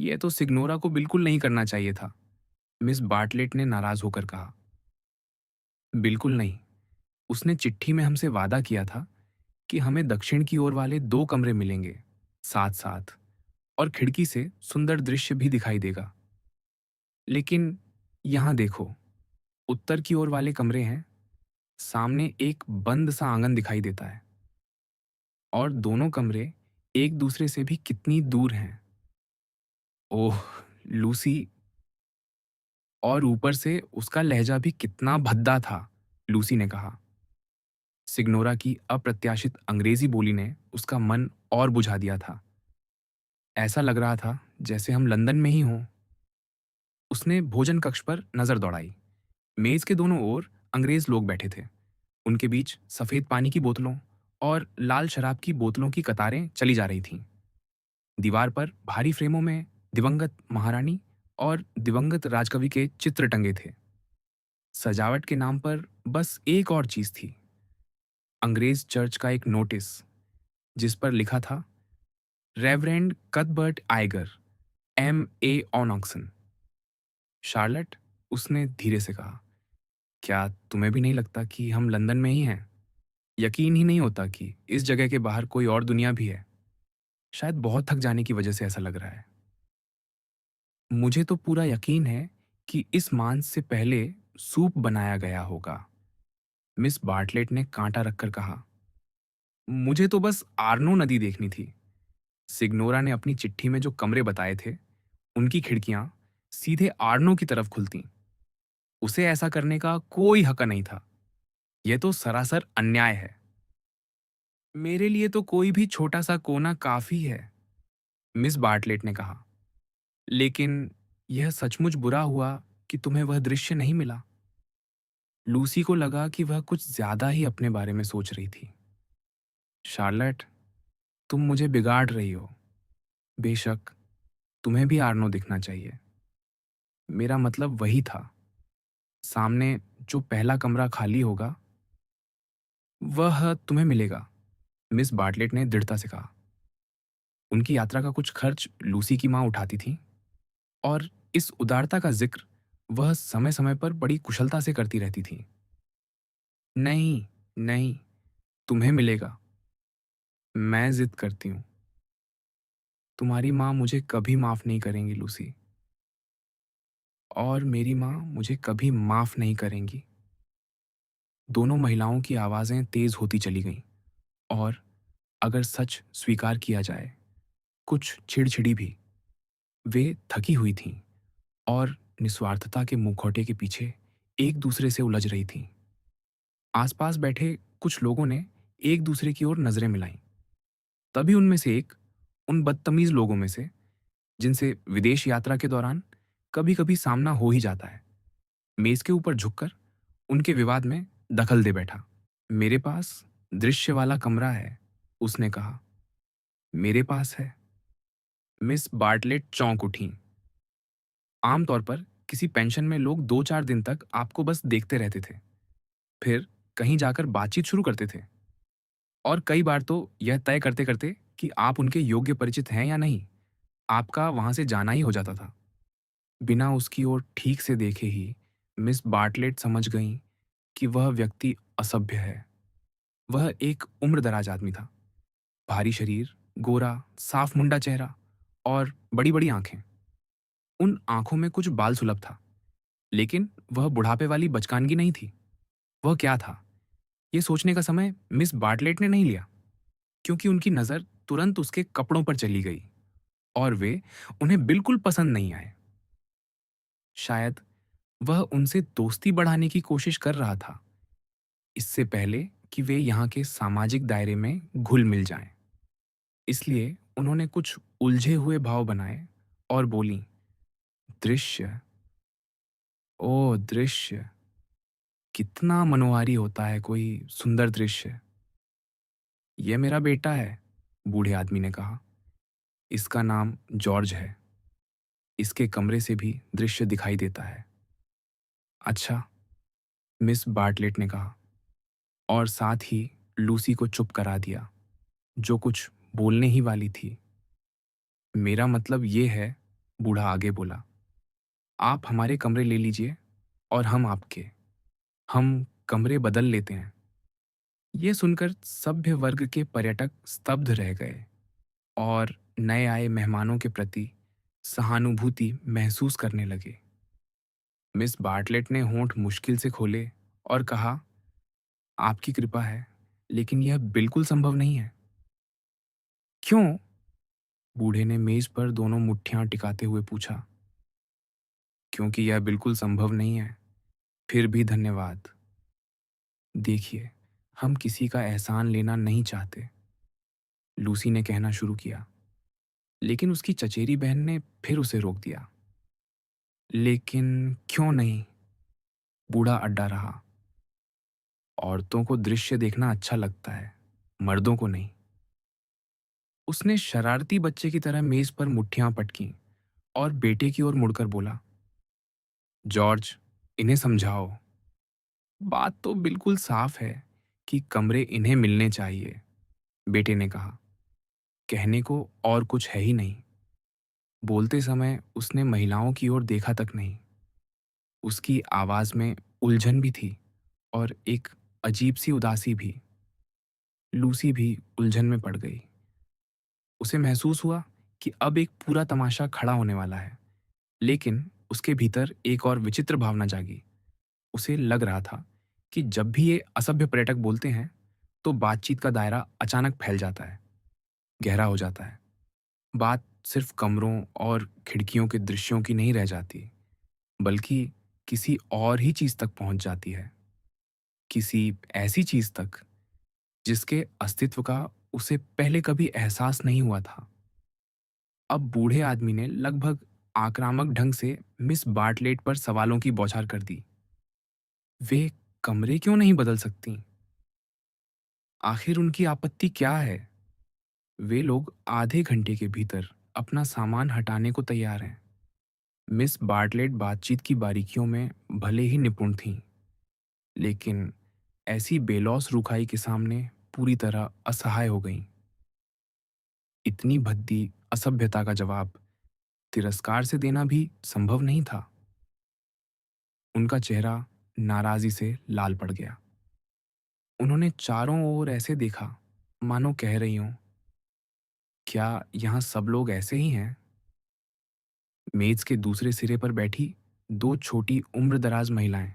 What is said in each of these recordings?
यह तो सिग्नोरा को बिल्कुल नहीं करना चाहिए था, मिस बार्टलेट ने नाराज होकर कहा। बिल्कुल नहीं। उसने चिट्ठी में हमसे वादा किया था कि हमें दक्षिण की ओर वाले 2 कमरे मिलेंगे, साथ-साथ, और खिड़की से सुंदर दृश्य भी दिखाई देगा। लेकिन यहाँ देखो, उत्तर की ओर वाले कमरे हैं, सामने एक बंद सा आंगन दिखाई देता है और दोनों कमरे एक दूसरे से भी कितनी दूर हैं। ओह! लूसी, और ऊपर से उसका लहजा भी कितना भद्दा था, लूसी ने कहा। सिग्नोरा की अप्रत्याशित अंग्रेजी बोली ने उसका मन और बुझा दिया था। ऐसा लग रहा था जैसे हम लंदन में ही हों। उसने भोजन कक्ष पर नजर दौड़ाई। मेज के दोनों ओर अंग्रेज लोग बैठे थे। उनके बीच सफेद पानी की बोतलों और लाल शराब की बोतलों की कतारें चली जा रही थीं। दीवार पर भारी फ्रेमों में दिवंगत महारानी और दिवंगत राजकवि के चित्र टंगे थे। सजावट के नाम पर बस एक और चीज थी, अंग्रेज चर्च का एक नोटिस, जिस पर लिखा था, रेवरेंड कथबर्ट आइगर, M.A. ऑनॉक्सन। शार्लेट, उसने धीरे से कहा, क्या तुम्हें भी नहीं लगता कि हम लंदन में ही हैं? यकीन ही नहीं होता कि इस जगह के बाहर कोई और दुनिया भी है। शायद बहुत थक जाने की वजह से ऐसा लग रहा है। मुझे तो पूरा यकीन है कि इस मांस से पहले सूप बनाया गया होगा, मिस बार्टलेट ने कांटा रखकर कहा। मुझे तो बस आर्नो नदी देखनी थी। सिग्नोरा ने अपनी चिट्ठी में जो कमरे बताए थे, उनकी खिड़कियां सीधे आर्नो की तरफ खुलतीं। उसे ऐसा करने का कोई हक नहीं था। यह तो सरासर अन्याय है। मेरे लिए तो कोई भी छोटा सा कोना काफी है, मिस बार्टलेट ने कहा। लेकिन यह सचमुच बुरा हुआ कि तुम्हें वह दृश्य नहीं मिला। लूसी को लगा कि वह कुछ ज्यादा ही अपने बारे में सोच रही थी। शार्लेट, तुम मुझे बिगाड़ रही हो। बेशक तुम्हें भी आर्नो दिखना चाहिए। मेरा मतलब वही था। सामने जो पहला कमरा खाली होगा, वह तुम्हें मिलेगा, मिस बार्टलेट ने दृढ़ता से कहा। उनकी यात्रा का कुछ खर्च लूसी की माँ उठाती थी और इस उदारता का जिक्र वह समय समय पर बड़ी कुशलता से करती रहती थी। नहीं, नहीं, तुम्हें मिलेगा। मैं जिद करती हूँ। तुम्हारी माँ मुझे कभी माफ नहीं करेंगी, लूसी। और मेरी माँ मुझे कभी माफ नहीं करेंगी। दोनों महिलाओं की आवाजें तेज होती चली गईं और अगर सच स्वीकार किया जाए, कुछ चिड़चिड़ी भी। वे थकी हुई थीं और निस्वार्थता के मुखौटे के पीछे एक दूसरे से उलझ रही थीं। आसपास बैठे कुछ लोगों ने एक दूसरे की ओर नजरें मिलाईं। तभी उनमें से एक, उन बदतमीज लोगों में से जिनसे विदेश यात्रा के दौरान कभी-कभी सामना हो ही जाता है, मेज के ऊपर झुककर उनके विवाद में दखल दे बैठा। मेरे पास दृश्य वाला कमरा है, उसने कहा। मेरे पास है। मिस बार्टलेट चौंक उठीं। आमतौर पर किसी पेंशन में लोग 2-4 दिन तक आपको बस देखते रहते थे, फिर कहीं जाकर बातचीत शुरू करते थे, और कई बार तो यह तय करते-करते कि आप उनके योग्य परिचित हैं या नहीं, आपका वहां से जाना ही हो जाता था। बिना उसकी ओर ठीक से देखे ही मिस बार्टलेट समझ गईं कि वह व्यक्ति असभ्य है। वह एक उम्रदराज आदमी था, भारी शरीर, गोरा, साफ मुंडा चेहरा और बड़ी-बड़ी आंखें। उन आंखों में कुछ बाल सुलभ था, लेकिन वह बुढ़ापे वाली बचकानगी नहीं थी। वह क्या था, ये सोचने का समय मिस बार्टलेट ने नहीं लिया, क्योंकि उनकी नजर तुरंत उसके कपड़ों पर चली गई और वे उन्हें बिल्कुल पसंद नहीं आए। शायद वह उनसे दोस्ती बढ़ाने की कोशिश कर रहा था, इससे पहले कि वे यहाँ के सामाजिक दायरे में घुल मिल जाएं। इसलिए उन्होंने कुछ उलझे हुए भाव बनाए और बोली, दृश्य, ओ दृश्य, कितना मनोहारी होता है कोई सुंदर दृश्य। यह मेरा बेटा है, बूढ़े आदमी ने कहा। इसका नाम जॉर्ज है। इसके कमरे से भी दृश्य दिखाई देता है। अच्छा, मिस बार्टलेट ने कहा, और साथ ही लूसी को चुप करा दिया, जो कुछ बोलने ही वाली थी। मेरा मतलब ये है, बूढ़ा आगे बोला, आप हमारे कमरे ले लीजिए और हम आपके। हम कमरे बदल लेते हैं। ये सुनकर सभ्य वर्ग के पर्यटक स्तब्ध रह गए और नए आए मेहमानों के प्रति सहानुभूति महसूस करने लगे। मिस बार्टलेट ने होंठ मुश्किल से खोले और कहा, आपकी कृपा है, लेकिन यह बिल्कुल संभव नहीं है। क्यों? बूढ़े ने मेज पर दोनों मुट्ठियां टिकाते हुए पूछा। क्योंकि यह बिल्कुल संभव नहीं है। फिर भी धन्यवाद। देखिए, हम किसी का एहसान लेना नहीं चाहते, लूसी ने कहना शुरू किया, लेकिन उसकी चचेरी बहन ने फिर उसे रोक दिया। लेकिन क्यों नहीं? बूढ़ा अड्डा रहा। औरतों को दृश्य देखना अच्छा लगता है, मर्दों को नहीं। उसने शरारती बच्चे की तरह मेज पर मुट्ठियां पटकीं और बेटे की ओर मुड़कर बोला, जॉर्ज, इन्हें समझाओ। बात तो बिल्कुल साफ है कि कमरे इन्हें मिलने चाहिए, बेटे ने कहा। कहने को और कुछ है ही नहीं। बोलते समय उसने महिलाओं की ओर देखा तक नहीं। उसकी आवाज में उलझन भी थी और एक अजीब सी उदासी भी। लूसी भी उलझन में पड़ गई। उसे महसूस हुआ कि अब एक पूरा तमाशा खड़ा होने वाला है, लेकिन उसके भीतर एक और विचित्र भावना जागी। उसे लग रहा था कि जब भी ये असभ्य पर्यटक बोलते हैं, तो बातचीत का दायरा अचानक फैल जाता है, गहरा हो जाता है। बात सिर्फ कमरों और खिड़कियों के दृश्यों की नहीं रह जाती, बल्कि किसी और ही चीज तक पहुंच जाती है। किसी ऐसी चीज तक जिसके अस्तित्व का उसे पहले कभी एहसास नहीं हुआ था। अब बूढ़े आदमी ने लगभग आक्रामक ढंग से मिस बार्टलेट पर सवालों की बौछार कर दी। वे कमरे क्यों नहीं बदल सकती? आखिर उनकी आपत्ति क्या है? वे लोग आधे घंटे के भीतर अपना सामान हटाने को तैयार हैं। मिस बार्टलेट बातचीत की बारीकियों में भले ही निपुण थीं, लेकिन ऐसी बेलौस रुखाई के सामने पूरी तरह असहाय हो गईं। इतनी भद्दी असभ्यता का जवाब तिरस्कार से देना भी संभव नहीं था। उनका चेहरा नाराजी से लाल पड़ गया। उन्होंने चारों ओर ऐसे देखा, मानो कह रही हों, क्या यहाँ सब लोग ऐसे ही हैं? मेज के दूसरे सिरे पर बैठी दो छोटी उम्रदराज महिलाएं,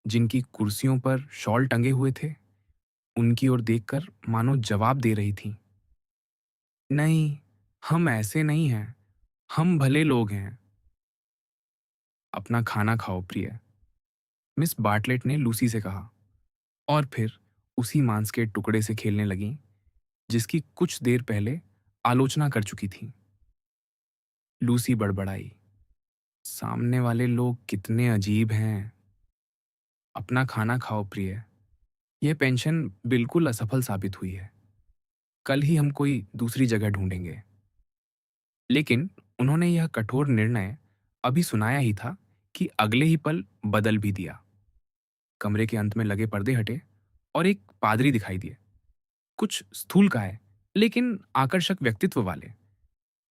जिनकी कुर्सियों पर शॉल टंगे हुए थे, उनकी ओर देखकर मानो जवाब दे रही थीं। नहीं, हम ऐसे नहीं हैं। हम भले लोग हैं। अपना खाना खाओ, प्रिय, मिस बार्टलेट ने लूसी से कहा, और फिर उसी मांस के टुकड़े से खेलने लगीं जिसकी कुछ देर पहले आलोचना कर चुकी थीं। लूसी बड़बड़ाई, सामने वाले लोग कितने अजीब हैं। अपना खाना खाओ, प्रिय। यह पेंशन बिल्कुल असफल साबित हुई है। कल ही हम कोई दूसरी जगह ढूंढेंगे। लेकिन उन्होंने यह कठोर निर्णय अभी सुनाया ही था कि अगले ही पल बदल भी दिया। कमरे के अंत में लगे पर्दे हटे और एक पादरी दिखाई दिए, कुछ स्थूलकाय लेकिन आकर्षक व्यक्तित्व वाले।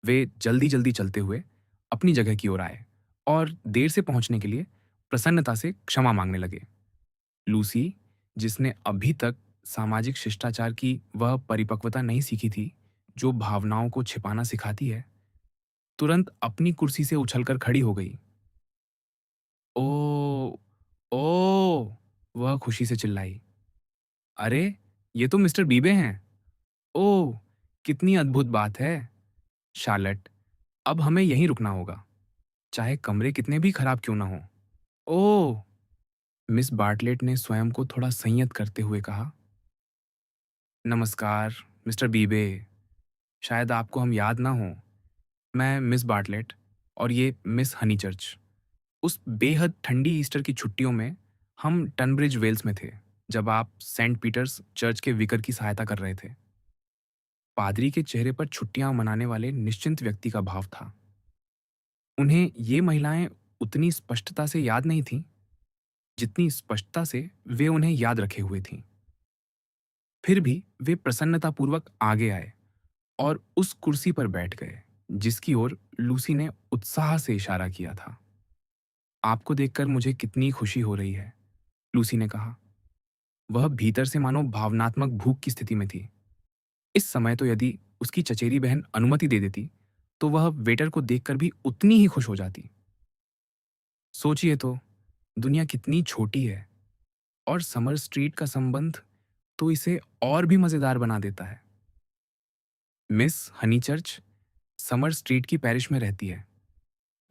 वे जल्दी जल्दी चलते हुए अपनी जगह की ओर आए और देर से पहुंचने के लिए प्रसन्नता से क्षमा मांगने लगे। लूसी, जिसने अभी तक सामाजिक शिष्टाचार की वह परिपक्वता नहीं सीखी थी जो भावनाओं को छिपाना सिखाती है, तुरंत अपनी कुर्सी से उछलकर खड़ी हो गई। ओ, ओ, वह खुशी से चिल्लाई। अरे, ये तो मिस्टर बीबे हैं। ओह, कितनी अद्भुत बात है। शार्लेट, अब हमें यहीं रुकना होगा, चाहे कमरे कितने भी खराब क्यों ना हों। ओह, मिस बार्टलेट ने स्वयं को थोड़ा संयत करते हुए कहा, नमस्कार, मिस्टर बीबे। शायद आपको हम याद ना हो। मैं मिस बार्टलेट और ये मिस हनीचर्च। उस बेहद ठंडी ईस्टर की छुट्टियों में हम टनब्रिज वेल्स में थे, जब आप सेंट पीटर्स चर्च के विकर की सहायता कर रहे थे। पादरी के चेहरे पर छुट्टियां मनाने वाले निश्चिंत व्यक्ति का भाव था। उन्हें ये महिलाएं उतनी स्पष्टता से याद नहीं थीं, जितनी स्पष्टता से वे उन्हें याद रखे हुए थीं। फिर भी वे प्रसन्नतापूर्वक आगे आए और उस कुर्सी पर बैठ गए जिसकी ओर लूसी ने उत्साह से इशारा किया था। आपको देखकर मुझे कितनी खुशी हो रही है, लूसी ने कहा। वह भीतर से मानो भावनात्मक भूख की स्थिति में थी। इस समय तो यदि उसकी चचेरी बहन अनुमति दे देती, तो वह वेटर को देखकर भी उतनी ही खुश हो जाती। सोचिए तो, दुनिया कितनी छोटी है, और समर स्ट्रीट का संबंध तो इसे और भी मजेदार बना देता है। मिस हनीचर्च समर स्ट्रीट की पैरिश में रहती है,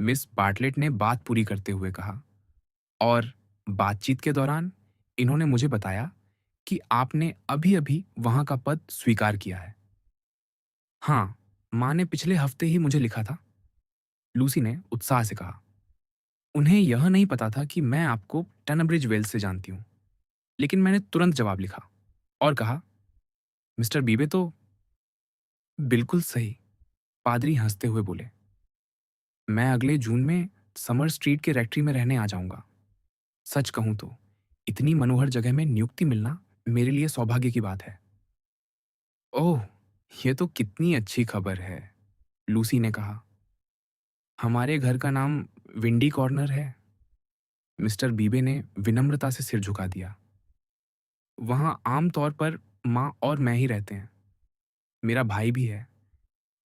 मिस बार्टलेट ने बात पूरी करते हुए कहा। और बातचीत के दौरान इन्होंने मुझे बताया कि आपने अभी-अभी वहां का पद स्वीकार किया है। हाँ, माँ ने पिछले हफ्ते ही मुझे लिखा था, लूसी ने उत्साह से कहा। उन्हें यह नहीं पता था कि मैं आपको टनब्रिज वेल्स से जानती हूँ, लेकिन मैंने तुरंत जवाब लिखा और कहा, मिस्टर बीबे तो बिल्कुल सही। पादरी हंसते हुए बोले, मैं अगले जून में समर स्ट्रीट के रेक्ट्री में रहने आ जाऊंगा। सच कहूं तो इतनी मनोहर जगह में नियुक्ति मिलना मेरे लिए सौभाग्य की बात है। ओह, ये तो कितनी अच्छी खबर है, लूसी ने कहा। हमारे घर का नाम विंडी कॉर्नर है। मिस्टर बीबे ने विनम्रता से सिर झुका दिया। वहां आम तौर पर माँ और मैं ही रहते हैं। मेरा भाई भी है,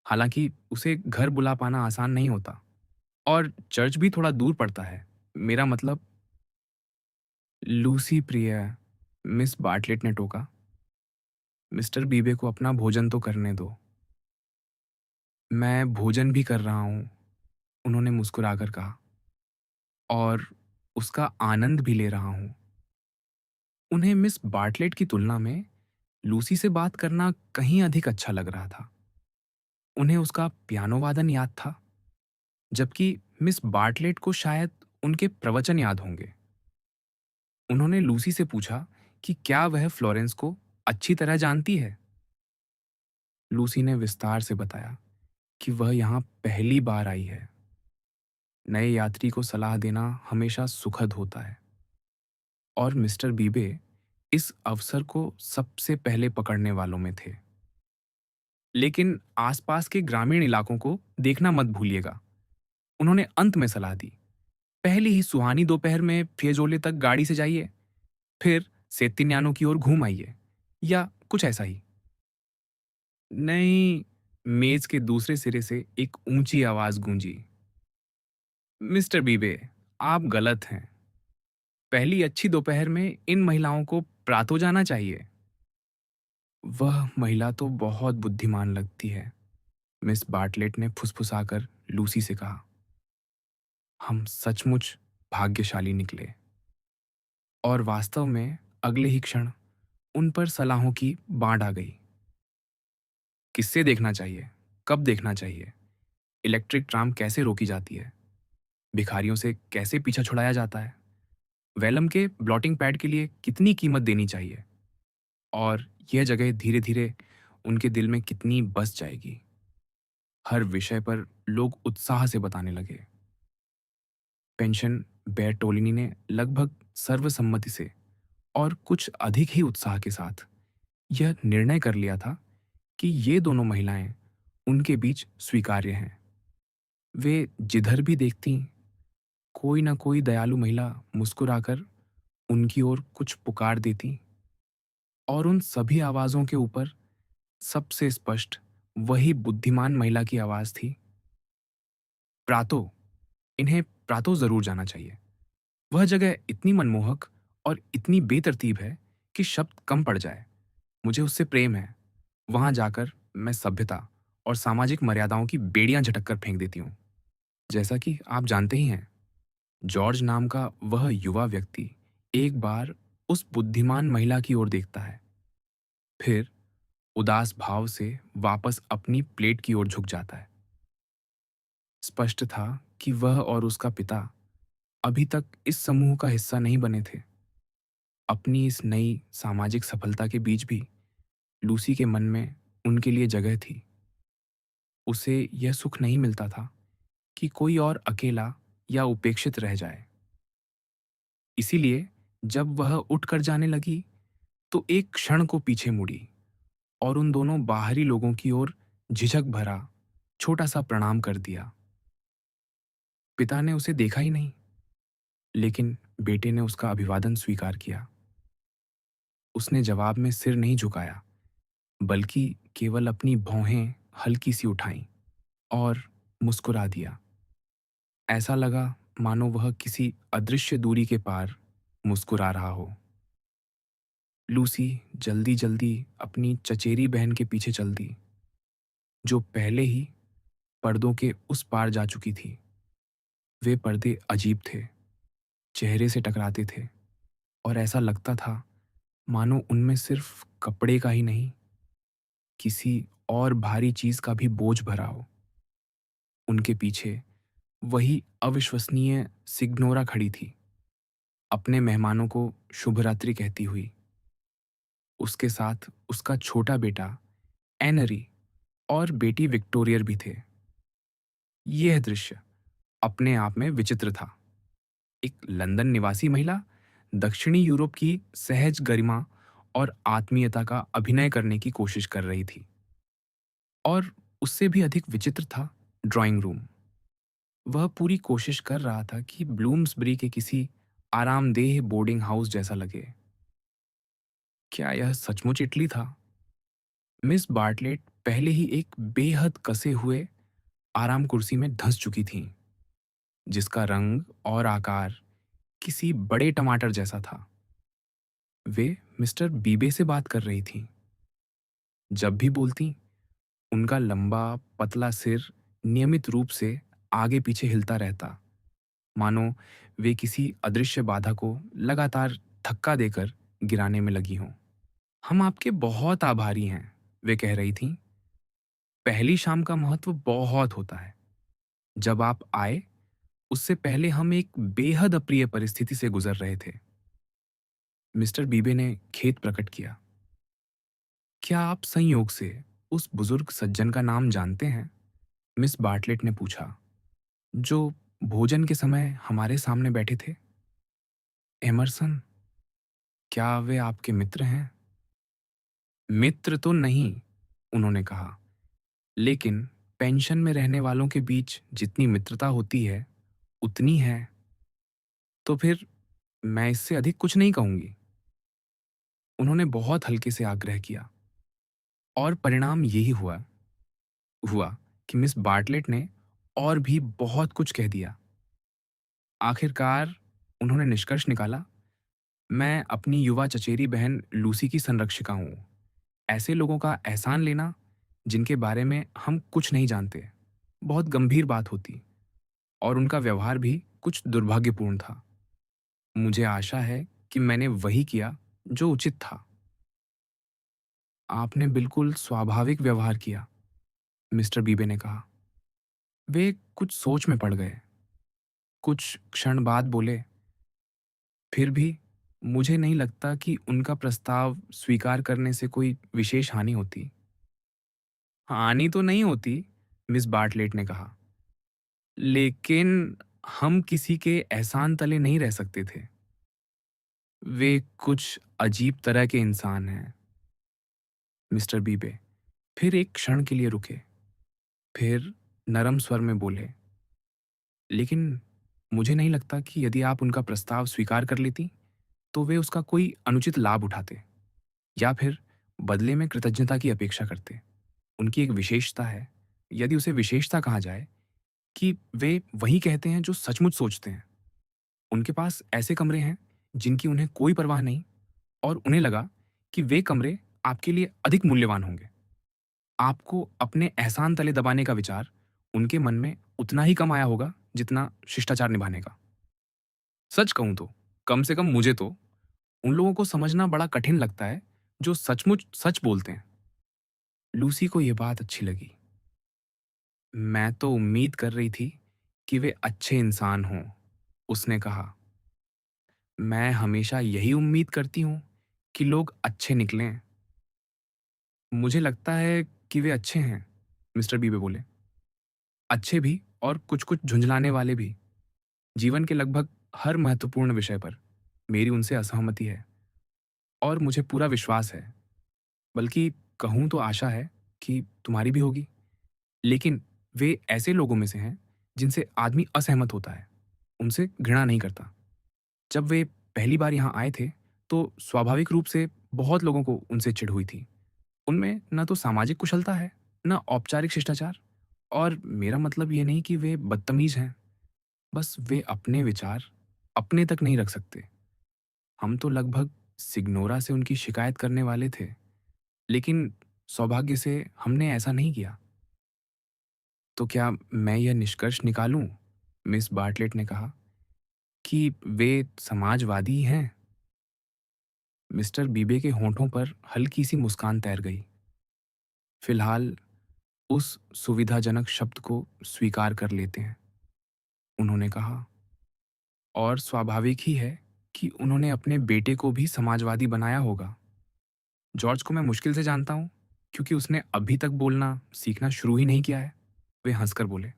हालांकि उसे घर बुला पाना आसान नहीं होता, और चर्च भी थोड़ा दूर पड़ता है। मेरा मतलब। लूसी प्रिय, मिस बार्टलेट ने टोका। मिस्टर बीबे को अपना भोजन तो करने दो। मैं भोजन भी कर रहा हूं, उन्होंने मुस्कुराकर कहा, और उसका आनंद भी ले रहा हूं। उन्हें मिस बार्टलेट की तुलना में लूसी से बात करना कहीं अधिक अच्छा लग रहा था। उन्हें उसका पियानो वादन याद था, जबकि मिस बार्टलेट को शायद उनके प्रवचन याद होंगे। उन्होंने लूसी से पूछा कि क्या वह फ्लोरेंस को अच्छी तरह जानती है। लूसी ने विस्तार से बताया कि वह यहाँ पहली बार आई है। नए यात्री को सलाह देना हमेशा सुखद होता है, और मिस्टर बीबे इस अवसर को सबसे पहले पकड़ने वालों में थे। लेकिन आसपास के ग्रामीण इलाकों को देखना मत भूलिएगा, उन्होंने अंत में सलाह दी। पहली ही सुहानी दोपहर में फियोजोले तक गाड़ी से जाइए, फिर सेत्तिन्यानो की ओर घूम आइए, या कुछ ऐसा ही। नहीं, मेज के दूसरे सिरे से एक ऊंची आवाज गूंजी। मिस्टर बीबे, आप गलत हैं। पहली अच्छी दोपहर में इन महिलाओं को प्रातः जाना चाहिए। वह महिला तो बहुत बुद्धिमान लगती है, मिस बार्टलेट ने फुसफुसाकर लूसी से कहा। हम सचमुच भाग्यशाली निकले। और वास्तव में अगले ही क्षण उन पर सलाहों की बाढ़ आ गई। किससे देखना चाहिए, कब देखना चाहिए, इलेक्ट्रिक ट्राम कैसे रोकी जाती है, भिखारियों से कैसे पीछा छुड़ाया जाता है, वेलम के ब्लॉटिंग पैड के लिए कितनी कीमत देनी चाहिए, और यह जगह धीरे धीरे उनके दिल में कितनी बस जाएगी। हर विषय पर लोग उत्साह से बताने लगे। पेंशन बेरटोलिनी ने लगभग सर्वसम्मति से और कुछ अधिक ही उत्साह के साथ यह निर्णय कर लिया था कि ये दोनों महिलाएं उनके बीच स्वीकार्य हैं। वे जिधर भी देखती, कोई ना कोई दयालु महिला मुस्कुराकर उनकी ओर कुछ पुकार देती, और उन सभी आवाजों के ऊपर सबसे स्पष्ट वही बुद्धिमान महिला की आवाज थी, प्रातो। इन्हें प्रातो जरूर जाना चाहिए। वह जगह इतनी मनमोहक और इतनी बेतरतीब है कि शब्द कम पड़ जाए। मुझे उससे प्रेम है। वहां जाकर मैं सभ्यता और सामाजिक मर्यादाओं की बेड़ियां झटक कर फेंक देती हूँ। जैसा कि आप जानते ही हैं, जॉर्ज नाम का वह युवा व्यक्ति एक बार उस बुद्धिमान महिला की ओर देखता है, फिर उदास भाव से वापस अपनी प्लेट की ओर झुक जाता है। स्पष्ट था कि वह और उसका पिता अभी तक इस समूह का हिस्सा नहीं बने थे। अपनी इस नई सामाजिक सफलता के बीच भी लूसी के मन में उनके लिए जगह थी। उसे यह सुख नहीं मिलता था कि कोई और अकेला या उपेक्षित रह जाए। इसीलिए जब वह उठकर जाने लगी, तो एक क्षण को पीछे मुड़ी और उन दोनों बाहरी लोगों की ओर झिझक भरा, छोटा सा प्रणाम कर दिया। पिता ने उसे देखा ही नहीं, लेकिन बेटे ने उसका अभिवादन स्वीकार किया। उसने जवाब में सिर नहीं झुकाया, बल्कि केवल अपनी भौहें हल्की सी उठाईं और मुस्कुरा दिया। ऐसा लगा मानो वह किसी अदृश्य दूरी के पार मुस्कुरा रहा हो। लूसी जल्दी जल्दी अपनी चचेरी बहन के पीछे चल दी, जो पहले ही पर्दों के उस पार जा चुकी थी। वे पर्दे अजीब थे, चेहरे से टकराते थे और ऐसा लगता था मानो उनमें सिर्फ कपड़े का ही नहीं, किसी और भारी चीज का भी बोझ भरा हो। उनके पीछे वही अविश्वसनीय सिग्नोरा खड़ी थी, अपने मेहमानों को शुभ रात्रि कहती हुई। उसके साथ उसका छोटा बेटा एनरी और बेटी विक्टोरियर भी थे। यह दृश्य अपने आप में विचित्र था। एक लंदन निवासी महिला दक्षिणी यूरोप की सहज गरिमा और आत्मीयता का अभिनय करने की कोशिश कर रही थी। और उससे भी अधिक विचित्र था ड्राइंग रूम। वह पूरी कोशिश कर रहा था कि ब्लूम्सबरी के किसी आरामदेह बोर्डिंग हाउस जैसा लगे। क्या यह सचमुच इटली था? मिस बार्टलेट पहले ही एक बेहद कसे हुए आराम कुर्सी में धंस चुकी थीं, जिसका रंग और आकार किसी बड़े टमाटर जैसा था। वे मिस्टर बीबे से बात कर रही थीं। जब भी बोलती, उनका लंबा पतला सिर नियमित रूप से आगे पीछे हिलता रहता, मानो वे किसी अदृश्य बाधा को लगातार धक्का देकर गिराने में लगी हों। हम आपके बहुत आभारी हैं, वे कह रही थीं। पहली शाम का महत्व बहुत होता है। जब आप आए, उससे पहले हम एक बेहद अप्रिय परिस्थिति से गुजर रहे थे। मिस्टर बीबे ने खेद प्रकट किया। क्या आप संयोग से उस बुजुर्ग सज्जन का नाम जानते हैं? मिस बार्टलेट ने पूछा, जो भोजन के समय हमारे सामने बैठे थे। एमरसन? क्या वे आपके मित्र हैं? मित्र तो नहीं, उन्होंने कहा, लेकिन पेंशन में रहने वालों के बीच जितनी मित्रता होती है, उतनी है। तो फिर मैं इससे अधिक कुछ नहीं कहूंगी। उन्होंने बहुत हल्के से आग्रह किया। और परिणाम यही हुआ हुआ कि मिस बार्टलेट ने और भी बहुत कुछ कह दिया। आखिरकार उन्होंने निष्कर्ष निकाला, मैं अपनी युवा चचेरी बहन लूसी की संरक्षिका हूं। ऐसे लोगों का एहसान लेना जिनके बारे में हम कुछ नहीं जानते, बहुत गंभीर बात होती। और उनका व्यवहार भी कुछ दुर्भाग्यपूर्ण था। मुझे आशा है कि मैंने वही किया जो उचित था। आपने बिल्कुल स्वाभाविक व्यवहार किया, मिस्टर बीबे ने कहा। वे कुछ सोच में पड़ गए। कुछ क्षण बाद बोले, फिर भी मुझे नहीं लगता कि उनका प्रस्ताव स्वीकार करने से कोई विशेष हानि होती। हानि तो नहीं होती, मिस बार्टलेट ने कहा, लेकिन हम किसी के एहसान तले नहीं रह सकते थे। वे कुछ अजीब तरह के इंसान हैं। मिस्टर बीबे फिर एक क्षण के लिए रुके, फिर नरम स्वर में बोले, लेकिन मुझे नहीं लगता कि यदि आप उनका प्रस्ताव स्वीकार कर लेती, तो वे उसका कोई अनुचित लाभ उठाते या फिर बदले में कृतज्ञता की अपेक्षा करते। उनकी एक विशेषता है, यदि उसे विशेषता कहा जाए, कि वे वही कहते हैं जो सचमुच सोचते हैं। उनके पास ऐसे कमरे हैं जिनकी उन्हें कोई परवाह नहीं, और उन्हें लगा कि वे कमरे आपके लिए अधिक मूल्यवान होंगे। आपको अपने एहसान तले दबाने का विचार उनके मन में उतना ही कम आया होगा जितना शिष्टाचार निभाने का। सच कहूं तो, कम से कम मुझे तो उन लोगों को समझना बड़ा कठिन लगता है जो सचमुच सच बोलते हैं। लूसी को यह बात अच्छी लगी। मैं तो उम्मीद कर रही थी कि वे अच्छे इंसान हों, उसने कहा। मैं हमेशा यही उम्मीद करती हूं कि लोग अच्छे निकलें। मुझे लगता है कि वे अच्छे हैं, मिस्टर बीबे बोले। अच्छे भी और कुछ कुछ झुंझलाने वाले भी। जीवन के लगभग हर महत्वपूर्ण विषय पर मेरी उनसे असहमति है, और मुझे पूरा विश्वास है, बल्कि कहूं तो आशा है कि तुम्हारी भी होगी। लेकिन वे ऐसे लोगों में से हैं जिनसे आदमी असहमत होता है, उनसे घृणा नहीं करता। जब वे पहली बार यहाँ आए थे, तो स्वाभाविक रूप से बहुत लोगों को उनसे चिढ़ हुई थी। उनमें ना तो सामाजिक कुशलता है, ना औपचारिक शिष्टाचार। और मेरा मतलब ये नहीं कि वे बदतमीज़ हैं, बस वे अपने विचार अपने तक नहीं रख सकते। हम तो लगभग सिग्नोरा से उनकी शिकायत करने वाले थे, लेकिन सौभाग्य से हमने ऐसा नहीं किया। तो क्या मैं यह निष्कर्ष निकालूं, मिस बार्टलेट ने कहा, कि वे समाजवादी हैं? मिस्टर बीबे के होंठों पर हल्की सी मुस्कान तैर गई। फिलहाल उस सुविधाजनक शब्द को स्वीकार कर लेते हैं, उन्होंने कहा। और स्वाभाविक ही है कि उन्होंने अपने बेटे को भी समाजवादी बनाया होगा। जॉर्ज को मैं मुश्किल से जानता हूँ, क्योंकि उसने अभी तक बोलना सीखना शुरू ही नहीं किया है। वे हंसकर बोले।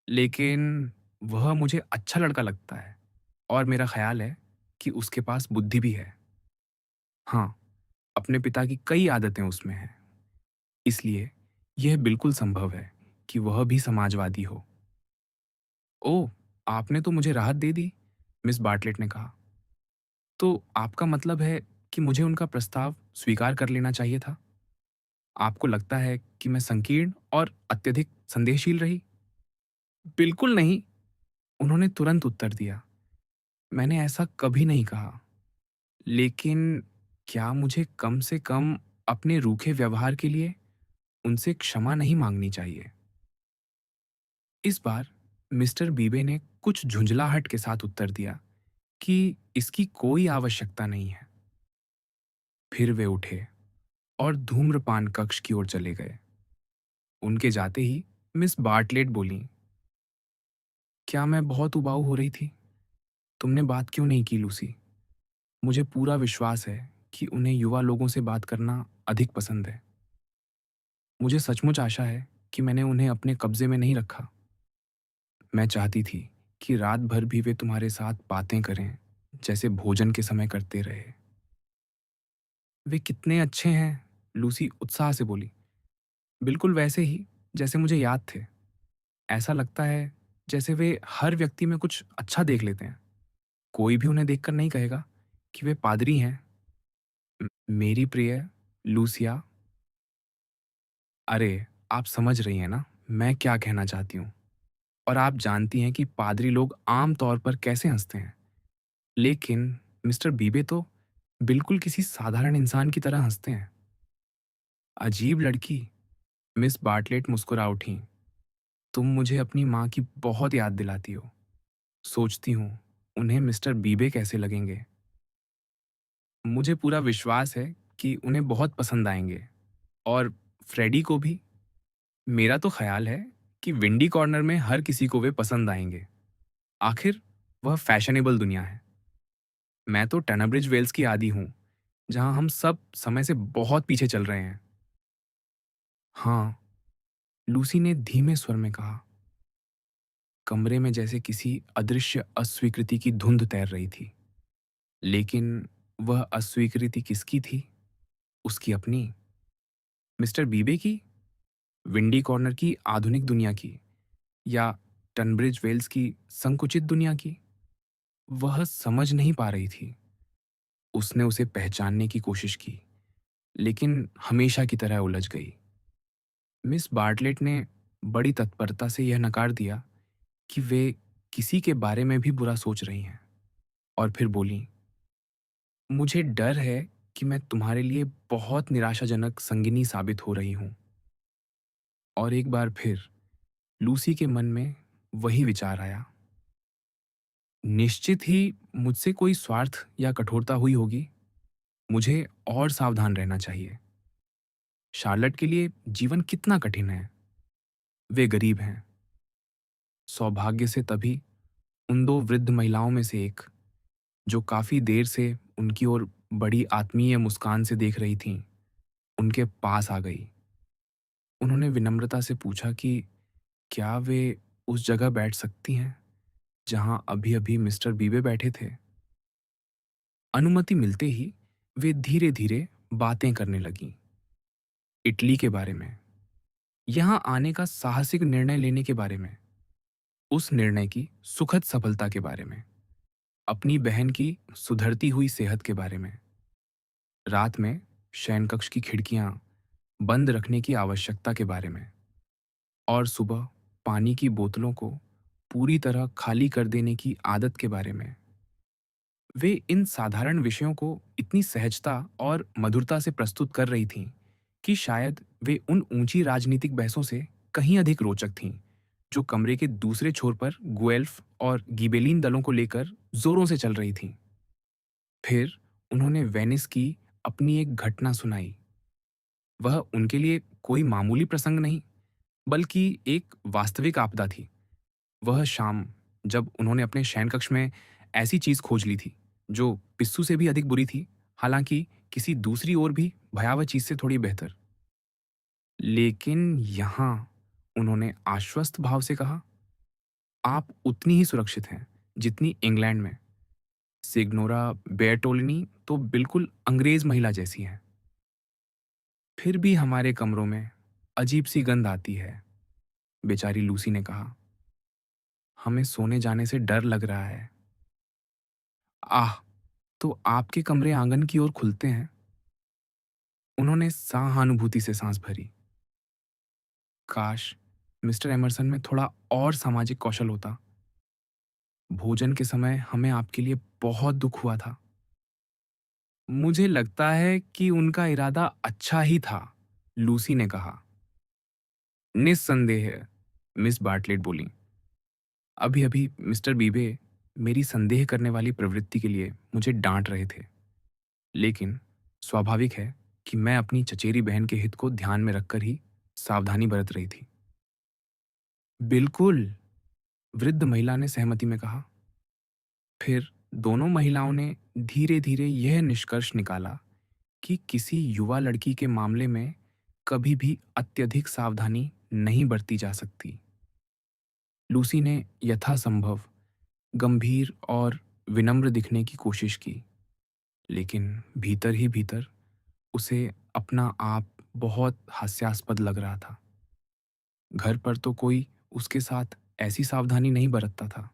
लेकिन वह मुझे अच्छा लड़का लगता है, और मेरा ख्याल है कि उसके पास बुद्धि भी है। हाँ, अपने पिता की कई आदतें उसमें हैं, इसलिए यह बिल्कुल संभव है कि वह भी समाजवादी हो। ओह, आपने तो मुझे राहत दे दी, मिस बार्टलेट ने कहा। तो आपका मतलब है कि मुझे उनका प्रस्ताव स्वीकार कर लेना चाहिए था? आपको लगता है कि मैं संकीर्ण और अत्यधिक संदेहशील रही? बिल्कुल नहीं, उन्होंने तुरंत उत्तर दिया। मैंने ऐसा कभी नहीं कहा। लेकिन क्या मुझे कम से कम अपने रूखे व्यवहार के लिए उनसे क्षमा नहीं मांगनी चाहिए? इस बार मिस्टर बीबे ने कुछ झुंझलाहट के साथ उत्तर दिया कि इसकी कोई आवश्यकता नहीं है। फिर वे उठे और धूम्रपान कक्ष की ओर चले गए। उनके जाते ही मिस बार्टलेट बोलीं, क्या मैं बहुत उबाऊ हो रही थी? तुमने बात क्यों नहीं की, लूसी? मुझे पूरा विश्वास है कि उन्हें युवा लोगों से बात करना अधिक पसंद है। मुझे सचमुच आशा है कि मैंने उन्हें अपने कब्जे में नहीं रखा। मैं चाहती थी कि रात भर भी वे तुम्हारे साथ बातें करें, जैसे भोजन के समय करते रहे। वे कितने अच्छे हैं, लूसी उत्साह से बोली। बिल्कुल वैसे ही जैसे मुझे याद थे। ऐसा लगता है जैसे वे हर व्यक्ति में कुछ अच्छा देख लेते हैं। कोई भी उन्हें देखकर नहीं कहेगा कि वे पादरी हैं। मेरी प्रिय लूसिया, अरे, आप समझ रही हैं ना मैं क्या कहना चाहती हूँ। और आप जानती हैं कि पादरी लोग आम तौर पर कैसे हंसते हैं। लेकिन मिस्टर बीबे तो बिल्कुल किसी साधारण इंसान की तरह हंसते हैं। अजीब लड़की। मिस बार्टलेट मुस्कुरा उठी। तुम मुझे अपनी माँ की बहुत याद दिलाती हो। सोचती हूँ उन्हें मिस्टर बीबे कैसे लगेंगे। मुझे पूरा विश्वास है कि उन्हें बहुत पसंद आएंगे, और फ्रेडी को भी। मेरा तो ख्याल है कि विंडी कॉर्नर में हर किसी को वे पसंद आएंगे। आखिर वह फैशनेबल दुनिया है। मैं तो टनब्रिज वेल्स की आदी हूँ, जहाँ हम सब समय से बहुत पीछे चल रहे हैं। हाँ, लूसी ने धीमे स्वर में कहा। कमरे में जैसे किसी अदृश्य अस्वीकृति की धुंध तैर रही थी। लेकिन वह अस्वीकृति किसकी थी? उसकी अपनी। मिस्टर बीबे की? विंडी कॉर्नर की आधुनिक दुनिया की? या टनब्रिज वेल्स की संकुचित दुनिया की? वह समझ नहीं पा रही थी। उसने उसे पहचानने की कोशिश की, लेकिन हमेशा की तरह उलझ गई। मिस बार्टलेट ने बड़ी तत्परता से यह नकार दिया कि वे किसी के बारे में भी बुरा सोच रही हैं, और फिर बोली, मुझे डर है कि मैं तुम्हारे लिए बहुत निराशाजनक संगिनी साबित हो रही हूं। और एक बार फिर लूसी के मन में वही विचार आया। निश्चित ही मुझसे कोई स्वार्थ या कठोरता हुई होगी। मुझे और सावधान रहना चाहिए। शार्लट के लिए जीवन कितना कठिन है। वे गरीब हैं। सौभाग्य से तभी उन दो वृद्ध महिलाओं में से एक, जो काफी देर से उनकी ओर बड़ी आत्मीय मुस्कान से देख रही थीं, उनके पास आ गई। उन्होंने विनम्रता से पूछा कि क्या वे उस जगह बैठ सकती हैं जहां अभी-अभी मिस्टर बीबे बैठे थे। अनुमति मिलते ही वे धीरे-धीरे बातें करने लगीं। इटली के बारे में, यहाँ आने का साहसिक निर्णय लेने के बारे में, उस निर्णय की सुखद सफलता के बारे में, अपनी बहन की सुधरती हुई सेहत के बारे में, रात में शयन कक्ष की खिड़कियां बंद रखने की आवश्यकता के बारे में, और सुबह पानी की बोतलों को पूरी तरह खाली कर देने की आदत के बारे में। वे इन साधारण विषयों को इतनी सहजता और मधुरता से प्रस्तुत कर रही थीं कि शायद वे उन ऊंची राजनीतिक बहसों से कहीं अधिक रोचक थीं, जो कमरे के दूसरे छोर पर गुएल्फ और गिबेलिन दलों को लेकर जोरों से चल रही थीं। फिर उन्होंने वेनिस की अपनी एक घटना सुनाई। वह उनके लिए कोई मामूली प्रसंग नहीं, बल्कि एक वास्तविक आपदा थी। वह शाम जब उन्होंने अपने शयनकक्ष में ऐसी चीज खोज ली थी जो पिस्सू से भी अधिक बुरी थी, हालांकि किसी दूसरी ओर भी भयावह चीज से थोड़ी बेहतर। लेकिन यहां उन्होंने आश्वस्त भाव से कहा, आप उतनी ही सुरक्षित हैं जितनी इंग्लैंड में। सिग्नोरा बेयरटोलिनी तो बिल्कुल अंग्रेज महिला जैसी हैं। फिर भी हमारे कमरों में अजीब सी गंध आती है, बेचारी लूसी ने कहा। हमें सोने जाने से डर लग रहा है। आह, तो आपके कमरे आंगन की ओर खुलते हैं। उन्होंने सहानुभूति से सांस भरी। काश मिस्टर एमरसन में थोड़ा और सामाजिक कौशल होता। भोजन के समय हमें आपके लिए बहुत दुख हुआ था। मुझे लगता है कि उनका इरादा अच्छा ही था, लूसी ने कहा। निस्संदेह, मिस बार्टलेट बोली। अभी अभी मिस्टर बीबे मेरी संदेह करने वाली प्रवृत्ति के लिए मुझे डांट रहे थे, लेकिन स्वाभाविक है कि मैं अपनी चचेरी बहन के हित को ध्यान में रखकर ही सावधानी बरत रही थी। बिल्कुल, वृद्ध महिला ने सहमति में कहा। फिर दोनों महिलाओं ने धीरे धीरे यह निष्कर्ष निकाला कि किसी युवा लड़की के मामले में कभी भी अत्यधिक सावधानी नहीं बरती जा सकती। लूसी ने यथासंभव गंभीर और विनम्र दिखने की कोशिश की, लेकिन भीतर ही भीतर उसे अपना आप बहुत हास्यास्पद लग रहा था। घर पर तो कोई उसके साथ ऐसी सावधानी नहीं बरतता था,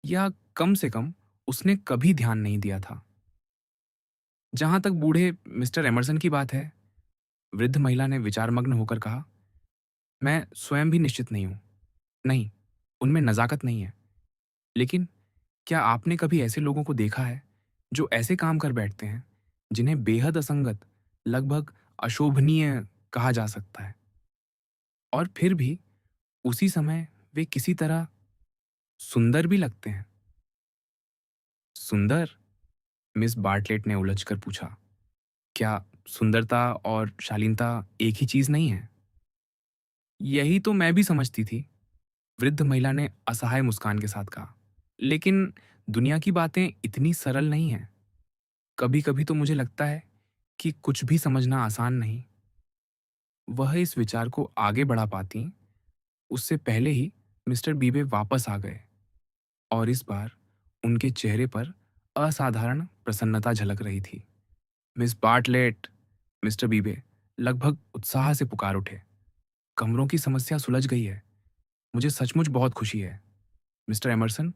या कम से कम उसने कभी ध्यान नहीं दिया था। जहां तक बूढ़े मिस्टर एमरसन की बात है, वृद्ध महिला ने विचारमग्न होकर कहा, मैं स्वयं भी निश्चित नहीं हूं। नहीं, उनमें नजाकत नहीं है। लेकिन क्या आपने कभी ऐसे लोगों को देखा है जो ऐसे काम कर बैठते हैं जिन्हें बेहद असंगत, लगभग अशोभनीय कहा जा सकता है, और फिर भी उसी समय वे किसी तरह सुंदर भी लगते हैं? सुंदर? मिस बार्टलेट ने उलझकर पूछा। क्या सुंदरता और शालीनता एक ही चीज नहीं है? यही तो मैं भी समझती थी, वृद्ध महिला ने असहाय मुस्कान के साथ कहा। लेकिन दुनिया की बातें इतनी सरल नहीं हैं। कभी कभी तो मुझे लगता है कि कुछ भी समझना आसान नहीं। वह इस विचार को आगे बढ़ा पाती उससे पहले ही मिस्टर बीबे वापस आ गए, और इस बार उनके चेहरे पर असाधारण प्रसन्नता झलक रही थी। मिस बार्टलेट, मिस्टर बीबे लगभग उत्साह से पुकार उठे। कमरों की समस्या सुलझ गई है। मुझे सचमुच बहुत खुशी है। मिस्टर एमरसन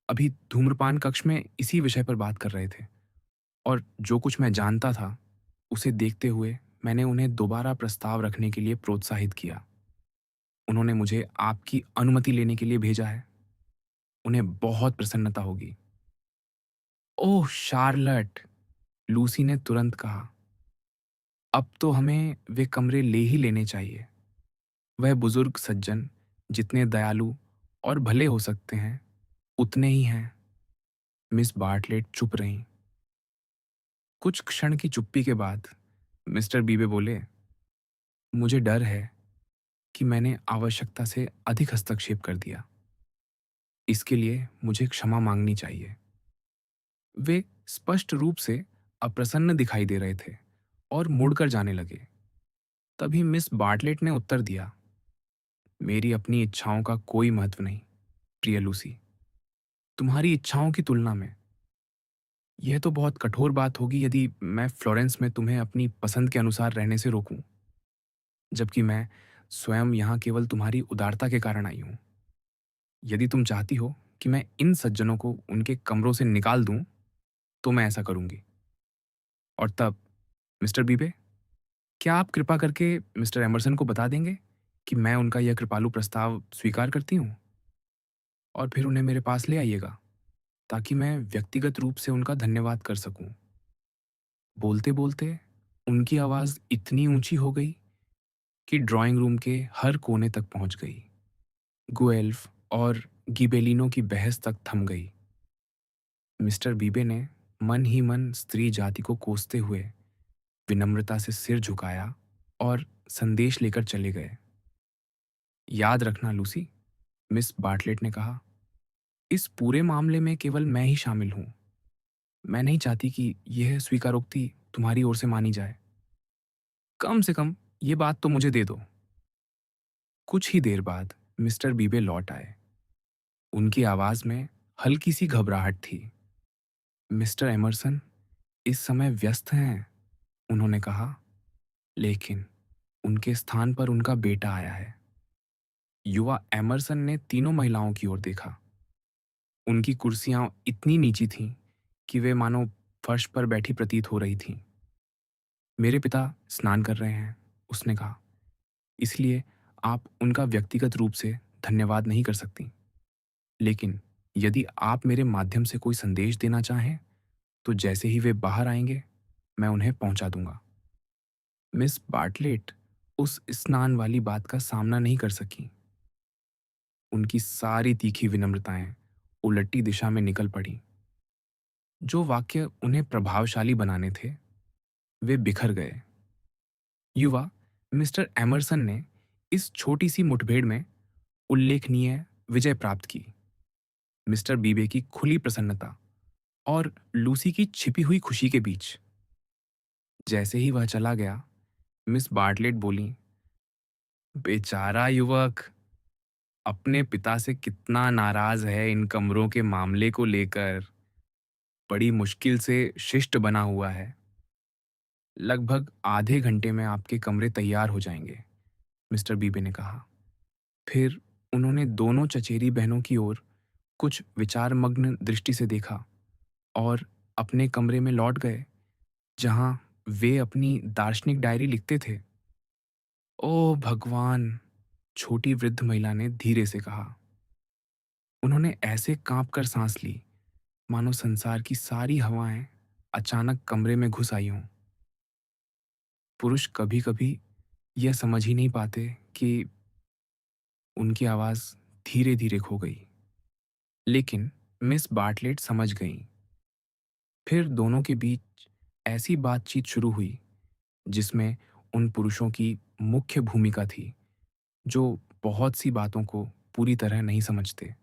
अभी धूम्रपान कक्ष में इसी विषय पर बात कर रहे थे, और जो कुछ मैं जानता था उसे देखते हुए मैंने उन्हें दोबारा प्रस्ताव रखने के लिए प्रोत्साहित किया। उन्होंने मुझे आपकी अनुमति लेने के लिए भेजा है। उन्हें बहुत प्रसन्नता होगी। ओह शार्लट, लूसी ने तुरंत कहा, अब तो हमें वे कमरे ले ही लेने चाहिए। वह बुजुर्ग सज्जन जितने दयालु और भले हो सकते हैं उतने ही हैं। मिस बार्टलेट चुप रहीं। कुछ क्षण की चुप्पी के बाद मिस्टर बीबे बोले, मुझे डर है कि मैंने आवश्यकता से अधिक हस्तक्षेप कर दिया। इसके लिए मुझे क्षमा मांगनी चाहिए। वे स्पष्ट रूप से अप्रसन्न दिखाई दे रहे थे और मुड़कर जाने लगे। तभी मिस बार्टलेट ने उत्तर दिया, मेरी अपनी इच्छाओं का कोई महत्व नहीं, प्रिय लूसी। तुम्हारी इच्छाओं की तुलना में यह तो बहुत कठोर बात होगी यदि मैं फ्लोरेंस में तुम्हें अपनी पसंद के अनुसार रहने से रोकूं, जबकि मैं स्वयं यहाँ केवल तुम्हारी उदारता के कारण आई हूँ। यदि तुम चाहती हो कि मैं इन सज्जनों को उनके कमरों से निकाल दूँ, तो मैं ऐसा करूँगी। और तब मिस्टर बीबे, क्या आप कृपा करके मिस्टर एमर्सन को बता देंगे कि मैं उनका यह कृपालु प्रस्ताव स्वीकार करती हूँ? और फिर उन्हें मेरे पास ले आइएगा, ताकि मैं व्यक्तिगत रूप से उनका धन्यवाद कर सकूँ। बोलते-बोलते उनकी आवाज़ इतनी ऊँची हो गई कि ड्राइंग रूम के हर कोने तक पहुँच गई। गुएल्फ और गिबेलिनो की बहस तक थम गई। मिस्टर बीबे ने मन ही मन स्त्री जाति को कोसते हुए विनम्रता से सिर झुकाया और संदेश लेकर चले गए। याद रखना लूसी, मिस बार्टलेट ने कहा, इस पूरे मामले में केवल मैं ही शामिल हूँ। मैं नहीं चाहती कि यह स्वीकारोक्ति तुम्हारी ओर से मानी जाए। कम से कम ये बात तो मुझे दे दो। कुछ ही देर बाद मिस्टर बीबे लौट आए। उनकी आवाज में हल्की सी घबराहट थी। मिस्टर एमरसन इस समय व्यस्त हैं, उन्होंने कहा, लेकिन उनके स्थान पर उनका बेटा आया है। युवा एमरसन ने तीनों महिलाओं की ओर देखा। उनकी कुर्सियां इतनी नीची थीं कि वे मानो फर्श पर बैठी प्रतीत हो रही थीं। मेरे पिता स्नान कर रहे हैं, उसने कहा, इसलिए आप उनका व्यक्तिगत रूप से धन्यवाद नहीं कर सकती। लेकिन यदि आप मेरे माध्यम से कोई संदेश देना चाहें, तो जैसे ही वे बाहर आएंगे, मैं उन्हें पहुंचा दूंगा। मिस बार्टलेट उस स्नान वाली बात का सामना नहीं कर सकी। उनकी सारी तीखी विनम्रताएं उलटी दिशा में निकल पड़ी। जो वाक्य उन्हें प्रभावशाली बनाने थे, वे बिखर गए। युवा मिस्टर एमरसन ने इस छोटी सी मुठभेड़ में उल्लेखनीय विजय प्राप्त की। मिस्टर बीबे की खुली प्रसन्नता और लूसी की छिपी हुई खुशी के बीच। जैसे ही वह चला गया, मिस बार्टलेट बोली, बेचारा युवक, अपने पिता से कितना नाराज है इन कमरों के मामले को लेकर। बड़ी मुश्किल से शिष्ट बना हुआ है। लगभग आधे घंटे में आपके कमरे तैयार हो जाएंगे, मिस्टर बीबे ने कहा। फिर उन्होंने दोनों चचेरी बहनों की ओर कुछ विचारमग्न दृष्टि से देखा और अपने कमरे में लौट गए, जहां वे अपनी दार्शनिक डायरी लिखते थे। ओह भगवान! छोटी वृद्ध महिला ने धीरे से कहा। उन्होंने ऐसे कांप कर सांस ली, मानो संसार की सारी हवाएं अचानक कमरे में घुस आई हों। पुरुष कभी-कभी यह समझ ही नहीं पाते कि उनकी आवाज धीरे-धीरे खो गई। लेकिन मिस बार्टलेट समझ गईं। फिर दोनों के बीच ऐसी बातचीत शुरू हुई जिसमें उन पुरुषों की मुख्य भूमिका थी, जो बहुत सी बातों को पूरी तरह नहीं समझते।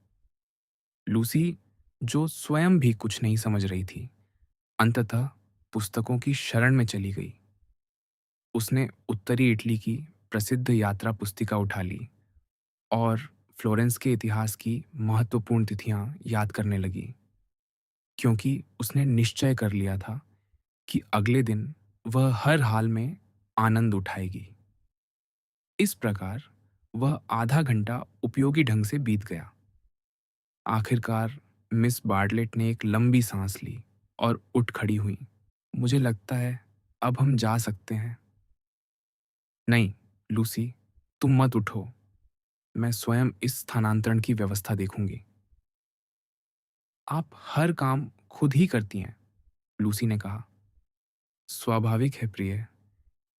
लूसी, जो स्वयं भी कुछ नहीं समझ रही थी, अंततः पुस्तकों की शरण में चली गई। उसने उत्तरी इटली की प्रसिद्ध यात्रा पुस्तिका उठा ली और फ्लोरेंस के इतिहास की महत्वपूर्ण तिथियां याद करने लगी, क्योंकि उसने निश्चय कर लिया था कि अगले दिन वह हर हाल में आनंद उठाएगी। इस प्रकार वह आधा घंटा उपयोगी ढंग से बीत गया। आखिरकार मिस बार्टलेट ने एक लंबी सांस ली और उठ खड़ी हुई। मुझे लगता है अब हम जा सकते हैं। नहीं, लूसी, तुम मत उठो। मैं स्वयं इस स्थानांतरण की व्यवस्था देखूंगी। आप हर काम खुद ही करती हैं, लूसी ने कहा। स्वाभाविक है प्रिय,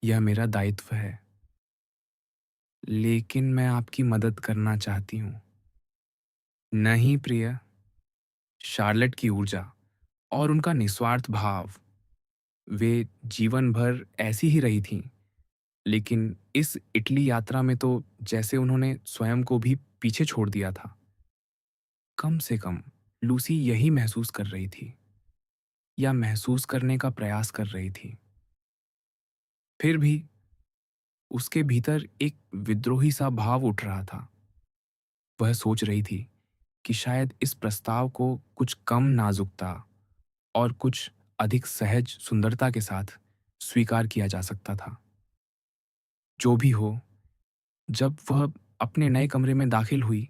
यह मेरा दायित्व है। लेकिन मैं आपकी मदद करना चाहती हूँ। नहीं प्रिय, शार्लेट की ऊर्जा और उनका निस्वार्थ भाव, वे जीवन भर ऐसी ही रही थीं। लेकिन इस इटली यात्रा में तो जैसे उन्होंने स्वयं को भी पीछे छोड़ दिया था। कम से कम लूसी यही महसूस कर रही थी, या महसूस करने का प्रयास कर रही थी। फिर भी उसके भीतर एक विद्रोही सा भाव उठ रहा था। वह सोच रही थी कि शायद इस प्रस्ताव को कुछ कम नाजुकता और कुछ अधिक सहज सुंदरता के साथ स्वीकार किया जा सकता था। जो भी हो, जब वह अपने नए कमरे में दाखिल हुई,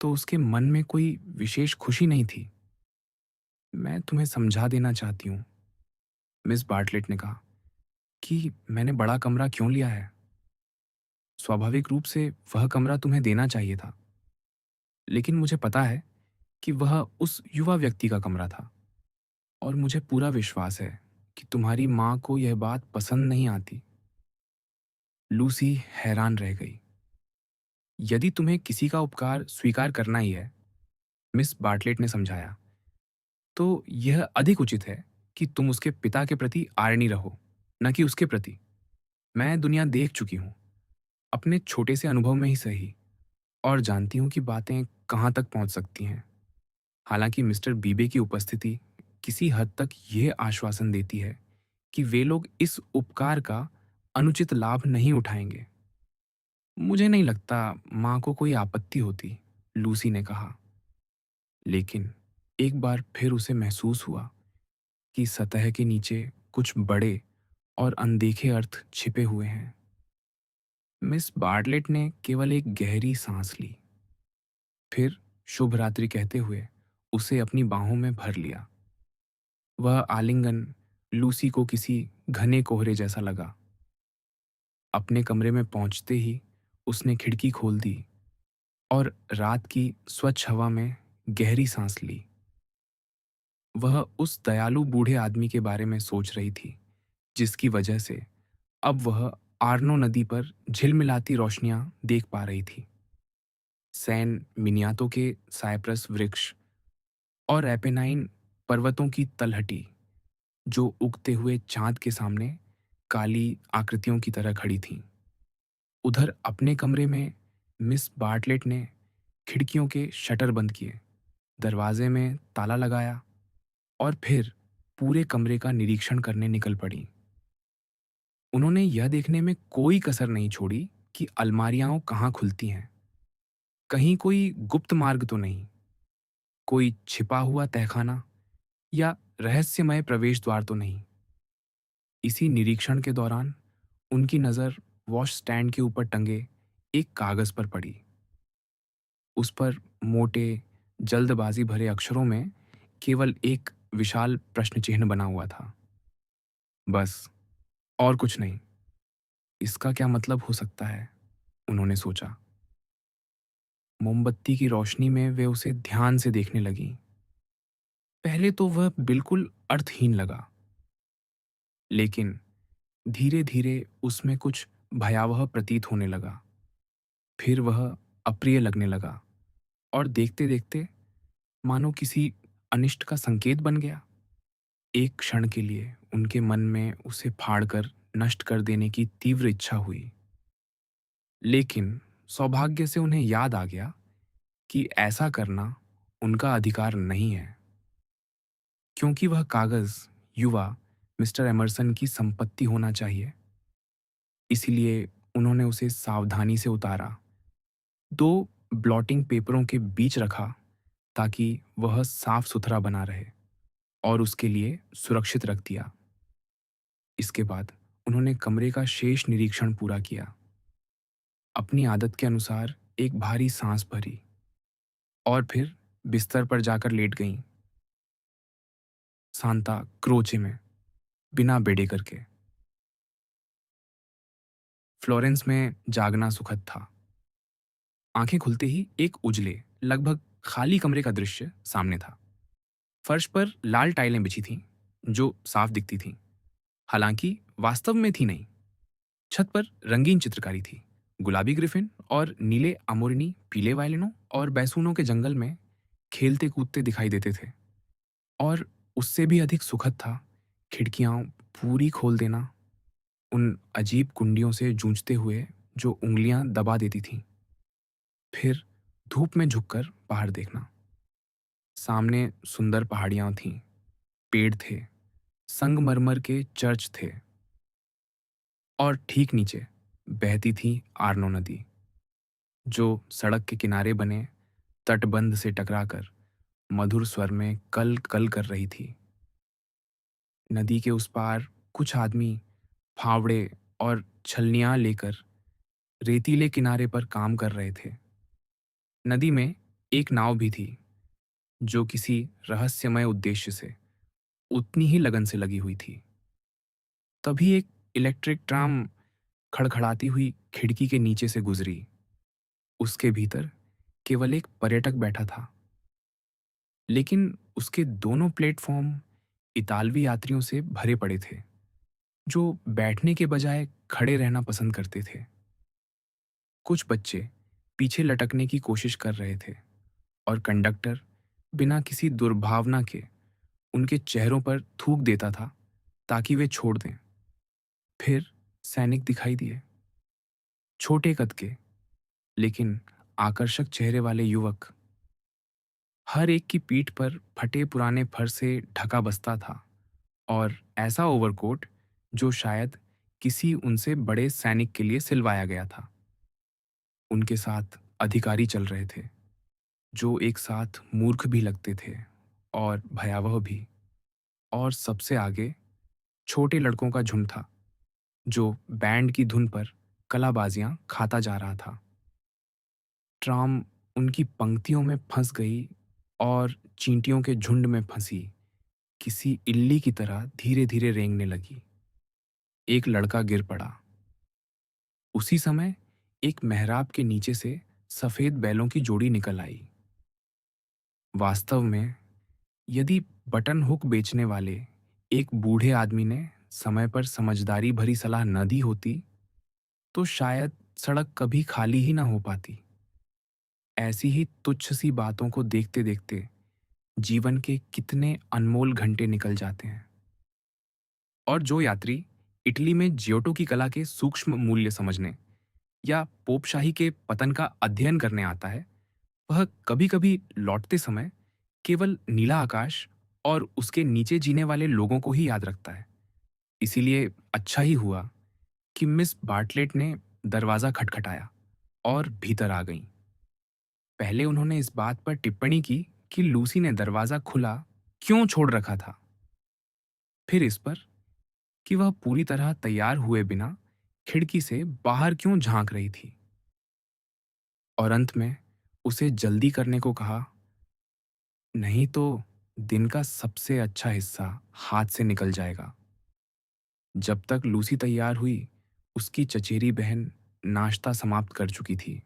तो उसके मन में कोई विशेष खुशी नहीं थी। मैं तुम्हें समझा देना चाहती हूँ, मिस बार्टलेट ने कहा, कि मैंने बड़ा कमरा क्यों लिया है। स्वाभाविक रूप से वह कमरा तुम्हें देना चाहिए था, लेकिन मुझे पता है कि वह उस युवा व्यक्ति का कमरा था, और मुझे पूरा विश्वास है कि तुम्हारी माँ को यह बात पसंद नहीं आती। लूसी हैरान रह गई। यदि तुम्हें किसी का उपकार स्वीकार करना ही है, मिस बार्टलेट ने समझाया, तो यह अधिक उचित है कि तुम उसके पिता के प्रति आर्णी रहो, न कि उसके प्रति। मैं दुनिया देख चुकी हूँ, अपने छोटे से अनुभव में ही सही, और जानती हूँ कि बातें कहाँ तक पहुँच सकती हैं। हालांकि मिस्टर बीबे की उपस्थिति किसी हद तक यह आश्वासन देती है कि वे लोग इस उपकार का अनुचित लाभ नहीं उठाएंगे। मुझे नहीं लगता माँ को कोई आपत्ति होती, लूसी ने कहा। लेकिन एक बार फिर उसे महसूस हुआ कि सतह के नीचे कुछ बड़े और अनदेखे अर्थ छिपे हुए हैं। मिस बार्टलेट ने केवल एक गहरी सांस ली, फिर शुभ रात्रि कहते हुए उसे अपनी बाहों में भर लिया। वह आलिंगन लूसी को किसी घने कोहरे जैसा लगा। अपने कमरे में पहुंचते ही उसने खिड़की खोल दी और रात की स्वच्छ हवा में गहरी सांस ली। वह उस दयालु बूढ़े आदमी के बारे में सोच रही थी, जिसकी वजह से अब वह आर्नो नदी पर झिलमिलाती रोशनियां देख पा रही थी। सैन मिनियातो के साइप्रस वृक्ष और एपेनाइन पर्वतों की तलहटी, जो उगते हुए चांद के सामने काली आकृतियों की तरह खड़ी थीं। उधर अपने कमरे में मिस बार्टलेट ने खिड़कियों के शटर बंद किए, दरवाजे में ताला लगाया और फिर पूरे कमरे का निरीक्षण करने निकल पड़ी। उन्होंने यह देखने में कोई कसर नहीं छोड़ी कि अलमारियां कहाँ खुलती हैं, कहीं कोई गुप्त मार्ग तो नहीं, कोई छिपा हुआ तहखाना या रहस्यमय प्रवेश द्वार तो नहीं। इसी निरीक्षण के दौरान उनकी नज़र वॉश स्टैंड के ऊपर टंगे एक कागज़ पर पड़ी। उस पर मोटे, जल्दबाजी भरे अक्षरों में केवल एक विशाल प्रश्न चिन्ह बना हुआ था। बस, और कुछ नहीं। इसका क्या मतलब हो सकता है, उन्होंने सोचा। मोमबत्ती की रोशनी में वे उसे ध्यान से देखने लगीं। पहले तो वह बिल्कुल अर्थहीन लगा, लेकिन धीरे धीरे उसमें कुछ भयावह प्रतीत होने लगा। फिर वह अप्रिय लगने लगा, और देखते देखते मानो किसी अनिष्ट का संकेत बन गया। एक क्षण के लिए उनके मन में उसे फाड़कर नष्ट कर देने की तीव्र इच्छा हुई, लेकिन सौभाग्य से उन्हें याद आ गया कि ऐसा करना उनका अधिकार नहीं है, क्योंकि वह कागज युवा मिस्टर एमरसन की संपत्ति होना चाहिए। इसलिए उन्होंने उसे सावधानी से उतारा, दो ब्लॉटिंग पेपरों के बीच रखा, ताकि वह साफ सुथरा बना रहे, और उसके लिए सुरक्षित रख दिया। इसके बाद उन्होंने कमरे का शेष निरीक्षण पूरा किया। अपनी आदत के अनुसार एक भारी सांस भरी और फिर बिस्तर पर जाकर लेट गईं, सांता क्रोचे में, बिना बेड़े करके। फ्लोरेंस में जागना सुखद था। आंखें खुलते ही एक उजले, लगभग खाली कमरे का दृश्य सामने था। फर्श पर लाल टाइलें बिछी थीं, जो साफ दिखती थीं, हालांकि वास्तव में थी नहीं। छत पर रंगीन चित्रकारी थी। गुलाबी ग्रिफिन और नीले अमोरिनी पीले वायलिनों और बैसूनों के जंगल में खेलते कूदते दिखाई देते थे। और उससे भी अधिक सुखद था खिड़कियां पूरी खोल देना, उन अजीब कुंडियों से जूझते हुए जो उंगलियां दबा देती थीं। फिर धूप में झुककर बाहर देखना। सामने सुंदर पहाड़ियां थीं, पेड़ थे, संगमरमर के चर्च थे, और ठीक नीचे बहती थी आर्नो नदी, जो सड़क के किनारे बने तटबंध से टकराकर मधुर स्वर में कल कल कर रही थी। नदी के उस पार कुछ आदमी फावड़े और छलनियां लेकर रेतीले किनारे पर काम कर रहे थे। नदी में एक नाव भी थी, जो किसी रहस्यमय उद्देश्य से उतनी ही लगन से लगी हुई थी। तभी एक इलेक्ट्रिक ट्राम खड़खड़ाती हुई खिड़की के नीचे से गुजरी। उसके भीतर केवल एक पर्यटक बैठा था, लेकिन उसके दोनों प्लेटफॉर्म इतालवी यात्रियों से भरे पड़े थे, जो बैठने के बजाय खड़े रहना पसंद करते थे। कुछ बच्चे पीछे लटकने की कोशिश कर रहे थे, और कंडक्टर बिना किसी दुर्भावना के उनके चेहरों पर थूक देता था ताकि वे छोड़ दें। फिर सैनिक दिखाई दिए, छोटे कद के लेकिन आकर्षक चेहरे वाले युवक। हर एक की पीठ पर फटे पुराने फर से ढका बस्ता था, और ऐसा ओवरकोट जो शायद किसी उनसे बड़े सैनिक के लिए सिलवाया गया था। उनके साथ अधिकारी चल रहे थे, जो एक साथ मूर्ख भी लगते थे और भयावह भी। और सबसे आगे छोटे लड़कों का झुंड था, जो बैंड की धुन पर कलाबाजियां खाता जा रहा था। ट्राम उनकी पंक्तियों में फंस गई और चींटियों के झुंड में फंसी किसी इल्ली की तरह धीरे धीरे रेंगने लगी। एक लड़का गिर पड़ा। उसी समय एक मेहराब के नीचे से सफेद बैलों की जोड़ी निकल आई। वास्तव में, यदि बटन हुक बेचने वाले एक बूढ़े आदमी ने समय पर समझदारी भरी सलाह न दी होती, तो शायद सड़क कभी खाली ही ना हो पाती। ऐसी ही तुच्छ सी बातों को देखते देखते जीवन के कितने अनमोल घंटे निकल जाते हैं। और जो यात्री इटली में जियोटो की कला के सूक्ष्म मूल्य समझने या पोपशाही के पतन का अध्ययन करने आता है, वह कभी कभी लौटते समय केवल नीला आकाश और उसके नीचे जीने वाले लोगों को ही याद रखता है। इसीलिए अच्छा ही हुआ कि मिस बार्टलेट ने दरवाज़ा खटखटाया और भीतर आ गईं। पहले उन्होंने इस बात पर टिप्पणी की कि लूसी ने दरवाज़ा खुला क्यों छोड़ रखा था, फिर इस पर कि वह पूरी तरह तैयार हुए बिना खिड़की से बाहर क्यों झांक रही थी, और अंत में उसे जल्दी करने को कहा, नहीं तो दिन का सबसे अच्छा हिस्सा हाथ से निकल जाएगा। जब तक लूसी तैयार हुई, उसकी चचेरी बहन नाश्ता समाप्त कर चुकी थी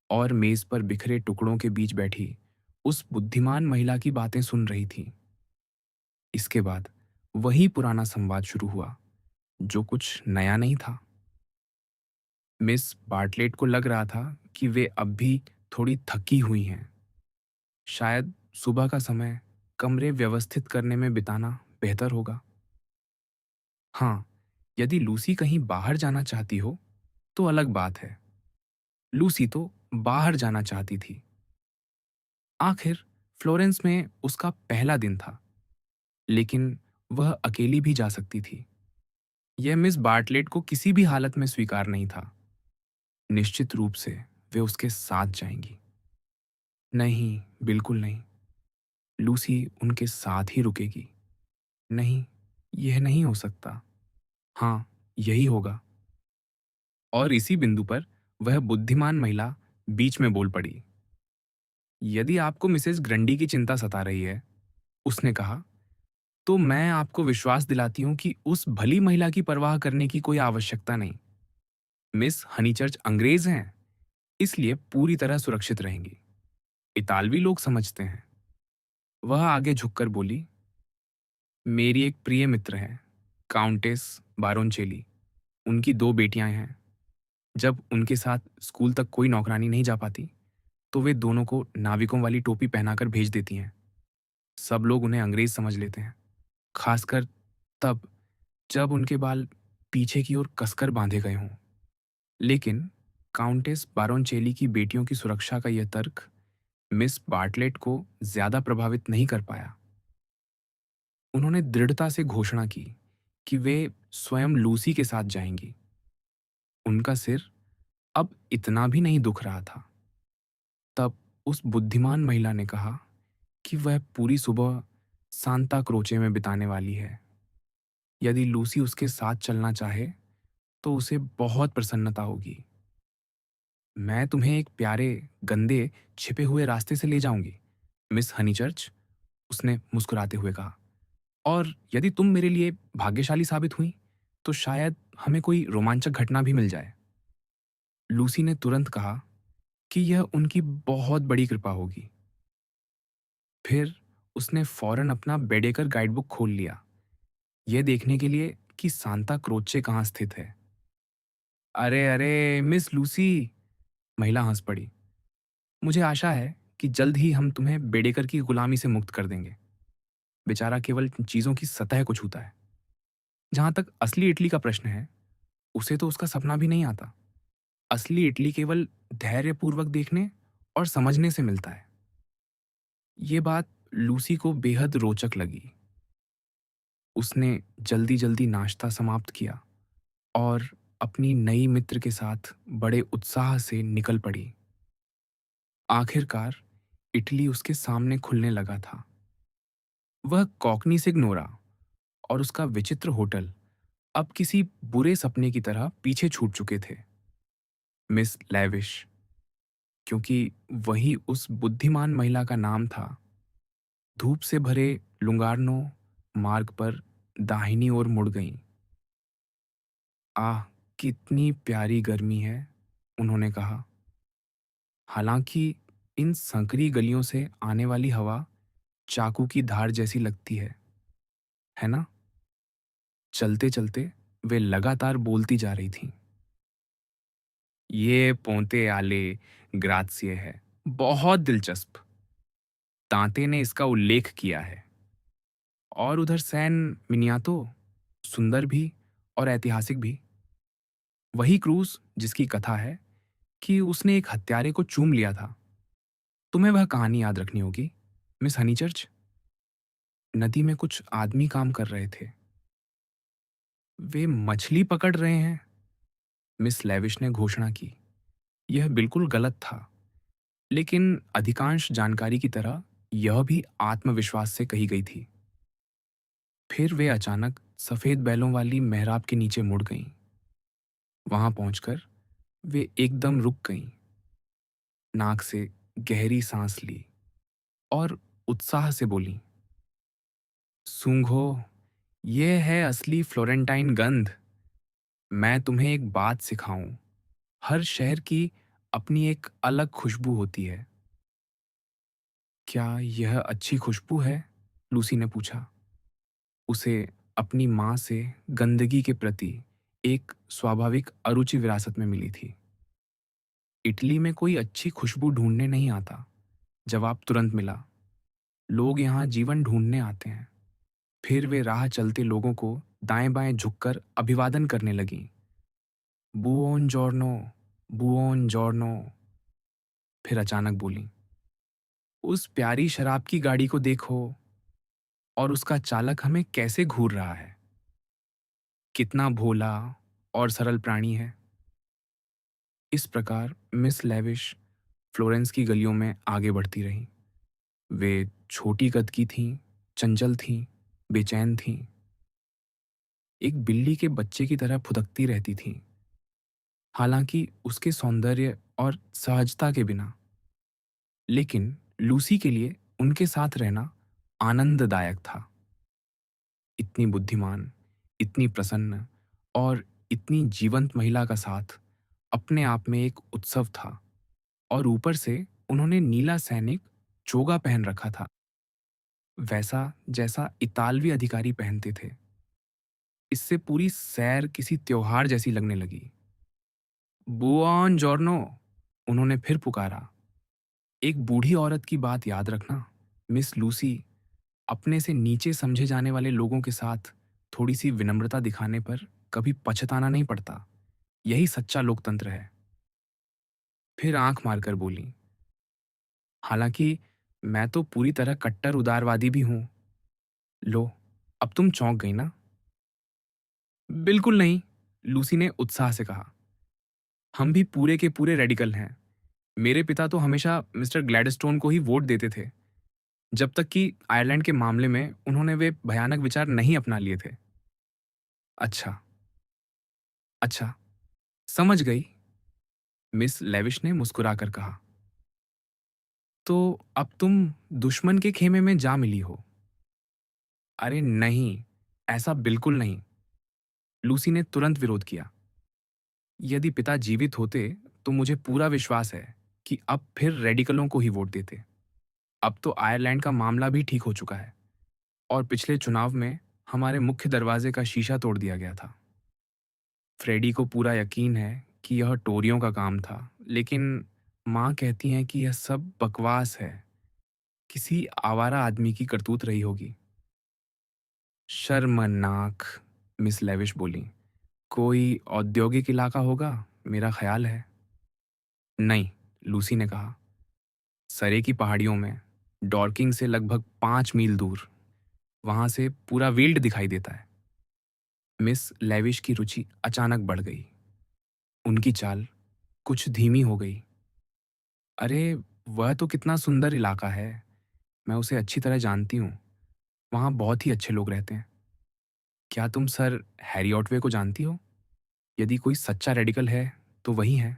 और मेज पर बिखरे टुकड़ों के बीच बैठी उस बुद्धिमान महिला की बातें सुन रही थी। इसके बाद वही पुराना संवाद शुरू हुआ, जो कुछ नया नहीं था। मिस बार्टलेट को लग रहा था कि वे अब भी थोड़ी थकी हुई हैं। शायद सुबह का समय कमरे व्यवस्थित करने में बिताना बेहतर होगा। हाँ, यदि लूसी कहीं बाहर जाना चाहती हो तो अलग बात है। लूसी तो बाहर जाना चाहती थी। आखिर फ्लोरेंस में उसका पहला दिन था, लेकिन वह अकेली भी जा सकती थी। यह मिस बार्टलेट को किसी भी हालत में स्वीकार नहीं था। निश्चित रूप से वे उसके साथ जाएंगी। नहीं, बिल्कुल नहीं। लूसी उनके साथ ही रुकेगी। नहीं, यह नहीं हो सकता। हाँ, यही होगा। और इसी बिंदु पर वह बुद्धिमान महिला बीच में बोल पड़ी। यदि आपको मिसेस ग्रंडी की चिंता सता रही है, उसने कहा, तो मैं आपको विश्वास दिलाती हूं कि उस भली महिला की परवाह करने की कोई आवश्यकता नहीं। मिस हनीचर्च अंग्रेज हैं, इसलिए पूरी तरह सुरक्षित रहेंगी। इतालवी लोग समझते हैं। वह आगे झुककर बोली, मेरी एक प्रिय मित्र है, काउंटेस बारोनचेली। उनकी दो बेटियां हैं। जब उनके साथ स्कूल तक कोई नौकरानी नहीं जा पाती, तो वे दोनों को नाविकों वाली टोपी पहनाकर भेज देती हैं। सब लोग उन्हें अंग्रेज समझ लेते हैं, खासकर तब जब उनके बाल पीछे की ओर कसकर बांधे गए हों। लेकिन काउंटेस बारोनचेली की बेटियों की सुरक्षा का यह तर्क मिस बार्टलेट को ज्यादा प्रभावित नहीं कर पाया। उन्होंने दृढ़ता से घोषणा की कि वे स्वयं लूसी के साथ जाएंगी। उनका सिर अब इतना भी नहीं दुख रहा था। तब उस बुद्धिमान महिला ने कहा कि वह पूरी सुबह सांता क्रोचे में बिताने वाली है। यदि लूसी उसके साथ चलना चाहे तो उसे बहुत प्रसन्नता होगी। मैं तुम्हें एक प्यारे, गंदे, छिपे हुए रास्ते से ले जाऊंगी, मिस हनीचर्च, उसने मुस्कुराते हुए कहा। और यदि तुम मेरे लिए भाग्यशाली साबित हुई, तो शायद हमें कोई रोमांचक घटना भी मिल जाए। लूसी ने तुरंत कहा कि यह उनकी बहुत बड़ी कृपा होगी। फिर उसने फौरन अपना बेडेकर गाइडबुक खोल लिया, यह देखने के लिए कि सांता क्रोचे कहाँ स्थित है। अरे अरे मिस लूसी, महिला हंस पड़ी। मुझे आशा है कि जल्द ही हम तुम्हें बेडेकर की गुलामी से मुक्त कर देंगे। बेचारा केवल चीजों की सतह को छूता है। जहां तक असली इटली का प्रश्न है, उसे तो उसका सपना भी नहीं आता। असली इटली केवल धैर्यपूर्वक देखने और समझने से मिलता है। ये बात लूसी को बेहद रोचक लगी। उसने जल्दी जल्दी नाश्ता समाप्त किया और अपनी नई मित्र के साथ बड़े उत्साह से निकल पड़ी। आखिरकार इटली उसके सामने खुलने लगा था। वह कॉकनी सिग्नोरा और उसका विचित्र होटल अब किसी बुरे सपने की तरह पीछे छूट चुके थे। मिस लैविश, क्योंकि वही उस बुद्धिमान महिला का नाम था, धूप से भरे लुंगारनो मार्ग पर दाहिनी ओर मुड़ गईं। आह, कितनी प्यारी गर्मी है, उन्होंने कहा। हालांकि इन संकरी गलियों से आने वाली हवा चाकू की धार जैसी लगती है ना? चलते चलते वे लगातार बोलती जा रही थीं। ये पोंते आले ग्रात्सिए है, बहुत दिलचस्प। तांते ने इसका उल्लेख किया है। और उधर सैन मिनियातो, सुंदर भी और ऐतिहासिक भी। वही क्रूज जिसकी कथा है कि उसने एक हत्यारे को चूम लिया था। तुम्हें वह कहानी याद रखनी होगी, मिस हनीचर्च। नदी में कुछ आदमी काम कर रहे थे। वे मछली पकड़ रहे हैं, मिस लेविश ने घोषणा की। यह बिल्कुल गलत था, लेकिन अधिकांश जानकारी की तरह यह भी आत्मविश्वास से कही गई थी। फिर वे अचानक सफेद बैलों वाली मेहराब के नीचे मुड़ गईं। वहां पहुंचकर वे एकदम रुक गईं, नाक से गहरी सांस ली और उत्साह से बोलीं, सूंघो, ये है असली फ्लोरेंटाइन गंध। मैं तुम्हें एक बात सिखाऊं, हर शहर की अपनी एक अलग खुशबू होती है। क्या यह अच्छी खुशबू है? लूसी ने पूछा। उसे अपनी माँ से गंदगी के प्रति एक स्वाभाविक अरुचि विरासत में मिली थी। इटली में कोई अच्छी खुशबू ढूंढने नहीं आता। जवाब तुरंत मिला। लोग यहाँ जीवन ढूंढने आते हैं। फिर वे राह चलते लोगों को दाएं बाएं झुककर अभिवादन करने लगीं। बुओन जॉर्नो, बुओन जॉर्नो। फिर अचानक बोली, उस प्यारी शराब की गाड़ी को देखो, और उसका चालक हमें कैसे घूर रहा है। कितना भोला और सरल प्राणी है। इस प्रकार मिस लेविश फ्लोरेंस की गलियों में आगे बढ़ती रहीं। वे छोटी कद की थीं, चंचल थीं, बेचैन थीं, एक बिल्ली के बच्चे की तरह फुदकती रहती थीं। हालांकि उसके सौंदर्य और सहजता के बिना, लेकिन लूसी के लिए उनके साथ रहना आनंददायक था। इतनी बुद्धिमान, इतनी प्रसन्न और इतनी जीवंत महिला का साथ अपने आप में एक उत्सव था। और ऊपर से उन्होंने नीला सैनिक चोगा पहन रखा था, वैसा जैसा इतालवी अधिकारी पहनते थे। इससे पूरी सैर किसी त्योहार जैसी लगने लगी। बुआन जॉर्नो, उन्होंने फिर पुकारा। एक बूढ़ी औरत की बात याद रखना, मिस लूसी। अपने से नीचे समझे जाने वाले लोगों के साथ थोड़ी सी विनम्रता दिखाने पर कभी पछताना नहीं पड़ता। यही सच्चा लोकतंत्र है। फिर आंख मारकर बोली, हालांकि मैं तो पूरी तरह कट्टर उदारवादी भी हूं। लो, अब तुम चौंक गई ना? बिल्कुल नहीं, लूसी ने उत्साह से कहा। हम भी पूरे के पूरे रेडिकल हैं। मेरे पिता तो हमेशा मिस्टर ग्लैडस्टोन को ही वोट देते थे, जब तक कि आयरलैंड के मामले में उन्होंने वे भयानक विचार नहीं अपना लिए थे। अच्छा, अच्छा, समझ गई। मिस लेविश ने मुस्कुराकर कहा। तो अब तुम दुश्मन के खेमे में जा मिली हो? अरे नहीं, ऐसा बिल्कुल नहीं। लूसी ने तुरंत विरोध किया। यदि पिता जीवित होते तो मुझे पूरा विश्वास है कि अब फिर रेडिकलों को ही वोट देते। अब तो आयरलैंड का मामला भी ठीक हो चुका है और पिछले चुनाव में हमारे मुख्य दरवाजे का शीशा तोड़ दिया गया था। फ्रेडी को पूरा यकीन है कि यह टोरियों का काम था, लेकिन माँ कहती हैं कि यह सब बकवास है, किसी आवारा आदमी की करतूत रही होगी। शर्मनाक, मिस लेविश बोली। कोई औद्योगिक इलाका होगा, मेरा ख्याल है। नहीं, लूसी ने कहा। सरे की पहाड़ियों में, डॉर्किंग से लगभग 5 मील दूर, वहां से पूरा वील्ड दिखाई देता है। मिस लेविश की रुचि अचानक बढ़ गई। उनकी चाल कुछ धीमी हो गई। अरे, वह तो कितना सुंदर इलाका है। मैं उसे अच्छी तरह जानती हूँ। वहाँ बहुत ही अच्छे लोग रहते हैं। क्या तुम सर हैरी ऑटवे को जानती हो? यदि कोई सच्चा रेडिकल है, तो वही है।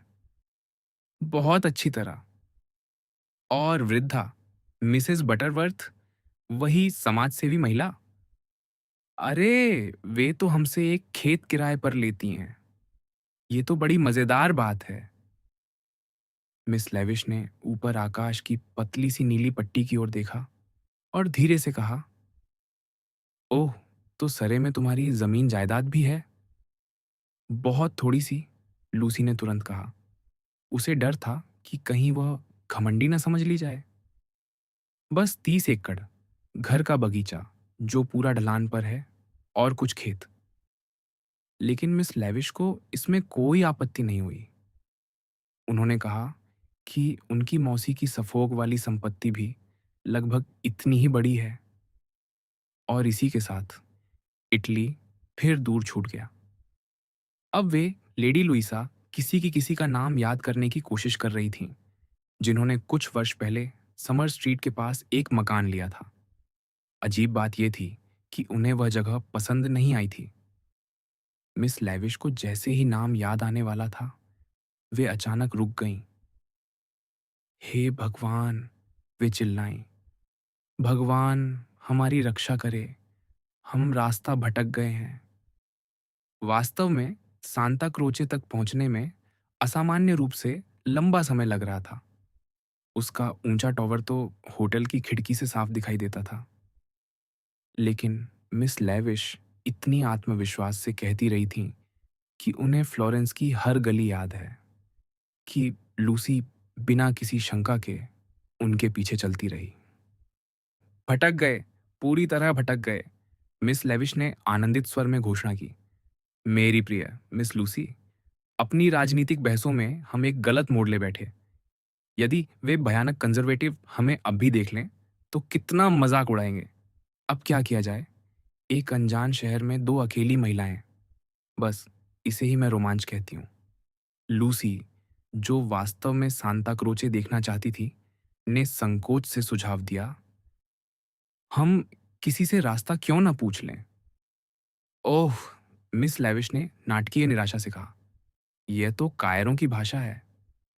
बहुत अच्छी तरह। और वृद्धा, मिसेस बटरवर्थ, वही समाजसेवी महिला। अरे, वे तो हमसे एक खेत किराए पर लेती हैं। ये तो बड़ी मजेदार बात है। मिस लेविश ने ऊपर आकाश की पतली सी नीली पट्टी की ओर देखा और धीरे से कहा, ओह, तो सरे में तुम्हारी जमीन जायदाद भी है? बहुत थोड़ी सी, लूसी ने तुरंत कहा। उसे डर था कि कहीं वह घमंडी न समझ ली जाए। बस 30 एकड़, घर का बगीचा जो पूरा ढलान पर है, और कुछ खेत। लेकिन मिस लेविश को इसमें कोई आपत्ति नहीं हुई। उन्होंने कहा कि उनकी मौसी की सफोक वाली संपत्ति भी लगभग इतनी ही बड़ी है। और इसी के साथ इटली फिर दूर छूट गया। अब वे लेडी लुइसा किसी का नाम याद करने की कोशिश कर रही थीं, जिन्होंने कुछ वर्ष पहले समर स्ट्रीट के पास एक मकान लिया था। अजीब बात यह थी कि उन्हें वह जगह पसंद नहीं आई थी। मिस लेविश को जैसे ही नाम याद आने वाला था, वे अचानक रुक गईं। हे भगवान, वे चिल्लाईं। भगवान, हमारी रक्षा करे, हम रास्ता भटक गए हैं। वास्तव में सांता क्रोचे तक पहुंचने में असामान्य रूप से लंबा समय लग रहा था। उसका ऊंचा टॉवर तो होटल की खिड़की से साफ दिखाई देता था। लेकिन मिस लेविश इतनी आत्मविश्वास से कहती रही थीं कि उन्हें फ्लोरेंस की हर गली याद है, कि लूसी बिना किसी शंका के उनके पीछे चलती रही। भटक गए, पूरी तरह भटक गए, मिस लेविश ने आनंदित स्वर में घोषणा की। मेरी प्रिय मिस लूसी, अपनी राजनीतिक बहसों में हम एक गलत मोड़ ले बैठे। यदि वे भयानक कंजर्वेटिव हमें अब भी देख लें, तो कितना मजाक उड़ाएंगे। अब क्या किया जाए? एक अनजान शहर में 2 अकेली महिलाएं, बस इसे ही मैं रोमांच कहती हूँ। लूसी, जो वास्तव में सांता क्रोचे देखना चाहती थी, ने संकोच से सुझाव दिया, हम किसी से रास्ता क्यों ना पूछ लें? ओह, मिस लेविश ने नाटकीय निराशा से कहा, यह तो कायरों की भाषा है।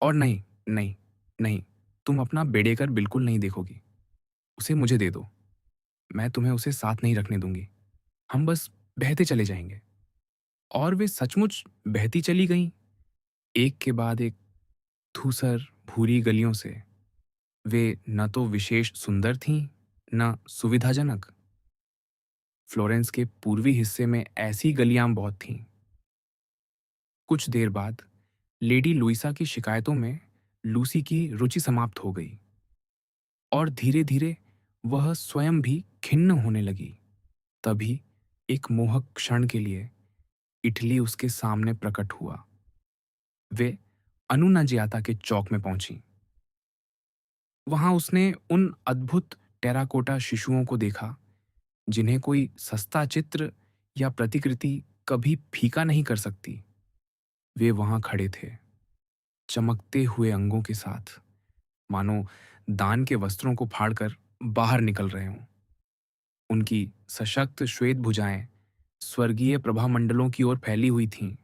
और नहीं, नहीं, नहीं, तुम अपना बेडेकर बिल्कुल नहीं देखोगी। उसे मुझे दे दो। मैं तुम्हें उसे साथ नहीं रखने दूंगी। हम बस बहते चले जाएंगे। और वे सचमुच बहती चली गईं, एक के बाद एक धूसर भूरी गलियों से। वे न तो विशेष सुंदर थीं, न सुविधाजनक। फ्लोरेंस के पूर्वी हिस्से में ऐसी गलियां बहुत थीं। कुछ देर बाद लेडी लुइसा की शिकायतों में लूसी की रुचि समाप्त हो गई और धीरे धीरे वह स्वयं भी खिन्न होने लगी। तभी एक मोहक क्षण के लिए इटली उसके सामने प्रकट हुआ। वे अनुनाजियाता के चौक में पहुंची। वहां उसने उन अद्भुत टेराकोटा शिशुओं को देखा, जिन्हें कोई सस्ता चित्र या प्रतिकृति कभी फीका नहीं कर सकती। वे वहां खड़े थे, चमकते हुए अंगों के साथ, मानो दान के वस्त्रों को फाड़कर बाहर निकल रहे हों। उनकी सशक्त श्वेत भुजाएं स्वर्गीय प्रभामंडलों की ओर फैली हुई थीं।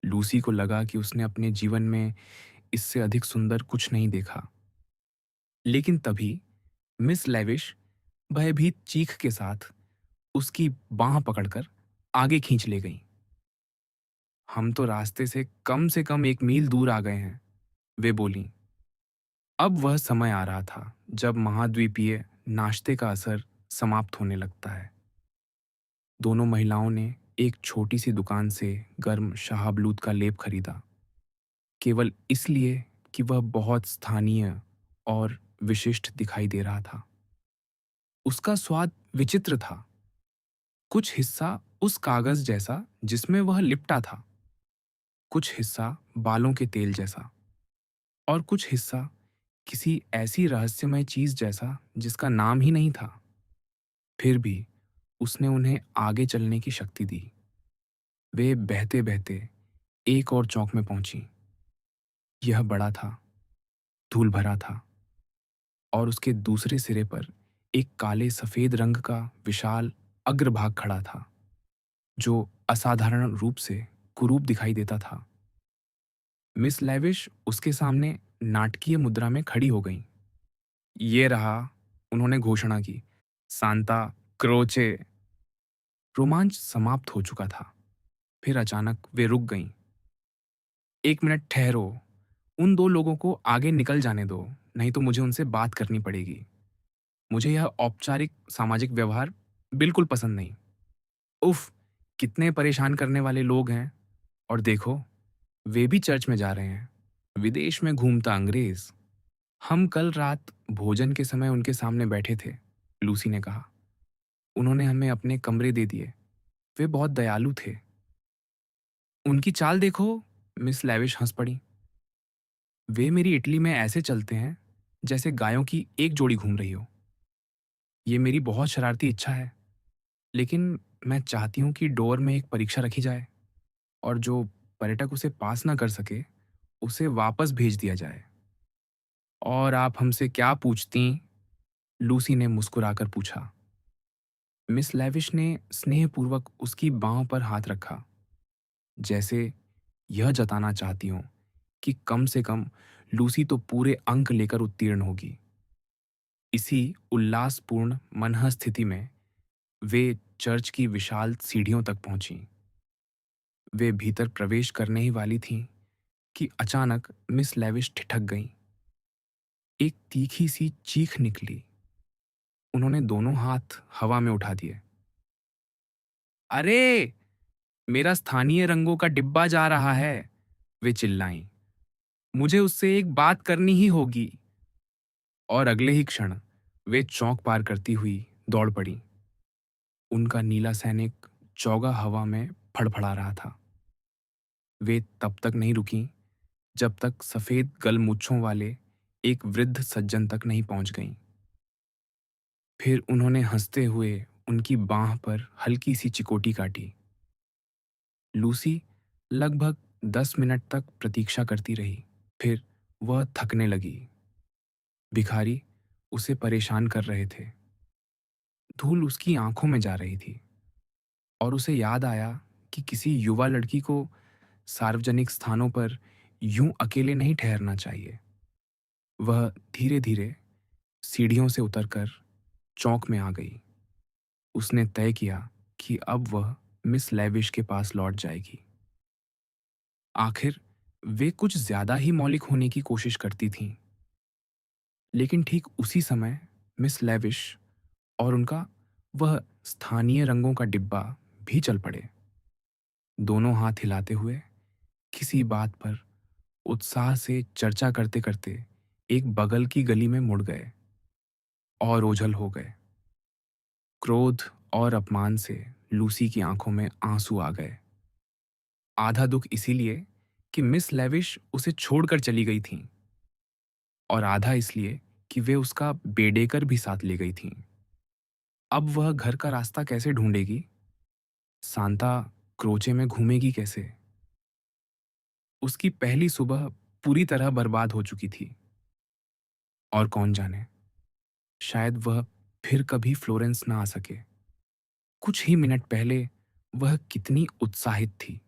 लूसी को लगा कि उसने अपने जीवन में इससे अधिक सुंदर कुछ नहीं देखा। लेकिन तभी मिस लेविश भयभीत चीख के साथ उसकी बांह पकड़कर आगे खींच ले गईं। हम तो रास्ते से कम 1 मील दूर आ गए हैं, वे बोलीं। अब वह समय आ रहा था जब महाद्वीपीय नाश्ते का असर समाप्त होने लगता है। दोनों महिलाओं ने एक छोटी सी दुकान से गर्म शाहबलूत का लेप खरीदा, केवल इसलिए कि वह बहुत स्थानीय और विशिष्ट दिखाई दे रहा था। उसका स्वाद विचित्र था, कुछ हिस्सा उस कागज जैसा जिसमें वह लिपटा था, कुछ हिस्सा बालों के तेल जैसा, और कुछ हिस्सा किसी ऐसी रहस्यमय चीज जैसा जिसका नाम ही नहीं था। फिर भी उसने उन्हें आगे चलने की शक्ति दी। वे बहते बहते एक और चौक में पहुंची। यह बड़ा था, धूल भरा था, और उसके दूसरे सिरे पर एक काले सफेद रंग का विशाल अग्रभाग खड़ा था, जो असाधारण रूप से कुरूप दिखाई देता था। मिस लेविश उसके सामने नाटकीय मुद्रा में खड़ी हो गईं। ये रहा, उन्होंने घोषणा की, सांता क्रोचे। रोमांच समाप्त हो चुका था। फिर अचानक वे रुक गईं। 1 मिनट ठहरो, उन 2 लोगों को आगे निकल जाने दो, नहीं तो मुझे उनसे बात करनी पड़ेगी। मुझे यह औपचारिक सामाजिक व्यवहार बिल्कुल पसंद नहीं। उफ, कितने परेशान करने वाले लोग हैं। और देखो, वे भी चर्च में जा रहे हैं। विदेश में घूमता अंग्रेज। हम कल रात भोजन के समय उनके सामने बैठे थे, लूसी ने कहा। उन्होंने हमें अपने कमरे दे दिए। वे बहुत दयालु थे। उनकी चाल देखो, मिस लेविश हंस पड़ी। वे मेरी इटली में ऐसे चलते हैं जैसे गायों की एक जोड़ी घूम रही हो। ये मेरी बहुत शरारती इच्छा है, लेकिन मैं चाहती हूँ कि डोर में एक परीक्षा रखी जाए और जो पर्यटक उसे पास ना कर सके, उसे वापस भेज दिया जाए। और आप हमसे क्या पूछती? लूसी ने मुस्कुराकर पूछा। मिस लेविश ने स्नेहपूर्वक उसकी बांह पर हाथ रखा, जैसे यह जताना चाहती हूँ कि कम से कम लूसी तो पूरे अंक लेकर उत्तीर्ण होगी। इसी उल्लासपूर्ण मनः स्थिति में वे चर्च की विशाल सीढ़ियों तक पहुंची। वे भीतर प्रवेश करने ही वाली थीं कि अचानक मिस लेविश ठिठक गईं। एक तीखी सी चीख निकली। उन्होंने दोनों हाथ हवा में उठा दिए। अरे, मेरा स्थानीय रंगों का डिब्बा जा रहा है, वे चिल्लाईं। मुझे उससे एक बात करनी ही होगी। और अगले ही क्षण वे चौक पार करती हुई दौड़ पड़ी। उनका नीला सैनिक चौगा हवा में फड़फड़ा रहा था। वे तब तक नहीं रुकीं जब तक सफेद गलमुच्छों वाले एक वृद्ध सज्जन तक नहीं पहुंच गईं। फिर उन्होंने हंसते हुए उनकी बांह पर हल्की सी चिकोटी काटी। लूसी लगभग 10 मिनट तक प्रतीक्षा करती रही। फिर वह थकने लगी। भिखारी उसे परेशान कर रहे थे। धूल उसकी आंखों में जा रही थी और उसे याद आया कि किसी युवा लड़की को सार्वजनिक स्थानों पर यूं अकेले नहीं ठहरना चाहिए। वह धीरे धीरे सीढ़ियों से उतरकर चौक में आ गई। उसने तय किया कि अब वह मिस लेविश के पास लौट जाएगी। आखिर वे कुछ ज्यादा ही मौलिक होने की कोशिश करती थीं। लेकिन ठीक उसी समय मिस लेविश और उनका वह स्थानीय रंगों का डिब्बा भी चल पड़े। दोनों हाथ हिलाते हुए किसी बात पर उत्साह से चर्चा करते करते एक बगल की गली में मुड़ गए और ओझल हो गए। क्रोध और अपमान से लूसी की आंखों में आंसू आ गए। आधा दुख इसीलिए कि मिस लेविश उसे छोड़कर चली गई थीं, और आधा इसलिए कि वे उसका बेडेकर भी साथ ले गई थीं। अब वह घर का रास्ता कैसे ढूंढेगी? सांता क्रोचे में घूमेगी कैसे? उसकी पहली सुबह पूरी तरह बर्बाद हो चुकी थी। और कौन जाने, शायद वह फिर कभी फ्लोरेंस ना आ सके। कुछ ही मिनट पहले वह कितनी उत्साहित थी।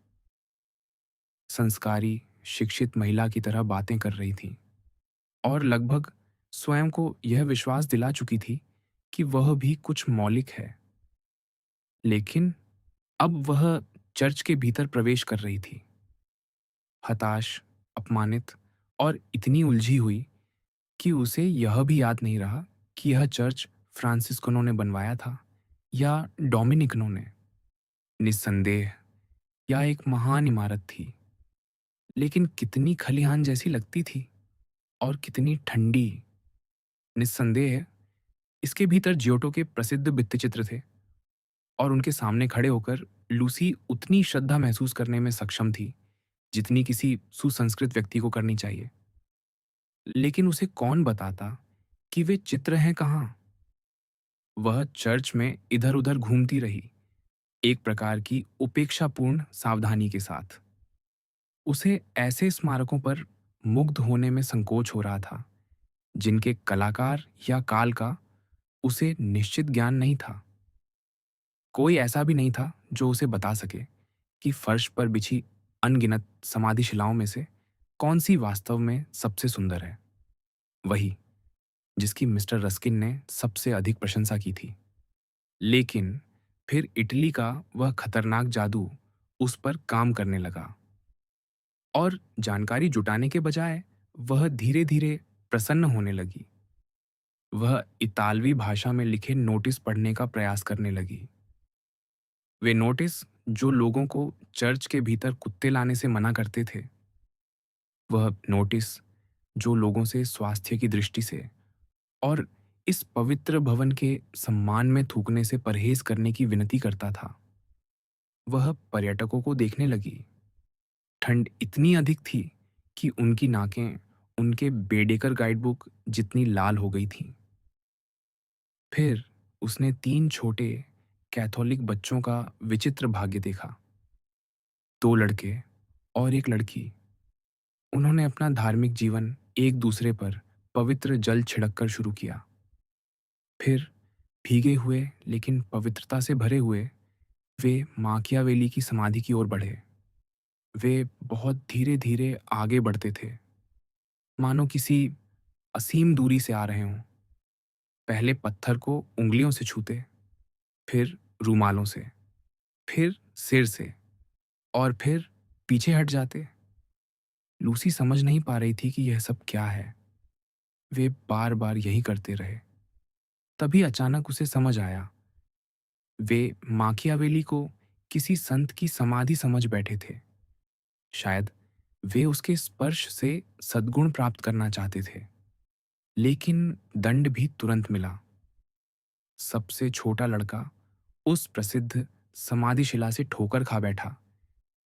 संस्कारी, शिक्षित महिला की तरह बातें कर रही थी और लगभग स्वयं को यह विश्वास दिला चुकी थी कि वह भी कुछ मौलिक है। लेकिन अब वह चर्च के भीतर प्रवेश कर रही थी, हताश, अपमानित और इतनी उलझी हुई कि उसे यह भी याद नहीं रहा कि यह चर्च फ्रांसिस्कनों ने बनवाया था या डोमिनिकनों ने। निस्संदेह यह एक महान इमारत थी, लेकिन कितनी खलिहान जैसी लगती थी और कितनी ठंडी। निस्संदेह इसके भीतर जियोटो के प्रसिद्ध भित्तिचित्र थे और उनके सामने खड़े होकर लूसी उतनी श्रद्धा महसूस करने में सक्षम थी जितनी किसी सुसंस्कृत व्यक्ति को करनी चाहिए। लेकिन उसे कौन बताता कि वे चित्र हैं कहाँ? वह चर्च में इधर उधर घूमती रही, एक प्रकार की उपेक्षापूर्ण सावधानी के साथ। उसे ऐसे स्मारकों पर मुग्ध होने में संकोच हो रहा था जिनके कलाकार या काल का उसे निश्चित ज्ञान नहीं था। कोई ऐसा भी नहीं था जो उसे बता सके कि फर्श पर बिछी अनगिनत समाधि शिलाओं में से कौन सी वास्तव में सबसे सुंदर है, वही जिसकी मिस्टर रस्किन ने सबसे अधिक प्रशंसा की थी। लेकिन फिर इटली का वह खतरनाक जादू उस पर काम करने लगा और जानकारी जुटाने के बजाय वह धीरे धीरे प्रसन्न होने लगी। वह इतालवी भाषा में लिखे नोटिस पढ़ने का प्रयास करने लगी। वे नोटिस जो लोगों को चर्च के भीतर कुत्ते लाने से मना करते थे, वह नोटिस जो लोगों से स्वास्थ्य की दृष्टि से और इस पवित्र भवन के सम्मान में थूकने से परहेज करने की विनती करता था, वह पर्यटकों को देखने लगी। ठंड इतनी अधिक थी कि उनकी नाकें उनके बेडेकर गाइडबुक जितनी लाल हो गई थीं। फिर उसने 3 छोटे कैथोलिक बच्चों का विचित्र भाग्य देखा। 2 लड़के और 1 लड़की। उन्होंने अपना धार्मिक जीवन एक दूसरे पर पवित्र जल छिड़ककर शुरू किया। फिर भीगे हुए लेकिन पवित्रता से भरे हुए वे माकियावेली की समाधि की ओर बढ़े। वे बहुत धीरे-धीरे आगे बढ़ते थे, मानो किसी असीम दूरी से आ रहे हों। पहले पत्थर को उँगलियों से छूते, फिर रूमालों से, फिर सिर से और फिर पीछे हट जाते। लूसी समझ नहीं पा रही थी कि यह सब क्या है। वे बार-बार यही करते रहे। तभी अचानक उसे समझ आया। वे माकियावेली को किसी संत की समाधि समझ बैठे थे। शायद वे उसके स्पर्श से सद्गुण प्राप्त करना चाहते थे। लेकिन दंड भी तुरंत मिला। सबसे छोटा लड़का उस प्रसिद्ध समाधिशिला से ठोकर खा बैठा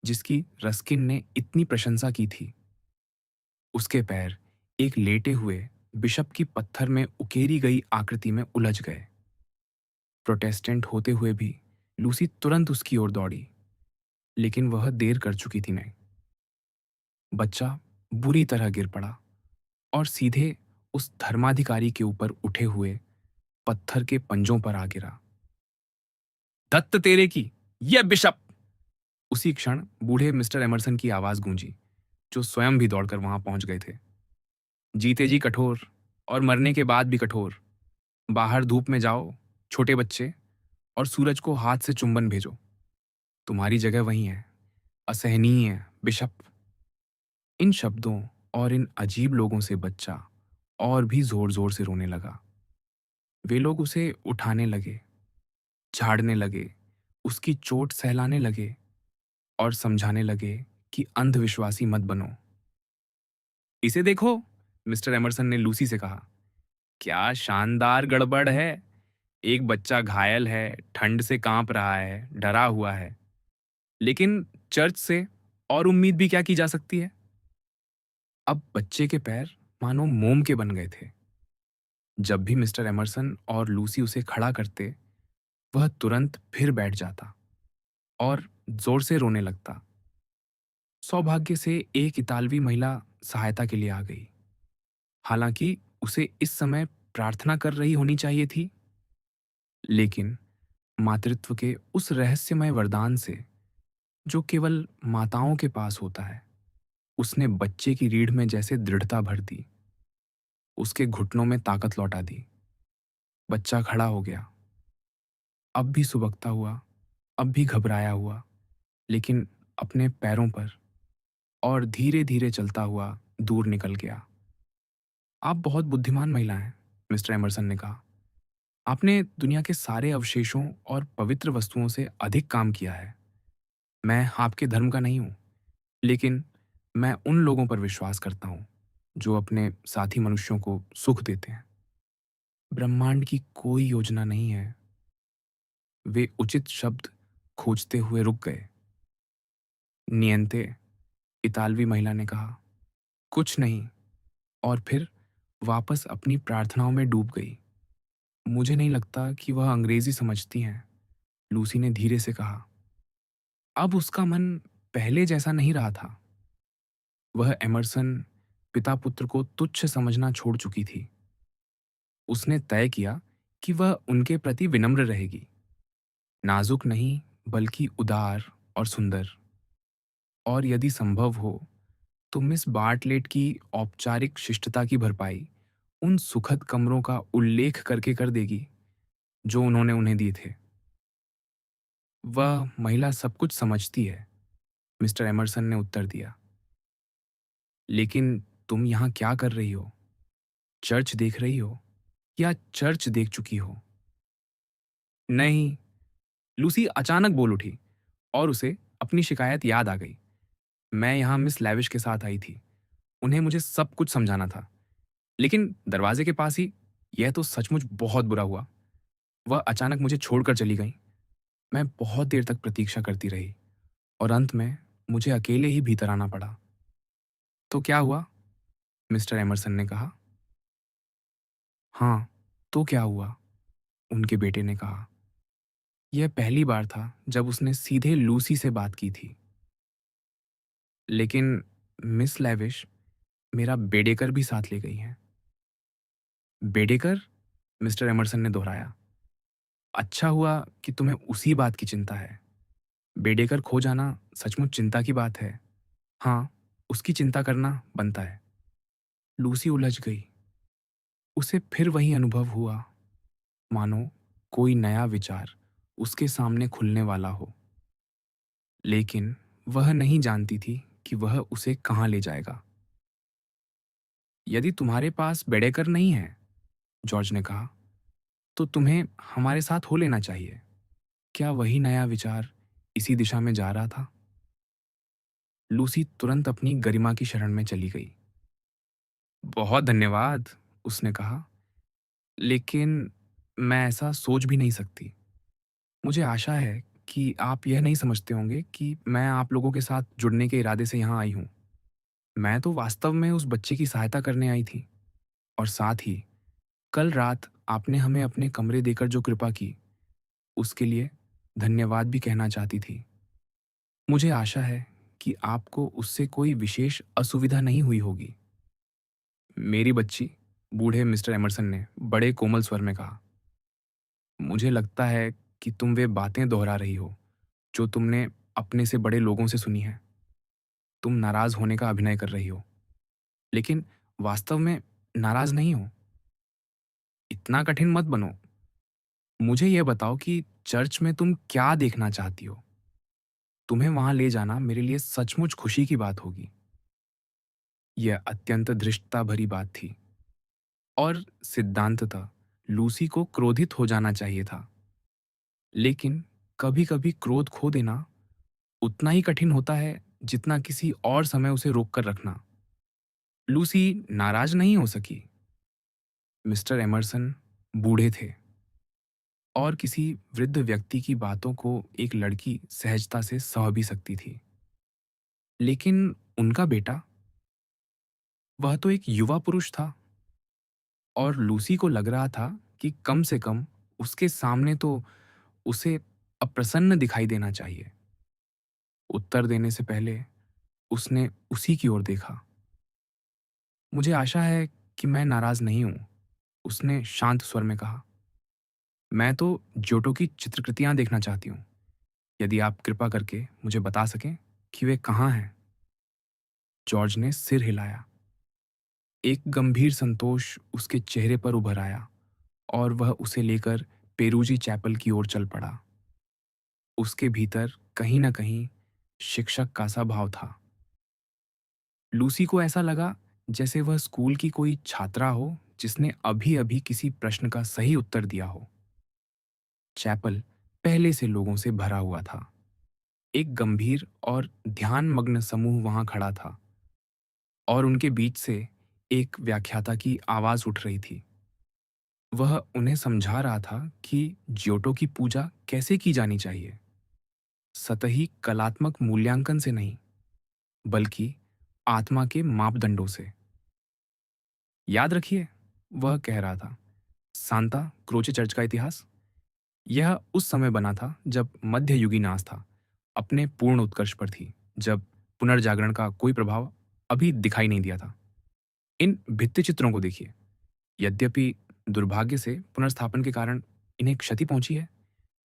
जिसकी रस्किन ने इतनी प्रशंसा की थी। उसके पैर एक लेटे हुए बिशप की पत्थर में उकेरी गई आकृति में उलझ गए। प्रोटेस्टेंट होते हुए भी लूसी तुरंत उसकी ओर दौड़ी, लेकिन वह देर कर चुकी थी। नहीं, बच्चा बुरी तरह गिर पड़ा और सीधे उस धर्माधिकारी के ऊपर उठे हुए पत्थर के पंजों पर आ गिरा। दत्त तेरे की, ये बिशप! उसी क्षण बूढ़े मिस्टर एमरसन की आवाज गूंजी, जो स्वयं भी दौड़कर वहां पहुंच गए थे। जीते जी कठोर और मरने के बाद भी कठोर। बाहर धूप में जाओ, छोटे बच्चे, और सूरज को हाथ से चुंबन भेजो। तुम्हारी जगह वहीं है। असहनीय बिशप। इन शब्दों और इन अजीब लोगों से बच्चा और भी जोर जोर से रोने लगा। वे लोग उसे उठाने लगे, झाड़ने लगे, उसकी चोट सहलाने लगे और समझाने लगे कि अंधविश्वासी मत बनो। इसे देखो, मिस्टर एमरसन ने लूसी से कहा। क्या शानदार गड़बड़ है। एक बच्चा घायल है, ठंड से कांप रहा है, डरा हुआ है। लेकिन चर्च से और उम्मीद भी क्या की जा सकती है? अब बच्चे के पैर मानो मोम के बन गए थे। जब भी मिस्टर एमरसन और लूसी उसे खड़ा करते, वह तुरंत फिर बैठ जाता और जोर से रोने लगता। सौभाग्य से एक इतालवी महिला सहायता के लिए आ गई। हालांकि उसे इस समय प्रार्थना कर रही होनी चाहिए थी, लेकिन मातृत्व के उस रहस्यमय वरदान से जो केवल माताओं के पास होता है, उसने बच्चे की रीढ़ में जैसे दृढ़ता भर दी, उसके घुटनों में ताकत लौटा दी। बच्चा खड़ा हो गया, अब भी सुबकता हुआ, अब भी घबराया हुआ, लेकिन अपने पैरों पर, और धीरे-धीरे चलता हुआ दूर निकल गया। आप बहुत बुद्धिमान महिला हैं, मिस्टर एमरसन ने कहा। आपने दुनिया के सारे अवशेषों और पवित्र वस्तुओं से अधिक काम किया है। मैं आपके धर्म का नहीं हूं, लेकिन मैं उन लोगों पर विश्वास करता हूं जो अपने साथी मनुष्यों को सुख देते हैं। ब्रह्मांड की कोई योजना नहीं है। वे उचित शब्द खोजते हुए रुक गए। नियंते, इतालवी महिला ने कहा, कुछ नहीं, और फिर वापस अपनी प्रार्थनाओं में डूब गई। मुझे नहीं लगता कि वह अंग्रेजी समझती हैं, लूसी ने धीरे से कहा। अब उसका मन पहले जैसा नहीं रहा था। वह एमरसन पिता पुत्र को तुच्छ समझना छोड़ चुकी थी। उसने तय किया कि वह उनके प्रति विनम्र रहेगी, नाजुक नहीं बल्कि उदार और सुंदर। और यदि संभव हो तो मिस बार्टलेट की औपचारिक शिष्टता की भरपाई उन सुखद कमरों का उल्लेख करके कर देगी जो उन्होंने उन्हें दिए थे। वह महिला सब कुछ समझती है, मिस्टर एमरसन ने उत्तर दिया। लेकिन तुम यहाँ क्या कर रही हो? चर्च देख रही हो या चर्च देख चुकी हो? नहीं, लूसी अचानक बोल उठी, और उसे अपनी शिकायत याद आ गई। मैं यहाँ मिस लैविश के साथ आई थी। उन्हें मुझे सब कुछ समझाना था, लेकिन दरवाजे के पास ही यह तो सचमुच बहुत बुरा हुआ। वह अचानक मुझे छोड़कर चली गई। मैं बहुत देर तक प्रतीक्षा करती रही, और अंत में मुझे अकेले ही भीतर आना पड़ा। तो क्या हुआ? मिस्टर एमरसन ने कहा। हाँ, तो क्या हुआ? उनके बेटे ने कहा। यह पहली बार था जब उसने सीधे लूसी से बात की थी। लेकिन मिस लैविश मेरा बेडेकर भी साथ ले गई हैं। बेडेकर? मिस्टर एमरसन ने दोहराया। अच्छा हुआ कि तुम्हें उसी बात की चिंता है। बेडेकर खो जाना सचमुच चिंता की बात है। हाँ, उसकी चिंता करना बनता है। लूसी उलझ गई। उसे फिर वही अनुभव हुआ, मानो कोई नया विचार उसके सामने खुलने वाला हो। लेकिन वह नहीं जानती थी कि वह उसे कहाँ ले जाएगा। यदि तुम्हारे पास बेडेकर नहीं है, जॉर्ज ने कहा, तो तुम्हें हमारे साथ हो लेना चाहिए। क्या वही नया विचार इसी दिशा में जा रहा था? लूसी तुरंत अपनी गरिमा की शरण में चली गई। बहुत धन्यवाद, उसने कहा, लेकिन मैं ऐसा सोच भी नहीं सकती। मुझे आशा है कि आप यह नहीं समझते होंगे कि मैं आप लोगों के साथ जुड़ने के इरादे से यहाँ आई हूँ। मैं तो वास्तव में उस बच्चे की सहायता करने आई थी, और साथ ही कल रात आपने हमें अपने कमरे देकर जो कृपा की, उसके लिए धन्यवाद भी कहना चाहती थी। मुझे आशा है कि आपको उससे कोई विशेष असुविधा नहीं हुई होगी। मेरी बच्ची, बूढ़े मिस्टर एमरसन ने बड़े कोमल स्वर में कहा, मुझे लगता है कि तुम वे बातें दोहरा रही हो जो तुमने अपने से बड़े लोगों से सुनी हैं। तुम नाराज होने का अभिनय कर रही हो, लेकिन वास्तव में नाराज नहीं हो। इतना कठिन मत बनो। मुझे यह बताओ कि चर्च में तुम क्या देखना चाहती हो। तुम्हें वहां ले जाना मेरे लिए सचमुच खुशी की बात होगी। यह अत्यंत धृष्टता भरी बात थी, और सिद्धांततः लूसी को क्रोधित हो जाना चाहिए था। लेकिन कभी-कभी क्रोध खो देना उतना ही कठिन होता है जितना किसी और समय उसे रोक कर रखना। लूसी नाराज नहीं हो सकी। मिस्टर एमरसन बूढ़े थे, और किसी वृद्ध व्यक्ति की बातों को एक लड़की सहजता से सह भी सकती थी। लेकिन उनका बेटा, वह तो एक युवा पुरुष था, और लूसी को लग रहा था कि कम से कम उसके सामने तो उसे अप्रसन्न दिखाई देना चाहिए। उत्तर देने से पहले उसने उसी की ओर देखा। मुझे आशा है कि मैं नाराज नहीं हूं, उसने शांत स्वर में कहा। मैं तो जोटो की चित्रकृतियां देखना चाहती हूँ। यदि आप कृपा करके मुझे बता सकें कि वे कहाँ हैं। जॉर्ज ने सिर हिलाया। एक गंभीर संतोष उसके चेहरे पर उभर आया और वह उसे लेकर पेरूजी चैपल की ओर चल पड़ा। उसके भीतर कहीं न कहीं शिक्षक का सा भाव था। लूसी को ऐसा लगा जैसे वह स्कूल की कोई छात्रा हो जिसने अभी-अभी किसी प्रश्न का सही उत्तर दिया हो। चैपल पहले से लोगों से भरा हुआ था। एक गंभीर और ध्यानमग्न समूह वहां खड़ा था और उनके बीच से एक व्याख्याता की आवाज उठ रही थी। वह उन्हें समझा रहा था कि ज्योटो की पूजा कैसे की जानी चाहिए, सतही कलात्मक मूल्यांकन से नहीं, बल्कि आत्मा के मापदंडों से। याद रखिए, वह कह रहा था, सांता क्रोचे चर्च का इतिहास। यह उस समय बना था जब मध्ययुगीन आस्था अपने पूर्ण उत्कर्ष पर थी, जब पुनर्जागरण का कोई प्रभाव अभी दिखाई नहीं दिया था। इन भित्ति चित्रों को देखिए। यद्यपि दुर्भाग्य से पुनर्स्थापन के कारण इन्हें क्षति पहुंची है,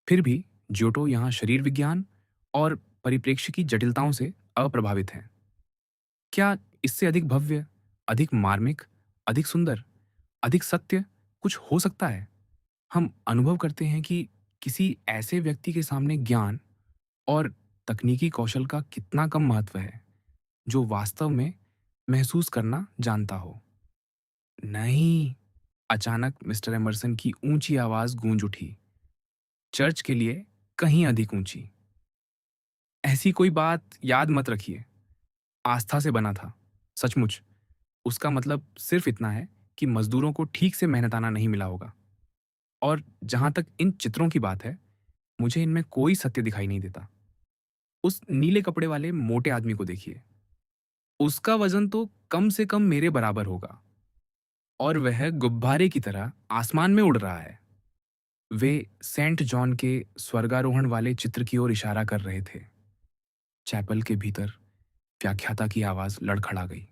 फिर भी ज्योटो यहाँ शरीर विज्ञान और परिप्रेक्ष्य की जटिलताओं से अप्रभावित है। क्या इससे अधिक भव्य, अधिक मार्मिक, अधिक सुंदर, अधिक सत्य कुछ हो सकता है? हम अनुभव करते हैं कि किसी ऐसे व्यक्ति के सामने ज्ञान और तकनीकी कौशल का कितना कम महत्व है, जो वास्तव में महसूस करना जानता हो। नहीं! अचानक मिस्टर एमर्सन की ऊंची आवाज गूंज उठी, चर्च के लिए कहीं अधिक ऊंची। ऐसी कोई बात याद मत रखिए। आस्था से बना था, सचमुच। उसका मतलब सिर्फ इतना है कि मजदूरों को ठीक से मेहनताना नहीं मिला होगा। और जहां तक इन चित्रों की बात है, मुझे इनमें कोई सत्य दिखाई नहीं देता। उस नीले कपड़े वाले मोटे आदमी को देखिए। उसका वजन तो कम से कम मेरे बराबर होगा और वह गुब्बारे की तरह आसमान में उड़ रहा है। वे सेंट जॉन के स्वर्गारोहण वाले चित्र की ओर इशारा कर रहे थे। चैपल के भीतर व्याख्याता की आवाज लड़खड़ा गई,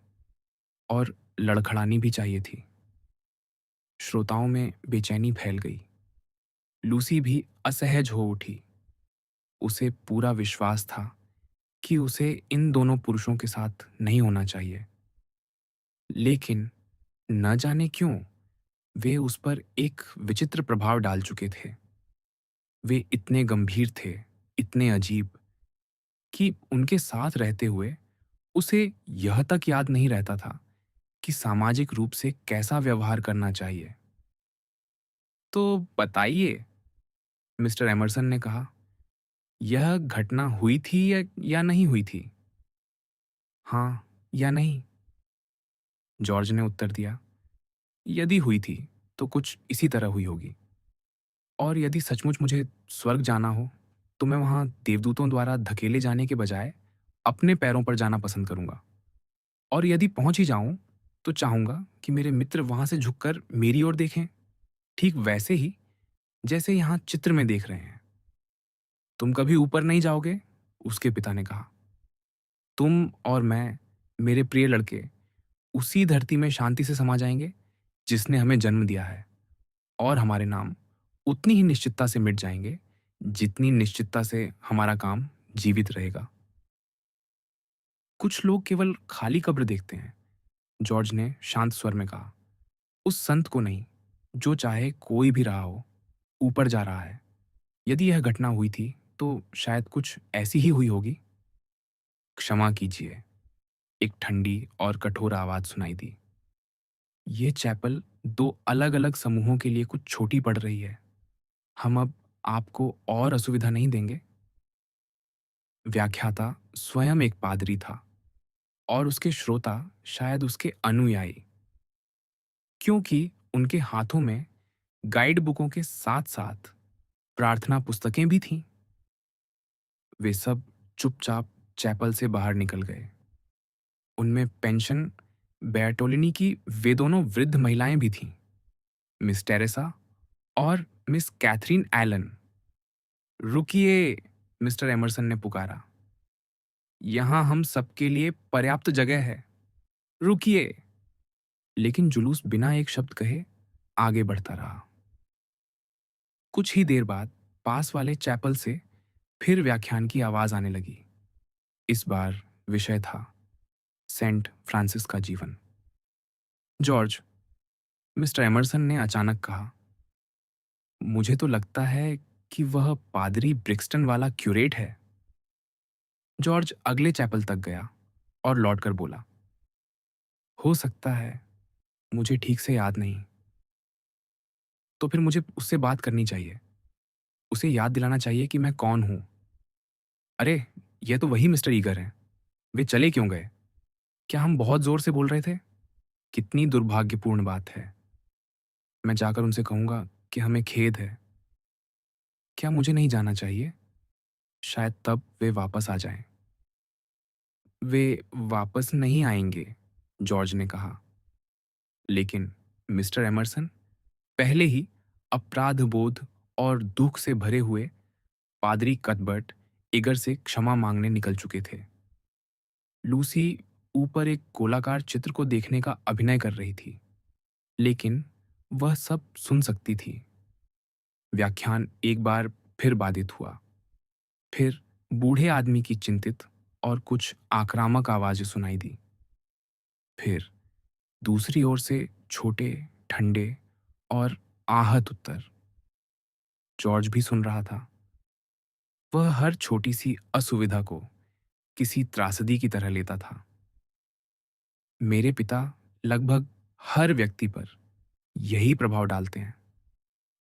और लड़खड़ानी भी चाहिए थी। श्रोताओं में बेचैनी फैल गई। लूसी भी असहज हो उठी। उसे पूरा विश्वास था कि उसे इन दोनों पुरुषों के साथ नहीं होना चाहिए, लेकिन न जाने क्यों वे उस पर एक विचित्र प्रभाव डाल चुके थे। वे इतने गंभीर थे, इतने अजीब, कि उनके साथ रहते हुए उसे यह तक याद नहीं रहता था कि सामाजिक रूप से कैसा व्यवहार करना चाहिए। तो बताइए, मिस्टर एमर्सन ने कहा, यह घटना हुई थी या नहीं हुई थी? हाँ या नहीं? जॉर्ज ने उत्तर दिया, यदि हुई थी तो कुछ इसी तरह हुई होगी। और यदि सचमुच मुझे स्वर्ग जाना हो, तो मैं वहां देवदूतों द्वारा धकेले जाने के बजाय अपने पैरों पर जाना पसंद करूंगा। और यदि पहुंच ही जाऊं, तो चाहूंगा कि मेरे मित्र वहां से झुककर मेरी ओर देखें, ठीक वैसे ही जैसे यहां चित्र में देख रहे हैं। तुम कभी ऊपर नहीं जाओगे, उसके पिता ने कहा। तुम और मैं, मेरे प्रिय लड़के, उसी धरती में शांति से समा जाएंगे जिसने हमें जन्म दिया है, और हमारे नाम उतनी ही निश्चितता से मिट जाएंगे जितनी निश्चितता से हमारा काम जीवित रहेगा। कुछ लोग केवल खाली कब्र देखते हैं, जॉर्ज ने शांत स्वर में कहा। उस संत को नहीं, जो चाहे कोई भी रहा हो, ऊपर जा रहा है। यदि यह घटना हुई थी तो शायद कुछ ऐसी ही हुई होगी। क्षमा कीजिए, एक ठंडी और कठोर आवाज सुनाई दी। ये चैपल दो अलग अलग समूहों के लिए कुछ छोटी पड़ रही है। हम अब आपको और असुविधा नहीं देंगे। व्याख्याता स्वयं एक पादरी था और उसके श्रोता शायद उसके अनुयायी, क्योंकि उनके हाथों में गाइड बुकों के साथ साथ प्रार्थना पुस्तकें भी थीं। वे सब चुपचाप चैपल से बाहर निकल गए। उनमें पेंशन बैटोलिनी की वे दोनों वृद्ध महिलाएं भी थीं, मिस टेरेसा और मिस कैथरीन एलन। रुकिए, मिस्टर एमरसन ने पुकारा। यहां हम सबके लिए पर्याप्त जगह है। रुकिए। लेकिन जुलूस बिना एक शब्द कहे आगे बढ़ता रहा। कुछ ही देर बाद पास वाले चैपल से फिर व्याख्यान की आवाज आने लगी। इस बार विषय था सेंट फ्रांसिस का जीवन। जॉर्ज, मिस्टर एमरसन ने अचानक कहा, मुझे तो लगता है कि वह पादरी ब्रिक्सटन वाला क्यूरेट है। जॉर्ज अगले चैपल तक गया और लौटकर बोला, हो सकता है, मुझे ठीक से याद नहीं। तो फिर मुझे उससे बात करनी चाहिए। उसे याद दिलाना चाहिए कि मैं कौन हूं। अरे, ये तो वही मिस्टर ईगर हैं। वे चले क्यों गए? क्या हम बहुत जोर से बोल रहे थे? कितनी दुर्भाग्यपूर्ण बात है। मैं जाकर उनसे कहूंगा कि हमें खेद है। क्या मुझे नहीं जाना चाहिए? शायद तब वे वापस आ जाएं। वे वापस नहीं आएंगे, जॉर्ज ने कहा। लेकिन मिस्टर एमरसन पहले ही अपराध बोध और दुख से भरे हुए पादरी कथबर्ट इगर से क्षमा मांगने निकल चुके थे। लूसी ऊपर एक गोलाकार चित्र को देखने का अभिनय कर रही थी, लेकिन वह सब सुन सकती थी। व्याख्यान एक बार फिर बाधित हुआ। फिर बूढ़े आदमी की चिंतित और कुछ आक्रामक आवाजें सुनाई दी। फिर दूसरी ओर से छोटे, ठंडे और आहत उत्तर। जॉर्ज भी सुन रहा था। वह हर छोटी सी असुविधा को किसी त्रासदी की तरह लेता था। मेरे पिता लगभग हर व्यक्ति पर यही प्रभाव डालते हैं,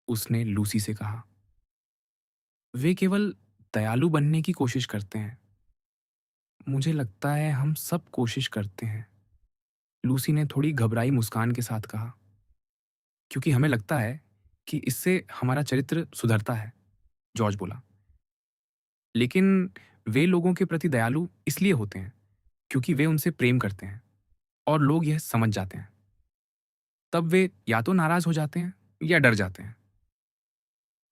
उसने लूसी से कहा। वे केवल दयालु बनने की कोशिश करते हैं। मुझे लगता है हम सब कोशिश करते हैं, लूसी ने थोड़ी घबराई मुस्कान के साथ कहा। क्योंकि हमें लगता है कि इससे हमारा चरित्र सुधरता है, जॉर्ज बोला। लेकिन वे लोगों के प्रति दयालु इसलिए होते हैं क्योंकि वे उनसे प्रेम करते हैं और लोग यह समझ जाते हैं। तब वे या तो नाराज हो जाते हैं या डर जाते हैं।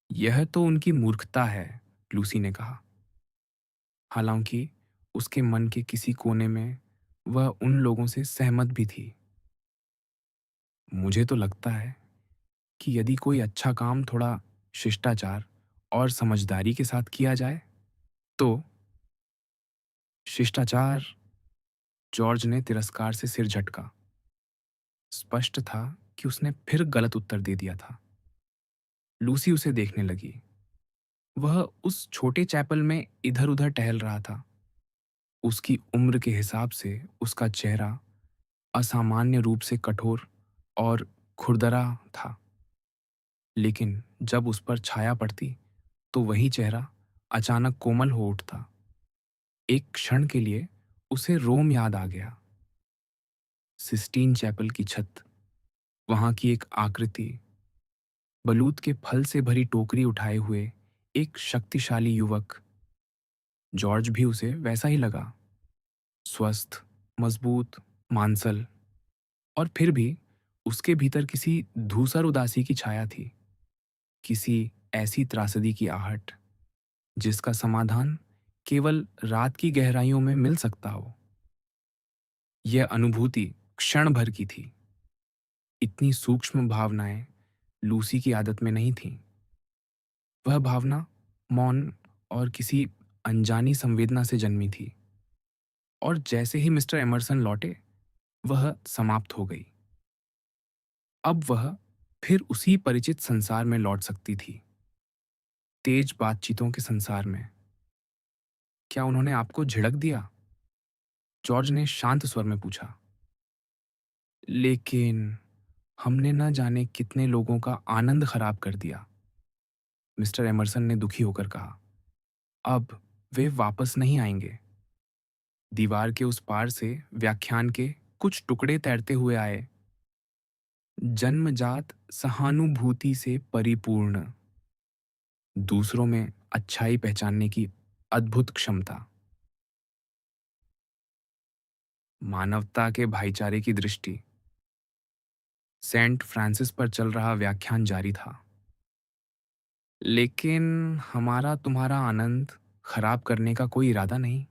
यह तो उनकी मूर्खता है, लूसी ने कहा। हालांकि उसके मन के किसी कोने में वह उन लोगों से सहमत भी थी। मुझे तो लगता है कि यदि कोई अच्छा काम थोड़ा शिष्टाचार और समझदारी के साथ किया जाए तो शिष्टाचार, जॉर्ज ने तिरस्कार से सिर झटका। स्पष्ट था कि उसने फिर गलत उत्तर दे दिया था। लूसी उसे देखने लगी। वह उस छोटे चैपल में इधर उधर टहल रहा था। उसकी उम्र के हिसाब से उसका चेहरा असामान्य रूप से कठोर और खुरदरा था। लेकिन जब उस पर छाया पड़ती तो वही चेहरा अचानक कोमल हो उठता। एक क्षण के लिए उसे रोम याद आ गया। सिस्टीन चैपल की छत, वहां की एक आकृति, बलूत के फल से भरी टोकरी उठाए हुए एक शक्तिशाली युवक। जॉर्ज भी उसे वैसा ही लगा, स्वस्थ, मजबूत, मांसल। और फिर भी उसके भीतर किसी धूसर उदासी की छाया थी, किसी ऐसी त्रासदी की आहट जिसका समाधान केवल रात की गहराइयों में मिल सकता हो। यह अनुभूति क्षण भर की थी। इतनी सूक्ष्म भावनाएं लूसी की आदत में नहीं थीं। वह भावना मौन और किसी अनजानी संवेदना से जन्मी थी, और जैसे ही मिस्टर एमरसन लौटे वह समाप्त हो गई। अब वह फिर उसी परिचित संसार में लौट सकती थी, तेज बातचीतों के संसार में। क्या उन्होंने आपको झिड़क दिया? जॉर्ज ने शांत स्वर में पूछा। लेकिन हमने न जाने कितने लोगों का आनंद खराब कर दिया, मिस्टर एमरसन ने दुखी होकर कहा। अब वे वापस नहीं आएंगे। दीवार के उस पार से व्याख्यान के कुछ टुकड़े तैरते हुए आए। जन्मजात सहानुभूति से परिपूर्ण, दूसरों में अच्छाई पहचानने की अद्भुत क्षमता, मानवता के भाईचारे की दृष्टि। सेंट फ्रांसिस पर चल रहा व्याख्यान जारी था। लेकिन हमारा तुम्हारा आनंद खराब करने का कोई इरादा नहीं,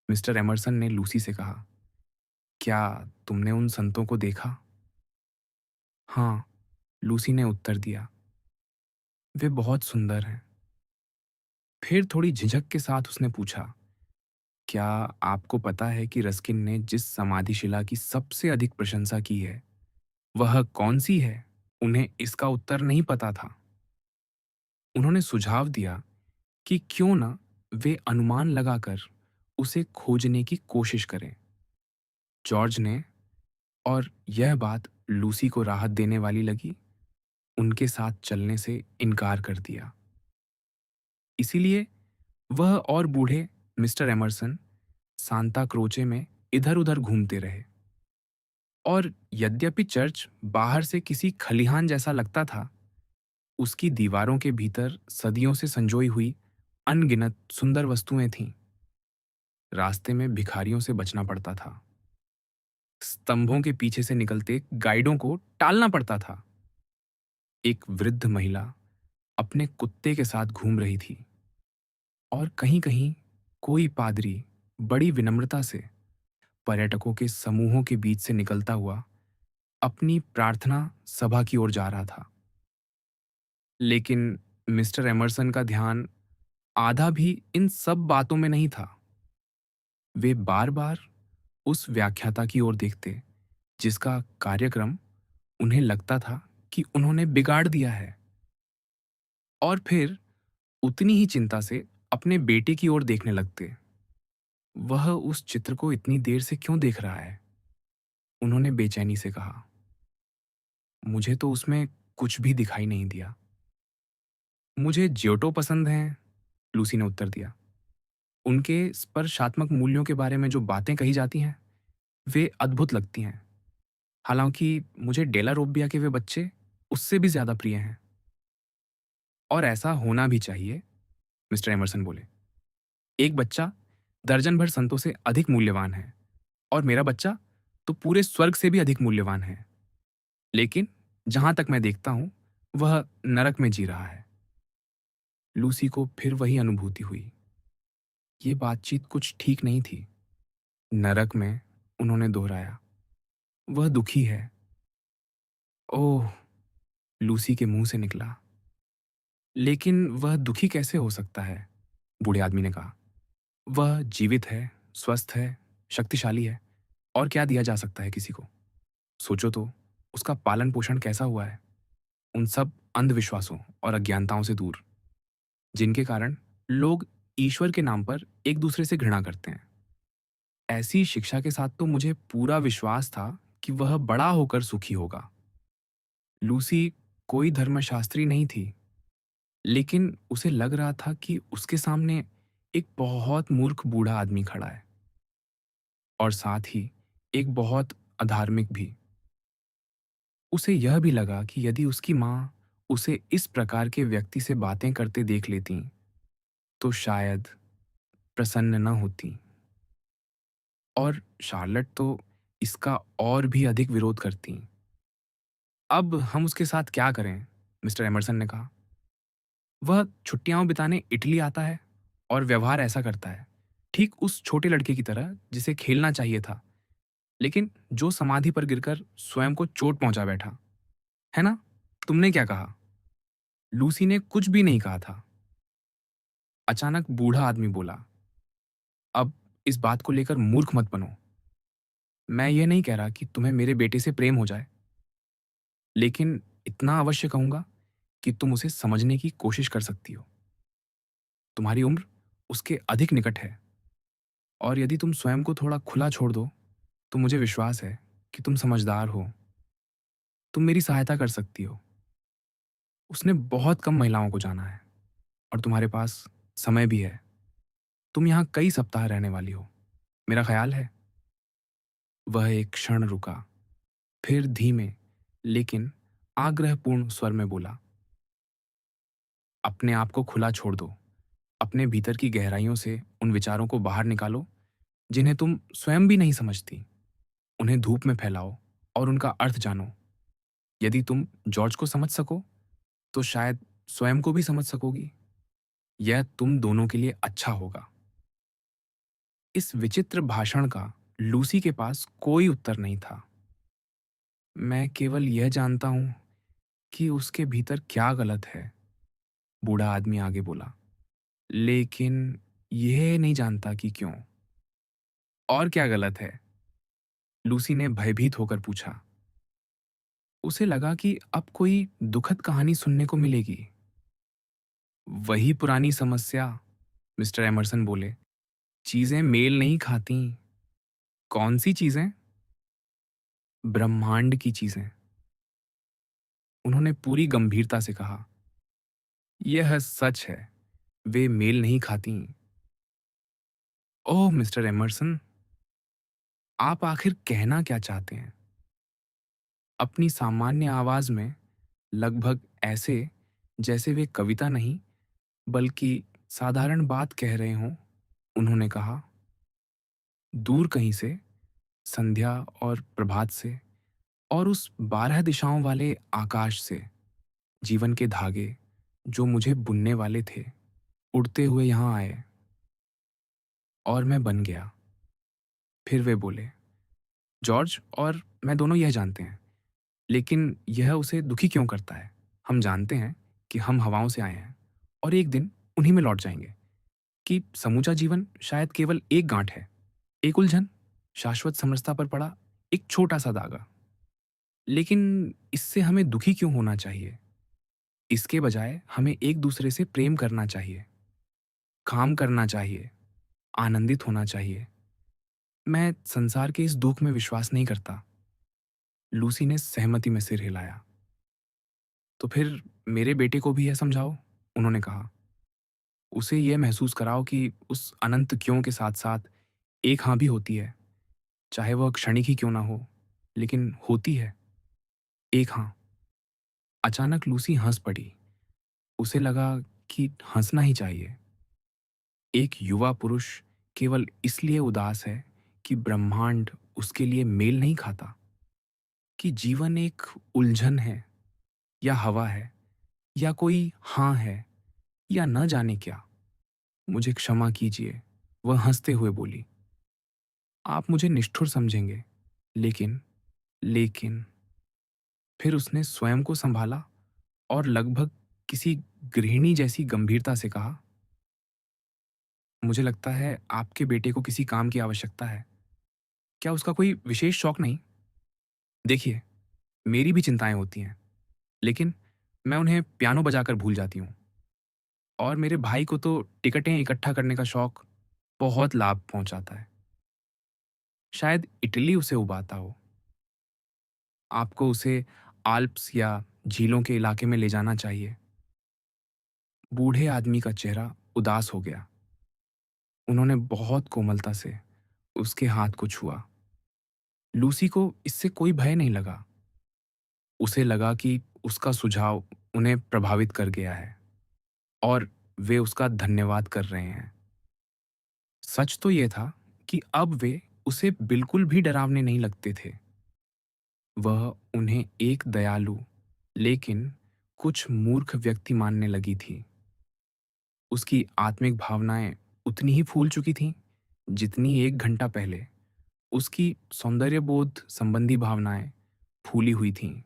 मिस्टर एमरसन ने लूसी से कहा। क्या तुमने उन संतों को देखा? हाँ, लूसी ने उत्तर दिया। वे बहुत सुंदर हैं। फिर थोड़ी झिझक के साथ उसने पूछा, क्या आपको पता है कि रस्किन ने जिस समाधिशिला की सबसे अधिक प्रशंसा की है, वह कौन-सी है? उन्हें इसका उत्तर नहीं पता था। उन्होंने सुझाव दिया कि क्यों ना वे अनुमान लगाकर उसे खोजने की कोशिश करें। जॉर्ज ने, और यह बात लूसी को राहत देने वाली लगी, उनके साथ चलने से इनकार कर दिया। इसीलिए वह और बूढ़े मिस्टर एमरसन सांता क्रोचे में इधर-उधर घूमते रहे। और यद्यपि चर्च बाहर से किसी खलिहान जैसा लगता था, उसकी दीवारों के भीतर सदियों से संजोई हुई अनगिनत सुंदर वस्तुएं थीं। रास्ते में भिखारियों से बचना पड़ता था। स्तंभों के पीछे से निकलते गाइडों को टालना पड़ता था। एक वृद्ध महिला अपने कुत्ते के साथ घूम रही थी, और कहीं-कहीं कोई पादरी बड़ी विनम्रता से पर्यटकों के समूहों के बीच से निकलता हुआ अपनी प्रार्थना सभा की ओर जा रहा था। लेकिन मिस्टर एमरसन का ध्यान आधा भी इन सब बातों में नहीं था। वे बार-बार उस व्याख्याता की ओर देखते, जिसका कार्यक्रम उन्हें लगता था कि उन्होंने बिगाड़ दिया है, और फिर उतनी ही चिंता से अपने बेटे की ओर देखने लगते। वह उस चित्र को इतनी देर से क्यों देख रहा है? उन्होंने बेचैनी से कहा। मुझे तो उसमें कुछ भी दिखाई नहीं दिया। मुझे जियोटो पसंद हैं, लूसी ने उत्तर दिया। उनके स्पर्शात्मक मूल्यों के बारे में जो बातें कही जाती हैं, वे अद्भुत लगती हैं। हालांकि मुझे डेला रोब्बिया के वे बच्चे उससे भी ज्यादा प्रिय हैं। और ऐसा होना भी चाहिए, मिस्टर एमरसन बोले। एक बच्चा दर्जन भर संतों से अधिक मूल्यवान है, और मेरा बच्चा तो पूरे स्वर्ग से भी अधिक मूल्यवान है। लेकिन जहां तक मैं देखता हूं, वह नरक में जी रहा है। लूसी को फिर वही अनुभूति हुई। ये बातचीत कुछ ठीक नहीं थी। नरक में, उन्होंने दोहराया। वह दुखी है। ओह, लूसी के मुंह से निकला। लेकिन वह दुखी कैसे हो सकता है? बूढ़े आदमी ने कहा। वह जीवित है, स्वस्थ है, शक्तिशाली है, और क्या दिया जा सकता है किसी को? सोचो तो, उसका पालन पोषण कैसा हुआ है, उन सब अंधविश्वासों और अज्ञानताओं से दूर, जिनके कारण लोग ईश्वर के नाम पर एक दूसरे से घृणा करते हैं। ऐसी शिक्षा के साथ तो मुझे पूरा विश्वास था कि वह बड़ा होकर सुखी होगा। लूसी कोई धर्मशास्त्री नहीं थी, लेकिन उसे लग रहा था कि उसके सामने एक बहुत मूर्ख बूढ़ा आदमी खड़ा है, और साथ ही एक बहुत अधार्मिक भी। उसे यह भी लगा कि यदि उसकी माँ उसे इस प्रकार के व्यक्ति से बातें करते देख लेती, तो शायद प्रसन्न न होती। और शार्लट तो इसका और भी अधिक विरोध करती। अब हम उसके साथ क्या करें? मिस्टर एमरसन ने कहा। वह छुट्टियां बिताने इटली आता है, और व्यवहार ऐसा करता है, ठीक उस छोटे लड़के की तरह जिसे खेलना चाहिए था, लेकिन जो समाधि पर गिरकर स्वयं को चोट पहुंचा बैठा। है ना? तुमने क्या कहा? लूसी ने कुछ भी नहीं कहा था। अचानक बूढ़ा आदमी बोला, अब इस बात को लेकर मूर्ख मत बनो। मैं ये नहीं कह रहा कि तुम्हें मेरे बेटे से प्रेम हो जाए, लेकिन इतना अवश्य कहूंगा कि तुम उसे समझने की कोशिश कर सकती हो। तुम्हारी उम्र उसके अधिक निकट है, और यदि तुम स्वयं को थोड़ा खुला छोड़ दो, तो मुझे विश्वास है कि तुम समझदार हो। तुम मेरी सहायता कर सकती हो। उसने बहुत कम महिलाओं को जाना है, और तुम्हारे पास समय भी है। तुम यहाँ कई सप्ताह रहने वाली हो, मेरा ख्याल है। वह एक क्षण रुका, फिर धीमे लेकिन आग्रहपूर्ण स्वर में बोला, अपने आप को खुला छोड़ दो। अपने भीतर की गहराइयों से उन विचारों को बाहर निकालो जिन्हें तुम स्वयं भी नहीं समझती। उन्हें धूप में फैलाओ और उनका अर्थ जानो। यदि तुम जॉर्ज को समझ सको, तो शायद स्वयं को भी समझ सकोगी। यह तुम दोनों के लिए अच्छा होगा। इस विचित्र भाषण का लूसी के पास कोई उत्तर नहीं था। मैं केवल यह जानता हूं कि उसके भीतर क्या गलत है, बूढ़ा आदमी आगे बोला। लेकिन यह नहीं जानता कि क्यों। और क्या गलत है? लूसी ने भयभीत होकर पूछा। उसे लगा कि अब कोई दुखद कहानी सुनने को मिलेगी। वही पुरानी समस्या, मिस्टर एमरसन बोले। चीजें मेल नहीं खाती। कौन सी चीजें? ब्रह्मांड की चीजें, उन्होंने पूरी गंभीरता से कहा। यह सच है, वे मेल नहीं खाती। ओह मिस्टर एमरसन, आप आखिर कहना क्या चाहते हैं? अपनी सामान्य आवाज में, लगभग ऐसे जैसे वे कविता नहीं बल्कि साधारण बात कह रहे हों, उन्होंने कहा। दूर कहीं से, संध्या और प्रभात से और उस 12 दिशाओं वाले आकाश से, जीवन के धागे जो मुझे बुनने वाले थे, उड़ते हुए यहां आए और मैं बन गया। फिर वे बोले, जॉर्ज और मैं दोनों यह जानते हैं, लेकिन यह उसे दुखी क्यों करता है? हम जानते हैं कि हम हवाओं से आए हैं और एक दिन उन्हीं में लौट जाएंगे, कि समूचा जीवन शायद केवल एक गांठ है, एक उलझन, शाश्वत समरसता पर पड़ा एक छोटा सा दागा। लेकिन इससे हमें दुखी क्यों होना चाहिए? इसके बजाय हमें एक दूसरे से प्रेम करना चाहिए, काम करना चाहिए, आनंदित होना चाहिए। मैं संसार के इस दुख में विश्वास नहीं करता। लूसी ने सहमति में सिर हिलाया। तो फिर मेरे बेटे को भी यह समझाओ, उन्होंने कहा। उसे यह महसूस कराओ कि उस अनंत क्यों के साथ साथ एक हाँ भी होती है, चाहे वह क्षणिक ही क्यों ना हो, लेकिन होती है। एक हाँ। अचानक लूसी हंस पड़ी। उसे लगा कि हंसना ही चाहिए। एक युवा पुरुष केवल इसलिए उदास है कि ब्रह्मांड उसके लिए मेल नहीं खाता, कि जीवन एक उलझन है या हवा है या कोई हाँ है या न जाने क्या। मुझे क्षमा कीजिए, वह हंसते हुए बोली। आप मुझे निष्ठुर समझेंगे, लेकिन लेकिन फिर उसने स्वयं को संभाला और लगभग किसी गृहिणी जैसी गंभीरता से कहा, मुझे लगता है आपके बेटे को किसी काम की आवश्यकता है। क्या उसका कोई विशेष शौक नहीं? देखिए, मेरी भी चिंताएं होती हैं, लेकिन मैं उन्हें पियानो बजाकर भूल जाती हूँ। और मेरे भाई को तो टिकटें इकट्ठा करने का शौक बहुत लाभ पहुंचाता है। शायद इटली उसे उबाता हो। आपको उसे आल्प्स या झीलों के इलाके में ले जाना चाहिए। बूढ़े आदमी का चेहरा उदास हो गया। उन्होंने बहुत कोमलता से उसके हाथ को छुआ। लूसी को इससे कोई भय नहीं लगा। उसे लगा कि उसका सुझाव उन्हें प्रभावित कर गया है और वे उसका धन्यवाद कर रहे हैं। सच तो यह था कि अब वे उसे बिल्कुल भी डरावने नहीं लगते थे। वह उन्हें एक दयालु लेकिन कुछ मूर्ख व्यक्ति मानने लगी थी। उसकी आत्मिक भावनाएं उतनी ही फूल चुकी थीं जितनी 1 घंटा पहले उसकी सौंदर्यबोध संबंधी भावनाएं फूली हुई थीं,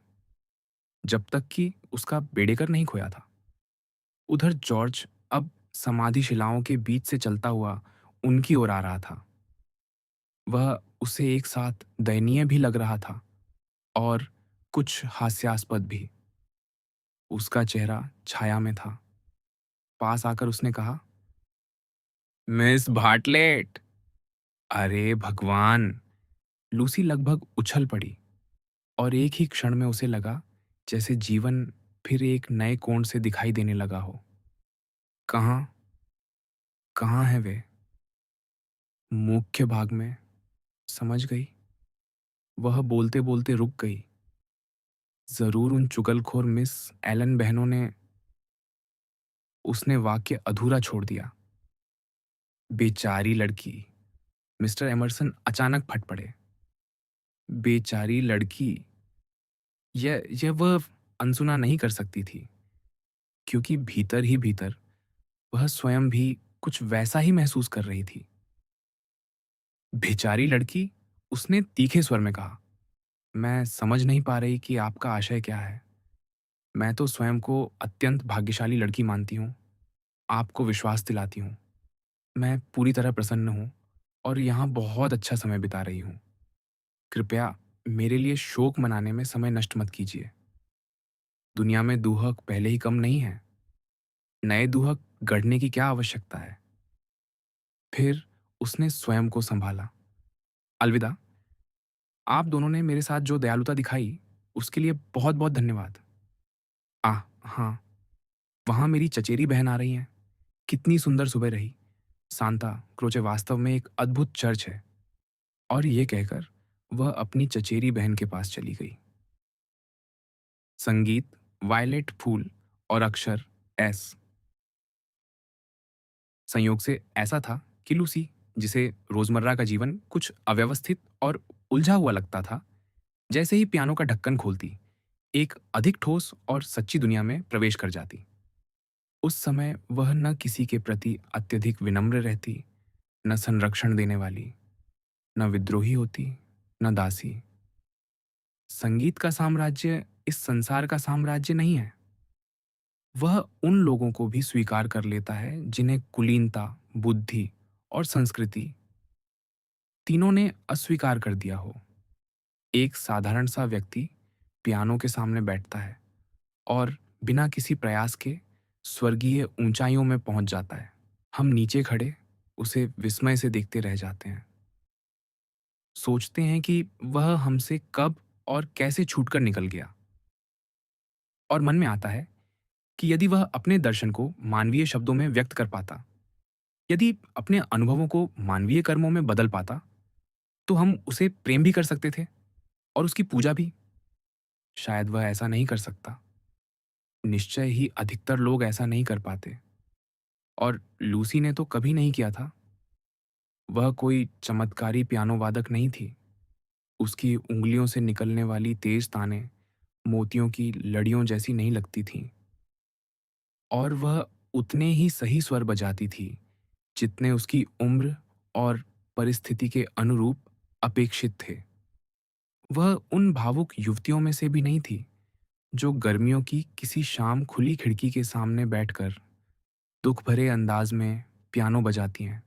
जब तक कि उसका बेड़ेकर नहीं खोया था। उधर जॉर्ज अब समाधि शिलाओं के बीच से चलता हुआ उनकी ओर आ रहा था। वह उसे एक साथ दयनीय भी लग रहा था और कुछ हास्यास्पद भी। उसका चेहरा छाया में था। पास आकर उसने कहा, मिस बार्टलेट। अरे भगवान! लूसी लगभग उछल पड़ी और एक ही क्षण में उसे लगा जैसे जीवन फिर एक नए कोण से दिखाई देने लगा हो। कहाँ कहाँ है वे? मुख्य भाग में। समझ गई। वह बोलते बोलते रुक गई। जरूर उन चुगलखोर मिस एलन बहनों ने। उसने वाक्य अधूरा छोड़ दिया। बेचारी लड़की। मिस्टर एमरसन अचानक फट पड़े। बेचारी लड़की। यह वह अनसुना नहीं कर सकती थी, क्योंकि भीतर ही भीतर वह स्वयं भी कुछ वैसा ही महसूस कर रही थी। बेचारी लड़की, उसने तीखे स्वर में कहा। मैं समझ नहीं पा रही कि आपका आशय क्या है। मैं तो स्वयं को अत्यंत भाग्यशाली लड़की मानती हूँ। आपको विश्वास दिलाती हूँ, मैं पूरी तरह प्रसन्न हूँ और यहाँ बहुत अच्छा समय बिता रही हूँ। कृपया मेरे लिए शोक मनाने में समय नष्ट मत कीजिए। दुनिया में दूहक पहले ही कम नहीं है। नए दूहक गढ़ने की क्या आवश्यकता है? फिर उसने स्वयं को संभाला। अलविदा। आप दोनों ने मेरे साथ जो दयालुता दिखाई, उसके लिए बहुत-बहुत धन्यवाद। हाँ, वहाँ मेरी चचेरी बहन आ रही हैं। कितनी सुंदर सुबह रही। सांता क्रोचे वास्तव में एक अद्भुत चर्च है। और ये कहकर वह अपनी चचेरी बहन के पास चली गई। संगीत वायलेट फूल और अक्षर एस। संयोग से ऐसा था कि लूसी, जिसे रोजमर्रा का जीवन कुछ अव्यवस्थित और उलझा हुआ लगता था, जैसे ही पियानो का ढक्कन खोलती, एक अधिक ठोस और सच्ची दुनिया में प्रवेश कर जाती। उस समय वह न किसी के प्रति अत्यधिक विनम्र रहती, न संरक्षण देने वाली, न विद्रोही होती, न दासी। संगीत का साम्राज्य इस संसार का साम्राज्य नहीं है। वह उन लोगों को भी स्वीकार कर लेता है जिन्हें कुलीनता, बुद्धि और संस्कृति तीनों ने अस्वीकार कर दिया हो। एक साधारण सा व्यक्ति पियानो के सामने बैठता है और बिना किसी प्रयास के स्वर्गीय ऊंचाइयों में पहुंच जाता है। हम नीचे खड़े उसे विस्मय से देखते रह जाते हैं। सोचते हैं कि वह हमसे कब और कैसे छूटकर निकल गया। और मन में आता है कि यदि वह अपने दर्शन को मानवीय शब्दों में व्यक्त कर पाता, यदि अपने अनुभवों को मानवीय कर्मों में बदल पाता, तो हम उसे प्रेम भी कर सकते थे और उसकी पूजा भी। शायद वह ऐसा नहीं कर सकता। निश्चय ही अधिकतर लोग ऐसा नहीं कर पाते। और लूसी ने तो कभी नहीं किया था। वह कोई चमत्कारी पियानो वादक नहीं थी। उसकी उंगलियों से निकलने वाली तेज तानें मोतियों की लड़ियों जैसी नहीं लगती थीं। और वह उतने ही सही स्वर बजाती थी जितने उसकी उम्र और परिस्थिति के अनुरूप अपेक्षित थे। वह उन भावुक युवतियों में से भी नहीं थी जो गर्मियों की किसी शाम खुली खिड़की के सामने बैठकर दुख भरे अंदाज में पियानो बजाती हैं।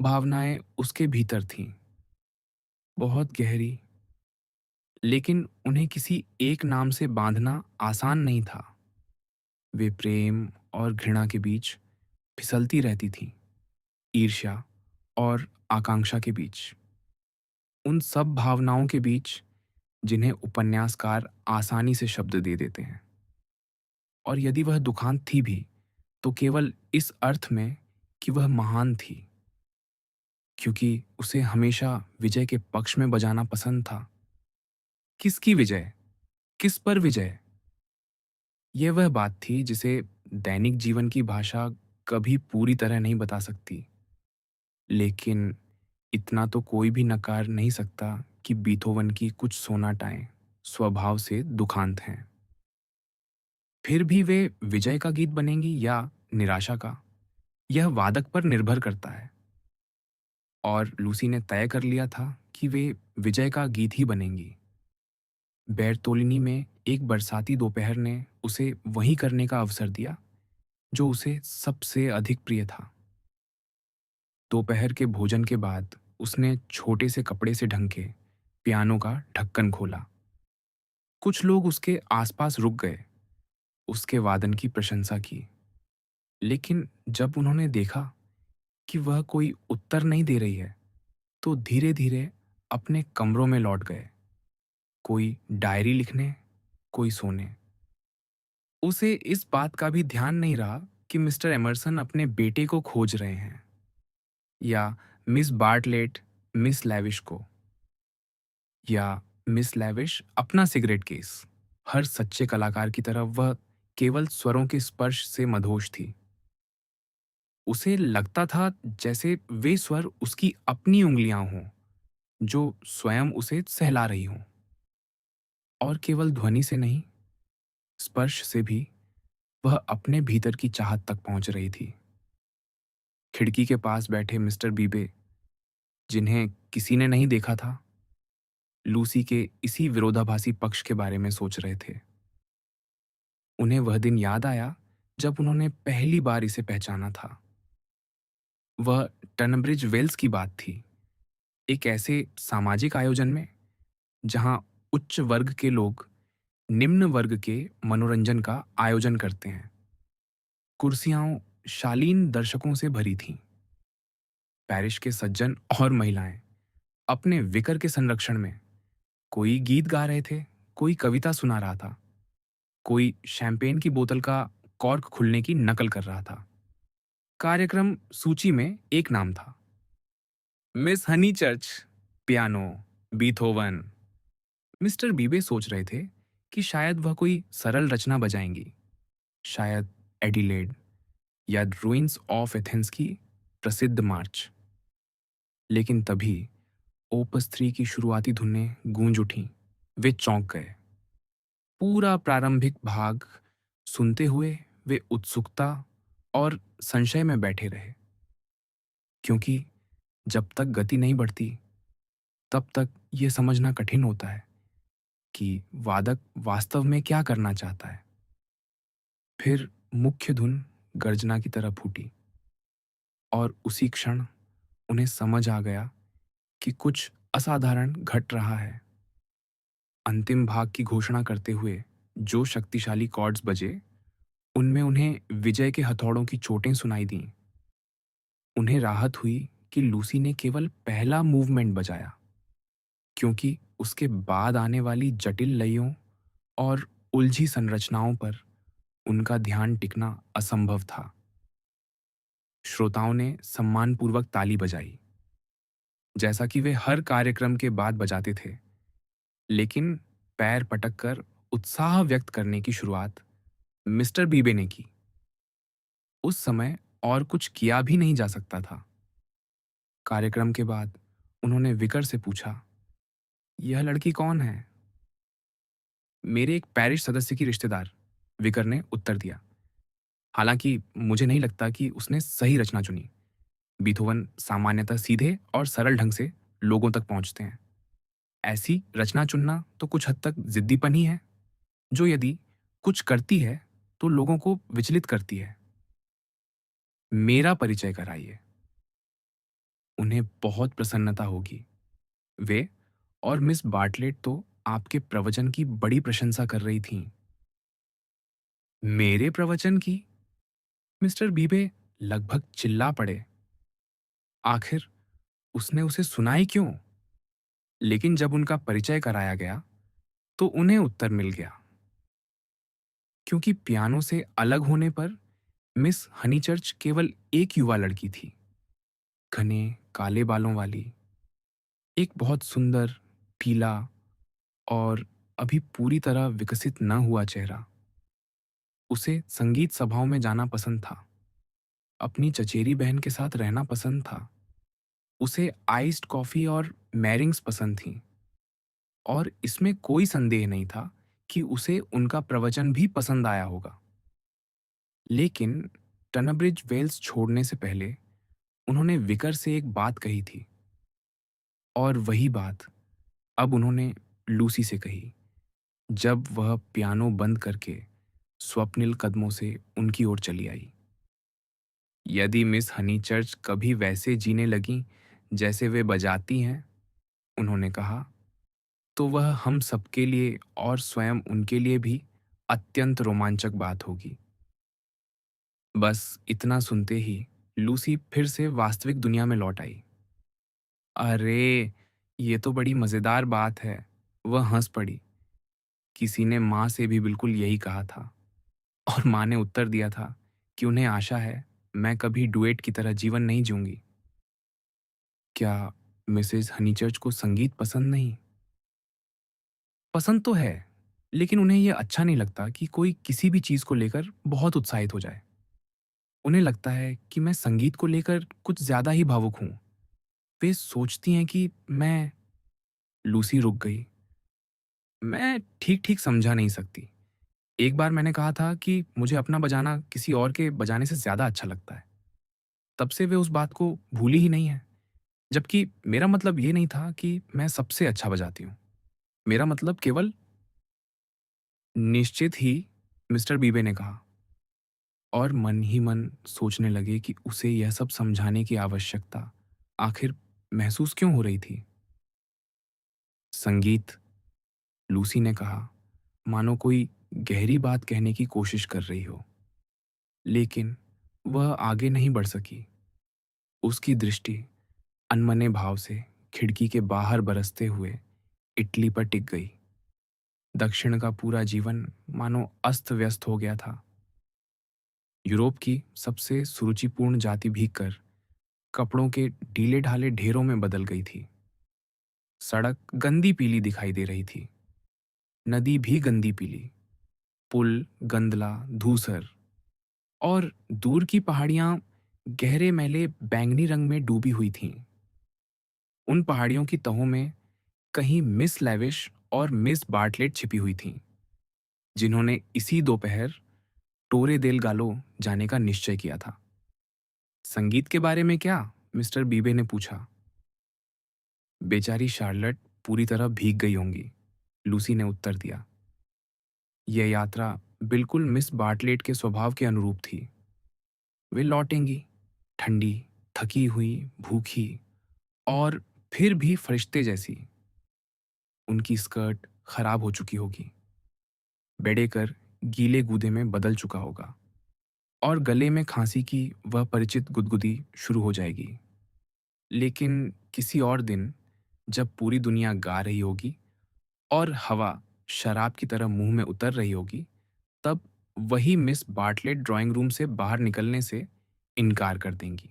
भावनाएं उसके भीतर थीं, बहुत गहरी, लेकिन उन्हें किसी एक नाम से बांधना आसान नहीं था। वे प्रेम और घृणा के बीच फिसलती रहती थीं, ईर्ष्या और आकांक्षा के बीच, उन सब भावनाओं के बीच जिन्हें उपन्यासकार आसानी से शब्द दे देते हैं। और यदि वह दुखांत थी भी, तो केवल इस अर्थ में कि वह महान थी, क्योंकि उसे हमेशा विजय के पक्ष में बजाना पसंद था। किसकी विजय? किस पर विजय? यह वह बात थी जिसे दैनिक जीवन की भाषा कभी पूरी तरह नहीं बता सकती। लेकिन इतना तो कोई भी नकार नहीं सकता कि बीथोवन की कुछ सोनाटाएं स्वभाव से दुखांत हैं। फिर भी वे विजय का गीत बनेंगी या निराशा का, यह वादक पर निर्भर करता है। और लूसी ने तय कर लिया था कि वे विजय का गीत ही बनेंगी। बैरतोलिनी में एक बरसाती दोपहर ने उसे वही करने का अवसर दिया जो उसे सबसे अधिक प्रिय था। दोपहर के भोजन के बाद उसने छोटे से कपड़े से ढंक के पियानो का ढक्कन खोला। कुछ लोग उसके आसपास रुक गए, उसके वादन की प्रशंसा की। लेकिन जब उन्होंने देखा कि वह कोई उत्तर नहीं दे रही है, तो धीरे धीरे अपने कमरों में लौट गए, कोई डायरी लिखने, कोई सोने। उसे इस बात का भी ध्यान नहीं रहा कि मिस्टर एमरसन अपने बेटे को खोज रहे हैं, या मिस बार्टलेट मिस लैविश को, या मिस लैविश अपना सिगरेट केस। हर सच्चे कलाकार की तरह वह केवल स्वरों के स्पर्श से मदहोश थी। उसे लगता था जैसे वे स्वर उसकी अपनी उंगलियां हों, जो स्वयं उसे सहला रही हों। और केवल ध्वनि से नहीं, स्पर्श से भी वह अपने भीतर की चाहत तक पहुंच रही थी। खिड़की के पास बैठे मिस्टर बीबे, जिन्हें किसी ने नहीं देखा था, लूसी के इसी विरोधाभासी पक्ष के बारे में सोच रहे थे। उन्हें वह दिन याद आया जब उन्होंने पहली बार इसे पहचाना था। वह टनब्रिज वेल्स की बात थी, एक ऐसे सामाजिक आयोजन में जहां उच्च वर्ग के लोग निम्न वर्ग के मनोरंजन का आयोजन करते हैं। कुर्सियां शालीन दर्शकों से भरी थीं। पैरिश के सज्जन और महिलाएं अपने विकर के संरक्षण में, कोई गीत गा रहे थे, कोई कविता सुना रहा था, कोई शैंपेन की बोतल का कॉर्क खुलने की नकल कर रहा था। कार्यक्रम सूची में एक नाम था, Miss Honeychurch, piano, Beethoven. Mister Beebe सोच रहे थे कि शायद वह कोई सरल रचना बजाएंगी, शायद एडिलेड या रूइंस ऑफ एथेंस की प्रसिद्ध मार्च। लेकिन तभी ओपस 3 की शुरुआती धुनें गूंज उठीं। वे चौंक गए। पूरा प्रारंभिक भाग सुनते हुए वे उत्सुकता और संशय में बैठे रहे, क्योंकि जब तक गति नहीं बढ़ती तब तक ये समझना कठिन होता है कि वादक वास्तव में क्या करना चाहता है। फिर मुख्य धुन गर्जना की तरह फूटी और उसी क्षण उन्हें समझ आ गया कि कुछ असाधारण घट रहा है। अंतिम भाग की घोषणा करते हुए जो शक्तिशाली कॉर्ड्स बजे, उनमें उन्हें विजय के हथौड़ों की चोटें सुनाई दीं। उन्हें राहत हुई कि लूसी ने केवल पहला मूवमेंट बजाया, क्योंकि उसके बाद आने वाली जटिल लयों और उलझी संरचनाओं पर उनका ध्यान टिकना असंभव था। श्रोताओं ने सम्मानपूर्वक ताली बजाई, जैसा कि वे हर कार्यक्रम के बाद बजाते थे, लेकिन पैर पटक कर उत्साह व्यक्त करने की शुरुआत मिस्टर बीबे ने की। उस समय और कुछ किया भी नहीं जा सकता था। कार्यक्रम के बाद उन्होंने विकर से पूछा, यह लड़की कौन है? मेरे एक पैरिश सदस्य की रिश्तेदार, विकर ने उत्तर दिया। हालांकि मुझे नहीं लगता कि उसने सही रचना चुनी। बीथोवन सामान्यतः सीधे और सरल ढंग से लोगों तक पहुंचते हैं। ऐसी रचना चुनना तो कुछ हद तक जिद्दीपन ही है, जो यदि कुछ करती है तो लोगों को विचलित करती है। मेरा परिचय कराइए। उन्हें बहुत प्रसन्नता होगी। वे और मिस बार्टलेट तो आपके प्रवचन की बड़ी प्रशंसा कर रही थीं। मेरे प्रवचन की? मिस्टर बीबे लगभग चिल्ला पड़े। आखिर उसने उसे सुना ही क्यों? लेकिन जब उनका परिचय कराया गया तो उन्हें उत्तर मिल गया, क्योंकि पियानो से अलग होने पर मिस हनीचर्च केवल एक युवा लड़की थी, घने काले बालों वाली, एक बहुत सुंदर पीला और अभी पूरी तरह विकसित न हुआ चेहरा। उसे संगीत सभाओं में जाना पसंद था, अपनी चचेरी बहन के साथ रहना पसंद था, उसे आइस्ड कॉफी और मैरिंग्स पसंद थीं, और इसमें कोई संदेह नहीं था कि उसे उनका प्रवचन भी पसंद आया होगा। लेकिन टनब्रिज वेल्स छोड़ने से पहले उन्होंने विकर से एक बात कही थी, और वही बात अब उन्होंने लूसी से कही, जब वह पियानो बंद करके स्वप्निल कदमों से उनकी ओर चली आई। यदि मिस हनीचर्च कभी वैसे जीने लगीं जैसे वे बजाती हैं, उन्होंने कहा, तो वह हम सबके लिए और स्वयं उनके लिए भी अत्यंत रोमांचक बात होगी। बस इतना सुनते ही लूसी फिर से वास्तविक दुनिया में लौट आई। अरे, ये तो बड़ी मज़ेदार बात है। वह हंस पड़ी। किसी ने माँ से भी बिल्कुल यही कहा था, और माँ ने उत्तर दिया था कि उन्हें आशा है मैं कभी डुएट की तरह जीवन नहीं जीऊंगी। क्या मिसेस हनीचर्च को संगीत पसंद नहीं? पसंद तो है, लेकिन उन्हें यह अच्छा नहीं लगता कि कोई किसी भी चीज़ को लेकर बहुत उत्साहित हो जाए। उन्हें लगता है कि मैं संगीत को लेकर कुछ ज़्यादा ही भावुक हूँ। वे सोचती हैं कि मैं। लूसी रुक गई। मैं ठीक-ठीक समझा नहीं सकती। एक बार मैंने कहा था कि मुझे अपना बजाना किसी और के बजाने से ज़्यादा अच्छा लगता है। तब से वे उस बात को भूली ही नहीं है। जबकि मेरा मतलब ये नहीं था कि मैं सबसे अच्छा बजाती हूँ। मेरा मतलब केवल। निश्चित ही, मिस्टर बीबे ने कहा। और मन ही मन सोचने लगे कि उसे यह सब समझाने की आवश्यकता आखिर महसूस क्यों हो रही थी। संगीत, लूसी ने कहा, मानो कोई गहरी बात कहने की कोशिश कर रही हो, लेकिन वह आगे नहीं बढ़ सकी। उसकी दृष्टि अनमने भाव से खिड़की के बाहर बरसते हुए इटली पर टिक गई। दक्षिण का पूरा जीवन मानो अस्त व्यस्त हो गया था। यूरोप की सबसे सुरुचिपूर्ण जाति भीगकर कपड़ों के ढीले ढाले ढेरों में बदल गई थी। सड़क गंदी पीली दिखाई दे रही थी, नदी भी गंदी पीली, पुल गंदला धूसर, और दूर की पहाड़ियां गहरे मैले बैंगनी रंग में डूबी हुई थीं। उन पहाड़ियों की तहों में कहीं मिस लेविश और मिस बार्टलेट छिपी हुई थीं, जिन्होंने इसी दोपहर टोरे देल गालो जाने का निश्चय किया था। संगीत के बारे में क्या? मिस्टर बीबे ने पूछा। बेचारी शार्लट पूरी तरह भीग गई होंगी, लूसी ने उत्तर दिया। यह यात्रा बिल्कुल मिस बार्टलेट के स्वभाव के अनुरूप थी। वे लौटेंगी, ठंडी, थकी हुई, भूखी, और फिर भी फरिश्ते जैसी। उनकी स्कर्ट खराब हो चुकी होगी, बेडेकर गीले गूदे में बदल चुका होगा, और गले में खांसी की वह परिचित गुदगुदी शुरू हो जाएगी। लेकिन किसी और दिन, जब पूरी दुनिया गा रही होगी और हवा शराब की तरह मुंह में उतर रही होगी, तब वही मिस बार्टलेट ड्राइंग रूम से बाहर निकलने से इनकार कर देंगी।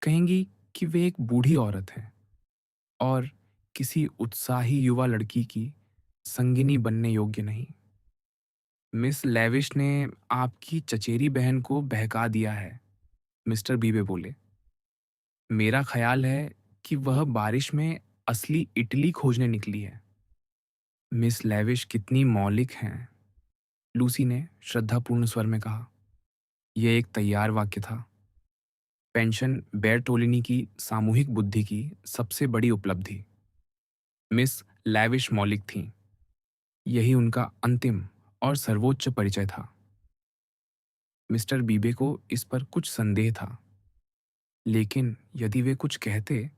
कहेंगी कि वे एक बूढ़ी औरत है और किसी उत्साही युवा लड़की की संगिनी बनने योग्य नहीं। मिस लेविश ने आपकी चचेरी बहन को बहका दिया है, मिस्टर बीबे बोले। मेरा ख्याल है कि वह बारिश में असली इटली खोजने निकली है। मिस लेविश कितनी मौलिक हैं, लूसी ने श्रद्धापूर्ण स्वर में कहा। यह एक तैयार वाक्य था। पेंशन बेरटोलिनी की सामूहिक बुद्धि की सबसे बड़ी उपलब्धि। मिस लेविश मौलिक थीं। यही उनका अंतिम और सर्वोच्च परिचय था। मिस्टर बीबे को इस पर कुछ संदेह था, लेकिन यदि वे कुछ कहते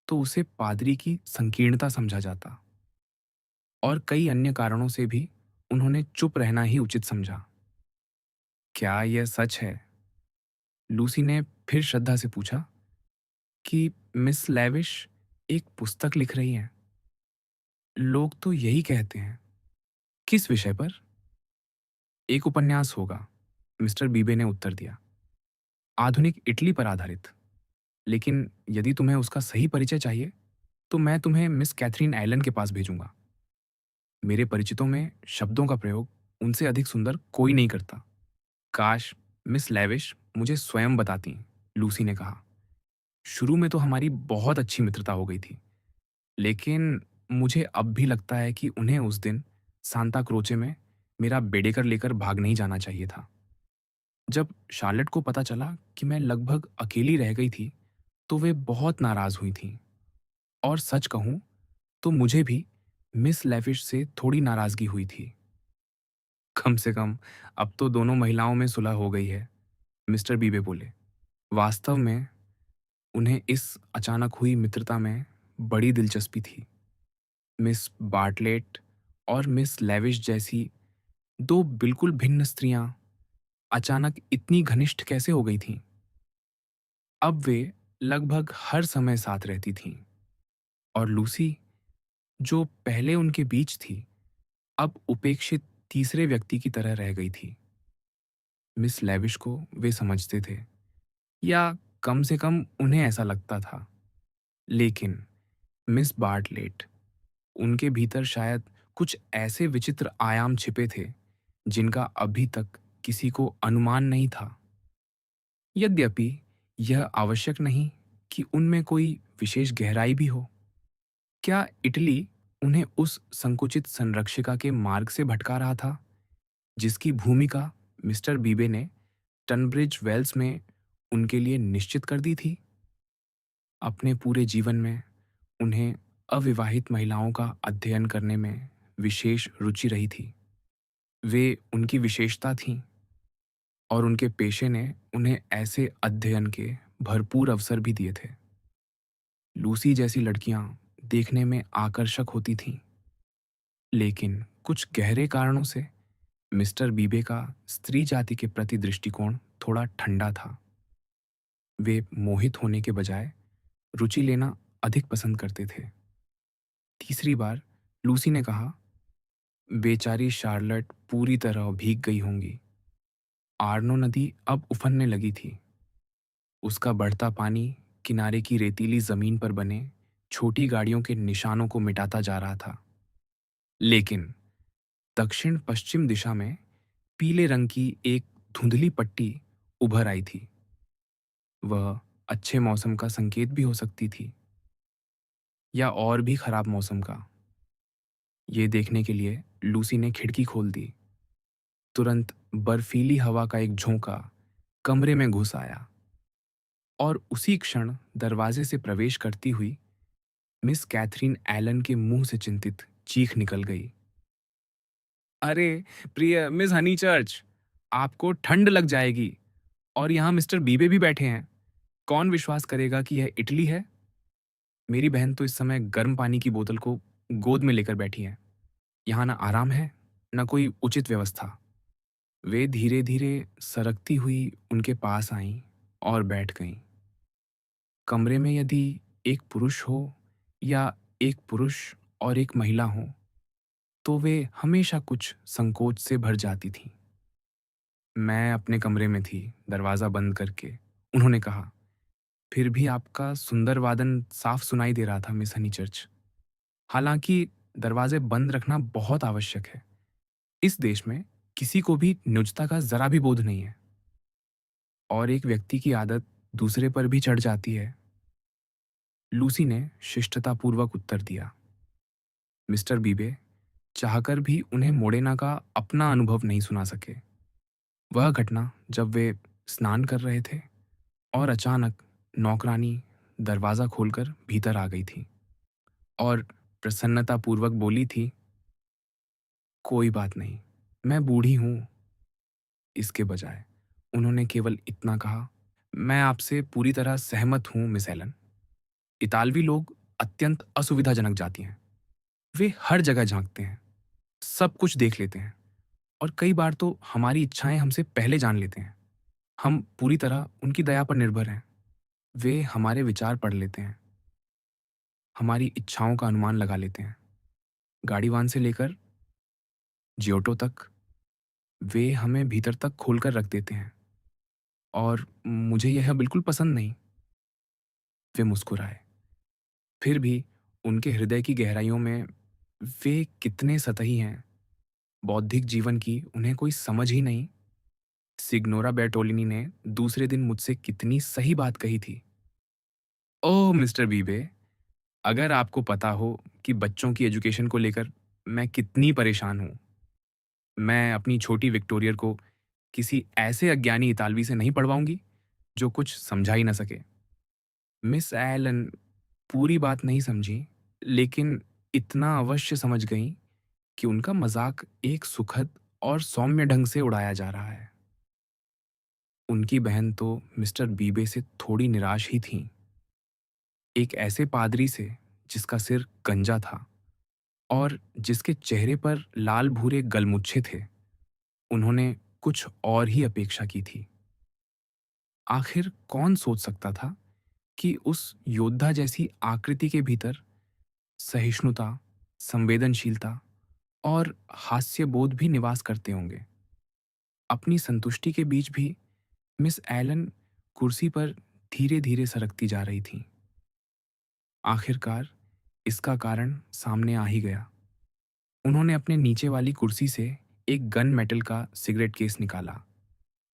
तो उसे पादरी की संकीर्णता समझा जाता, और कई अन्य कारणों से भी उन्होंने चुप रहना ही उचित समझा। क्या यह सच है? लूसी ने फिर श्रद्धा से पूछा कि मिस लेविश एक पुस्तक लिख रही हैं। लोग तो यही कहते हैं। किस विषय पर? एक उपन्यास होगा, मिस्टर बीबे ने उत्तर दिया। आधुनिक इटली पर आधारित। लेकिन यदि तुम्हें उसका सही परिचय चाहिए, तो मैं तुम्हें मिस कैथरीन एलन के पास भेजूंगा। मेरे परिचितों में शब्दों का प्रयोग उनसे अधिक सुंदर कोई नहीं करता। काश मिस लेविश मुझे स्वयं बताती, लूसी ने कहा। शुरू में तो हमारी बहुत अच्छी मित्रता हो गई थी, लेकिन मुझे अब भी लगता है कि उन्हें उस दिन सांता क्रोचे में मेरा बेडेकर लेकर भाग नहीं जाना चाहिए था। जब शार्लेट को पता चला कि मैं लगभग अकेली रह गई थी, तो वे बहुत नाराज हुई थीं। और सच कहूं तो मुझे भी मिस लेविश से थोड़ी नाराजगी हुई थी। कम से कम अब तो दोनों महिलाओं में सुलह हो गई है, मिस्टर बीबे बोले। वास्तव में उन्हें इस अचानक हुई मित्रता में बड़ी दिलचस्पी थी। मिस बार्टलेट और मिस लेविश जैसी दो बिल्कुल भिन्न स्त्रियां अचानक इतनी घनिष्ठ कैसे हो गई थीं? अब वे लगभग हर समय साथ रहती थीं, और लूसी, जो पहले उनके बीच थी, अब उपेक्षित तीसरे व्यक्ति की तरह रह गई थी। मिस लेविश को वे समझते थे, या कम से कम उन्हें ऐसा लगता था। लेकिन मिस बार्टलेट, उनके भीतर शायद कुछ ऐसे विचित्र आयाम छिपे थे जिनका अभी तक किसी को अनुमान नहीं था। यद्यपि यह आवश्यक नहीं कि उनमें कोई विशेष गहराई भी हो। क्या इटली उन्हें उस संकुचित संरक्षिका के मार्ग से भटका रहा था जिसकी भूमिका मिस्टर बीबे ने टनब्रिज वेल्स में उनके लिए निश्चित कर दी थी? अपने पूरे जीवन में उन्हें अविवाहित महिलाओं का अध्ययन करने में विशेष रुचि रही थी। वे उनकी विशेषता थीं। और उनके पेशे ने उन्हें ऐसे अध्ययन के भरपूर अवसर भी दिए थे। लूसी जैसी लड़कियां देखने में आकर्षक होती थीं, लेकिन कुछ गहरे कारणों से मिस्टर बीबे का स्त्री जाति के प्रति दृष्टिकोण थोड़ा ठंडा था। वे मोहित होने के बजाय रुचि लेना अधिक पसंद करते थे। तीसरी बार लूसी ने कहा, बेचारी शार्लट पूरी तरह भीग गई होंगी। आर्नो नदी अब उफनने लगी थी। उसका बढ़ता पानी किनारे की रेतीली जमीन पर बने छोटी गाड़ियों के निशानों को मिटाता जा रहा था। लेकिन दक्षिण पश्चिम दिशा में पीले रंग की एक धुंधली पट्टी उभर आई थी। वह अच्छे मौसम का संकेत भी हो सकती थी, या और भी खराब मौसम का। ये देखने के लिए लूसी ने खिड़की खोल दी। तुरंत बर्फीली हवा का एक झोंका कमरे में घुस आया और उसी क्षण दरवाजे से प्रवेश करती हुई मिस कैथरीन एलन के मुंह से चिंतित चीख निकल गई। अरे प्रिय मिस हनीचर्च, आपको ठंड लग जाएगी, और यहाँ मिस्टर बीबे भी बैठे हैं। कौन विश्वास करेगा कि यह इटली है? मेरी बहन तो इस समय गर्म पानी की बोतल को गोद में लेकर बैठी है। यहाँ ना आराम है, न कोई उचित व्यवस्था। वे धीरे धीरे सरकती हुई उनके पास आईं और बैठ गईं। कमरे में यदि एक पुरुष हो या एक पुरुष और एक महिला हो, तो वे हमेशा कुछ संकोच से भर जाती थीं। मैं अपने कमरे में थी, दरवाज़ा बंद करके। उन्होंने कहा, फिर भी आपका सुंदर वादन साफ सुनाई दे रहा था मिस हनीचर्च। हालांकि दरवाजे बंद रखना बहुत आवश्यक है। इस देश में किसी को भी न्यूनता का जरा भी बोध नहीं है, और एक व्यक्ति की आदत दूसरे पर भी चढ़ जाती है। लूसी ने शिष्टतापूर्वक उत्तर दिया। मिस्टर बीबे चाहकर भी उन्हें मोड़ेना का अपना अनुभव नहीं सुना सके। वह घटना जब वे स्नान कर रहे थे और अचानक नौकरानी दरवाज़ा खोलकर भीतर आ गई थी और प्रसन्नतापूर्वक बोली थी, कोई बात नहीं, मैं बूढ़ी हूँ। इसके बजाय उन्होंने केवल इतना कहा, मैं आपसे पूरी तरह सहमत हूँ मिस एलन। इतालवी लोग अत्यंत असुविधाजनक जाति हैं। वे हर जगह झांकते हैं, सब कुछ देख लेते हैं, और कई बार तो हमारी इच्छाएं हमसे पहले जान लेते हैं। हम पूरी तरह उनकी दया पर निर्भर हैं। वे हमारे विचार पढ़ लेते हैं, हमारी इच्छाओं का अनुमान लगा लेते हैं। गाड़ीवान से लेकर जियोटो तक वे हमें भीतर तक खोलकर रख देते हैं, और मुझे यह बिल्कुल पसंद नहीं। वे मुस्कुराए। फिर भी उनके हृदय की गहराइयों में वे कितने सतही हैं। बौद्धिक जीवन की उन्हें कोई समझ ही नहीं। सिग्नोरा बेर्टोलिनी ने दूसरे दिन मुझसे कितनी सही बात कही थी। ओह मिस्टर बीबे, अगर आपको पता हो कि बच्चों की एजुकेशन को लेकर मैं कितनी परेशान हूँ। मैं अपनी छोटी विक्टोरियर को किसी ऐसे अज्ञानी इतालवी से नहीं पढ़वाऊंगी जो कुछ समझा ही ना सके। मिस एलन पूरी बात नहीं समझी, लेकिन इतना अवश्य समझ गईं कि उनका मजाक एक सुखद और सौम्य ढंग से उड़ाया जा रहा है। उनकी बहन तो मिस्टर बीबे से थोड़ी निराश ही थीं। एक ऐसे पादरी से जिसका सिर गंजा था और जिसके चेहरे पर लाल भूरे गलमुच्छे थे, उन्होंने कुछ और ही अपेक्षा की थी। आखिर कौन सोच सकता था कि उस योद्धा जैसी आकृति के भीतर सहिष्णुता, संवेदनशीलता और हास्यबोध भी निवास करते होंगे। अपनी संतुष्टि के बीच भी मिस एलन कुर्सी पर धीरे धीरे सरकती जा रही थीं। आखिरकार इसका कारण सामने आ ही गया। उन्होंने अपने नीचे वाली कुर्सी से एक गन मेटल का सिगरेट केस निकाला,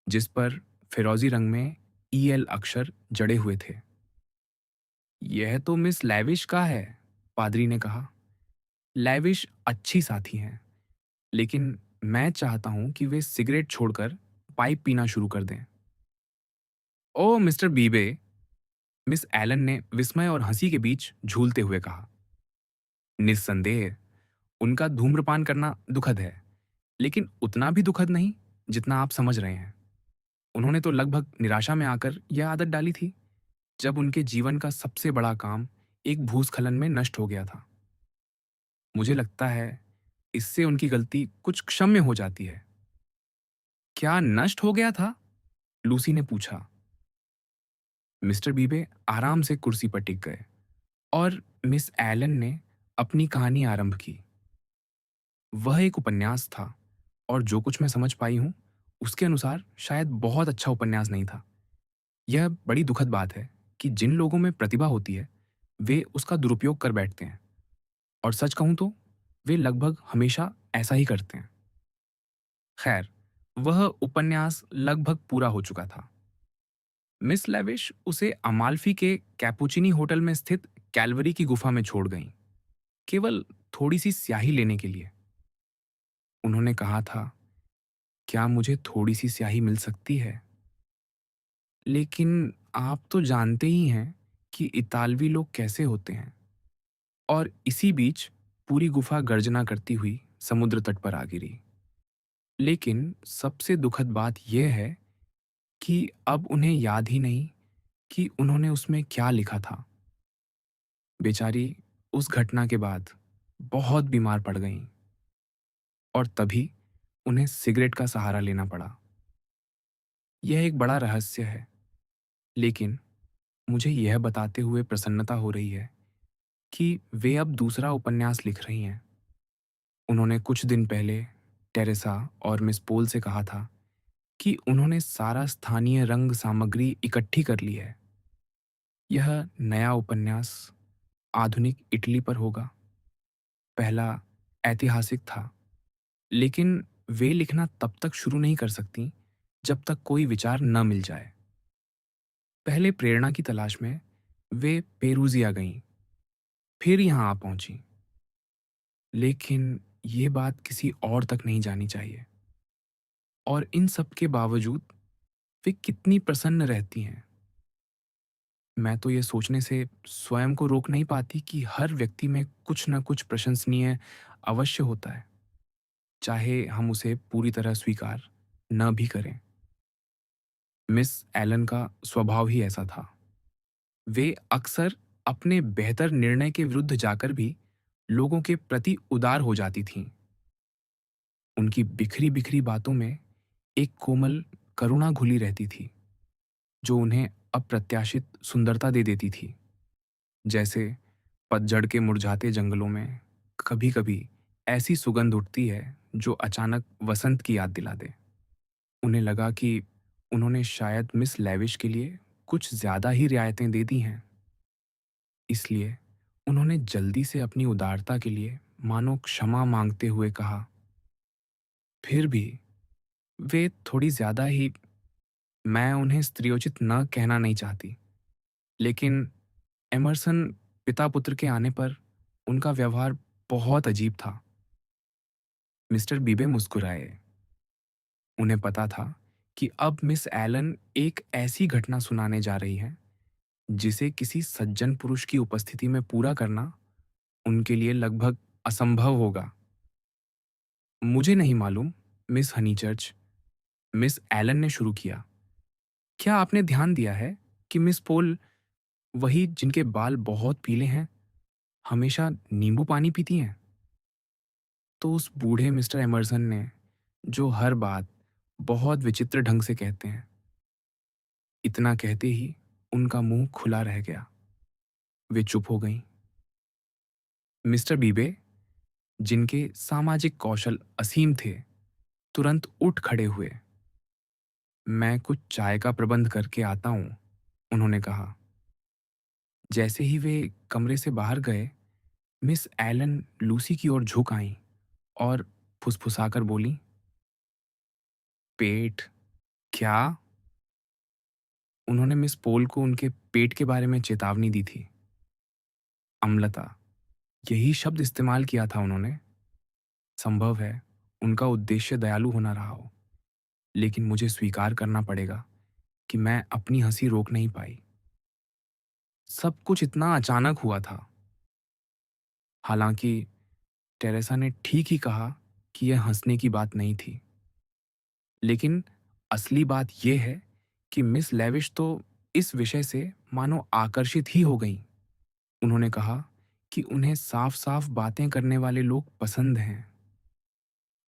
जिस पर फिरोजी रंग में ईएल अक्षर जड़े हुए थे। यह तो मिस लैविश का है, पादरी ने कहा। लैविश अच्छी साथी हैं, लेकिन मैं चाहता हूं कि वे सिगरेट छोड़कर पाइप पीना शुरू कर दें। ओह मिस्टर बीबे, मिस एलन ने विस्मय और हंसी के बीच झूलते हुए कहा। निस्संदेह उनका धूम्रपान करना दुखद है, लेकिन उतना भी दुखद नहीं जितना आप समझ रहे हैं। उन्होंने तो लगभग निराशा में आकर यह आदत डाली थी, जब उनके जीवन का सबसे बड़ा काम एक भूस्खलन में नष्ट हो गया था। मुझे लगता है इससे उनकी गलती कुछ क्षम्य हो जाती है। क्या नष्ट हो गया था? लूसी ने पूछा। मिस्टर बीबे आराम से कुर्सी पर टिक गए और मिस एलन ने अपनी कहानी आरंभ की। वह एक उपन्यास था और जो कुछ मैं समझ पाई हूं, उसके अनुसार शायद बहुत अच्छा उपन्यास नहीं था। यह बड़ी दुखद बात है कि जिन लोगों में प्रतिभा होती है, वे उसका दुरुपयोग कर बैठते हैं, और सच कहूं तो वे लगभग हमेशा ऐसा ही करते हैं। खैर, वह उपन्यास लगभग पूरा हो चुका था। मिस लेविश उसे अमाल्फी के कैपुचिनी होटल में स्थित कैलवरी की गुफा में छोड़ गईं, केवल थोड़ी सी स्याही लेने के लिए। उन्होंने कहा था, क्या मुझे थोड़ी सी स्याही मिल सकती है? लेकिन आप तो जानते ही हैं कि इतालवी लोग कैसे होते हैं। और इसी बीच पूरी गुफा गर्जना करती हुई समुद्र तट पर आ गिरी। लेकिन सबसे दुखद बात यह है कि अब उन्हें याद ही नहीं कि उन्होंने उसमें क्या लिखा था। बेचारी उस घटना के बाद बहुत बीमार पड़ गईं, और तभी उन्हें सिगरेट का सहारा लेना पड़ा। यह एक बड़ा रहस्य है, लेकिन मुझे यह बताते हुए प्रसन्नता हो रही है कि वे अब दूसरा उपन्यास लिख रही हैं। उन्होंने कुछ दिन पहले टेरेसा और मिस पोल से कहा था कि उन्होंने सारा स्थानीय रंग सामग्री इकट्ठी कर ली है। यह नया उपन्यास आधुनिक इटली पर होगा। पहला ऐतिहासिक था, लेकिन वे लिखना तब तक शुरू नहीं कर सकती जब तक कोई विचार न मिल जाए। पहले प्रेरणा की तलाश में वे पेरूजिया गईं, फिर यहाँ आ पहुंची। लेकिन ये बात किसी और तक नहीं जानी चाहिए। और इन सब के बावजूद वे कितनी प्रसन्न रहती हैं। मैं तो ये सोचने से स्वयं को रोक नहीं पाती कि हर व्यक्ति में कुछ न कुछ प्रशंसनीय अवश्य होता है, चाहे हम उसे पूरी तरह स्वीकार न भी करें। मिस एलन का स्वभाव ही ऐसा था। वे अक्सर अपने बेहतर निर्णय के विरुद्ध जाकर भी लोगों के प्रति उदार हो जाती थीं। उनकी बिखरी बिखरी बातों में एक कोमल करुणा घुली रहती थी, जो उन्हें अप्रत्याशित सुंदरता दे देती थी। जैसे पतझड़ के मुरझाते जंगलों में कभी कभी ऐसी सुगंध उठती है जो अचानक वसंत की याद दिला दे। उन्हें लगा कि उन्होंने शायद मिस लेविश के लिए कुछ ज्यादा ही रियायतें दे दी हैं। इसलिए उन्होंने जल्दी से अपनी उदारता के लिए मानो क्षमा मांगते हुए कहा, फिर भी वे थोड़ी ज्यादा ही। मैं उन्हें स्त्रियोचित न कहना नहीं चाहती, लेकिन एमर्सन पिता पुत्र के आने पर उनका व्यवहार बहुत अजीब था। मिस्टर बीबे मुस्कुराए। उन्हें पता था कि अब मिस एलन एक ऐसी घटना सुनाने जा रही हैं जिसे किसी सज्जन पुरुष की उपस्थिति में पूरा करना उनके लिए लगभग असंभव होगा। मुझे नहीं मालूम, मिस हनीचर्च, मिस एलन ने शुरू किया, क्या आपने ध्यान दिया है कि मिस पोल, वही जिनके बाल बहुत पीले हैं, हमेशा नींबू पानी पीती हैं? तो उस बूढ़े मिस्टर एमर्सन ने, जो हर बात बहुत विचित्र ढंग से कहते हैं, इतना कहते ही उनका मुंह खुला रह गया। वे चुप हो गईं। मिस्टर बीबे, जिनके सामाजिक कौशल असीम थे, तुरंत उठ खड़े हुए। मैं कुछ चाय का प्रबंध करके आता हूं, उन्होंने कहा। जैसे ही वे कमरे से बाहर गए, मिस एलन लूसी की ओर झुक आईं और फुसफुसाकर बोली, पेट? क्या? उन्होंने मिस पोल को उनके पेट के बारे में चेतावनी दी थी। अम्लता, यही शब्द इस्तेमाल किया था उन्होंने। संभव है उनका उद्देश्य दयालु होना रहा हो, लेकिन मुझे स्वीकार करना पड़ेगा कि मैं अपनी हंसी रोक नहीं पाई। सब कुछ इतना अचानक हुआ था। हालांकि टेरेसा ने ठीक ही कहा कि यह हंसने की बात नहीं थी, लेकिन असली बात यह है कि मिस लेविश तो इस विषय से मानो आकर्षित ही हो गईं। उन्होंने कहा कि उन्हें साफ-साफ बातें करने वाले लोग पसंद हैं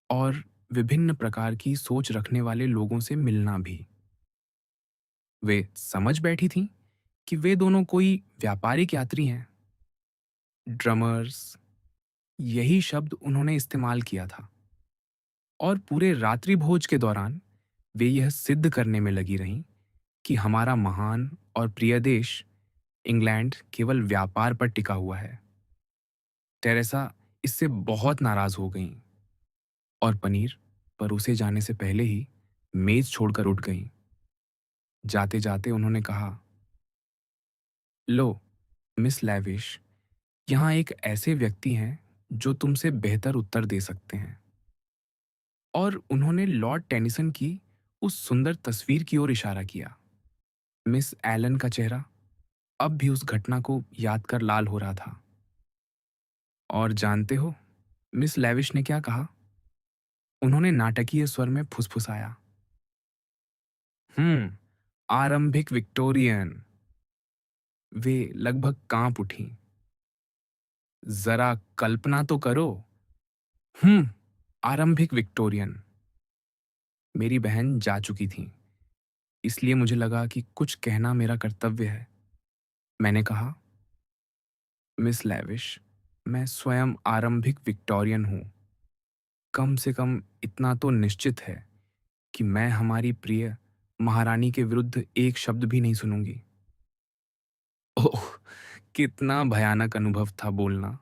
और विभिन्न प्रकार की सोच रखने वाले लोगों से मिलना भी। वे समझ बैठी थीं कि वे दोनों कोई व्यापारिक यात्री हैं। ड्रमर्स, यही शब्द उन्होंने इस्तेमाल किया था। और पूरे रात्रि भोज के दौरान वे यह सिद्ध करने में लगी रहीं कि हमारा महान और प्रिय देश इंग्लैंड केवल व्यापार पर टिका हुआ है। टेरेसा इससे बहुत नाराज हो गईं और पनीर परोसे जाने से पहले ही मेज छोड़कर उठ गईं। जाते जाते उन्होंने कहा, लो मिस लैविश, यहाँ एक ऐसे व्यक्ति हैं जो तुमसे बेहतर उत्तर दे सकते हैं। और उन्होंने लॉर्ड टेनिसन की उस सुंदर तस्वीर की ओर इशारा किया। मिस एलन का चेहरा अब भी उस घटना को याद कर लाल हो रहा था। और जानते हो मिस लेविश ने क्या कहा? उन्होंने नाटकीय स्वर में फुसफुसाया, आरंभिक विक्टोरियन। वे लगभग कांप उठीं। जरा कल्पना तो करो। हम्म आरंभिक विक्टोरियन। मेरी बहन जा चुकी थी, इसलिए मुझे लगा कि कुछ कहना मेरा कर्तव्य है। मैंने कहा, मिस लेविश, मैं स्वयं आरंभिक विक्टोरियन हूं। कम से कम इतना तो निश्चित है कि मैं हमारी प्रिय महारानी के विरुद्ध एक शब्द भी नहीं सुनूंगी। ओह, कितना भयानक अनुभव था बोलना।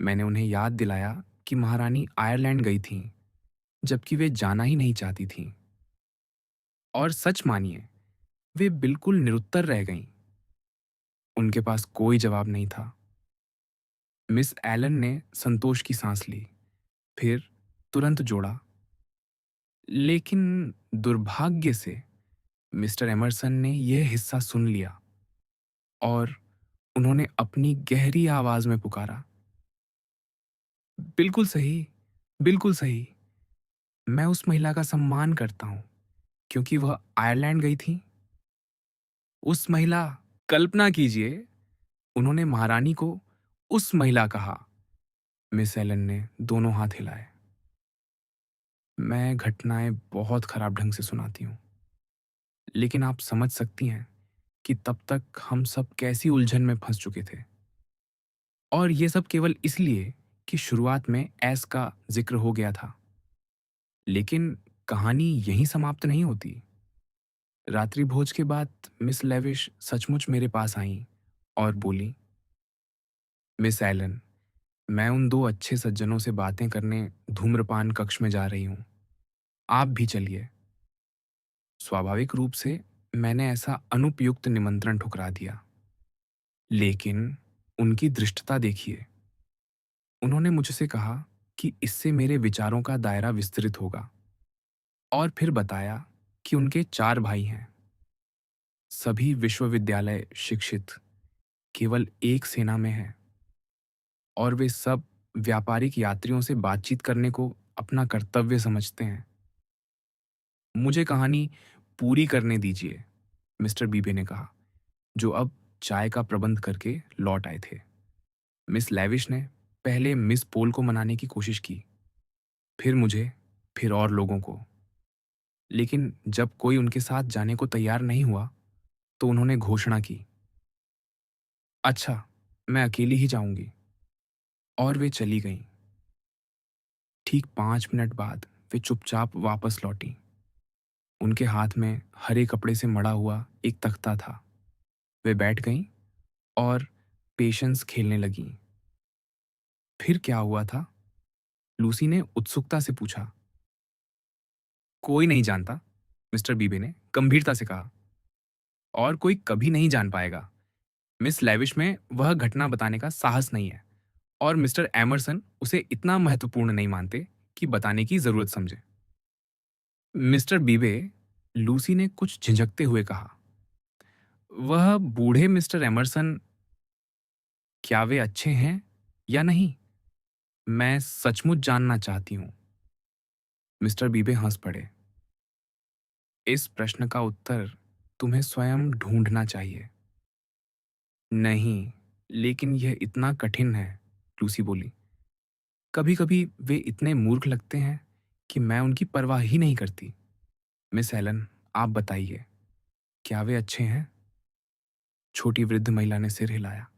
मैंने उन्हें याद दिलाया कि महारानी आयरलैंड गई थीं, जबकि वे जाना ही नहीं चाहती थीं। और सच मानिए, वे बिल्कुल निरुत्तर रह गईं। उनके पास कोई जवाब नहीं था। मिस एलन ने संतोष की सांस ली, फिर तुरंत जोड़ा, लेकिन दुर्भाग्य से मिस्टर एमरसन ने यह हिस्सा सुन लिया और उन्होंने अपनी गहरी आवाज में पुकारा, बिल्कुल सही, बिल्कुल सही। मैं उस महिला का सम्मान करता हूं क्योंकि वह आयरलैंड गई थी। उस महिला, कल्पना कीजिए, उन्होंने महारानी को उस महिला कहा। मिस एलन ने दोनों हाथ हिलाए। मैं घटनाएं बहुत खराब ढंग से सुनाती हूं, लेकिन आप समझ सकती हैं कि तब तक हम सब कैसी उलझन में फंस चुके थे। और ये सब केवल इसलिए कि शुरुआत में ऐस का जिक्र हो गया था। लेकिन कहानी यहीं समाप्त नहीं होती। रात्रि भोज के बाद मिस लेविश सचमुच मेरे पास आईं और बोली, मिस एलन, मैं उन दो अच्छे सज्जनों से बातें करने धूम्रपान कक्ष में जा रही हूं। आप भी चलिए। स्वाभाविक रूप से मैंने ऐसा अनुपयुक्त निमंत्रण ठुकरा दिया, लेकिन उनकी धृष्टता देखिए। उन्होंने मुझसे कहा कि इससे मेरे विचारों का दायरा विस्तृत होगा और फिर बताया कि उनके 4 भाई हैं, सभी विश्वविद्यालय शिक्षित, केवल एक सेना में हैं और वे सब व्यापारिक यात्रियों से बातचीत करने को अपना कर्तव्य समझते हैं। मुझे कहानी पूरी करने दीजिए, मिस्टर बीबे ने कहा, जो अब चाय का प्रबंध करके लौट आए थे। मिस लेविश ने पहले मिस पोल को मनाने की कोशिश की, फिर मुझे, फिर और लोगों को। लेकिन जब कोई उनके साथ जाने को तैयार नहीं हुआ, तो उन्होंने घोषणा की, अच्छा, मैं अकेली ही जाऊंगी। और वे चली गईं। ठीक 5 मिनट बाद वे चुपचाप वापस लौटीं। उनके हाथ में हरे कपड़े से मढ़ा हुआ एक तख्ता था। वे बैठ गईं और पेशेंस खेलने लगीं। फिर क्या हुआ था? लूसी ने उत्सुकता से पूछा। कोई नहीं जानता, मिस्टर बीबे ने गंभीरता से कहा, और कोई कभी नहीं जान पाएगा। मिस लेविश में वह घटना बताने का साहस नहीं है और मिस्टर एमरसन उसे इतना महत्वपूर्ण नहीं मानते कि बताने की जरूरत समझे। मिस्टर बीबे, लूसी ने कुछ झिझकते हुए कहा, वह बूढ़े मिस्टर एमरसन, क्या वे अच्छे हैं या नहीं? मैं सचमुच जानना चाहती हूं। मिस्टर बीबे हंस पड़े। इस प्रश्न का उत्तर तुम्हें स्वयं ढूंढना चाहिए। नहीं, लेकिन यह इतना कठिन है, लूसी बोली। कभी-कभी वे इतने मूर्ख लगते हैं कि मैं उनकी परवाह ही नहीं करती। मिस एलन, आप बताइए, क्या वे अच्छे हैं? छोटी वृद्ध महिला ने सिर हिलाया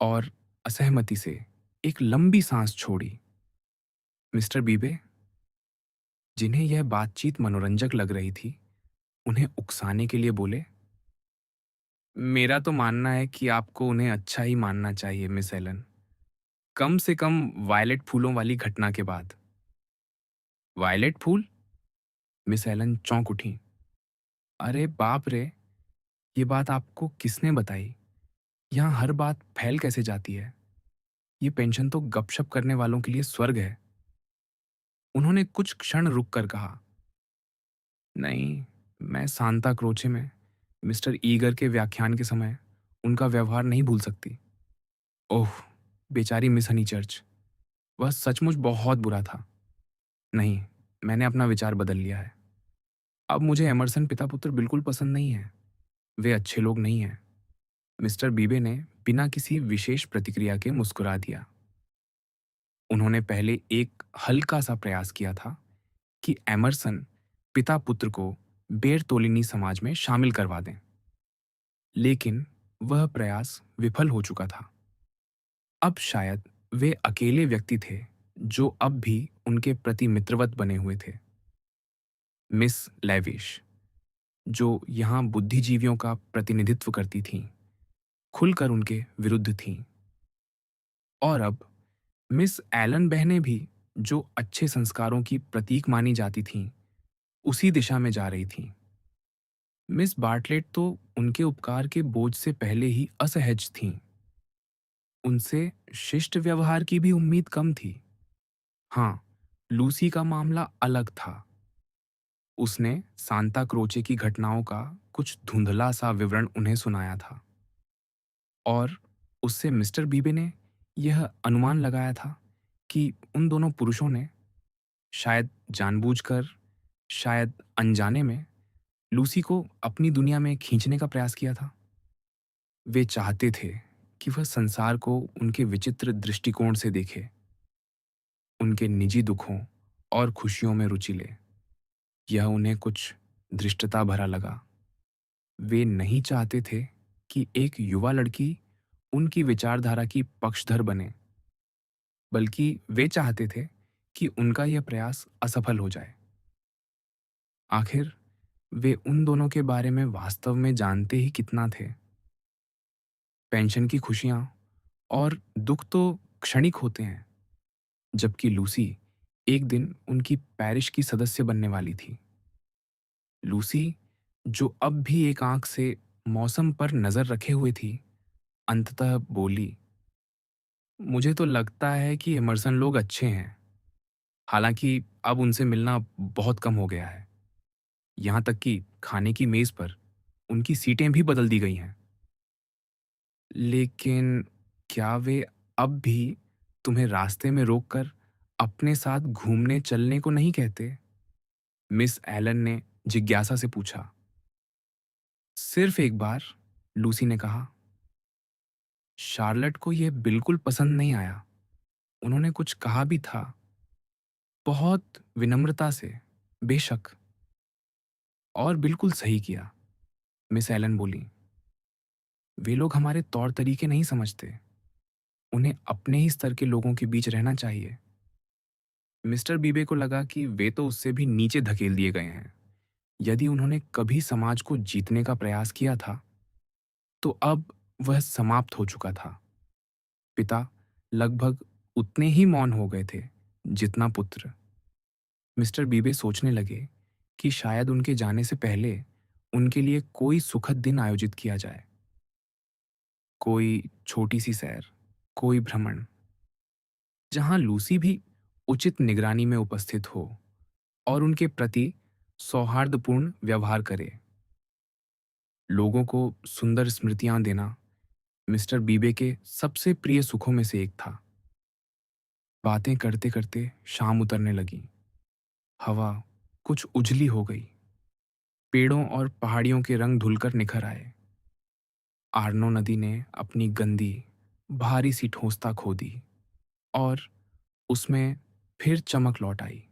और असहमति से एक लंबी सांस छोड़ी। मिस्टर बीबे, जिन्हें यह बातचीत मनोरंजक लग रही थी, उन्हें उकसाने के लिए बोले, मेरा तो मानना है कि आपको उन्हें अच्छा ही मानना चाहिए, मिस एलन। कम से कम वायलेट फूलों वाली घटना के बाद। वायलेट फूल? मिस एलन चौंक उठी। अरे बाप रे! ये बात आपको किसने बताई? यहाँ हर बात फैल कैसे जाती है? ये पेंशन तो गपशप करने वालों के लिए स्वर्ग है। उन्होंने कुछ क्षण रुक कर कहा, नहीं, मैं सांता क्रोचे में मिस्टर ईगर के व्याख्यान के समय उनका व्यवहार नहीं भूल सकती। ओह! बेचारी मिस हनीचर्च, वह सचमुच बहुत बुरा था। नहीं, मैंने अपना विचार बदल लिया है। अब मुझे एमर्सन पिता-पुत्र बिल्कुल पसंद नहीं है। वे अच्छे लोग नहीं हैं। मिस्टर बीबे ने बिना किसी विशेष प्रतिक्रिया के मुस्कुरा दिया। उन्होंने पहले एक हल्का-सा प्रयास किया था कि एमर्सन पिता-पुत्र को बेरतोलिनी समाज में शामिल करवा दें। लेकिन वह प्रयास विफल हो चुका था। अब शायद वे अकेले व्यक्ति थे जो अब भी उनके प्रति मित्रवत बने हुए थे। मिस लेविश, जो यहाँ बुद्धिजीवियों का प्रतिनिधित्व करती थीं, खुलकर उनके विरुद्ध थीं। और अब मिस एलन बहनें भी, जो अच्छे संस्कारों की प्रतीक मानी जाती थीं, उसी दिशा में जा रही थीं। मिस बार्टलेट तो उनके उपकार के बोझ से पहले ही असहज थीं। उनसे शिष्ट व्यवहार की भी उम्मीद कम थी। हाँ, लूसी का मामला अलग था। उसने सांता क्रोचे की घटनाओं का कुछ धुंधला सा विवरण उन्हें सुनाया था और उससे मिस्टर बीबे ने यह अनुमान लगाया था कि उन दोनों पुरुषों ने, शायद जानबूझकर, शायद अनजाने में, लूसी को अपनी दुनिया में खींचने का प्रयास किया था। वे चाहते थे कि वह संसार को उनके विचित्र दृष्टिकोण से देखे, उनके निजी दुखों और खुशियों में रुचि ले। यह उन्हें कुछ धृष्टता भरा लगा। वे नहीं चाहते थे कि एक युवा लड़की उनकी विचारधारा की पक्षधर बने, बल्कि वे चाहते थे कि उनका यह प्रयास असफल हो जाए। आखिर वे उन दोनों के बारे में वास्तव में जानते ही कितना थे। पेंशन की खुशियां और दुख तो क्षणिक होते हैं, जबकि लूसी एक दिन उनकी पैरिश की सदस्य बनने वाली थी। लूसी, जो अब भी एक आंख से मौसम पर नजर रखे हुए थी, अंततः बोली, मुझे तो लगता है कि इमर्सन लोग अच्छे हैं। हालांकि अब उनसे मिलना बहुत कम हो गया है। यहाँ तक कि खाने की मेज पर उनकी सीटें भी बदल दी गई हैं। लेकिन क्या वे अब भी तुम्हें रास्ते में रोककर अपने साथ घूमने चलने को नहीं कहते? मिस एलन ने जिज्ञासा से पूछा। सिर्फ एक बार, लूसी ने कहा। शार्लट को यह बिल्कुल पसंद नहीं आया। उन्होंने कुछ कहा भी था, बहुत विनम्रता से, बेशक। और बिल्कुल सही किया, मिस एलन बोली। वे लोग हमारे तौर तरीके नहीं समझते। उन्हें अपने ही स्तर के लोगों के बीच रहना चाहिए। मिस्टर बीबे को लगा कि वे तो उससे भी नीचे धकेल दिए गए हैं। यदि उन्होंने कभी समाज को जीतने का प्रयास किया था, तो अब वह समाप्त हो चुका था। पिता लगभग उतने ही मौन हो गए थे जितना पुत्र। मिस्टर बीबे सोचने लगे कि शायद उनके जाने से पहले उनके लिए कोई सुखद दिन आयोजित किया जाए। कोई छोटी सी सैर, कोई भ्रमण, जहां लूसी भी उचित निगरानी में उपस्थित हो और उनके प्रति सौहार्दपूर्ण व्यवहार करे। लोगों को सुंदर स्मृतियां देना मिस्टर बीबे के सबसे प्रिय सुखों में से एक था। बातें करते करते शाम उतरने लगी। हवा कुछ उजली हो गई। पेड़ों और पहाड़ियों के रंग धुलकर निखर आए। आर्नो नदी ने अपनी गंदी, भारी सी ठोंसता खो दी और उसमें फिर चमक लौट आई।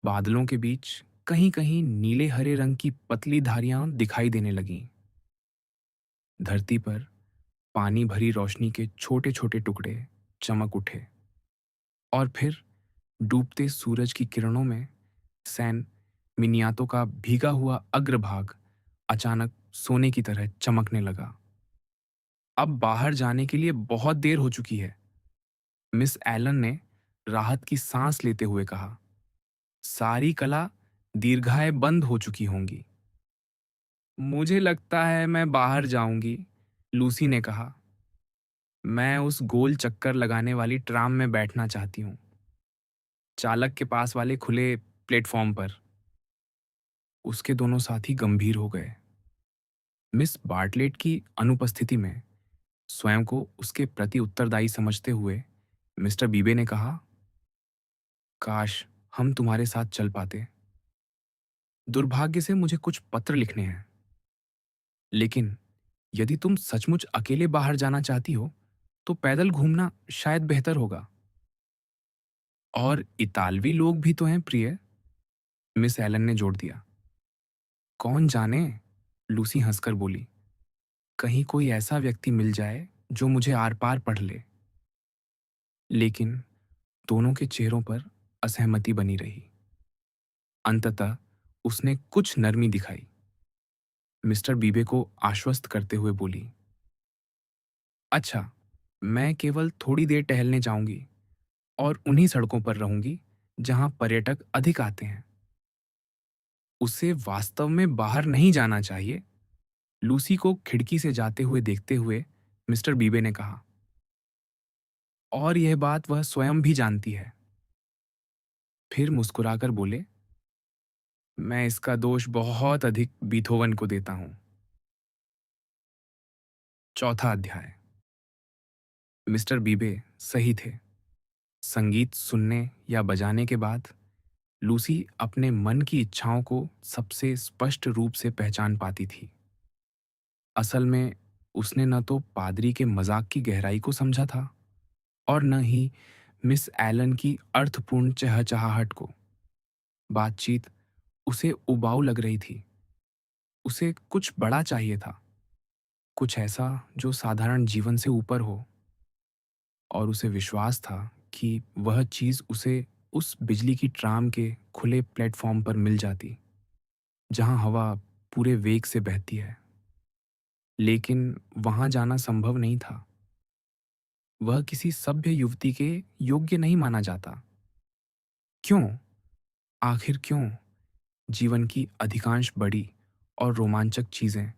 बादलों के बीच कहीं-कहीं नीले हरे रंग की पतली धारियां दिखाई देने लगीं। धरती पर पानी भरी रोशनी के छोटे-छोटे टुकड़े चमक उठे और फिर डूबते सूरज की किरणों में सैन मिनियातो का भीगा हुआ अग्रभाग अचानक सोने की तरह चमकने लगा। अब बाहर जाने के लिए बहुत देर हो चुकी है, मिस एलन ने राहत की सांस लेते हुए कहा। सारी कला दीर्घाएं बंद हो चुकी होंगी। मुझे लगता है मैं बाहर जाऊंगी, लूसी ने कहा। मैं उस गोल चक्कर लगाने वाली ट्राम में बैठना चाहती हूँ, चालक के पास वाले खुले प्लेटफॉर्म पर। उसके दोनों साथी गंभीर हो गए। मिस बार्टलेट की अनुपस्थिति में स्वयं को उसके प्रति उत्तरदायी समझते हुए मिस्टर बीबे ने कहा, काश हम तुम्हारे साथ चल पाते। दुर्भाग्य से मुझे कुछ पत्र लिखने हैं, लेकिन यदि तुम सचमुच अकेले बाहर जाना चाहती हो तो पैदल घूमना शायद बेहतर होगा। और इतालवी लोग भी तो हैं प्रिय, मिस एलन ने जोड़ दिया। कौन जाने, लूसी हंसकर बोली। कहीं कोई ऐसा व्यक्ति मिल जाए जो मुझे आर पार पढ़ ले। लेकिन दोनों के चेहरों पर असहमति बनी रही। अंततः उसने कुछ नरमी दिखाई। मिस्टर बीबे को आश्वस्त करते हुए बोली, अच्छा, मैं केवल थोड़ी देर टहलने जाऊंगी और उन्हीं सड़कों पर रहूंगी जहां पर्यटक अधिक आते हैं। उसे वास्तव में बाहर नहीं जाना चाहिए, लूसी को खिड़की से जाते हुए देखते हुए मिस्टर बीबे ने कहा। और यह बात वह स्वयं भी जानती है। फिर मुस्कुराकर बोले, मैं इसका दोष बहुत अधिक बीथोवन को देता हूं। चौथा अध्याय। मिस्टर बीबे सही थे। संगीत सुनने या बजाने के बाद लूसी अपने मन की इच्छाओं को सबसे स्पष्ट रूप से पहचान पाती थी। असल में उसने न तो पादरी के मजाक की गहराई को समझा था और न ही मिस एलन की अर्थपूर्ण चहचहाहट को। बातचीत उसे उबाऊ लग रही थी। उसे कुछ बड़ा चाहिए था, कुछ ऐसा जो साधारण जीवन से ऊपर हो। और उसे विश्वास था कि वह चीज उसे उस बिजली की ट्राम के खुले प्लेटफॉर्म पर मिल जाती, जहां हवा पूरे वेग से बहती है। लेकिन वहां जाना संभव नहीं था। वह किसी सभ्य युवती के योग्य नहीं माना जाता। क्यों? आखिर क्यों? जीवन की अधिकांश बड़ी और रोमांचक चीजें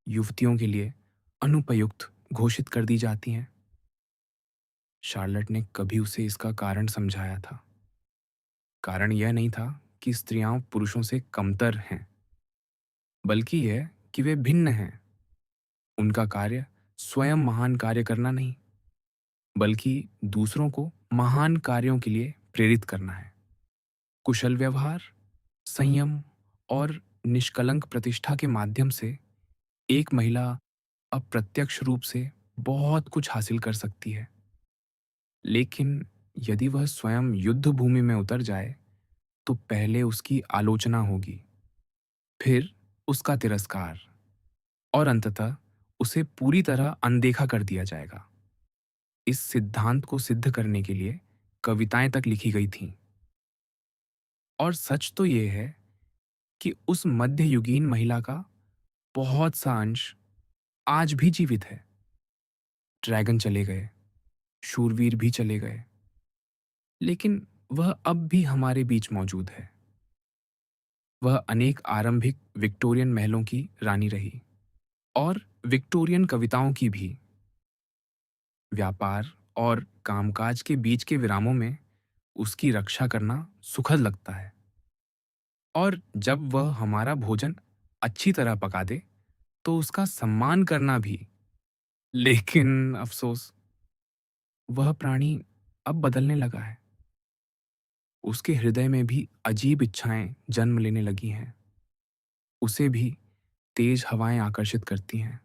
युवतियों के लिए अनुपयुक्त घोषित कर दी जाती हैं। शार्लट ने कभी उसे इसका कारण समझाया था। कारण यह नहीं था कि स्त्रियां पुरुषों से कमतर हैं, बल्कि यह कि वे भिन्न हैं। उनका कार्य स्वयं महान कार्य करना नहीं, बल्कि दूसरों को महान कार्यों के लिए प्रेरित करना है। कुशल व्यवहार, संयम और निष्कलंक प्रतिष्ठा के माध्यम से एक महिला अप्रत्यक्ष रूप से बहुत कुछ हासिल कर सकती है। लेकिन यदि वह स्वयं युद्ध भूमि में उतर जाए तो पहले उसकी आलोचना होगी, फिर उसका तिरस्कार और अंततः उसे पूरी तरह अनदेखा कर दिया जाएगा। इस सिद्धांत को सिद्ध करने के लिए कविताएं तक लिखी गई थीं। और सच तो यह है कि उस मध्ययुगीन महिला का बहुत सा अंश आज भी जीवित है। ड्रैगन चले गए, शूरवीर भी चले गए, लेकिन वह अब भी हमारे बीच मौजूद है। वह अनेक आरंभिक विक्टोरियन महलों की रानी रही और विक्टोरियन कविताओं की भी। व्यापार और कामकाज के बीच के विरामों में उसकी रक्षा करना सुखद लगता है। और जब वह हमारा भोजन अच्छी तरह पका दे तो उसका सम्मान करना भी। लेकिन अफसोस, वह प्राणी अब बदलने लगा है। उसके हृदय में भी अजीब इच्छाएं जन्म लेने लगी हैं। उसे भी तेज हवाएं आकर्षित करती हैं,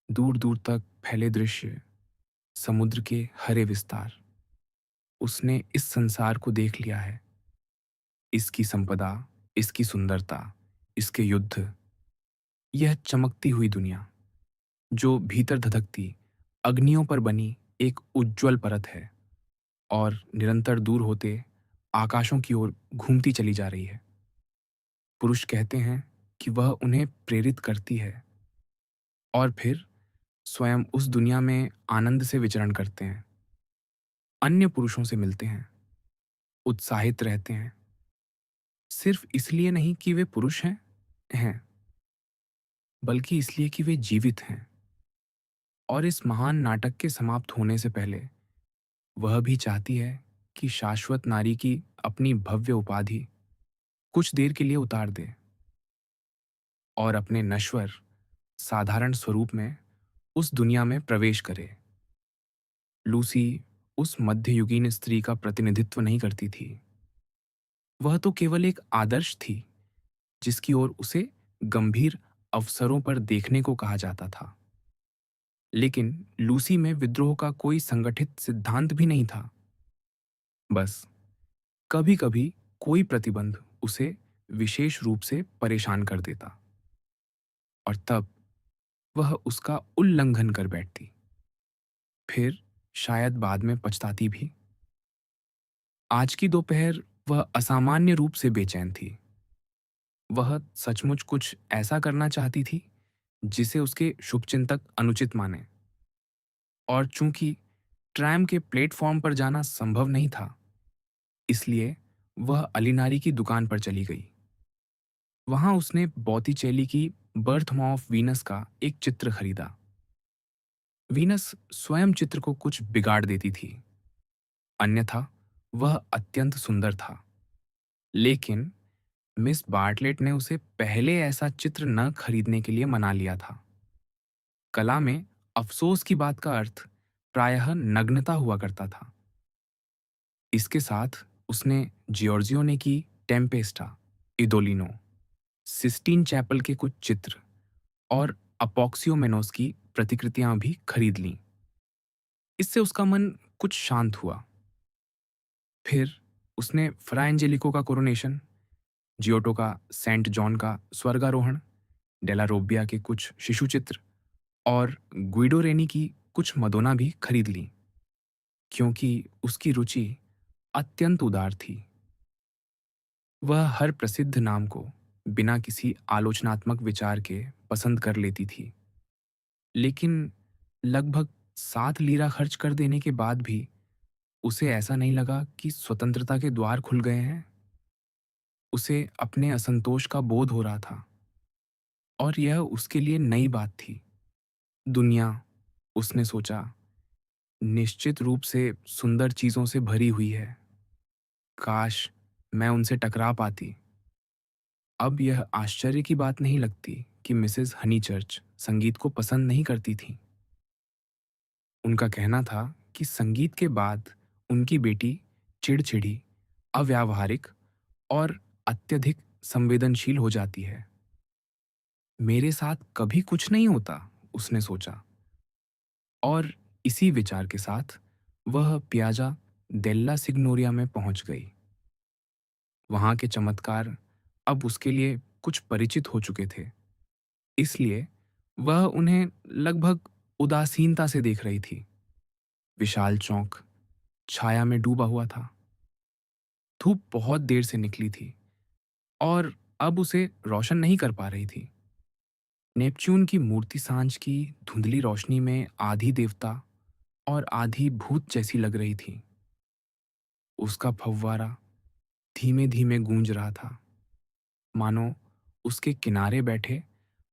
दूर दूर तक फैले दृश्य, समुद्र के हरे विस्तार। उसने इस संसार को देख लिया है, इसकी संपदा, इसकी सुंदरता, इसके युद्ध, यह चमकती हुई दुनिया जो भीतर धधकती अग्नियों पर बनी एक उज्ज्वल परत है और निरंतर दूर होते आकाशों की ओर घूमती चली जा रही है। पुरुष कहते हैं कि वह उन्हें प्रेरित करती है और फिर स्वयं उस दुनिया में आनंद से विचरण करते हैं, अन्य पुरुषों से मिलते हैं, उत्साहित रहते हैं, सिर्फ इसलिए नहीं कि वे पुरुष हैं, बल्कि इसलिए कि वे जीवित हैं। और इस महान नाटक के समाप्त होने से पहले वह भी चाहती है कि शाश्वत नारी की अपनी भव्य उपाधि कुछ देर के लिए उतार दे और अपने नश्वर, साधारण स्वरूप में उस दुनिया में प्रवेश करे। लूसी उस मध्ययुगीन स्त्री का प्रतिनिधित्व नहीं करती थी। वह तो केवल एक आदर्श थी जिसकी ओर उसे गंभीर अवसरों पर देखने को कहा जाता था। लेकिन लूसी में विद्रोह का कोई संगठित सिद्धांत भी नहीं था। बस कभी कभी कोई प्रतिबंध उसे विशेष रूप से परेशान कर देता और तब वह उसका उल्लंघन कर बैठती, फिर शायद बाद में पछताती भी। आज की दोपहर वह असामान्य रूप से बेचैन थी। वह सचमुच कुछ ऐसा करना चाहती थी जिसे उसके शुभचिंतक अनुचित माने, और चूंकि ट्रैम के प्लेटफॉर्म पर जाना संभव नहीं था, इसलिए वह अलिनारी की दुकान पर चली गई। वहां उसने बॉटिचेली की बर्थ ऑफ वीनस का एक चित्र खरीदा। वीनस स्वयं चित्र को कुछ बिगाड़ देती थी, अन्यथा वह अत्यंत सुंदर था। लेकिन मिस बार्टलेट ने उसे पहले ऐसा चित्र न खरीदने के लिए मना लिया था। कला में अफसोस की बात का अर्थ प्रायः नग्नता हुआ करता था। इसके साथ उसने जियोर्जियोने की टेम्पेस्टा, इदोलिनो, सिस्टीन चैपल के कुछ चित्र और अपॉक्सियोमेनोस की प्रतिकृतियां भी खरीद लीं। इससे उसका मन कुछ शांत हुआ। फिर उसने फ्रा एंजेलिको का कोरोनेशन, जियोटो का सेंट जॉन का स्वर्गारोहण, डेला रोब्बिया के कुछ शिशु चित्र और ग्विडो रेनी की कुछ मदोना भी खरीद लीं, क्योंकि उसकी रुचि अत्यंत उदार थी। वह हर प्रसिद्ध नाम को बिना किसी आलोचनात्मक विचार के पसंद कर लेती थी। लेकिन लगभग 7 लीरा खर्च कर देने के बाद भी उसे ऐसा नहीं लगा कि स्वतंत्रता के द्वार खुल गए हैं। उसे अपने असंतोष का बोध हो रहा था और यह उसके लिए नई बात थी। दुनिया, उसने सोचा, निश्चित रूप से सुंदर चीजों से भरी हुई है। काश मैं उनसे टकरा पाती। अब यह आश्चर्य की बात नहीं लगती कि मिसेस हनीचर्च संगीत को पसंद नहीं करती थीं। उनका कहना था कि संगीत के बाद उनकी बेटी चिड़चिड़ी, अव्यावहारिक और अत्यधिक संवेदनशील हो जाती है। मेरे साथ कभी कुछ नहीं होता, उसने सोचा, और इसी विचार के साथ वह पियाजा डेल्ला सिग्नोरिया में पहुंच गई। वहां के चमत्कार अब उसके लिए कुछ परिचित हो चुके थे, इसलिए वह उन्हें लगभग उदासीनता से देख रही थी। विशाल चौक छाया में डूबा हुआ था। धूप बहुत देर से निकली थी और अब उसे रोशन नहीं कर पा रही थी। नेपच्यून की मूर्ति सांझ की धुंधली रोशनी में आधी देवता और आधी भूत जैसी लग रही थी। उसका फव्वारा धीमे धीमे गूंज रहा था, मानो उसके किनारे बैठे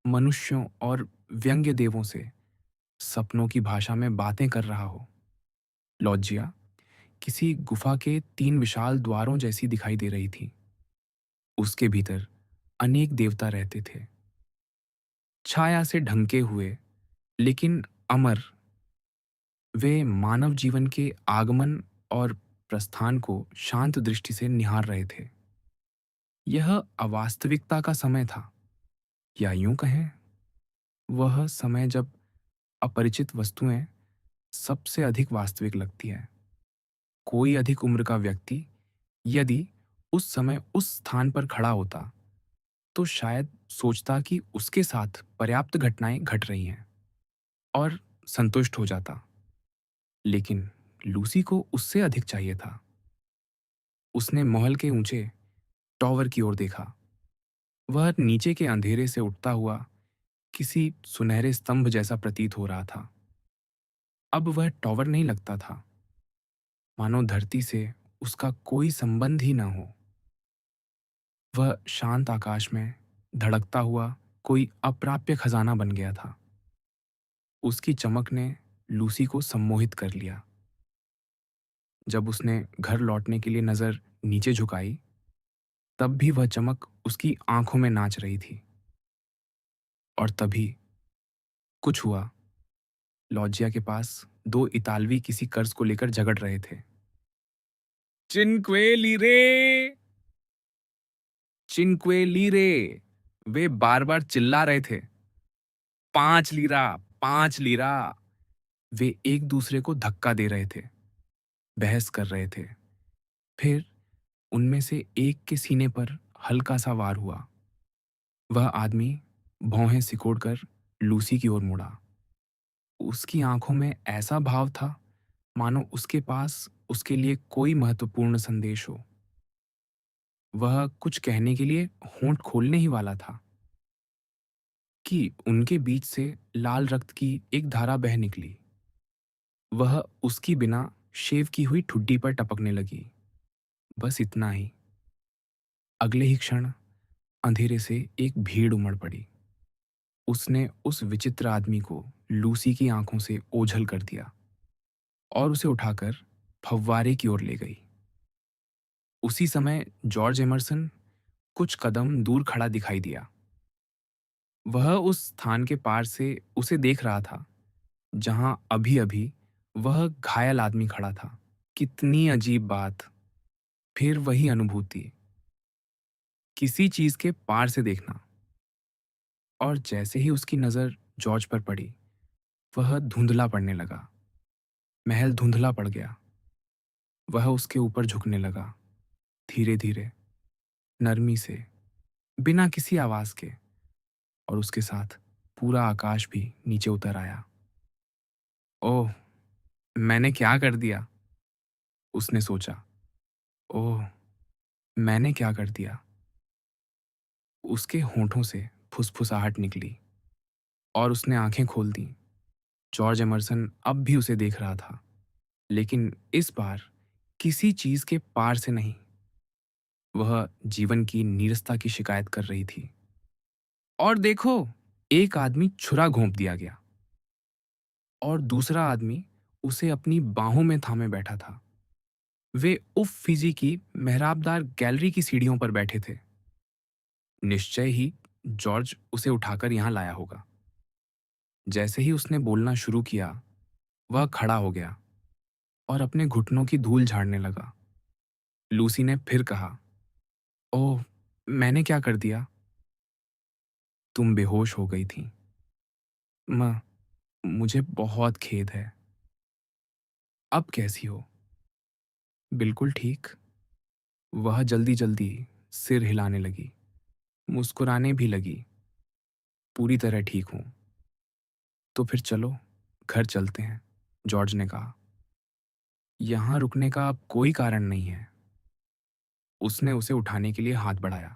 मनुष्यों और व्यंग्य देवों से सपनों की भाषा में बातें कर रहा हो। लॉज्जिया किसी गुफा के 3 विशाल द्वारों जैसी दिखाई दे रही थी। उसके भीतर अनेक देवता रहते थे, छाया से ढंके हुए लेकिन अमर। वे मानव जीवन के आगमन और प्रस्थान को शांत दृष्टि से निहार रहे थे। यह अवास्तविकता का समय था, या यूं कहें, वह समय जब अपरिचित वस्तुएं सबसे अधिक वास्तविक लगती है। कोई अधिक उम्र का व्यक्ति यदि उस समय उस स्थान पर खड़ा होता तो शायद सोचता कि उसके साथ पर्याप्त घटनाएं घट रही हैं और संतुष्ट हो जाता। लेकिन लूसी को उससे अधिक चाहिए था। उसने महल के ऊंचे टॉवर की ओर देखा। वह नीचे के अंधेरे से उठता हुआ किसी सुनहरे स्तंभ जैसा प्रतीत हो रहा था। अब वह टॉवर नहीं लगता था, मानो धरती से उसका कोई संबंध ही न हो। वह शांत आकाश में धड़कता हुआ कोई अप्राप्य खजाना बन गया था। उसकी चमक ने लूसी को सम्मोहित कर लिया। जब उसने घर लौटने के लिए नजर नीचे झुकाई, तब भी वह चमक उसकी आंखों में नाच रही थी। और तभी कुछ हुआ। लॉजिया के पास दो इतालवी किसी कर्ज को लेकर झगड़ रहे थे। चिनक्वे लीरे, चिनक्वे लीरे, वे बार बार चिल्ला रहे थे। 5 लीरा, 5 लीरा। वे एक दूसरे को धक्का दे रहे थे, बहस कर रहे थे। फिर उनमें से एक के सीने पर हल्का सा वार हुआ। वह आदमी भौहें सिकोड़कर लूसी की ओर मुड़ा। उसकी आंखों में ऐसा भाव था मानो उसके पास उसके लिए कोई महत्वपूर्ण संदेश हो। वह कुछ कहने के लिए होंठ खोलने ही वाला था कि उनके बीच से लाल रक्त की एक धारा बह निकली। वह उसकी बिना शेव की हुई ठुड्डी पर टपकने लगी। बस इतना ही। अगले ही क्षण अंधेरे से एक भीड़ उमड़ पड़ी। उसने उस विचित्र आदमी को लूसी की आंखों से ओझल कर दिया और उसे उठाकर फव्वारे की ओर ले गई। उसी समय जॉर्ज एमरसन कुछ कदम दूर खड़ा दिखाई दिया। वह उस स्थान के पार से उसे देख रहा था जहां अभी अभी वह घायल आदमी खड़ा था। कितनी अजीब बात! फिर वही अनुभूति, किसी चीज के पार से देखना। और जैसे ही उसकी नजर जॉर्ज पर पड़ी, वह धुंधला पड़ने लगा। महल धुंधला पड़ गया। वह उसके ऊपर झुकने लगा, धीरे धीरे, नरमी से, बिना किसी आवाज के। और उसके साथ पूरा आकाश भी नीचे उतर आया। ओह, मैंने क्या कर दिया? उसने सोचा। ओह, मैंने क्या कर दिया? उसके होंठों से फुसफुसाहट निकली और उसने आंखें खोल दी। जॉर्ज एमरसन अब भी उसे देख रहा था, लेकिन इस बार किसी चीज के पार से नहीं। वह जीवन की नीरसता की शिकायत कर रही थी। और देखो, एक आदमी छुरा घोंप दिया गया और दूसरा आदमी उसे अपनी बाहों में थामे बैठा था। वे फिजी की मेहराबदार गैलरी की सीढ़ियों पर बैठे थे। निश्चय ही जॉर्ज उसे उठाकर यहां लाया होगा। जैसे ही उसने बोलना शुरू किया, वह खड़ा हो गया और अपने घुटनों की धूल झाड़ने लगा। लूसी ने फिर कहा, ओह, मैंने क्या कर दिया? तुम बेहोश हो गई थी। माँ, मुझे बहुत खेद है। अब कैसी हो? बिल्कुल ठीक। वह जल्दी जल्दी सिर हिलाने लगी, मुस्कुराने भी लगी। पूरी तरह ठीक हूं। तो फिर चलो, घर चलते हैं, जॉर्ज ने कहा। यहां रुकने का अब कोई कारण नहीं है। उसने उसे उठाने के लिए हाथ बढ़ाया।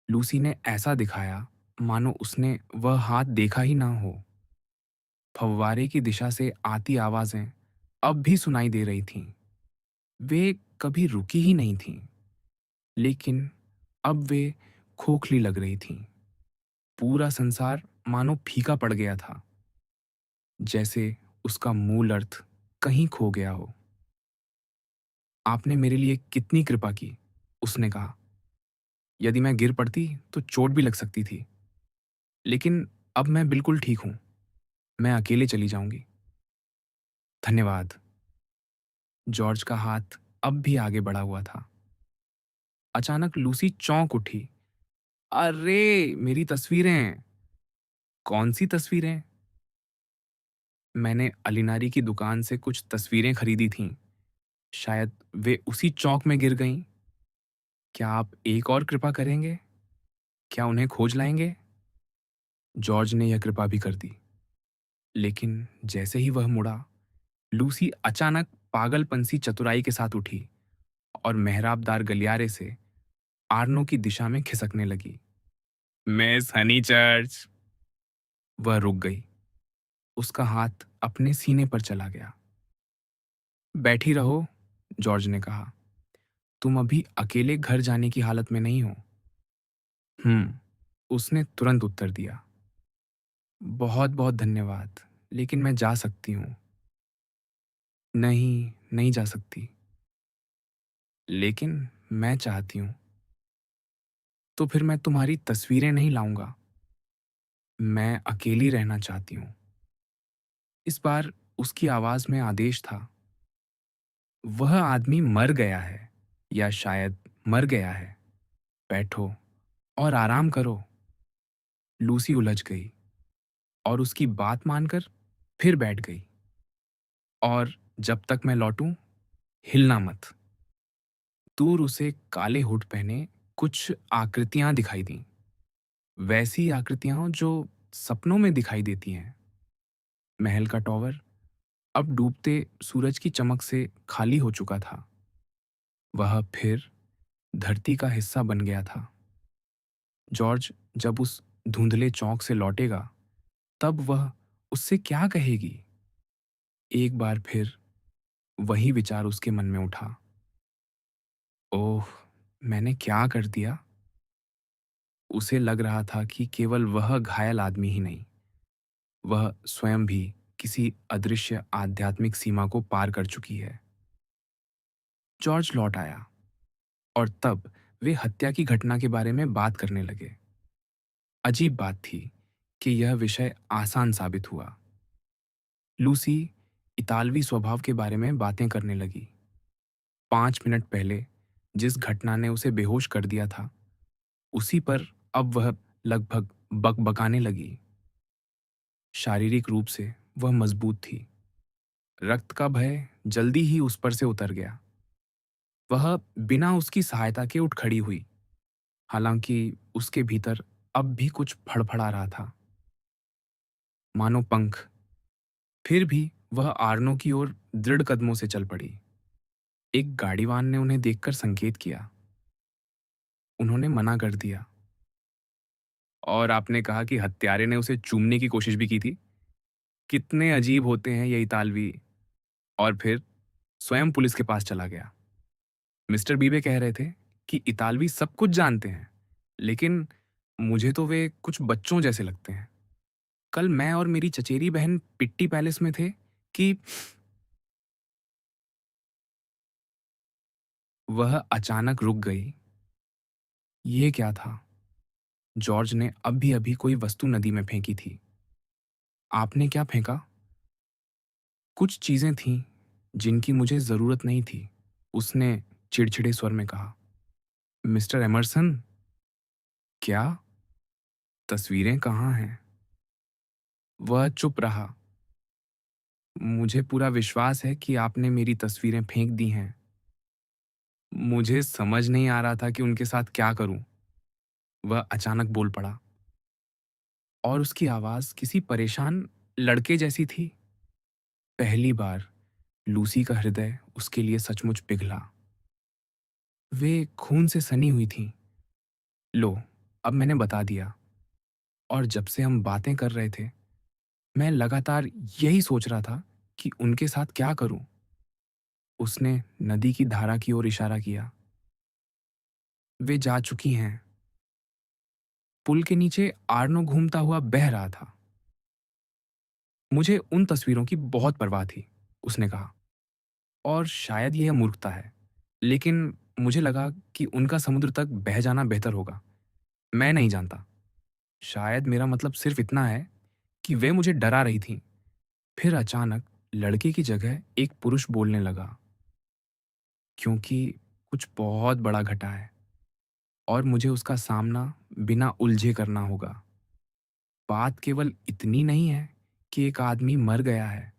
लूसी ने ऐसा दिखाया मानो उसने वह हाथ देखा ही ना हो। फव्वारे की दिशा से आती आवाजें अब भी सुनाई दे रही थीं। वे कभी रुकी ही नहीं थीं, लेकिन अब वे खोखली लग रही थीं। पूरा संसार मानो फीका पड़ गया था, जैसे उसका मूल अर्थ कहीं खो गया हो। आपने मेरे लिए कितनी कृपा की, उसने कहा। यदि मैं गिर पड़ती तो चोट भी लग सकती थी, लेकिन अब मैं बिल्कुल ठीक हूं। मैं अकेले चली जाऊंगी। धन्यवाद। जॉर्ज का हाथ अब भी आगे बढ़ा हुआ था। अचानक लूसी चौंक उठी अरे! मेरी तस्वीरें। कौन सी तस्वीरें? मैंने अलिनारी की दुकान से कुछ तस्वीरें खरीदी थीं। शायद वे उसी चौक में गिर गईं। क्या आप एक और कृपा करेंगे? क्या उन्हें खोज लाएंगे? जॉर्ज ने यह कृपा भी कर दी। लेकिन जैसे ही वह मुड़ा, लूसी अचानक पागलपन सी चतुराई के साथ उठी और मेहराबदार गलियारे से आर्नो की दिशा में खिसकने लगी। मिस हनीचर्च। वह रुक गई। उसका हाथ अपने सीने पर चला गया। बैठी रहो, जॉर्ज ने कहा। तुम अभी अकेले घर जाने की हालत में नहीं हो। उसने तुरंत उत्तर दिया। बहुत बहुत धन्यवाद, लेकिन मैं जा सकती हूँ। नहीं, नहीं जा सकती। लेकिन मैं चाहती हूँ। तो फिर मैं तुम्हारी तस्वीरें नहीं लाऊंगा। मैं अकेली रहना चाहती हूँ। इस बार उसकी आवाज में आदेश था। वह आदमी मर गया है, या शायद मर गया है। बैठो और आराम करो। लूसी उलझ गई और उसकी बात मानकर फिर बैठ गई। और जब तक मैं लौटूं, हिलना मत। दूर उसे काले हुड पहने कुछ आकृतियां दिखाई दीं। वैसी आकृतियां जो सपनों में दिखाई देती हैं। महल का टॉवर अब डूबते सूरज की चमक से खाली हो चुका था। वह फिर धरती का हिस्सा बन गया था। जॉर्ज जब उस धुंधले चौक से लौटेगा, तब वह उससे क्या कहेगी? एक बार फिर वही विचार उसके मन में उठा। ओह! मैंने क्या कर दिया? उसे लग रहा था कि केवल वह घायल आदमी ही नहीं, वह स्वयं भी किसी अदृश्य आध्यात्मिक सीमा को पार कर चुकी है। जॉर्ज लौट आया और तब वे हत्या की घटना के बारे में बात करने लगे। अजीब बात थी कि यह विषय आसान साबित हुआ। लूसी इतालवी स्वभाव के बारे में बातें करने लगी। 5 मिनट पहले जिस घटना ने उसे बेहोश कर दिया था, उसी पर अब वह लगभग बकबकाने लगी। शारीरिक रूप से वह मजबूत थी। रक्त का भय जल्दी ही उस पर से उतर गया। वह बिना उसकी सहायता के उठ खड़ी हुई, हालांकि उसके भीतर अब भी कुछ फड़फड़ा रहा था, मानो पंख। फिर भी वह आर्नो की ओर दृढ़ कदमों से चल पड़ी। एक गाड़ीवान ने उन्हें देखकर संकेत किया। उन्होंने मना कर दिया। और आपने कहा कि हत्यारे ने उसे चूमने की कोशिश भी की थी। कितने अजीब होते हैं ये इतालवी। और फिर स्वयं पुलिस के पास चला गया। मिस्टर बीबे कह रहे थे कि इतालवी सब कुछ जानते हैं, लेकिन मुझे तो वे कुछ बच्चों जैसे लगते हैं। कल मैं और मेरी चचेरी बहन पिट्टी पैलेस में थे कि वह अचानक रुक गई। ये क्या था? जॉर्ज ने अभी-अभी कोई वस्तु नदी में फेंकी थी। आपने क्या फेंका? कुछ चीजें थीं जिनकी मुझे जरूरत नहीं थी, उसने चिड़चिड़े स्वर में कहा। मिस्टर एमरसन, क्या? तस्वीरें कहाँ हैं? वह चुप रहा। मुझे पूरा विश्वास है कि आपने मेरी तस्वीरें फेंक दी हैं। मुझे समझ नहीं आ रहा था कि उनके साथ क्या करूं। वह अचानक बोल पड़ा और उसकी आवाज किसी परेशान लड़के जैसी थी। पहली बार लूसी का हृदय उसके लिए सचमुच पिघला। वे खून से सनी हुई थीं। लो, अब मैंने बता दिया। और जब से हम बातें कर रहे थे, मैं लगातार यही सोच रहा था कि उनके साथ क्या करूं। उसने नदी की धारा की ओर इशारा किया। वे जा चुकी हैं। पुल के नीचे आर्नो घूमता हुआ बह रहा था। मुझे उन तस्वीरों की बहुत परवाह थी, उसने कहा। और शायद यह मूर्खता है, लेकिन मुझे लगा कि उनका समुद्र तक बह जाना बेहतर होगा। मैं नहीं जानता। शायद मेरा मतलब सिर्फ इतना है कि वे मुझे डरा रही थीं। फिर अचानक लड़के की जगह एक पुरुष बोलने लगा। क्योंकि कुछ बहुत बड़ा घटा है और मुझे उसका सामना बिना उलझे करना होगा। बात केवल इतनी नहीं है कि एक आदमी मर गया है।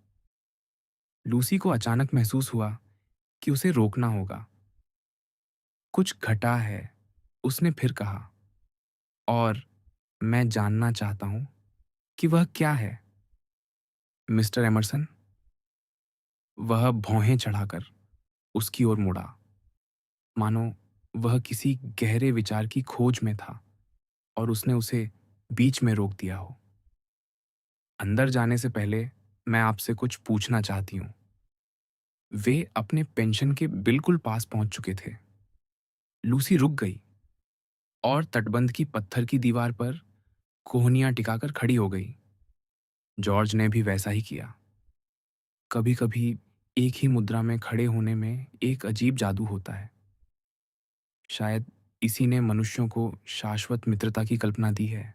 लूसी को अचानक महसूस हुआ कि उसे रोकना होगा। कुछ घटा है, उसने फिर कहा, और मैं जानना चाहता हूं कि वह क्या है। मिस्टर एमरसन, वह भौहें चढ़ाकर उसकी ओर मुड़ा, मानो वह किसी गहरे विचार की खोज में था और उसने उसे बीच में रोक दिया हो। अंदर जाने से पहले मैं आपसे कुछ पूछना चाहती हूँ। वे अपने पेंशन के बिल्कुल पास पहुंच चुके थे। लूसी रुक गई और तटबंध की पत्थर की दीवार पर कोहनियां टिकाकर खड़ी हो गई। जॉर्ज ने भी वैसा ही किया। कभी कभी एक ही मुद्रा में खड़े होने में एक अजीब जादू होता है। शायद इसी ने मनुष्यों को शाश्वत मित्रता की कल्पना दी है।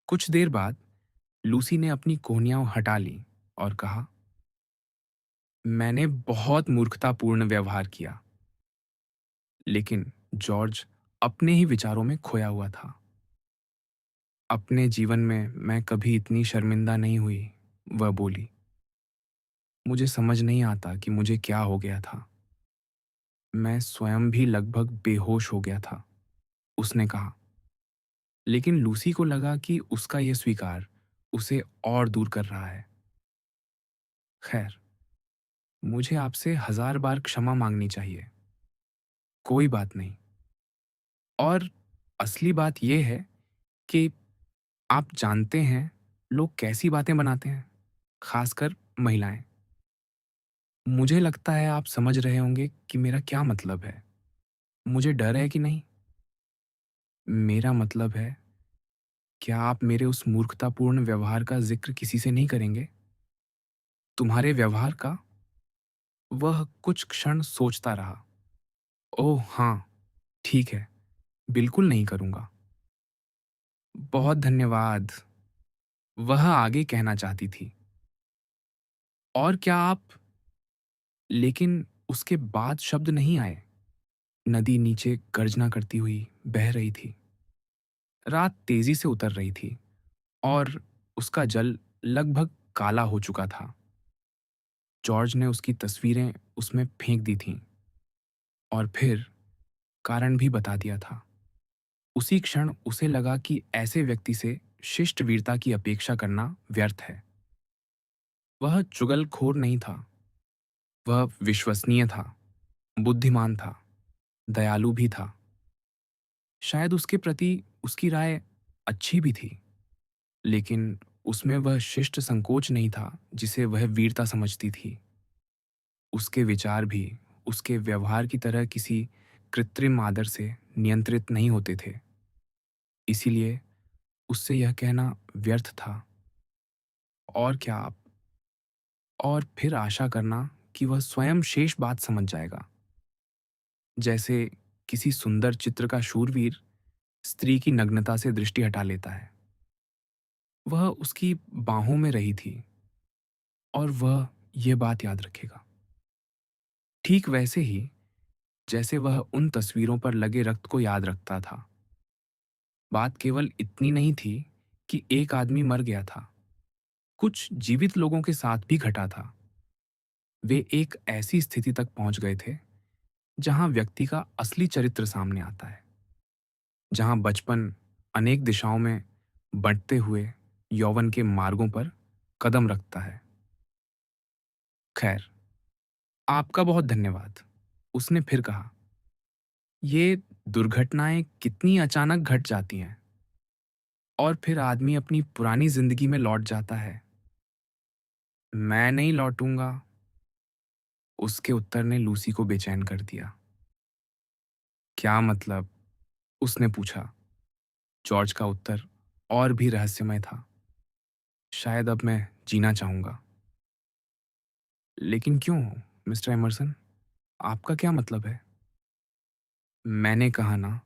कुछ देर बाद लूसी ने अपनी कोहनियां हटा ली और कहा, मैंने बहुत मूर्खतापूर्ण व्यवहार किया। लेकिन जॉर्ज अपने ही विचारों में खोया हुआ था। अपने जीवन में मैं कभी इतनी शर्मिंदा नहीं हुई, वह बोली। मुझे समझ नहीं आता कि मुझे क्या हो गया था। मैं स्वयं भी लगभग बेहोश हो गया था, उसने कहा। लेकिन लूसी को लगा कि उसका यह स्वीकार उसे और दूर कर रहा है। खैर, मुझे आपसे 1000 बार क्षमा मांगनी चाहिए। कोई बात नहीं। और असली बात यह है कि आप जानते हैं लोग कैसी बातें बनाते हैं, खासकर महिलाएं। मुझे लगता है आप समझ रहे होंगे कि मेरा क्या मतलब है। मुझे डर है कि नहीं? मेरा मतलब है, क्या आप मेरे उस मूर्खतापूर्ण व्यवहार का जिक्र किसी से नहीं करेंगे? तुम्हारे व्यवहार का? वह कुछ क्षण सोचता रहा। ओह हाँ, ठीक है, बिल्कुल नहीं करूंगा। बहुत धन्यवाद, वह आगे कहना चाहती थी। और क्या आप? लेकिन उसके बाद शब्द नहीं आए। नदी नीचे गर्जना करती हुई बह रही थी। रात तेजी से उतर रही थी और उसका जल लगभग काला हो चुका था। जॉर्ज ने उसकी तस्वीरें उसमें फेंक दी थीं और फिर कारण भी बता दिया था। उसी क्षण उसे लगा कि ऐसे व्यक्ति से शिष्ट वीरता की अपेक्षा करना व्यर्थ है। वह चुगलखोर नहीं था। वह विश्वसनीय था, बुद्धिमान था, दयालु भी था। शायद उसके प्रति उसकी राय अच्छी भी थी, लेकिन उसमें वह शिष्ट संकोच नहीं था जिसे वह वीरता समझती थी। उसके विचार भी उसके व्यवहार की तरह किसी कृत्रिम आदर से नियंत्रित नहीं होते थे। इसीलिए उससे यह कहना व्यर्थ था, और क्या आप? और फिर आशा करना कि वह स्वयं शेष बात समझ जाएगा। जैसे किसी सुंदर चित्र का शूरवीर स्त्री की नग्नता से दृष्टि हटा लेता है। वह उसकी बाहों में रही थी और वह यह बात याद रखेगा। ठीक वैसे ही जैसे वह उन तस्वीरों पर लगे रक्त को याद रखता था। बात केवल इतनी नहीं थी कि एक आदमी मर गया था। कुछ जीवित लोगों के साथ भी घटा था। वे एक ऐसी स्थिति तक पहुंच गए थे जहां व्यक्ति का असली चरित्र सामने आता है, जहां बचपन अनेक दिशाओं में बंटते हुए यौवन के मार्गों पर कदम रखता है। खैर, आपका बहुत धन्यवाद, उसने फिर कहा। ये दुर्घटनाएं कितनी अचानक घट जाती हैं और फिर आदमी अपनी पुरानी जिंदगी में लौट जाता है। मैं नहीं लौटूंगा, उसके उत्तर ने लूसी को बेचैन कर दिया। क्या मतलब? उसने पूछा। जॉर्ज का उत्तर और भी रहस्यमय था। शायद अब मैं जीना चाहूंगा। लेकिन क्यों, मिस्टर एमरसन? आपका क्या मतलब है? मैंने कहा ना,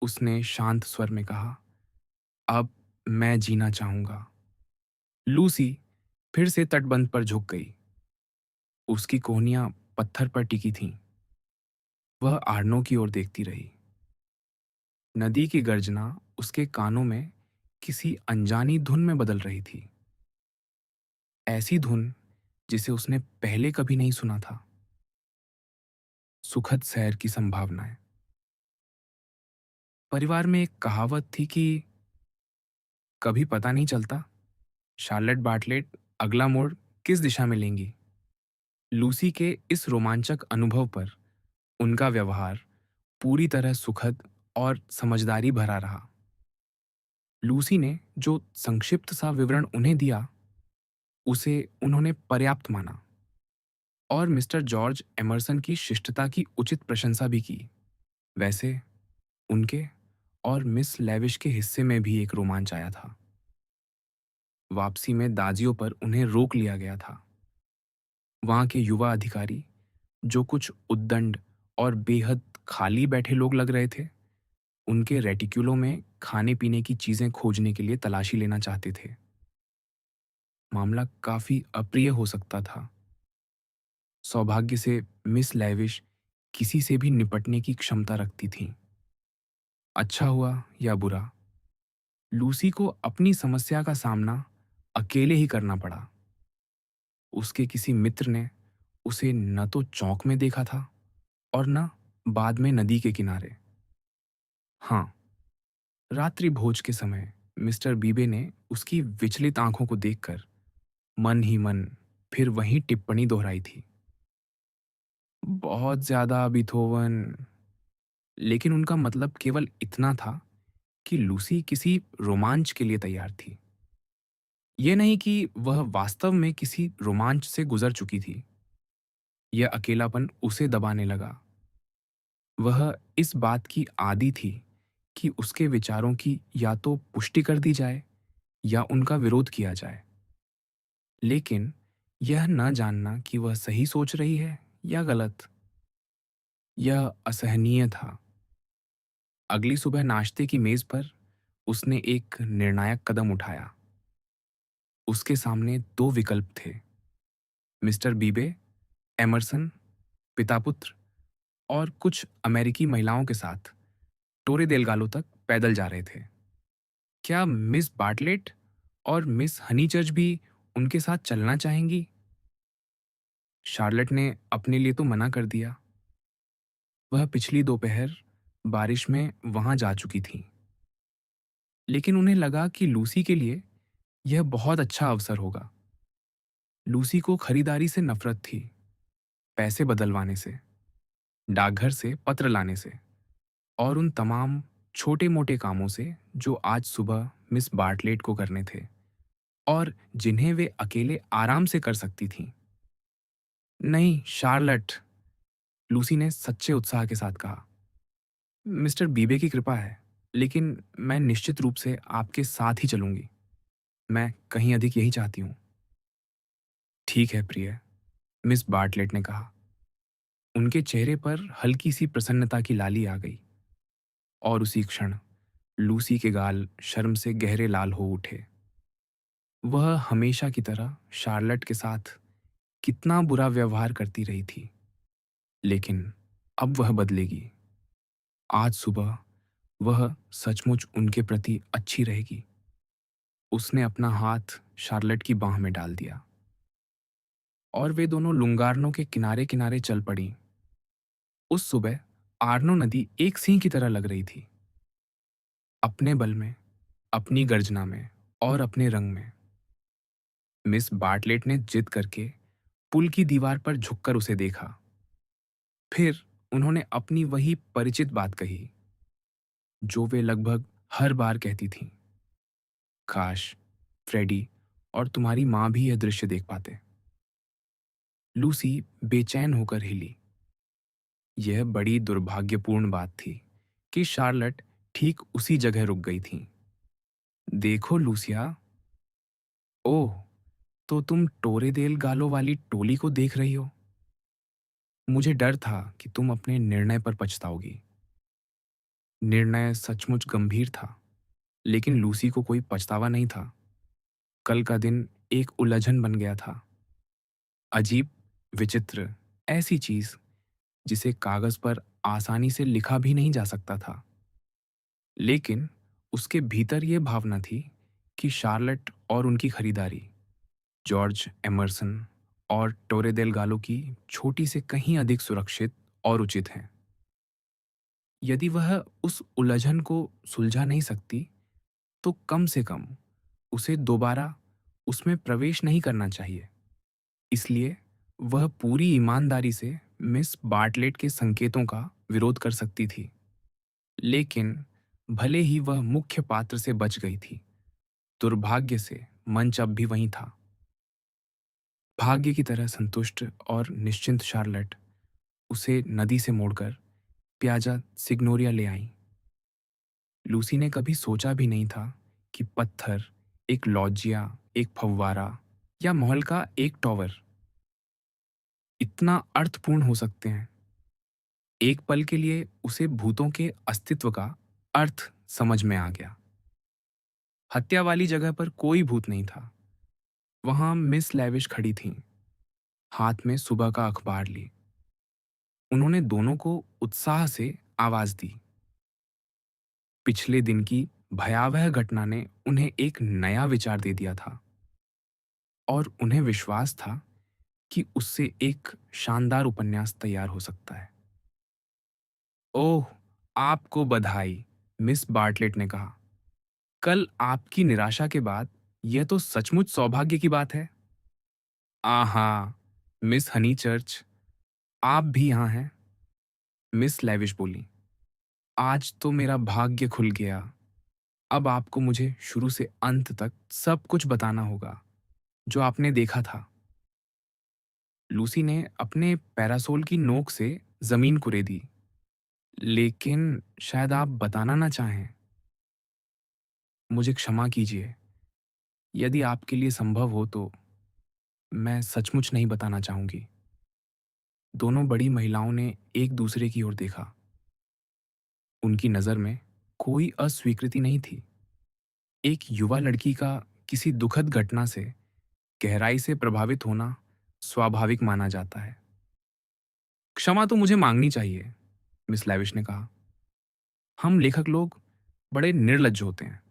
उसने शांत स्वर में कहा, अब मैं जीना चाहूंगा। लूसी फिर से तटबंध पर झुक गई। उसकी कोहनियां पत्थर पर टिकी थीं। वह आड़नों की ओर देखती रही। नदी की गर्जना उसके कानों में किसी अनजानी धुन में बदल रही थी। ऐसी धुन जिसे उसने पहले कभी नहीं सुना था। सुखद सैर की संभावनाएं। परिवार में एक कहावत थी कि कभी पता नहीं चलता शार्लेट बार्टलेट अगला मोड़ किस दिशा में लेंगी। लूसी के इस रोमांचक अनुभव पर उनका व्यवहार पूरी तरह सुखद और समझदारी भरा रहा। लूसी ने जो संक्षिप्त सा विवरण उन्हें दिया, उसे उन्होंने पर्याप्त माना और मिस्टर जॉर्ज एमर्सन की शिष्टता की उचित प्रशंसा भी की। वैसे उनके और मिस लेविश के हिस्से में भी एक रोमांच आया था। वापसी में दाजियों पर उन्हें रोक लिया गया था। वहां के युवा अधिकारी, जो कुछ उद्दंड और बेहद खाली बैठे लोग लग रहे थे, उनके रेटिक्यूलों में खाने पीने की चीजें खोजने के लिए तलाशी लेना चाहते थे। मामला काफी अप्रिय हो सकता था। सौभाग्य से मिस लेविश किसी से भी निपटने की क्षमता रखती थीं। अच्छा हुआ या बुरा, लूसी को अपनी समस्या का सामना अकेले ही करना पड़ा। उसके किसी मित्र ने उसे न तो चौक में देखा था और न बाद में नदी के किनारे। हाँ, रात्रि भोज के समय मिस्टर बीबे ने उसकी विचलित आंखों को देखकर मन ही मन फिर वही टिप्पणी दोहराई थी। बहुत ज्यादा बीथोवन। लेकिन उनका मतलब केवल इतना था कि लूसी किसी रोमांच के लिए तैयार थी। ये नहीं कि वह वास्तव में किसी रोमांच से गुजर चुकी थी। यह अकेलापन उसे दबाने लगा। वह इस बात की आदी थी कि उसके विचारों की या तो पुष्टि कर दी जाए या उनका विरोध किया जाए। लेकिन यह न जानना कि वह सही सोच रही है या गलत, यह असहनीय था। अगली सुबह नाश्ते की मेज पर उसने एक निर्णायक कदम उठाया। उसके सामने दो विकल्प थे। मिस्टर बीबे, एमरसन, पिता पुत्र और कुछ अमेरिकी महिलाओं के साथ टोरे देलगालो तक पैदल जा रहे थे। क्या मिस बार्टलेट और मिस हनीचर्च भी उनके साथ चलना चाहेंगी? शार्लेट ने अपने लिए तो मना कर दिया। वह पिछली दोपहर बारिश में वहां जा चुकी थीं। लेकिन उन्हें लगा कि लूसी के लिए यह बहुत अच्छा अवसर होगा। लूसी को खरीदारी से नफरत थी, पैसे बदलवाने से, डाकघर से पत्र लाने से और उन तमाम छोटे-मोटे कामों से जो आज सुबह मिस बार्टलेट को करने थे और जिन्हें वे अकेले आराम से कर सकती थीं। नहीं, शार्लट, लूसी ने सच्चे उत्साह के साथ कहा। मिस्टर बीबे की कृपा है, लेकिन मैं निश्चित रूप से आपके साथ ही चलूंगी। मैं कहीं अधिक यही चाहती हूँ। ठीक है प्रिय, मिस बार्टलेट ने कहा। उनके चेहरे पर हल्की सी प्रसन्नता की लाली आ गई और उसी क्षण लूसी के गाल शर्म से गहरे लाल हो उठे। वह हमेशा की तरह शार्लट के साथ कितना बुरा व्यवहार करती रही थी, लेकिन अब वह बदलेगी। आज सुबह वह सचमुच उनके प्रति अच्छी रहेगी। उसने अपना हाथ शार्लट की बाह में डाल दिया और वे दोनों लुंगारनों के किनारे किनारे चल पड़ी। उस सुबह आर्नो नदी एक सिंह की तरह लग रही थी, अपने बल में, अपनी गर्जना में और अपने रंग में। मिस बार्टलेट ने जिद करके पुल की दीवार पर झुककर उसे देखा। फिर उन्होंने अपनी वही परिचित बात कही, जो वे लगभग हर बार कहती थीं। काश फ्रेडी और तुम्हारी मां भी यह दृश्य देख पाते। लूसी बेचैन होकर हिली। यह बड़ी दुर्भाग्यपूर्ण बात थी कि शार्लट ठीक उसी जगह रुक गई थी। देखो लूसिया। ओह, तो तुम टोरेदेल गालो वाली टोली को देख रही हो। मुझे डर था कि तुम अपने निर्णय पर पछताओगी। निर्णय सचमुच गंभीर था, लेकिन लूसी को कोई पछतावा नहीं था। कल का दिन एक उलझन बन गया था। अजीब, विचित्र, ऐसी चीज जिसे कागज पर आसानी से लिखा भी नहीं जा सकता था। लेकिन उसके भीतर ये भावना थी कि शार्लेट और उनकी खरीदारी जॉर्ज एमर्सन और टोरे देल गालो की छोटी से कहीं अधिक सुरक्षित और उचित हैं। यदि वह उस उलझन को सुलझा नहीं सकती, तो कम से कम उसे दोबारा उसमें प्रवेश नहीं करना चाहिए। इसलिए वह पूरी ईमानदारी से मिस बार्टलेट के संकेतों का विरोध कर सकती थी। लेकिन भले ही वह मुख्य पात्र से बच गई थी, दुर्भाग्य से मंच अब भी वहीं था। भाग्य की तरह संतुष्ट और निश्चिंत शार्लेट उसे नदी से मोड़कर प्याजा सिग्नोरिया ले आई। लूसी ने कभी सोचा भी नहीं था कि पत्थर, एक लॉजिया, एक फव्वारा या महल का एक टॉवर इतना अर्थपूर्ण हो सकते हैं। एक पल के लिए उसे भूतों के अस्तित्व का अर्थ समझ में आ गया। हत्या वाली जगह पर कोई भूत नहीं था। वहां मिस लेविश खड़ी थीं, हाथ में सुबह का अखबार ली। उन्होंने दोनों को उत्साह से आवाज दी। पिछले दिन की भयावह घटना ने उन्हें एक नया विचार दे दिया था और उन्हें विश्वास था कि उससे एक शानदार उपन्यास तैयार हो सकता है। ओह, आपको बधाई, मिस बार्टलेट ने कहा। कल आपकी निराशा के बाद यह तो सचमुच सौभाग्य की बात है। आहा, मिस हनीचर्च, आप भी यहाँ हैं, मिस लेविश बोली। आज तो मेरा भाग्य खुल गया। अब आपको मुझे शुरू से अंत तक सब कुछ बताना होगा जो आपने देखा था। लूसी ने अपने पैरासोल की नोक से जमीन कुरेदी। लेकिन शायद आप बताना ना चाहें। मुझे क्षमा कीजिए। यदि आपके लिए संभव हो तो मैं सचमुच नहीं बताना चाहूंगी। दोनों बड़ी महिलाओं ने एक दूसरे की ओर देखा। उनकी नजर में कोई अस्वीकृति नहीं थी। एक युवा लड़की का किसी दुखद घटना से गहराई से प्रभावित होना स्वाभाविक माना जाता है। क्षमा तो मुझे मांगनी चाहिए, मिस लैविश ने कहा। हम लेखक लोग बड़े निर्लज्ज होते हैं।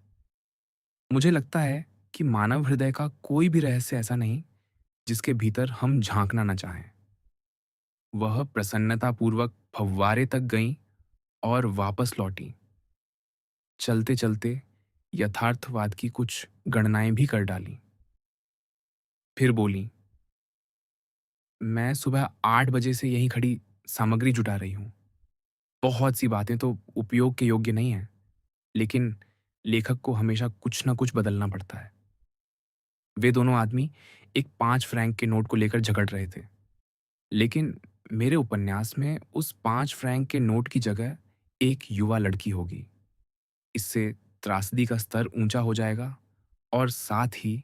मुझे लगता है कि मानव हृदय का कोई भी रहस्य ऐसा नहीं जिसके भीतर हम झांकना न चाहें। वह प्रसन्नतापूर्वक फव्वारे तक गईं और वापस लौटी, चलते चलते यथार्थवाद की कुछ गणनाएं भी कर डाली। फिर बोली, मैं सुबह 8 बजे से यहीं खड़ी सामग्री जुटा रही हूँ। बहुत सी बातें तो उपयोग के योग्य नहीं हैं, लेकिन लेखक को हमेशा कुछ न कुछ बदलना पड़ता है। वे दोनों आदमी एक 5 फ्रैंक के नोट को लेकर झगड़ रहे थे, लेकिन मेरे उपन्यास में उस 5 फ्रैंक के नोट की जगह एक युवा लड़की होगी। इससे त्रासदी का स्तर ऊंचा हो जाएगा और साथ ही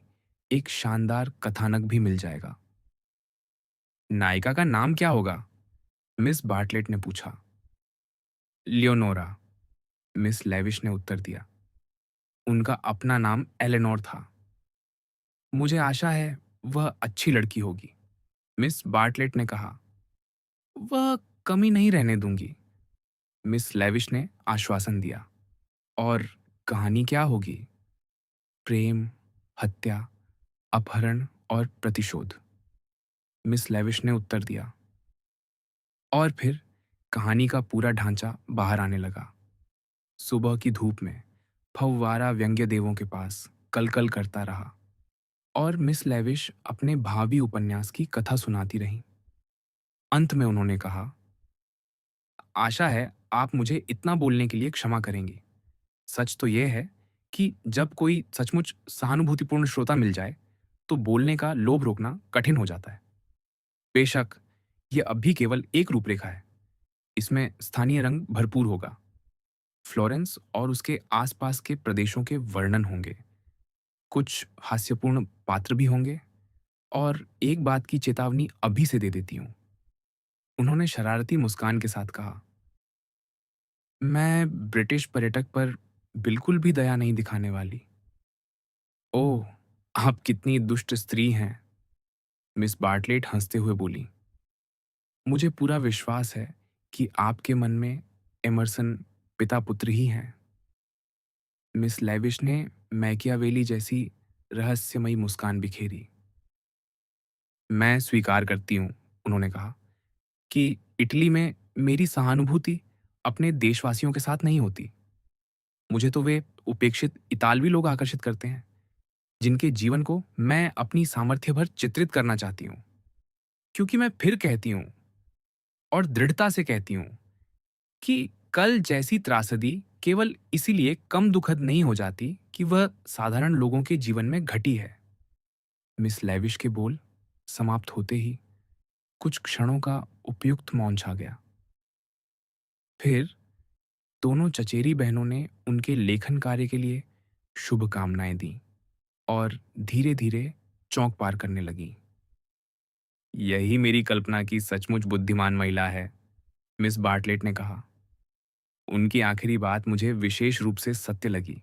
एक शानदार कथानक भी मिल जाएगा। नायिका का नाम क्या होगा? मिस बार्टलेट ने पूछा। लियोनोरा, मिस लेविश ने उत्तर दिया। उनका अपना नाम एलेनोर था। मुझे आशा है वह अच्छी लड़की होगी, मिस बार्टलेट ने कहा। वह कमी नहीं रहने दूंगी, मिस लेविश ने आश्वासन दिया। और कहानी क्या होगी? प्रेम, हत्या, अपहरण और प्रतिशोध, मिस लेविश ने उत्तर दिया। और फिर कहानी का पूरा ढांचा बाहर आने लगा। सुबह की धूप में फव्वारा व्यंग्य देवों के पास कलकल करता रहा और मिस लेविश अपने भावी उपन्यास की कथा सुनाती रहीं। अंत में उन्होंने कहा, आशा है आप मुझे इतना बोलने के लिए क्षमा करेंगी। सच तो यह है कि जब कोई सचमुच सहानुभूतिपूर्ण श्रोता मिल जाए तो बोलने का लोभ रोकना कठिन हो जाता है। बेशक यह अब भी केवल एक रूपरेखा है। इसमें स्थानीय रंग भरपूर होगा। फ्लोरेंस और उसके आसपास के प्रदेशों के वर्णन होंगे, कुछ हास्यपूर्ण पात्र भी होंगे। और एक बात की चेतावनी अभी से दे देती हूं, उन्होंने शरारती मुस्कान के साथ कहा। मैं ब्रिटिश पर्यटक पर बिल्कुल भी दया नहीं दिखाने वाली। ओह, आप कितनी दुष्ट स्त्री हैं, मिस बार्टलेट हंसते हुए बोली। मुझे पूरा विश्वास है कि आपके मन में एमर्सन पिता पुत्र ही हैं। मिस लेविश ने मैकियावेली जैसी रहस्यमयी मुस्कान बिखेरी। मैं स्वीकार करती हूँ, उन्होंने कहा, कि इटली में मेरी सहानुभूति अपने देशवासियों के साथ नहीं होती। मुझे तो वे उपेक्षित इतालवी लोग आकर्षित करते हैं, जिनके जीवन को मैं अपनी सामर्थ्य भर चित्रित करना चाहती हूँ। क्योंकि मैं फिर कहती हूँ, और दृढ़ता से कहती हूँ, कि कल जैसी त्रासदी केवल इसीलिए कम दुखद नहीं हो जाती कि वह साधारण लोगों के जीवन में घटी है। मिस लेविश के बोल समाप्त होते ही कुछ क्षणों का उपयुक्त मौन छा गया। फिर दोनों चचेरी बहनों ने उनके लेखन कार्य के लिए शुभकामनाएं दी और धीरे धीरे चौक पार करने लगी। यही मेरी कल्पना की सचमुच बुद्धिमान महिला है, मिस बार्टलेट ने कहा। उनकी आखिरी बात मुझे विशेष रूप से सत्य लगी।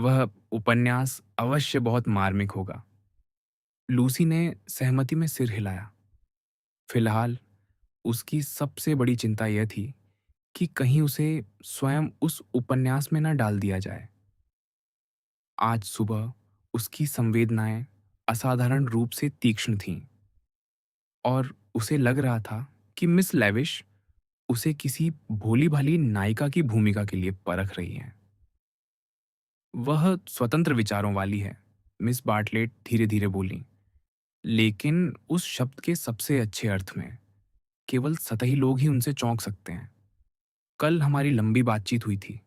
वह उपन्यास अवश्य बहुत मार्मिक होगा। लूसी ने सहमति में सिर हिलाया। फिलहाल उसकी सबसे बड़ी चिंता यह थी कि कहीं उसे स्वयं उस उपन्यास में न डाल दिया जाए। आज सुबह उसकी संवेदनाएं असाधारण रूप से तीक्ष्ण थीं और उसे लग रहा था कि मिस लेविश उसे किसी भोली-भाली नायिका की भूमिका के लिए परख रही हैं। वह स्वतंत्र विचारों वाली है, मिस बार्टलेट धीरे-धीरे बोलीं, लेकिन उस शब्द के सबसे अच्छे अर्थ में। केवल सतही लोग ही उनसे चौंक सकते हैं। कल हमारी लंबी बातचीत हुई थी।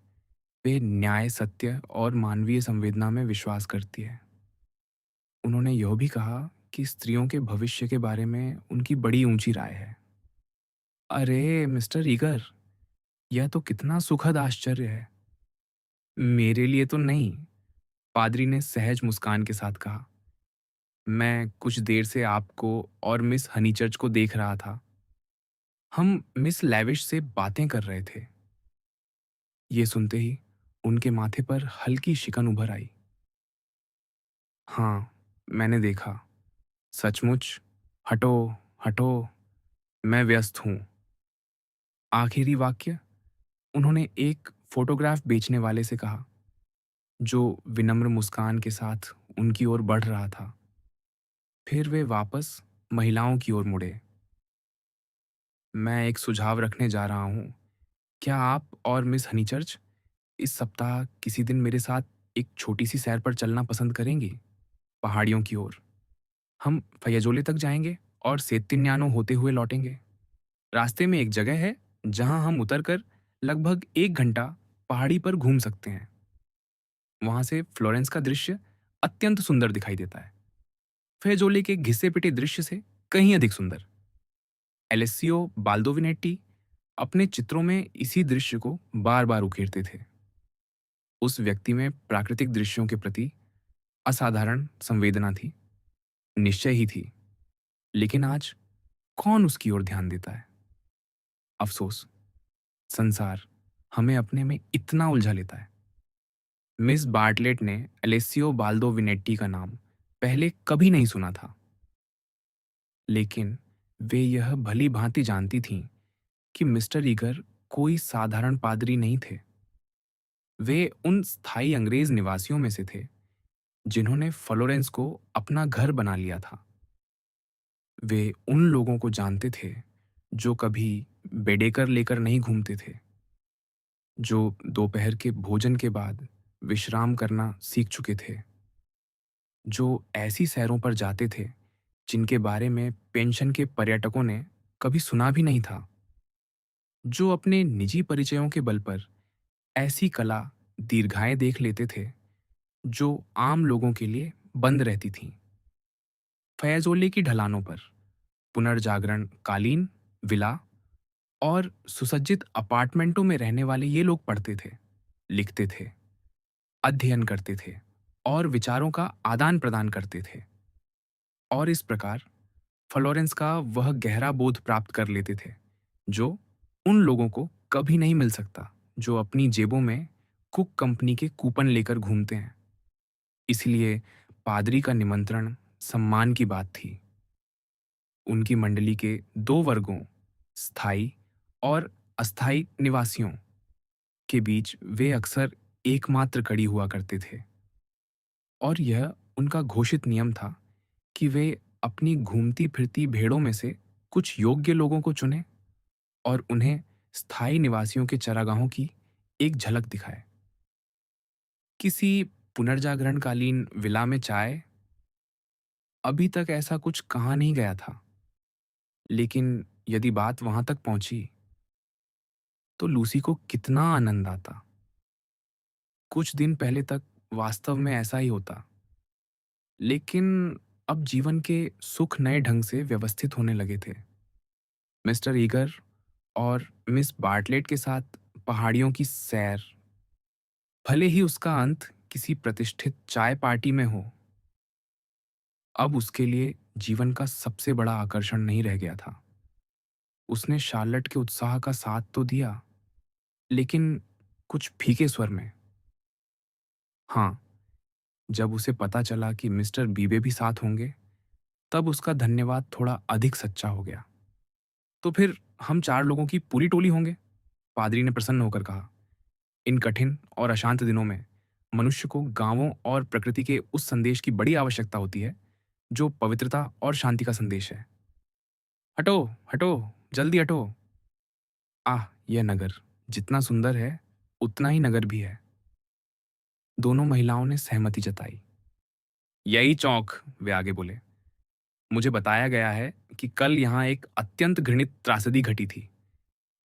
वे न्याय, सत्य और मानवीय संवेदना में विश्वास करती है। उन्होंने यह भी कहा कि स्त्रियों के भविष्य के बारे में उनकी बड़ी ऊंची राय है। अरे मिस्टर ईगर, यह तो कितना सुखद आश्चर्य है। मेरे लिए तो नहीं, पादरी ने सहज मुस्कान के साथ कहा। मैं कुछ देर से आपको और मिस हनीचर्च को देख रहा था। हम मिस लेविश से बातें कर रहे थे। ये सुनते ही उनके माथे पर हल्की शिकन उभर आई। हाँ, मैंने देखा। सचमुच। हटो, हटो, मैं व्यस्त हूँ। आखिरी वाक्य उन्होंने एक फोटोग्राफ बेचने वाले से कहा, जो विनम्र मुस्कान के साथ उनकी ओर बढ़ रहा था। फिर वे वापस महिलाओं की ओर मुड़े। मैं एक सुझाव रखने जा रहा हूँ। क्या आप और मिस हनीचर्च इस सप्ताह किसी दिन मेरे साथ एक छोटी सी सैर पर चलना पसंद करेंगी? पहाड़ियों की ओर। हम फैजोले तक जाएंगे और सेत्तिन्यानो होते हुए लौटेंगे। रास्ते में एक जगह है जहां हम उतरकर लगभग 1 घंटा पहाड़ी पर घूम सकते हैं। वहां से फ्लोरेंस का दृश्य अत्यंत सुंदर दिखाई देता है, फैजोले के घिसे पिटे दृश्य से कहीं अधिक सुंदर। एलेसियो बाल्दोविनेट्टी अपने चित्रों में इसी दृश्य को बार बार उकेरते थे। उस व्यक्ति में प्राकृतिक दृश्यों के प्रति असाधारण संवेदना थी, निश्चय ही थी। लेकिन आज कौन उसकी ओर ध्यान देता है? अफसोस, संसार हमें अपने में इतना उलझा लेता है। मिस बार्टलेट ने एलेसियो बाल्दो विनेट्टी का नाम पहले कभी नहीं सुना था, लेकिन वे यह भली भांति जानती थीं कि मिस्टर ईगर कोई साधारण पादरी नहीं थे। वे उन स्थायी अंग्रेज निवासियों में से थे जिन्होंने फ्लोरेंस को अपना घर बना लिया था। वे उन लोगों को जानते थे जो कभी बेडेकर लेकर नहीं घूमते थे, जो दोपहर के भोजन के बाद विश्राम करना सीख चुके थे, जो ऐसी सैरों पर जाते थे जिनके बारे में पेंशन के पर्यटकों ने कभी सुना भी नहीं था, जो अपने निजी परिचयों के बल पर ऐसी कला दीर्घाएं देख लेते थे जो आम लोगों के लिए बंद रहती थीं। फैजोले की ढलानों पर पुनर्जागरण कालीन विला और सुसज्जित अपार्टमेंटों में रहने वाले ये लोग पढ़ते थे, लिखते थे, अध्ययन करते थे और विचारों का आदान प्रदान करते थे, और इस प्रकार फ्लोरेंस का वह गहरा बोध प्राप्त कर लेते थे जो उन लोगों को कभी नहीं मिल सकता, जो अपनी जेबों में कुक कंपनी के कूपन लेकर घूमते हैं। इसलिए पादरी का निमंत्रण सम्मान की बात थी। उनकी मंडली के दो वर्गों, स्थायी और अस्थायी निवासियों के बीच वे अक्सर एकमात्र कड़ी हुआ करते थे और यह उनका घोषित नियम था कि वे अपनी घूमती फिरती भेड़ों में से कुछ योग्य लोगों को चुनें और उन्हें स्थायी निवासियों के चरागाहों की एक झलक दिखाए। किसी पुनर्जागरणकालीन विला में चाय, अभी तक ऐसा कुछ कहा नहीं गया था, लेकिन यदि बात वहां तक पहुंची तो लूसी को कितना आनंद आता। कुछ दिन पहले तक वास्तव में ऐसा ही होता, लेकिन अब जीवन के सुख नए ढंग से व्यवस्थित होने लगे थे। मिस्टर ईगर और मिस बार्टलेट के साथ पहाड़ियों की सैर, भले ही उसका अंत किसी प्रतिष्ठित चाय पार्टी में हो, अब उसके लिए जीवन का सबसे बड़ा आकर्षण नहीं रह गया था। उसने शार्लट के उत्साह का साथ तो दिया, लेकिन कुछ फीके स्वर में। हाँ, जब उसे पता चला कि मिस्टर बीबे भी साथ होंगे, तब उसका धन्यवाद थोड़ा अधिक सच्चा हो गया। तो फिर हम 4 लोगों की पूरी टोली होंगे, पादरी ने प्रसन्न होकर कहा। इन कठिन और अशांत दिनों में मनुष्य को गांवों और प्रकृति के उस संदेश की बड़ी आवश्यकता होती है जो पवित्रता और शांति का संदेश है। हटो, हटो, जल्दी हटो। आह, यह नगर जितना सुंदर है, उतना ही नगर भी है। दोनों महिलाओं ने सहमति जताई। यही चौक, वे आगे बोले। मुझे बताया गया है कि कल यहाँ एक अत्यंत घृणित त्रासदी घटी थी।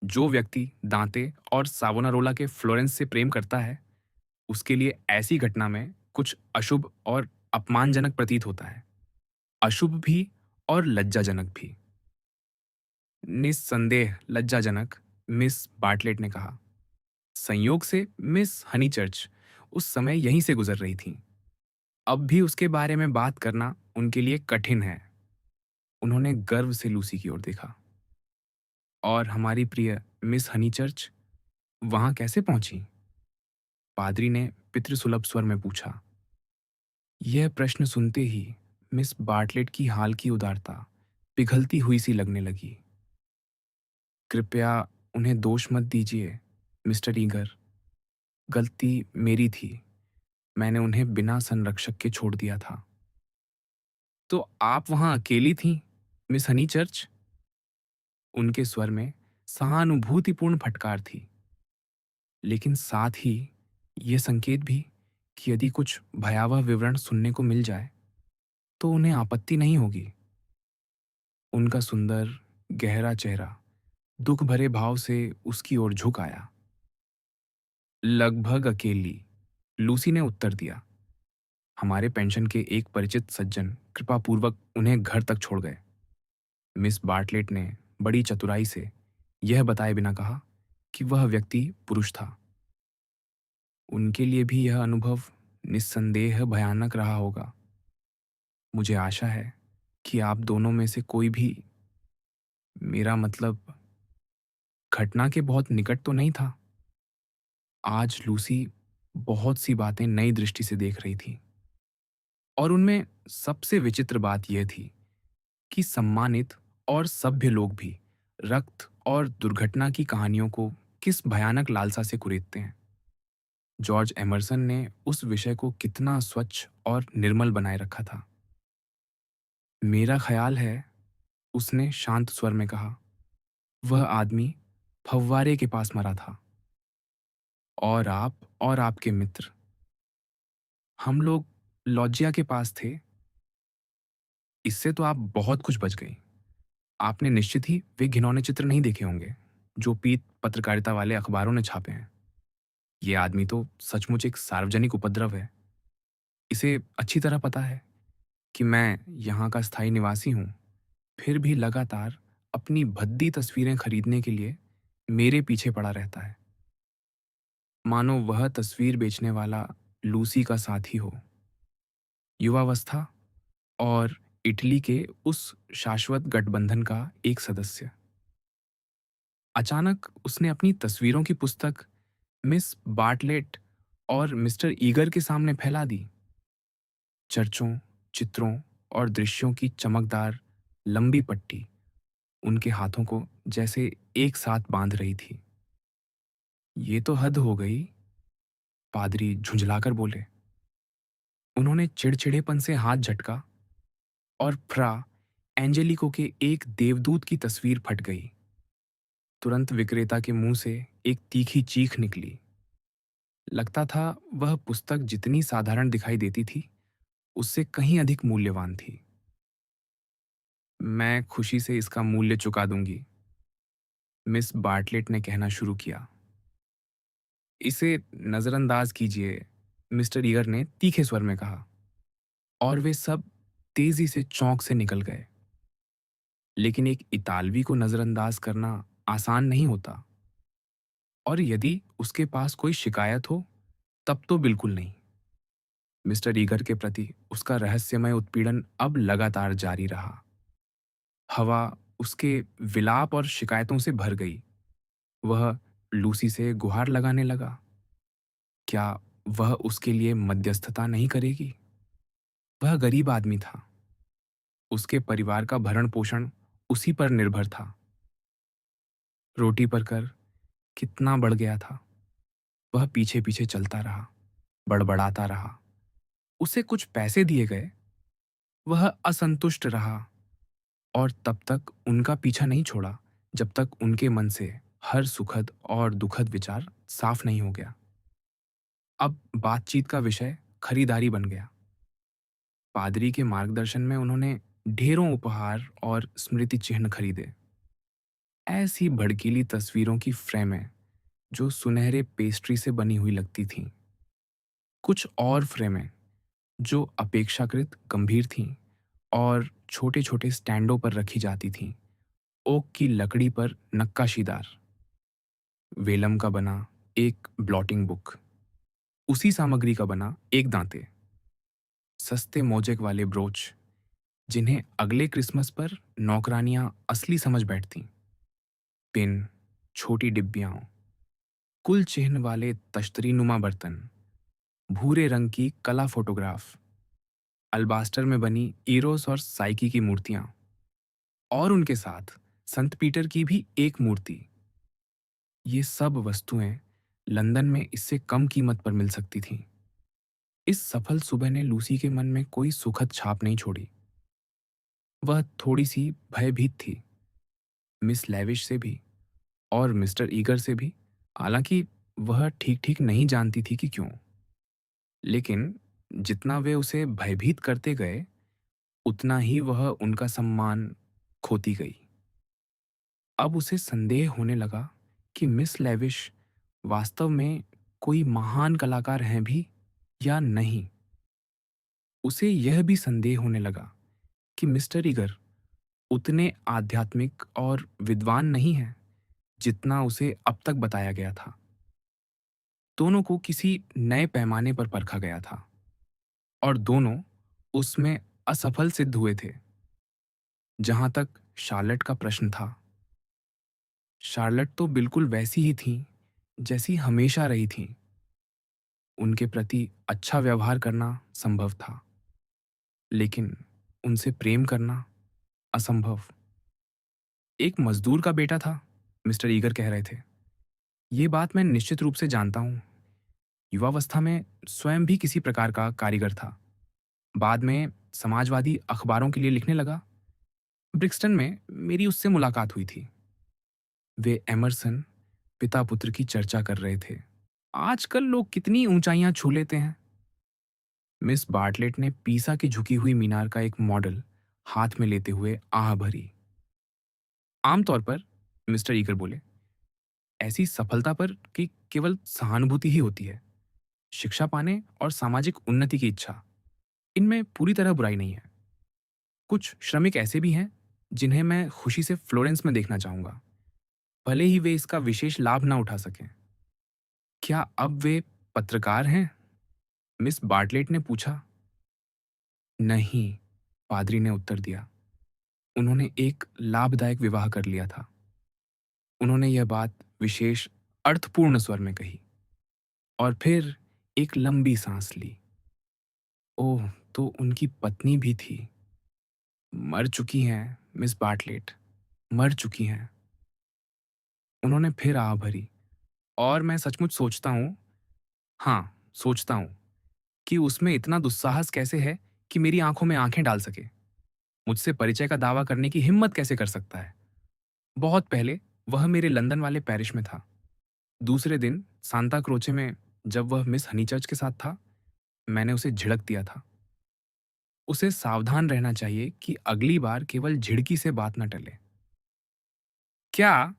जो व्यक्ति दांते और सावोनारोला के फ्लोरेंस से प्रेम करता है, उसके लिए ऐसी घटना में कुछ अशुभ और अपमानजनक प्रतीत होता है। अशुभ भी और लज्जाजनक भी। निस्संदेह लज्जाजनक, मिस बार्टलेट ने कहा। संयोग से मिस हनीचर्च उस समय यहीं से गुजर रही थीं। अब भी उसके बारे में बात करना उनके लिए कठिन है। उन्होंने गर्व से लूसी की ओर देखा। और हमारी प्रिय मिस हनीचर्च वहां कैसे पहुंची? पादरी ने पितृसुलभ स्वर में पूछा। यह प्रश्न सुनते ही मिस बार्टलेट की हाल की उदारता पिघलती हुई सी लगने लगी। कृपया उन्हें दोष मत दीजिए, मिस्टर ईगर। गलती मेरी थी। मैंने उन्हें बिना संरक्षक के छोड़ दिया था। तो आप वहां अकेली थीं, मिस हनीचर्च? उनके स्वर में सहानुभूतिपूर्ण फटकार थी, लेकिन साथ ही यह संकेत भी कि यदि कुछ भयावह विवरण सुनने को मिल जाए तो उन्हें आपत्ति नहीं होगी। उनका सुंदर गहरा चेहरा दुख भरे भाव से उसकी ओर झुक आया। लगभग अकेली, लूसी ने उत्तर दिया। हमारे पेंशन के एक परिचित सज्जन कृपापूर्वक उन्हें घर तक छोड़ गए। मिस बार्टलेट ने बड़ी चतुराई से यह बताए बिना कहा कि वह व्यक्ति पुरुष था। उनके लिए भी यह अनुभव निस्संदेह भयानक रहा होगा। मुझे आशा है कि आप दोनों में से कोई भी, मेरा मतलब, घटना के बहुत निकट तो नहीं था। आज लूसी बहुत सी बातें नई दृष्टि से देख रही थी और उनमें सबसे विचित्र बात यह थी कि सम्मानित और सभ्य लोग भी रक्त और दुर्घटना की कहानियों को किस भयानक लालसा से कुरेदते हैं। जॉर्ज एमर्सन ने उस विषय को कितना स्वच्छ और निर्मल बनाए रखा था। मेरा ख्याल है, उसने शांत स्वर में कहा, वह आदमी फव्वारे के पास मरा था। और आप और आपके मित्र, हम लोग लॉजिया के पास थे। इससे तो आप बहुत कुछ बच गई। आपने निश्चित ही वे घिनौने चित्र नहीं देखे होंगे जो पीत पत्रकारिता वाले अखबारों ने छापे हैं। ये आदमी तो सचमुच एक सार्वजनिक उपद्रव है। इसे अच्छी तरह पता है कि मैं यहाँ का स्थायी निवासी हूँ, फिर भी लगातार अपनी भद्दी तस्वीरें खरीदने के लिए मेरे पीछे पड़ा रहता है, मानो वह तस्वीर बेचने वाला लूसी का साथी हो। युवावस्था और इटली के उस शाश्वत गठबंधन का एक सदस्य। अचानक उसने अपनी तस्वीरों की पुस्तक मिस बार्टलेट और मिस्टर ईगर के सामने फैला दी। चर्चों, चित्रों और दृश्यों की चमकदार लंबी पट्टी उनके हाथों को जैसे एक साथ बांध रही थी। ये तो हद हो गई। पादरी झुंझलाकर बोले। उन्होंने चिड़चिड़ेपन से हाथ झटका और फ्रा एंजेलिको के एक देवदूत की तस्वीर फट गई। तुरंत विक्रेता के मुंह से एक तीखी चीख निकली। लगता था वह पुस्तक जितनी साधारण दिखाई देती थी, उससे कहीं अधिक मूल्यवान थी। मैं खुशी से इसका मूल्य चुका दूंगी, मिस बार्टलेट ने कहना शुरू किया। इसे नजरअंदाज कीजिए, मिस्टर ईगर ने तीखे स्वर में कहा, और वे सब तेजी से चौंक से निकल गए। लेकिन एक इतालवी को नजरअंदाज करना आसान नहीं होता, और यदि उसके पास कोई शिकायत हो तब तो बिल्कुल नहीं। मिस्टर ईगर के प्रति उसका रहस्यमय उत्पीड़न अब लगातार जारी रहा। हवा उसके विलाप और शिकायतों से भर गई। वह लूसी से गुहार लगाने लगा। क्या वह उसके लिए मध्यस्थता नहीं करेगी? वह गरीब आदमी था। उसके परिवार का भरण पोषण उसी पर निर्भर था। रोटी पर कर कितना बढ़ गया था। वह पीछे पीछे चलता रहा, बड़बड़ाता रहा। उसे कुछ पैसे दिए गए। वह असंतुष्ट रहा और तब तक उनका पीछा नहीं छोड़ा जब तक उनके मन से हर सुखद और दुखद विचार साफ नहीं हो गया। अब बातचीत का विषय खरीदारी बन गया। पादरी के मार्गदर्शन में उन्होंने ढेरों उपहार और स्मृति चिन्ह खरीदे। ऐसी भड़कीली तस्वीरों की फ्रेमें जो सुनहरे पेस्ट्री से बनी हुई लगती थीं। कुछ और फ्रेमें जो अपेक्षाकृत गंभीर थीं और छोटे छोटे स्टैंडों पर रखी जाती थीं। ओक की लकड़ी पर नक्काशीदार वेलम का बना एक ब्लॉटिंग बुक, उसी सामग्री का बना एक दांते, सस्ते मोजेक वाले ब्रोच जिन्हें अगले क्रिसमस पर नौकरानियां असली समझ बैठतीं, पिन, छोटी डिब्बियां, कुल चिन्ह वाले तश्तरी नुमा बर्तन, भूरे रंग की कला फोटोग्राफ, अल्बास्टर में बनी इरोस और साइकी की मूर्तियां, और उनके साथ संत पीटर की भी एक मूर्ति। ये सब वस्तुएं लंदन में इससे कम कीमत पर मिल सकती थीं। इस सफल सुबह ने लूसी के मन में कोई सुखद छाप नहीं छोड़ी। वह थोड़ी सी भयभीत थी, मिस लेविश से भी और मिस्टर ईगर से भी। हालांकि वह ठीक ठीक नहीं जानती थी कि क्यों। लेकिन जितना वे उसे भयभीत करते गए, उतना ही वह उनका सम्मान खोती गई। अब उसे संदेह होने लगा कि मिस लेविश वास्तव में कोई महान कलाकार हैं भी या नहीं। उसे यह भी संदेह होने लगा कि मिस्टर ईगर उतने आध्यात्मिक और विद्वान नहीं हैं जितना उसे अब तक बताया गया था। दोनों को किसी नए पैमाने पर परखा गया था और दोनों उसमें असफल सिद्ध हुए थे। जहां तक शार्लेट का प्रश्न था, शार्लेट तो बिल्कुल वैसी ही थी जैसी हमेशा रही थी। उनके प्रति अच्छा व्यवहार करना संभव था, लेकिन उनसे प्रेम करना असंभव। एक मजदूर का बेटा था, मिस्टर ईगर कह रहे थे। ये बात मैं निश्चित रूप से जानता हूं। युवावस्था में स्वयं भी किसी प्रकार का कारीगर था। बाद में समाजवादी अखबारों के लिए लिखने लगा। ब्रिक्सटन में मेरी उससे मुलाकात हुई थी। वे एमरसन पिता पुत्र की चर्चा कर रहे थे। आजकल लोग कितनी ऊंचाइयां छू लेते हैं। मिस बार्टलेट ने पीसा की झुकी हुई मीनार का एक मॉडल हाथ में लेते हुए आह भरी। आमतौर पर, मिस्टर ईगर बोले, ऐसी सफलता पर की केवल सहानुभूति ही होती है। शिक्षा पाने और सामाजिक उन्नति की इच्छा, इनमें पूरी तरह बुराई नहीं है। कुछ श्रमिक ऐसे भी हैं जिन्हें मैं खुशी से फ्लोरेंस में देखना चाहूंगा, भले ही वे इसका विशेष लाभ ना उठा सकें। क्या अब वे पत्रकार हैं? मिस बार्टलेट ने पूछा। नहीं, पादरी ने उत्तर दिया। उन्होंने एक लाभदायक विवाह कर लिया था। उन्होंने यह बात विशेष अर्थपूर्ण स्वर में कही और फिर एक लंबी सांस ली। ओह, तो उनकी पत्नी भी थी। मर चुकी हैं, मिस बार्टलेट, मर चुकी हैं। उन्होंने फिर आह भरी। और मैं सचमुच सोचता हूँ, हाँ, सोचता हूँ कि उसमें इतना दुस्साहस कैसे है कि मेरी आंखों में आंखें डाल सके। मुझसे परिचय का दावा करने की हिम्मत कैसे कर सकता है। बहुत पहले वह मेरे लंदन वाले पैरिश में था। दूसरे दिन सांता क्रोचे में जब वह मिस हनीचर्च के साथ था, मैंने उसे झिड़क दिया था। उसे सावधान रहना चाहिए कि अगली बार केवल झिड़की से बात न टले। क्या?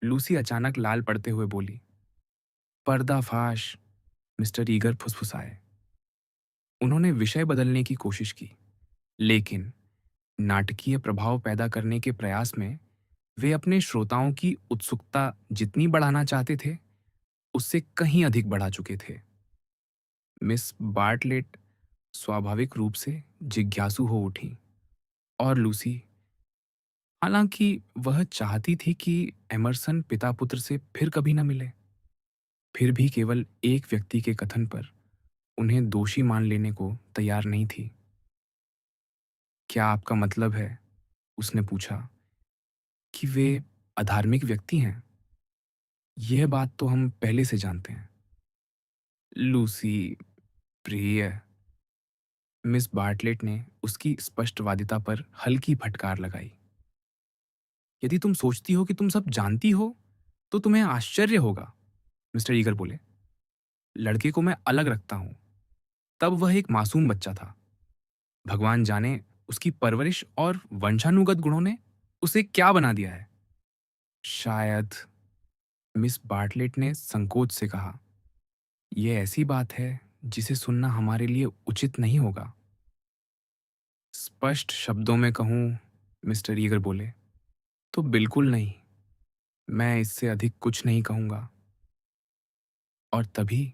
लूसी अचानक लाल पड़ते हुए बोली। पर्दाफाश, मिस्टर ईगर फुसफुसाए। उन्होंने विषय बदलने की कोशिश की, लेकिन नाटकीय प्रभाव पैदा करने के प्रयास में वे अपने श्रोताओं की उत्सुकता जितनी बढ़ाना चाहते थे, उससे कहीं अधिक बढ़ा चुके थे। मिस बार्टलेट स्वाभाविक रूप से जिज्ञासु हो उठी, और लूसी, हालांकि वह चाहती थी कि एमरसन पिता पुत्र से फिर कभी न मिले, फिर भी केवल एक व्यक्ति के कथन पर उन्हें दोषी मान लेने को तैयार नहीं थी। क्या आपका मतलब है, उसने पूछा, कि वे अधार्मिक व्यक्ति हैं? यह बात तो हम पहले से जानते हैं। लूसी, प्रिय, मिस बार्टलेट ने उसकी स्पष्टवादिता पर हल्की फटकार लगाई। यदि तुम सोचती हो कि तुम सब जानती हो, तो तुम्हें आश्चर्य होगा, मिस्टर ईगर बोले। लड़के को मैं अलग रखता हूं। तब वह एक मासूम बच्चा था। भगवान जाने उसकी परवरिश और वंशानुगत गुणों ने उसे क्या बना दिया है। शायद, मिस बार्टलेट ने संकोच से कहा, यह ऐसी बात है जिसे सुनना हमारे लिए उचित नहीं होगा। स्पष्ट शब्दों में कहूं, मिस्टर ईगर बोले, तो बिल्कुल नहीं। मैं इससे अधिक कुछ नहीं कहूंगा। और तभी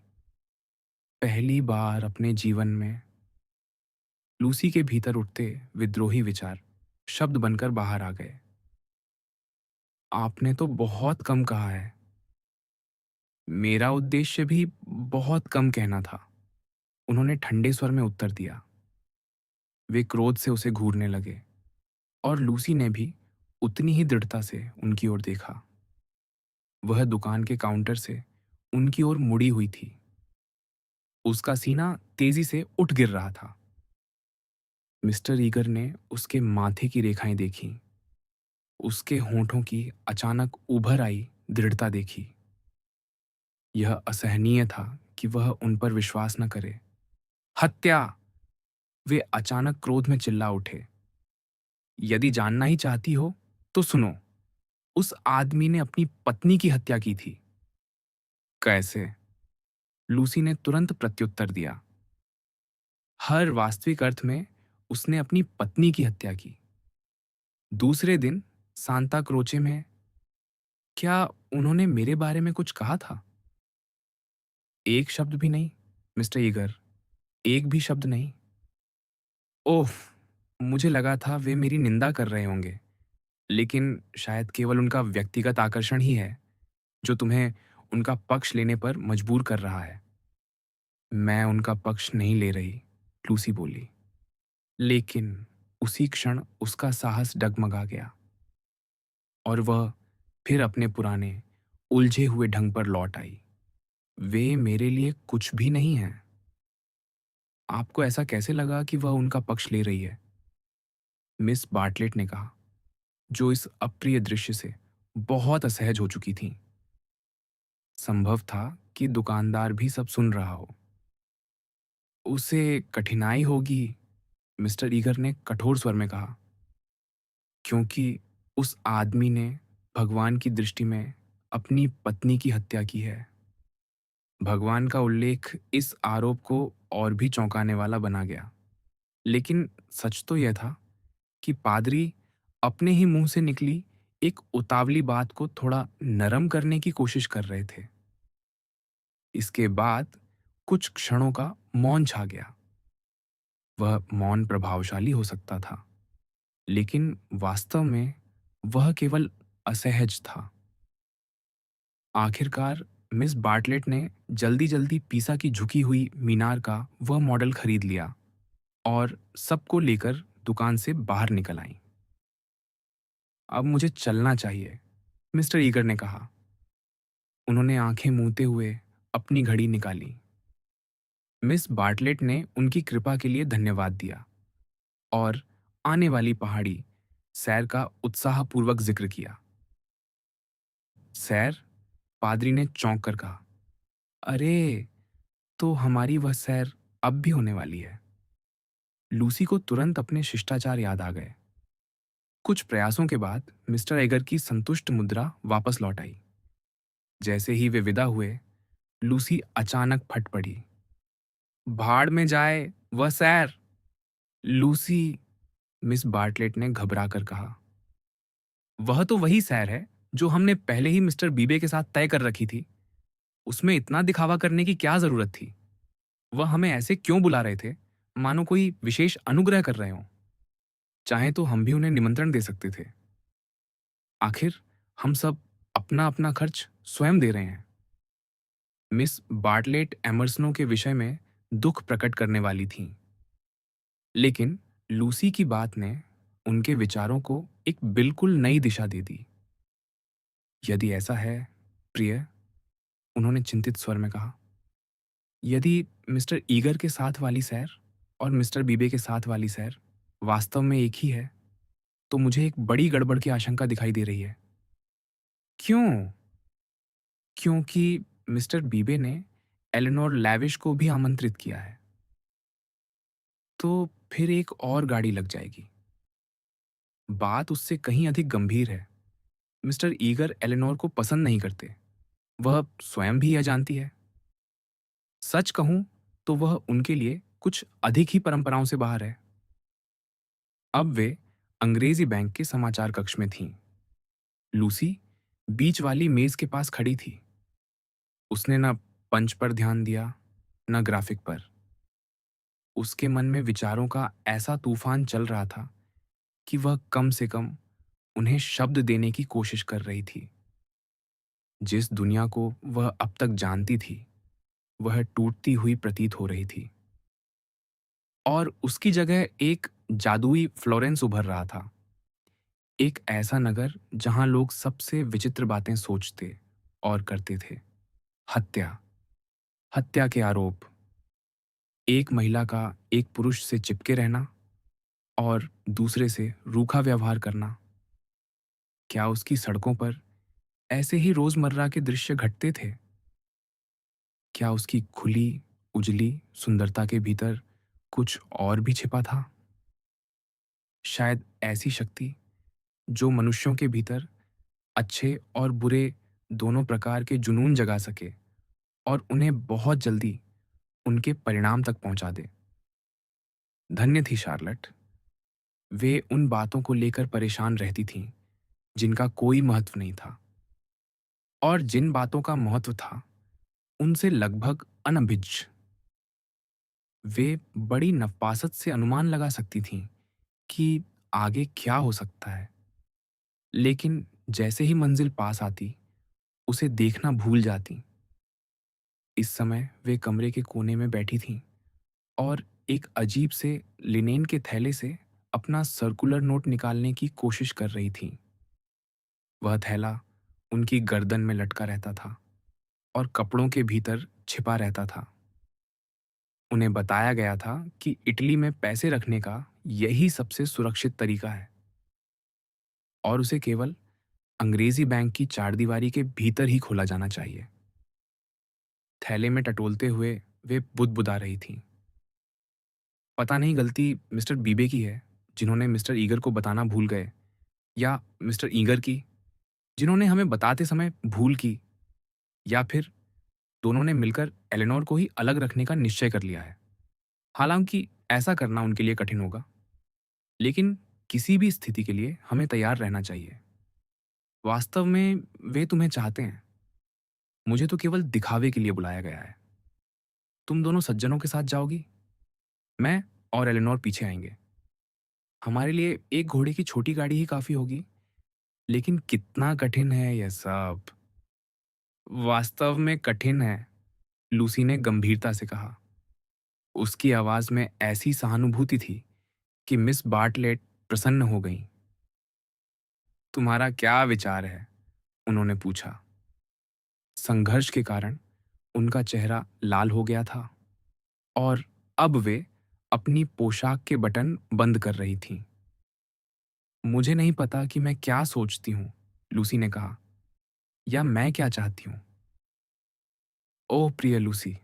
पहली बार अपने जीवन में लूसी के भीतर उठते विद्रोही विचार शब्द बनकर बाहर आ गए। आपने तो बहुत कम कहा है। मेरा उद्देश्य भी बहुत कम कहना था, उन्होंने ठंडे स्वर में उत्तर दिया। वे क्रोध से उसे घूरने लगे, और लूसी ने भी उतनी ही दृढ़ता से उनकी ओर देखा। वह दुकान के काउंटर से उनकी ओर मुड़ी हुई थी। उसका सीना तेजी से उठ गिर रहा था। मिस्टर ईगर ने उसके माथे की रेखाएं देखीं, उसके होंठों की अचानक उभर आई दृढ़ता देखी। यह असहनीय था कि वह उन पर विश्वास न करे। हत्या! वे अचानक क्रोध में चिल्ला उठे। यदि जानना ही चाहती हो, तो सुनो। उस आदमी ने अपनी पत्नी की हत्या की थी। कैसे? लूसी ने तुरंत प्रत्युत्तर दिया। हर वास्तविक अर्थ में उसने अपनी पत्नी की हत्या की। दूसरे दिन सांता क्रोचे में। क्या उन्होंने मेरे बारे में कुछ कहा था? एक शब्द भी नहीं, मिस्टर ईगर, एक भी शब्द नहीं। ओह! मुझे लगा था वे मेरी निंदा कर रहे होंगे, लेकिन शायद केवल उनका व्यक्तिगत आकर्षण ही है जो तुम्हें उनका पक्ष लेने पर मजबूर कर रहा है। मैं उनका पक्ष नहीं ले रही, लूसी बोली। लेकिन उसी क्षण उसका साहस डगमगा गया, और वह फिर अपने पुराने उलझे हुए ढंग पर लौट आई। वे मेरे लिए कुछ भी नहीं हैं। आपको ऐसा कैसे लगा कि वह उनका पक्ष ले रही है? मिस बार्टलेट ने कहा, जो इस अप्रिय दृश्य से बहुत असहज हो चुकी थीं। संभव था कि दुकानदार भी सब सुन रहा हो। उसे कठिनाई होगी, मिस्टर ईगर ने कठोर स्वर में कहा, क्योंकि उस आदमी ने भगवान की दृष्टि में अपनी पत्नी की हत्या की है। भगवान का उल्लेख इस आरोप को और भी चौंकाने वाला बना गया। लेकिन सच तो यह था कि पादरी अपने ही मुंह से निकली एक उतावली बात को थोड़ा नरम करने की कोशिश कर रहे थे। इसके बाद कुछ क्षणों का मौन छा गया। वह मौन प्रभावशाली हो सकता था, लेकिन वास्तव में वह केवल असहज था। आखिरकार मिस बार्टलेट ने जल्दी जल्दी पीसा की झुकी हुई मीनार का वह मॉडल खरीद लिया, और सबको लेकर दुकान से बाहर निकल आई। अब मुझे चलना चाहिए, मिस्टर ईगर ने कहा। उन्होंने आंखें मूंदते हुए अपनी घड़ी निकाली। मिस बार्टलेट ने उनकी कृपा के लिए धन्यवाद दिया और आने वाली पहाड़ी सैर का उत्साहपूर्वक जिक्र किया। सैर? पादरी ने चौंक कर कहा। अरे, तो हमारी वह सैर अब भी होने वाली है। लूसी को तुरंत अपने शिष्टाचार याद आ गए। कुछ प्रयासों के बाद मिस्टर एगर की संतुष्ट मुद्रा वापस लौट आई। जैसे ही वे विदा हुए, लूसी अचानक फट पड़ी। भाड़ में जाए वह सैर! लूसी! मिस बार्टलेट ने घबरा कर कहा। वह तो वही सैर है जो हमने पहले ही मिस्टर बीबे के साथ तय कर रखी थी। उसमें इतना दिखावा करने की क्या जरूरत थी? वह हमें ऐसे क्यों बुला रहे थे, मानो कोई विशेष अनुग्रह कर रहे हों? चाहे तो हम भी उन्हें निमंत्रण दे सकते थे। आखिर हम सब अपना अपना खर्च स्वयं दे रहे हैं। मिस बार्टलेट एमर्सनो के विषय में दुख प्रकट करने वाली थीं, लेकिन लूसी की बात ने उनके विचारों को एक बिल्कुल नई दिशा दे दी। यदि ऐसा है, प्रिय, उन्होंने चिंतित स्वर में कहा, यदि मिस्टर ईगर के साथ वाली सैर और मिस्टर बीबे के साथ वाली सैर वास्तव में एक ही है, तो मुझे एक बड़ी गड़बड़ की आशंका दिखाई दे रही है। क्यों? क्योंकि मिस्टर बीबे ने एलेनोर लैविश को भी आमंत्रित किया है। तो फिर एक और गाड़ी लग जाएगी। बात उससे कहीं अधिक गंभीर है। मिस्टर ईगर एलेनोर को पसंद नहीं करते। वह स्वयं भी यह जानती है। सच कहूं तो वह उनके लिए कुछ अधिक ही परंपराओं से बाहर है। अब वे अंग्रेजी बैंक के समाचार कक्ष में थीं। लूसी बीच वाली मेज के पास खड़ी थी। उसने न पंच पर ध्यान दिया, न ग्राफिक पर। उसके मन में विचारों का ऐसा तूफान चल रहा था कि वह कम से कम उन्हें शब्द देने की कोशिश कर रही थी। जिस दुनिया को वह अब तक जानती थी, वह टूटती हुई प्रतीत हो रही थी और उसकी जगह एक जादुई फ्लोरेंस उभर रहा था। एक ऐसा नगर जहां लोग सबसे विचित्र बातें सोचते और करते थे। हत्या, हत्या के आरोप, एक महिला का एक पुरुष से चिपके रहना और दूसरे से रूखा व्यवहार करना। क्या उसकी सड़कों पर ऐसे ही रोजमर्रा के दृश्य घटते थे? क्या उसकी खुली, उजली सुंदरता के भीतर कुछ और भी छिपा था? शायद ऐसी शक्ति जो मनुष्यों के भीतर अच्छे और बुरे दोनों प्रकार के जुनून जगा सके और उन्हें बहुत जल्दी उनके परिणाम तक पहुंचा दे। धन्य थी शार्लट। वे उन बातों को लेकर परेशान रहती थीं जिनका कोई महत्व नहीं था, और जिन बातों का महत्व था उनसे लगभग अनभिज्ञ। वे बड़ी नफासत से अनुमान लगा सकती थीं कि आगे क्या हो सकता है, लेकिन जैसे ही मंजिल पास आती, उसे देखना भूल जाती। इस समय वे कमरे के कोने में बैठी थीं और एक अजीब से लिनेन के थैले से अपना सर्कुलर नोट निकालने की कोशिश कर रही थीं। वह थैला उनकी गर्दन में लटका रहता था और कपड़ों के भीतर छिपा रहता था। उन्हें बताया गया था कि इटली में पैसे रखने का यही सबसे सुरक्षित तरीका है और उसे केवल अंग्रेजी बैंक की चारदीवारी के भीतर ही खोला जाना चाहिए। थैले में टटोलते हुए वे बुदबुदा रही थीं। पता नहीं गलती मिस्टर बीबे की है, जिन्होंने मिस्टर ईगर को बताना भूल गए, या मिस्टर ईगर की, जिन्होंने हमें बताते समय भूल की, या फिर दोनों ने मिलकर एलेनोर को ही अलग रखने का निश्चय कर लिया है। हालांकि ऐसा करना उनके लिए कठिन होगा, लेकिन किसी भी स्थिति के लिए हमें तैयार रहना चाहिए। वास्तव में वे तुम्हें चाहते हैं। मुझे तो केवल दिखावे के लिए बुलाया गया है। तुम दोनों सज्जनों के साथ जाओगी, मैं और एलेनोर पीछे आएंगे। हमारे लिए एक घोड़े की छोटी गाड़ी ही काफी होगी, लेकिन कितना कठिन है यह सब। वास्तव में कठिन है, लूसी ने गंभीरता से कहा। उसकी आवाज में ऐसी सहानुभूति थी कि मिस बार्टलेट प्रसन्न हो गईं। तुम्हारा क्या विचार है? उन्होंने पूछा। संघर्ष के कारण उनका चेहरा लाल हो गया था। और अब वे अपनी पोशाक के बटन बंद कर रही थीं। मुझे नहीं पता कि मैं क्या सोचती हूँ, लूसी ने कहा, या मैं क्या चाहती हूँ। ओह प्रिय लूसी,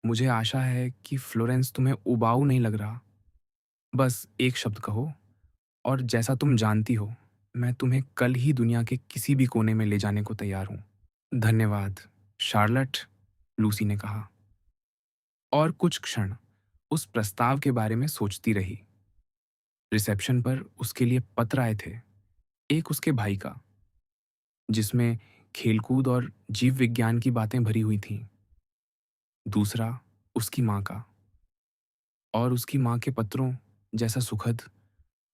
मुझे आशा है कि फ्लोरेंस तुम्हें उबाऊ नहीं लग रहा। बस एक शब्द कहो, और जैसा तुम जानती हो, मैं तुम्हें कल ही दुनिया के किसी भी कोने में ले जाने को तैयार हूँ। धन्यवाद, शार्लट, लूसी ने कहा, और कुछ क्षण उस प्रस्ताव के बारे में सोचती रही। रिसेप्शन पर उसके लिए पत्र आए थे, एक उसके भाई का, जिसमें खेलकूद और जीव विज्ञान की बातें भरी हुई थीं। दूसरा उसकी माँ का, और उसकी माँ के पत्रों जैसा सुखद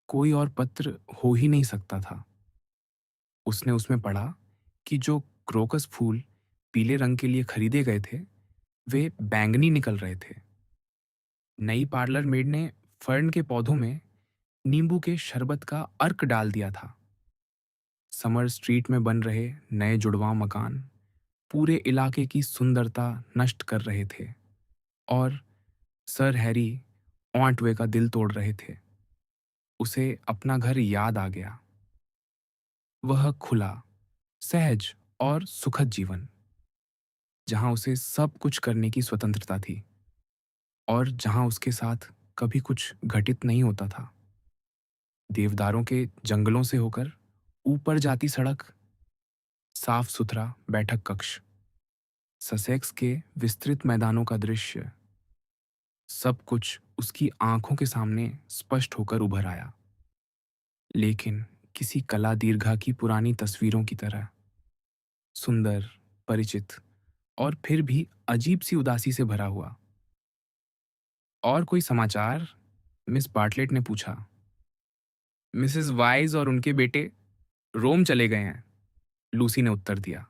कोई और पत्र हो ही नहीं सकता था। उसने उसमें पढ़ा कि जो क्रोकस फूल पीले रंग के लिए खरीदे गए थे, वे बैंगनी निकल रहे थे। नई पार्लर मेड ने फर्न के पौधों में नींबू के शरबत का अर्क डाल दिया था। समर स्ट्रीट में बन रहे नए जुड़वां मकान पूरे इलाके की सुंदरता नष्ट कर रहे थे, और सर हैरी ऑन्टवे का दिल तोड़ रहे थे। उसे अपना घर याद आ गया, वह खुला, सहज और सुखद जीवन, जहां उसे सब कुछ करने की स्वतंत्रता थी, और जहां उसके साथ कभी कुछ घटित नहीं होता था। देवदारों के जंगलों से होकर ऊपर जाती सड़क, साफ सुथरा बैठक कक्ष, ससेक्स के विस्तृत मैदानों का दृश्य, सब कुछ उसकी आंखों के सामने स्पष्ट होकर उभर आया, लेकिन किसी कला दीर्घा की पुरानी तस्वीरों की तरह, सुंदर, परिचित, और फिर भी अजीब सी उदासी से भरा हुआ। और कोई समाचार? मिस बार्टलेट ने पूछा। मिसेस वाइज और उनके बेटे रोम चले गए हैं, लूसी ने उत्तर दिया।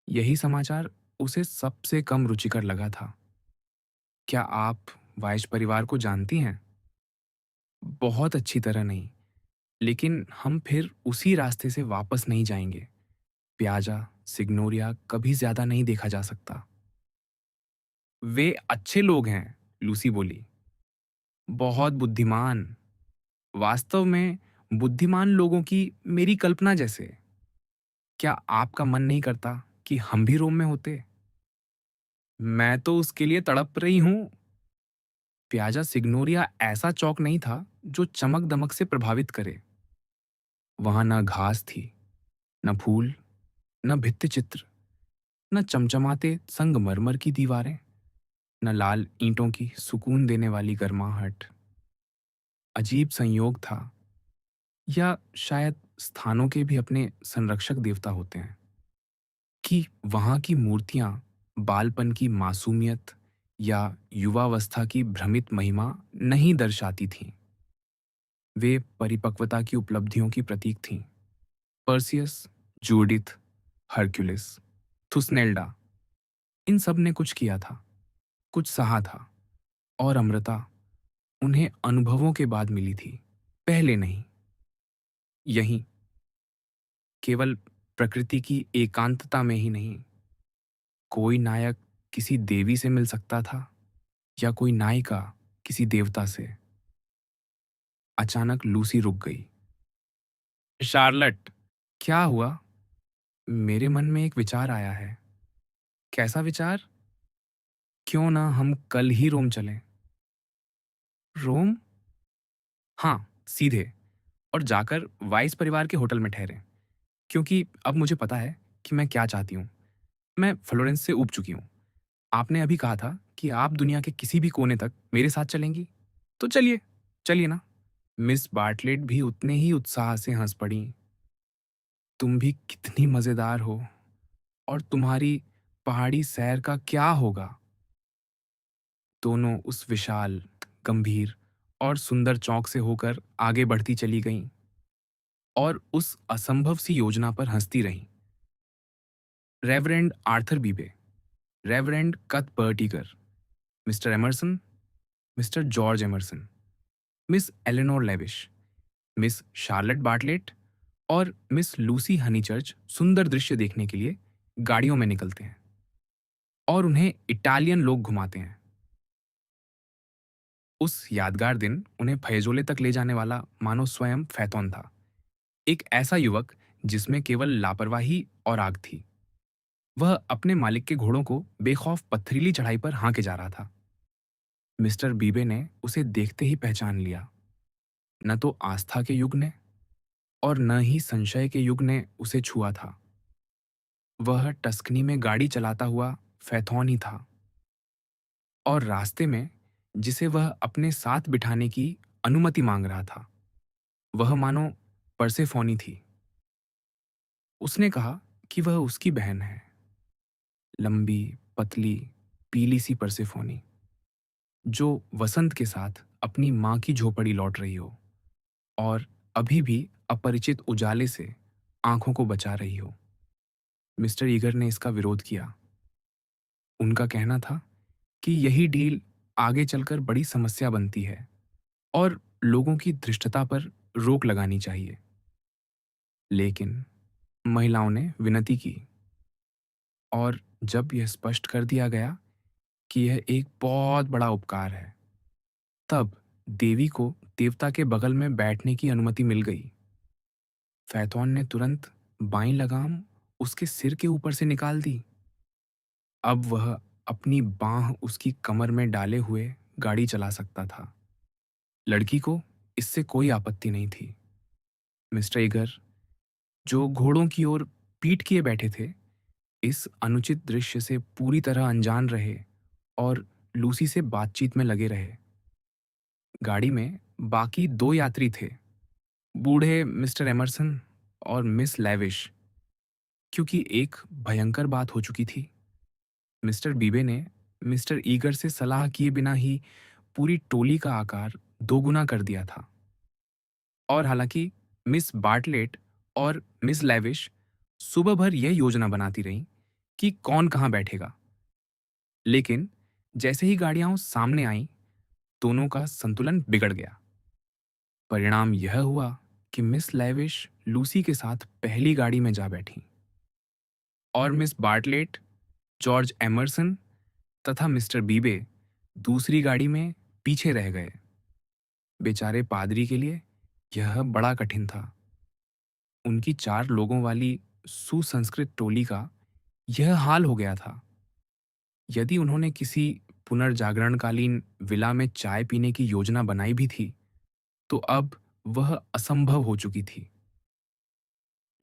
यही समाचार उसे सबसे कम रुचिकर लगा था। क्या आप वाइज परिवार को जानती हैं? बहुत अच्छी तरह नहीं, लेकिन हम फिर उसी रास्ते से वापस नहीं जाएंगे। प्याजा सिग्नोरिया कभी ज्यादा नहीं देखा जा सकता। वे अच्छे लोग हैं, लूसी बोली। बहुत बुद्धिमान, वास्तव में बुद्धिमान लोगों की मेरी कल्पना जैसे। क्या आपका मन नहीं करता कि हम भी रोम में होते? मैं तो उसके लिए तड़प रही हूं। प्याजा सिग्नोरिया ऐसा चौक नहीं था जो चमक दमक से प्रभावित करे। वहां न घास थी, न फूल, न भित्ति चित्र, न चमचमाते संगमरमर की दीवारें, न लाल ईंटों की सुकून देने वाली गर्माहट। अजीब संयोग था, या शायद स्थानों के भी अपने संरक्षक देवता होते हैं, कि वहां की मूर्तियां बालपन की मासूमियत या युवावस्था की भ्रमित महिमा नहीं दर्शाती थीं। वे परिपक्वता की उपलब्धियों की प्रतीक थीं। पर्सियस, जूडिथ, हरक्युलिस, थुसनेल्डा, इन सब ने कुछ किया था, कुछ सहा था, और अमृता उन्हें अनुभवों के बाद मिली थी, पहले नहीं। यहीं, केवल प्रकृति की एकांतता में ही नहीं। कोई नायक किसी देवी से मिल सकता था, या कोई नायिका किसी देवता से। अचानक लूसी रुक गई। शार्लट, क्या हुआ? मेरे मन में एक विचार आया है। कैसा विचार? क्यों ना हम कल ही रोम चलें? रोम? हाँ, सीधे, और जाकर वाइस परिवार के होटल में ठहरें, क्योंकि अब मुझे पता है कि मैं क्या चाहती हूँ। मैं फ्लोरेंस से ऊब चुकी हूँ। आपने अभी कहा था कि आप दुनिया के किसी भी कोने तक मेरे साथ चलेंगी, तो चलिए, चलिए ना। मिस बार्टलेट भी उतने ही उत्साह से हंस पड़ी। तुम भी कितनी मजेदार हो, और तुम्हारी पहाड़ी सैर का क्या होगा? दोनों उस विशाल, गंभीर और सुंदर चौक से होकर आगे बढ़ती चली गईं, और उस असंभव सी योजना पर हंसती रहीं। रेवरेंड आर्थर बीबे, रेवरेंड कथ बर्टिगर, mister Emerson, mister George Emerson, miss Eleanor lavish, miss Charlotte Bartlett और मिस लूसी हनीचर्च सुंदर दृश्य देखने के लिए गाड़ियों में निकलते हैं, और उन्हें इटालियन लोग घुमाते हैं। उस यादगार दिन उन्हें फैजोले तक ले जाने वाला मानो स्वयं फैतौन था। एक ऐसा युवक जिसमें केवल लापरवाही और आग थी। वह अपने मालिक के घोड़ों को बेखौफ पथरीली चढ़ाई पर हाँके जा रहा था। मिस्टर बीबे ने उसे देखते ही पहचान लिया। न तो आस्था के युग ने और न ही संशय के युग ने उसे छुआ था। वह टस्कनी में गाड़ी चलाता हुआ फैथौन ही था, और रास्ते में जिसे वह अपने साथ बिठाने की अनुमति मांग रहा था, वह मानो परसेफोनी थी। उसने कहा कि वह उसकी बहन है, लंबी, पतली, पीली सी परसेफोनी, जो वसंत के साथ अपनी माँ की झोपड़ी लौट रही हो और अभी भी अपरिचित उजाले से आंखों को बचा रही हो। मिस्टर ईगर ने इसका विरोध किया। उनका कहना था कि यही डील आगे चलकर बड़ी समस्या बनती है और लोगों की धृष्टता पर रोक लगानी चाहिए। लेकिन महिलाओं ने विनती की, और जब यह स्पष्ट कर दिया गया कि यह एक बहुत बड़ा उपकार है, तब देवी को देवता के बगल में बैठने की अनुमति मिल गई। फैथौन ने तुरंत बाईं लगाम उसके सिर के ऊपर से निकाल दी। अब वह अपनी बाँह उसकी कमर में डाले हुए गाड़ी चला सकता था। लड़की को इससे कोई आपत्ति नहीं थी। मिस्टर ईगर, जो घोड़ों की ओर पीठ किए बैठे थे, इस अनुचित दृश्य से पूरी तरह अनजान रहे और लूसी से बातचीत में लगे रहे। गाड़ी में बाकी 2 यात्री थे, बूढ़े मिस्टर एमरसन और मिस लैविश, क्योंकि एक भयंकर बात हो चुकी थी। मिस्टर बीबे ने मिस्टर ईगर से सलाह किए बिना ही पूरी टोली का आकार दोगुना कर दिया था। और हालांकि मिस बार्टलेट और मिस लैविश सुबह भर यह योजना बनाती रहीं कि कौन कहाँ बैठेगा, लेकिन जैसे ही गाड़ियां सामने आईं, दोनों का संतुलन बिगड़ गया। परिणाम यह हुआ कि मिस लैविश लूसी के साथ पहली गाड़ी में जा बैठी, और मिस बार्टलेट, जॉर्ज एमरसन तथा मिस्टर बीबे दूसरी गाड़ी में पीछे रह गए। बेचारे पादरी के लिए यह बड़ा कठिन था। उनकी 4 लोगों वाली सुसंस्कृत टोली का यह हाल हो गया था। यदि उन्होंने किसी पुनर्जागरणकालीन विला में चाय पीने की योजना बनाई भी थी, तो अब वह असंभव हो चुकी थी।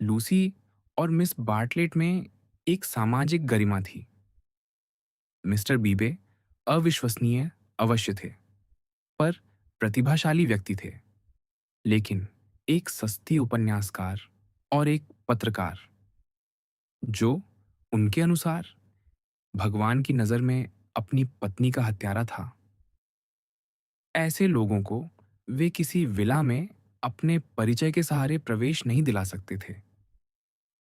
लूसी और मिस बार्टलेट में एक सामाजिक गरिमा थी। मिस्टर बीबे अविश्वसनीय अवश्य थे, पर प्रतिभाशाली व्यक्ति थे। लेकिन एक सस्ती उपन्यासकार और एक पत्रकार, जो उनके अनुसार भगवान की नज़र में अपनी पत्नी का हत्यारा था, ऐसे लोगों को वे किसी विला में अपने परिचय के सहारे प्रवेश नहीं दिला सकते थे।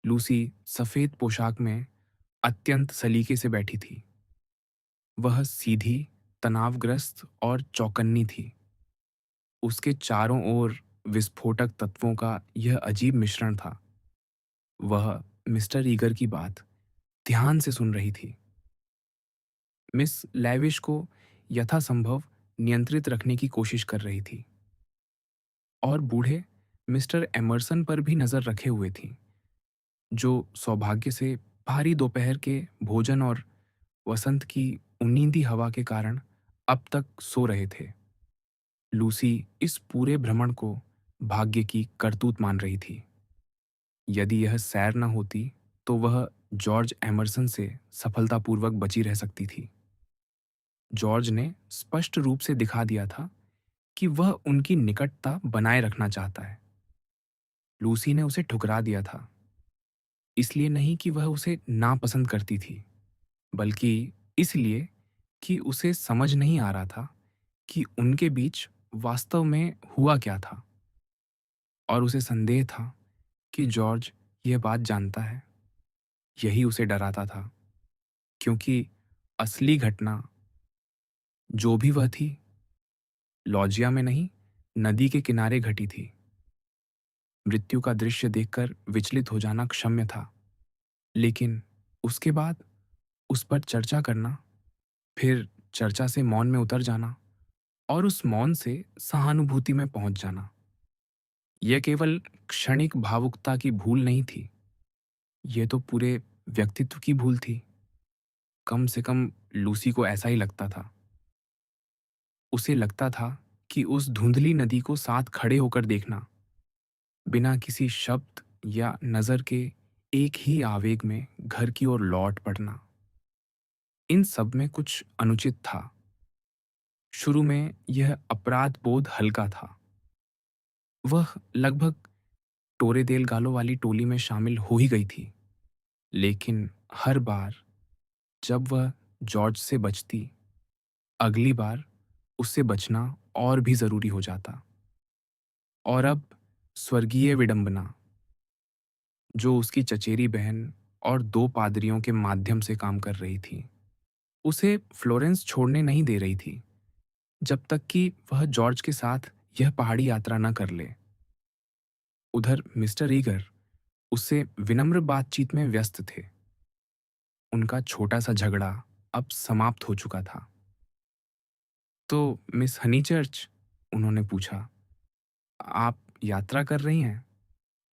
लूसी सफ़ेद पोशाक में अत्यंत सलीके से बैठी थी। वह सीधी, तनावग्रस्त और चौकन्नी थी। उसके चारों ओर विस्फोटक तत्वों का यह अजीब मिश्रण था। वह मिस्टर ईगर की बात ध्यान से सुन रही थी। मिस लैविश को यथासंभव नियंत्रित रखने की कोशिश कर रही थी, और बूढ़े मिस्टर एमरसन पर भी नज़र रखे हुए थी, जो सौभाग्य से भारी दोपहर के भोजन और वसंत की उन्नींदी हवा के कारण अब तक सो रहे थे। लूसी इस पूरे भ्रमण को भाग्य की करतूत मान रही थी। यदि यह सैर न होती, तो वह जॉर्ज एमरसन से सफलतापूर्वक बची रह सकती थी। जॉर्ज ने स्पष्ट रूप से दिखा दिया था कि वह उनकी निकटता बनाए रखना चाहता है। लूसी ने उसे ठुकरा दिया था, इसलिए नहीं कि वह उसे नापसंद करती थी, बल्कि इसलिए कि उसे समझ नहीं आ रहा था कि उनके बीच वास्तव में हुआ क्या था, और उसे संदेह था कि जॉर्ज यह बात जानता है। यही उसे डराता था, क्योंकि असली घटना जो भी वह थी, लॉजिया में नहीं, नदी के किनारे घटी थी। मृत्यु का दृश्य देखकर विचलित हो जाना क्षम्य था, लेकिन उसके बाद उस पर चर्चा करना, फिर चर्चा से मौन में उतर जाना, और उस मौन से सहानुभूति में पहुंच जाना। यह केवल क्षणिक भावुकता की भूल नहीं थी, यह तो पूरे व्यक्तित्व की भूल थी। कम से कम लूसी को ऐसा ही लगता था। उसे लगता था कि उस धुंधली नदी को साथ खड़े होकर देखना, बिना किसी शब्द या नज़र के एक ही आवेग में घर की ओर लौट पड़ना, इन सब में कुछ अनुचित था। शुरू में यह अपराध बोध हल्का था। वह लगभग टोरे देल गालो वाली टोली में शामिल हो ही गई थी। लेकिन हर बार जब वह जॉर्ज से बचती, अगली बार उससे बचना और भी जरूरी हो जाता। और अब स्वर्गीय विडंबना, जो उसकी चचेरी बहन और दो पादरियों के माध्यम से काम कर रही थी, उसे फ्लोरेंस छोड़ने नहीं दे रही थी जब तक कि वह जॉर्ज के साथ यह पहाड़ी यात्रा न कर ले। उधर मिस्टर ईगर उससे विनम्र बातचीत में व्यस्त थे। उनका छोटा सा झगड़ा अब समाप्त हो चुका था। तो मिस हनीचर्च, उन्होंने पूछा, आप यात्रा कर रही हैं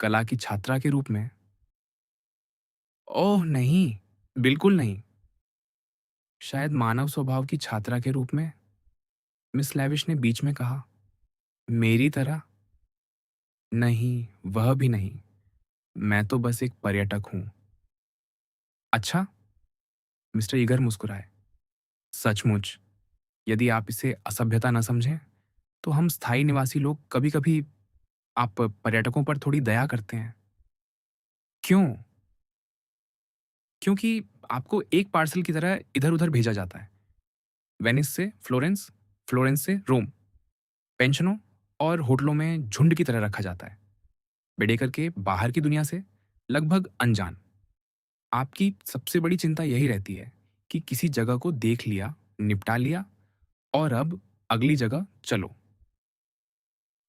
कला की छात्रा के रूप में? ओह नहीं, बिल्कुल नहीं। शायद मानव स्वभाव की छात्रा के रूप में, मिस लैविश ने बीच में कहा। मेरी तरह? नहीं, वह भी नहीं। मैं तो बस एक पर्यटक हूं। अच्छा, मिस्टर ईगर मुस्कुराए। सचमुच, यदि आप इसे असभ्यता न समझें, तो हम स्थायी निवासी लोग कभी कभी आप पर्यटकों पर थोड़ी दया करते हैं। क्यों? क्योंकि आपको एक पार्सल की तरह इधर उधर भेजा जाता है। वेनिस से फ्लोरेंस, फ्लोरेंस से रोम, पेंशनों और होटलों में झुंड की तरह रखा जाता है, बेडेकर के बाहर की दुनिया से लगभग अनजान। आपकी सबसे बड़ी चिंता यही रहती है कि किसी जगह को देख लिया, निपटा लिया, और अब अगली जगह चलो।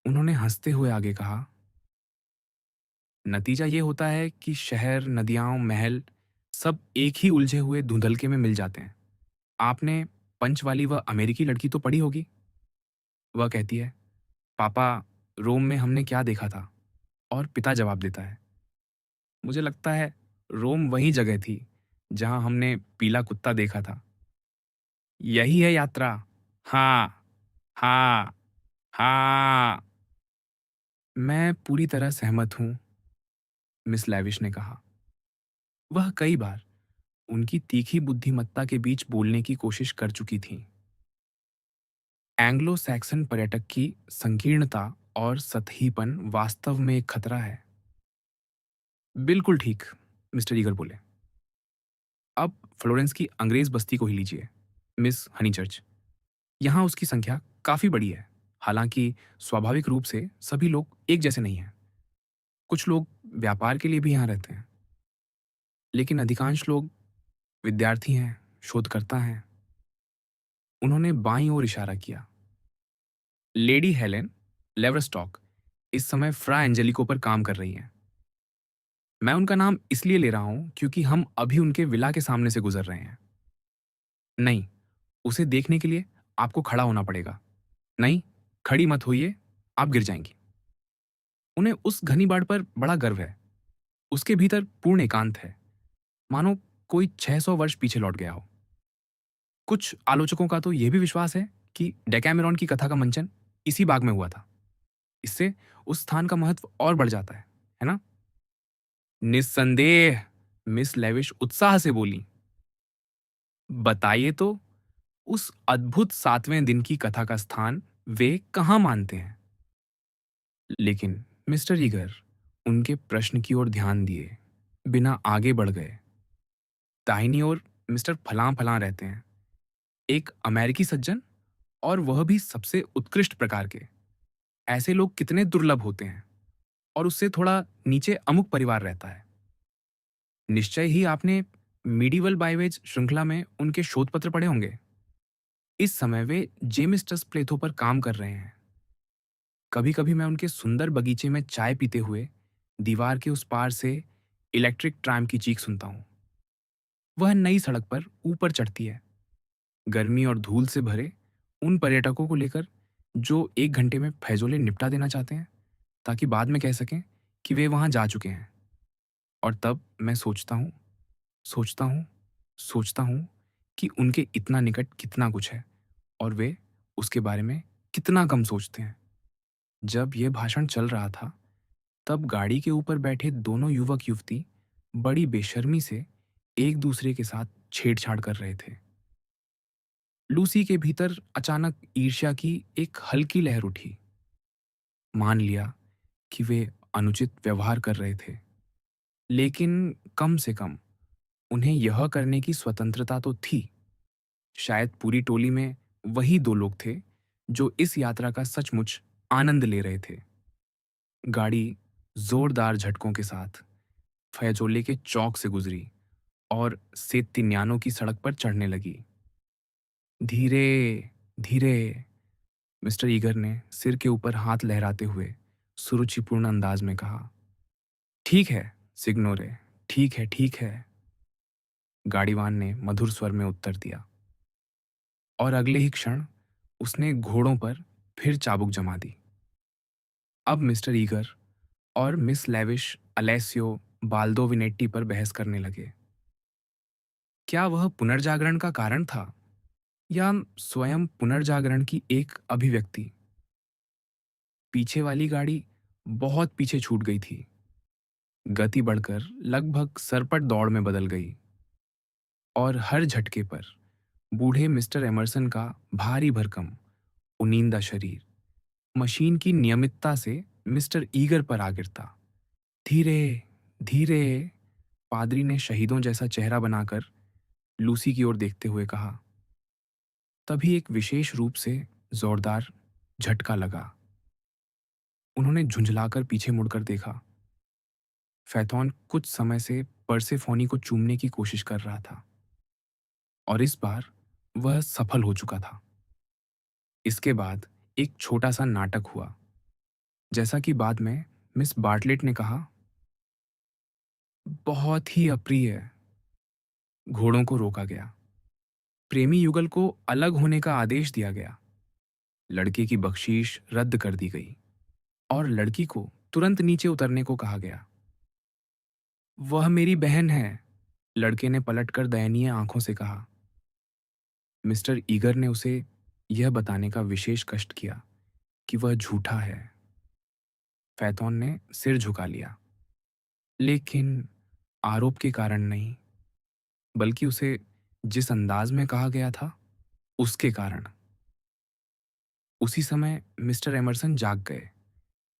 उन्होंने हंसते हुए आगे कहा, नतीजा ये होता है कि शहर, नदियां, महल सब एक ही उलझे हुए धुंधलके में मिल जाते हैं। आपने पंच वाली वह अमेरिकी लड़की तो पढ़ी होगी। वह कहती है, पापा, रोम में हमने क्या देखा था? और पिता जवाब देता है, मुझे लगता है रोम वही जगह थी जहां हमने पीला कुत्ता देखा था। यही है यात्रा। हाँ, हाँ, हाँ। मैं पूरी तरह सहमत हूं, मिस लैविश ने कहा। वह कई बार उनकी तीखी बुद्धिमत्ता के बीच बोलने की कोशिश कर चुकी थीं। एंग्लो सैक्सन पर्यटक की संकीर्णता और सतहीपन वास्तव में एक खतरा है। बिल्कुल ठीक, मिस्टर ईगर बोले। अब फ्लोरेंस की अंग्रेज बस्ती को ही लीजिए, मिस हनीचर्च। यहाँ उसकी संख्या काफी बड़ी है। हालांकि स्वाभाविक रूप से सभी लोग एक जैसे नहीं हैं। कुछ लोग व्यापार के लिए भी यहाँ रहते हैं, लेकिन अधिकांश लोग विद्यार्थी हैं, शोधकर्ता हैं। उन्होंने बाईं ओर इशारा किया। लेडी हेलेन लेवरस्टॉक इस समय फ्रा एंजेलिको पर काम कर रही हैं। मैं उनका नाम इसलिए ले रहा हूं क्योंकि हम अभी उनके विला के सामने से गुजर रहे हैं। नहीं, उसे देखने के लिए आपको खड़ा होना पड़ेगा। नहीं, खड़ी मत होइए, आप गिर जाएंगी। उन्हें उस घनी बाड़ पर बड़ा गर्व है। उसके भीतर पूर्ण एकांत है, मानो कोई 600 वर्ष पीछे लौट गया हो। कुछ आलोचकों का तो यह भी विश्वास है कि डेकामेरॉन की कथा का मंचन इसी बाग में हुआ था। इससे उस स्थान का महत्व और बढ़ जाता है ना? निस्संदेह, मिस लेविश उत्साह से बोली। बताइए तो, उस अद्भुत 7वें दिन की कथा का स्थान वे कहाँ मानते हैं? लेकिन मिस्टर ईगर उनके प्रश्न की ओर ध्यान दिए बिना आगे बढ़ गए। दाहिनी ओर मिस्टर फलां फलां रहते हैं, एक अमेरिकी सज्जन, और वह भी सबसे उत्कृष्ट प्रकार के। ऐसे लोग कितने दुर्लभ होते हैं। और उससे थोड़ा नीचे अमुक परिवार रहता है। निश्चय ही आपने मीडिवल बाइवेज श्रृंखला में उनके शोध पत्र पढ़े होंगे। इस समय वे जेमिस्टस प्लेथो पर काम कर रहे हैं। कभी कभी मैं उनके सुंदर बगीचे में चाय पीते हुए दीवार के उस पार से इलेक्ट्रिक ट्राम की चीख सुनता हूं। वह नई सड़क पर ऊपर चढ़ती है, गर्मी और धूल से भरे उन पर्यटकों को लेकर जो 1 घंटे में फैज़ोले निपटा देना चाहते हैं, ताकि बाद में कह सकें कि वे वहाँ जा चुके हैं। और तब मैं सोचता हूँ, सोचता हूँ कि उनके इतना निकट कितना कुछ है और वे उसके बारे में कितना कम सोचते हैं। जब ये भाषण चल रहा था, तब गाड़ी के ऊपर बैठे दोनों युवक-युवती बड़ी बेशर्मी से एक दूसरे के साथ छेड़छाड़ कर रहे थे। लूसी के भीतर अचानक ईर्ष्या की एक हल्की लहर उठी। मान लिया कि वे अनुचित व्यवहार कर रहे थे, लेकिन कम से कम उन्हें यह करने की स्वतंत्रता तो थी। शायद पूरी टोली में वही 2 लोग थे जो इस यात्रा का सचमुच आनंद ले रहे थे। गाड़ी जोरदार झटकों के साथ फैजोले के चौक से गुजरी और सेत्तिन्यानो की सड़क पर चढ़ने लगी। धीरे, धीरे, मिस्टर ईगर ने सिर के ऊपर हाथ लहराते हुए सुरुचिपूर्ण अंदाज में कहा। ठीक है, सिग्नोरे, ठीक है, ठीक है, गाड़ीवान ने मधुर स्वर में उत्तर दिया। और अगले ही क्षण उसने घोड़ों पर फिर चाबुक जमा दी। अब मिस्टर ईगर और मिस लेविश अलेसियो बाल्दोविनेट्टी पर बहस करने लगे। क्या वह पुनर्जागरण का कारण था या स्वयं पुनर्जागरण की एक अभिव्यक्ति? पीछे वाली गाड़ी बहुत पीछे छूट गई थी। गति बढ़कर लगभग सरपट दौड़ में बदल गई और हर झटके पर बूढ़े मिस्टर एमरसन का भारी भरकम उनींदा शरीर मशीन की नियमितता से मिस्टर ईगर पर आ गिरता। धीरे, धीरे, पादरी ने शहीदों जैसा चेहरा बनाकर लूसी की ओर देखते हुए कहा। तभी एक विशेष रूप से जोरदार झटका लगा। उन्होंने झुंझलाकर पीछे मुड़कर देखा। फैथौन कुछ समय से परसेफोनी को चूमने की कोशिश कर रहा था और इस बार वह सफल हो चुका था। इसके बाद एक छोटा सा नाटक हुआ। जैसा कि बाद में मिस बार्टलेट ने कहा, बहुत ही अप्रिय। घोड़ों को रोका गया। प्रेमी युगल को अलग होने का आदेश दिया गया। लड़के की बख्शीश रद्द कर दी गई और लड़की को तुरंत नीचे उतरने को कहा गया। वह मेरी बहन है, लड़के ने पलटकर दयनीय आंखों से कहा। मिस्टर ईगर ने उसे यह बताने का विशेष कष्ट किया कि वह झूठा है। फैथौन ने सिर झुका लिया, लेकिन आरोप के कारण नहीं, बल्कि उसे जिस अंदाज में कहा गया था उसके कारण। उसी समय मिस्टर एमरसन जाग गए।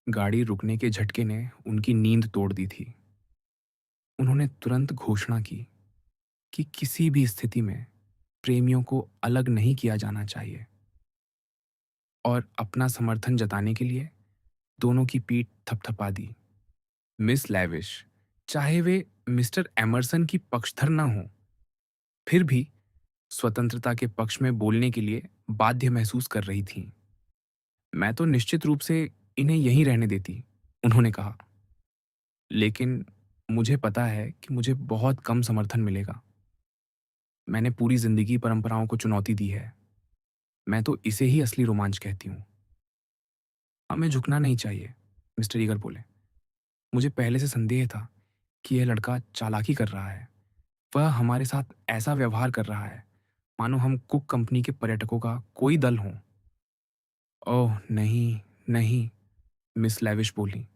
गाड़ी रुकने के झटके ने उनकी नींद तोड़ दी थी। उन्होंने तुरंत घोषणा की कि किसी भी स्थिति में प्रेमियों को अलग नहीं किया जाना चाहिए और अपना समर्थन जताने के लिए दोनों की पीठ थपथपा दी। मिस लैविश, चाहे वे मिस्टर एमरसन की पक्षधर न हों, फिर भी स्वतंत्रता के पक्ष में बोलने के लिए बाध्य महसूस कर रही थीं। मैं तो निश्चित रूप से इन्हें यहीं रहने देती, उन्होंने कहा। लेकिन मुझे पता है कि मुझे बहुत कम समर्थन मिलेगा। मैंने पूरी जिंदगी परंपराओं को चुनौती दी है। मैं तो इसे ही असली रोमांच कहती हूँ। हमें झुकना नहीं चाहिए, मिस्टर ईगर बोले। मुझे पहले से संदेह था कि यह लड़का चालाकी कर रहा है। वह हमारे साथ ऐसा व्यवहार कर रहा है मानो हम कुक कंपनी के पर्यटकों का कोई दल हो। ओह नहीं, नहीं, मिस लेविश बोली,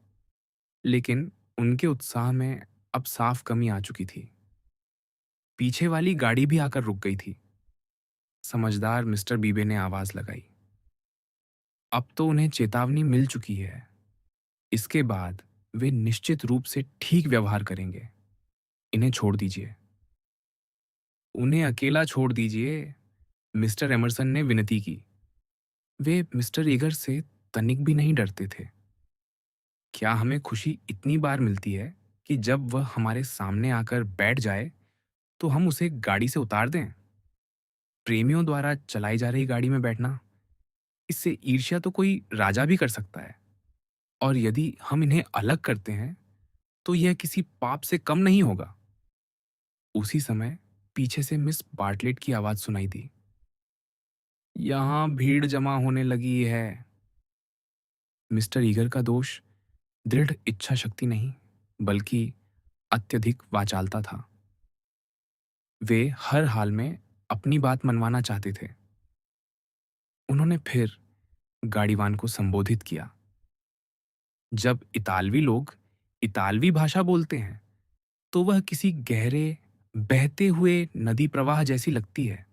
लेकिन उनके उत्साह में अब साफ कमी आ चुकी थी। पीछे वाली गाड़ी भी आकर रुक गई थी। समझदार मिस्टर बीबे ने आवाज लगाई। अब तो उन्हें चेतावनी मिल चुकी है। इसके बाद वे निश्चित रूप से ठीक व्यवहार करेंगे। इन्हें छोड़ दीजिए। उन्हें अकेला छोड़ दीजिए, मिस्टर एमरसन ने विनती की। वे मिस्टर ईगर से तनिक भी नहीं डरते थे। क्या हमें खुशी इतनी बार मिलती है कि जब वह हमारे सामने आकर बैठ जाए तो हम उसे गाड़ी से उतार दें? प्रेमियों द्वारा चलाई जा रही गाड़ी में बैठना, इससे ईर्ष्या तो कोई राजा भी कर सकता है। और यदि हम इन्हें अलग करते हैं तो यह किसी पाप से कम नहीं होगा। उसी समय पीछे से मिस बार्टलेट की आवाज सुनाई दी। यहाँ भीड़ जमा होने लगी है। मिस्टर ईगर का दोष दृढ़ इच्छा शक्ति नहीं, बल्कि अत्यधिक वाचालता था। वे हर हाल में अपनी बात मनवाना चाहते थे। उन्होंने फिर गाड़ीवान को संबोधित किया। जब इतालवी लोग इतालवी भाषा बोलते हैं, तो वह किसी गहरे, बहते हुए नदी प्रवाह जैसी लगती है।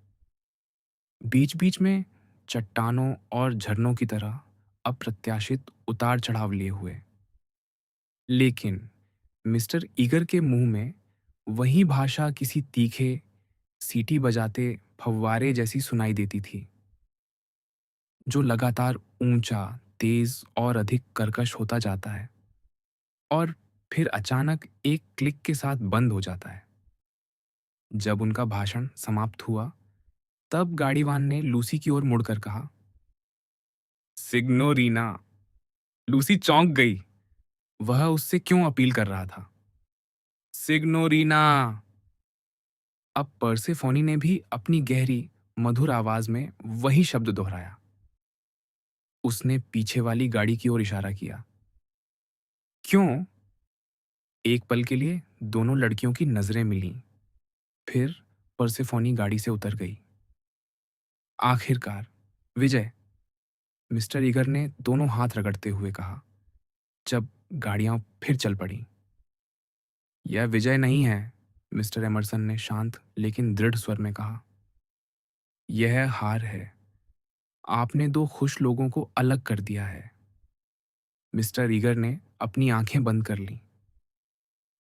बीच-बीच में चट्टानों और झरनों की तरह अप्रत्याशित उतार-चढ़ाव लिए हुए। लेकिन मिस्टर ईगर के मुंह में वही भाषा किसी तीखे, सीटी बजाते फव्वारे जैसी सुनाई देती थी, जो लगातार ऊंचा, तेज और अधिक कर्कश होता जाता है और फिर अचानक एक क्लिक के साथ बंद हो जाता है। जब उनका भाषण समाप्त हुआ, तब गाड़ीवान ने लूसी की ओर मुड़कर कहा, सिग्नोरीना। लूसी चौंक गई। वह उससे क्यों अपील कर रहा था? सिग्नोरीना। अब पर्सेफोनी ने भी अपनी गहरी, मधुर आवाज में वही शब्द दोहराया। उसने पीछे वाली गाड़ी की ओर इशारा किया। क्यों? एक पल के लिए दोनों लड़कियों की नजरें मिलीं। फिर पर्सेफोनी गाड़ी से उतर गई। आखिरकार, विजय, मिस्टर ईगर ने दोनों हाथ रगड़ते हुए कहा, जब गाड़ियां फिर चल पड़ी। यह विजय नहीं है, मिस्टर एमरसन ने शांत लेकिन दृढ़ स्वर में कहा। यह हार है। आपने दो खुश लोगों को अलग कर दिया है। मिस्टर ईगर ने अपनी आंखें बंद कर लीं।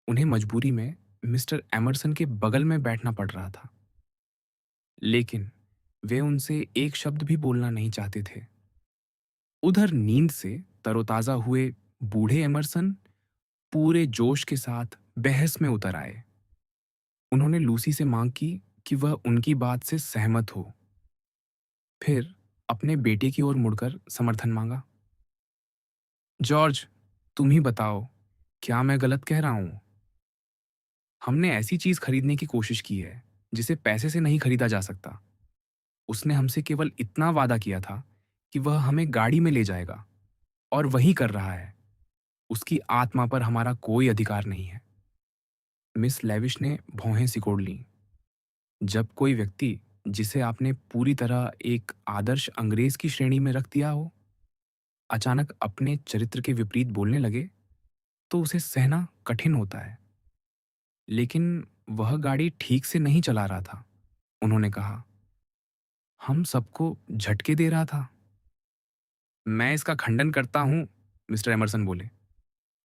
उन्हें मजबूरी में मिस्टर एमरसन के बगल में बैठना पड़ रहा था, लेकिन वे उनसे एक शब्द भी बोलना नहीं चाहते थे। उधर नींद से तरोताजा हुए बूढ़े एमरसन पूरे जोश के साथ बहस में उतर आए। उन्होंने लूसी से मांग की कि वह उनकी बात से सहमत हो। फिर अपने बेटे की ओर मुड़कर समर्थन मांगा। जॉर्ज, तुम ही बताओ, क्या मैं गलत कह रहा हूं? हमने ऐसी चीज खरीदने की कोशिश की है जिसे पैसे से नहीं खरीदा जा सकता। उसने हमसे केवल इतना वादा किया था कि वह हमें गाड़ी में ले जाएगा, और वही कर रहा है। उसकी आत्मा पर हमारा कोई अधिकार नहीं है। मिस लेविश ने भौहें सिकोड़ लीं। जब कोई व्यक्ति जिसे आपने पूरी तरह एक आदर्श अंग्रेज की श्रेणी में रख दिया हो, अचानक अपने चरित्र के विपरीत बोलने लगे, तो उसे सहना कठिन होता है। लेकिन वह गाड़ी ठीक से नहीं चला रहा था, उन्होंने कहा। हम सबको झटके दे रहा था। मैं इसका खंडन करता हूं, मिस्टर एमरसन बोले।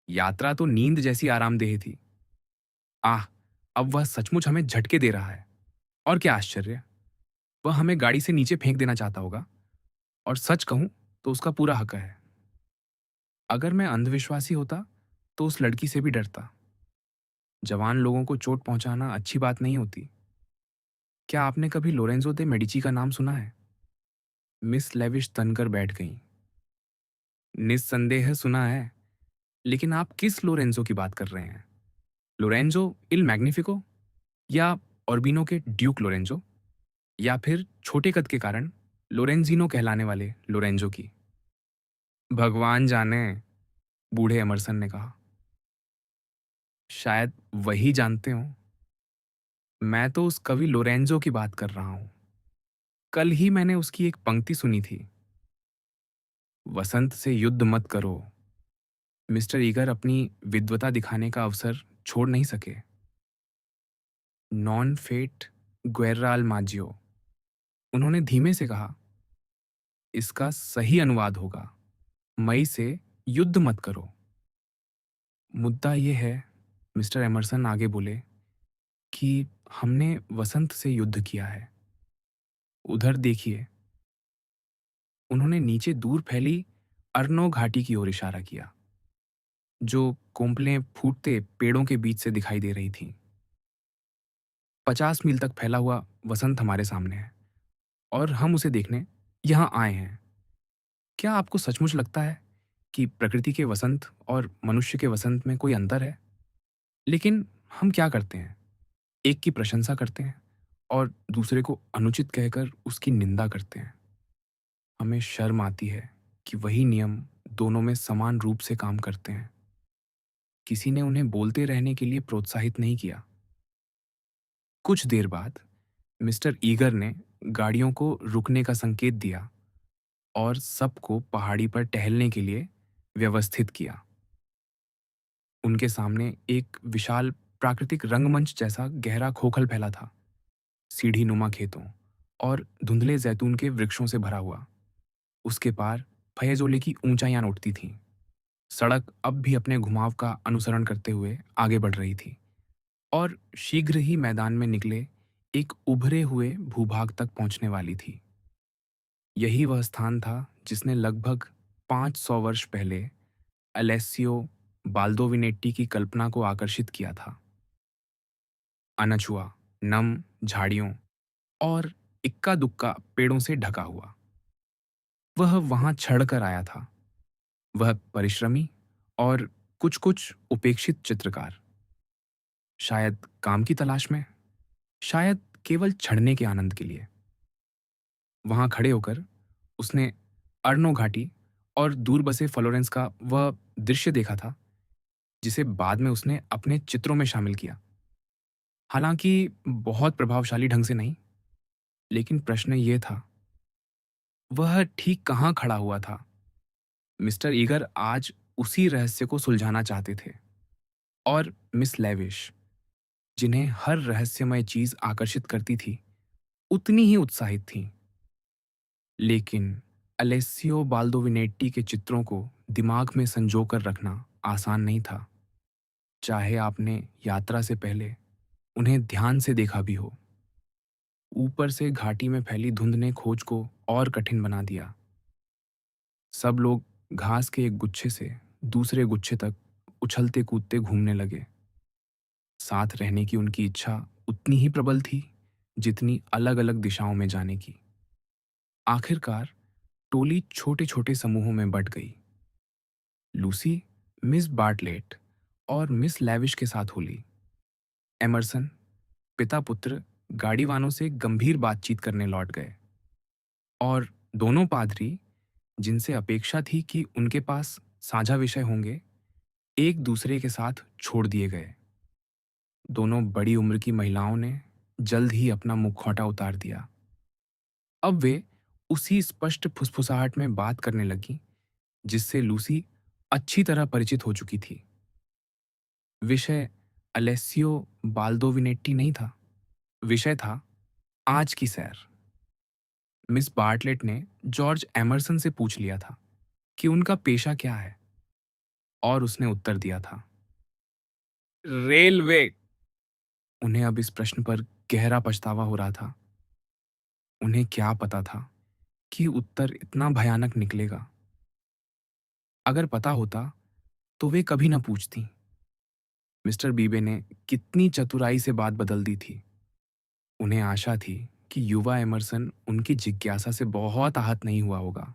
यात्रा तो नींद जैसी आरामदेह थी। आह, अब वह सचमुच हमें झटके दे रहा है। और क्या आश्चर्य, वह हमें गाड़ी से नीचे फेंक देना चाहता होगा, और सच कहूं तो उसका पूरा हक है। अगर मैं अंधविश्वासी होता तो उस लड़की से भी डरता। जवान लोगों को चोट पहुंचाना अच्छी बात नहीं होती। क्या आपने कभी लोरेंजो दे मेडिची का नाम सुना है? मिस लेविश तनकर बैठ गईं। निस्संदेह सुना है, लेकिन आप किस लोरेंजो की बात कर रहे हैं? लोरेंजो इल मैग्निफिको, या ऑर्बिनो के ड्यूक लोरेंजो, या फिर छोटे कद के कारण लोरेंजिनो कहलाने वाले लोरेंजो की? भगवान जाने, बूढ़े एमरसन ने कहा। शायद वही जानते हो। मैं तो उस कवि लोरेंजो की बात कर रहा हूं। कल ही मैंने उसकी एक पंक्ति सुनी थी। वसंत से युद्ध मत करो। मिस्टर ईगर अपनी विद्वता दिखाने का अवसर छोड़ नहीं सके। नॉन फेट गुएर्रा अल माजियो, उन्होंने धीमे से कहा। इसका सही अनुवाद होगा, मई से युद्ध मत करो। मुद्दा यह है, मिस्टर एमरसन आगे बोले, कि हमने वसंत से युद्ध किया है। उधर देखिए। उन्होंने नीचे दूर फैली अर्नो घाटी की ओर इशारा किया, जो कोंपलें फूटते पेड़ों के बीच से दिखाई दे रही थीं। 50 मील तक फैला हुआ वसंत हमारे सामने है, और हम उसे देखने यहाँ आए हैं। क्या आपको सचमुच लगता है कि प्रकृति के वसंत और मनुष्य के वसंत में कोई अंतर है? लेकिन हम क्या करते हैं? एक की प्रशंसा करते हैं और दूसरे को अनुचित कहकर उसकी निंदा करते हैं। हमें शर्म आती है कि वही नियम दोनों में समान रूप से काम करते हैं। किसी ने उन्हें बोलते रहने के लिए प्रोत्साहित नहीं किया। कुछ देर बाद मिस्टर ईगर ने गाड़ियों को रुकने का संकेत दिया और सबको पहाड़ी पर टहलने के लिए व्यवस्थित किया। उनके सामने एक विशाल प्राकृतिक रंगमंच जैसा गहरा खोखल फैला था, सीढ़ी नुमा खेतों और धुंधले जैतून के वृक्षों से भरा हुआ। उसके पार फयजोले की ऊंचाइयां उठती थीं। सड़क अब भी अपने घुमाव का अनुसरण करते हुए आगे बढ़ रही थी और शीघ्र ही मैदान में निकले एक उभरे हुए भूभाग तक पहुंचने वाली थी। यही वह स्थान था जिसने लगभग 500 वर्ष पहले अलेस्सियो बाल्दोविनेट्टी की कल्पना को आकर्षित किया था। अनछुआ, नम झाड़ियों और इक्का दुक्का पेड़ों से ढका हुआ, वह वहां छड़ आया था। वह परिश्रमी और कुछ कुछ उपेक्षित चित्रकार, शायद काम की तलाश में, शायद केवल छड़ने के आनंद के लिए, वहां खड़े होकर उसने अर्नो घाटी और दूर बसे फ्लोरेंस का वह दृश्य देखा था जिसे बाद में उसने अपने चित्रों में शामिल किया। हालांकि बहुत प्रभावशाली ढंग से नहीं, लेकिन प्रश्न ये था, वह ठीक कहाँ खड़ा हुआ था? मिस्टर ईगर आज उसी रहस्य को सुलझाना चाहते थे और मिस लेविश, जिन्हें हर रहस्यमय चीज आकर्षित करती थी, उतनी ही उत्साहित थीं। लेकिन अलेस्सियो बाल्दोविनेट्टी के चित्रों को दिमाग में संजोकर रखना आसान नहीं था, चाहे आपने यात्रा से पहले उन्हें ध्यान से देखा भी हो। ऊपर से घाटी में फैली धुंध ने खोज को और कठिन बना दिया। सब लोग घास के एक गुच्छे से दूसरे गुच्छे तक उछलते कूदते घूमने लगे। साथ रहने की उनकी इच्छा उतनी ही प्रबल थी जितनी अलग अलग दिशाओं में जाने की। आखिरकार टोली छोटे छोटे समूहों में बंट गई। लूसी मिस बार्टलेट और मिस लैविश के साथ होली। एमरसन पिता पुत्र गाड़ी वालों से गंभीर बातचीत करने लौट गए और दोनों पादरी, जिनसे अपेक्षा थी कि उनके पास साझा विषय होंगे, एक दूसरे के साथ छोड़ दिए गए। दोनों बड़ी उम्र की महिलाओं ने जल्द ही अपना मुखौटा उतार दिया। अब वे उसी स्पष्ट फुसफुसाहट में बात करने लगी जिससे लूसी अच्छी तरह परिचित हो चुकी थी। विषय अलेस्सियो बाल्दोविनेट्टी नहीं था, विषय था आज की सैर। मिस बार्टलेट ने जॉर्ज एमरसन से पूछ लिया था कि उनका पेशा क्या है, और उसने उत्तर दिया था, रेलवे। उन्हें अब इस प्रश्न पर गहरा पछतावा हो रहा था। उन्हें क्या पता था कि उत्तर इतना भयानक निकलेगा। अगर पता होता तो वे कभी न पूछती। मिस्टर बीबे ने कितनी चतुराई से बात बदल दी थी। उन्हें आशा थी कि युवा एमरसन उनकी जिज्ञासा से बहुत आहत नहीं हुआ होगा।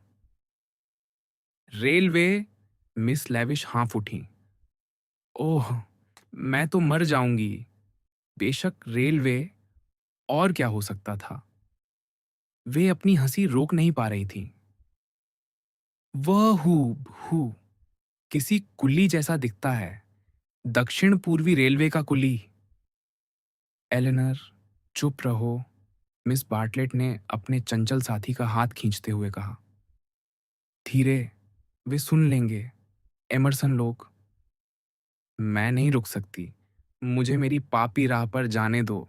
रेलवे, मिस लेविश हाँफ उठी। ओह, मैं तो मर जाऊंगी। बेशक रेलवे, और क्या हो सकता था? वे अपनी हंसी रोक नहीं पा रही थीं। वह हु किसी कुल्ली जैसा दिखता है, दक्षिण पूर्वी रेलवे का कुली। एलेनर, चुप रहो, मिस बार्टलेट ने अपने चंचल साथी का हाथ खींचते हुए कहा। धीरे, वे सुन लेंगे। एमरसन लोग। मैं नहीं रुक सकती, मुझे मेरी पापी राह पर जाने दो।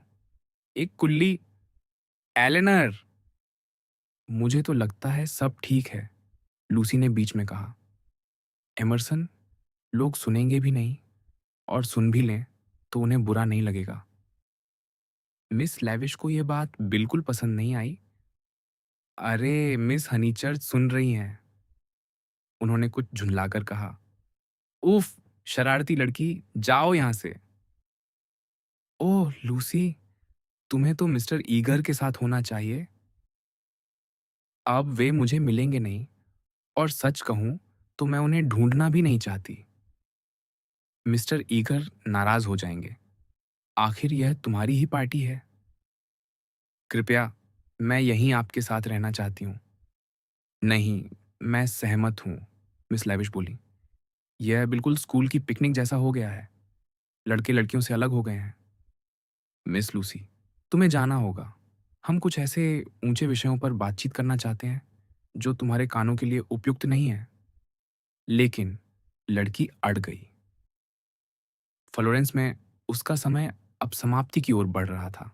एक कुल्ली। एलेनर, मुझे तो लगता है सब ठीक है, लूसी ने बीच में कहा। एमरसन, लोग सुनेंगे भी नहीं, और सुन भी लें तो उन्हें बुरा नहीं लगेगा। मिस लेविश को यह बात बिल्कुल पसंद नहीं आई। अरे, मिस हनीचर्च सुन रही हैं, उन्होंने कुछ झुंझलाकर कहा। उफ, शरारती लड़की, जाओ यहां से। ओह लूसी, तुम्हें तो मिस्टर ईगर के साथ होना चाहिए। अब वे मुझे मिलेंगे नहीं, और सच कहूं तो मैं उन्हें ढूंढना भी नहीं चाहती। मिस्टर ईगर नाराज हो जाएंगे। आखिर यह तुम्हारी ही पार्टी है। कृपया, मैं यहीं आपके साथ रहना चाहती हूँ। नहीं, मैं सहमत हूँ, मिस लेविश बोली। यह बिल्कुल स्कूल की पिकनिक जैसा हो गया है। लड़के लड़कियों से अलग हो गए हैं। मिस लूसी, तुम्हें जाना होगा। हम कुछ ऐसे ऊंचे विषयों पर बातचीत करना चाहते हैं जो तुम्हारे कानों के लिए उपयुक्त नहीं है। लेकिन लड़की अड़ गई। फ्लोरेंस में उसका समय अब समाप्ति की ओर बढ़ रहा था।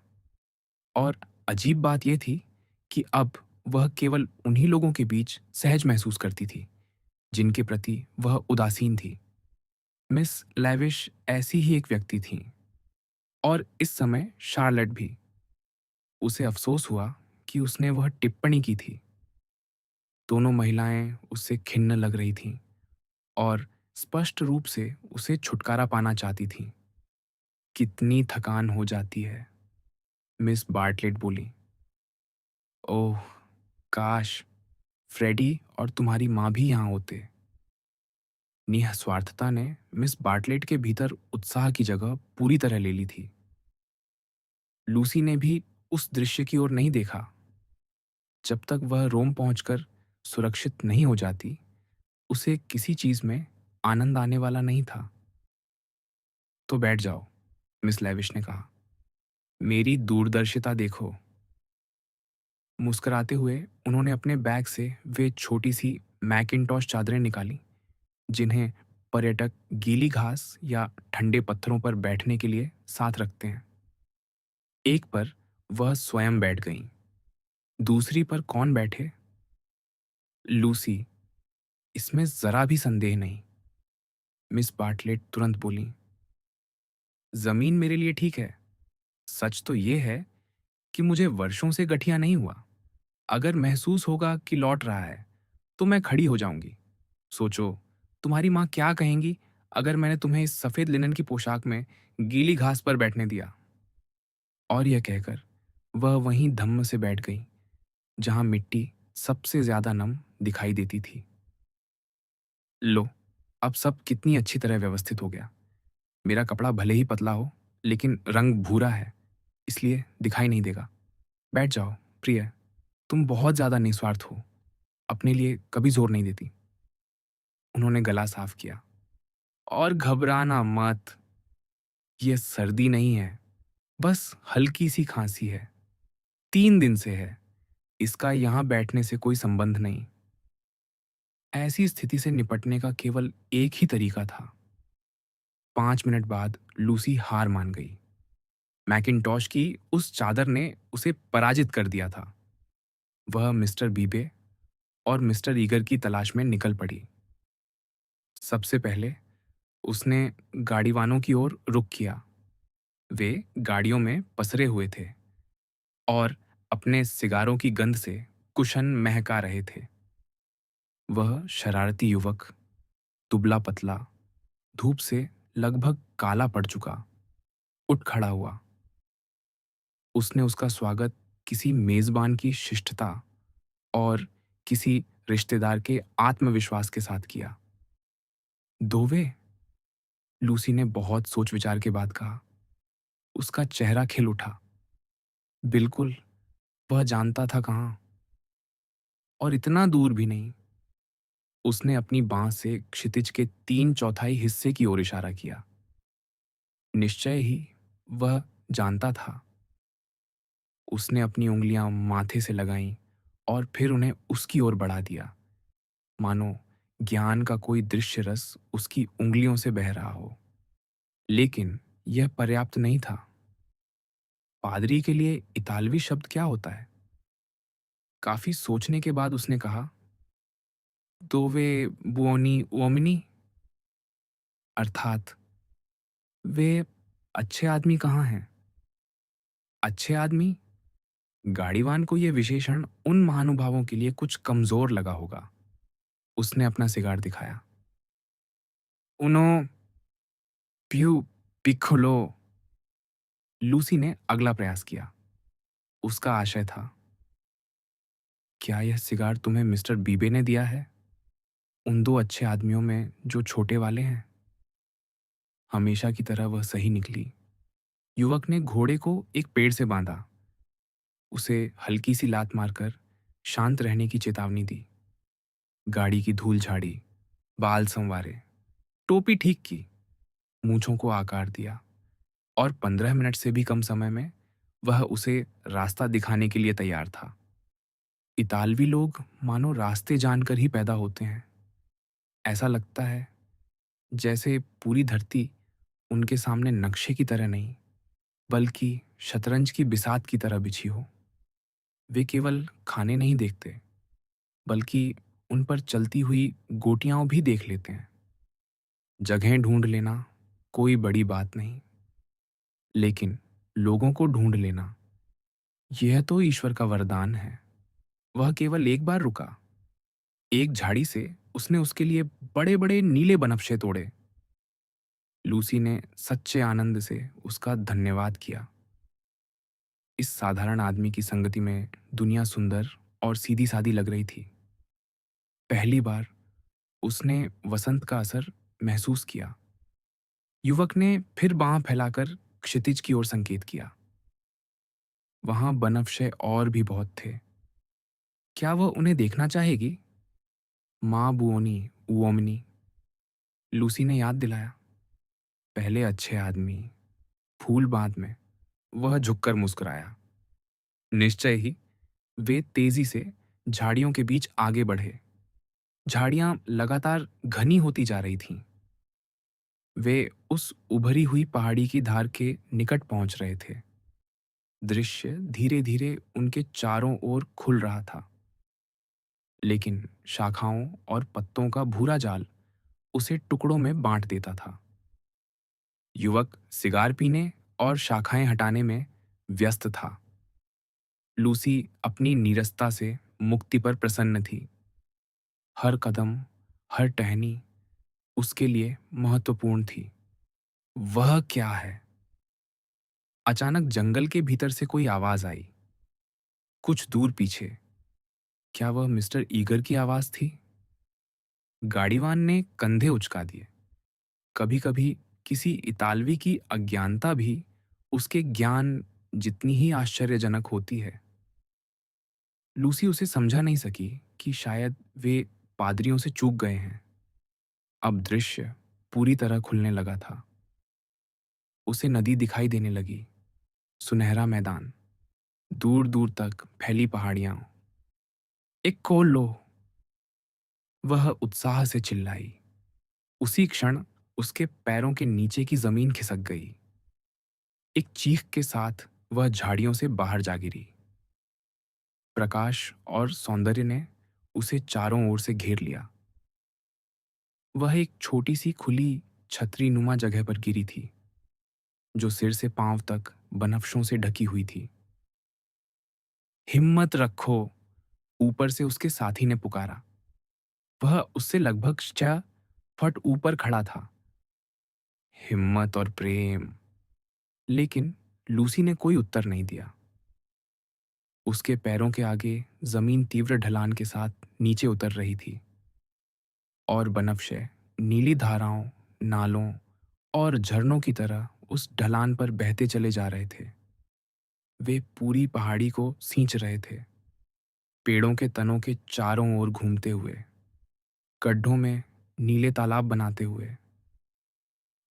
और अजीब बात यह थी कि अब वह केवल उन्हीं लोगों के बीच सहज महसूस करती थी जिनके प्रति वह उदासीन थी। मिस लेविश ऐसी ही एक व्यक्ति थीं। और इस समय शार्लेट भी। उसे अफसोस हुआ कि उसने वह टिप्पणी की थी। दोनों महिलाएं उससे खिन्न लग रही थीं और स्पष्ट रूप से उसे छुटकारा पाना चाहती थीं। कितनी थकान हो जाती है, मिस बार्टलेट बोली। ओह, काश फ्रेडी और तुम्हारी माँ भी यहाँ होते। निस्वार्थता ने मिस बार्टलेट के भीतर उत्साह की जगह पूरी तरह ले ली थी। लूसी ने भी उस दृश्य की ओर नहीं देखा। जब तक वह रोम पहुंचकर सुरक्षित नहीं हो जाती, उसे किसी चीज में आनंद आने वाला नहीं था। तो बैठ जाओ, मिस लेविश ने कहा। मेरी दूरदर्शिता देखो। मुस्कुराते हुए उन्होंने अपने बैग से वे छोटी सी मैकिन्टॉश चादरें निकाली जिन्हें पर्यटक गीली घास या ठंडे पत्थरों पर बैठने के लिए साथ रखते हैं। एक पर वह स्वयं बैठ गईं। दूसरी पर कौन बैठे? लूसी। इसमें जरा भी संदेह नहीं, मिस बार्टलेट तुरंत बोली। जमीन मेरे लिए ठीक है। सच तो ये है कि मुझे वर्षों से गठिया नहीं हुआ। अगर महसूस होगा कि लौट रहा है तो मैं खड़ी हो जाऊंगी। सोचो, तुम्हारी माँ क्या कहेंगी अगर मैंने तुम्हें इस सफेद लिनन की पोशाक में गीली घास पर बैठने दिया। और यह कहकर वह वहीं धम्म से बैठ गई जहां मिट्टी सबसे ज्यादा नम दिखाई देती थी। लो, अब सब कितनी अच्छी तरह व्यवस्थित हो गया। मेरा कपड़ा भले ही पतला हो, लेकिन रंग भूरा है, इसलिए दिखाई नहीं देगा। बैठ जाओ, प्रिय। तुम बहुत ज्यादा निस्वार्थ हो, अपने लिए कभी जोर नहीं देती। उन्होंने गला साफ किया। और घबराना मत। यह सर्दी नहीं है, बस हल्की सी खांसी है। 3 दिन से है। इसका यहाँ बैठने से कोई संबंध नहीं। ऐसी स्थिति से निपटने का केवल एक ही तरीका था। 5 मिनट बाद लूसी हार मान गई। मैकिन्टॉश की उस चादर ने उसे पराजित कर दिया था। वह मिस्टर बीबे और मिस्टर ईगर की तलाश में निकल पड़ी। सबसे पहले उसने गाड़ीवानों की ओर रुख किया। वे गाड़ियों में पसरे हुए थे और अपने सिगारों की गंध से कुशन महका रहे थे। वह शरारती युवक, दुबला पतला, धूप से लगभग काला पड़ चुका, उठ खड़ा हुआ। उसने उसका स्वागत किसी मेजबान की शिष्टता और किसी रिश्तेदार के आत्मविश्वास के साथ किया। दोवे? लूसी ने बहुत सोच विचार के बाद कहा। उसका चेहरा खिल उठा। बिल्कुल, वह जानता था कहाँ। और इतना दूर भी नहीं। उसने अपनी बांह से क्षितिज के 3/4 हिस्से की ओर इशारा किया। निश्चय ही वह जानता था। उसने अपनी उंगलियां माथे से लगाईं और फिर उन्हें उसकी ओर बढ़ा दिया, मानो ज्ञान का कोई दृश्य रस उसकी उंगलियों से बह रहा हो। लेकिन यह पर्याप्त नहीं था। पादरी के लिए इतालवी शब्द क्या होता है? काफी सोचने के बाद उसने कहा, दोवे बुओनी उओमिनी, अर्थात वे अच्छे आदमी कहाँ हैं? अच्छे आदमी? गाड़ीवान को यह विशेषण उन महानुभावों के लिए कुछ कमजोर लगा होगा। उसने अपना सिगार दिखाया। उनो प्यू पिक्कोलो। लूसी ने अगला प्रयास किया। उसका आशय था, क्या यह सिगार तुम्हें मिस्टर बीबे ने दिया है? उन 2 अच्छे आदमियों में जो छोटे वाले हैं? हमेशा की तरह वह सही निकली। युवक ने घोड़े को एक पेड़ से बांधा, उसे हल्की सी लात मारकर शांत रहने की चेतावनी दी। गाड़ी की धूल झाड़ी, बाल संवारे, टोपी ठीक की, मूंछों को आकार दिया और 15 मिनट से भी कम समय में वह उसे रास्ता दिखाने के लिए तैयार था। इतालवी लोग मानो रास्ते जानकर ही पैदा होते हैं। ऐसा लगता है जैसे पूरी धरती उनके सामने नक्शे की तरह नहीं, बल्कि शतरंज की बिसात की तरह बिछी हो। वे केवल खाने नहीं देखते, बल्कि उन पर चलती हुई गोटियां भी देख लेते हैं। जगह ढूंढ लेना कोई बड़ी बात नहीं, लेकिन लोगों को ढूंढ लेना, यह तो ईश्वर का वरदान है। वह केवल एक बार रुका। एक झाड़ी से उसने उसके लिए बड़े बड़े नीले बनफशे तोड़े। लूसी ने सच्चे आनंद से उसका धन्यवाद किया। इस साधारण आदमी की संगति में दुनिया सुंदर और सीधी सादी लग रही थी। पहली बार उसने वसंत का असर महसूस किया। युवक ने फिर बांह फैलाकर क्षितिज की ओर संकेत किया। वहां बनफशे और भी बहुत थे। क्या वह उन्हें देखना चाहेगी? माँ बुओनी उओमनी, लूसी ने याद दिलाया। पहले अच्छे आदमी, फूल बांध में। वह झुककर मुस्कुराया। निश्चय ही वे तेजी से झाड़ियों के बीच आगे बढ़े। झाड़ियां लगातार घनी होती जा रही थीं। वे उस उभरी हुई पहाड़ी की धार के निकट पहुंच रहे थे। दृश्य धीरे धीरे उनके चारों ओर खुल रहा था, लेकिन शाखाओं और पत्तों का भूरा जाल उसे टुकड़ों में बांट देता था। युवक सिगार पीने और शाखाएं हटाने में व्यस्त था। लूसी अपनी नीरसता से मुक्ति पर प्रसन्न थी। हर कदम, हर टहनी उसके लिए महत्वपूर्ण थी। वह क्या है? अचानक जंगल के भीतर से कोई आवाज आई, कुछ दूर पीछे। क्या वह मिस्टर ईगर की आवाज थी? गाड़ीवान ने कंधे उचका दिए। कभी कभी किसी इतालवी की अज्ञानता भी उसके ज्ञान जितनी ही आश्चर्यजनक होती है। लूसी उसे समझा नहीं सकी कि शायद वे पादरियों से चूक गए हैं। अब दृश्य पूरी तरह खुलने लगा था। उसे नदी दिखाई देने लगी, सुनहरा मैदान, दूर दूर तक फैली पहाड़ियां। एक खोल लो, वह उत्साह से चिल्लाई। उसी क्षण उसके पैरों के नीचे की जमीन खिसक गई। एक चीख के साथ वह झाड़ियों से बाहर जा गिरी। प्रकाश और सौंदर्य ने उसे चारों ओर से घेर लिया। वह एक छोटी सी खुली छतरी नुमा जगह पर गिरी थी, जो सिर से पांव तक बनफशों से ढकी हुई थी। हिम्मत रखो, ऊपर से उसके साथी ने पुकारा। वह उससे लगभग 6 फुट ऊपर खड़ा था। हिम्मत और प्रेम। लेकिन लूसी ने कोई उत्तर नहीं दिया। उसके पैरों के आगे जमीन तीव्र ढलान के साथ नीचे उतर रही थी, और बनफशे नीली धाराओं, नालों और झरनों की तरह उस ढलान पर बहते चले जा रहे थे। वे पूरी पहाड़ी को सींच रहे थे, पेड़ों के तनों के चारों ओर घूमते हुए, गड्ढों में नीले तालाब बनाते हुए,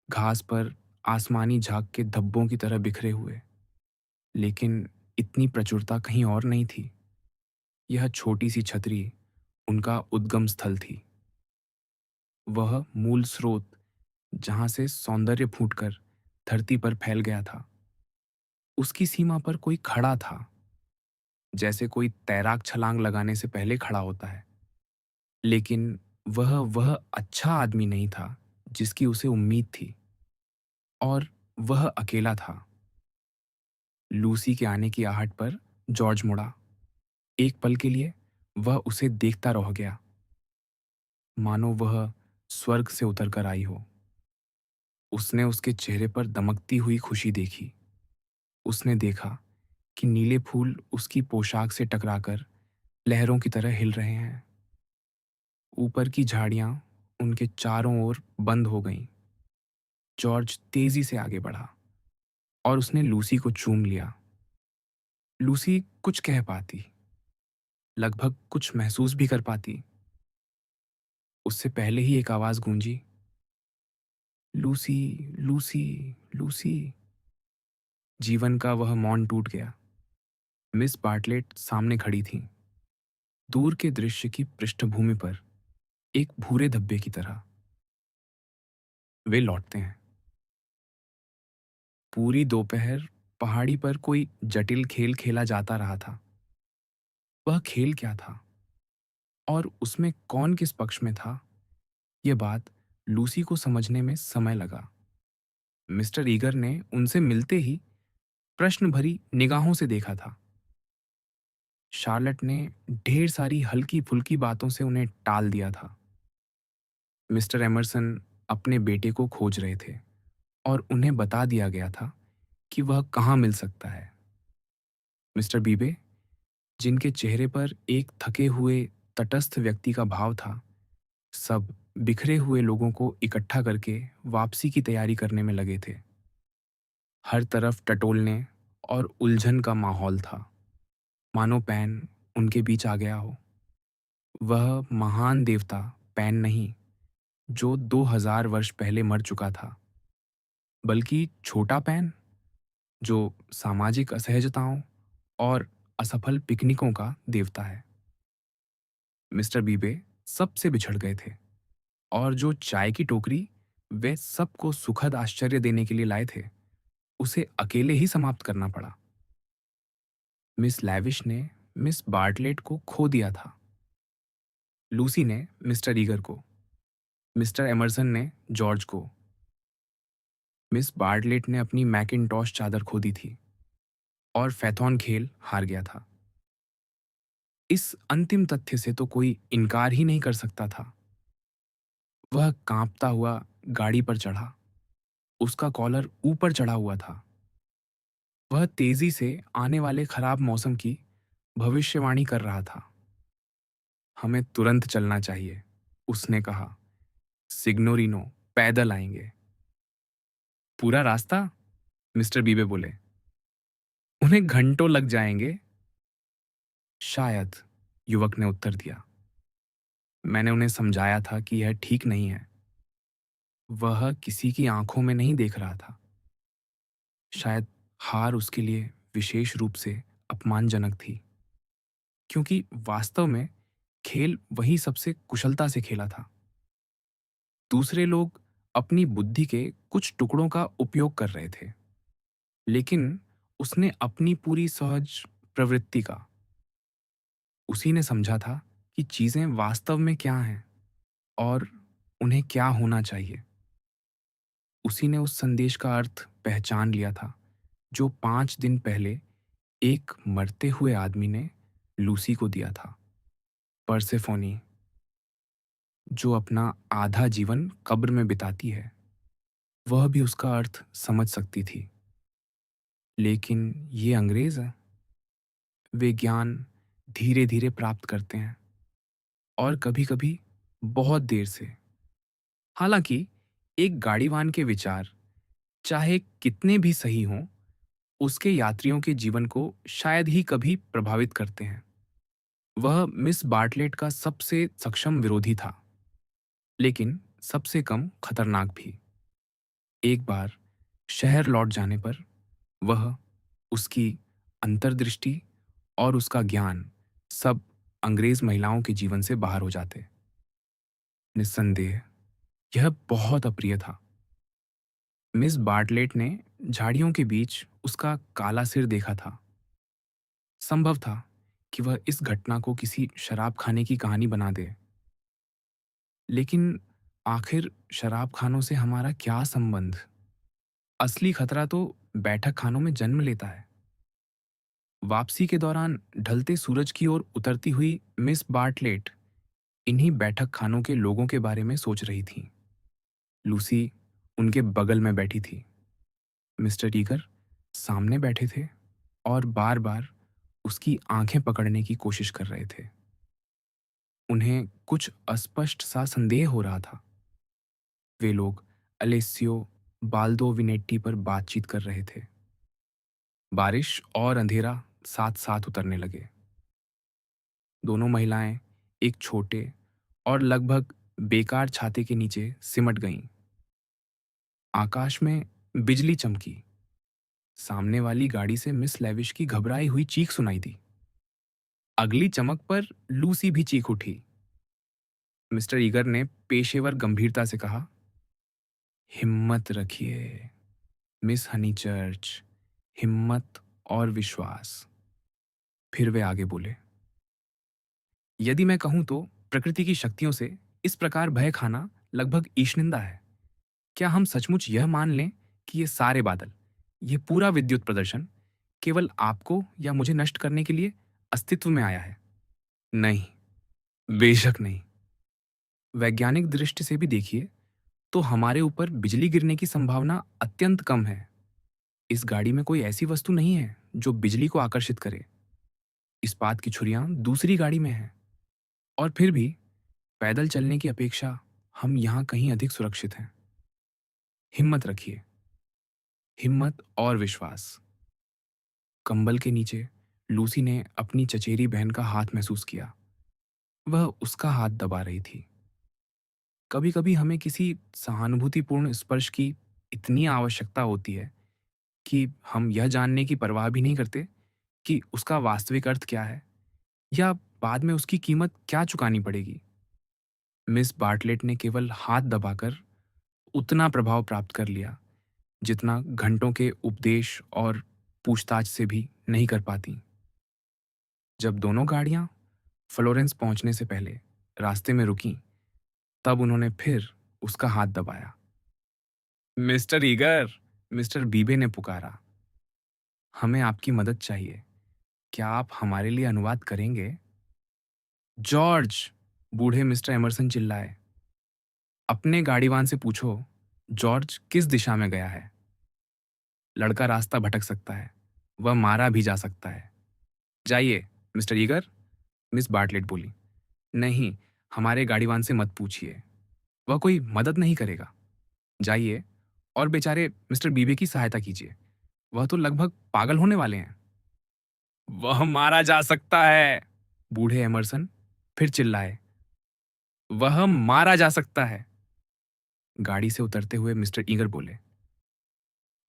घास पर आसमानी झाग के धब्बों की तरह बिखरे हुए। लेकिन इतनी प्रचुरता कहीं और नहीं थी। यह छोटी सी छतरी उनका उद्गम स्थल थी। वह मूल स्रोत जहां से सौंदर्य फूटकर धरती पर फैल गया था। उसकी सीमा पर कोई खड़ा था, जैसे कोई तैराक छलांग लगाने से पहले खड़ा होता है। लेकिन वह अच्छा आदमी नहीं था जिसकी उसे उम्मीद थी, और वह अकेला था। लूसी के आने की आहट पर जॉर्ज मुड़ा। एक पल के लिए वह उसे देखता रह गया, मानो वह स्वर्ग से उतरकर आई हो। उसने उसके चेहरे पर दमकती हुई खुशी देखी। उसने देखा कि नीले फूल उसकी पोशाक से टकराकर लहरों की तरह हिल रहे हैं। ऊपर की झाड़ियां उनके चारों ओर बंद हो गईं। जॉर्ज तेजी से आगे बढ़ा और उसने लूसी को चूम लिया। लूसी कुछ कह पाती, लगभग कुछ महसूस भी कर पाती, उससे पहले ही एक आवाज़ गूंजी, लूसी, लूसी, लूसी। जीवन का वह मौन टूट गया। मिस बार्टलेट सामने खड़ी थीं, दूर के दृश्य की पृष्ठभूमि पर, एक भूरे धब्बे की तरह। वे लौटते हैं। पूरी दोपहर पहाड़ी पर कोई जटिल खेल खेला जाता रहा था। वह खेल क्या था और उसमें कौन किस पक्ष में था, ये बात लूसी को समझने में समय लगा। मिस्टर ईगर ने उनसे मिलते ही प्रश्न भरी निगाहों से देखा था। शार्लेट ने ढेर सारी हल्की फुल्की बातों से उन्हें टाल दिया था। मिस्टर एमरसन अपने बेटे को खोज रहे थे और उन्हें बता दिया गया था कि वह कहाँ मिल सकता है। मिस्टर बीबे, जिनके चेहरे पर एक थके हुए तटस्थ व्यक्ति का भाव था, सब बिखरे हुए लोगों को इकट्ठा करके वापसी की तैयारी करने में लगे थे। हर तरफ टटोलने और उलझन का माहौल था, मानो पैन उनके बीच आ गया हो। वह महान देवता पैन नहीं, जो 2000 वर्ष पहले मर चुका था, बल्कि छोटा पैन, जो सामाजिक असहजताओं और असफल पिकनिकों का देवता है। मिस्टर बीबे सबसे बिछड़ गए थे, और जो चाय की टोकरी वे सबको सुखद आश्चर्य देने के लिए लाए थे, उसे अकेले ही समाप्त करना पड़ा। मिस लैविश ने मिस बार्टलेट को खो दिया था, लूसी ने मिस्टर ईगर को, मिस्टर एमरसन ने जॉर्ज को। मिस बार्टलेट ने अपनी मैकिनटॉश चादर खो दी थी और फैथॉन खेल हार गया था। इस अंतिम तथ्य से तो कोई इनकार ही नहीं कर सकता था। वह कांपता हुआ गाड़ी पर चढ़ा। उसका कॉलर ऊपर चढ़ा हुआ था। वह तेजी से आने वाले खराब मौसम की भविष्यवाणी कर रहा था। हमें तुरंत चलना चाहिए, उसने कहा। सिग्नोरिनो पैदल आएंगे। पूरा रास्ता? मिस्टर बीबे बोले। उन्हें घंटों लग जाएंगे। शायद, युवक ने उत्तर दिया। मैंने उन्हें समझाया था कि यह ठीक नहीं है। वह किसी की आंखों में नहीं देख रहा था। शायद हार उसके लिए विशेष रूप से अपमानजनक थी, क्योंकि वास्तव में खेल वही सबसे कुशलता से खेला था। दूसरे लोग अपनी बुद्धि के कुछ टुकड़ों का उपयोग कर रहे थे, लेकिन उसने अपनी पूरी सहज प्रवृत्ति का। उसी ने समझा था कि चीजें वास्तव में क्या हैं और उन्हें क्या होना चाहिए। उसी ने उस संदेश का अर्थ पहचान लिया था, जो 5 दिन पहले एक मरते हुए आदमी ने लूसी को दिया था। परसेफोनी, जो अपना आधा जीवन कब्र में बिताती है, वह भी उसका अर्थ समझ सकती थी। लेकिन ये अंग्रेज हैं। वे ज्ञान धीरे धीरे प्राप्त करते हैं, और कभी कभी बहुत देर से। हालांकि एक गाड़ीवान के विचार, चाहे कितने भी सही हों, उसके यात्रियों के जीवन को शायद ही कभी प्रभावित करते हैं। वह मिस बार्टलेट का सबसे सक्षम विरोधी था, लेकिन सबसे कम खतरनाक भी। एक बार शहर लौट जाने पर वह, उसकी अंतर्दृष्टि और उसका ज्ञान सब अंग्रेज महिलाओं के जीवन से बाहर हो जाते। निस्संदेह यह बहुत अप्रिय था। मिस बार्टलेट ने झाड़ियों के बीच उसका काला सिर देखा था। संभव था कि वह इस घटना को किसी शराब खाने की कहानी बना दे। लेकिन आखिर शराब खानों से हमारा क्या संबंध? असली खतरा तो बैठक खानों में जन्म लेता है। वापसी के दौरान ढलते सूरज की ओर उतरती हुई मिस बार्टलेट इन्हीं बैठक खानों के लोगों के बारे में सोच रही थी। लूसी उनके बगल में बैठी थी। मिस्टर ईगर सामने बैठे थे और बार बार उसकी आंखें पकड़ने की कोशिश कर रहे थे। उन्हें कुछ अस्पष्ट सा संदेह हो रहा था। वे लोग अलेस्सियो बाल्दोविनेट्टी पर बातचीत कर रहे थे। बारिश और अंधेरा साथ साथ उतरने लगे। दोनों महिलाएं एक छोटे और लगभग बेकार छाते के नीचे सिमट गईं। आकाश में बिजली चमकी। सामने वाली गाड़ी से मिस लेविश की घबराई हुई चीख सुनाई दी। अगली चमक पर लूसी भी चीख उठी। मिस्टर ईगर ने पेशेवर गंभीरता से कहा, हिम्मत रखिए मिस हनीचर्च, हिम्मत और विश्वास। फिर वे आगे बोले, यदि मैं कहूं तो प्रकृति की शक्तियों से इस प्रकार भय खाना लगभग ईशनिंदा है। क्या हम सचमुच यह मान लें कि ये सारे बादल, ये पूरा विद्युत प्रदर्शन केवल आपको या मुझे नष्ट करने के लिए अस्तित्व में आया है? नहीं, बेशक नहीं। वैज्ञानिक दृष्टि से भी देखिए तो हमारे ऊपर बिजली गिरने की संभावना अत्यंत कम है। इस गाड़ी में कोई ऐसी वस्तु नहीं है जो बिजली को आकर्षित करे। इस्पात की छुरियां दूसरी गाड़ी में हैं। और फिर भी पैदल चलने की अपेक्षा हम यहाँ कहीं अधिक सुरक्षित हैं। हिम्मत रखिए, हिम्मत और विश्वास। कंबल के नीचे लूसी ने अपनी चचेरी बहन का हाथ महसूस किया। वह उसका हाथ दबा रही थी। कभी कभी हमें किसी सहानुभूतिपूर्ण स्पर्श की इतनी आवश्यकता होती है कि हम यह जानने की परवाह भी नहीं करते कि उसका वास्तविक अर्थ क्या है या बाद में उसकी कीमत क्या चुकानी पड़ेगी। मिस बार्टलेट ने केवल हाथ दबाकर उतना प्रभाव प्राप्त कर लिया जितना घंटों के उपदेश और पूछताछ से भी नहीं कर पाती। जब दोनों गाड़ियां फ्लोरेंस पहुंचने से पहले रास्ते में रुकीं, तब उन्होंने फिर उसका हाथ दबाया। मिस्टर ईगर, मिस्टर बीबे ने पुकारा, हमें आपकी मदद चाहिए। क्या आप हमारे लिए अनुवाद करेंगे? जॉर्ज, बूढ़े मिस्टर एमरसन चिल्लाए, अपने गाड़ीवान से पूछो जॉर्ज किस दिशा में गया है। लड़का रास्ता भटक सकता है, वह मारा भी जा सकता है। जाइए मिस्टर ईगर, मिस बार्टलेट बोली। नहीं, हमारे गाड़ीवान से मत पूछिए, वह कोई मदद नहीं करेगा। जाइए और बेचारे मिस्टर बीबे की सहायता कीजिए, वह तो लगभग पागल होने वाले हैं। वह मारा जा सकता है, बूढ़े एमरसन फिर चिल्लाए, वह मारा जा सकता है। गाड़ी से उतरते हुए मिस्टर ईगर बोले,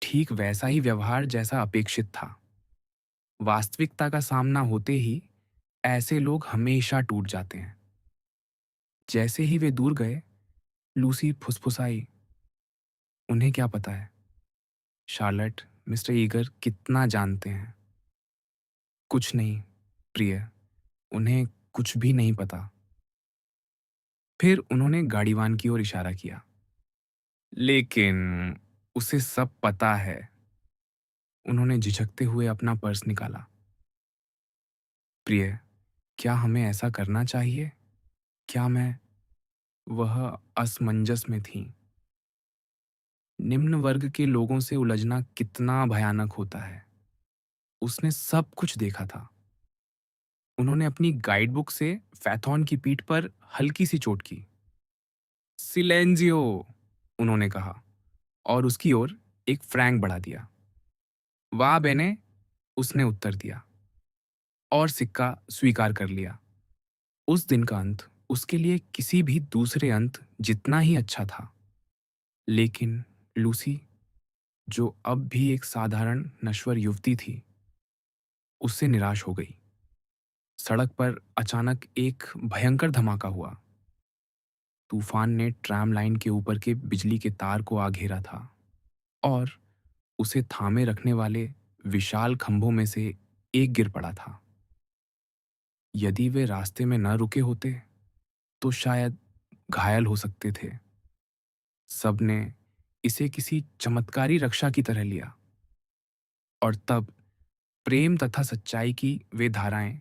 ठीक वैसा ही व्यवहार जैसा अपेक्षित था। वास्तविकता का सामना होते ही ऐसे लोग हमेशा टूट जाते हैं। जैसे ही वे दूर गए, लूसी फुसफुसाई, उन्हें क्या पता है शार्लेट मिस्टर ईगर कितना जानते हैं। कुछ नहीं प्रिय, उन्हें कुछ भी नहीं पता। फिर उन्होंने गाड़ीवान की ओर इशारा किया। लेकिन उसे सब पता है। उन्होंने झिझकते हुए अपना पर्स निकाला। प्रिय, क्या हमें ऐसा करना चाहिए? क्या मैं? वह असमंजस में थी। निम्न वर्ग के लोगों से उलझना कितना भयानक होता है। उसने सब कुछ देखा था। उन्होंने अपनी गाइड बुक से फैथॉन की पीठ पर हल्की सी चोट की। सिलेंजियो, उन्होंने कहा और उसकी ओर एक फ्रैंक बढ़ा दिया। वाह बेने, उसने उत्तर दिया और सिक्का स्वीकार कर लिया। उस दिन का अंत उसके लिए किसी भी दूसरे अंत जितना ही अच्छा था। लेकिन लूसी, जो अब भी एक साधारण नश्वर युवती थी, उससे निराश हो गई। सड़क पर अचानक एक भयंकर धमाका हुआ। तूफान ने ट्रैम लाइन के ऊपर के बिजली के तार को आ घेरा था और उसे थामे रखने वाले विशाल खंभों में से एक गिर पड़ा था। यदि वे रास्ते में न रुके होते तो शायद घायल हो सकते थे। सबने इसे किसी चमत्कारी रक्षा की तरह लिया। और तब प्रेम तथा सच्चाई की वे धाराएं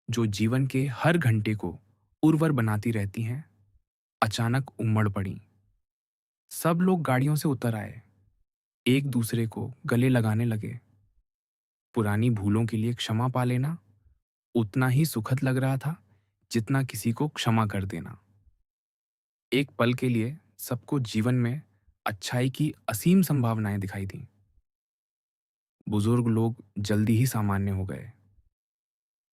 जो जीवन के हर घंटे को उर्वर बनाती रहती हैं, अचानक उमड़ पड़ी। सब लोग गाड़ियों से उतर आए, एक दूसरे को गले लगाने लगे। पुरानी भूलों के लिए क्षमा पा लेना उतना ही सुखद लग रहा था जितना किसी को क्षमा कर देना। एक पल के लिए सबको जीवन में अच्छाई की असीम संभावनाएं दिखाई दी। बुजुर्ग लोग जल्दी ही सामान्य हो गए।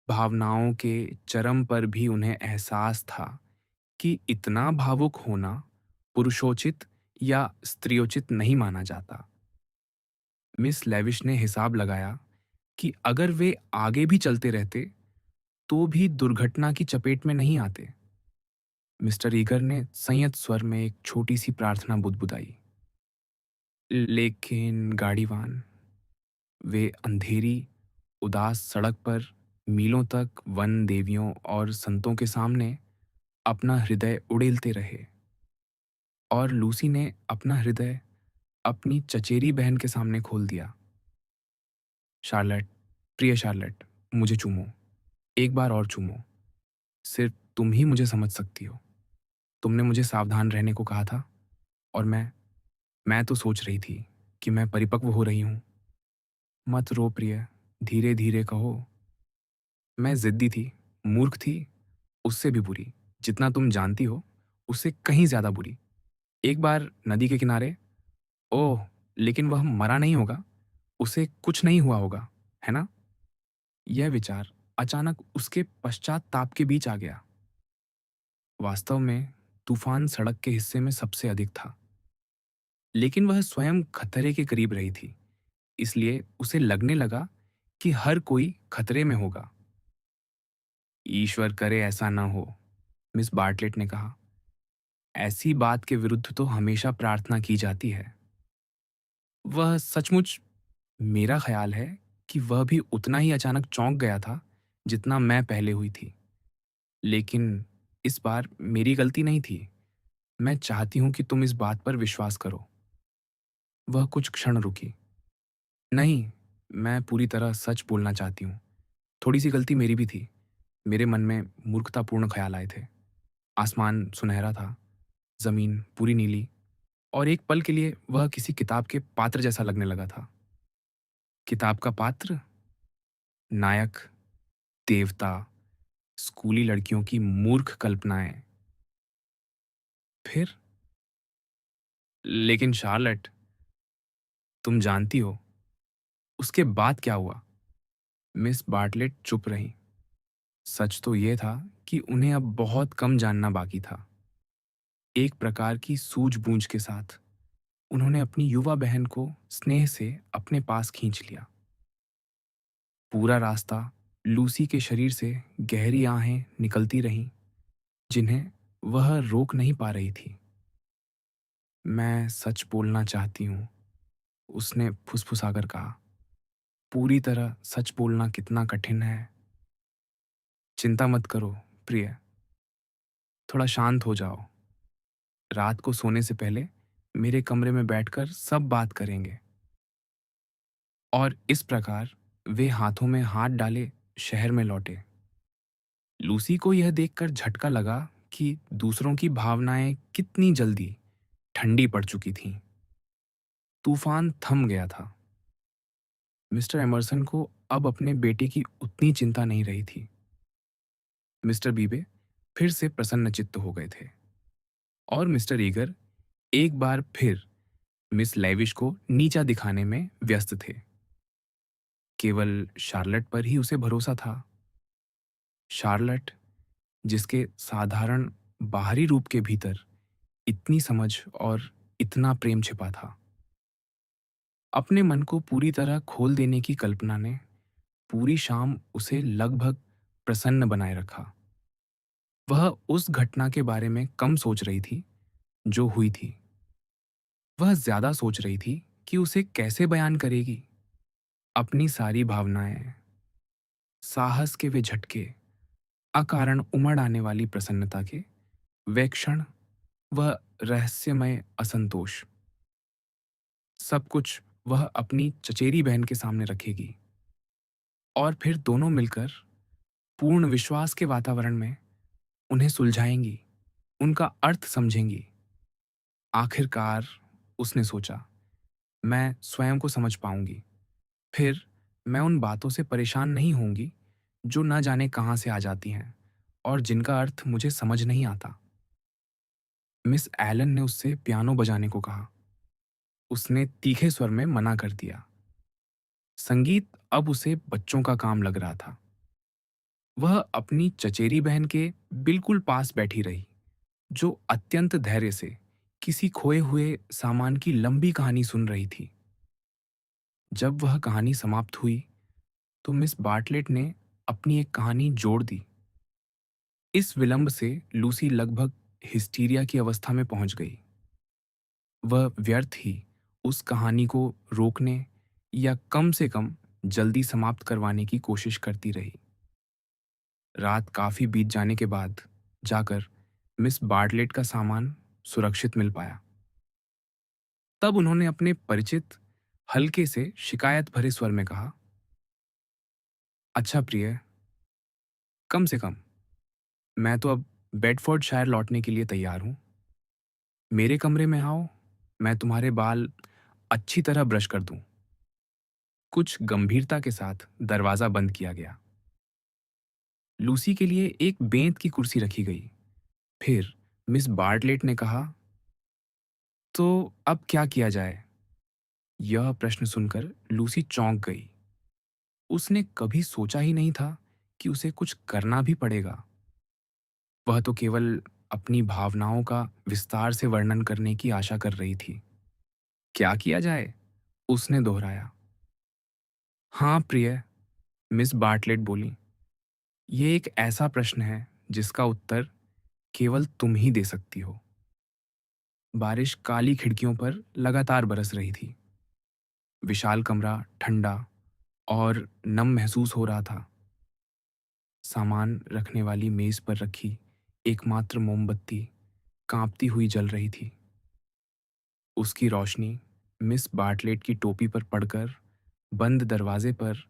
भावनाओं के चरम पर भी उन्हें एहसास था कि इतना भावुक होना पुरुषोचित या स्त्रियोचित नहीं माना जाता। मिस लेविश ने हिसाब लगाया कि अगर वे आगे भी चलते रहते तो भी दुर्घटना की चपेट में नहीं आते। मिस्टर ईगर ने संयत स्वर में एक छोटी सी प्रार्थना बुदबुदाई। लेकिन गाड़ीवान, वे अंधेरी उदास सड़क पर मीलों तक वन देवियों और संतों के सामने अपना हृदय उड़ेलते रहे, और लूसी ने अपना हृदय अपनी चचेरी बहन के सामने खोल दिया। शार्लेट, प्रिय शार्लेट, मुझे चूमो, एक बार और चूमो। सिर्फ तुम ही मुझे समझ सकती हो। तुमने मुझे सावधान रहने को कहा था, और मैं तो सोच रही थी कि मैं परिपक्व हो रही हूं। मत रो प्रिय, धीरे धीरे कहो। मैं जिद्दी थी, मूर्ख थी, उससे भी बुरी, जितना तुम जानती हो उससे कहीं ज्यादा बुरी। एक बार नदी के किनारे, ओह, लेकिन वह मरा नहीं होगा, उसे कुछ नहीं हुआ होगा, है ना? यह विचार अचानक उसके पश्चाताप के बीच आ गया। वास्तव में तूफान सड़क के हिस्से में सबसे अधिक था, लेकिन वह स्वयं खतरे के करीब रही थी, इसलिए उसे लगने लगा कि हर कोई खतरे में होगा। ईश्वर करे ऐसा न हो, मिस बार्टलेट ने कहा। ऐसी बात के विरुद्ध तो हमेशा प्रार्थना की जाती है। वह सचमुच, मेरा ख्याल है कि वह भी उतना ही अचानक चौंक गया था जितना मैं पहले हुई थी। लेकिन इस बार मेरी गलती नहीं थी। मैं चाहती हूं कि तुम इस बात पर विश्वास करो। वह कुछ क्षण रुकी। नहीं, मैं पूरी तरह सच बोलना चाहती हूँ। थोड़ी सी गलती मेरी भी थी। मेरे मन में मूर्खतापूर्ण ख्याल आए थे। आसमान सुनहरा था, जमीन पूरी नीली, और एक पल के लिए वह किसी किताब के पात्र जैसा लगने लगा था। किताब का पात्र, नायक, देवता, स्कूली लड़कियों की मूर्ख कल्पनाएं। फिर, लेकिन शार्लेट, तुम जानती हो उसके बाद क्या हुआ? मिस बार्टलेट चुप रही। सच तो यह था कि उन्हें अब बहुत कम जानना बाकी था। एक प्रकार की सूझबूझ के साथ उन्होंने अपनी युवा बहन को स्नेह से अपने पास खींच लिया। पूरा रास्ता लूसी के शरीर से गहरी आहें निकलती रहीं, जिन्हें वह रोक नहीं पा रही थी। मैं सच बोलना चाहती हूँ, उसने फुसफुसाकर कहा। पूरी तरह सच बोलना कितना कठिन है। चिंता मत करो प्रिय, थोड़ा शांत हो जाओ। रात को सोने से पहले मेरे कमरे में बैठकर सब बात करेंगे। और इस प्रकार वे हाथों में हाथ डाले शहर में लौटे। लूसी को यह देखकर झटका लगा कि दूसरों की भावनाएं कितनी जल्दी ठंडी पड़ चुकी थीं। तूफान थम गया था। मिस्टर एमर्सन को अब अपने बेटे की उतनी चिंता नहीं रही थी। मिस्टर बीबे फिर से प्रसन्नचित्त हो गए थे, और मिस्टर ईगर एक बार फिर मिस लेविश को नीचा दिखाने में व्यस्त थे। केवल शार्लेट पर ही उसे भरोसा था। शार्लेट, जिसके साधारण बाहरी रूप के भीतर इतनी समझ और इतना प्रेम छिपा था। अपने मन को पूरी तरह खोल देने की कल्पना ने पूरी शाम उसे लगभग प्रसन्न बनाए रखा। वह उस घटना के बारे में कम सोच रही थी जो हुई थी। वह ज्यादा सोच रही थी कि उसे कैसे बयान करेगी अपनी सारी भावनाएं। साहस के वे झटके, अकारण उमड़ आने वाली प्रसन्नता के वे क्षण, वह रहस्यमय असंतोष, सब कुछ वह अपनी चचेरी बहन के सामने रखेगी, और फिर दोनों मिलकर पूर्ण विश्वास के वातावरण में उन्हें सुलझाएंगी, उनका अर्थ समझेंगी। आखिरकार, उसने सोचा, मैं स्वयं को समझ पाऊंगी। फिर मैं उन बातों से परेशान नहीं होंगी जो न जाने कहां से आ जाती हैं और जिनका अर्थ मुझे समझ नहीं आता। मिस एलन ने उससे पियानो बजाने को कहा। उसने तीखे स्वर में मना कर दिया। संगीत अब उसे बच्चों का काम लग रहा था। वह अपनी चचेरी बहन के बिल्कुल पास बैठी रही, जो अत्यंत धैर्य से किसी खोए हुए सामान की लंबी कहानी सुन रही थी। जब वह कहानी समाप्त हुई, तो मिस बार्टलेट ने अपनी एक कहानी जोड़ दी। इस विलंब से लूसी लगभग हिस्टीरिया की अवस्था में पहुंच गई। वह व्यर्थ ही उस कहानी को रोकने या कम से कम जल्दी समाप्त करवाने की कोशिश करती रही। रात काफी बीत जाने के बाद जाकर मिस बार्टलेट का सामान सुरक्षित मिल पाया। तब उन्होंने अपने परिचित हल्के से शिकायत भरे स्वर में कहा, अच्छा प्रिय, कम से कम मैं तो अब बेडफोर्डशायर लौटने के लिए तैयार हूं। मेरे कमरे में आओ, मैं तुम्हारे बाल अच्छी तरह ब्रश कर दूं। कुछ गंभीरता के साथ दरवाजा बंद किया गया। लूसी के लिए एक बेंत की कुर्सी रखी गई। फिर मिस बार्टलेट ने कहा, तो अब क्या किया जाए? यह प्रश्न सुनकर लूसी चौंक गई। उसने कभी सोचा ही नहीं था कि उसे कुछ करना भी पड़ेगा। वह तो केवल अपनी भावनाओं का विस्तार से वर्णन करने की आशा कर रही थी। क्या किया जाए? उसने दोहराया। हाँ प्रिय, मिस बार्टलेट बोली, ये एक ऐसा प्रश्न है जिसका उत्तर केवल तुम ही दे सकती हो। बारिश काली खिड़कियों पर लगातार बरस रही थी। विशाल कमरा ठंडा और नम महसूस हो रहा था। सामान रखने वाली मेज पर रखी एकमात्र मोमबत्ती कांपती हुई जल रही थी। उसकी रोशनी मिस बार्टलेट की टोपी पर पड़कर बंद दरवाजे पर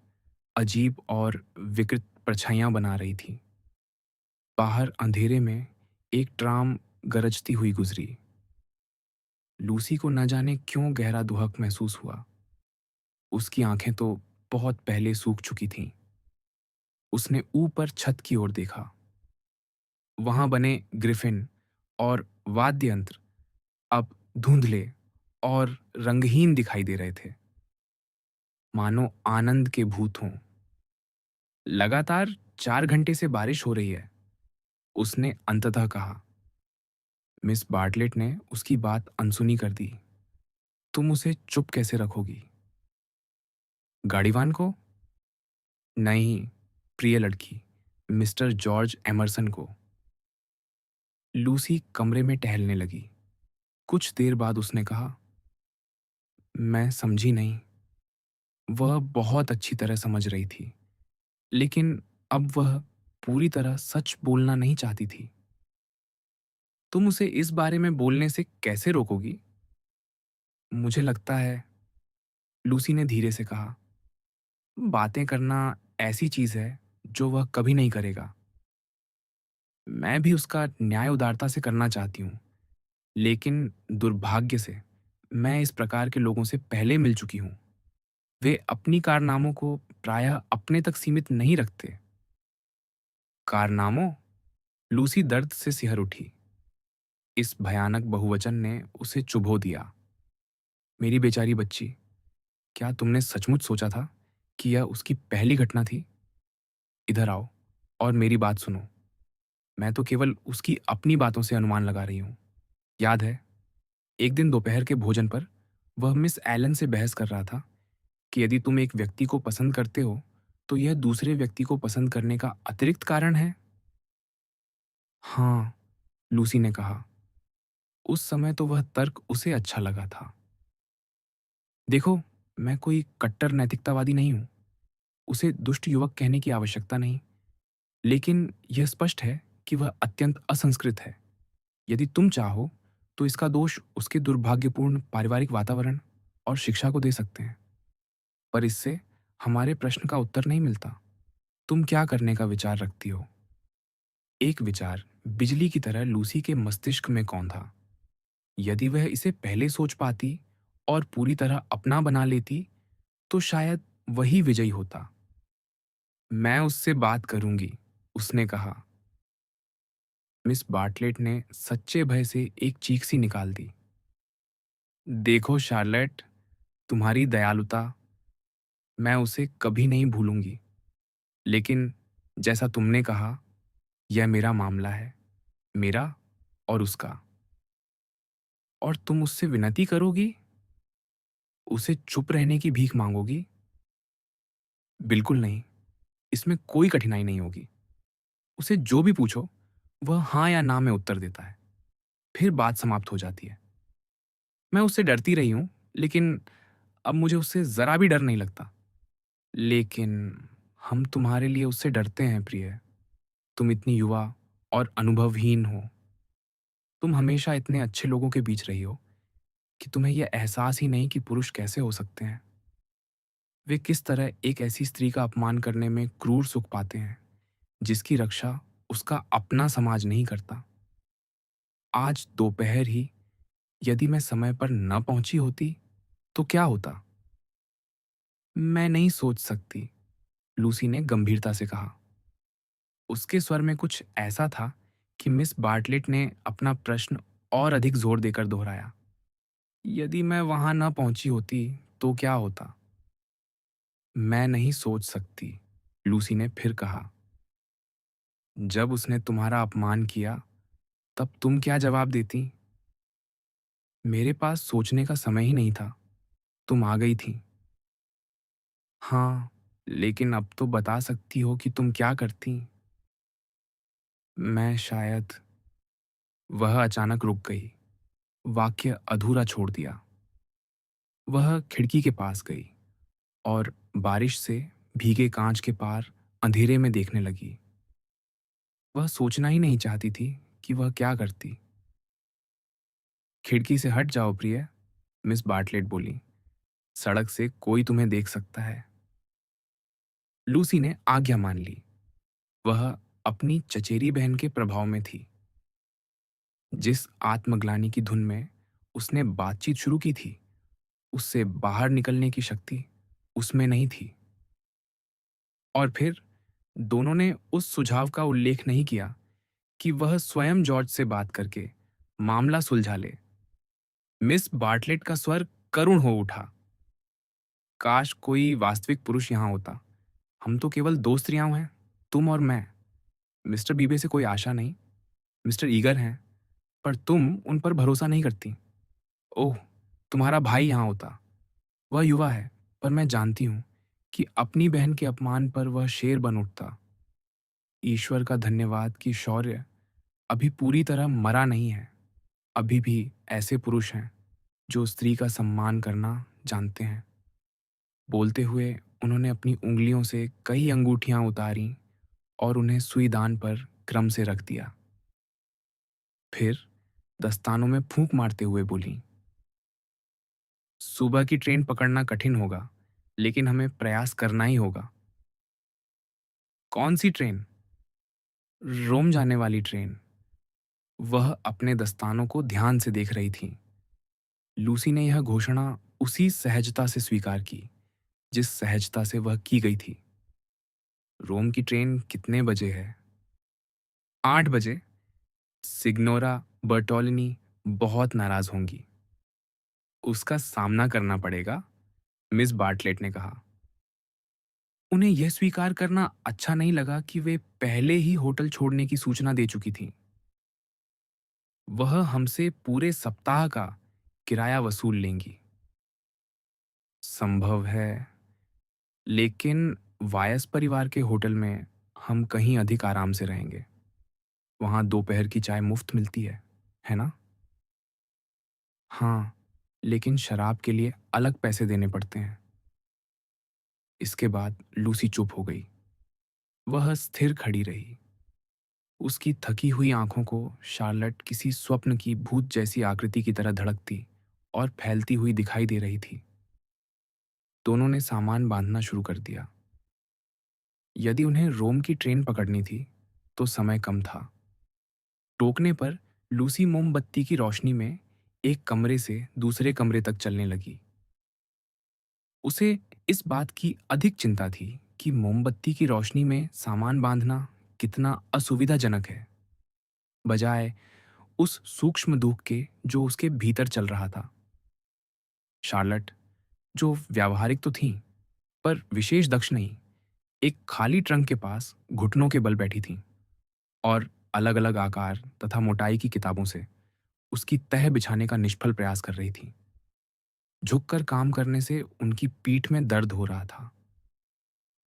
अजीब और विकृत परछाइयां बना रही थी। बाहर अंधेरे में एक ट्राम गरजती हुई गुजरी। लूसी को न जाने क्यों गहरा दुहक महसूस हुआ। उसकी आंखें तो बहुत पहले सूख चुकी थीं। उसने ऊपर छत की ओर देखा। वहां बने ग्रिफिन और वाद्य यंत्र अब धुंधले और रंगहीन दिखाई दे रहे थे, मानो आनंद के भूत हों। लगातार 4 घंटे से बारिश हो रही है, उसने अंततः कहा। मिस बार्टलेट ने उसकी बात अनसुनी कर दी। तुम उसे चुप कैसे रखोगी? गाड़ीवान को? नहीं, प्रिय लड़की, मिस्टर जॉर्ज एमरसन को। लूसी कमरे में टहलने लगी। कुछ देर बाद उसने कहा, मैं समझी नहीं। वह बहुत अच्छी तरह समझ रही थी, लेकिन अब वह पूरी तरह सच बोलना नहीं चाहती थी। तुम उसे इस बारे में बोलने से कैसे रोकोगी? मुझे लगता है, लूसी ने धीरे से कहा, बातें करना ऐसी चीज है जो वह कभी नहीं करेगा। मैं भी उसका न्याय उदारता से करना चाहती हूँ, लेकिन दुर्भाग्य से मैं इस प्रकार के लोगों से पहले मिल चुकी हूँ। वे अपनी कारनामों को प्रायः अपने तक सीमित नहीं रखते। कारनामों? लूसी दर्द से सिहर उठी। इस भयानक बहुवचन ने उसे चुभो दिया। मेरी बेचारी बच्ची, क्या तुमने सचमुच सोचा था कि यह उसकी पहली घटना थी? इधर आओ और मेरी बात सुनो। मैं तो केवल उसकी अपनी बातों से अनुमान लगा रही हूँ। याद है, एक दिन दोपहर के भोजन पर वह मिस एलन से बहस कर रहा था कि यदि तुम एक व्यक्ति को पसंद करते हो, तो यह दूसरे व्यक्ति को पसंद करने का अतिरिक्त कारण है? हाँ, लूसी ने कहा। उस समय तो वह तर्क उसे अच्छा लगा था। देखो, मैं कोई कट्टर नैतिकतावादी नहीं हूं। उसे दुष्ट युवक कहने की आवश्यकता नहीं, लेकिन यह स्पष्ट है कि वह अत्यंत असंस्कृत है। यदि तुम चाहो तो इसका दोष उसके दुर्भाग्यपूर्ण पारिवारिक वातावरण और शिक्षा को दे सकते हैं, पर इससे हमारे प्रश्न का उत्तर नहीं मिलता। तुम क्या करने का विचार रखती हो? एक विचार बिजली की तरह लूसी के मस्तिष्क में कौन था। यदि वह इसे पहले सोच पाती और पूरी तरह अपना बना लेती, तो शायद वही विजयी होता। मैं उससे बात करूंगी, उसने कहा। मिस बार्टलेट ने सच्चे भय से एक चीख सी निकाल दी। देखो शार्लेट, तुम्हारी दयालुता, मैं उसे कभी नहीं भूलूंगी, लेकिन जैसा तुमने कहा, यह मेरा मामला है। मेरा? और उसका। और तुम उससे विनती करोगी? उसे चुप रहने की भीख मांगोगी? बिल्कुल नहीं, इसमें कोई कठिनाई नहीं होगी। उसे जो भी पूछो, वह हाँ या ना में उत्तर देता है। फिर बात समाप्त हो जाती है। मैं उससे डरती रही हूँ, लेकिन अब मुझे उससे ज़रा भी डर नहीं लगता। लेकिन हम तुम्हारे लिए उससे डरते हैं, प्रिय। तुम इतनी युवा और अनुभवहीन हो। तुम हमेशा इतने अच्छे लोगों के बीच रही हो कि तुम्हें यह एहसास ही नहीं कि पुरुष कैसे हो सकते हैं। वे किस तरह एक ऐसी स्त्री का अपमान करने में क्रूर सुख पाते हैं, जिसकी रक्षा उसका अपना समाज नहीं करता। आज दोपहर ही यदि मैं समय पर न पहुंची होती, तो क्या होता? मैं नहीं सोच सकती, लूसी ने गंभीरता से कहा। उसके स्वर में कुछ ऐसा था कि मिस बार्टलेट ने अपना प्रश्न और अधिक जोर देकर दोहराया। यदि मैं वहां न पहुंची होती, तो क्या होता? मैं नहीं सोच सकती, लूसी ने फिर कहा। जब उसने तुम्हारा अपमान किया, तब तुम क्या जवाब देती? मेरे पास सोचने का समय ही नहीं था। तुम आ गई थी। हाँ, लेकिन अब तो बता सकती हो कि तुम क्या करती। मैं शायद। वह अचानक रुक गई, वाक्य अधूरा छोड़ दिया। वह खिड़की के पास गई और बारिश से भीगे कांच के पार अंधेरे में देखने लगी। वह सोचना ही नहीं चाहती थी कि वह क्या करती। खिड़की से हट जाओ, प्रिय, मिस बार्टलेट बोली। सड़क से कोई तुम्हें देख सकता है। लूसी ने आज्ञा मान ली। वह अपनी चचेरी बहन के प्रभाव में थी। जिस आत्मग्लानि की धुन में उसने बातचीत शुरू की थी, उससे बाहर निकलने की शक्ति उसमें नहीं थी। और फिर दोनों ने उस सुझाव का उल्लेख नहीं किया कि वह स्वयं जॉर्ज से बात करके मामला सुलझा ले। मिस बार्टलेट का स्वर करुण हो उठा। काश कोई वास्तविक पुरुष यहां होता। हम तो केवल दो स्त्रियां हैं, तुम और मैं। मिस्टर बीबे से कोई आशा नहीं। मिस्टर ईगर हैं, पर तुम उन पर भरोसा नहीं करती। ओह, तुम्हारा भाई यहां होता। वह युवा है, पर मैं जानती हूं कि अपनी बहन के अपमान पर वह शेर बन उठता। ईश्वर का धन्यवाद कि शौर्य अभी पूरी तरह मरा नहीं है। अभी भी ऐसे पुरुष हैं जो स्त्री का सम्मान करना जानते हैं। बोलते हुए उन्होंने अपनी उंगलियों से कई अंगूठियां उतारी और उन्हें सुईदान पर क्रम से रख दिया। फिर दस्तानों में फूंक मारते हुए बोली, सुबह की ट्रेन पकड़ना कठिन होगा, लेकिन हमें प्रयास करना ही होगा। कौन सी ट्रेन? रोम जाने वाली ट्रेन। वह अपने दस्तानों को ध्यान से देख रही थी। लूसी ने यह घोषणा उसी सहजता से स्वीकार की, जिस सहजता से वह की गई थी। रोम की ट्रेन कितने बजे है? 8 बजे। सिग्नोरा बर्टोलिनी बहुत नाराज होंगी। उसका सामना करना पड़ेगा, मिस बार्टलेट ने कहा। उन्हें यह स्वीकार करना अच्छा नहीं लगा कि वे पहले ही होटल छोड़ने की सूचना दे चुकी थीं। वह हमसे पूरे सप्ताह का किराया वसूल लेंगी। संभव है, लेकिन वायस परिवार के होटल में हम कहीं अधिक आराम से रहेंगे। वहां दोपहर की चाय मुफ्त मिलती है ना? हाँ, लेकिन शराब के लिए अलग पैसे देने पड़ते हैं। इसके बाद लूसी चुप हो गई। वह स्थिर खड़ी रही। उसकी थकी हुई आंखों को शार्लट किसी स्वप्न की भूत जैसी आकृति की तरह धड़कती और फैलती हुई दिखाई दे रही थी। दोनों ने सामान बांधना शुरू कर दिया। यदि उन्हें रोम की ट्रेन पकड़नी थी, तो समय कम था। टोकने पर लूसी मोमबत्ती की रोशनी में एक कमरे से दूसरे कमरे तक चलने लगी। उसे इस बात की अधिक चिंता थी कि मोमबत्ती की रोशनी में सामान बांधना कितना असुविधाजनक है, बजाय उस सूक्ष्म दुख के जो उसके भीतर चल रहा था। शार्लट, जो व्यावहारिक तो थी, पर विशेष दक्ष नहीं, एक खाली ट्रंक के पास घुटनों के बल बैठी थी और अलग अलग आकार तथा मोटाई की किताबों से उसकी तह बिछाने का निष्फल प्रयास कर रही थी। झुककर काम करने से उनकी पीठ में दर्द हो रहा था।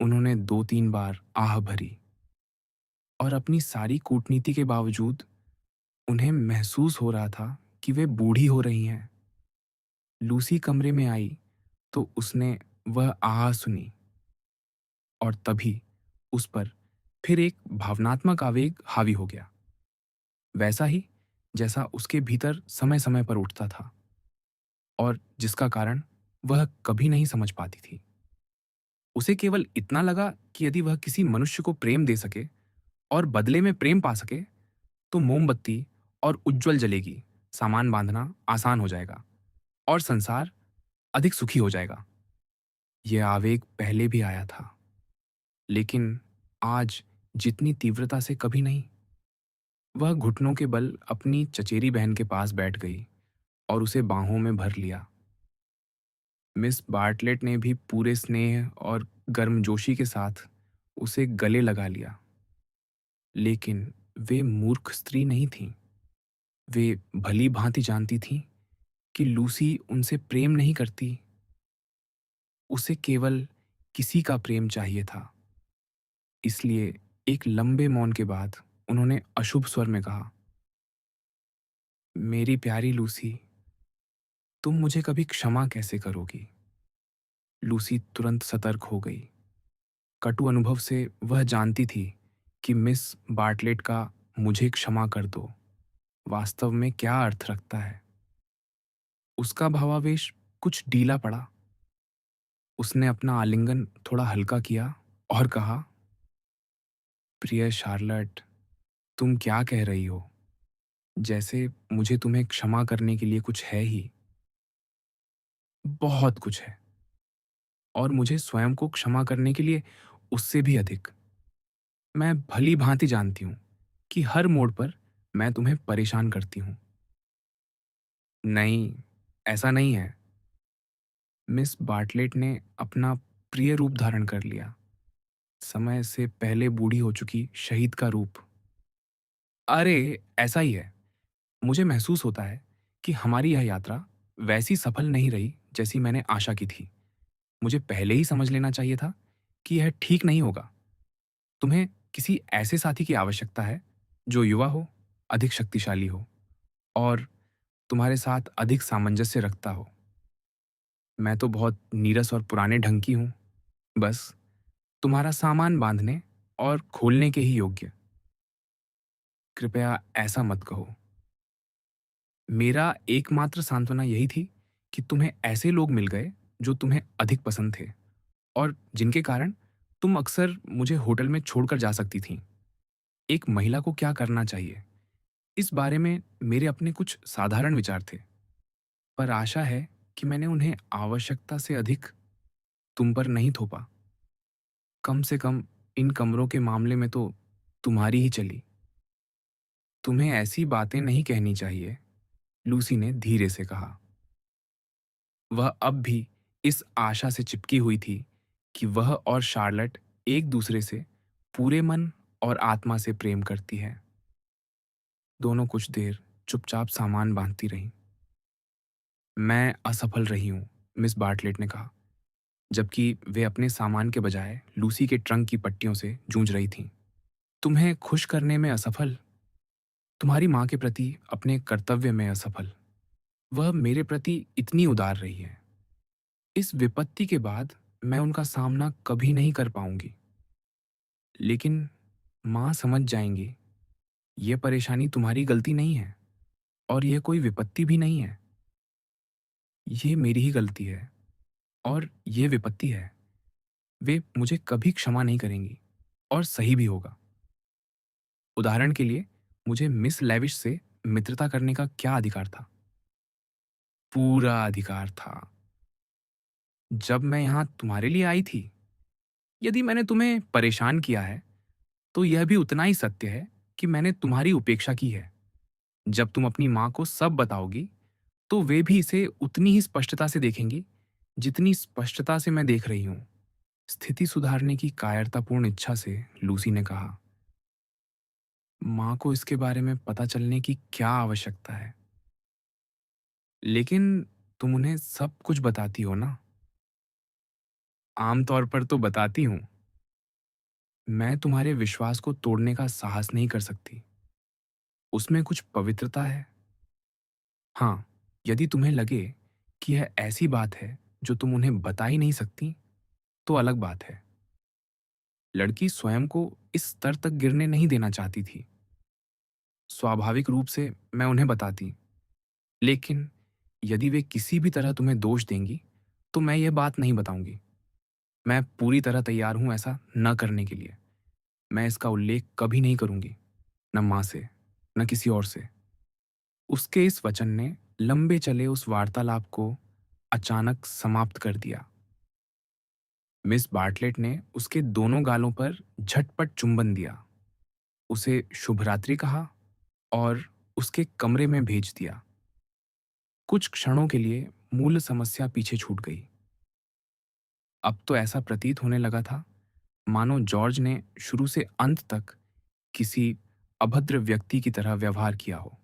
उन्होंने 2-3 बार आह भरी और अपनी सारी कूटनीति के बावजूद उन्हें महसूस हो रहा था कि वे बूढ़ी हो रही हैं। लूसी कमरे में आई तो उसने वह आह सुनी और तभी उस पर फिर एक भावनात्मक आवेग हावी हो गया, वैसा ही जैसा उसके भीतर समय समय पर उठता था और जिसका कारण वह कभी नहीं समझ पाती थी। उसे केवल इतना लगा कि यदि वह किसी मनुष्य को प्रेम दे सके और बदले में प्रेम पा सके तो मोमबत्ती और उज्जवल जलेगी, सामान बांधना आसान हो जाएगा और संसार अधिक सुखी हो जाएगा। यह आवेग पहले भी आया था, लेकिन आज जितनी तीव्रता से कभी नहीं। वह घुटनों के बल अपनी चचेरी बहन के पास बैठ गई और उसे बाहों में भर लिया। मिस बार्टलेट ने भी पूरे स्नेह और गर्मजोशी के साथ उसे गले लगा लिया, लेकिन वे मूर्ख स्त्री नहीं थीं। वे भली भांति जानती थीं कि लूसी उनसे प्रेम नहीं करती, उसे केवल किसी का प्रेम चाहिए था। इसलिए एक लंबे मौन के बाद उन्होंने अशुभ स्वर में कहा, मेरी प्यारी लूसी, तुम मुझे कभी क्षमा कैसे करोगी? लूसी तुरंत सतर्क हो गई। कटु अनुभव से वह जानती थी कि मिस बार्टलेट का मुझे क्षमा कर दो वास्तव में क्या अर्थ रखता है। उसका भावावेश कुछ ढीला पड़ा। उसने अपना आलिंगन थोड़ा हल्का किया और कहा, प्रिय शार्लट, तुम क्या कह रही हो? जैसे मुझे तुम्हें क्षमा करने के लिए कुछ है ही। बहुत कुछ है, और मुझे स्वयं को क्षमा करने के लिए उससे भी अधिक। मैं भली भांति जानती हूं कि हर मोड़ पर मैं तुम्हें परेशान करती हूं। नहीं, ऐसा नहीं है। मिस बार्टलेट ने अपना प्रिय रूप धारण कर लिया, समय से पहले बूढ़ी हो चुकी शहीद का रूप। अरे, ऐसा ही है। मुझे महसूस होता है कि हमारी यह यात्रा वैसी सफल नहीं रही जैसी मैंने आशा की थी। मुझे पहले ही समझ लेना चाहिए था कि यह ठीक नहीं होगा। तुम्हें किसी ऐसे साथी की आवश्यकता है जो युवा हो, अधिक शक्तिशाली हो और तुम्हारे साथ अधिक सामंजस्य रखता हो। मैं तो बहुत नीरस और पुराने ढंग की हूँ, बस तुम्हारा सामान बांधने और खोलने के ही योग्य। कृपया ऐसा मत कहो। मेरा एकमात्र सांत्वना यही थी कि तुम्हें ऐसे लोग मिल गए जो तुम्हें अधिक पसंद थे और जिनके कारण तुम अक्सर मुझे होटल में छोड़कर जा सकती थीं। एक महिला को क्या करना चाहिए, इस बारे में मेरे अपने कुछ साधारण विचार थे, पर आशा है कि मैंने उन्हें आवश्यकता से अधिक तुम पर नहीं थोपा। कम से कम इन कमरों के मामले में तो तुम्हारी ही चली। तुम्हें ऐसी बातें नहीं कहनी चाहिए, लूसी ने धीरे से कहा। वह अब भी इस आशा से चिपकी हुई थी कि वह और शार्लट एक दूसरे से पूरे मन और आत्मा से प्रेम करती है। दोनों कुछ देर चुपचाप सामान बांधती रहीं। मैं असफल रही हूं, मिस बार्टलेट ने कहा, जबकि वे अपने सामान के बजाय लूसी के ट्रंक की पट्टियों से जूझ रही थीं। तुम्हें खुश करने में असफल, तुम्हारी माँ के प्रति अपने कर्तव्य में असफल। वह मेरे प्रति इतनी उदार रही है। इस विपत्ति के बाद मैं उनका सामना कभी नहीं कर पाऊंगी। लेकिन माँ समझ जाएंगी, ये परेशानी तुम्हारी गलती नहीं है और यह कोई विपत्ति भी नहीं है। ये मेरी ही गलती है और ये विपत्ति है। वे मुझे कभी क्षमा नहीं करेंगी और सही भी होगा। उदाहरण के लिए, मुझे मिस लेविश से मित्रता करने का क्या अधिकार था? पूरा अधिकार था। जब मैं यहाँ तुम्हारे लिए आई थी, यदि मैंने तुम्हें परेशान किया है, तो यह भी उतना ही सत्य है कि मैंने तुम्हारी उपेक्षा की है। जब तुम अपनी माँ को सब बताओगी, तो वे भी इसे उतनी ही स्पष्टता से देखेंगी, जितनी स्पष्टता से मैं देख रही हूँ। स्थिति सुधारने की कायरतापूर्ण इच्छा से लूसी ने कहा, माँ को इसके बारे में पता चलने की क्या आवश्यकता है? लेकिन तुम उन्हें सब कुछ बताती हो ना? आम तौर पर तो बताती हूँ। मैं तुम्हारे विश्वास को तोड़ने का साहस नहीं कर सकती। उसमें कुछ पवित्रता है। हाँ, यदि तुम्हें लगे कि यह ऐसी बात है जो तुम उन्हें बता ही नहीं सकती, तो अलग बात है। लड़की स्वयं को इस स्तर तक गिरने नहीं देना चाहती थी। स्वाभाविक रूप से मैं उन्हें बताती, लेकिन यदि वे किसी भी तरह तुम्हें दोष देंगी, तो मैं यह बात नहीं बताऊंगी। मैं पूरी तरह तैयार हूं ऐसा न करने के लिए। मैं इसका उल्लेख कभी नहीं करूंगी, न माँ से, न किसी और से। उसके इस वचन ने लंबे चले उस वार्तालाप को अचानक समाप्त कर दिया। मिस बार्टलेट ने उसके दोनों गालों पर झटपट चुंबन दिया, उसे शुभ रात्रि कहा और उसके कमरे में भेज दिया। कुछ क्षणों के लिए मूल समस्या पीछे छूट गई। अब तो ऐसा प्रतीत होने लगा था मानो जॉर्ज ने शुरू से अंत तक किसी अभद्र व्यक्ति की तरह व्यवहार किया हो।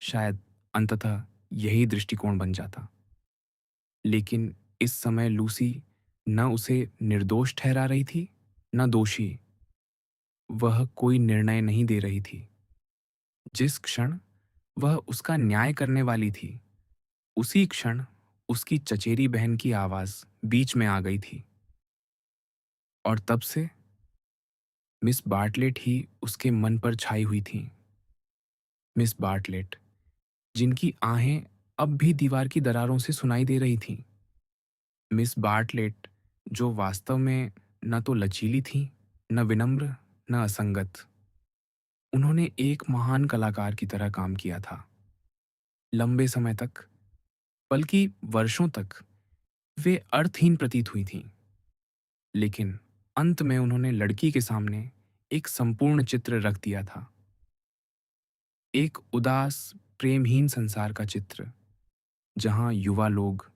शायद अंततः यही दृष्टिकोण बन जाता। लेकिन इस समय लूसी न उसे निर्दोष ठहरा रही थी, न दोषी। वह कोई निर्णय नहीं दे रही थी। जिस क्षण वह उसका न्याय करने वाली थी, उसी क्षण उसकी चचेरी बहन की आवाज बीच में आ गई थी। और तब से मिस बार्टलेट ही उसके मन पर छाई हुई थी। मिस बार्टलेट, जिनकी आहें अब भी दीवार की दरारों से सुनाई दे रही थीं। मिस बार्टलेट, जो वास्तव में न तो लचीली थीं, न विनम्र, न असंगत। उन्होंने एक महान कलाकार की तरह काम किया था। लंबे समय तक, बल्कि वर्षों तक, वे अर्थहीन प्रतीत हुई थीं। लेकिन अंत में उन्होंने लड़की के सामने एक संपूर्ण चित्र रख दिया था। एक उदास, प्रेमहीन संसार का चित्र, जहां युवा लोग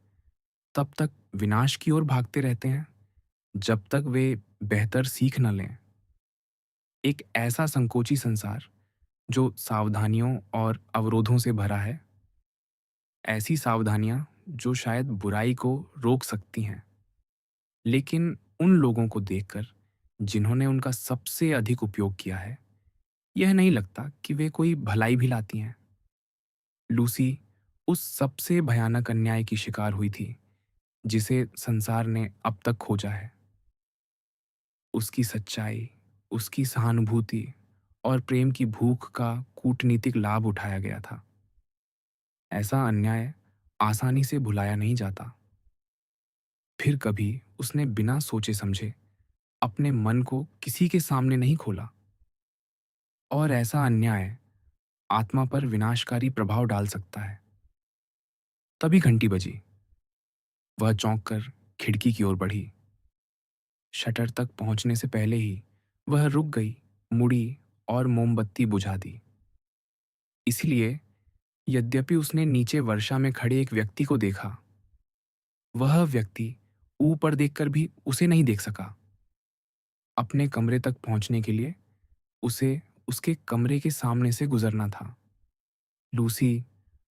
तब तक विनाश की ओर भागते रहते हैं जब तक वे बेहतर सीख न लें। एक ऐसा संकोची संसार जो सावधानियों और अवरोधों से भरा है। ऐसी सावधानियां जो शायद बुराई को रोक सकती हैं, लेकिन उन लोगों को देखकर जिन्होंने उनका सबसे अधिक उपयोग किया है, यह नहीं लगता कि वे कोई भलाई भी लाती हैं। लूसी उस सबसे भयानक अन्याय की शिकार हुई थी जिसे संसार ने अब तक खोजा है। उसकी सच्चाई, उसकी सहानुभूति और प्रेम की भूख का कूटनीतिक लाभ उठाया गया था। ऐसा अन्याय आसानी से भुलाया नहीं जाता। फिर कभी उसने बिना सोचे समझे अपने मन को किसी के सामने नहीं खोला। और ऐसा अन्याय आत्मा पर विनाशकारी प्रभाव डाल सकता है। तभी घंटी बजी। वह चौंक कर खिड़की की ओर बढ़ी। शटर तक पहुंचने से पहले ही वह रुक गई, मुड़ी और मोमबत्ती बुझा दी। इसलिए यद्यपि उसने नीचे वर्षा में खड़े एक व्यक्ति को देखा, वह व्यक्ति ऊपर देखकर भी उसे नहीं देख सका। अपने कमरे तक पहुंचने के लिए उसे उसके कमरे के सामने से गुजरना था। लूसी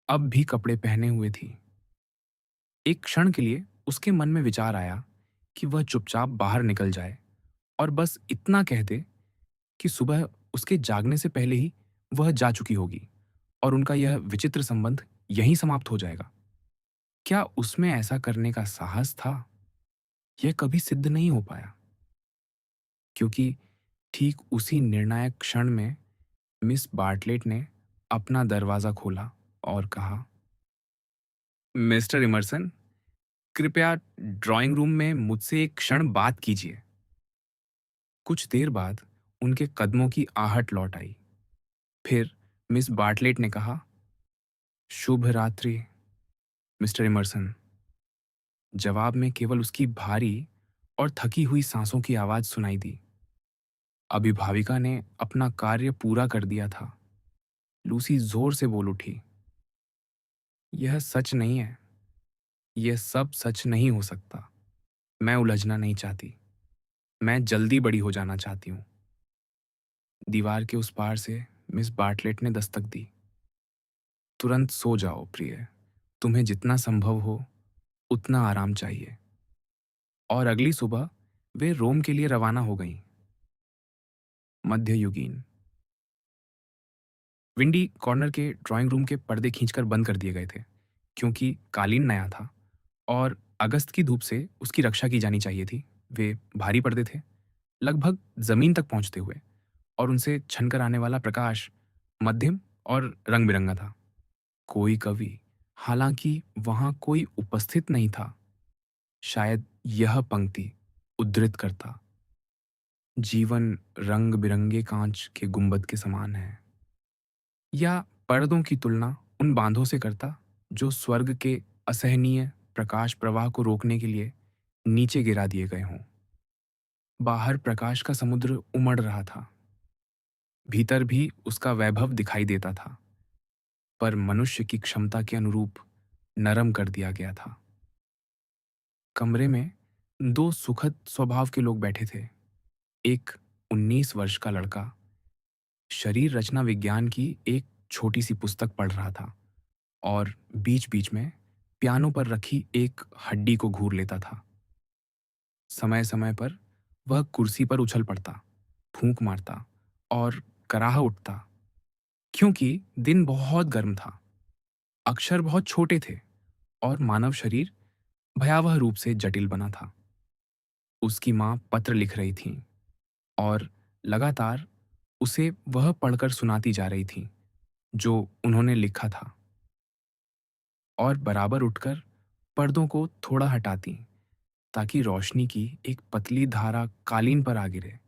अब भी कपड़े पहने हुए थी। एक क्षण के लिए उसके मन में विचार आया कि वह चुपचाप बाहर निकल जाए और बस इतना कह दे कि सुबह उसके जागने से पहले ही वह जा चुकी होगी और उनका यह विचित्र संबंध यहीं समाप्त हो जाएगा। क्या उसमें ऐसा करने का साहस था? यह कभी सिद्ध नहीं हो पाया, क्योंकि ठीक उसी निर्णायक क्षण में मिस बार्टलेट ने अपना दरवाजा खोला और कहा, मिस्टर इमर्सन, कृपया ड्राइंग रूम में मुझसे एक क्षण बात कीजिए। कुछ देर बाद उनके कदमों की आहट लौट आई। फिर मिस बार्टलेट ने कहा, शुभ रात्रि, मिस्टर इमर्सन। जवाब में केवल उसकी भारी और थकी हुई सांसों की आवाज सुनाई दी। अभिभाविका ने अपना कार्य पूरा कर दिया था। लूसी जोर से बोल उठी, यह सच नहीं है। यह सब सच नहीं हो सकता। मैं उलझना नहीं चाहती। मैं जल्दी बड़ी हो जाना चाहती हूँ। दीवार के उस पार से मिस बार्टलेट ने दस्तक दी। तुरंत सो जाओ प्रिय, तुम्हें जितना संभव हो उतना आराम चाहिए। और अगली सुबह वे रोम के लिए रवाना हो गईं। मध्ययुगीन। विंडी कॉर्नर के ड्राइंग रूम के पर्दे खींचकर बंद कर दिए गए थे, क्योंकि कालीन नया था और अगस्त की धूप से उसकी रक्षा की जानी चाहिए थी। वे भारी पर्दे थे, लगभग जमीन तक पहुंचते हुए, और उनसे छनकर आने वाला प्रकाश मध्यम और रंग बिरंगा था। कोई कवि, हालांकि वहां कोई उपस्थित नहीं था, शायद यह पंक्ति उद्धृत करता, जीवन रंग बिरंगे कांच के गुंबद के समान है, या पर्दों की तुलना उन बांधों से करता जो स्वर्ग के असहनीय प्रकाश प्रवाह को रोकने के लिए नीचे गिरा दिए गए हों। बाहर प्रकाश का समुद्र उमड़ रहा था, भीतर भी उसका वैभव दिखाई देता था, पर मनुष्य की क्षमता के अनुरूप नरम कर दिया गया था। कमरे में दो सुखद स्वभाव के लोग बैठे थे। एक 19 वर्ष का लड़का शरीर रचना विज्ञान की एक छोटी सी पुस्तक पढ़ रहा था और बीच बीच में पियानो पर रखी एक हड्डी को घूर लेता था। समय समय पर वह कुर्सी पर उछल पड़ता, फूंक मारता और कराह उठता, क्योंकि दिन बहुत गर्म था, अक्षर बहुत छोटे थे और मानव शरीर भयावह रूप से जटिल बना था। उसकी माँ पत्र लिख रही थीं और लगातार उसे वह पढ़कर सुनाती जा रही थीं जो उन्होंने लिखा था, और बराबर उठकर पर्दों को थोड़ा हटाती ताकि रोशनी की एक पतली धारा कालीन पर आ गिरे,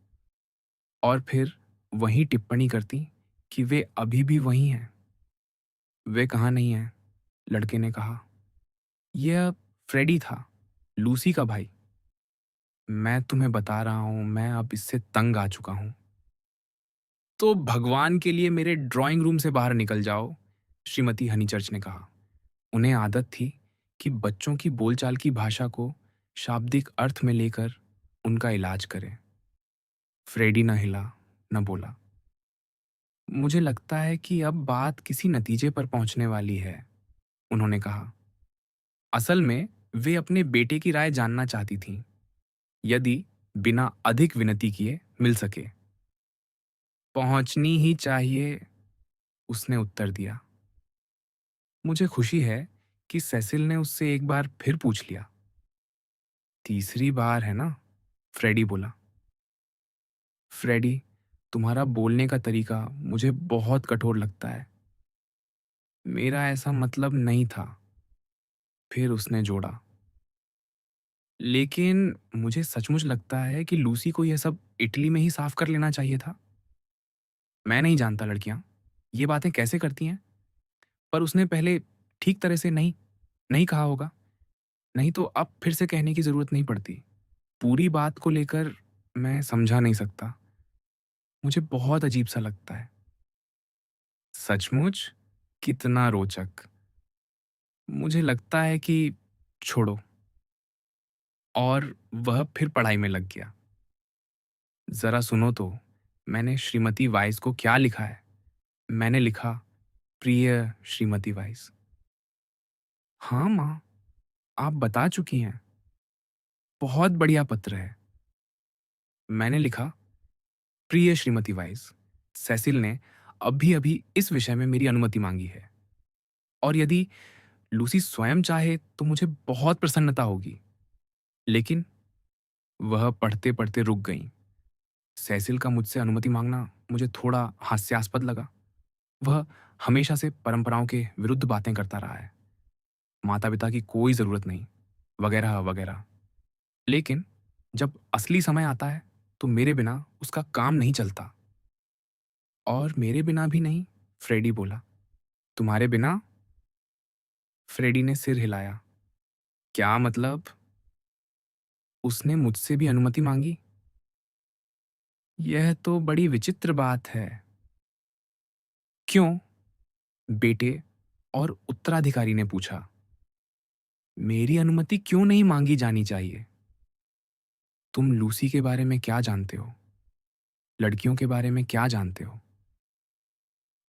और फिर वहीं टिप्पणी करती कि वे अभी भी वहीं हैं। वे कहाँ नहीं हैं, लड़के ने कहा। यह फ्रेडी था, लूसी का भाई। मैं तुम्हें बता रहा हूं, मैं अब इससे तंग आ चुका हूं। तो भगवान के लिए मेरे ड्राइंग रूम से बाहर निकल जाओ, श्रीमती हनीचर्च ने कहा। उन्हें आदत थी कि बच्चों की बोलचाल की भाषा को शाब्दिक अर्थ में लेकर उनका इलाज करें। फ्रेडी न हिला, न बोला। मुझे लगता है कि अब बात किसी नतीजे पर पहुंचने वाली है, उन्होंने कहा। असल में वे अपने बेटे की राय जानना चाहती थीं, यदि बिना अधिक विनती किए मिल सके। पहुंचनी ही चाहिए, उसने उत्तर दिया। मुझे खुशी है कि सेसिल ने उससे एक बार फिर पूछ लिया। तीसरी बार है ना, फ्रेडी बोला। फ्रेडी, तुम्हारा बोलने का तरीका मुझे बहुत कठोर लगता है। मेरा ऐसा मतलब नहीं था, फिर उसने जोड़ा। लेकिन मुझे सचमुच लगता है कि लूसी को यह सब इटली में ही साफ कर लेना चाहिए था। मैं नहीं जानता लड़कियां ये बातें कैसे करती हैं, पर उसने पहले ठीक तरह से नहीं नहीं कहा होगा, नहीं तो अब फिर से कहने की जरूरत नहीं पड़ती। पूरी बात को लेकर मैं समझा नहीं सकता, मुझे बहुत अजीब सा लगता है। सचमुच? कितना रोचक। मुझे लगता है कि छोड़ो। और वह फिर पढ़ाई में लग गया। जरा सुनो तो, मैंने श्रीमती वाइस को क्या लिखा है। मैंने लिखा, प्रिय श्रीमती वाइस। हाँ माँ, आप बता चुकी हैं। बहुत बढ़िया पत्र है। मैंने लिखा, प्रिय श्रीमती वाइस, सेसिल ने अभी अभी इस विषय में मेरी अनुमति मांगी है, और यदि लूसी स्वयं चाहे तो मुझे बहुत प्रसन्नता होगी। लेकिन वह पढ़ते पढ़ते रुक गईं। सेसिल का मुझसे अनुमति मांगना मुझे थोड़ा हास्यास्पद लगा। वह हमेशा से परंपराओं के विरुद्ध बातें करता रहा है, माता पिता की कोई जरूरत नहीं, वगैरह वगैरह। लेकिन जब असली समय आता है तो मेरे बिना उसका काम नहीं चलता। और मेरे बिना भी नहीं, फ्रेडी बोला। तुम्हारे बिना? फ्रेडी ने सिर हिलाया। क्या मतलब? उसने मुझसे भी अनुमति मांगी? यह तो बड़ी विचित्र बात है। क्यों? बेटे और उत्तराधिकारी ने पूछा। मेरी अनुमति क्यों नहीं मांगी जानी चाहिए? तुम लूसी के बारे में क्या जानते हो? लड़कियों के बारे में क्या जानते हो?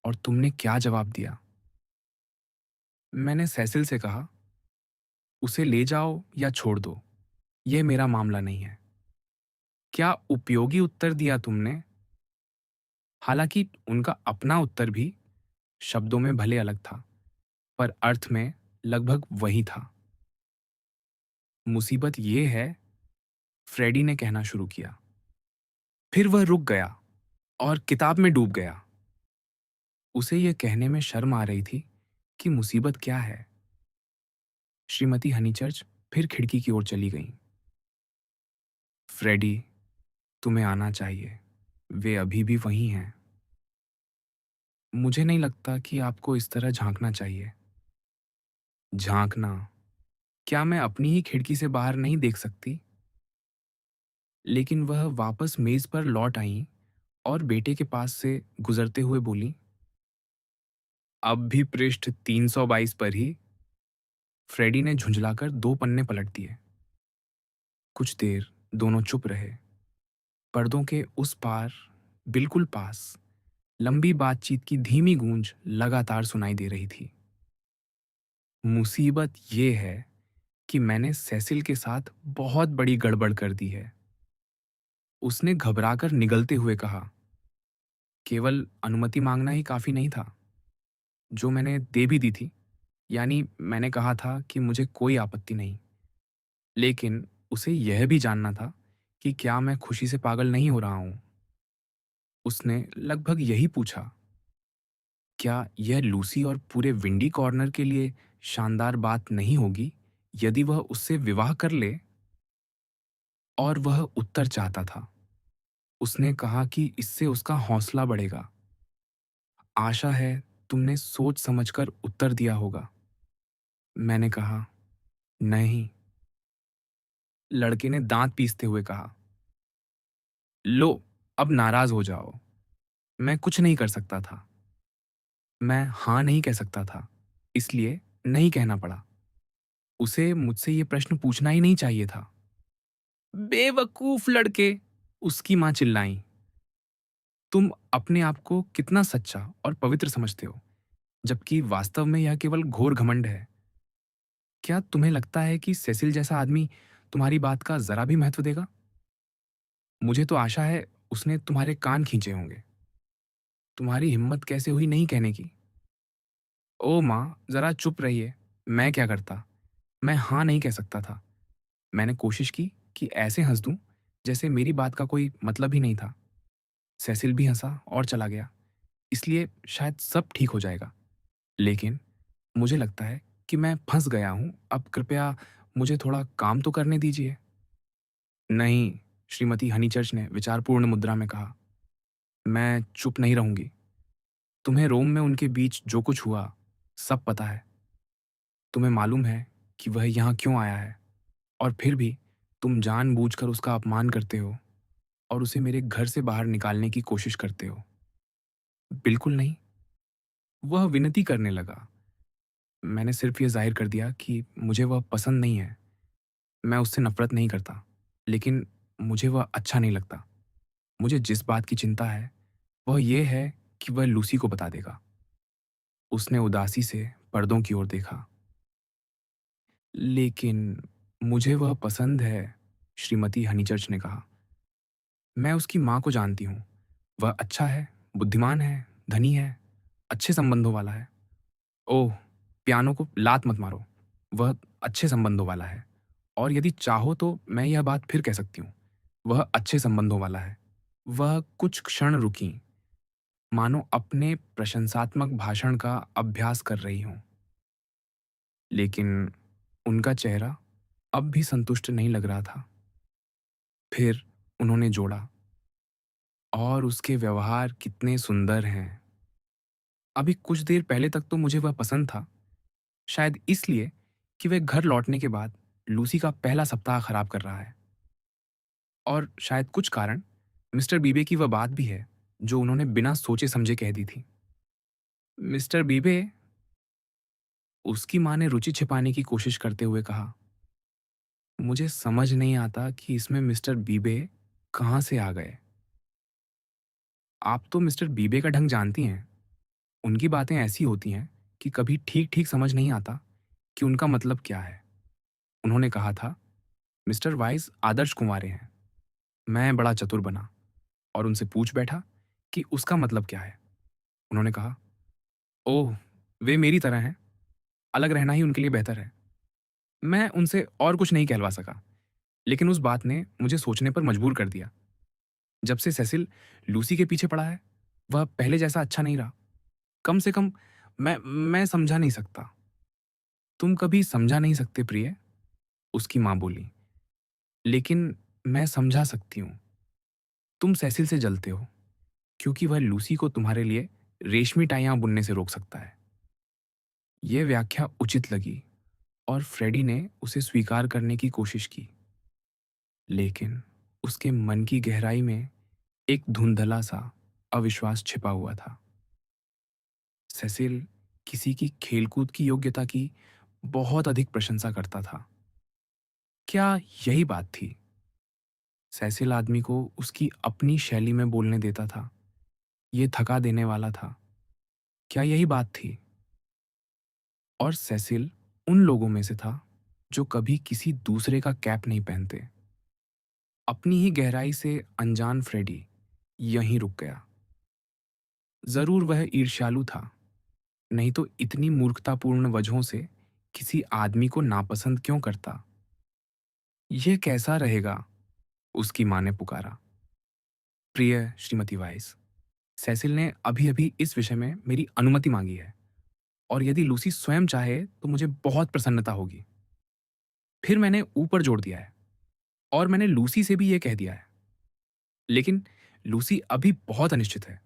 और तुमने क्या जवाब दिया? मैंने सेसिल से कहा, उसे ले जाओ या छोड़ दो, यह मेरा मामला नहीं है। क्या उपयोगी उत्तर दिया तुमने? हालांकि उनका अपना उत्तर भी शब्दों में भले अलग था, पर अर्थ में लगभग वही था। मुसीबत यह है, फ्रेडी ने कहना शुरू किया। फिर वह रुक गया और किताब में डूब गया। उसे यह कहने में शर्म आ रही थी कि मुसीबत क्या है। श्रीमती हनीचर्च फिर खिड़की की ओर चली गईं। फ्रेडी, तुम्हें आना चाहिए। वे अभी भी वहीं हैं। मुझे नहीं लगता कि आपको इस तरह झांकना चाहिए। झांकना? क्या मैं अपनी ही खिड़की से बाहर नहीं देख सकती? लेकिन वह वापस मेज पर लौट आईं और बेटे के पास से गुजरते हुए बोली, अब भी पृष्ठ 322 पर ही। फ्रेडी ने झुंझलाकर 2 पन्ने पलट दिए। कुछ देर दोनों चुप रहे। पर्दों के उस पार, बिल्कुल पास, लंबी बातचीत की धीमी गूंज लगातार सुनाई दे रही थी। मुसीबत ये है कि मैंने सेसिल के साथ बहुत बड़ी गड़बड़ कर दी है। उसने घबराकर निगलते हुए कहा, केवल अनुमति मांगना ही काफी नहीं था, जो मैंने दे भी दी थी। यानी मैंने कहा था कि मुझे कोई आपत्ति नहीं, लेकिन उसे यह भी जानना था कि क्या मैं खुशी से पागल नहीं हो रहा हूं। उसने लगभग यही पूछा, क्या यह लूसी और पूरे विंडी कॉर्नर के लिए शानदार बात नहीं होगी यदि वह उससे विवाह कर ले? और वह उत्तर चाहता था। उसने कहा कि इससे उसका हौसला बढ़ेगा। आशा है तुमने सोच समझकर उत्तर दिया होगा। मैंने कहा, नहीं। लड़के ने दांत पीसते हुए कहा, लो, अब नाराज हो जाओ। मैं कुछ नहीं कर सकता था। मैं हाँ नहीं कह सकता था, इसलिए नहीं कहना पड़ा। उसे मुझसे ये प्रश्न पूछना ही नहीं चाहिए था। बेवकूफ लड़के, उसकी मां चिल्लाई। तुम अपने आप को कितना सच्चा और पवित्र समझते हो, जबकि वास्तव में यह केवल घोर घमंड है। क्या तुम्हें लगता है कि सेसिल जैसा आदमी तुम्हारी बात का जरा भी महत्व देगा? मुझे तो आशा है उसने तुम्हारे कान खींचे होंगे। तुम्हारी हिम्मत कैसे हुई नहीं कहने की? ओ माँ, जरा चुप रहिए। मैं क्या करता? मैं हाँ नहीं कह सकता था। मैंने कोशिश की कि ऐसे हंस दूं जैसे मेरी बात का कोई मतलब ही नहीं था। सेसिल भी हंसा और चला गया, इसलिए शायद सब ठीक हो जाएगा। लेकिन मुझे लगता है कि मैं फंस गया हूं। अब कृपया मुझे थोड़ा काम तो करने दीजिए। नहीं, श्रीमती हनीचर्च ने विचारपूर्ण मुद्रा में कहा, मैं चुप नहीं रहूंगी। तुम्हें रोम में उनके बीच जो कुछ हुआ सब पता है। तुम्हें मालूम है कि वह यहाँ क्यों आया है, और फिर भी तुम जानबूझकर उसका अपमान करते हो और उसे मेरे घर से बाहर निकालने की कोशिश करते हो। बिल्कुल नहीं। वह विनती करने लगा। मैंने सिर्फ ये जाहिर कर दिया कि मुझे वह पसंद नहीं है। मैं उससे नफरत नहीं करता, लेकिन मुझे वह अच्छा नहीं लगता। मुझे जिस बात की चिंता है वह यह है कि वह लूसी को बता देगा। उसने उदासी से पर्दों की ओर देखा। लेकिन मुझे वह पसंद है, श्रीमती हनीचर्च ने कहा। मैं उसकी माँ को जानती हूँ। वह अच्छा है, बुद्धिमान है, धनी है, अच्छे संबंधों वाला है। ओह! पियानो को लात मत मारो। वह अच्छे संबंधों वाला है, और यदि चाहो तो मैं यह बात फिर कह सकती हूँ। वह अच्छे संबंधों वाला है। वह कुछ क्षण रुकीं, मानो अपने प्रशंसात्मक भाषण का अभ्यास कर रही हों। लेकिन उनका चेहरा अब भी संतुष्ट नहीं लग रहा था। फिर उन्होंने जोड़ा, और उसके व्यवहार कितने सुंदर हैं। अभी कुछ देर पहले तक तो मुझे वह पसंद था, शायद इसलिए कि वह घर लौटने के बाद लूसी का पहला सप्ताह खराब कर रहा है। और शायद कुछ कारण मिस्टर बीबे की वह बात भी है जो उन्होंने बिना सोचे समझे कह दी थी। मिस्टर बीबे? उसकी मां ने रुचि छिपाने की कोशिश करते हुए कहा। मुझे समझ नहीं आता कि इसमें मिस्टर बीबे कहाँ से आ गए। आप तो मिस्टर बीबे का ढंग जानती हैं। उनकी बातें ऐसी होती हैं कि कभी ठीक-ठीक समझ नहीं आता कि उनका मतलब क्या है। उन्होंने कहा था, मिस्टर वाइस आदर्श कुँवारे हैं। मैं बड़ा चतुर बना और उनसे पूछ बैठा कि उसका मतलब क्या है। उन्होंने कहा, ओह! वे मेरी तरह हैं, अलग रहना ही उनके लिए बेहतर है। मैं उनसे और कुछ नहीं कहलवा सका, लेकिन उस बात ने मुझे सोचने पर मजबूर कर दिया। जब से सेसिल लूसी के पीछे पड़ा है, वह पहले जैसा अच्छा नहीं रहा। कम से कम मैं समझा नहीं सकता। तुम कभी समझा नहीं सकते प्रिय, उसकी माँ बोली। लेकिन मैं समझा सकती हूँ। तुम सेसिल से जलते हो, क्योंकि वह लूसी को तुम्हारे लिए रेशमी टाइयाँ बुनने से रोक सकता है। यह व्याख्या उचित लगी और फ्रेडी ने उसे स्वीकार करने की कोशिश की। लेकिन उसके मन की गहराई में एक धुंधला सा अविश्वास छिपा हुआ था। सेसिल किसी की खेलकूद की योग्यता की बहुत अधिक प्रशंसा करता था। क्या यही बात थी? सेसिल आदमी को उसकी अपनी शैली में बोलने देता था। ये थका देने वाला था। क्या यही बात थी? और सेसिल उन लोगों में से था जो कभी किसी दूसरे का कैप नहीं पहनते। अपनी ही गहराई से अनजान फ्रेडी यहीं रुक गया। जरूर वह ईर्ष्यालु था, नहीं तो इतनी मूर्खतापूर्ण वजहों से किसी आदमी को नापसंद क्यों करता? यह कैसा रहेगा? उसकी माँ ने पुकारा। प्रिय श्रीमती वाइस, सेसिल ने अभी-अभी इस विषय में मेरी अनुमति मांगी है और यदि लूसी स्वयं चाहे तो मुझे बहुत प्रसन्नता होगी। फिर मैंने ऊपर जोड़ दिया है और मैंने लूसी से भी यह कह दिया है। लेकिन लूसी अभी बहुत अनिश्चित है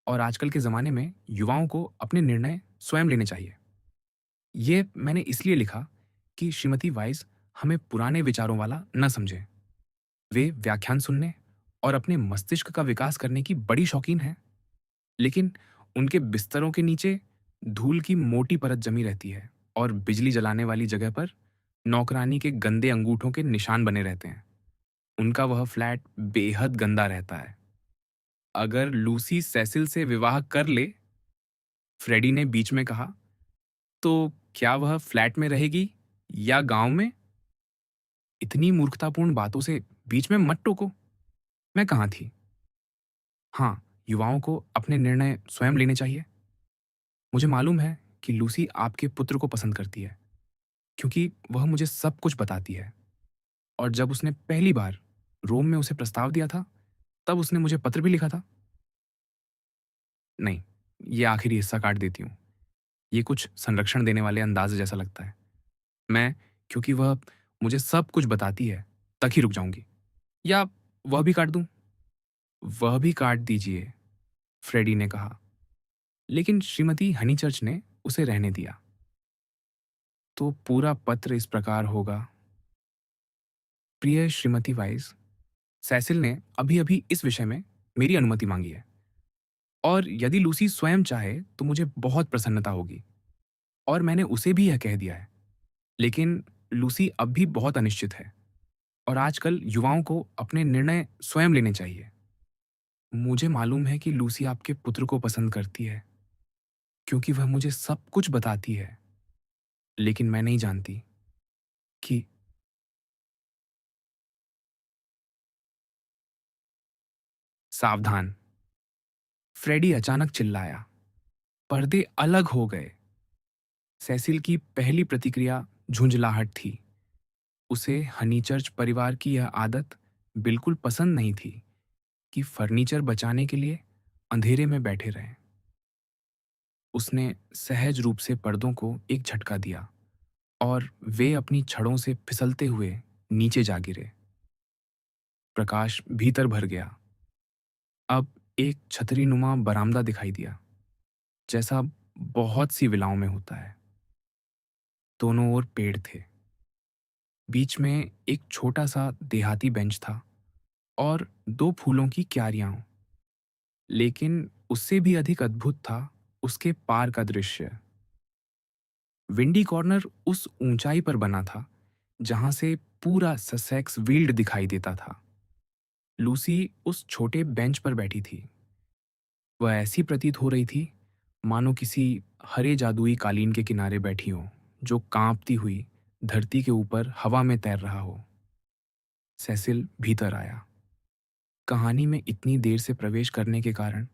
और आजकल के ज़माने में युवाओं को अपने निर्णय स्वयं लेने चाहिए। ये मैंने इसलिए लिखा कि श्रीमती वाइस हमें पुराने विचारों वाला न समझें। वे व्याख्यान सुनने और अपने मस्तिष्क का विकास करने की बड़ी शौकीन हैं, लेकिन उनके बिस्तरों के नीचे धूल की मोटी परत जमी रहती है और बिजली जलाने वाली जगह पर नौकरानी के गंदे अंगूठों के निशान बने रहते हैं। उनका वह फ्लैट बेहद गंदा रहता है। अगर लूसी सेसिल से विवाह कर ले, फ्रेडी ने बीच में कहा, तो क्या वह फ्लैट में रहेगी या गांव में? इतनी मूर्खतापूर्ण बातों से बीच में मत टोको। मैं कहाँ थी? हाँ, युवाओं को अपने निर्णय स्वयं लेने चाहिए। मुझे मालूम है कि लूसी आपके पुत्र को पसंद करती है, क्योंकि वह मुझे सब कुछ बताती है। और जब उसने पहली बार रोम में उसे प्रस्ताव दिया था, तब उसने मुझे पत्र भी लिखा था। नहीं, ये आखिरी हिस्सा काट देती हूँ। ये कुछ संरक्षण देने वाले अंदाज जैसा लगता है। मैं, क्योंकि वह मुझे सब कुछ बताती है, तक ही रुक जाऊंगी। या वह भी काट दूं? वह भी काट दीजिए, फ्रेडी ने कहा। लेकिन श्रीमती हनीचर्च ने उसे रहने दिया। तो पूरा पत्र इस प्रकार होगा। प्रिय श्रीमती वाइस, सेसिल ने अभी-अभी इस विषय में मेरी अनुमति मांगी है और यदि लूसी स्वयं चाहे तो मुझे बहुत प्रसन्नता होगी और मैंने उसे भी यह कह दिया है। लेकिन लूसी अब भी बहुत अनिश्चित है और आजकल युवाओं को अपने निर्णय स्वयं लेने चाहिए। मुझे मालूम है कि लूसी आपके पुत्र को पसंद करती है, क्योंकि वह मुझे सब कुछ बताती है। लेकिन मैं नहीं जानती कि सावधान! फ्रेडी अचानक चिल्लाया। पर्दे अलग हो गए। सेसिल की पहली प्रतिक्रिया झुंझलाहट थी। उसे हनीचर्च परिवार की यह आदत बिल्कुल पसंद नहीं थी कि फर्नीचर बचाने के लिए अंधेरे में बैठे रहें। उसने सहज रूप से पर्दों को एक झटका दिया और वे अपनी छड़ों से फिसलते हुए नीचे जा गिरे। प्रकाश भीतर भर गया। अब एक छतरीनुमा बरामदा दिखाई दिया, जैसा बहुत सी विलाओं में होता है। दोनों ओर पेड़ थे। बीच में एक छोटा सा देहाती बेंच था और दो फूलों की क्यारियां। लेकिन उससे भी अधिक अद्भुत था उसके पार का दृश्य। विंडी कॉर्नर उस ऊंचाई पर बना था जहां से पूरा ससेक्स वील्ड दिखाई देता था। लूसी उस छोटे बेंच पर बैठी थी, वह ऐसी प्रतीत हो रही थी मानो किसी हरे जादुई कालीन के किनारे बैठी हो, जो कांपती हुई धरती के ऊपर हवा में तैर रहा हो। सेसिल भीतर आया। कहानी में इतनी देर से प्रवेश करने के कारण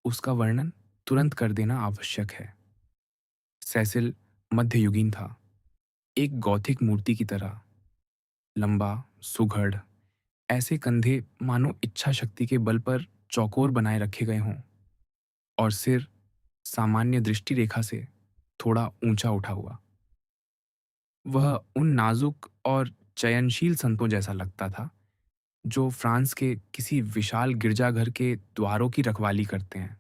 उसका वर्णन तुरंत कर देना आवश्यक है। सेसिल मध्ययुगीन था, एक गौथिक मूर्ति की तरह, लंबा, सुघड़, ऐसे कंधे मानो इच्छा शक्ति के बल पर चौकोर बनाए रखे गए हों, और सिर सामान्य दृष्टि रेखा से थोड़ा ऊंचा उठा हुआ। वह उन नाजुक और चयनशील संतों जैसा लगता था जो फ्रांस के किसी विशाल गिरजाघर के द्वारों की रखवाली करते हैं।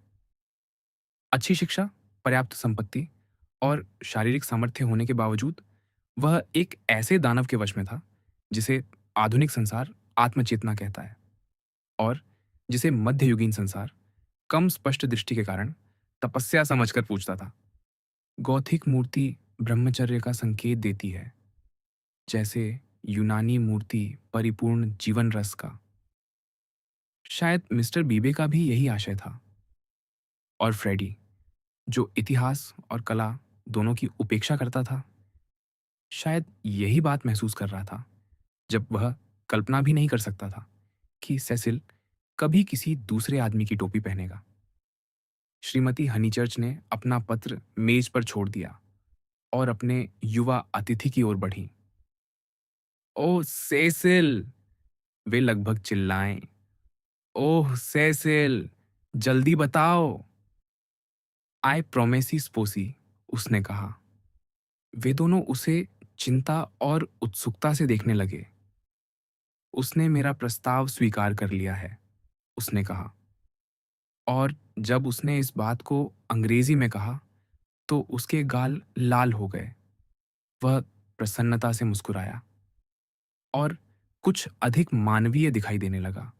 अच्छी शिक्षा, पर्याप्त संपत्ति और शारीरिक सामर्थ्य होने के बावजूद वह एक ऐसे दानव के वश में था जिसे आधुनिक संसार आत्मचेतना कहता है, और जिसे मध्ययुगीन संसार कम स्पष्ट दृष्टि के कारण तपस्या समझकर पूछता था। गौथिक मूर्ति ब्रह्मचर्य का संकेत देती है, जैसे यूनानी मूर्ति परिपूर्ण जीवन रस का। शायद मिस्टर बीबे का भी यही आशय था। और फ्रेडी, जो इतिहास और कला दोनों की उपेक्षा करता था, शायद यही बात महसूस कर रहा था जब वह कल्पना भी नहीं कर सकता था कि सेसिल कभी किसी दूसरे आदमी की टोपी पहनेगा। श्रीमती हनीचर्च ने अपना पत्र मेज पर छोड़ दिया और अपने युवा अतिथि की ओर बढ़ी। ओह सेसिल! वे लगभग चिल्लाएं। ओह सेसिल! जल्दी बताओ। आई प्रोमेसी स्पोसी, उसने कहा। वे दोनों उसे चिंता और उत्सुकता से देखने लगे। उसने मेरा प्रस्ताव स्वीकार कर लिया है, उसने कहा। और जब उसने इस बात को अंग्रेजी में कहा तो उसके गाल लाल हो गए। वह प्रसन्नता से मुस्कुराया और कुछ अधिक मानवीय दिखाई देने लगा।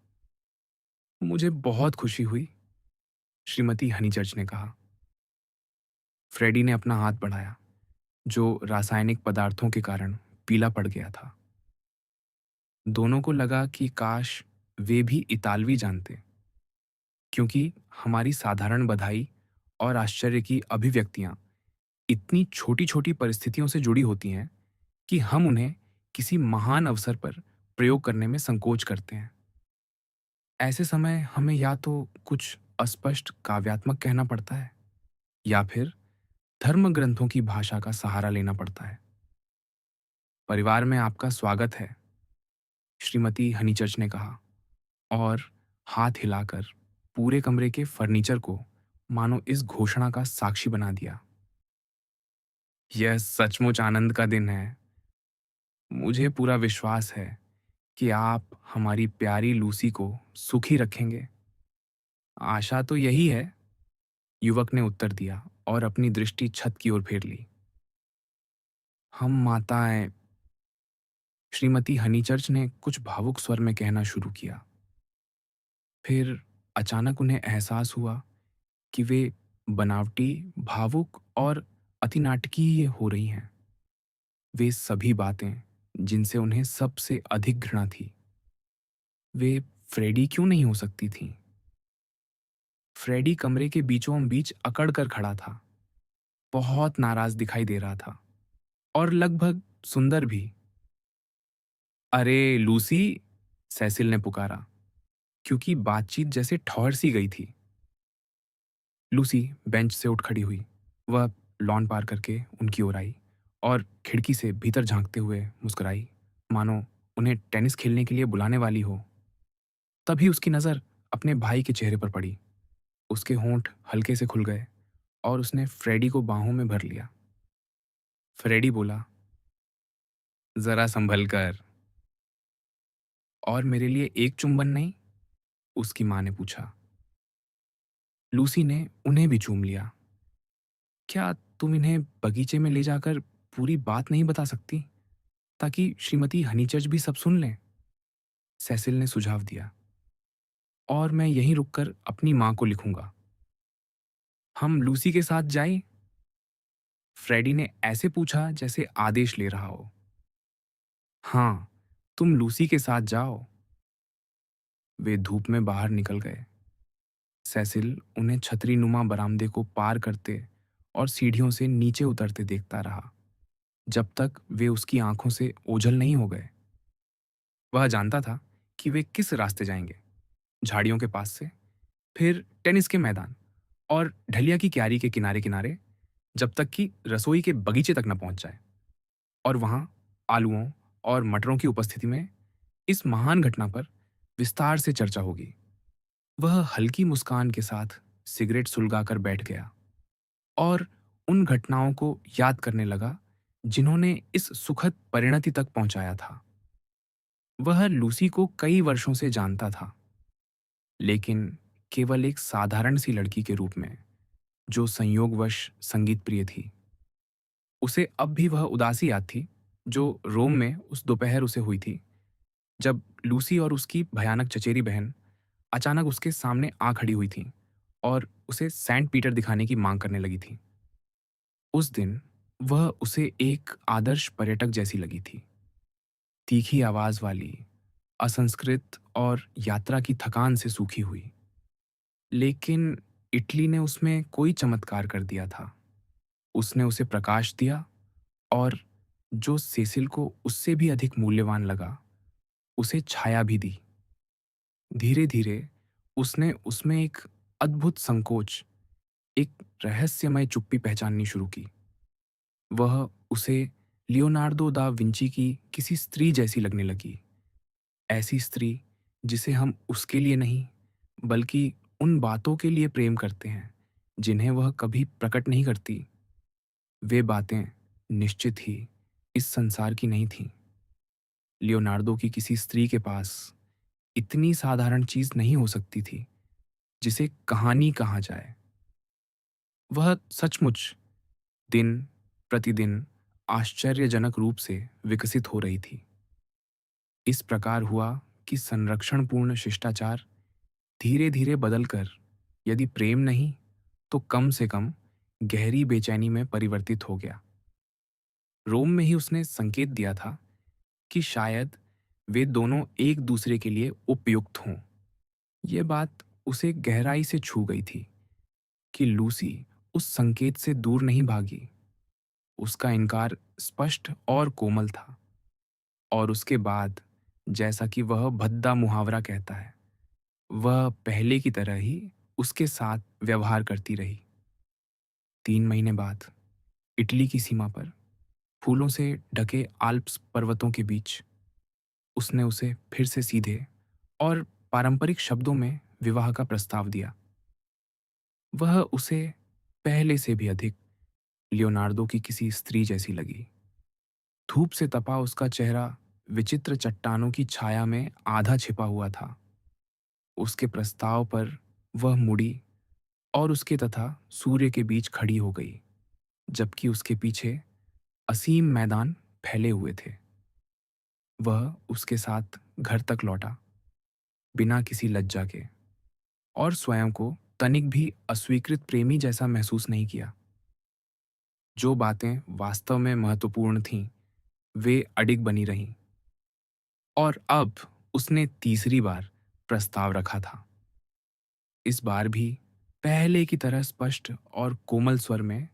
मुझे बहुत खुशी हुई, श्रीमती हनीचर्च ने कहा। फ्रेडी ने अपना हाथ बढ़ाया, जो रासायनिक पदार्थों के कारण पीला पड़ गया था। दोनों को लगा कि काश वे भी इतालवी जानते, क्योंकि हमारी साधारण बधाई और आश्चर्य की अभिव्यक्तियां इतनी छोटी-छोटी परिस्थितियों से जुड़ी होती हैं कि हम उन्हें किसी महान अवसर पर प्रयोग करने में संकोच करते हैं। ऐसे समय हमें या तो कुछ अस्पष्ट काव्यात्मक कहना पड़ता है, या फिर धर्म ग्रंथों की भाषा का सहारा लेना पड़ता है। परिवार में आपका स्वागत है, श्रीमती हनीचर्च ने कहा, और हाथ हिलाकर पूरे कमरे के फर्नीचर को मानो इस घोषणा का साक्षी बना दिया। यह सचमुच आनंद का दिन है। मुझे पूरा विश्वास है कि आप हमारी प्यारी लूसी को सुखी रखेंगे। आशा तो यही है, युवक ने उत्तर दिया और अपनी दृष्टि छत की ओर फेर ली। हम माताएं, श्रीमती हनीचर्च ने कुछ भावुक स्वर में कहना शुरू किया। फिर अचानक उन्हें एहसास हुआ कि वे बनावटी, भावुक और अतिनाटकीय हो रही हैं। वे सभी बातें जिनसे उन्हें सबसे अधिक घृणा थी, वे फ्रेडी क्यों नहीं हो सकती थीं? फ्रेडी कमरे के बीचों बीच अकड़ कर खड़ा था, बहुत नाराज दिखाई दे रहा था, और लगभग सुंदर भी। अरे लूसी, सेसिल ने पुकारा, क्योंकि बातचीत जैसे ठौर सी गई थी। लूसी बेंच से उठ खड़ी हुई। वह लॉन पार करके उनकी ओर आई और खिड़की से भीतर झांकते हुए मुस्कुराई, मानो उन्हें टेनिस खेलने के लिए बुलाने वाली हो। तभी उसकी नज़र अपने भाई के चेहरे पर पड़ी। उसके होंठ हल्के से खुल गए और उसने फ्रेडी को बाहों में भर लिया। फ्रेडी बोला, जरा संभल कर। और मेरे लिए एक चुंबन नहीं? उसकी माँ ने पूछा। लूसी ने उन्हें भी चूम लिया। क्या तुम इन्हें बगीचे में ले जाकर पूरी बात नहीं बता सकती, ताकि श्रीमती हनीचर्च भी सब सुन लें? सेसिल ने सुझाव दिया। और मैं यहीं रुककर अपनी माँ को लिखूंगा। हम लूसी के साथ जाएं? फ्रेडी ने ऐसे पूछा जैसे आदेश ले रहा हो। हाँ, तुम लूसी के साथ जाओ। वे धूप में बाहर निकल गए। सेसिल उन्हें छतरी नुमा बरामदे को पार करते और सीढ़ियों से नीचे उतरते देखता रहा, जब तक वे उसकी आंखों से ओझल नहीं हो गए। वह जानता था कि वे किस रास्ते जाएंगे, झाड़ियों के पास से, फिर टेनिस के मैदान और ढलिया की क्यारी के किनारे किनारे, जब तक कि रसोई के बगीचे तक न पहुंच जाए। और वहां आलूओं और मटरों की उपस्थिति में इस महान घटना पर विस्तार से चर्चा होगी। वह हल्की मुस्कान के साथ सिगरेट सुलगाकर बैठ गया और उन घटनाओं को याद करने लगा जिन्होंने इस सुखद परिणति तक पहुंचाया था। वह लूसी को कई वर्षों से जानता था, लेकिन केवल एक साधारण सी लड़की के रूप में जो संयोगवश संगीत प्रिय थी। उसे अब भी वह उदासी याद थी जो रोम में उस दोपहर उसे हुई थी, जब लूसी और उसकी भयानक चचेरी बहन अचानक उसके सामने आ खड़ी हुई थी और उसे सेंट पीटर दिखाने की मांग करने लगी थी। उस दिन वह उसे एक आदर्श पर्यटक जैसी लगी थी, तीखी आवाज वाली, असंस्कृत और यात्रा की थकान से सूखी हुई। लेकिन इटली ने उसमें कोई चमत्कार कर दिया था। उसने उसे प्रकाश दिया और जो सेसिल को उससे भी अधिक मूल्यवान लगा, उसे छाया भी दी। धीरे धीरे उसने उसमें एक अद्भुत संकोच, एक रहस्यमय चुप्पी पहचाननी शुरू की। वह उसे लियोनार्दो दा विंची की किसी स्त्री जैसी लगने लगी, ऐसी स्त्री जिसे हम उसके लिए नहीं, बल्कि उन बातों के लिए प्रेम करते हैं जिन्हें वह कभी प्रकट नहीं करती। वे बातें निश्चित ही इस संसार की नहीं थीं। लियोनार्दो की किसी स्त्री के पास इतनी साधारण चीज नहीं हो सकती थी जिसे कहानी कहा जाए। वह सचमुच दिन प्रतिदिन आश्चर्यजनक रूप से विकसित हो रही थी। इस प्रकार हुआ कि संरक्षणपूर्ण शिष्टाचार धीरे धीरे बदलकर, यदि प्रेम नहीं तो कम से कम गहरी बेचैनी में परिवर्तित हो गया। रोम में ही उसने संकेत दिया था कि शायद वे दोनों एक दूसरे के लिए उपयुक्त हों। ये बात उसे गहराई से छू गई थी कि लूसी उस संकेत से दूर नहीं भागी। उसका इनकार स्पष्ट और कोमल था, और उसके बाद, जैसा कि वह भद्दा मुहावरा कहता है, वह पहले की तरह ही उसके साथ व्यवहार करती रही। 3 महीने बाद इटली की सीमा पर, फूलों से ढके आल्प्स पर्वतों के बीच, उसने उसे फिर से सीधे और पारंपरिक शब्दों में विवाह का प्रस्ताव दिया। वह उसे पहले से भी अधिक लियोनार्दो की किसी स्त्री जैसी लगी। धूप से तपा उसका चेहरा विचित्र चट्टानों की छाया में आधा छिपा हुआ था। उसके प्रस्ताव पर वह मुड़ी और उसके तथा सूर्य के बीच खड़ी हो गई, जबकि उसके पीछे असीम मैदान फैले हुए थे। वह उसके साथ घर तक लौटा, बिना किसी लज्जा के, और स्वयं को तनिक भी अस्वीकृत प्रेमी जैसा महसूस नहीं किया। जो बातें वास्तव में महत्वपूर्ण थीं, वे अडिग बनी रहीं। और अब उसने तीसरी बार प्रस्ताव रखा था। इस बार भी पहले की तरह स्पष्ट और कोमल स्वर में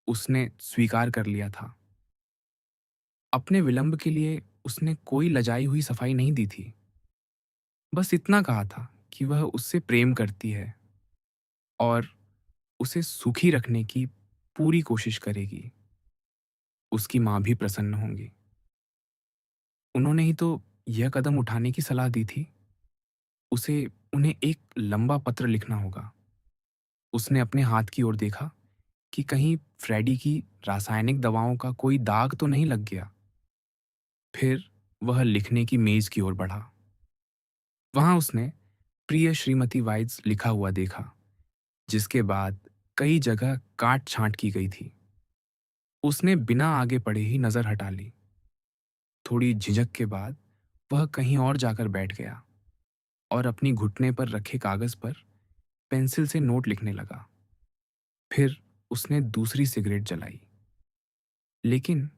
उसने स्वीकार कर लिया था। अपने विलंब के लिए उसने कोई लजाई हुई सफाई नहीं दी थी। बस इतना कहा था कि वह उससे प्रेम करती है और उसे सुखी रखने की पूरी कोशिश करेगी। उसकी माँ भी प्रसन्न होंगी। उन्होंने ही तो यह कदम उठाने की सलाह दी थी। उसे उन्हें एक लंबा पत्र लिखना होगा। उसने अपने हाथ की ओर देखा कि कहीं फ्रेडी की रासायनिक दवाओं का कोई दाग तो नहीं लग गया। फिर वह लिखने की मेज की ओर बढ़ा। वहां उसने प्रिय श्रीमती वाइट्स लिखा हुआ देखा, जिसके बाद कई जगह काट छांट की गई थी। उसने बिना आगे पढ़े ही नजर हटा ली। थोड़ी झिझक के बाद वह कहीं और जाकर बैठ गया और अपनी घुटने पर रखे कागज पर पेंसिल से नोट लिखने लगा। फिर उसने दूसरी सिगरेट जलाई, लेकिन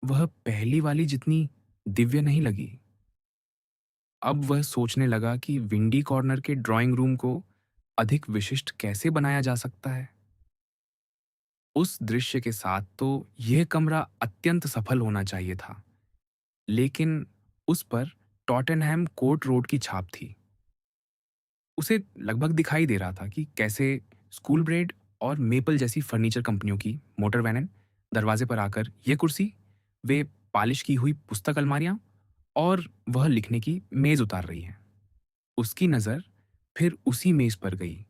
वह पहली वाली जितनी दिव्य नहीं लगी। अब वह सोचने लगा कि विंडी कॉर्नर के ड्राइंग रूम को अधिक विशिष्ट कैसे बनाया जा सकता है? उस दृश्य के साथ तो यह कमरा अत्यंत सफल होना चाहिए था, लेकिन उस पर टॉटेनहैम कोर्ट रोड की छाप थी। उसे लगभग दिखाई दे रहा था कि कैसे स्कूल ब्रेड और मेपल जैसी फर्नीचर कंपनियों की मोटर वैनन दरवाजे पर आकर ये कुर्सी, वे पॉलिश की हुई पुस्तक अलमारियां और वह लिखने की मेज उतार रही हैं। उसकी नज़र फिर उसी मेज पर गई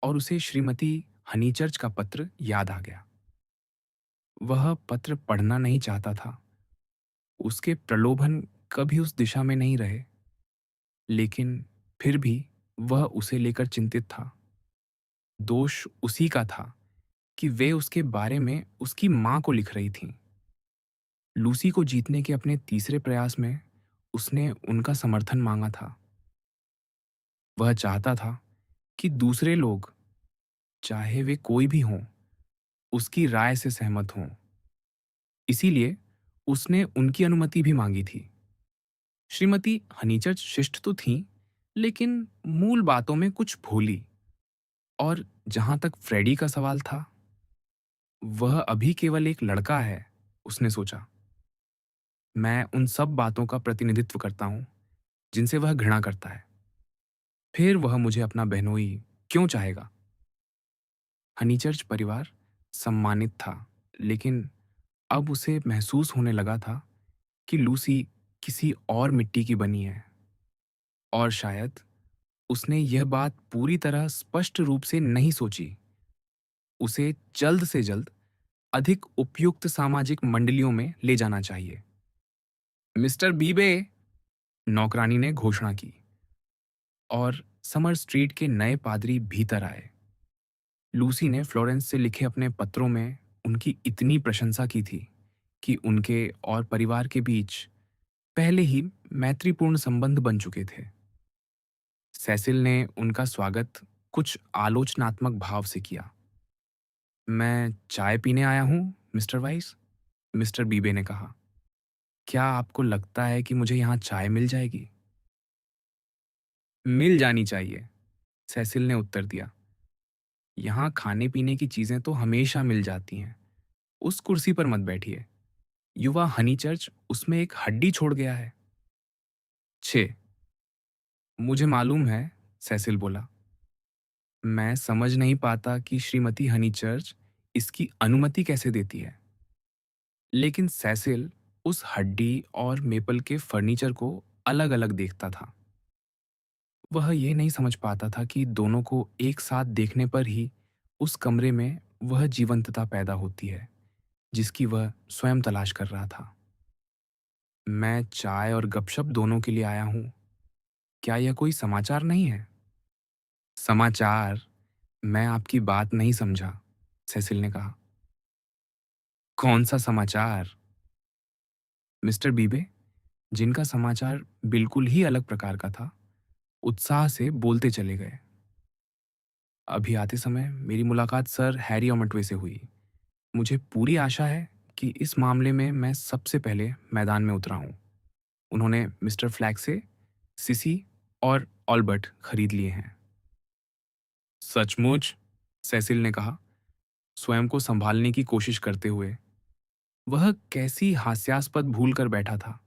और उसे श्रीमती हनीचर्च का पत्र याद आ गया। वह पत्र पढ़ना नहीं चाहता था। उसके प्रलोभन कभी उस दिशा में नहीं रहे, लेकिन फिर भी वह उसे लेकर चिंतित था। दोष उसी का था कि वे उसके बारे में उसकी माँ को लिख रही थीं। लूसी को जीतने के अपने तीसरे प्रयास में उसने उनका समर्थन मांगा था। वह चाहता था कि दूसरे लोग, चाहे वे कोई भी हों, उसकी राय से सहमत हों। इसीलिए उसने उनकी अनुमति भी मांगी थी। श्रीमती हनीचर्च शिष्ट तो थीं, लेकिन मूल बातों में कुछ भोली। और जहां तक फ्रेडी का सवाल था, वह अभी केवल एक लड़का है, उसने सोचा। मैं उन सब बातों का प्रतिनिधित्व करता हूं जिनसे वह घृणा करता है। फिर वह मुझे अपना बहनोई क्यों चाहेगा? हनीचर्च परिवार सम्मानित था, लेकिन अब उसे महसूस होने लगा था कि लूसी किसी और मिट्टी की बनी है। और शायद उसने यह बात पूरी तरह स्पष्ट रूप से नहीं सोची। उसे जल्द से जल्द अधिक उपयुक्त सामाजिक मंडलियों में ले जाना चाहिए। मिस्टर बीबे, नौकरानी ने घोषणा की, और समर स्ट्रीट के नए पादरी भीतर आए। लूसी ने फ्लोरेंस से लिखे अपने पत्रों में उनकी इतनी प्रशंसा की थी कि उनके और परिवार के बीच पहले ही मैत्रीपूर्ण संबंध बन चुके थे। सेसिल ने उनका स्वागत कुछ आलोचनात्मक भाव से किया। मैं चाय पीने आया हूं, मिस्टर वाइस, मिस्टर बीबे ने कहा। क्या आपको लगता है कि मुझे यहाँ चाय मिल जाएगी? मिल जानी चाहिए, सेसिल ने उत्तर दिया। यहाँ खाने पीने की चीजें तो हमेशा मिल जाती हैं। उस कुर्सी पर मत बैठिए। युवा हनीचर्च उसमें एक हड्डी छोड़ गया है। 6। मुझे मालूम है, सेसिल बोला। मैं समझ नहीं पाता कि श्रीमती हनीचर्च इसकी अनुमति कैसे देती है। लेकिन सेसिल उस हड्डी और मेपल के फर्नीचर को अलग-अलग देखता था। वह ये नहीं समझ पाता था कि दोनों को एक साथ देखने पर ही उस कमरे में वह जीवंतता पैदा होती है, जिसकी वह स्वयं तलाश कर रहा था। मैं चाय और गपशप दोनों के लिए आया हूँ। क्या यह कोई समाचार नहीं है? समाचार? मैं आपकी बात नहीं समझा, सेसिल ने कहा। कौन सा समाचार? मिस्टर बीबे, जिनका समाचार बिल्कुल ही अलग प्रकार का था, उत्साह से बोलते चले गए। अभी आते समय मेरी मुलाकात सर हैरी ऑमटवे से हुई। मुझे पूरी आशा है कि इस मामले में मैं सबसे पहले मैदान में उतरा हूँ। उन्होंने मिस्टर फ्लैग से सिसी और ऑल्बर्ट खरीद लिए हैं। सचमुच? सेसिल ने कहा, स्वयं को संभालने की कोशिश करते हुए। वह कैसी हास्यास्पद भूल कर बैठा था।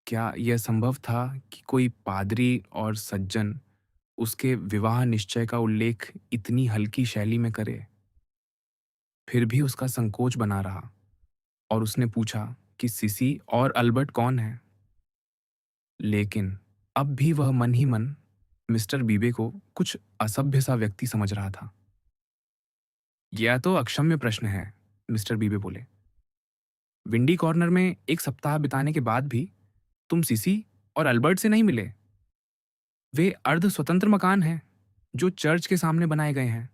क्या यह संभव था कि कोई पादरी और सज्जन उसके विवाह निश्चय का उल्लेख इतनी हल्की शैली में करे? फिर भी उसका संकोच बना रहा, और उसने पूछा कि सिसी और अल्बर्ट कौन है। लेकिन अब भी वह मन ही मन मिस्टर बीबे को कुछ असभ्य सा व्यक्ति समझ रहा था। यह तो अक्षम्य प्रश्न है, मिस्टर बीबे बोले। विंडी कॉर्नर में एक सप्ताह बिताने के बाद भी तुम सिसी और अल्बर्ट से नहीं मिले? वे अर्ध स्वतंत्र मकान हैं जो चर्च के सामने बनाए गए हैं।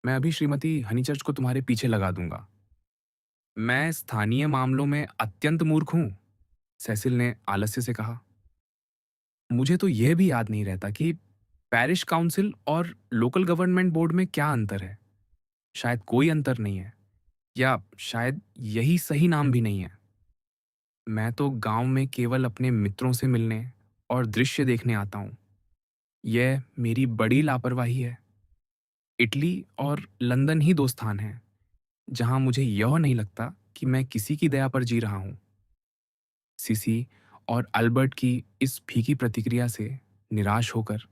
मैं अभी श्रीमती हनीचर्च को तुम्हारे पीछे लगा दूंगा। मैं स्थानीय मामलों में अत्यंत मूर्ख हूं, सेसिल ने आलस्य से कहा। मुझे तो यह भी याद नहीं रहता कि पैरिश काउंसिल और लोकल गवर्नमेंट बोर्ड में क्या अंतर है। शायद कोई अंतर नहीं है, या शायद यही सही नाम भी नहीं है। मैं तो गांव में केवल अपने मित्रों से मिलने और दृश्य देखने आता हूँ। यह मेरी बड़ी लापरवाही है। इटली और लंदन ही 2 स्थान हैं, जहाँ मुझे यह नहीं लगता कि मैं किसी की दया पर जी रहा हूँ। सिसी और अल्बर्ट की इस फीकी प्रतिक्रिया से निराश होकर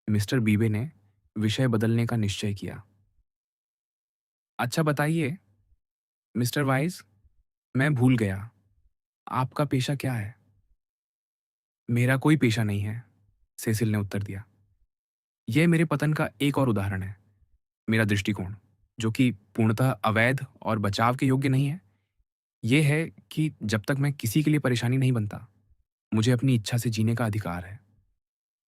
मिस्टर बीबे ने विषय बदलने का निश्चय किया। अच्छा बताइए, मिस्टर वाइज़, मैं भूल गया, आपका पेशा क्या है? मेरा कोई पेशा नहीं है, सेसिल ने उत्तर दिया। यह मेरे पतन का एक और उदाहरण है। मेरा दृष्टिकोण, जो कि पूर्णतः अवैध और बचाव के योग्य नहीं है, ये है कि जब तक मैं किसी के लिए परेशानी नहीं बनता, मुझे अपनी इच्छा से जीने का अधिकार है।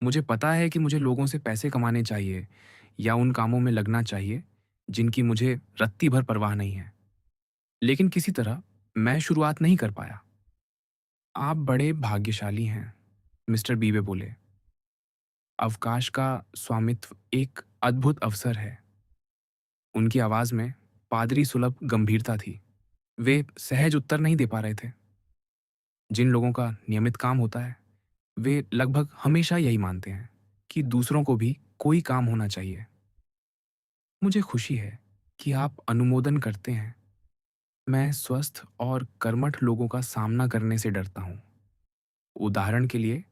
मुझे पता है कि मुझे लोगों से पैसे कमाने चाहिए या उन कामों में लगना चाहिए जिनकी मुझे रत्ती भर परवाह नहीं है। लेकिन किसी तरह मैं शुरुआत नहीं कर पाया। आप बड़े भाग्यशाली हैं, मिस्टर बीबे बोले। अवकाश का स्वामित्व एक अद्भुत अवसर है। उनकी आवाज में पादरी सुलभ गंभीरता थी। वे सहज उत्तर नहीं दे पा रहे थे। जिन लोगों का नियमित काम होता है, वे लगभग हमेशा यही मानते हैं कि दूसरों को भी कोई काम होना चाहिए। मुझे खुशी है कि आप अनुमोदन करते हैं। मैं स्वस्थ और कर्मठ लोगों का सामना करने से डरता हूँ। उदाहरण के लिए,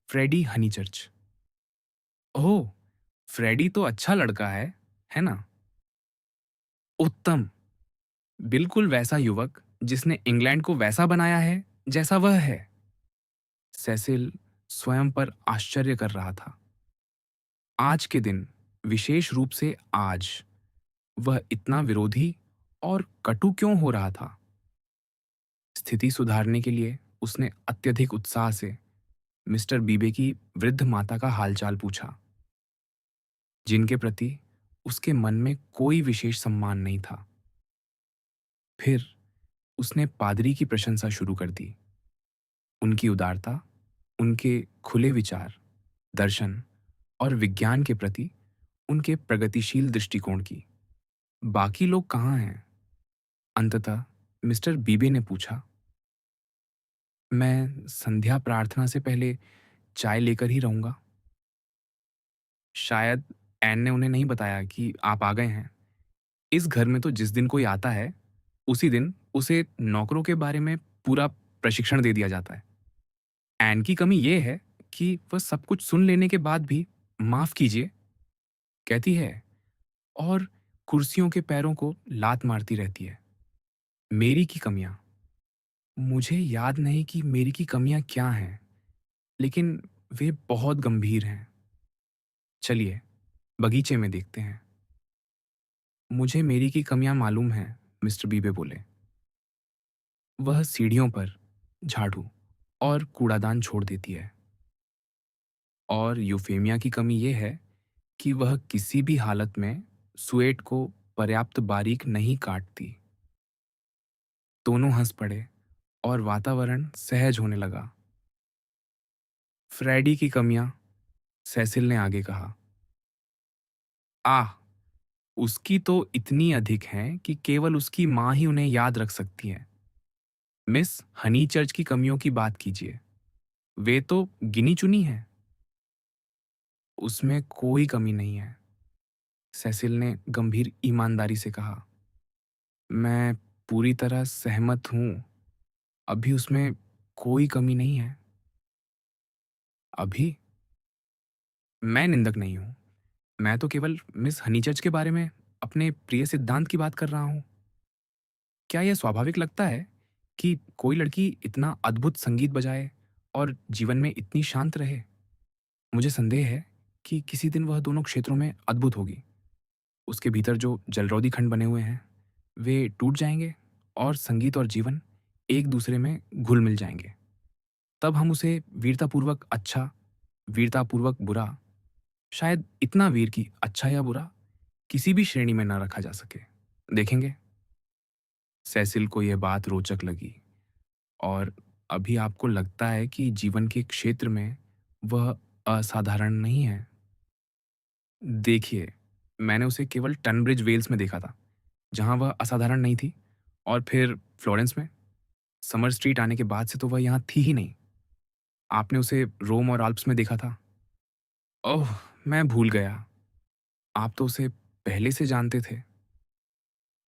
फ्रेडी हनीचर्च। ओह! फ्रेडी तो अच्छा लड़का है ना? उत्तम! बिल्कुल वैसा युवक जिसने इंग्लैंड को वैसा बनाया है, जैसा वह है। सेसिल स्वयं पर आश्चर्य कर रहा था। आज के दिन, विशेष रूप से आज, वह इतना विरोधी और कटु क्यों हो रहा था? स्थिति सुधारने के लिए उसने अत्यधिक उत्साह से मिस्टर बीबे की वृद्ध माता का हालचाल पूछा, जिनके प्रति उसके मन में कोई विशेष सम्मान नहीं था। फिर उसने पादरी की प्रशंसा शुरू कर दी, उनकी उदारता, उनके खुले विचार, दर्शन और विज्ञान के प्रति उनके प्रगतिशील दृष्टिकोण की। बाकी लोग कहाँ हैं? अंततः मिस्टर बीबे ने पूछा। मैं संध्या प्रार्थना से पहले चाय लेकर ही रहूंगा। शायद एन ने उन्हें नहीं बताया कि आप आ गए हैं। इस घर में तो जिस दिन कोई आता है, उसी दिन उसे नौकरों के बारे में पूरा प्रशिक्षण दे दिया जाता है। एन की कमी ये है कि वह सब कुछ सुन लेने के बाद भी माफ कीजिए कहती है और कुर्सियों के पैरों को लात मारती रहती है। मेरी की कमियां, मुझे याद नहीं कि मेरी की कमियां क्या हैं, लेकिन वे बहुत गंभीर हैं। चलिए, बगीचे में देखते हैं। मुझे मेरी की कमियां मालूम हैं, मिस्टर बीबे बोले। वह सीढ़ियों पर झाड़ू और कूड़ादान छोड़ देती है। और यूफेमिया की कमी यह है कि वह किसी भी हालत में सुएट को पर्याप्त बारीक नहीं काटती। दोनों हंस पड़े और वातावरण सहज होने लगा। फ्रेडी की कमियां, सेसिल ने आगे कहा। आह, उसकी तो इतनी अधिक हैं कि केवल उसकी माँ ही उन्हें याद रख सकती है। मिस हनीचर्च की कमियों की बात कीजिए, वे तो गिनी चुनी हैं। उसमें कोई कमी नहीं है, सेसिल ने गंभीर ईमानदारी से कहा। मैं पूरी तरह सहमत हूं, अभी उसमें कोई कमी नहीं है। अभी? मैं निंदक नहीं हूं, मैं तो केवल मिस हनीचर्च के बारे में अपने प्रिय सिद्धांत की बात कर रहा हूं। क्या यह स्वाभाविक लगता है कि कोई लड़की इतना अद्भुत संगीत बजाए और जीवन में इतनी शांत रहे? मुझे संदेह है कि किसी दिन वह दोनों क्षेत्रों में अद्भुत होगी। उसके भीतर जो जलरौदी खंड बने हुए हैं, वे टूट जाएंगे और संगीत और जीवन एक दूसरे में घुल मिल जाएंगे। तब हम उसे वीरतापूर्वक अच्छा, वीरतापूर्वक बुरा, शायद इतना वीर कि अच्छा या बुरा किसी भी श्रेणी में न रखा जा सके। देखेंगे। सेसिल को यह बात रोचक लगी। और अभी आपको लगता है कि जीवन के क्षेत्र में वह असाधारण नहीं है? देखिए, मैंने उसे केवल टनब्रिज वेल्स में देखा था, जहाँ वह असाधारण नहीं थी, और फिर फ्लोरेंस में। समर स्ट्रीट आने के बाद से तो वह यहाँ थी ही नहीं। आपने उसे रोम और आल्प्स में देखा था। ओह! मैं भूल गया। आप तो उसे पहले से जानते थे।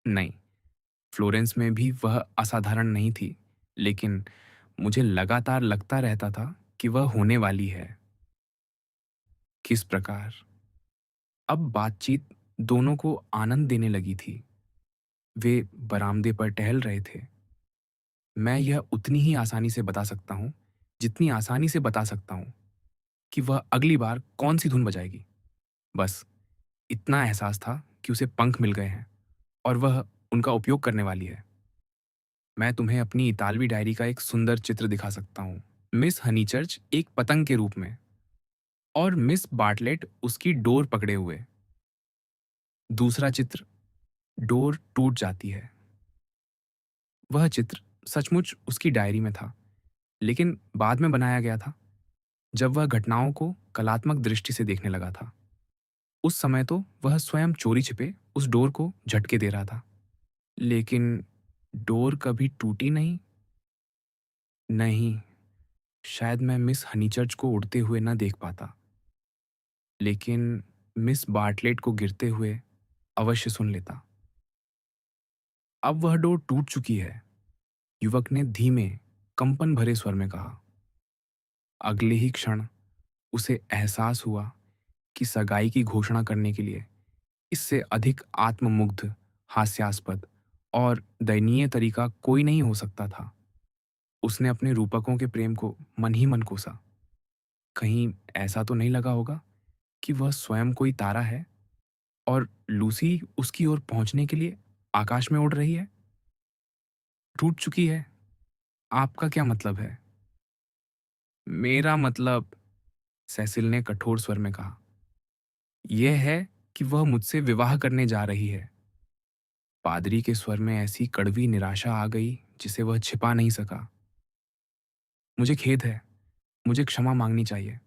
नहीं, फ्लोरेंस में भी वह असाधारण नहीं थी, लेकिन मुझे लगातार लगता रहता था कि वह होने वाली है। किस प्रकार? अब बातचीत दोनों को आनंद देने लगी थी। वे बरामदे पर टहल रहे थे। मैं यह उतनी ही आसानी से बता सकता हूँ, जितनी आसानी से बता सकता हूँ कि वह अगली बार कौन-सी धुन बजाएगी। बस इतना एहसास था कि उसे पंख मिल गए हैं और वह उनका उपयोग करने वाली है। मैं तुम्हें अपनी इतालवी डायरी का एक सुंदर चित्र दिखा सकता हूँ। मिस हनीचर्च एक पतंग के रूप में और मिस बार्टलेट उसकी डोर पकड़े हुए। दूसरा चित्र, डोर टूट जाती है। वह चित्र सचमुच उसकी डायरी में था, लेकिन बाद में बनाया गया था, जब वह घटनाओं को कलात्मक दृष्टि से देखने लगा था। उस समय तो वह स्वयं चोरी-छिपे उस डोर को झटके दे रहा था। लेकिन डोर कभी टूटी नहीं? नहीं, शायद मैं मिस हनीचर्च को उड़ते हुए न देख पाता, लेकिन मिस बार्टलेट को गिरते हुए अवश्य सुन लेता। अब वह डोर टूट चुकी है, युवक ने धीमे, कंपन भरे स्वर में कहा। अगले ही क्षण उसे एहसास हुआ कि सगाई की घोषणा करने के लिए इससे अधिक आत्ममुग्ध, हास्यास्पद और दयनीय तरीका कोई नहीं हो सकता था। उसने अपने रूपकों के प्रेम को मन ही मन कोसा। कहीं ऐसा तो नहीं लगा होगा कि वह स्वयं कोई तारा है और लूसी उसकी ओर पहुंचने के लिए आकाश में उड़ रही है? टूट चुकी है? आपका क्या मतलब है? मेरा मतलब, सेसिल ने कठोर स्वर में कहा, यह है कि वह मुझसे विवाह करने जा रही है। पादरी के स्वर में ऐसी कड़वी निराशा आ गई जिसे वह छिपा नहीं सका। मुझे खेद है, मुझे क्षमा मांगनी चाहिए।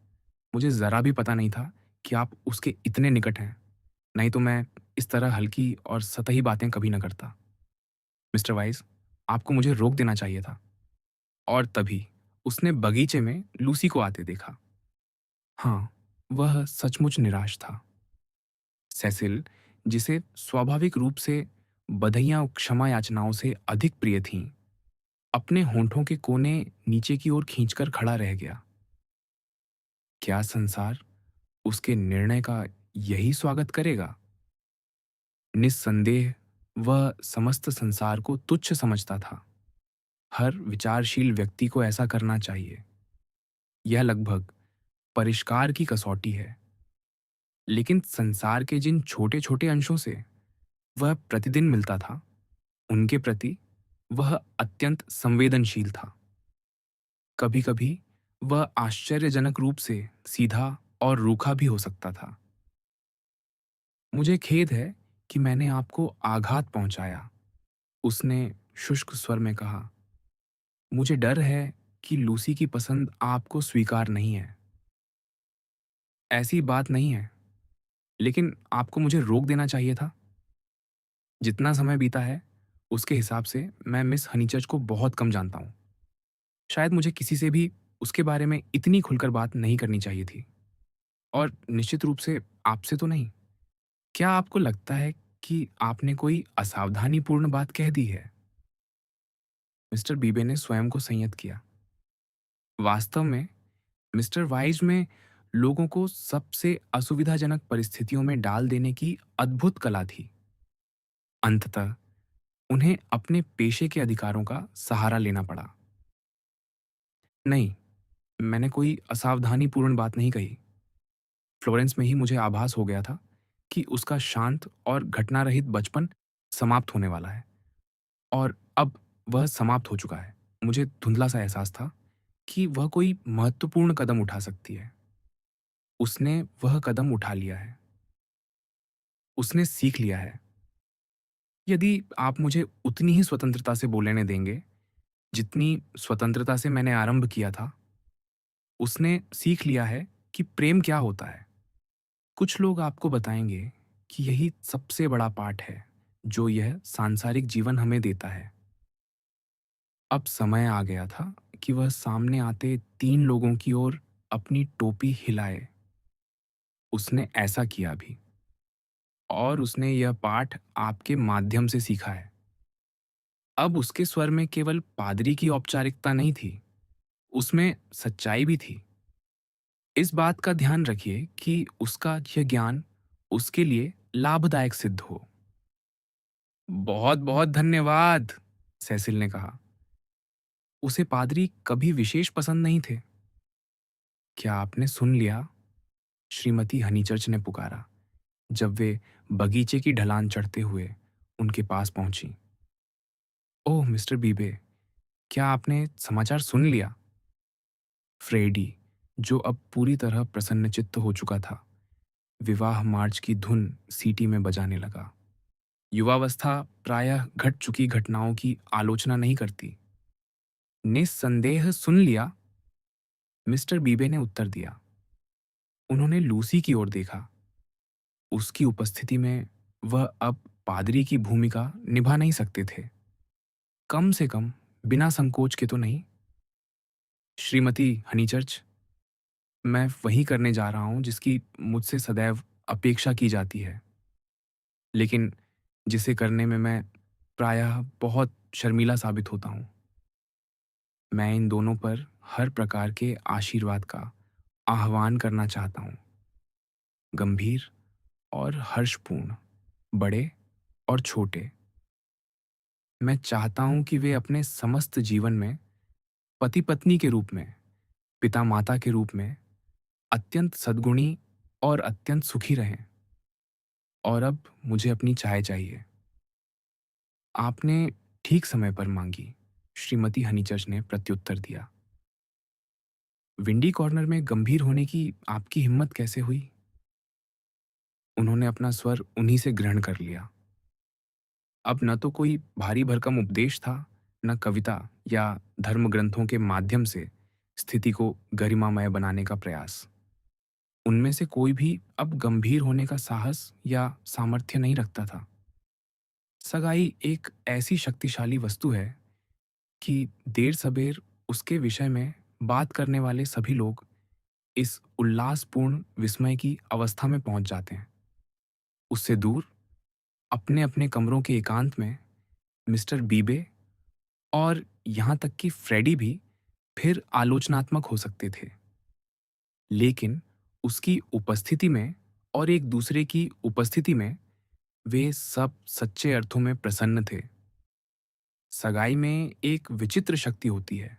मुझे जरा भी पता नहीं था कि आप उसके इतने निकट हैं, नहीं तो मैं इस तरह हल्की और सतही बातें कभी न करता। मिस्टर वाइस, आपको मुझे रोक देना चाहिए था। और तभी उसने बगीचे में लूसी को आते देखा। हाँ, वह सचमुच निराश था। सेसिल, जिसे स्वाभाविक रूप से बधाइयाँ क्षमा याचनाओं से अधिक प्रिय थीं, अपने होंठों के कोने नीचे की ओर खींचकर खड़ा रह गया। क्या संसार उसके निर्णय का यही स्वागत करेगा? निस्संदेह वह समस्त संसार को तुच्छ समझता था। हर विचारशील व्यक्ति को ऐसा करना चाहिए। यह लगभग परिष्कार की कसौटी है। लेकिन संसार के जिन छोटे-छोटे अंशों से वह प्रतिदिन मिलता था, उनके प्रति वह अत्यंत संवेदनशील था। कभी-कभी वह आश्चर्यजनक रूप से सीधा और रूखा भी हो सकता था। मुझे खेद है कि मैंने आपको आघात पहुंचाया, उसने शुष्क स्वर में कहा। मुझे डर है कि लूसी की पसंद आपको स्वीकार नहीं है। ऐसी बात नहीं है, लेकिन आपको मुझे रोक देना चाहिए था। जितना समय बीता है, उसके हिसाब से मैं मिस हनीचर्च को बहुत कम जानता हूँ। शायद मुझे किसी से भी उसके बारे में इतनी खुलकर बात नहीं करनी चाहिए थी, और निश्चित रूप से आपसे तो नहीं। क्या आपको लगता है कि आपने कोई असावधानीपूर्ण बात कह दी है? मिस्टर बीबे ने स्वयं को संयत किया। वास्तव में मिस्टर वाइज में लोगों को सबसे असुविधाजनक परिस्थितियों में डाल देने की अद्भुत कला थी। अंततः उन्हें अपने पेशे के अधिकारों का सहारा लेना पड़ा। नहीं, मैंने कोई असावधानीपूर्ण बात नहीं कही। फ्लोरेंस में ही मुझे आभास हो गया था कि उसका शांत और घटनारहित बचपन समाप्त होने वाला है, और अब वह समाप्त हो चुका है। मुझे धुंधला सा एहसास था कि वह कोई महत्वपूर्ण कदम उठा सकती है। उसने वह कदम उठा लिया है। उसने सीख लिया है। यदि आप मुझे उतनी ही स्वतंत्रता से बोलने देंगे, जितनी स्वतंत्रता से मैंने आरंभ किया था, उसने सीख लिया है कि प्रेम क्या होता है। कुछ लोग आपको बताएंगे कि यही सबसे बड़ा पाठ है जो यह सांसारिक जीवन हमें देता है। अब समय आ गया था कि वह सामने आते 3 लोगों की ओर अपनी टोपी हिलाए। उसने ऐसा किया भी, और उसने यह पाठ आपके माध्यम से सीखा है। अब उसके स्वर में केवल पादरी की औपचारिकता नहीं थी, उसमें सच्चाई भी थी। इस बात का ध्यान रखिए कि उसका यह ज्ञान उसके लिए लाभदायक सिद्ध हो। बहुत बहुत धन्यवाद, सेसिल ने कहा। उसे पादरी कभी विशेष पसंद नहीं थे। क्या आपने सुन लिया? श्रीमती हनीचर्च ने पुकारा जब वे बगीचे की ढलान चढ़ते हुए उनके पास पहुंची। ओह मिस्टर बीबे, क्या आपने समाचार सुन लिया? फ्रेडी, जो अब पूरी तरह प्रसन्नचित्त हो चुका था, विवाह मार्च की धुन सीटी में बजाने लगा। युवावस्था प्रायः घट चुकी घटनाओं की आलोचना नहीं करती। निस्संदेह सुन लिया, मिस्टर बीबे ने उत्तर दिया। उन्होंने लूसी की ओर देखा। उसकी उपस्थिति में वह अब पादरी की भूमिका निभा नहीं सकते थे, कम से कम बिना संकोच के तो नहीं। श्रीमती हनीचर्च, मैं वही करने जा रहा हूं जिसकी मुझसे सदैव अपेक्षा की जाती है, लेकिन जिसे करने में मैं प्रायः बहुत शर्मीला साबित होता हूं। मैं इन दोनों पर हर प्रकार के आशीर्वाद का आह्वान करना चाहता हूं, गंभीर और हर्षपूर्ण, बड़े और छोटे। मैं चाहता हूं कि वे अपने समस्त जीवन में पति पत्नी के रूप में, पिता माता के रूप में अत्यंत सद्गुणी और अत्यंत सुखी रहें। और अब मुझे अपनी चाय चाहिए। आपने ठीक समय पर मांगी, श्रीमती हनीचर्च ने प्रत्युत्तर दिया। विंडी कॉर्नर में गंभीर होने की आपकी हिम्मत कैसे हुई? उन्होंने अपना स्वर उन्हीं से ग्रहण कर लिया। अब न तो कोई भारी भरकम उपदेश था, न कविता या धर्म ग्रंथों के माध्यम से स्थिति को गरिमामय बनाने का प्रयास। उनमें से कोई भी अब गंभीर होने का साहस या सामर्थ्य नहीं रखता था। सगाई एक ऐसी शक्तिशाली वस्तु है कि देर सबेर उसके विषय में बात करने वाले सभी लोग इस उल्लासपूर्ण विस्मय की अवस्था में पहुंच जाते हैं। उससे दूर अपने अपने कमरों के एकांत में मिस्टर बीबे और यहाँ तक कि फ्रेडी भी फिर आलोचनात्मक हो सकते थे, लेकिन उसकी उपस्थिति में और एक दूसरे की उपस्थिति में वे सब सच्चे अर्थों में प्रसन्न थे। सगाई में एक विचित्र शक्ति होती है।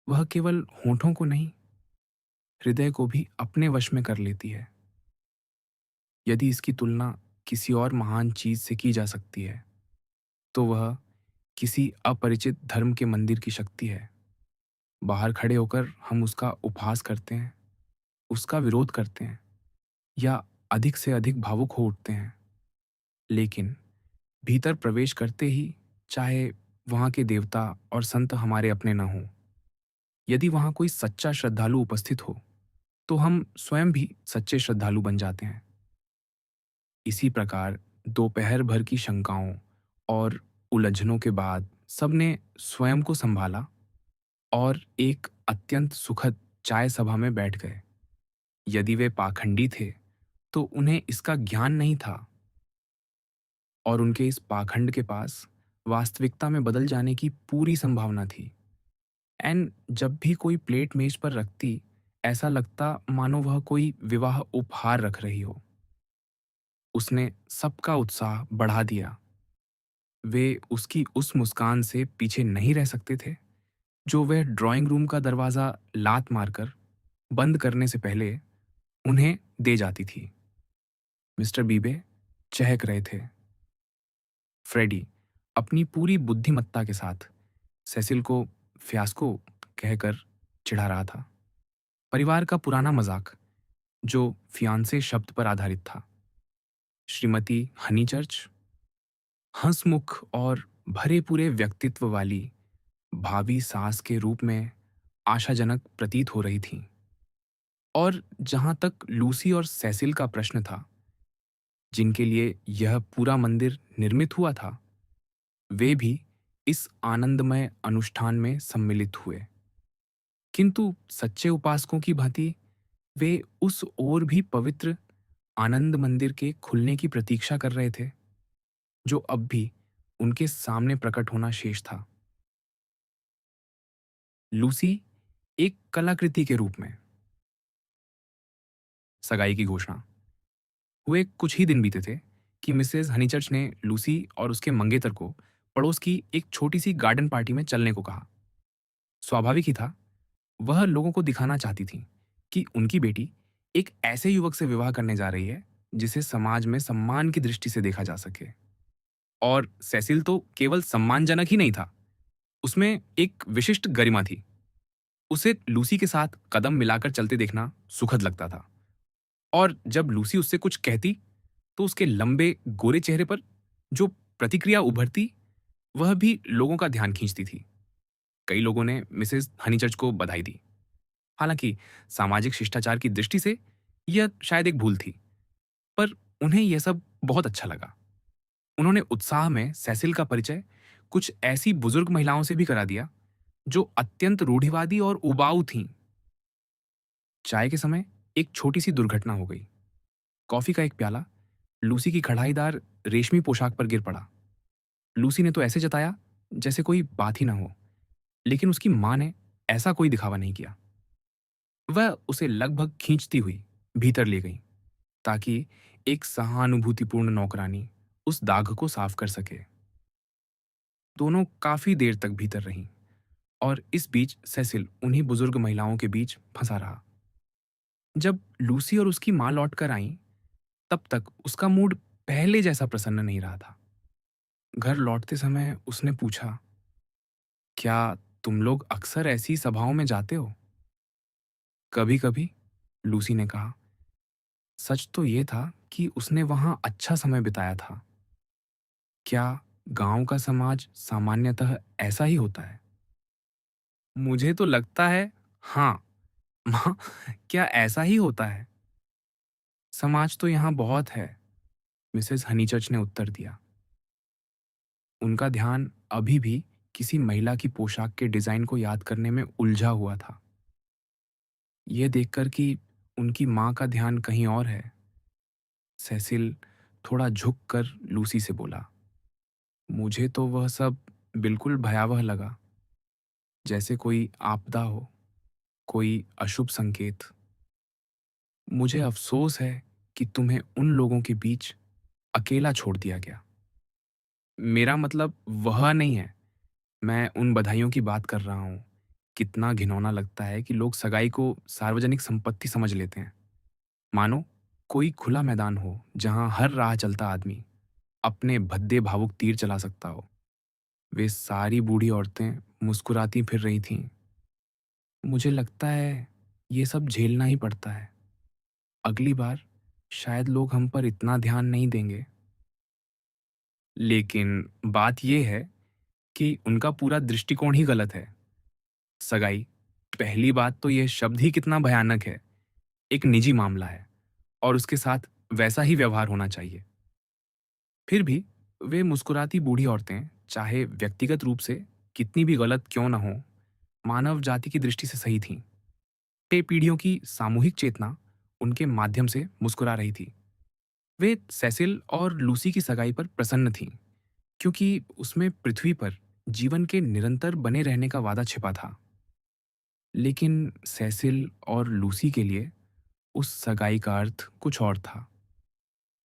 वह केवल होठों को नहीं, हृदय को भी अपने वश में कर लेती है। यदि इसकी तुलना किसी और महान चीज से की जा सकती है, तो वह किसी अपरिचित धर्म के मंदिर की शक्ति है। बाहर खड़े होकर हम उसका उपहास करते हैं, उसका विरोध करते हैं या अधिक से अधिक भावुक हो उठते हैं, लेकिन भीतर प्रवेश करते ही, चाहे वहाँ के देवता और संत हमारे अपने न हों, यदि वहाँ कोई सच्चा श्रद्धालु उपस्थित हो, तो हम स्वयं भी सच्चे श्रद्धालु बन जाते हैं। इसी प्रकार दोपहर भर की शंकाओं और उलझनों के बाद सबने स्वयं को संभाला और एक अत्यंत सुखद चाय सभा में बैठ गए। यदि वे पाखंडी थे, तो उन्हें इसका ज्ञान नहीं था, और उनके इस पाखंड के पास वास्तविकता में बदल जाने की पूरी संभावना थी। एन जब भी कोई प्लेट मेज पर रखती, ऐसा लगता मानो वह कोई विवाह उपहार रख रही हो। उसने सबका उत्साह बढ़ा दिया। वे उसकी उस मुस्कान से पीछे नहीं रह सकते थे, जो वह ड्राइंग रूम का दरवाज़ा लात मारकर बंद करने से पहले उन्हें दे जाती थी। मिस्टर बीबे चहक रहे थे। फ्रेडी अपनी पूरी बुद्धिमत्ता के साथ सेसिल को फियास्को कहकर चिढ़ा रहा था। परिवार का पुराना मजाक, जो फियांसे शब्द पर आधारित था। श्रीमती हनीचर्च हंसमुख और भरे पूरे व्यक्तित्व वाली भावी सास के रूप में आशाजनक प्रतीत हो रही थीं। और जहां तक लूसी और सेसिल का प्रश्न था, जिनके लिए यह पूरा मंदिर निर्मित हुआ था, वे भी इस आनंदमय अनुष्ठान में सम्मिलित हुए। किंतु सच्चे उपासकों की भांति वे उस और भी पवित्र आनंद मंदिर के खुलने की प्रतीक्षा कर रहे थे, जो अब भी उनके सामने प्रकट होना शेष था। लूसी एक कलाकृति के रूप में। सगाई की घोषणा। हुए कुछ ही दिन बीते थे कि मिसेस हनीचर्च ने लूसी और उसके मंगेतर को पड़ोस की एक छोटी सी गार्डन पार्टी में चलने को कहा। स्वाभाविक ही था, वह लोगों को दिखाना चाहती थी कि उनकी बेटी एक ऐसे युवक से विवाह करने जा रही है जिसे समाज में सम्मान की दृष्टि से देखा जा सके। और सेसिल तो केवल सम्मानजनक ही नहीं था, उसमें एक विशिष्ट गरिमा थी। उसे लूसी के साथ कदम मिलाकर चलते देखना सुखद लगता था, और जब लूसी उससे कुछ कहती तो उसके लंबे गोरे चेहरे पर जो प्रतिक्रिया उभरती, वह भी लोगों का ध्यान खींचती थी। कई लोगों ने मिसेस हनीचर्च को बधाई दी। हालांकि सामाजिक शिष्टाचार की दृष्टि से यह शायद एक भूल थी, पर उन्हें यह सब बहुत अच्छा लगा। उन्होंने उत्साह में सेसिल का परिचय कुछ ऐसी बुजुर्ग महिलाओं से भी करा दिया जो अत्यंत रूढ़िवादी और उबाऊ थीं। चाय के समय एक छोटी सी दुर्घटना हो गई। कॉफी का एक प्याला लूसी की कढ़ाईदार रेशमी पोशाक पर गिर पड़ा। लूसी ने तो ऐसे जताया जैसे कोई बात ही ना हो, लेकिन उसकी मां ने ऐसा कोई दिखावा नहीं किया। वह उसे लगभग खींचती हुई भीतर ले गई ताकि एक सहानुभूतिपूर्ण नौकरानी उस दाग को साफ कर सके। दोनों काफी देर तक भीतर रहीं, और इस बीच सेसिल उन्हीं बुजुर्ग महिलाओं के बीच फंसा रहा। जब लूसी और उसकी मां लौटकर आईं, तब तक उसका मूड पहले जैसा प्रसन्न नहीं रहा था। घर लौटते समय उसने पूछा, क्या तुम लोग अक्सर ऐसी सभाओं में जाते हो? कभी कभी, लूसी ने कहा। सच तो ये था कि उसने वहां अच्छा समय बिताया था। क्या गांव का समाज सामान्यतः ऐसा ही होता है? मुझे तो लगता है, हाँ माँ, क्या ऐसा ही होता है? समाज तो यहाँ बहुत है, मिसेस हनीचर्च ने उत्तर दिया। उनका ध्यान अभी भी किसी महिला की पोशाक के डिजाइन को याद करने में उलझा हुआ था। यह देखकर कि उनकी मां का ध्यान कहीं और है, सेसिल थोड़ा झुककर लूसी से बोला, मुझे तो वह सब बिल्कुल भयावह लगा, जैसे कोई आपदा हो, कोई अशुभ संकेत। मुझे अफसोस है कि तुम्हें उन लोगों के बीच अकेला छोड़ दिया गया। मेरा मतलब वह नहीं है, मैं उन बधाइयों की बात कर रहा हूँ। कितना घिनौना लगता है कि लोग सगाई को सार्वजनिक संपत्ति समझ लेते हैं, मानो कोई खुला मैदान हो जहां हर राह चलता आदमी अपने भद्दे भावुक तीर चला सकता हो। वे सारी बूढ़ी औरतें मुस्कुराती फिर रही थीं। मुझे लगता है ये सब झेलना ही पड़ता है। अगली बार शायद लोग हम पर इतना ध्यान नहीं देंगे। लेकिन बात यह है कि उनका पूरा दृष्टिकोण ही गलत है। सगाई, पहली बात तो यह शब्द ही कितना भयानक है, एक निजी मामला है और उसके साथ वैसा ही व्यवहार होना चाहिए। फिर भी वे मुस्कुराती बूढ़ी औरतें चाहे व्यक्तिगत रूप से कितनी भी गलत क्यों न हो, मानव जाति की दृष्टि से सही थीं। 6 पीढ़ियों की सामूहिक चेतना उनके माध्यम से मुस्कुरा रही थी। वे सेसिल और लूसी की सगाई पर प्रसन्न थीं, क्योंकि उसमें पृथ्वी पर जीवन के निरंतर बने रहने का वादा छिपा था। लेकिन सेसिल और लूसी के लिए उस सगाई का अर्थ कुछ और था,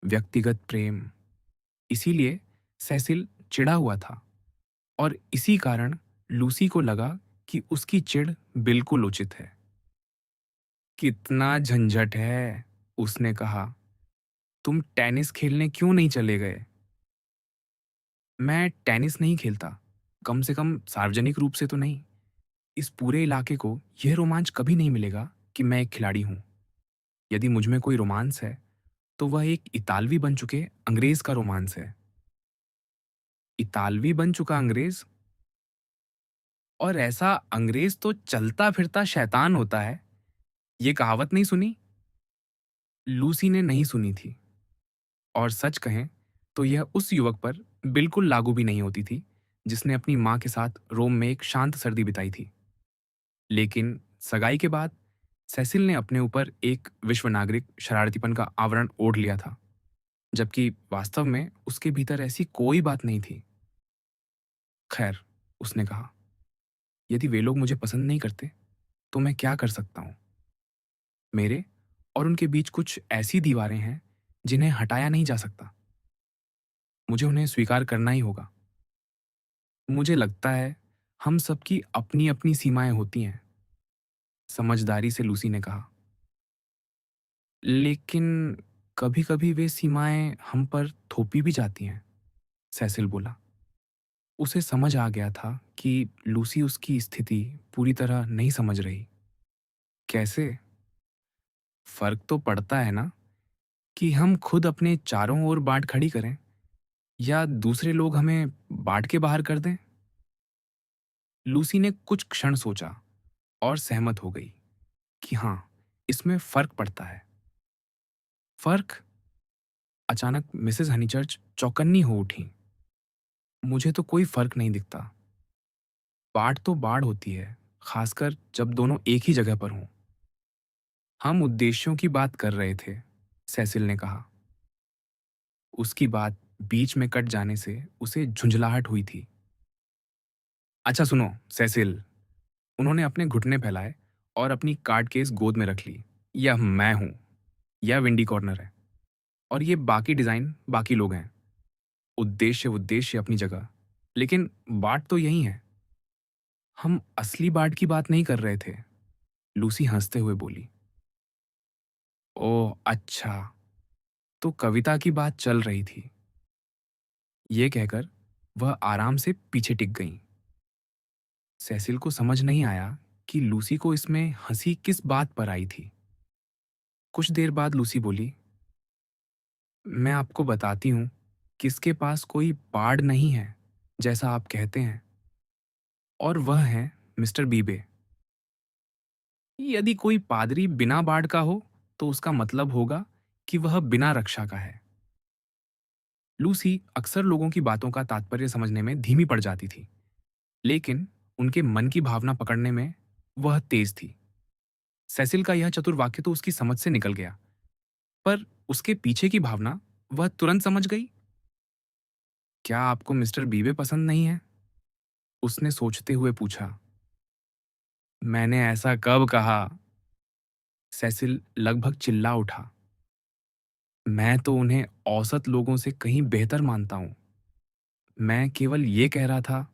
व्यक्तिगत प्रेम। इसीलिए सेसिल चिढ़ा हुआ था, और इसी कारण लूसी को लगा कि उसकी चिढ़ बिल्कुल उचित है। कितना झंझट है, उसने कहा। तुम टेनिस खेलने क्यों नहीं चले गए? मैं टेनिस नहीं खेलता, कम से कम सार्वजनिक रूप से तो नहीं। इस पूरे इलाके को यह रोमांच कभी नहीं मिलेगा कि मैं एक खिलाड़ी हूं। यदि मुझ में कोई रोमांस है, तो वह एक इतालवी बन चुके अंग्रेज का रोमांस है। इतालवी बन चुका अंग्रेज? और ऐसा अंग्रेज तो चलता फिरता शैतान होता है। ये कहावत नहीं सुनी? लूसी ने नहीं सुनी थी, और सच कहें तो यह उस युवक पर बिल्कुल लागू भी नहीं होती थी जिसने अपनी मां के साथ रोम में एक शांत सर्दी बिताई थी। लेकिन सगाई के बाद सेसिल ने अपने ऊपर एक विश्व नागरिक शरारतीपन का आवरण ओढ़ लिया था, जबकि वास्तव में उसके भीतर ऐसी कोई बात नहीं थी। खैर, उसने कहा, यदि वे लोग मुझे पसंद नहीं करते, तो मैं क्या कर सकता हूँ? मेरे और उनके बीच कुछ ऐसी दीवारें हैं, जिन्हें हटाया नहीं जा सकता। मुझे उन्हें स्वीकार करना ही होगा। मुझे लगता है, हम सबकी अपनी-अपनी सीमाएँ होती हैं, समझदारी से लूसी ने कहा। लेकिन कभी-कभी वे सीमाएँ हम पर थोपी भी जाती हैं, सेसिल बोला। उसे समझ आ गया था कि लूसी उसकी स्थिति पूरी तरह नहीं समझ रही। कैसे? फर्क तो पड़ता है ना, कि हम खुद अपने चारों ओर बाट खड़ी करें या दूसरे लोग हमें बाट के बाहर कर दें। लूसी ने कुछ क्षण सोचा और सहमत हो गई कि हाँ, इसमें फर्क पड़ता है। फर्क? अचानक मिसेस हनीचर्च चौकन्नी हो उठी। मुझे तो कोई फर्क नहीं दिखता। बाट तो बाढ़ होती है, खासकर जब दोनों एक ही जगह पर हों। हम उद्देश्यों की बात कर रहे थे, सेसिल ने कहा। उसकी बात बीच में कट जाने से उसे झुंझलाहट हुई थी। अच्छा सुनो, सेसिल। उन्होंने अपने घुटने फैलाए और अपनी कार्ड केस गोद में रख ली। यह मैं हूं, यह विंडी कॉर्नर है, और ये बाकी डिजाइन बाकी लोग हैं। उद्देश्य उद्देश्य अपनी जगह, लेकिन बाट तो यही है। हम असली बाट की बात नहीं कर रहे थे, लूसी हंसते हुए बोली। ओह अच्छा, तो कविता की बात चल रही थी। ये कहकर वह आराम से पीछे टिक गईं। सेसिल को समझ नहीं आया कि लूसी को इसमें हंसी किस बात पर आई थी। कुछ देर बाद लूसी बोली, मैं आपको बताती हूँ, किसके पास कोई बाड़ नहीं है, जैसा आप कहते हैं, और वह है मिस्टर बीबे। यदि कोई पादरी बिना बाड़ का हो, तो उसका मतलब होगा कि वह बिना रक्षा का है। लूसी अक्सर लोगों की बातों का तात्पर्य समझने में धीमी पड़ जाती थी, लेकिन उनके मन की भावना पकड़ने में वह तेज थी। सेसिल का यह चतुर वाक्य तो उसकी समझ से निकल गया, पर उसके पीछे की भावना वह तुरंत समझ गई। क्या आपको मिस्टर बीबे पसंद नहीं है? उसने सोचते हुए पूछा। मैंने ऐसा कब कहा? सेसिल लगभग चिल्ला उठा। मैं तो उन्हें औसत लोगों से कहीं बेहतर मानता हूं। मैं केवल ये कह रहा था।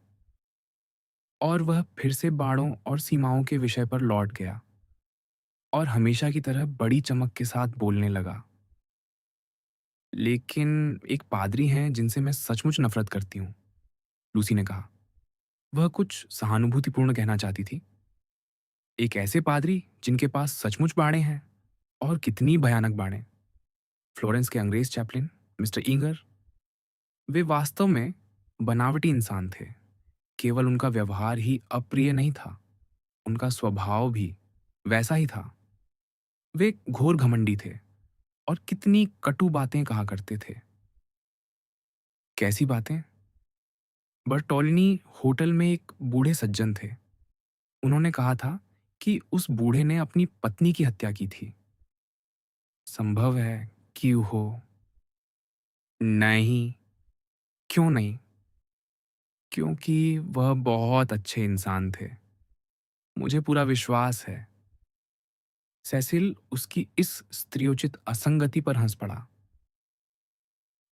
और वह फिर से बाड़ों और सीमाओं के विषय पर लौट गया और हमेशा की तरह बड़ी चमक के साथ बोलने लगा। लेकिन एक पादरी हैं जिनसे मैं सचमुच नफरत करती हूँ, लूसी ने कहा। वह कुछ सहानुभूतिपूर्ण कहना चाहती थी। एक ऐसे पादरी जिनके पास सचमुच बाड़े हैं, और कितनी भयानक बाड़ें। फ्लोरेंस के अंग्रेज चैपलिन मिस्टर ईगर, वे वास्तव में बनावटी इंसान थे। केवल उनका व्यवहार ही अप्रिय नहीं था, उनका स्वभाव भी वैसा ही था। वे घोर घमंडी थे और कितनी कटु बातें कहा करते थे। कैसी बातें? बर्टोलिनी होटल में एक बूढ़े सज्जन थे। उन्होंने कहा था कि उस बूढ़े ने अपनी पत्नी की हत्या की थी। संभव है कि हो। नहीं। क्यों नहीं? क्योंकि वह बहुत अच्छे इंसान थे, मुझे पूरा विश्वास है। सेसिल उसकी इस स्त्रीयोचित असंगति पर हंस पड़ा।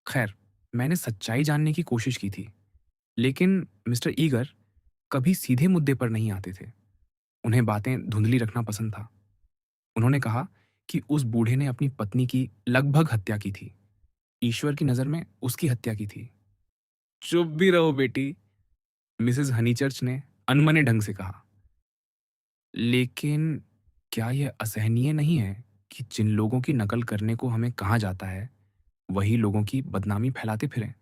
खैर, मैंने सच्चाई जानने की कोशिश की थी, लेकिन मिस्टर ईगर कभी सीधे मुद्दे पर नहीं आते थे। उन्हें बातें धुंधली रखना पसंद था। उन्होंने कहा कि उस बूढ़े ने अपनी पत्नी की लगभग हत्या की थी। ईश्वर की नज़र में उसकी हत्या की थी। चुप भी रहो बेटी, मिसेस हनीचर्च ने अनमने ढंग से कहा। लेकिन क्या यह असहनीय नहीं है कि जिन लोगों की नकल करने को हमें कहा जाता है, वही लोगों की बदनामी फैलाते फिरें?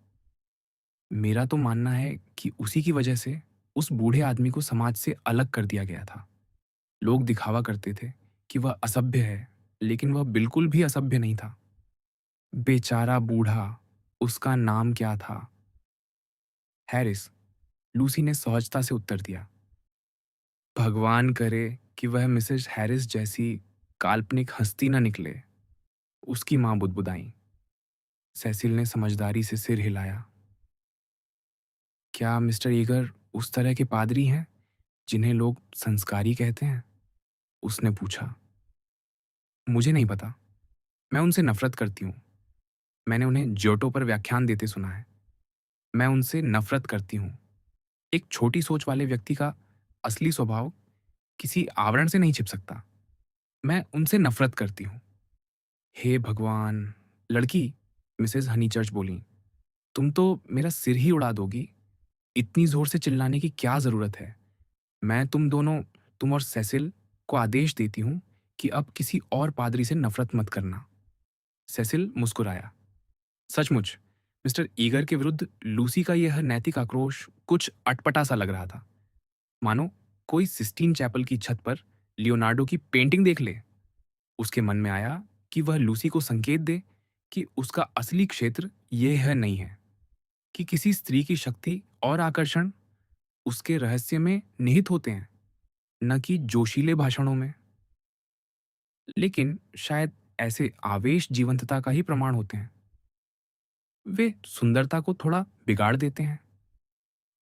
मेरा तो मानना है कि उसी की वजह से उस बूढ़े आदमी को समाज से अलग कर दिया गया था। लोग दिखावा करते थे कि वह असभ्य है, लेकिन वह बिल्कुल भी असभ्य नहीं था। बेचारा बूढ़ा, उसका नाम क्या था? हैरिस, लूसी ने सहजता से उत्तर दिया। भगवान करे कि वह मिसेस हैरिस जैसी काल्पनिक हस्ती न निकले, उसकी माँ बुदबुदाई। सेसिल ने समझदारी से सिर हिलाया। क्या मिस्टर ईगर उस तरह के पादरी हैं जिन्हें लोग संस्कारी कहते हैं? उसने पूछा। मुझे नहीं पता। मैं उनसे नफरत करती हूँ। मैंने उन्हें ज्योटो पर व्याख्यान देते सुना है। मैं उनसे नफरत करती हूँ। एक छोटी सोच वाले व्यक्ति का असली स्वभाव किसी आवरण से नहीं छिप सकता। मैं उनसे नफरत करती हूँ। हे भगवान! लड़की, मिसेस हनीचर्च बोलीं, तुम तो मेरा सिर ही उड़ा दोगी। इतनी जोर से चिल्लाने की क्या जरूरत है? मैं तुम और सेसिल को आदेश देती हूँ कि अब किसी और पादरी से नफरत मत करना। सेसिल मुस्कुराया। सचमुच, मिस्टर ईगर के विरुद्ध लूसी का यह नैतिक आक्रोश कुछ अटपटा सा लग रहा था। मानो कोई सिस्टीन चैपल की छत पर लियोनार्डो की पेंटिंग देख ले। उसके मन में आया कि वह लूसी को संकेत दे कि उसका असली क्षेत्र यह नहीं है, कि किसी स्त्री की शक्ति और आकर्षण उसके रहस्य में निहित होते हैं, न कि जोशीले भाषणों में। लेकिन शायद ऐसे आवेश जीवंतता का ही प्रमाण होते हैं। वे सुंदरता को थोड़ा बिगाड़ देते हैं,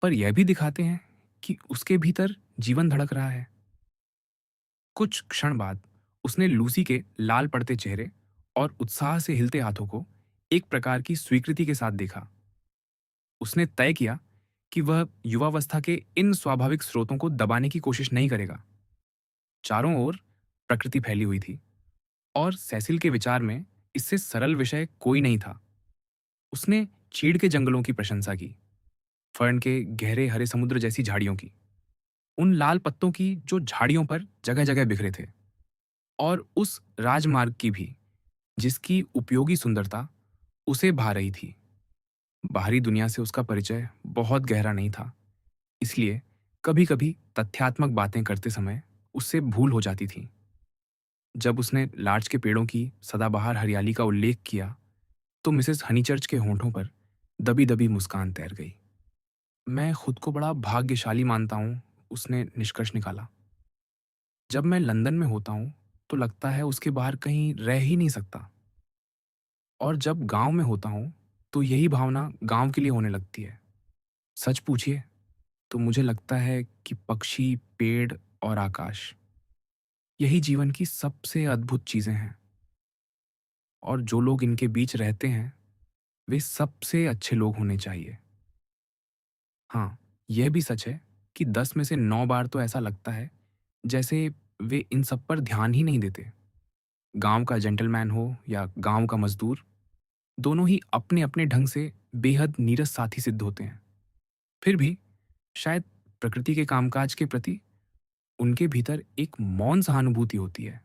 पर यह भी दिखाते हैं कि उसके भीतर जीवन धड़क रहा है। कुछ क्षण बाद उसने लूसी के लाल पड़ते चेहरे और उत्साह से हिलते हाथों को एक प्रकार की स्वीकृति के साथ देखा। उसने तय किया कि वह युवावस्था के इन स्वाभाविक स्रोतों को दबाने की कोशिश नहीं करेगा। चारों ओर प्रकृति फैली हुई थी और सेसिल के विचार में इससे सरल विषय कोई नहीं था। उसने चीड़ के जंगलों की प्रशंसा की, फर्न के गहरे हरे समुद्र जैसी झाड़ियों की, उन लाल पत्तों की जो झाड़ियों पर जगह जगह बिखरे थे, और उस राजमार्ग की भी जिसकी उपयोगी सुंदरता उसे भा रही थी। बाहरी दुनिया से उसका परिचय बहुत गहरा नहीं था, इसलिए कभी कभी तथ्यात्मक बातें करते समय उससे भूल हो जाती थी। जब उसने लार्च के पेड़ों की सदाबहार हरियाली का उल्लेख किया तो मिसेस हनीचर्च के होंठों पर दबी दबी मुस्कान तैर गई। मैं खुद को बड़ा भाग्यशाली मानता हूँ, उसने निष्कर्ष निकाला। जब मैं लंदन में होता हूँ तो लगता है उसके बाहर कहीं रह ही नहीं सकता, और जब गांव में होता हूँ तो यही भावना गांव के लिए होने लगती है। सच पूछिए तो मुझे लगता है कि पक्षी, पेड़ और आकाश, यही जीवन की सबसे अद्भुत चीजें हैं, और जो लोग इनके बीच रहते हैं वे सबसे अच्छे लोग होने चाहिए। हाँ, यह भी सच है कि 10 में से 9 बार तो ऐसा लगता है जैसे वे इन सब पर ध्यान ही नहीं देते। गांव का जेंटलमैन हो या गांव का मजदूर, दोनों ही अपने अपने ढंग से बेहद नीरस साथी सिद्ध होते हैं। फिर भी शायद प्रकृति के कामकाज के प्रति उनके भीतर एक मौन सहानुभूति होती है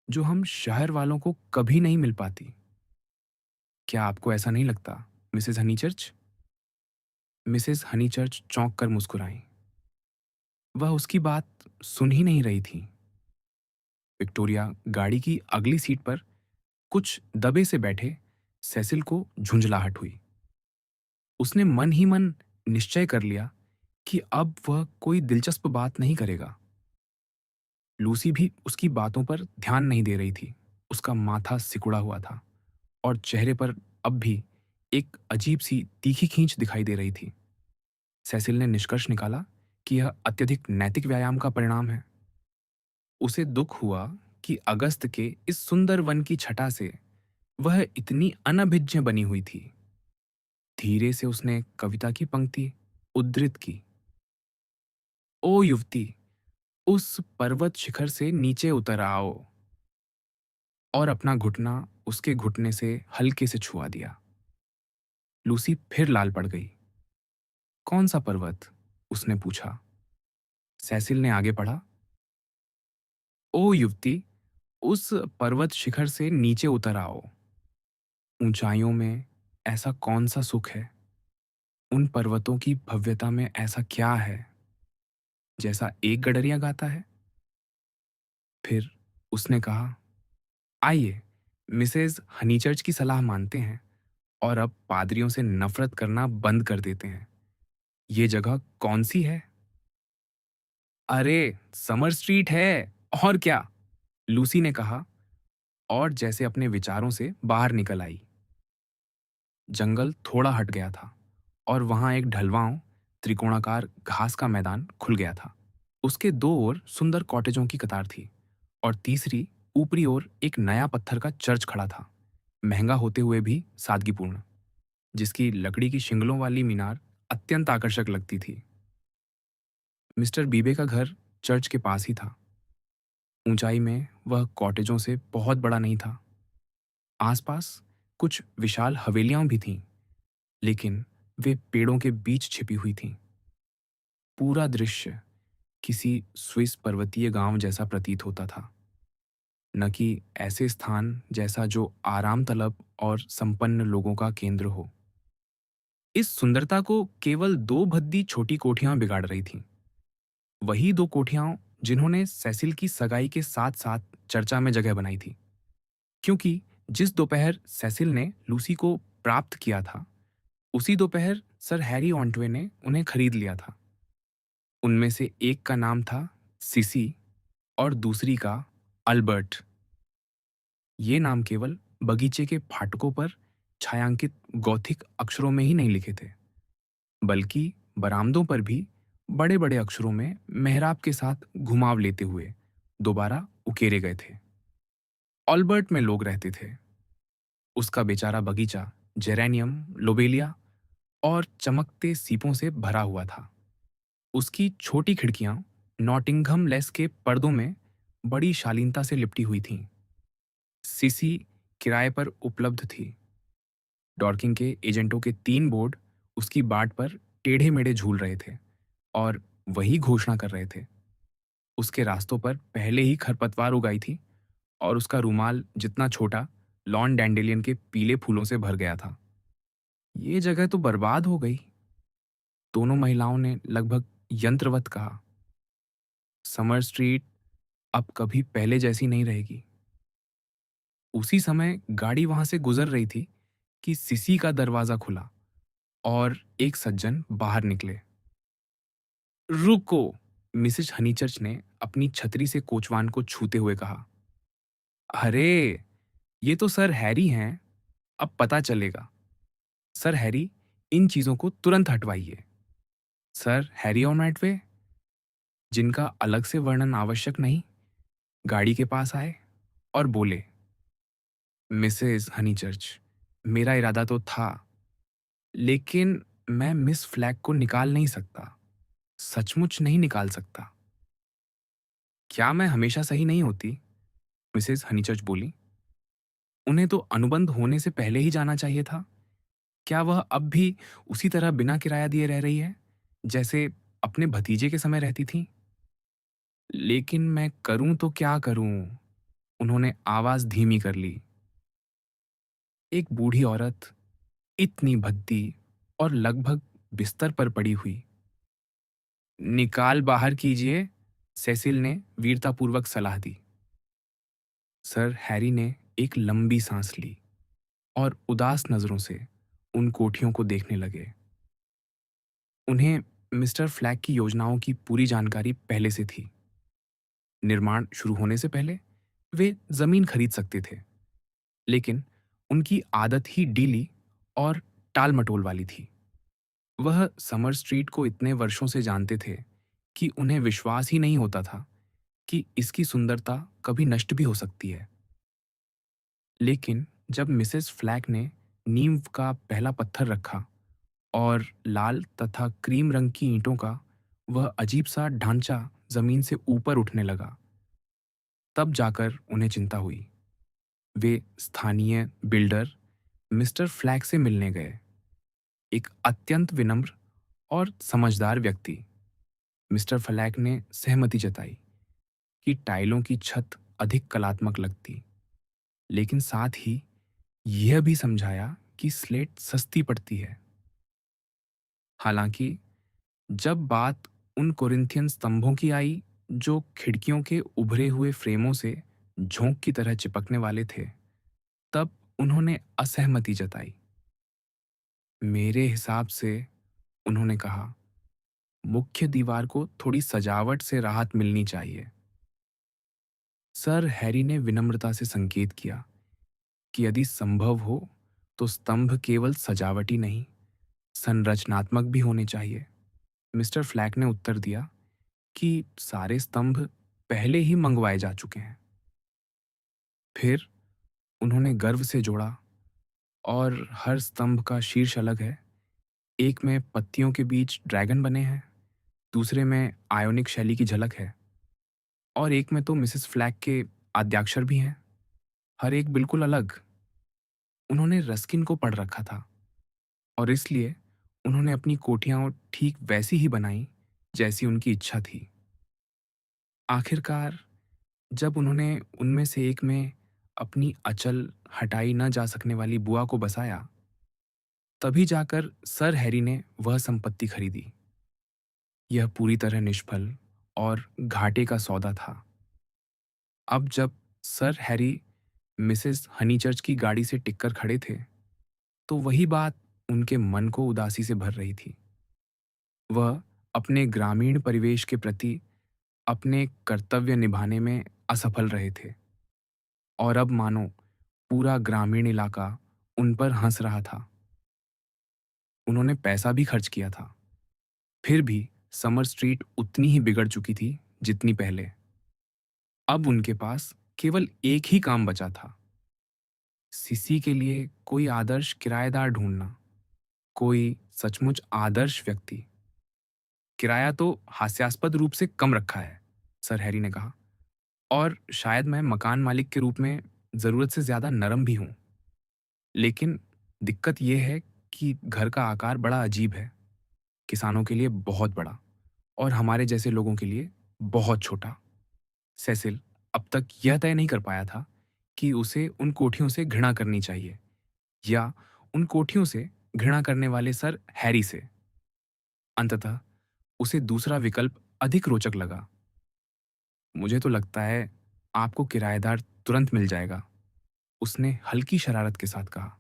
जो हम शहर वालों को कभी नहीं मिल पाती। क्या आपको ऐसा नहीं लगता, मिसेस हनीचर्च? मिसेस हनीचर्च चौंक कर मुस्कुराईं। वह उसकी बात सुन ही नहीं रही थी। विक्टोरिया गाड़ी की अगली सीट पर कुछ दबे से बैठे सेसिल को झुंझलाहट हुई। उसने मन ही मन निश्चय कर लिया कि अब वह कोई दिलचस्प बात नहीं करेगा। लूसी भी उसकी बातों पर ध्यान नहीं दे रही थी। उसका माथा सिकुड़ा हुआ था और चेहरे पर अब भी एक अजीब सी तीखी खींच दिखाई दे रही थी। सेसिल ने निष्कर्ष निकाला कि यह अत्यधिक नैतिक व्यायाम का परिणाम है। उसे दुख हुआ कि अगस्त के इस सुंदर वन की छटा से वह इतनी अनभिज्ञ बनी हुई थी। धीरे से उसने कविता की पंक्ति उद्धृत की। ओ युवती, उस पर्वत शिखर से नीचे उतर आओ, और अपना घुटना उसके घुटने से हल्के से छुआ दिया। लूसी फिर लाल पड़ गई। कौन सा पर्वत? उसने पूछा। सेसिल ने आगे पढ़ा। ओ युवती, उस पर्वत शिखर से नीचे उतर आओ। ऊंचाइयों में ऐसा कौन सा सुख है? उन पर्वतों की भव्यता में ऐसा क्या है जैसा एक गडरिया गाता है? फिर उसने कहा, आइए मिसेस हनीचर्च की सलाह मानते हैं और अब पादरियों से नफरत करना बंद कर देते हैं। ये जगह कौन सी है? अरे, समर स्ट्रीट है, और क्या? लूसी ने कहा, और जैसे अपने विचारों से बाहर निकल आई। जंगल थोड़ा हट गया था और वहां एक ढलवां त्रिकोणाकार घास का मैदान खुल गया था। उसके दो ओर सुंदर कॉटेजों की कतार थी और तीसरी ऊपरी ओर एक नया पत्थर का चर्च खड़ा था, महंगा होते हुए भी सादगीपूर्ण, जिसकी लकड़ी की शिंगलों वाली मीनार अत्यंत आकर्षक लगती थी। मिस्टर बीबे का घर चर्च के पास ही था। ऊंचाई में वह कॉटेजों से बहुत बड़ा नहीं था। आसपास कुछ विशाल हवेलियां भी थीं, लेकिन वे पेड़ों के बीच छिपी हुई थीं। पूरा दृश्य किसी स्विस पर्वतीय गांव जैसा प्रतीत होता था, न कि ऐसे स्थान जैसा जो आराम तलब और संपन्न लोगों का केंद्र हो। इस सुंदरता को केवल दो भद्दी छोटी कोठियां बिगाड़ रही थीं। वही दो कोठियां जिन्होंने सेसिल की सगाई के साथ साथ चर्चा में जगह बनाई थी, क्योंकि जिस दोपहर सेसिल ने लूसी को प्राप्त किया था, उसी दोपहर सर हैरी ऑन्टवे ने उन्हें खरीद लिया था। उनमें से एक का नाम था सिसी और दूसरी का अल्बर्ट। ये नाम केवल बगीचे के फाटकों पर छायांकित गॉथिक अक्षरों में ही नहीं लिखे थे, बल्कि बरामदों पर भी बड़े बड़े अक्षरों में मेहराब के साथ घुमाव लेते हुए दोबारा उकेरे गए थे। ऑल्बर्ट में लोग रहते थे। उसका बेचारा बगीचा जेरेनियम, लोबेलिया और चमकते सीपों से भरा हुआ था। उसकी छोटी खिड़कियां नॉटिंघम लेस के पर्दों में बड़ी शालीनता से लिपटी हुई थीं। सीसी किराए पर उपलब्ध थी। डॉर्किंग के एजेंटों के 3 बोर्ड उसकी बाट पर टेढ़े मेढ़े झूल रहे थे और वही घोषणा कर रहे थे। उसके रास्तों पर पहले ही खरपतवार उगाई थी और उसका रूमाल जितना छोटा लॉन डैंडेलियन के पीले फूलों से भर गया था। ये जगह तो बर्बाद हो गई, दोनों महिलाओं ने लगभग यंत्रवत कहा। समर स्ट्रीट अब कभी पहले जैसी नहीं रहेगी। उसी समय गाड़ी वहां से गुजर रही थी कि सिसी का दरवाजा खुला और एक सज्जन बाहर निकले। रुको, मिसेज हनीचर्च ने अपनी छतरी से कोचवान को छूते हुए कहा। अरे, ये तो सर हैरी हैं। अब पता चलेगा। सर हैरी, इन चीजों को तुरंत हटवाइए। सर हैरी और मैटवे, जिनका अलग से वर्णन आवश्यक नहीं, गाड़ी के पास आए और बोले, मिसेस हनीचर्च, मेरा इरादा तो था, लेकिन मैं मिस फ्लैग को निकाल नहीं सकता, सचमुच नहीं निकाल सकता। क्या मैं हमेशा सही नहीं होती? मिसेस हनीचर्च बोली। उन्हें तो अनुबंध होने से पहले ही जाना चाहिए था। क्या वह अब भी उसी तरह बिना किराया दिए रह रही है, जैसे अपने भतीजे के समय रहती थी? लेकिन मैं करूं तो क्या करूं? उन्होंने आवाज धीमी कर ली। एक बूढ़ी औरत, इतनी भद्दी और लगभग बिस्तर पर पड़ी हुई। निकाल बाहर कीजिए, सेसिल ने वीरतापूर्वक सलाह दी। सर हैरी ने एक लंबी सांस ली और उदास नजरों से उन कोठियों को देखने लगे। उन्हें मिस्टर फ्लैग की योजनाओं की पूरी जानकारी पहले से थी। निर्माण शुरू होने से पहले वे जमीन खरीद सकते थे, लेकिन उनकी आदत ही डीली और टाल-मटोल वाली थी। वह समर स्ट्रीट को इतने वर्षों से जानते थे कि उन्हें विश्वास ही नहीं होता था कि इसकी सुंदरता कभी नष्ट भी हो सकती है। लेकिन जब मिसेस फ्लैग ने नींव का पहला पत्थर रखा और लाल तथा क्रीम रंग की ईंटों का वह अजीब सा ढांचा जमीन से ऊपर उठने लगा, तब जाकर उन्हें चिंता हुई। वे स्थानीय बिल्डर मिस्टर फ्लैग से मिलने गए, एक अत्यंत विनम्र और समझदार व्यक्ति। मिस्टर फ्लैग ने सहमति जताई कि टाइलों की छत अधिक कलात्मक लगती, लेकिन साथ ही यह भी समझाया कि स्लेट सस्ती पड़ती है। हालांकि जब बात उन कोरिंथियन स्तंभों की आई जो खिड़कियों के उभरे हुए फ्रेमों से झोंक की तरह चिपकने वाले थे, तब उन्होंने असहमति जताई। मेरे हिसाब से, उन्होंने कहा, मुख्य दीवार को थोड़ी सजावट से राहत मिलनी चाहिए। सर हैरी ने विनम्रता से संकेत किया कि यदि संभव हो तो स्तंभ केवल सजावटी नहीं, संरचनात्मक भी होने चाहिए। मिस्टर फ्लैक ने उत्तर दिया कि सारे स्तंभ पहले ही मंगवाए जा चुके हैं। फिर उन्होंने गर्व से जोड़ा, और हर स्तंभ का शीर्ष अलग है। एक में पत्तियों के बीच ड्रैगन बने हैं, दूसरे में आयोनिक शैली की झलक है, और एक में तो मिसेस फ्लैक के आद्याक्षर भी हैं, हर एक बिल्कुल अलग। उन्होंने रस्किन को पढ़ रखा था, और इसलिए उन्होंने अपनी कोठियां ठीक वैसी ही बनाई जैसी उनकी इच्छा थी। आखिरकार जब उन्होंने उनमें से एक में अपनी अचल, हटाई न जा सकने वाली बुआ को बसाया, तभी जाकर सर हैरी ने वह संपत्ति खरीदी। यह पूरी तरह निष्फल और घाटे का सौदा था। अब जब सर हैरी मिसेस हनीचर्च की गाड़ी से टिककर खड़े थे, तो वही बात उनके मन को उदासी से भर रही थी। वह अपने ग्रामीण परिवेश के प्रति अपने कर्तव्य निभाने में असफल रहे थे, और अब मानो पूरा ग्रामीण इलाका उन पर हंस रहा था। उन्होंने पैसा भी खर्च किया था, फिर भी समर स्ट्रीट उतनी ही बिगड़ चुकी थी जितनी पहले। अब उनके पास केवल एक ही काम बचा था, सिसी के लिए कोई आदर्श किराएदार ढूंढना, कोई सचमुच आदर्श व्यक्ति। किराया तो हास्यास्पद रूप से कम रखा है, सर हैरी ने कहा, और शायद मैं मकान मालिक के रूप में जरूरत से ज्यादा नरम भी हूं। लेकिन दिक्कत यह है कि घर का आकार बड़ा अजीब है, किसानों के लिए बहुत बड़ा और हमारे जैसे लोगों के लिए बहुत छोटा। सेसिल अब तक यह तय नहीं कर पाया था कि उसे उन कोठियों से घृणा करनी चाहिए, या उन कोठियों से घृणा करने वाले सर हैरी से। अंततः उसे दूसरा विकल्प अधिक रोचक लगा। मुझे तो लगता है आपको किराएदार तुरंत मिल जाएगा, उसने हल्की शरारत के साथ कहा।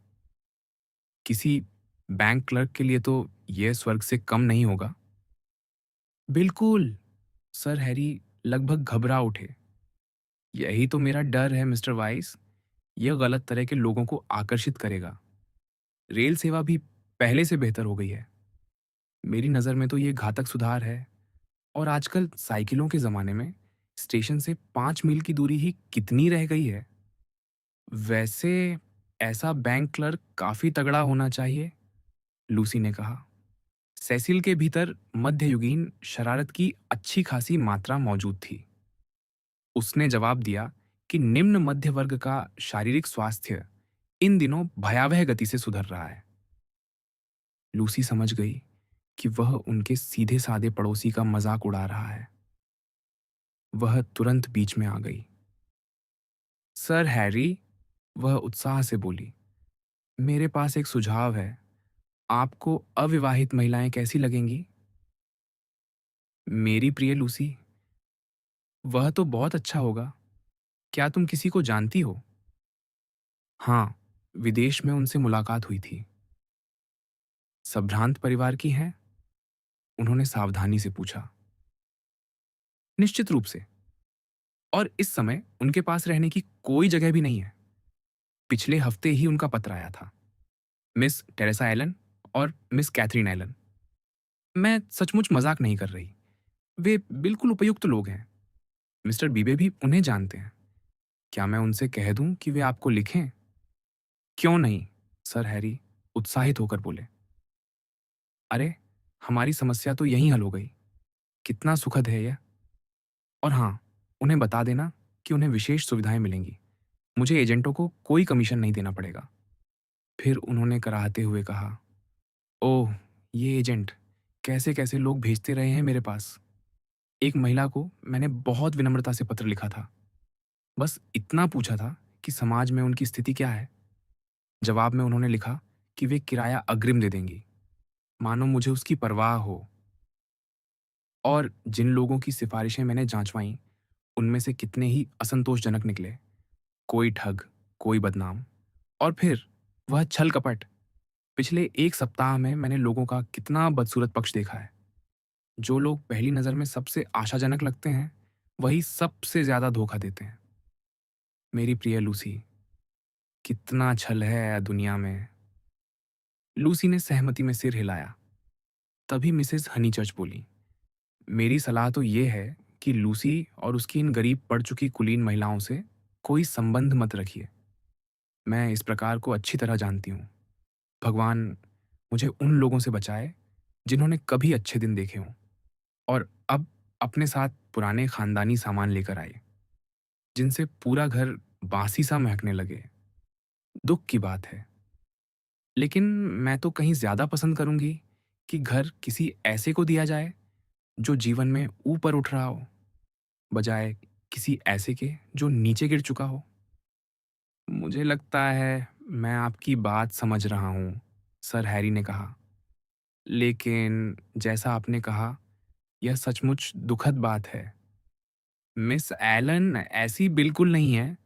किसी बैंक क्लर्क के लिए तो यह स्वर्ग से कम नहीं होगा। बिल्कुल, सर हैरी लगभग घबरा उठे। यही तो मेरा डर है मिस्टर वाइस, यह गलत तरह के लोगों को आकर्षित करेगा। रेल सेवा भी पहले से बेहतर हो गई है। मेरी नज़र में तो ये घातक सुधार है, और आजकल साइकिलों के ज़माने में स्टेशन से 5 मील की दूरी ही कितनी रह गई है। वैसे ऐसा बैंक क्लर्क काफ़ी तगड़ा होना चाहिए, लूसी ने कहा। सेसिल के भीतर मध्ययुगीन शरारत की अच्छी खासी मात्रा मौजूद थी। उसने जवाब दिया कि निम्न मध्य वर्ग का शारीरिक स्वास्थ्य इन दिनों भयावह गति से सुधर रहा है। लूसी समझ गई कि वह उनके सीधे साधे पड़ोसी का मजाक उड़ा रहा है। वह तुरंत बीच में आ गई। सर हैरी, वह उत्साह से बोली, मेरे पास एक सुझाव है। आपको अविवाहित महिलाएं कैसी लगेंगी? मेरी प्रिय लूसी, वह तो बहुत अच्छा होगा। क्या तुम किसी को जानती हो? हाँ, विदेश में उनसे मुलाकात हुई थी। संभ्रांत परिवार की हैं? उन्होंने सावधानी से पूछा। निश्चित रूप से, और इस समय उनके पास रहने की कोई जगह भी नहीं है। पिछले हफ्ते ही उनका पत्र आया था। मिस टेरेसा एलन और मिस कैथरीन एलन। मैं सचमुच मजाक नहीं कर रही, वे बिल्कुल उपयुक्त लोग हैं। मिस्टर बीबे भी उन्हें जानते हैं। क्या मैं उनसे कह दूं कि वे आपको लिखें? क्यों नहीं, सर हैरी उत्साहित होकर बोले। अरे, हमारी समस्या तो यहीं हल हो गई। कितना सुखद है यह। और हाँ, उन्हें बता देना कि उन्हें विशेष सुविधाएं मिलेंगी। मुझे एजेंटों को कोई कमीशन नहीं देना पड़ेगा। फिर उन्होंने कराहते हुए कहा, ओह, ये एजेंट कैसे कैसे लोग भेजते रहे हैं मेरे पास। एक महिला को मैंने बहुत विनम्रता से पत्र लिखा था। बस इतना पूछा था कि समाज में उनकी स्थिति क्या है। जवाब में उन्होंने लिखा कि वे किराया अग्रिम दे देंगी, मानो मुझे उसकी परवाह हो। और जिन लोगों की सिफारिशें मैंने जांचवाईं, उनमें से कितने ही असंतोषजनक निकले। कोई ठग, कोई बदनाम, और फिर वह छल कपट। पिछले एक सप्ताह में मैंने लोगों का कितना बदसूरत पक्ष देखा है। जो लोग पहली नज़र में सबसे आशाजनक लगते हैं, वही सबसे ज्यादा धोखा देते हैं। मेरी प्रिय लूसी, कितना छल है दुनिया में। लूसी ने सहमति में सिर हिलाया। तभी मिसेस हनीचर्च बोली, मेरी सलाह तो ये है कि लूसी और उसकी इन गरीब पड़ चुकी कुलीन महिलाओं से कोई संबंध मत रखिए। मैं इस प्रकार को अच्छी तरह जानती हूँ। भगवान मुझे उन लोगों से बचाए जिन्होंने कभी अच्छे दिन देखे हों और अब अपने साथ पुराने खानदानी सामान लेकर आए, जिनसे पूरा घर बासी सा महकने लगे। दुख की बात है, लेकिन मैं तो कहीं ज्यादा पसंद करूंगी कि घर किसी ऐसे को दिया जाए जो जीवन में ऊपर उठ रहा हो, बजाय किसी ऐसे के जो नीचे गिर चुका हो। मुझे लगता है मैं आपकी बात समझ रहा हूँ, सर हैरी ने कहा। लेकिन जैसा आपने कहा, यह सचमुच दुखद बात है। मिस एलन ऐसी बिल्कुल नहीं है,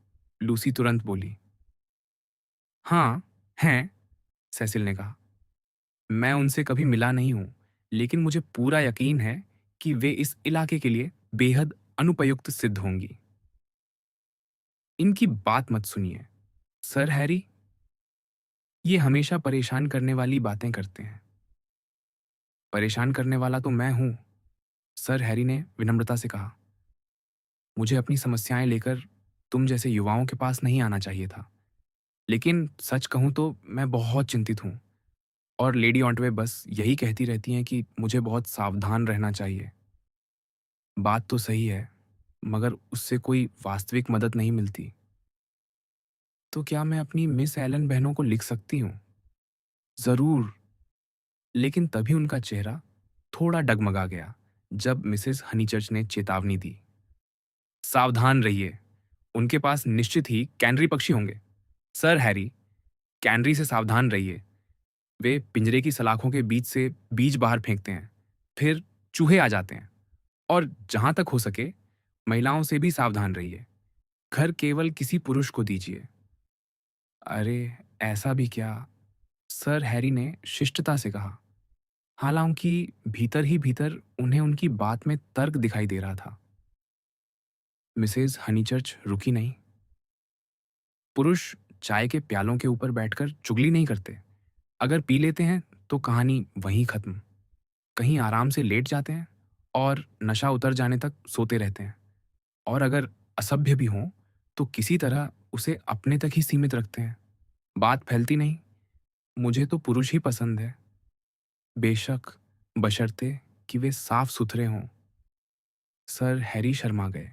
लूसी तुरंत बोली। हाँ, हैं, सेसिल ने कहा। मैं उनसे कभी मिला नहीं हूं, लेकिन मुझे पूरा यकीन है कि वे इस इलाके के लिए बेहद अनुपयुक्त सिद्ध होंगी। इनकी बात मत सुनिए, सर हैरी। ये हमेशा परेशान करने वाली बातें करते हैं। परेशान करने वाला तो मैं हूं, सर हैरी ने विनम्रता से कहा। मुझे अपनी समस्याएं लेकर तुम जैसे युवाओं के पास नहीं आना चाहिए था, लेकिन सच कहूं तो मैं बहुत चिंतित हूं। और लेडी ऑन्टवे बस यही कहती रहती हैं कि मुझे बहुत सावधान रहना चाहिए। बात तो सही है, मगर उससे कोई वास्तविक मदद नहीं मिलती। तो क्या मैं अपनी मिस एलन बहनों को लिख सकती हूँ? जरूर। लेकिन तभी उनका चेहरा थोड़ा डगमगा गया जब मिसेस हनीचर्च ने चेतावनी दी। सावधान रहिए, उनके पास निश्चित ही कैनरी पक्षी होंगे। सर हैरी, कैनरी से सावधान रहिए। वे पिंजरे की सलाखों के बीच से बीज बाहर फेंकते हैं, फिर चूहे आ जाते हैं। और जहां तक हो सके, महिलाओं से भी सावधान रहिए। घर केवल किसी पुरुष को दीजिए। अरे, ऐसा भी क्या? सर हैरी ने शिष्टता से कहा, हालांकि भीतर ही भीतर उन्हें उनकी बात में तर्क दिखाई दे रहा था। मिसेस हनीचर्च रुकी नहीं। पुरुष चाय के प्यालों के ऊपर बैठकर चुगली नहीं करते। अगर पी लेते हैं तो कहानी वहीं खत्म। कहीं आराम से लेट जाते हैं और नशा उतर जाने तक सोते रहते हैं। और अगर असभ्य भी हों तो किसी तरह उसे अपने तक ही सीमित रखते हैं। बात फैलती नहीं। मुझे तो पुरुष ही पसंद है, बेशक बशर्ते कि वे साफ सुथरे हों। सर हैरी शर्मा गए।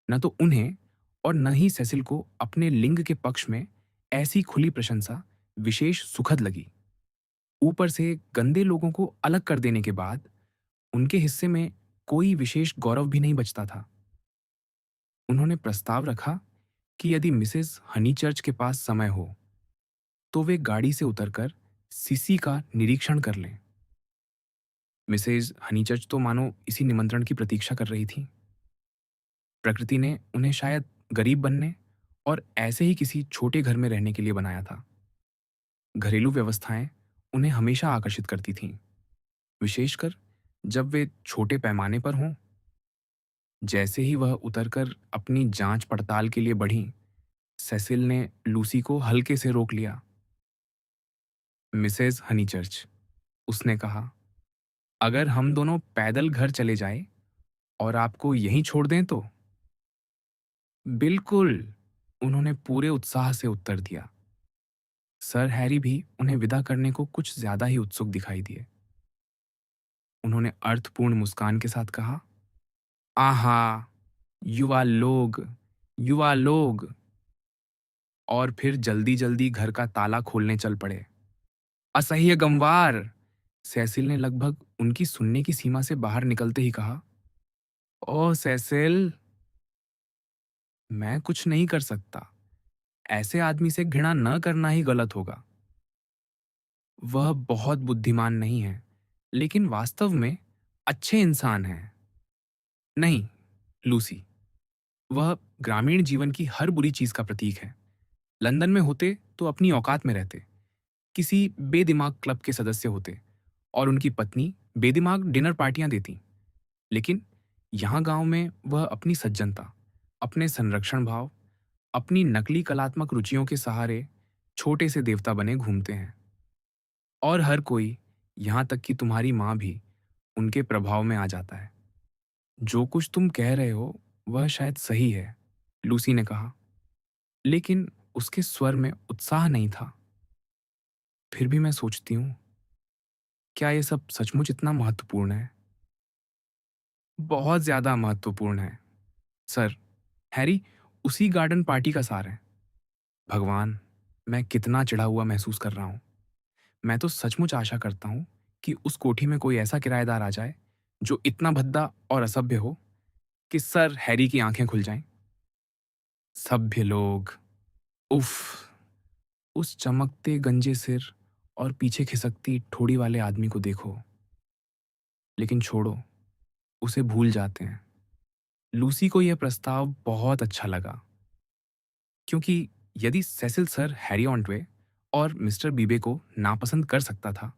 न तो उन्हें और न ही सेसिल को अपने लिंग के पक्ष में ऐसी खुली प्रशंसा विशेष सुखद लगी। ऊपर से गंदे लोगों को अलग कर देने के बाद उनके हिस्से में कोई विशेष गौरव भी नहीं बचता था। उन्होंने प्रस्ताव रखा कि यदि मिसेस हनीचर्च के पास समय हो तो वे गाड़ी से उतरकर सीसी का निरीक्षण कर लें। मिसेस हनीचर्च तो मानो इसी निमंत्रण की प्रतीक्षा कर रही थी। प्रकृति ने उन्हें शायद गरीब बनने और ऐसे ही किसी छोटे घर में रहने के लिए बनाया था। घरेलू व्यवस्थाएं उन्हें हमेशा आकर्षित करती थीं, विशेषकर जब वे छोटे पैमाने पर हों। जैसे ही वह उतरकर अपनी जांच पड़ताल के लिए बढ़ी, सेसिल ने लूसी को हल्के से रोक लिया। मिसेस हनीचर्च, उसने कहा, अगर हम दोनों पैदल घर चले जाएं और आपको यहीं छोड़ दें तो? बिल्कुल, उन्होंने पूरे उत्साह से उत्तर दिया। सर हैरी भी उन्हें विदा करने को कुछ ज्यादा ही उत्सुक दिखाई दिए। उन्होंने अर्थपूर्ण मुस्कान के साथ कहा, आहा, युवा लोग, युवा लोग। और फिर जल्दी जल्दी घर का ताला खोलने चल पड़े। असह्य गंवार, सेसिल ने लगभग उनकी सुनने की सीमा से बाहर निकलते ही कहा। ओह सेसिल, मैं कुछ नहीं कर सकता। ऐसे आदमी से घृणा न करना ही गलत होगा। वह बहुत बुद्धिमान नहीं है, लेकिन वास्तव में अच्छे इंसान हैं। नहीं, लूसी, वह ग्रामीण जीवन की हर बुरी चीज का प्रतीक है। लंदन में होते तो अपनी औकात में रहते, किसी बेदिमाग क्लब के सदस्य होते और उनकी पत्नी बेदिमाग डिनर पार्टियां देती। लेकिन यहाँ गांव में वह अपनी सज्जनता, अपने संरक्षण भाव, अपनी नकली कलात्मक रुचियों के सहारे छोटे से देवता बने घूमते हैं। और हर कोई, यहाँ तक कि तुम्हारी माँ भी, उनके प्रभाव में आ जाता है। जो कुछ तुम कह रहे हो वह शायद सही है, लूसी ने कहा, लेकिन उसके स्वर में उत्साह नहीं था। फिर भी मैं सोचती हूँ, क्या ये सब सचमुच इतना महत्वपूर्ण है? बहुत ज्यादा महत्वपूर्ण है, सर। हैरी उसी गार्डन पार्टी का सार है। भगवान, मैं कितना चिढ़ा हुआ महसूस कर रहा हूँ। मैं तो सचमुच आशा करता हूँ कि उस कोठी में कोई ऐसा किराएदार आ जाए जो इतना भद्दा और असभ्य हो कि सर हैरी की आंखें खुल जाएं। सभ्य लोग, उफ। उस चमकते गंजे सिर और पीछे खिसकती ठोड़ी वाले आदमी को देखो। लेकिन छोड़ो, उसे भूल जाते हैं। लूसी को यह प्रस्ताव बहुत अच्छा लगा, क्योंकि यदि सेसिल सर हैरी ऑन्टवे और मिस्टर बीबे को नापसंद कर सकता था,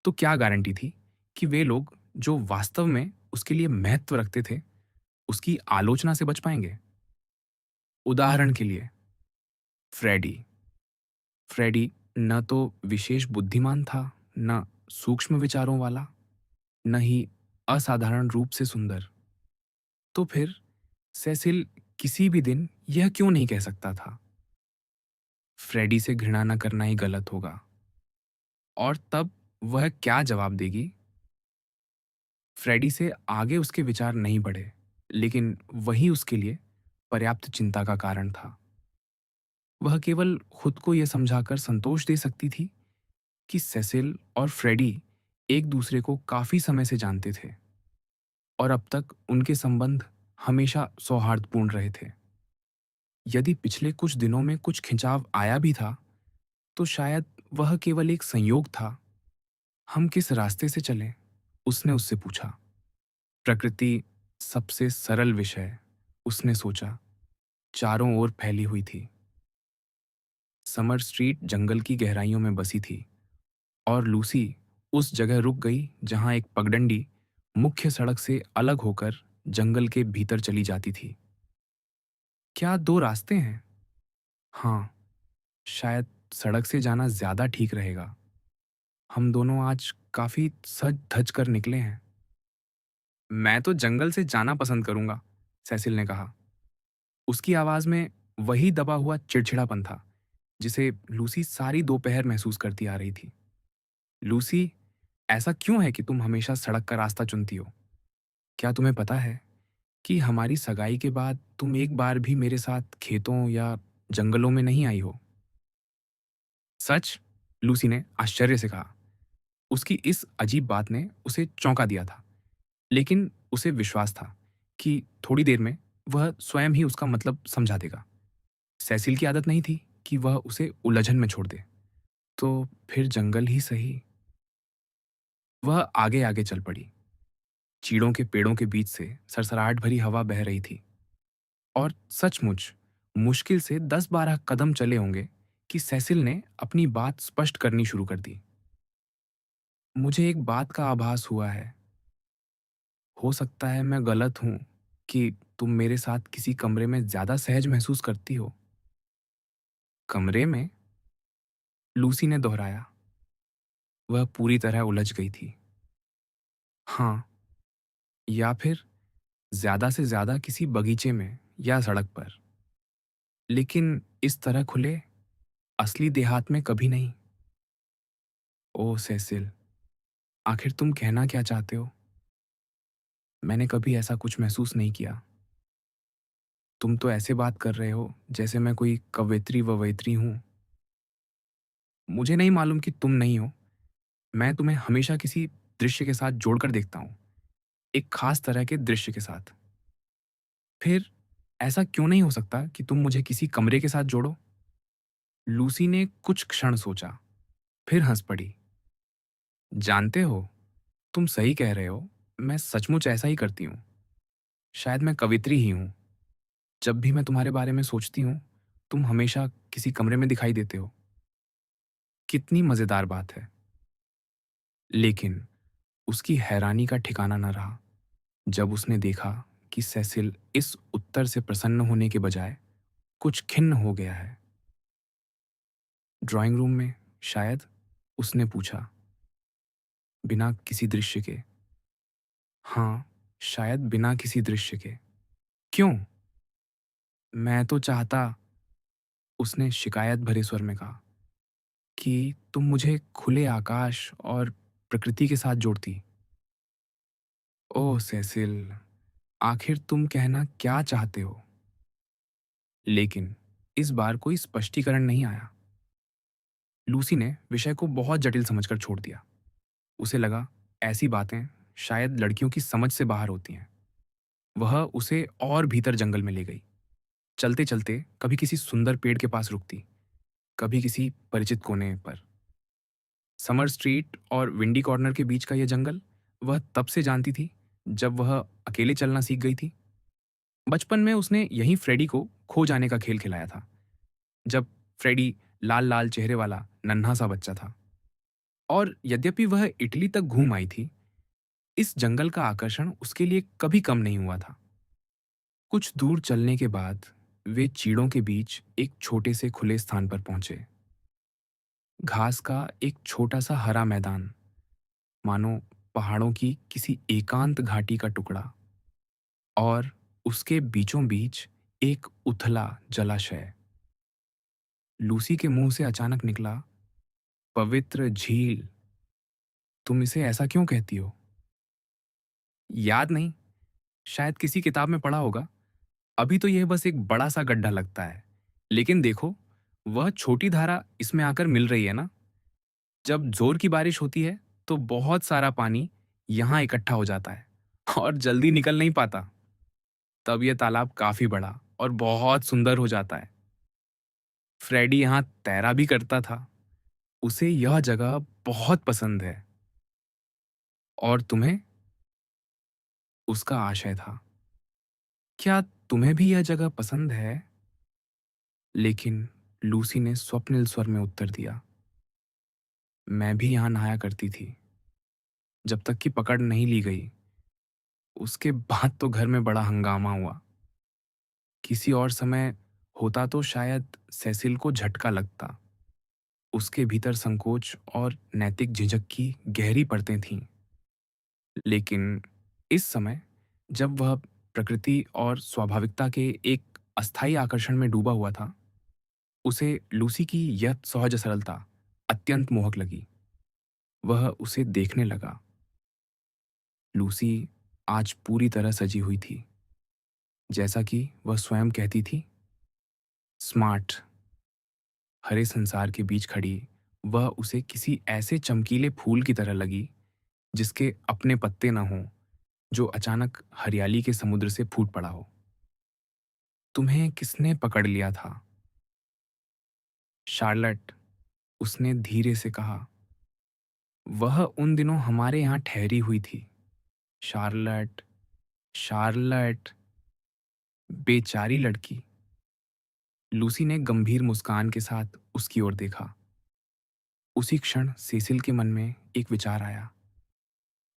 तो क्या गारंटी थी कि वे लोग जो वास्तव में उसके लिए महत्व रखते थे, उसकी आलोचना से बच पाएंगे। उदाहरण के लिए फ्रेडी। फ्रेडी न तो विशेष बुद्धिमान था, न सूक्ष्म विचारों वाला, न ही असाधारण रूप से सुंदर। तो फिर सेसिल किसी भी दिन यह क्यों नहीं कह सकता था, फ्रेडी से घृणा न करना ही गलत होगा? और तब वह क्या जवाब देगी? फ्रेडी से आगे उसके विचार नहीं बढ़े, लेकिन वही उसके लिए पर्याप्त चिंता का कारण था। वह केवल खुद को यह समझाकर संतोष दे सकती थी कि सेसिल और फ्रेडी एक दूसरे को काफी समय से जानते थे और अब तक उनके संबंध हमेशा सौहार्दपूर्ण रहे थे। यदि पिछले कुछ दिनों में कुछ खिंचाव आया भी था, तो शायद वह केवल एक संयोग था। हम किस रास्ते से चलें? उसने उससे पूछा। प्रकृति सबसे सरल विषय, उसने सोचा, चारों ओर फैली हुई थी। समर स्ट्रीट जंगल की गहराइयों में बसी थी और लूसी उस जगह रुक गई जहां एक पगडंडी मुख्य सड़क से अलग होकर जंगल के भीतर चली जाती थी। क्या दो रास्ते हैं? हाँ, शायद सड़क से जाना ज्यादा ठीक रहेगा। हम दोनों आज काफी सज धज कर निकले हैं। मैं तो जंगल से जाना पसंद करूंगा, सेसिल ने कहा। उसकी आवाज में वही दबा हुआ चिड़चिड़ापन था जिसे लूसी सारी दोपहर महसूस करती आ रही थी। लूसी, ऐसा क्यों है कि तुम हमेशा सड़क का रास्ता चुनती हो? क्या तुम्हें पता है कि हमारी सगाई के बाद तुम एक बार भी मेरे साथ खेतों या जंगलों में नहीं आई हो? सच? लूसी ने आश्चर्य से कहा। उसकी इस अजीब बात ने उसे चौंका दिया था, लेकिन उसे विश्वास था कि थोड़ी देर में वह स्वयं ही उसका मतलब समझा देगा। सेसिल की आदत नहीं थी कि वह उसे उलझन में छोड़ दे। तो फिर जंगल ही सही। वह आगे आगे चल पड़ी। चीड़ों के पेड़ों के बीच से सरसराहट भरी हवा बह रही थी और सचमुच मुश्किल से 10-12 कदम चले होंगे कि सेसिल ने अपनी बात स्पष्ट करनी शुरू कर दी। मुझे एक बात का आभास हुआ है। हो सकता है मैं गलत हूं कि तुम मेरे साथ किसी कमरे में ज्यादा सहज महसूस करती हो। कमरे में? लूसी ने दोहराया। वह पूरी तरह उलझ गई थी। हाँ, या फिर ज्यादा से ज्यादा किसी बगीचे में या सड़क पर, लेकिन इस तरह खुले असली देहात में कभी नहीं। ओह सेसिल, आखिर तुम कहना क्या चाहते हो? मैंने कभी ऐसा कुछ महसूस नहीं किया। तुम तो ऐसे बात कर रहे हो जैसे मैं कोई कवयित्री ववयित्री हूं। मुझे नहीं मालूम कि तुम नहीं हो। मैं तुम्हें हमेशा किसी दृश्य के साथ जोड़कर देखता हूं, एक खास तरह के दृश्य के साथ। फिर ऐसा क्यों नहीं हो सकता कि तुम मुझे किसी कमरे के साथ जोड़ो? लूसी ने कुछ क्षण सोचा, फिर हंस पड़ी। जानते हो, तुम सही कह रहे हो। मैं सचमुच ऐसा ही करती हूँ। शायद मैं कवित्री ही हूँ। जब भी मैं तुम्हारे बारे में सोचती हूँ, तुम हमेशा किसी कमरे में दिखाई देते हो। कितनी मजेदार बात है। लेकिन उसकी हैरानी का ठिकाना न रहा जब उसने देखा कि सेसिल इस उत्तर से प्रसन्न होने के बजाय कुछ खिन्न हो गया है। ड्राइंग रूम में शायद, उसने पूछा, बिना किसी दृश्य के। हाँ, शायद बिना किसी दृश्य के। क्यों? मैं तो चाहता, उसने शिकायत भरे स्वर में कहा, कि तुम मुझे खुले आकाश और प्रकृति के साथ जोड़ती। ओह सेसिल, आखिर तुम कहना क्या चाहते हो? लेकिन इस बार कोई स्पष्टीकरण नहीं आया। लूसी ने विषय को बहुत जटिल समझकर छोड़ दिया। उसे लगा ऐसी बातें शायद लड़कियों की समझ से बाहर होती हैं। वह उसे और भीतर जंगल में ले गई। चलते चलते कभी किसी सुंदर पेड़ के पास रुकती, कभी किसी परिचित कोने पर। समर स्ट्रीट और विंडी कॉर्नर के बीच का यह जंगल वह तब से जानती थी जब वह अकेले चलना सीख गई थी। बचपन में उसने यहीं फ्रेडी को खो जाने का खेल खिलाया था, जब फ्रेडी लाल लाल चेहरे वाला नन्हा सा बच्चा था। और यद्यपि वह इटली तक घूम आई थी, इस जंगल का आकर्षण उसके लिए कभी कम नहीं हुआ था। कुछ दूर चलने के बाद वे चीड़ों के बीच एक छोटे से खुले स्थान पर पहुंचे। घास का एक छोटा सा हरा मैदान, मानो पहाड़ों की किसी एकांत घाटी का टुकड़ा, और उसके बीचों बीच एक उथला जलाशय। लूसी के मुंह से अचानक निकला, पवित्र झील। तुम इसे ऐसा क्यों कहती हो? याद नहीं, शायद किसी किताब में पढ़ा होगा। अभी तो यह बस एक बड़ा सा गड्ढा लगता है, लेकिन देखो, वह छोटी धारा इसमें आकर मिल रही है ना। जब जोर की बारिश होती है तो बहुत सारा पानी यहाँ इकट्ठा हो जाता है और जल्दी निकल नहीं पाता। तब यह तालाब काफी बड़ा और बहुत सुंदर हो जाता है। फ्रेडी यहाँ तैरा भी करता था। उसे यह जगह बहुत पसंद है। और तुम्हें? उसका आशय था, क्या तुम्हें भी यह जगह पसंद है? लेकिन लूसी ने स्वप्निल स्वर में उत्तर दिया, मैं भी यहाँ नहाया करती थी, जब तक कि पकड़ नहीं ली गई। उसके बाद तो घर में बड़ा हंगामा हुआ। किसी और समय होता तो शायद सेसिल को झटका लगता। उसके भीतर संकोच और नैतिक झिझक की गहरी परतें थीं। लेकिन इस समय, जब वह प्रकृति और स्वाभाविकता के एक अस्थायी आकर्षण में डूबा हुआ था, उसे लूसी की यह सहज सरलता अत्यंत मोहक लगी। वह उसे देखने लगा। लूसी आज पूरी तरह सजी हुई थी, जैसा कि वह स्वयं कहती थी, स्मार्ट। हरे संसार के बीच खड़ी वह उसे किसी ऐसे चमकीले फूल की तरह लगी जिसके अपने पत्ते न हों, जो अचानक हरियाली के समुद्र से फूट पड़ा हो। तुम्हें किसने पकड़ लिया था? शार्लट, उसने धीरे से कहा। वह उन दिनों हमारे यहाँ ठहरी हुई थी। शार्लट, शार्लट, बेचारी लड़की। लूसी ने गंभीर मुस्कान के साथ उसकी ओर देखा। उसी क्षण सेसिल के मन में एक विचार आया।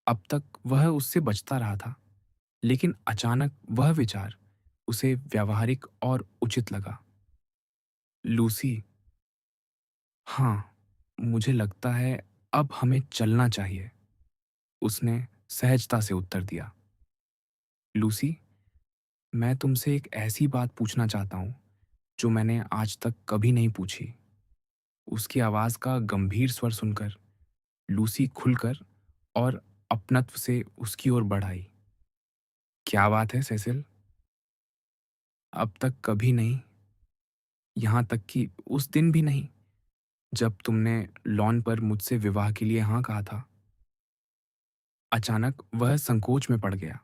अब तक वह उससे बचता रहा था, लेकिन अचानक वह विचार उसे व्यावहारिक और उचित लगा। लूसी, हाँ, मुझे लगता है अब हमें चलना चाहिए, उसने सहजता से उत्तर दिया। लूसी, मैं तुमसे एक ऐसी बात पूछना चाहता हूँ जो मैंने आज तक कभी नहीं पूछी। उसकी आवाज का गंभीर स्वर सुनकर लूसी खुलकर और अपनत्व से उसकी ओर बढ़ आई। क्या बात है सेसिल? अब तक कभी नहीं, यहाँ तक कि उस दिन भी नहीं, जब तुमने लॉन पर मुझसे विवाह के लिए हाँ कहा था। अचानक वह संकोच में पड़ गया।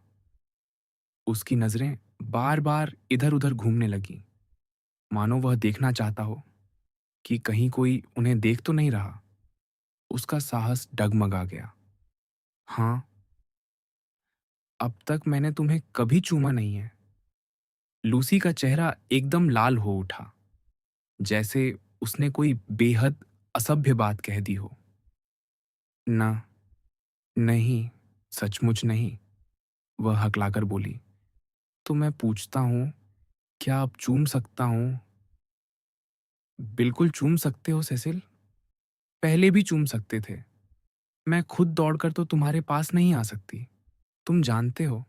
उसकी नजरें बार बार इधर उधर घूमने लगीं, मानो वह देखना चाहता हो कि कहीं कोई उन्हें देख तो नहीं रहा। उसका साहस डगमगा गया। हाँ, अब तक मैंने तुम्हें कभी चूमा नहीं है। लूसी का चेहरा एकदम लाल हो उठा, जैसे उसने कोई बेहद असभ्य बात कह दी हो। ना, नहीं, सचमुच नहीं, वह हकलाकर बोली। तो मैं पूछता हूँ, क्या अब चूम सकता हूँ बिल्कुल चूम सकते हो सेसिल, पहले भी चूम सकते थे। मैं खुद दौड़कर तो तुम्हारे पास नहीं आ सकती, तुम जानते हो।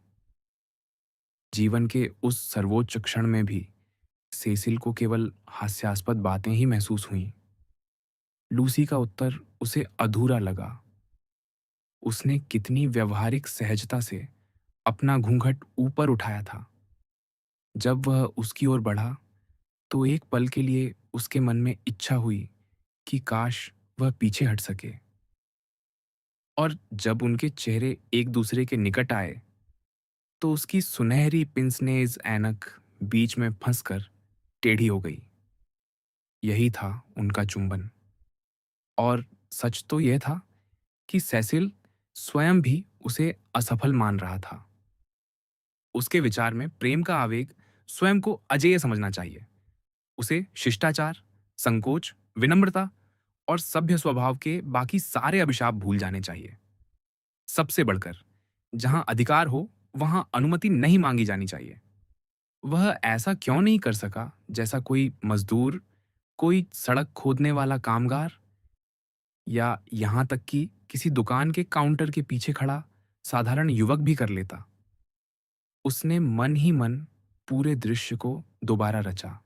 जीवन के उस सर्वोच्च क्षण में भी सेसिल को केवल हास्यास्पद बातें ही महसूस हुईं। लूसी का उत्तर उसे अधूरा लगा। उसने कितनी व्यावहारिक सहजता से अपना घूंघट ऊपर उठाया था। जब वह उसकी ओर बढ़ा तो एक पल के लिए उसके मन में इच्छा हुई कि काश वह पीछे हट सके। और जब उनके चेहरे एक दूसरे के निकट आए तो उसकी सुनहरी पिंसनेज ऐनक बीच में फंसकर टेढ़ी हो गई। यही था उनका चुंबन। और सच तो यह था कि सेसिल स्वयं भी उसे असफल मान रहा था। उसके विचार में प्रेम का आवेग स्वयं को अजेय समझना चाहिए। उसे शिष्टाचार, संकोच, विनम्रता और सभ्य स्वभाव के बाकी सारे अभिशाप भूल जाने चाहिए। सबसे बढ़कर, जहां अधिकार हो वहां अनुमति नहीं मांगी जानी चाहिए। वह ऐसा क्यों नहीं कर सका जैसा कोई मजदूर, कोई सड़क खोदने वाला कामगार, या यहां तक कि किसी दुकान के काउंटर के पीछे खड़ा साधारण युवक भी कर लेता। उसने मन ही मन पूरे दृश्य को दोबारा रचा।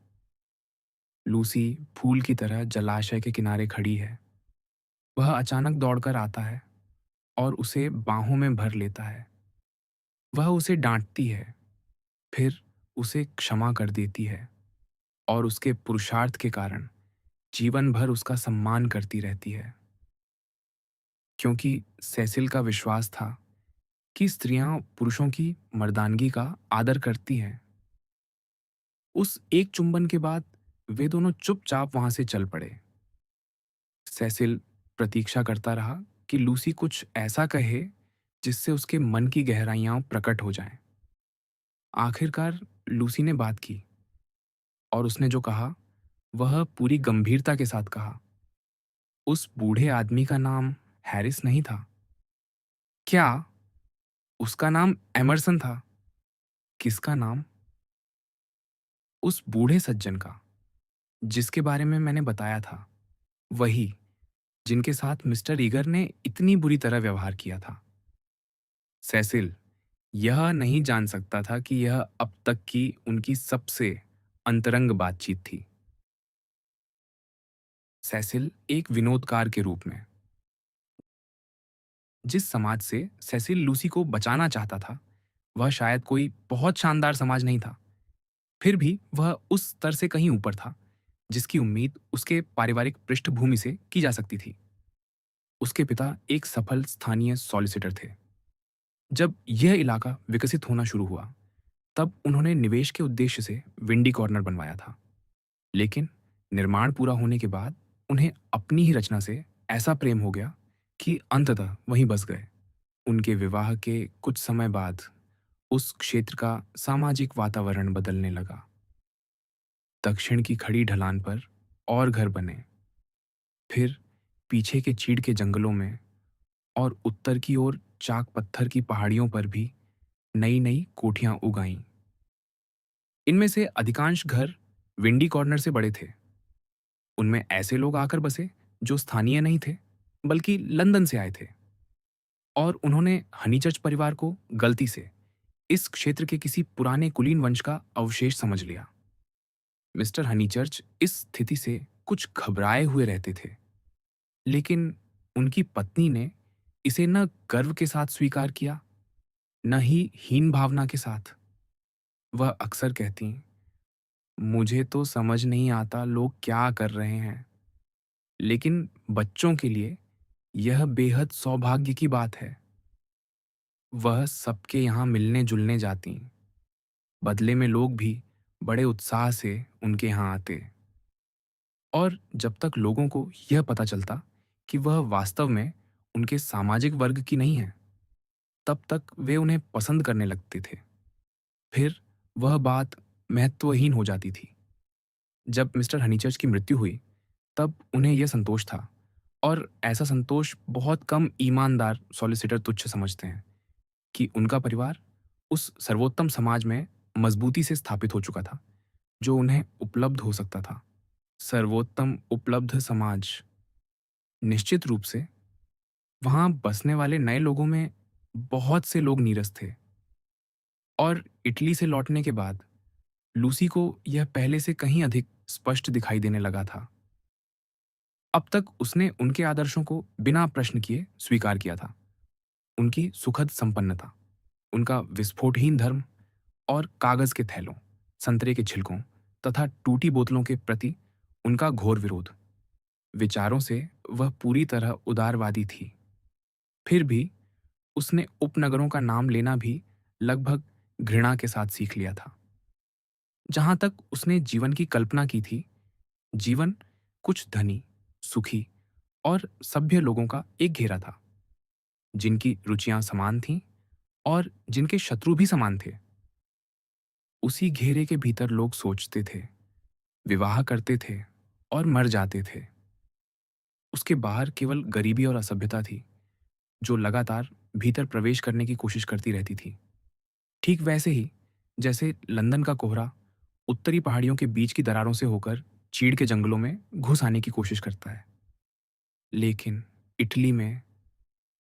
लूसी फूल की तरह जलाशय के किनारे खड़ी है। वह अचानक दौड़कर आता है और उसे बाहों में भर लेता है। वह उसे डांटती है, फिर उसे क्षमा कर देती है और उसके पुरुषार्थ के कारण जीवन भर उसका सम्मान करती रहती है। क्योंकि सेसिल का विश्वास था कि स्त्रियां पुरुषों की मर्दानगी का आदर करती हैं। उस एक चुंबन के बाद वे दोनों चुपचाप वहां से चल पड़े। सेसिल प्रतीक्षा करता रहा कि लूसी कुछ ऐसा कहे जिससे उसके मन की गहराइयां प्रकट हो जाएं। आखिरकार लूसी ने बात की और उसने जो कहा वह पूरी गंभीरता के साथ कहा। उस बूढ़े आदमी का नाम हैरिस नहीं था क्या? उसका नाम एमरसन था। किसका नाम? उस बूढ़े सज्जन का, जिसके बारे में मैंने बताया था। वही, जिनके साथ मिस्टर ईगर ने इतनी बुरी तरह व्यवहार किया था। सेसिल यह नहीं जान सकता था कि यह अब तक की उनकी सबसे अंतरंग बातचीत थी। सेसिल एक विनोदकार के रूप में, जिस समाज से सेसिल लूसी को बचाना चाहता था, वह शायद कोई बहुत शानदार समाज नहीं था। फिर भी वह उस स्तर से कहीं ऊपर था जिसकी उम्मीद उसके पारिवारिक पृष्ठभूमि से की जा सकती थी। उसके पिता एक सफल स्थानीय सॉलिसिटर थे। जब यह इलाका विकसित होना शुरू हुआ, तब उन्होंने निवेश के उद्देश्य से विंडी कॉर्नर बनवाया था। लेकिन निर्माण पूरा होने के बाद उन्हें अपनी ही रचना से ऐसा प्रेम हो गया कि अंततः वहीं बस गए। उनके विवाह के कुछ समय बाद उस क्षेत्र का सामाजिक वातावरण बदलने लगा। दक्षिण की खड़ी ढलान पर और घर बने, फिर पीछे के चीड़ के जंगलों में, और उत्तर की ओर चाक पत्थर की पहाड़ियों पर भी नई नई कोठियां उगाईं। इनमें से अधिकांश घर विंडी कॉर्नर से बड़े थे। उनमें ऐसे लोग आकर बसे जो स्थानीय नहीं थे, बल्कि लंदन से आए थे। और उन्होंने हनीचर्च परिवार को गलती से इस क्षेत्र के किसी पुराने कुलीन वंश का अवशेष समझ लिया। मिस्टर हनीचर्च इस स्थिति से कुछ घबराए हुए रहते थे, लेकिन उनकी पत्नी ने इसे न गर्व के साथ स्वीकार किया, न ही हीन भावना के साथ। वह अक्सर कहती, मुझे तो समझ नहीं आता लोग क्या कर रहे हैं, लेकिन बच्चों के लिए यह बेहद सौभाग्य की बात है। वह सबके यहाँ मिलने जुलने जाती, बदले में लोग भी बड़े उत्साह से उनके यहाँ आते। और जब तक लोगों को यह पता चलता कि वह वास्तव में उनके सामाजिक वर्ग की नहीं है, तब तक वे उन्हें पसंद करने लगते थे। फिर वह बात महत्वहीन हो जाती थी। जब मिस्टर हनीचर्च की मृत्यु हुई, तब उन्हें यह संतोष था, और ऐसा संतोष बहुत कम ईमानदार सॉलिसिटर तुच्छ समझते हैं, कि उनका परिवार उस सर्वोत्तम समाज में मजबूती से स्थापित हो चुका था जो उन्हें उपलब्ध हो सकता था। सर्वोत्तम उपलब्ध समाज। निश्चित रूप से वहां बसने वाले नए लोगों में बहुत से लोग नीरस थे, और इटली से लौटने के बाद लूसी को यह पहले से कहीं अधिक स्पष्ट दिखाई देने लगा था। अब तक उसने उनके आदर्शों को बिना प्रश्न किए स्वीकार किया था। उनकी सुखद संपन्नता, उनका विस्फोटहीन धर्म, और कागज के थैलों, संतरे के छिलकों तथा टूटी बोतलों के प्रति उनका घोर विरोध। विचारों से वह पूरी तरह उदारवादी थी। फिर भी उसने उपनगरों का नाम लेना भी लगभग घृणा के साथ सीख लिया था। जहां तक उसने जीवन की कल्पना की थी, जीवन कुछ धनी, सुखी और सभ्य लोगों का एक घेरा था, जिनकी रुचियां समान थीं और जिनके शत्रु भी समान थे। उसी घेरे के भीतर लोग सोचते थे, विवाह करते थे और मर जाते थे। उसके बाहर केवल गरीबी और असभ्यता थी, जो लगातार भीतर प्रवेश करने की कोशिश करती रहती थी। ठीक वैसे ही जैसे लंदन का कोहरा उत्तरी पहाड़ियों के बीच की दरारों से होकर चीड़ के जंगलों में घुस आने की कोशिश करता है। लेकिन इटली में,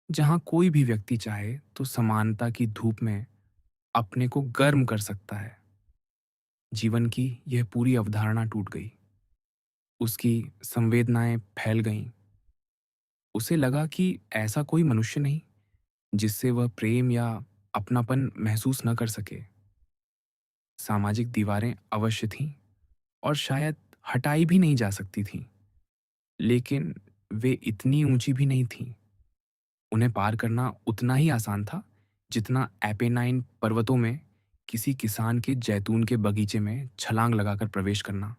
जहां कोई भी व्यक्ति चाहे तो समानता की धूप में अपने को गर्म कर सकता है, जीवन की यह पूरी अवधारणा टूट गई। उसकी संवेदनाएं फैल गईं। उसे लगा कि ऐसा कोई मनुष्य नहीं जिससे वह प्रेम या अपनापन महसूस न कर सके। सामाजिक दीवारें अवश्य थीं और शायद हटाई भी नहीं जा सकती थीं, लेकिन वे इतनी ऊंची भी नहीं थीं। उन्हें पार करना उतना ही आसान था जितना एपेनाइन पर्वतों में किसी किसान के जैतून के बगीचे में छलांग लगाकर प्रवेश करना।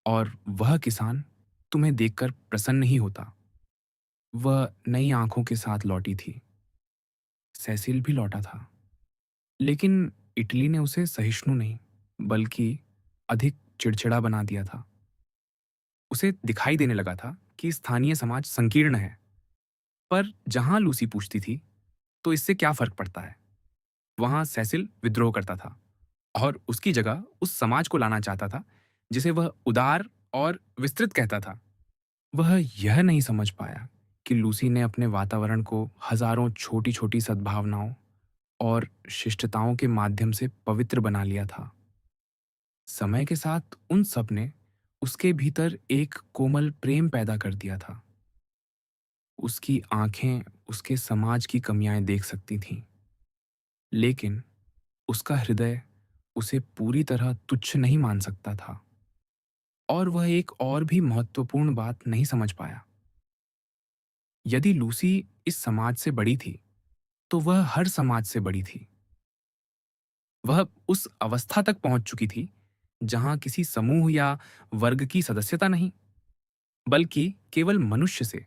और वह किसान तुम्हें देखकर प्रसन्न ही होता। वह नई आंखों के साथ लौटी थी। सेसिल भी लौटा था, लेकिन इटली ने उसे सहिष्णु नहीं, बल्कि अधिक चिड़चिड़ा बना दिया था। उसे दिखाई देने लगा था कि स्थानीय समाज संकीर्ण है, पर जहां लूसी पूछती थी, तो इससे क्या फर्क पड़ता है, वहां सेसिल विद्रोह करता था और उसकी जगह उस समाज को लाना चाहता था जिसे वह उदार और विस्तृत कहता था। वह यह नहीं समझ पाया कि लूसी ने अपने वातावरण को हजारों छोटी छोटी सद्भावनाओं और शिष्टताओं के माध्यम से पवित्र बना लिया था। समय के साथ उन सब ने उसके भीतर एक कोमल प्रेम पैदा कर दिया था। उसकी आंखें उसके समाज की कमियां देख सकती थीं, लेकिन उसका हृदय उसे पूरी तरह तुच्छ नहीं मान सकता था। और वह एक और भी महत्वपूर्ण बात नहीं समझ पाया। यदि लूसी इस समाज से बड़ी थी, तो वह हर समाज से बड़ी थी। वह उस अवस्था तक पहुंच चुकी थी जहां किसी समूह या वर्ग की सदस्यता नहीं, बल्कि केवल मनुष्य से,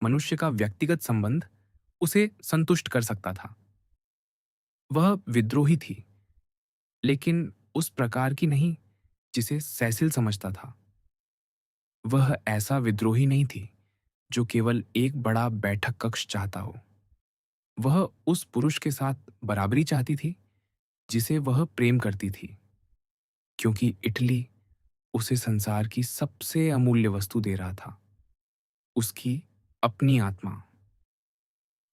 मनुष्य का व्यक्तिगत संबंध उसे संतुष्ट कर सकता था। वह विद्रोही थी, लेकिन उस प्रकार की नहीं जिसे सैसिल समझता था। वह ऐसा विद्रोही नहीं थी जो केवल एक बड़ा बैठक कक्ष चाहता हो। वह उस पुरुष के साथ बराबरी चाहती थी जिसे वह प्रेम करती थी, क्योंकि इटली उसे संसार की सबसे अमूल्य वस्तु दे रहा था, उसकी अपनी आत्मा।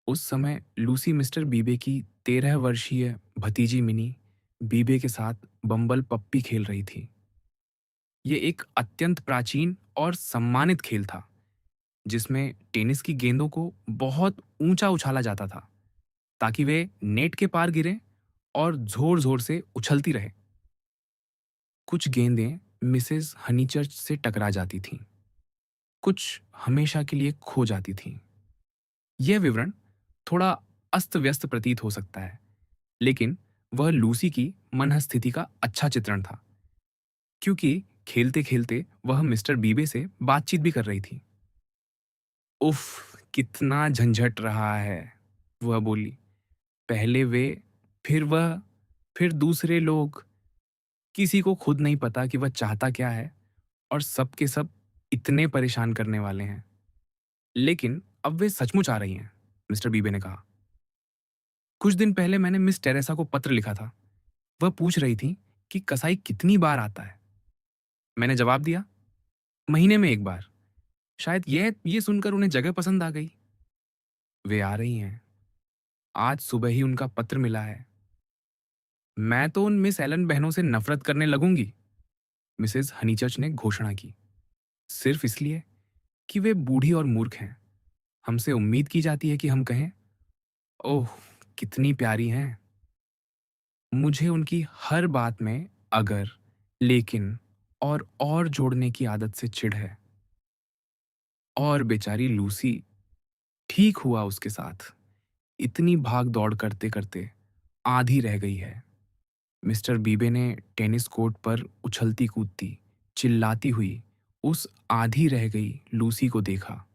उस समय लूसी मिस्टर बीबे की 13 वर्षीय भतीजी मिनी बीबे के साथ बम्बल पप्पी खेल रही थी। ये एक अत्यंत प्राचीन और सम्मानित खेल था, जिसमें टेनिस की गेंदों को बहुत ऊंचा उछाला जाता था ताकि वे नेट के पार गिरें और जोर जोर से उछलती रहे। कुछ गेंदें मिसेस हनीचर्च से टकरा जाती थीं, कुछ हमेशा के लिए खो जाती थीं। यह विवरण थोड़ा अस्त व्यस्त प्रतीत हो सकता है, लेकिन वह लूसी की मनःस्थिति का अच्छा चित्रण था, क्योंकि खेलते खेलते वह मिस्टर बीबे से बातचीत भी कर रही थी। उफ, कितना झंझट रहा है, वह बोली। पहले वे, फिर वह, फिर दूसरे लोग। किसी को खुद नहीं पता कि वह चाहता क्या है, और सब के सब इतने परेशान करने वाले हैं। लेकिन अब वे सचमुच आ रही हैं, मिस्टर बीबे ने कहा। कुछ दिन पहले मैंने मिस टेरेसा को पत्र लिखा था। वह पूछ रही थी कि कसाई कितनी बार आता है। मैंने जवाब दिया, महीने में एक बार। शायद ये सुनकर उन्हें जगह पसंद आ गई। वे आ रही हैं। आज सुबह ही उनका पत्र मिला है। मैं तो उन मिस एलन बहनों से नफरत करने लगूंगी, मिसेस हनीचर्च ने घोषणा की। सिर्फ इसलिए कि वे बूढ़ी और मूर्ख हैं। हमसे उम्मीद की जाती है कि हम कहें, ओह, कितनी प्यारी हैं। मुझे उनकी हर बात में अगर, लेकिन और जोड़ने की आदत से चिढ़ है। और बेचारी लूसी, ठीक हुआ उसके साथ। इतनी भाग दौड़ करते करते आधी रह गई है। मिस्टर बीबे ने टेनिस कोर्ट पर उछलती कूदती, चिल्लाती हुई उस आधी रह गई लूसी को देखा।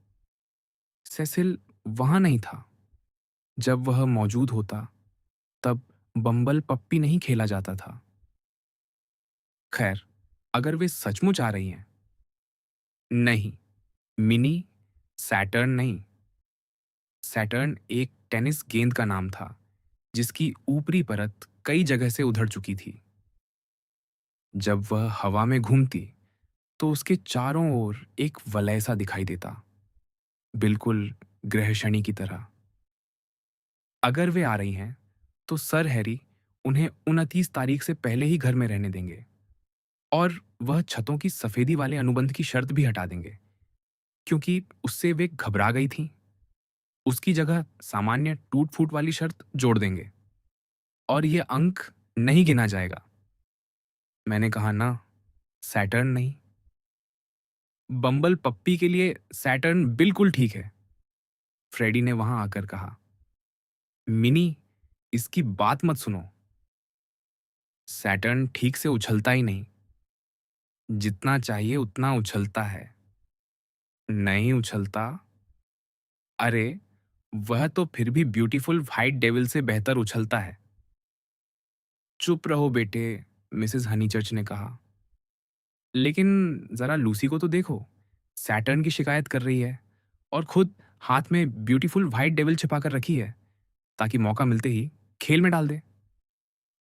सेसिल वहां नहीं था। जब वह मौजूद होता तब बम्बल पप्पी नहीं खेला जाता था। खैर, अगर वे सचमुच आ रही हैं। नहीं, मिनी, सैटर्न नहीं। सैटर्न एक टेनिस गेंद का नाम था जिसकी ऊपरी परत कई जगह से उधड़ चुकी थी। जब वह हवा में घूमती तो उसके चारों ओर एक वलय सा दिखाई देता, बिल्कुल ग्रहशणी की तरह। अगर वे आ रही हैं तो सर हैरी उन्हें 29 तारीख से पहले ही घर में रहने देंगे और वह छतों की सफेदी वाले अनुबंध की शर्त भी हटा देंगे, क्योंकि उससे वे घबरा गई थीं। उसकी जगह सामान्य टूट फूट वाली शर्त जोड़ देंगे और ये अंक नहीं गिना जाएगा। मैंने कहा ना, सैटर्न नहीं। बम्बल पप्पी के लिए सैटर्न बिल्कुल ठीक है, फ्रेडी ने वहां आकर कहा। मिनी, इसकी बात मत सुनो। सैटर्न ठीक से उछलता ही नहीं। जितना चाहिए उतना उछलता है। नहीं उछलता। अरे, वह तो फिर भी ब्यूटीफुल व्हाइट डेविल से बेहतर उछलता है। चुप रहो बेटे, मिसेस हनीचर्च ने कहा। लेकिन जरा लूसी को तो देखो, सैटर्न की शिकायत कर रही है और खुद हाथ में ब्यूटीफुल व्हाइट डेविल छिपा कर रखी है ताकि मौका मिलते ही खेल में डाल दे।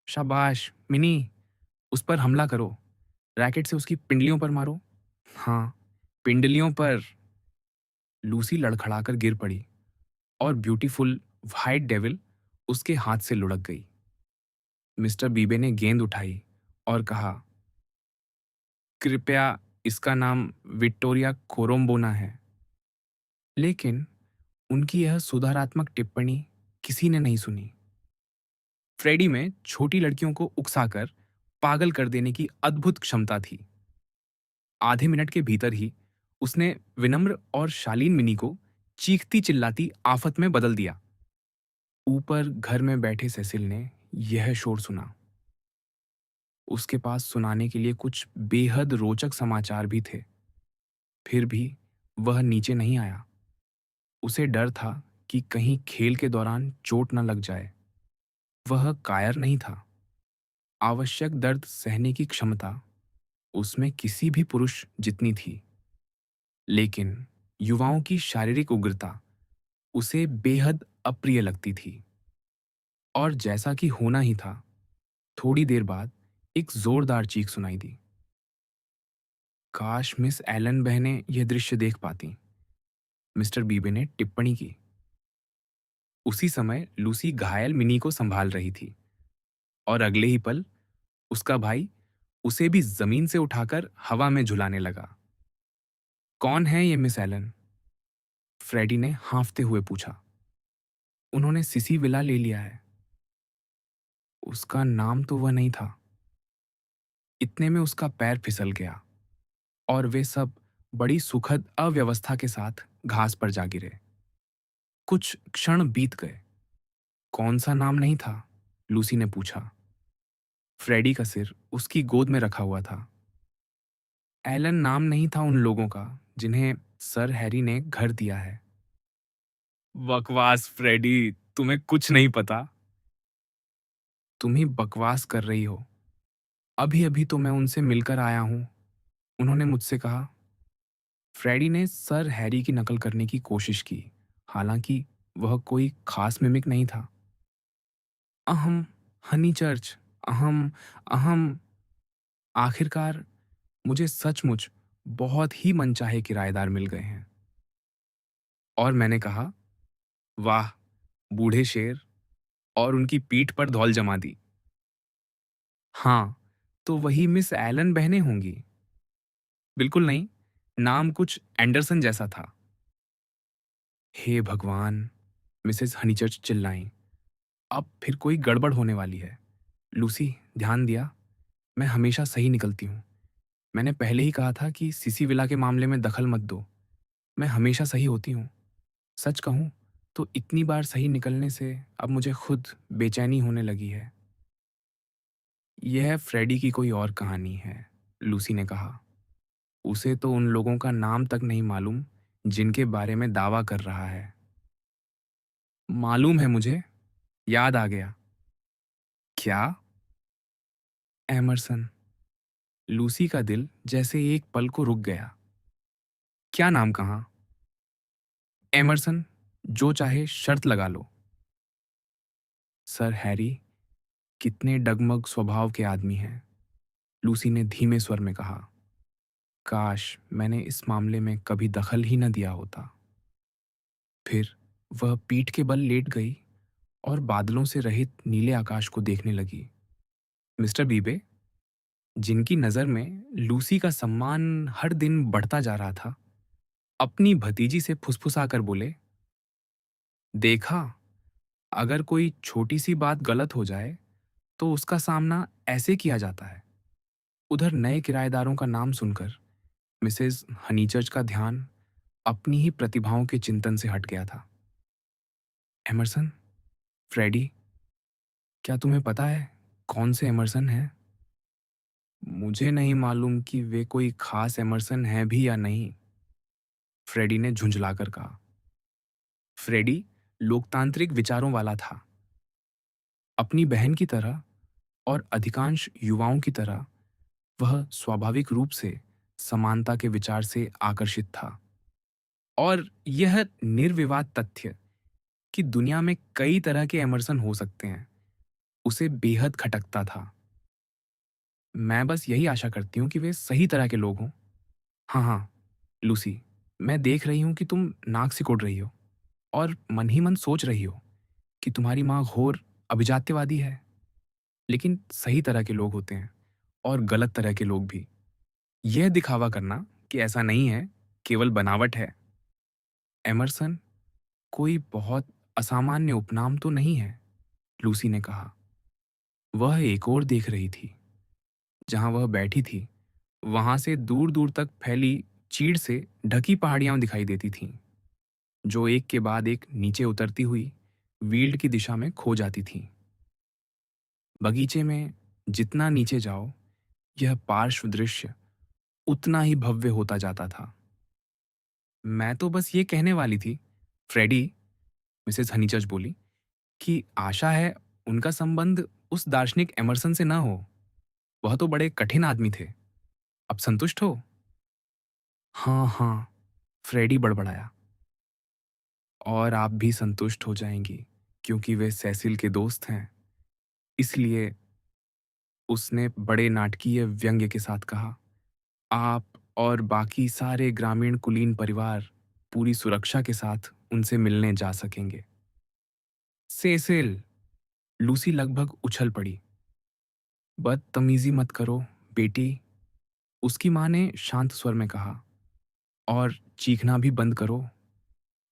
शाबाश मिनी, उस पर हमला करो। रैकेट से उसकी पिंडलियों पर मारो। हाँ, पिंडलियों पर। लूसी लड़खड़ाकर गिर पड़ी और ब्यूटीफुल व्हाइट डेविल उसके हाथ से लुढ़क गई। मिस्टर बीबे ने गेंद उठाई और कहा, कृपया, इसका नाम विक्टोरिया कोरोम्बोना है। लेकिन उनकी यह सुधारात्मक टिप्पणी किसी ने नहीं सुनी। फ्रेडी में छोटी लड़कियों को उकसाकर पागल कर देने की अद्भुत क्षमता थी। आधे मिनट के भीतर ही उसने विनम्र और शालीन मिनी को चीखती चिल्लाती आफत में बदल दिया। ऊपर घर में बैठे सेसिल ने यह शोर सुना। उसके पास सुनाने के लिए कुछ बेहद रोचक समाचार भी थे। फिर भी वह नीचे नहीं आया। उसे डर था कि कहीं खेल के दौरान चोट न लग जाए। वह कायर नहीं था। आवश्यक दर्द सहने की क्षमता उसमें किसी भी पुरुष जितनी थी। लेकिन युवाओं की शारीरिक उग्रता उसे बेहद अप्रिय लगती थी। और जैसा कि होना ही था, थोड़ी देर बाद एक जोरदार चीख सुनाई दी। काश मिस एलन बहनें यह दृश्य देख पाती, मिस्टर बीबे ने टिप्पणी की। उसी समय लूसी घायल मिनी को संभाल रही थी और अगले ही पल उसका भाई उसे भी जमीन से उठाकर हवा में झुलाने लगा। कौन है ये मिस एलन? फ्रेडी ने हाँफते हुए पूछा। उन्होंने सिसी विला ले लिया है। उसका नाम तो वह नहीं था। इतने में उसका पैर फिसल गया और वे सब बड़ी सुखद अव्यवस्था के साथ घास पर जा गिरे। कुछ क्षण बीत गए। कौन सा नाम नहीं था? लूसी ने पूछा। फ्रेडी का सिर उसकी गोद में रखा हुआ था। एलन नाम नहीं था उन लोगों का जिन्हें सर हैरी ने घर दिया है। बकवास फ्रेडी, तुम्हें कुछ नहीं पता। तुम ही बकवास कर रही हो। अभी अभी तो मैं उनसे मिलकर आया हूं। उन्होंने मुझसे कहा। फ्रेडी ने सर हैरी की नकल करने की कोशिश की, हालांकि वह कोई खास मिमिक नहीं था। अहम, हनी चर्च, अहम, अहम। आखिरकार मुझे सचमुच बहुत ही मनचाहे किराएदार मिल गए हैं। और मैंने कहा, वाह! बूढ़े शेर, और उनकी पीठ पर धौल जमा दी। हाँ, तो वही मिस एलन बहनें होंगी। बिल्कुल नहीं, नाम कुछ एंडरसन जैसा था। हे भगवान! मिसेस हनीचर्च चिल्लाईं। अब फिर कोई गड़बड़ होने वाली है। लूसी, ध्यान दिया? मैं हमेशा सही निकलती हूँ। मैंने पहले ही कहा था कि सिसिविला के मामले में दखल मत दो। मैं हमेशा सही होती हूँ। सच कहूँ तो इतनी बार सही निकलने से अब मुझे खुद बेचैनी होने लगी है। यह फ्रेडी की कोई और कहानी है, लूसी ने कहा। उसे तो उन लोगों का नाम तक नहीं मालूम जिनके बारे में दावा कर रहा है। मालूम है मुझे, याद आ गया। क्या? एमरसन। लूसी का दिल जैसे एक पल को रुक गया। क्या नाम कहाँ? एमरसन, जो चाहे शर्त लगा लो। सर हैरी कितने डगमग स्वभाव के आदमी हैं, लूसी ने धीमे स्वर में कहा। काश मैंने इस मामले में कभी दखल ही न दिया होता। फिर वह पीठ के बल लेट गई और बादलों से रहित नीले आकाश को देखने लगी। मिस्टर बीबे, जिनकी नज़र में लूसी का सम्मान हर दिन बढ़ता जा रहा था, अपनी भतीजी से फुसफुसाकर बोले, देखा, अगर कोई छोटी सी बात गलत हो जाए तो उसका सामना ऐसे किया जाता है। उधर नए किराएदारों का नाम सुनकर मिसेस हनीचर्च का ध्यान अपनी ही प्रतिभाओं के चिंतन से हट गया था। एमरसन, फ्रेडी, क्या तुम्हें पता है कौन से एमरसन हैं? मुझे नहीं मालूम कि वे कोई खास एमरसन हैं भी या नहीं, फ्रेडी ने झुंझलाकर कहा। फ्रेडी लोकतांत्रिक विचारों वाला था। अपनी बहन की तरह और अधिकांश युवाओं की तरह वह स्वाभाविक रूप से समानता के विचार से आकर्षित था। और यह निर्विवाद तथ्य कि दुनिया में कई तरह के एमरसन हो सकते हैं, उसे बेहद खटकता था। मैं बस यही आशा करती हूँ कि वे सही तरह के लोग हों। हाँ हाँ, लूसी, मैं देख रही हूँ कि तुम नाक सिकोड़ रही हो और मन ही मन सोच रही हो कि तुम्हारी माँ घोर अभिजात्यवादी है। लेकिन सही तरह के लोग होते हैं और गलत तरह के लोग भी। यह दिखावा करना कि ऐसा नहीं है, केवल बनावट है। एमरसन कोई बहुत असामान्य उपनाम तो नहीं है, लूसी ने कहा। वह एक और देख रही थी। जहां वह बैठी थी, वहां से दूर दूर तक फैली चीड़ से ढकी पहाड़ियां दिखाई देती थीं, जो एक के बाद एक नीचे उतरती हुई वील्ड की दिशा में खो जाती थीं। बगीचे में जितना नीचे जाओ, यह पार्श्व दृश्य उतना ही भव्य होता जाता था। मैं तो बस ये कहने वाली थी, फ्रेडी, मिसेस हनीचर्च बोली, कि आशा है उनका संबंध उस दार्शनिक एमरसन से ना हो। वह तो बड़े कठिन आदमी थे। अब संतुष्ट हो? हाँ हाँ, फ्रेडी बड़बड़ाया। और आप भी संतुष्ट हो जाएंगी, क्योंकि वे सेसिल के दोस्त हैं। इसलिए उसने बड़े नाटकीय व्यंग्य के साथ कहा, आप और बाकी सारे ग्रामीण कुलीन परिवार पूरी सुरक्षा के साथ उनसे मिलने जा सकेंगे। सेसिल, लूसी लगभग उछल पड़ी। बदतमीजी मत करो, बेटी, उसकी माँ ने शांत स्वर में कहा, और चीखना भी बंद करो।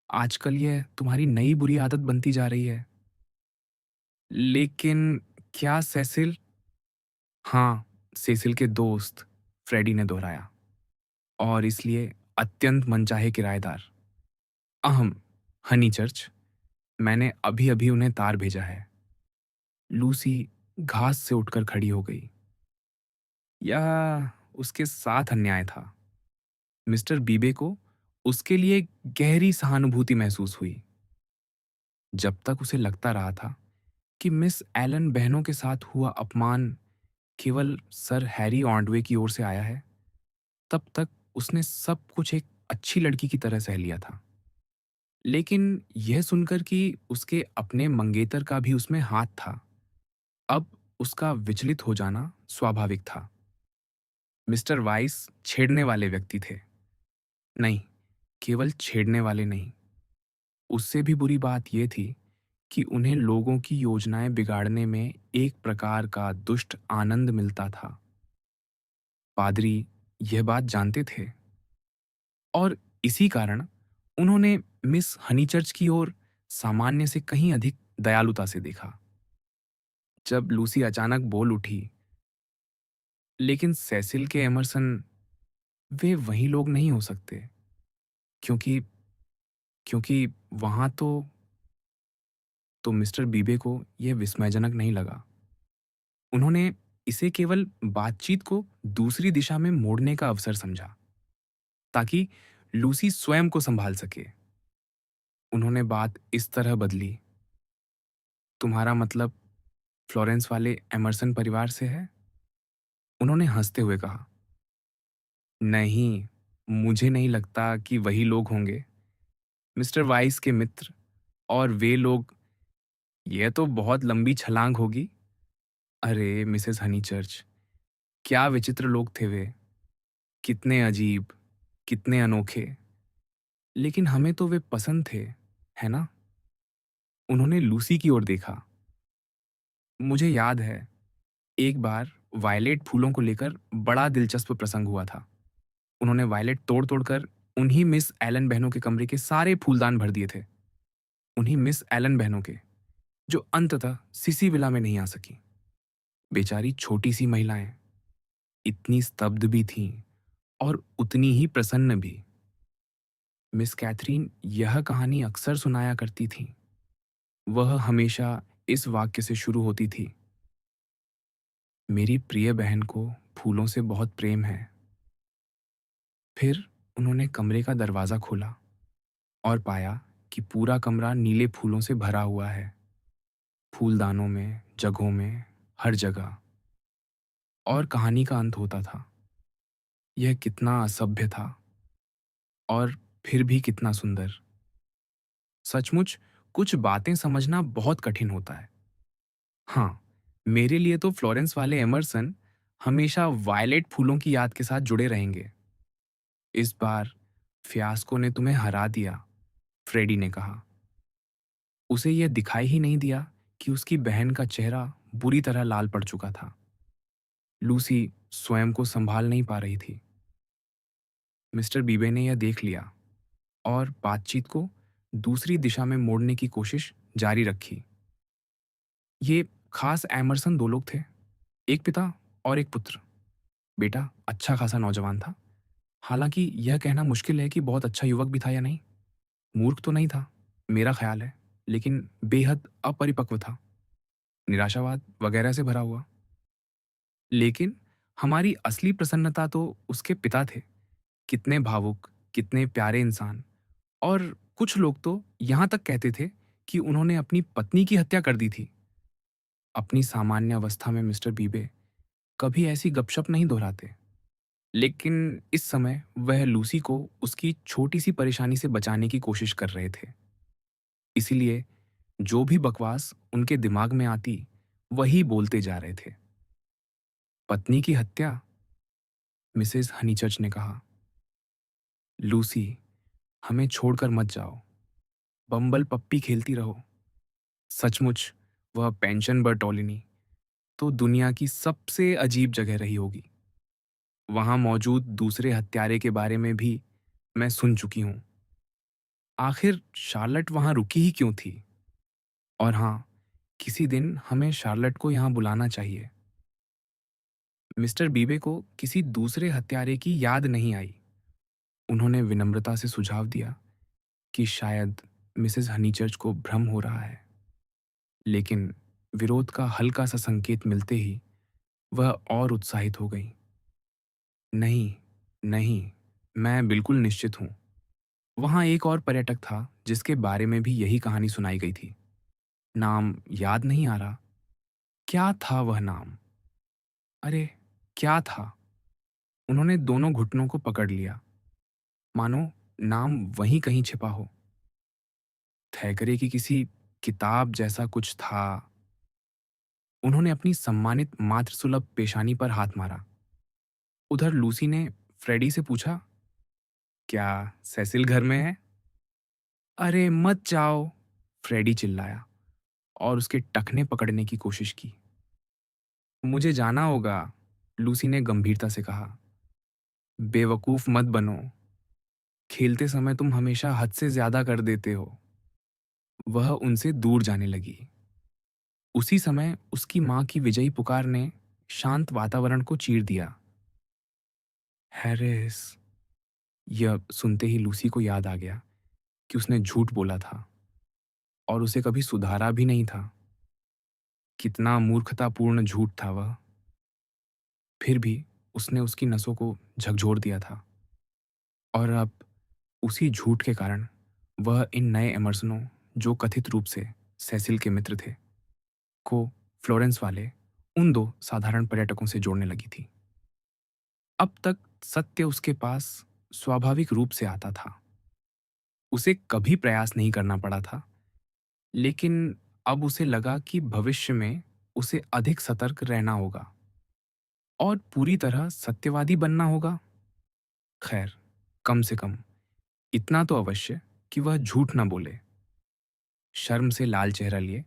आजकल यह तुम्हारी नई बुरी आदत बनती जा रही है। लेकिन क्या सेसिल? हाँ, सेसिल के दोस्त, फ्रेडी ने दोहराया, और इसलिए अत्यंत मनचाहे किराएदार। अहम, हनीचर्च, मैंने अभी अभी उन्हें तार भेजा है। लूसी घास से उठकर खड़ी हो गई। यह उसके साथ अन्याय था। मिस्टर बीबे को उसके लिए गहरी सहानुभूति महसूस हुई। जब तक उसे लगता रहा था कि मिस एलन बहनों के साथ हुआ अपमान केवल सर हैरी ऑन्डवे की ओर से आया है, तब तक उसने सब कुछ एक अच्छी लड़की की तरह सह लिया था। लेकिन यह सुनकर कि उसके अपने मंगेतर का भी उसमें हाथ था, अब उसका विचलित हो जाना स्वाभाविक था। मिस्टर वाइस छेड़ने वाले व्यक्ति थे। नहीं, केवल छेड़ने वाले नहीं। उससे भी बुरी बात ये थी कि उन्हें लोगों की योजनाएं बिगाड़ने में एक प्रकार का दुष्ट आनंद मिलता था। पादरी यह बात जानते थे और इसी कारण उन्होंने मिस हनीचर्च की ओर सामान्य से कहीं अधिक दयालुता से देखा। जब लूसी अचानक बोल उठी, लेकिन सेसिल के एमरसन वे वही लोग नहीं हो सकते, क्योंकि क्योंकि वहां तो मिस्टर बीबे को यह विस्मयजनक नहीं लगा। उन्होंने इसे केवल बातचीत को दूसरी दिशा में मोड़ने का अवसर समझा, ताकि लूसी स्वयं को संभाल सके। उन्होंने बात इस तरह बदली, तुम्हारा मतलब फ्लोरेंस वाले एमरसन परिवार से है? उन्होंने हंसते हुए कहा, नहीं, मुझे नहीं लगता कि वही लोग होंगे। मिस्टर वाइस के मित्र और वे लोग, यह तो बहुत लंबी छलांग होगी। अरे मिसेस हनीचर्च, क्या विचित्र लोग थे वे, कितने अजीब, कितने अनोखे। लेकिन हमें तो वे पसंद थे, है ना? उन्होंने लूसी की ओर देखा। मुझे याद है, एक बार वायलेट फूलों को लेकर बड़ा दिलचस्प प्रसंग हुआ था। उन्होंने वायलेट तोड़ तोड़कर उन्हीं मिस एलन बहनों के कमरे के सारे फूलदान भर दिए थे। उन्हीं मिस एलन बहनों के, जो अंततः सिसी विला में नहीं आ सकी। बेचारी छोटी सी महिलाएं, इतनी स्तब्ध भी थीं और उतनी ही प्रसन्न भी। मिस कैथरीन यह कहानी अक्सर सुनाया करती थीं। वह हमेशा इस वाक्य से शुरू होती थी, मेरी प्रिय बहन को फूलों से बहुत प्रेम है। फिर उन्होंने कमरे का दरवाज़ा खोला और पाया कि पूरा कमरा नीले फूलों से भरा हुआ है। फूलदानों में, जगहों में, हर जगह। और कहानी का अंत होता था। यह कितना असभ्य था और फिर भी कितना सुंदर। सचमुच कुछ बातें समझना बहुत कठिन होता है। हाँ, मेरे लिए तो फ्लोरेंस वाले एमरसन हमेशा वायलेट फूलों की याद के साथ जुड़े रहेंगे। इस बार फियास्को ने तुम्हें हरा दिया, फ्रेडी ने कहा। उसे यह दिखाई ही नहीं दिया कि उसकी बहन का चेहरा बुरी तरह लाल पड़ चुका था। लूसी स्वयं को संभाल नहीं पा रही थी। मिस्टर बीबे ने यह देख लिया और बातचीत को दूसरी दिशा में मोड़ने की कोशिश जारी रखी। ये खास एमरसन दो लोग थे, एक पिता और एक पुत्र। बेटा अच्छा खासा नौजवान था। हालांकि यह कहना मुश्किल है कि बहुत अच्छा युवक भी था या नहीं। मूर्ख तो नहीं था, मेरा ख्याल है, लेकिन बेहद अपरिपक्व था, निराशावाद वगैरह से भरा हुआ। लेकिन हमारी असली प्रसन्नता तो उसके पिता थे। कितने भावुक, कितने प्यारे इंसान। और कुछ लोग तो यहां तक कहते थे कि उन्होंने अपनी पत्नी की हत्या कर दी थी। अपनी सामान्य अवस्था में मिस्टर बीबे कभी ऐसी गपशप नहीं दोहराते, लेकिन इस समय वह लूसी को उसकी छोटी सी परेशानी से बचाने की कोशिश कर रहे थे। इसीलिए जो भी बकवास उनके दिमाग में आती, वही बोलते जा रहे थे। पत्नी की हत्या, मिसेस हनीचर्च ने कहा। लूसी, हमें छोड़कर मत जाओ। बम्बल पप्पी खेलती रहो। सचमुच वह पेंशन बर्टोलिनी तो दुनिया की सबसे अजीब जगह रही होगी। वहां मौजूद दूसरे हत्यारे के बारे में भी मैं सुन चुकी हूं। आखिर शार्लट वहां रुकी ही क्यों थी? और हाँ, किसी दिन हमें शार्लट को यहां बुलाना चाहिए। मिस्टर बीबे को किसी दूसरे हत्यारे की याद नहीं आई। उन्होंने विनम्रता से सुझाव दिया कि शायद मिसेस हनीचर्च को भ्रम हो रहा है। लेकिन विरोध का हल्का सा संकेत मिलते ही वह और उत्साहित हो गई। नहीं, नहीं, मैं बिल्कुल निश्चित हूं। वहां एक और पर्यटक था जिसके बारे में भी यही कहानी सुनाई गई थी। नाम याद नहीं आ रहा। क्या था वह नाम? अरे, क्या था? उन्होंने दोनों घुटनों को पकड़ लिया, मानो नाम वहीं कहीं छिपा हो। थैकरे की किसी किताब जैसा कुछ था। उन्होंने अपनी सम्मानित मातृसुलभ पेशानी पर हाथ मारा। उधर लूसी ने फ्रेडी से पूछा, क्या सेसिल घर में है? अरे मत जाओ, फ्रेडी चिल्लाया और उसके टखने पकड़ने की कोशिश की। मुझे जाना होगा, लूसी ने गंभीरता से कहा। बेवकूफ मत बनो, खेलते समय तुम हमेशा हद से ज्यादा कर देते हो। वह उनसे दूर जाने लगी। उसी समय उसकी मां की विजयी पुकार ने शांत वातावरण को चीर दिया। हैरिस। यह सुनते ही लूसी को याद आ गया कि उसने झूठ बोला था और उसे कभी सुधारा भी नहीं था। कितना मूर्खतापूर्ण झूठ था वह। फिर भी उसने उसकी नसों को झकझोर दिया था और अब उसी झूठ के कारण वह इन नए एमर्सनों, जो कथित रूप से सेसिल के मित्र थे, को फ्लोरेंस वाले उन दो साधारण पर्यटकों से जोड़ने लगी थी। अब तक सत्य उसके पास स्वाभाविक रूप से आता था। उसे कभी प्रयास नहीं करना पड़ा था, लेकिन अब उसे लगा कि भविष्य में उसे अधिक सतर्क रहना होगा और पूरी तरह सत्यवादी बनना होगा। खैर, कम से कम इतना तो अवश्य कि वह झूठ न बोले। शर्म से लाल चेहरा लिए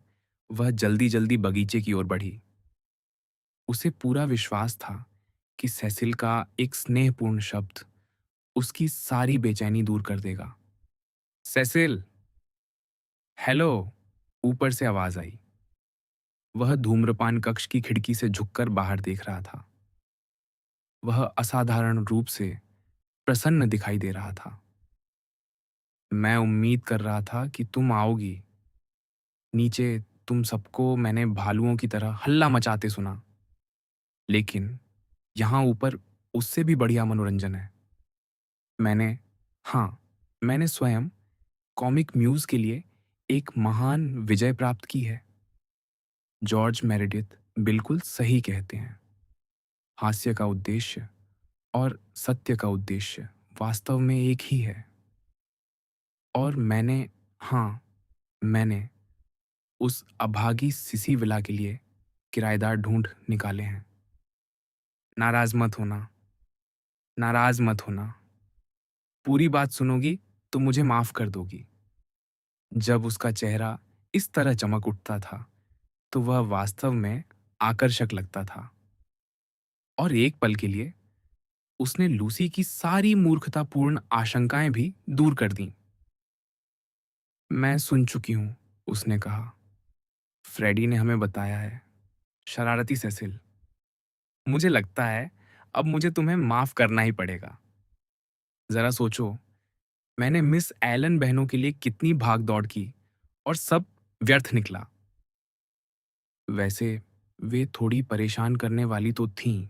वह जल्दी जल्दी बगीचे की ओर बढ़ी। उसे पूरा विश्वास था कि सेसिल का एक स्नेहपूर्ण शब्द उसकी सारी बेचैनी दूर कर देगा। सेसिल, हेलो, ऊपर से आवाज आई। वह धूम्रपान कक्ष की खिड़की से झुककर बाहर देख रहा था। वह असाधारण रूप से प्रसन्न दिखाई दे रहा था। मैं उम्मीद कर रहा था कि तुम आओगी। नीचे तुम सबको मैंने भालुओं की तरह हल्ला मचाते सुना, लेकिन यहाँ ऊपर उससे भी बढ़िया मनोरंजन है। मैंने हाँ, मैंने स्वयं कॉमिक म्यूज के लिए एक महान विजय प्राप्त की है। जॉर्ज मेरेडिथ बिल्कुल सही कहते हैं। हास्य का उद्देश्य और सत्य का उद्देश्य वास्तव में एक ही है। और मैंने उस अभागी सिसी विला के लिए किराएदार ढूंढ निकाले हैं। नाराज मत होना, नाराज मत होना। पूरी बात सुनोगी तो मुझे माफ कर दोगी। जब उसका चेहरा इस तरह चमक उठता था तो वह वास्तव में आकर्षक लगता था और एक पल के लिए उसने लूसी की सारी मूर्खतापूर्ण आशंकाएं भी दूर कर दीं। मैं सुन चुकी हूं, उसने कहा। फ्रेडी ने हमें बताया है। शरारती सेसिल, मुझे लगता है अब मुझे तुम्हें माफ करना ही पड़ेगा। जरा सोचो, मैंने मिस एलन बहनों के लिए कितनी भाग दौड़ की और सब व्यर्थ निकला। वैसे वे थोड़ी परेशान करने वाली तो थीं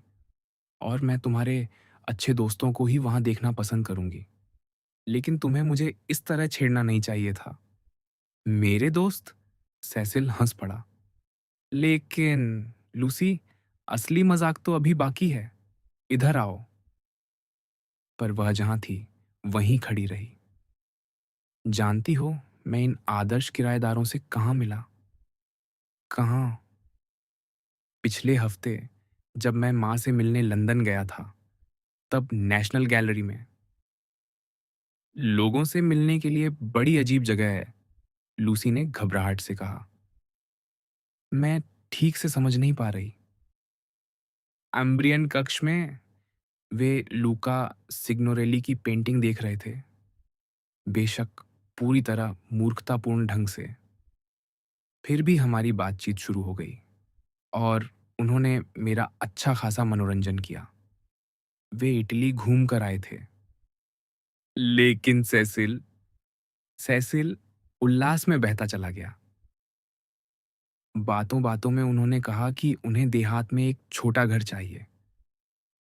और मैं तुम्हारे अच्छे दोस्तों को ही वहां देखना पसंद करूंगी, लेकिन तुम्हें मुझे इस तरह छेड़ना नहीं चाहिए था। मेरे दोस्त? सेसिल हंस पड़ा। लेकिन लूसी, असली मजाक तो अभी बाकी है। इधर आओ। पर वह जहां थी वहीं खड़ी रही। जानती हो मैं इन आदर्श किराएदारों से कहाँ मिला? कहाँ? पिछले हफ्ते जब मैं माँ से मिलने लंदन गया था, तब नेशनल गैलरी में। लोगों से मिलने के लिए बड़ी अजीब जगह है, लूसी ने घबराहट से कहा। मैं ठीक से समझ नहीं पा रही। एम्ब्रियन कक्ष में वे लूका सिग्नोरेली की पेंटिंग देख रहे थे, बेशक पूरी तरह मूर्खतापूर्ण ढंग से। फिर भी हमारी बातचीत शुरू हो गई और उन्होंने मेरा अच्छा खासा मनोरंजन किया। वे इटली घूम कर आए थे। लेकिन सेसिल, सेसिल उल्लास में बहता चला गया। बातों बातों में उन्होंने कहा कि उन्हें देहात में एक छोटा घर चाहिए।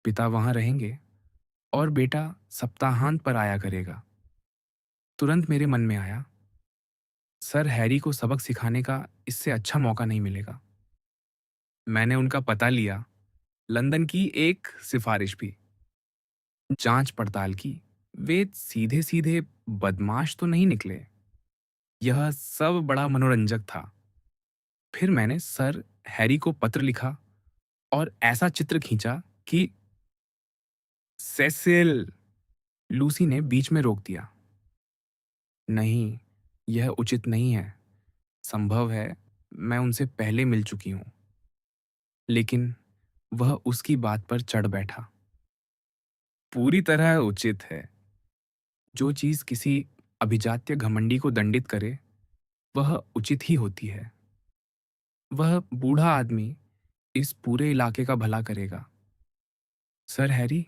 पिता वहां रहेंगे और बेटा सप्ताहांत पर आया करेगा। तुरंत मेरे मन में आया, सर हैरी को सबक सिखाने का इससे अच्छा मौका नहीं मिलेगा। मैंने उनका पता लिया, लंदन की एक सिफारिश भी, जांच पड़ताल की। वे सीधे सीधे बदमाश तो नहीं निकले। यह सब बड़ा मनोरंजक था। फिर मैंने सर हैरी को पत्र लिखा और ऐसा चित्र खींचा कि सेसिल! लूसी ने बीच में रोक दिया। नहीं, यह उचित नहीं है। संभव है मैं उनसे पहले मिल चुकी हूं। लेकिन वह उसकी बात पर चढ़ बैठा। पूरी तरह उचित है। जो चीज किसी अभिजात्य घमंडी को दंडित करे, वह उचित ही होती है। वह बूढ़ा आदमी इस पूरे इलाके का भला करेगा। सर हैरी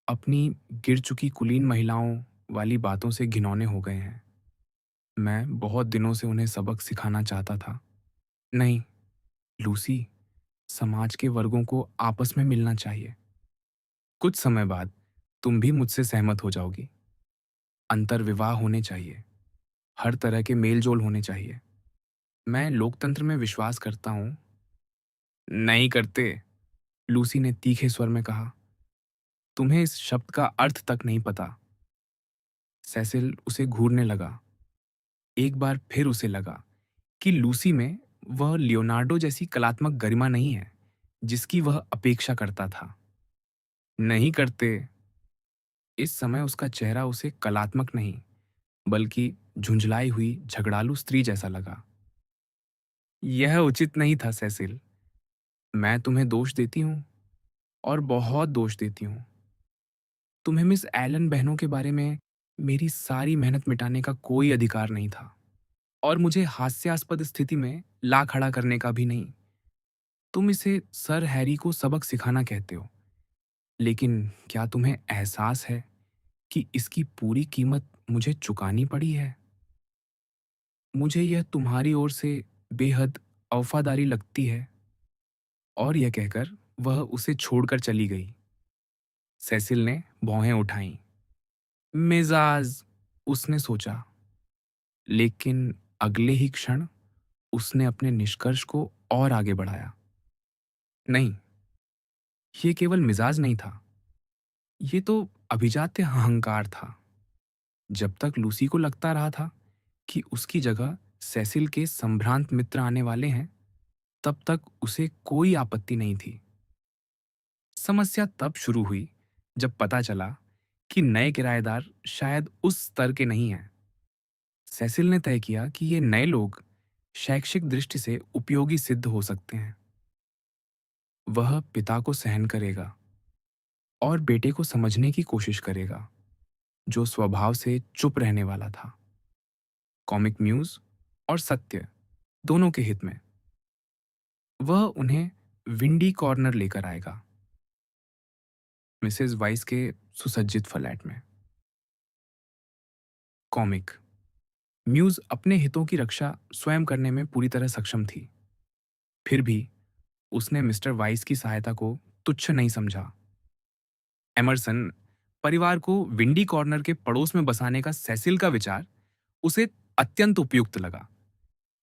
अपनी गिर चुकी कुलीन महिलाओं वाली बातों से घिनौने हो गए हैं। मैं बहुत दिनों से उन्हें सबक सिखाना चाहता था। नहीं, लूसी, समाज के वर्गों को आपस में मिलना चाहिए। कुछ समय बाद तुम भी मुझसे सहमत हो जाओगी। अंतर्विवाह होने चाहिए। हर तरह के मेल-जोल होने चाहिए। मैं लोकतंत्र में विश्वास करता हूं। नहीं करते, लूसी ने तीखे स्वर में कहा। तुम्हें इस शब्द का अर्थ तक नहीं पता। सेसिल उसे घूरने लगा। एक बार फिर उसे लगा कि लूसी में वह लियोनार्डो जैसी कलात्मक गरिमा नहीं है जिसकी वह अपेक्षा करता था। नहीं करते। इस समय उसका चेहरा उसे कलात्मक नहीं, बल्कि झुंझलाई हुई झगड़ालू स्त्री जैसा लगा। यह उचित नहीं था सेसिल। मैं तुम्हें दोष देती हूं, और बहुत दोष देती हूं। तुम्हें मिस एलन बहनों के बारे में मेरी सारी मेहनत मिटाने का कोई अधिकार नहीं था, और मुझे हास्यास्पद स्थिति में ला खड़ा करने का भी नहीं। तुम इसे सर हैरी को सबक सिखाना कहते हो, लेकिन क्या तुम्हें एहसास है कि इसकी पूरी कीमत मुझे चुकानी पड़ी है? मुझे यह तुम्हारी ओर से बेहद औफादारी लगती है। और यह कहकर वह उसे छोड़कर चली गई। सेसिल ने भौहें उठाईं। मिजाज, उसने सोचा। लेकिन अगले ही क्षण उसने अपने निष्कर्ष को और आगे बढ़ाया। नहीं, ये केवल मिजाज नहीं था। ये तो अभिजात्य अहंकार था। जब तक लूसी को लगता रहा था कि उसकी जगह सेसिल के संभ्रांत मित्र आने वाले हैं, तब तक उसे कोई आपत्ति नहीं थी। समस्या तब शुरू हुई जब पता चला कि नए किराएदार शायद उस स्तर के नहीं हैं। सेसिल ने तय किया कि ये नए लोग शैक्षिक दृष्टि से उपयोगी सिद्ध हो सकते हैं। वह पिता को सहन करेगा और बेटे को समझने की कोशिश करेगा, जो स्वभाव से चुप रहने वाला था। कॉमिक म्यूज और सत्य दोनों के हित में। वह उन्हें विंडी कॉर्नर लेकर आएगा, मिसेस वाइस के सुसज्जित फ्लैट में। कॉमिक म्यूज अपने हितों की रक्षा स्वयं करने में पूरी तरह सक्षम थी। फिर भी उसने मिस्टर वाइस की सहायता को तुच्छ नहीं समझा। एमरसन परिवार को विंडी कॉर्नर के पड़ोस में बसाने का सेसिल का विचार उसे अत्यंत उपयुक्त लगा।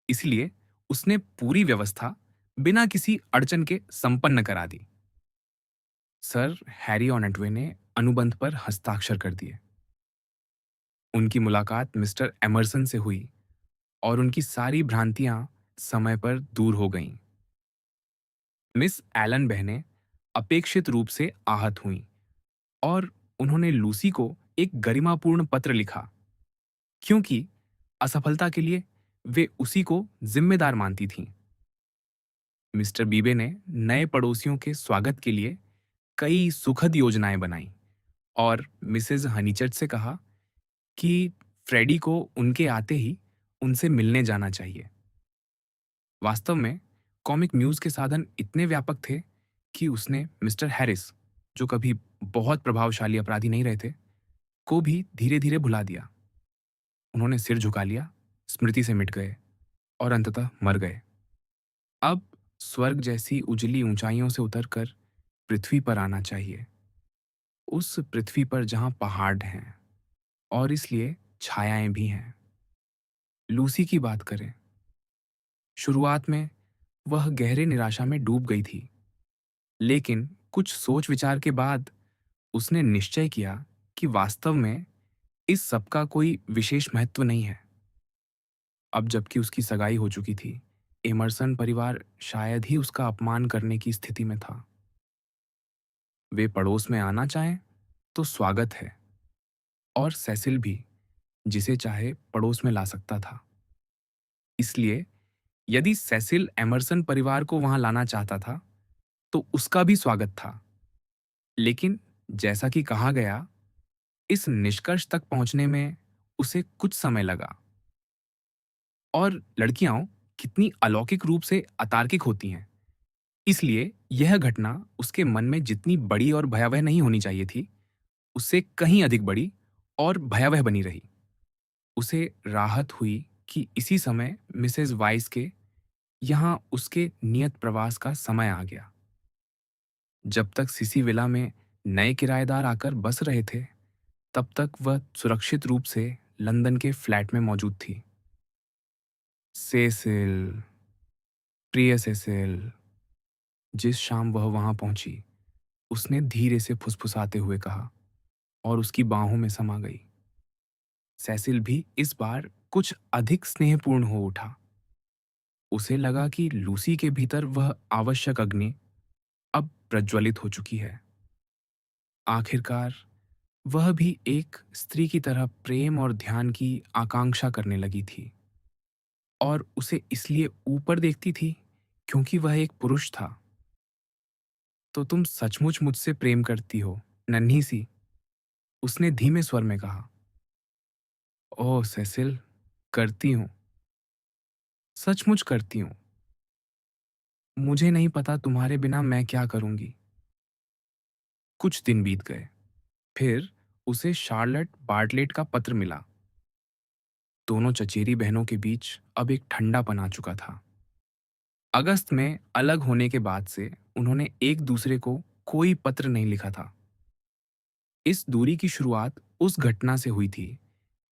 इसलिए उसने पूरी व्यवस्था बिना किसी अड़चन के संपन्न करा दी। सर हैरी ऑनेटवे ने अनुबंध पर हस्ताक्षर कर दिए। उनकी मुलाकात मिस्टर एमरसन से हुई और उनकी सारी भ्रांतियां समय पर दूर हो गईं। मिस एलन बहनें अपेक्षित रूप से आहत हुईं और उन्होंने लूसी को एक गरिमापूर्ण पत्र लिखा, क्योंकि असफलता के लिए वे उसी को जिम्मेदार मानती थीं। मिस्टर बीबे ने नए पड़ोसियों के स्वागत के लिए कई सुखद योजनाएं बनाई और मिसेज हनीचट से कहा कि फ्रेडी को उनके आते ही उनसे मिलने जाना चाहिए। वास्तव में कॉमिक म्यूज के साधन इतने व्यापक थे कि उसने मिस्टर हैरिस, जो कभी बहुत प्रभावशाली अपराधी नहीं रहे थे, को भी धीरे धीरे भुला दिया। उन्होंने सिर झुका लिया, स्मृति से मिट गए और अंततः मर गए। अब स्वर्ग जैसी उजली ऊंचाइयों से उतरकर पृथ्वी पर आना चाहिए, उस पृथ्वी पर जहां पहाड़ हैं और इसलिए छायाएं भी हैं। लूसी की बात करें। शुरुआत में वह गहरे निराशा में डूब गई थी, लेकिन कुछ सोच विचार के बाद उसने निश्चय किया कि वास्तव में इस सब का कोई विशेष महत्व नहीं है। अब जबकि उसकी सगाई हो चुकी थी, एमरसन परिवार शायद ही उसका अपमान करने की स्थिति में था। वे पड़ोस में आना चाहें तो स्वागत है, और सेसिल भी, जिसे चाहे पड़ोस में ला सकता था। इसलिए यदि सेसिल एमर्सन परिवार को वहां लाना चाहता था, तो उसका भी स्वागत था। लेकिन जैसा कि कहा गया, इस निष्कर्ष तक पहुंचने में उसे कुछ समय लगा। और लड़कियां कितनी अलौकिक रूप से अतार्किक होती हैं। इसलिए यह घटना उसके मन में जितनी बड़ी और भयावह नहीं होनी चाहिए थी, उससे कहीं अधिक बड़ी और भयावह बनी रही। उसे राहत हुई कि इसी समय मिसेस वाइस के यहाँ उसके नियत प्रवास का समय आ गया। जब तक सिसी विला में नए किराएदार आकर बस रहे थे, तब तक वह सुरक्षित रूप से लंदन के फ्लैट में मौजूद थी। सेसिल, प्रिय सेसिल। जिस शाम वह वहां पहुंची, उसने धीरे से फुसफुसाते हुए कहा और उसकी बाहों में समा गई। सेसिल भी इस बार कुछ अधिक स्नेहपूर्ण हो उठा। उसे लगा कि लूसी के भीतर वह आवश्यक अग्नि अब प्रज्वलित हो चुकी है। आखिरकार वह भी एक स्त्री की तरह प्रेम और ध्यान की आकांक्षा करने लगी थी, और उसे इसलिए ऊपर देखती थी क्योंकि वह एक पुरुष था। तो तुम सचमुच मुझसे प्रेम करती हो, नन्ही सी? उसने धीमे स्वर में कहा। ओह सेसिल, करती हूँ, सचमुच करती हूँ। मुझे नहीं पता तुम्हारे बिना मैं क्या करूंगी। कुछ दिन बीत गए। फिर उसे शार्लेट बार्टलेट का पत्र मिला। दोनों चचेरी बहनों के बीच अब एक ठंडापन आ चुका था। अगस्त में अलग होने के बाद से उन्होंने एक दूसरे को कोई पत्र नहीं लिखा था। इस दूरी की शुरुआत उस घटना से हुई थी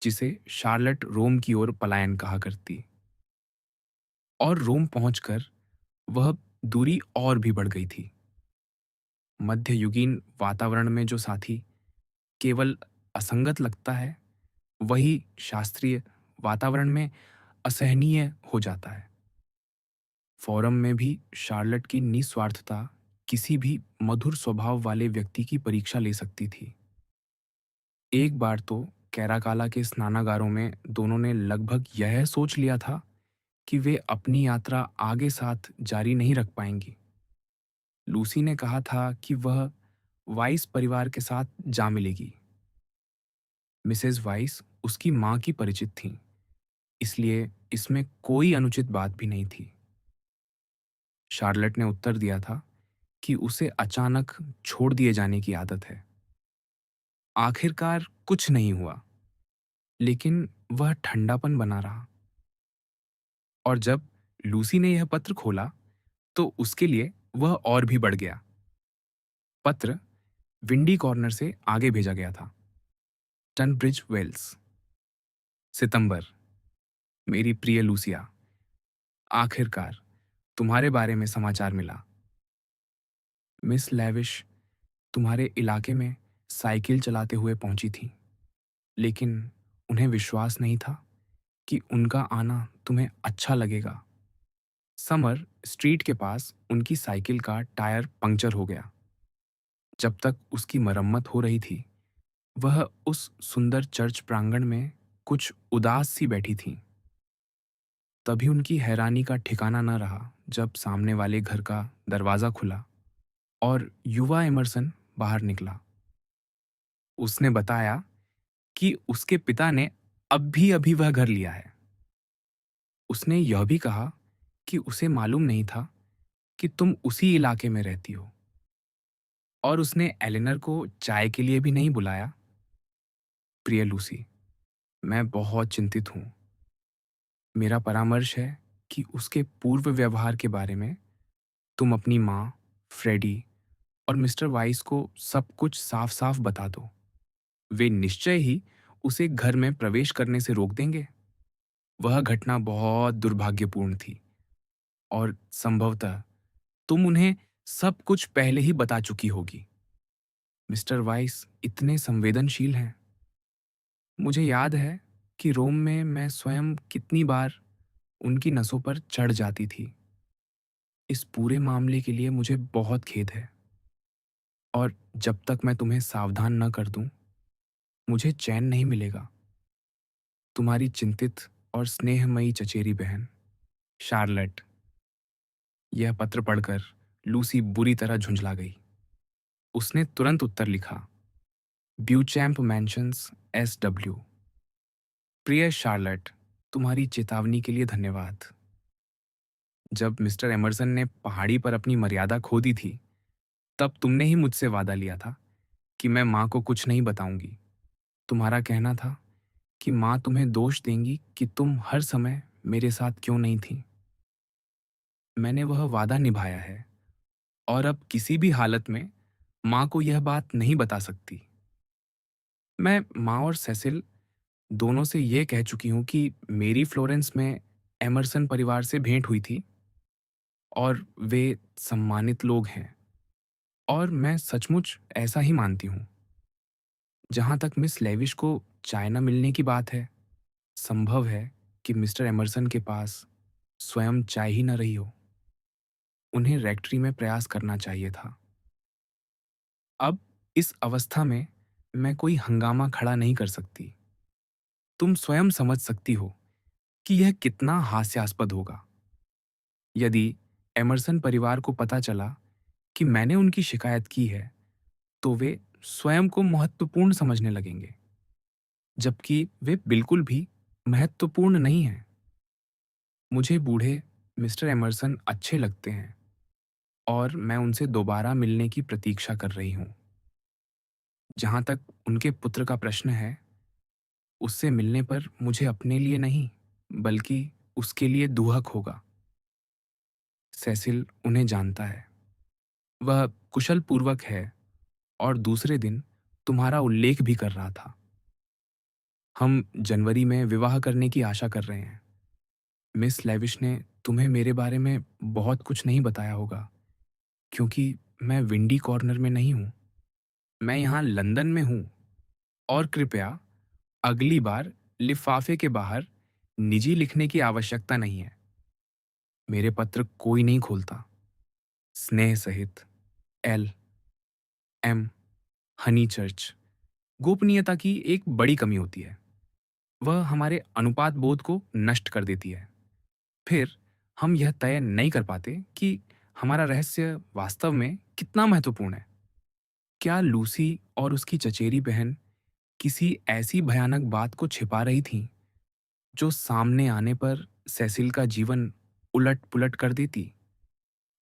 जिसे शार्लेट रोम की ओर पलायन कहा करती, और रोम पहुंचकर वह दूरी और भी बढ़ गई थी। मध्ययुगीन वातावरण में जो साथी केवल असंगत लगता है, वही शास्त्रीय वातावरण में असहनीय हो जाता है। फोरम में भी शार्लेट की निस्वार्थता किसी भी मधुर स्वभाव वाले व्यक्ति की परीक्षा ले सकती थी। एक बार तो कैराकाला के स्नानागारों में दोनों ने लगभग यह सोच लिया था कि वे अपनी यात्रा आगे साथ जारी नहीं रख पाएंगी। लूसी ने कहा था कि वह वाइस परिवार के साथ जा मिलेगी। मिसेस वाइस उसकी मां की परिचित थीं, इसलिए इसमें कोई अनुचित बात भी नहीं थी। शार्लेट ने उत्तर दिया था कि उसे अचानक छोड़ दिए जाने की आदत है। आखिरकार कुछ नहीं हुआ, लेकिन वह ठंडापन बना रहा। और जब लूसी ने यह पत्र खोला, तो उसके लिए वह और भी बढ़ गया। पत्र विंडी कॉर्नर से आगे भेजा गया था। टनब्रिज वेल्स, सितंबर। मेरी प्रिय लूसिया, आखिरकार तुम्हारे बारे में समाचार मिला। मिस लेविश तुम्हारे इलाके में साइकिल चलाते हुए पहुंची थी, लेकिन उन्हें विश्वास नहीं था कि उनका आना तुम्हें अच्छा लगेगा। समर स्ट्रीट के पास उनकी साइकिल का टायर पंक्चर हो गया। जब तक उसकी मरम्मत हो रही थी, वह उस सुंदर चर्च प्रांगण में कुछ उदास सी बैठी थीं। तभी उनकी हैरानी का ठिकाना न रहा जब सामने वाले घर का दरवाज़ा खुला और युवा एमरसन बाहर निकला। उसने बताया कि उसके पिता ने अभी-अभी वह घर लिया है। उसने यह भी कहा कि उसे मालूम नहीं था कि तुम उसी इलाके में रहती हो, और उसने एलेनर को चाय के लिए भी नहीं बुलाया। प्रिय लूसी, मैं बहुत चिंतित हूँ। मेरा परामर्श है कि उसके पूर्व व्यवहार के बारे में तुम अपनी माँ, फ्रेडी और मिस्टर वाइस को सब कुछ साफ-साफ बता दो। वे निश्चय ही उसे घर में प्रवेश करने से रोक देंगे। वह घटना बहुत दुर्भाग्यपूर्ण थी, और संभवतः तुम उन्हें सब कुछ पहले ही बता चुकी होगी। मिस्टर वाइस इतने संवेदनशील हैं। मुझे याद है कि रोम में मैं स्वयं कितनी बार उनकी नसों पर चढ़ जाती थी। इस पूरे मामले के लिए मुझे बहुत खेद है। और जब तक मैं तुम्हें सावधान न कर दूं, मुझे चैन नहीं मिलेगा। तुम्हारी चिंतित और स्नेहमयी चचेरी बहन, शार्लेट। यह पत्र पढ़कर लूसी बुरी तरह झुंझला गई। उसने तुरंत उत्तर लिखा, ब्यूचैम्प मैंशंस, SW। प्रिय शार्लेट, तुम्हारी चेतावनी के लिए धन्यवाद। जब मिस्टर एमरसन ने पहाड़ी पर अपनी मर्यादा खो दी थी, तब तुमने ही मुझसे वादा लिया था कि मैं माँ को कुछ नहीं बताऊंगी। तुम्हारा कहना था कि माँ तुम्हें दोष देंगी कि तुम हर समय मेरे साथ क्यों नहीं थी। मैंने वह वादा निभाया है और अब किसी भी हालत में माँ को यह बात नहीं बता सकती। मैं माँ और सेसिल दोनों से यह कह चुकी हूँ कि मेरी फ्लोरेंस में एमरसन परिवार से भेंट हुई थी और वे सम्मानित लोग हैं, और मैं सचमुच ऐसा ही मानती हूँ। जहाँ तक मिस लेविश को चाय न मिलने की बात है, संभव है कि मिस्टर एमरसन के पास स्वयं चाय ही न रही हो। उन्हें रेक्टरी में प्रयास करना चाहिए था। अब इस अवस्था में मैं कोई हंगामा खड़ा नहीं कर सकती। तुम स्वयं समझ सकती हो कि यह कितना हास्यास्पद होगा। यदि एमरसन परिवार को पता चला कि मैंने उनकी शिकायत की है, तो वे स्वयं को महत्वपूर्ण समझने लगेंगे, जबकि वे बिल्कुल भी महत्वपूर्ण नहीं हैं। मुझे बूढ़े मिस्टर एमरसन अच्छे लगते हैं और मैं उनसे दोबारा मिलने की प्रतीक्षा कर रही हूँ। जहाँ तक उनके पुत्र का प्रश्न है, उससे मिलने पर मुझे अपने लिए नहीं, बल्कि उसके लिए दुहक होगा। सेसिल उन्हें जानता है। वह कुशल पूर्वक है और दूसरे दिन तुम्हारा उल्लेख भी कर रहा था। हम जनवरी में विवाह करने की आशा कर रहे हैं। मिस लेविश ने तुम्हें मेरे बारे में बहुत कुछ नहीं बताया होगा, क्योंकि मैं विंडी कॉर्नर में नहीं हूँ। मैं यहाँ लंदन में हूँ। और कृपया अगली बार लिफाफे के बाहर निजी लिखने की आवश्यकता नहीं है। मेरे पत्र कोई नहीं खोलता। स्नेह सहित, LM। हनीचर्च। गोपनीयता की एक बड़ी कमी होती है। वह हमारे अनुपात बोध को नष्ट कर देती है। फिर हम यह तय नहीं कर पाते कि हमारा रहस्य वास्तव में कितना महत्वपूर्ण है। क्या लूसी और उसकी चचेरी बहन किसी ऐसी भयानक बात को छिपा रही थीं, जो सामने आने पर सेसिल का जीवन उलट-पुलट कर देती?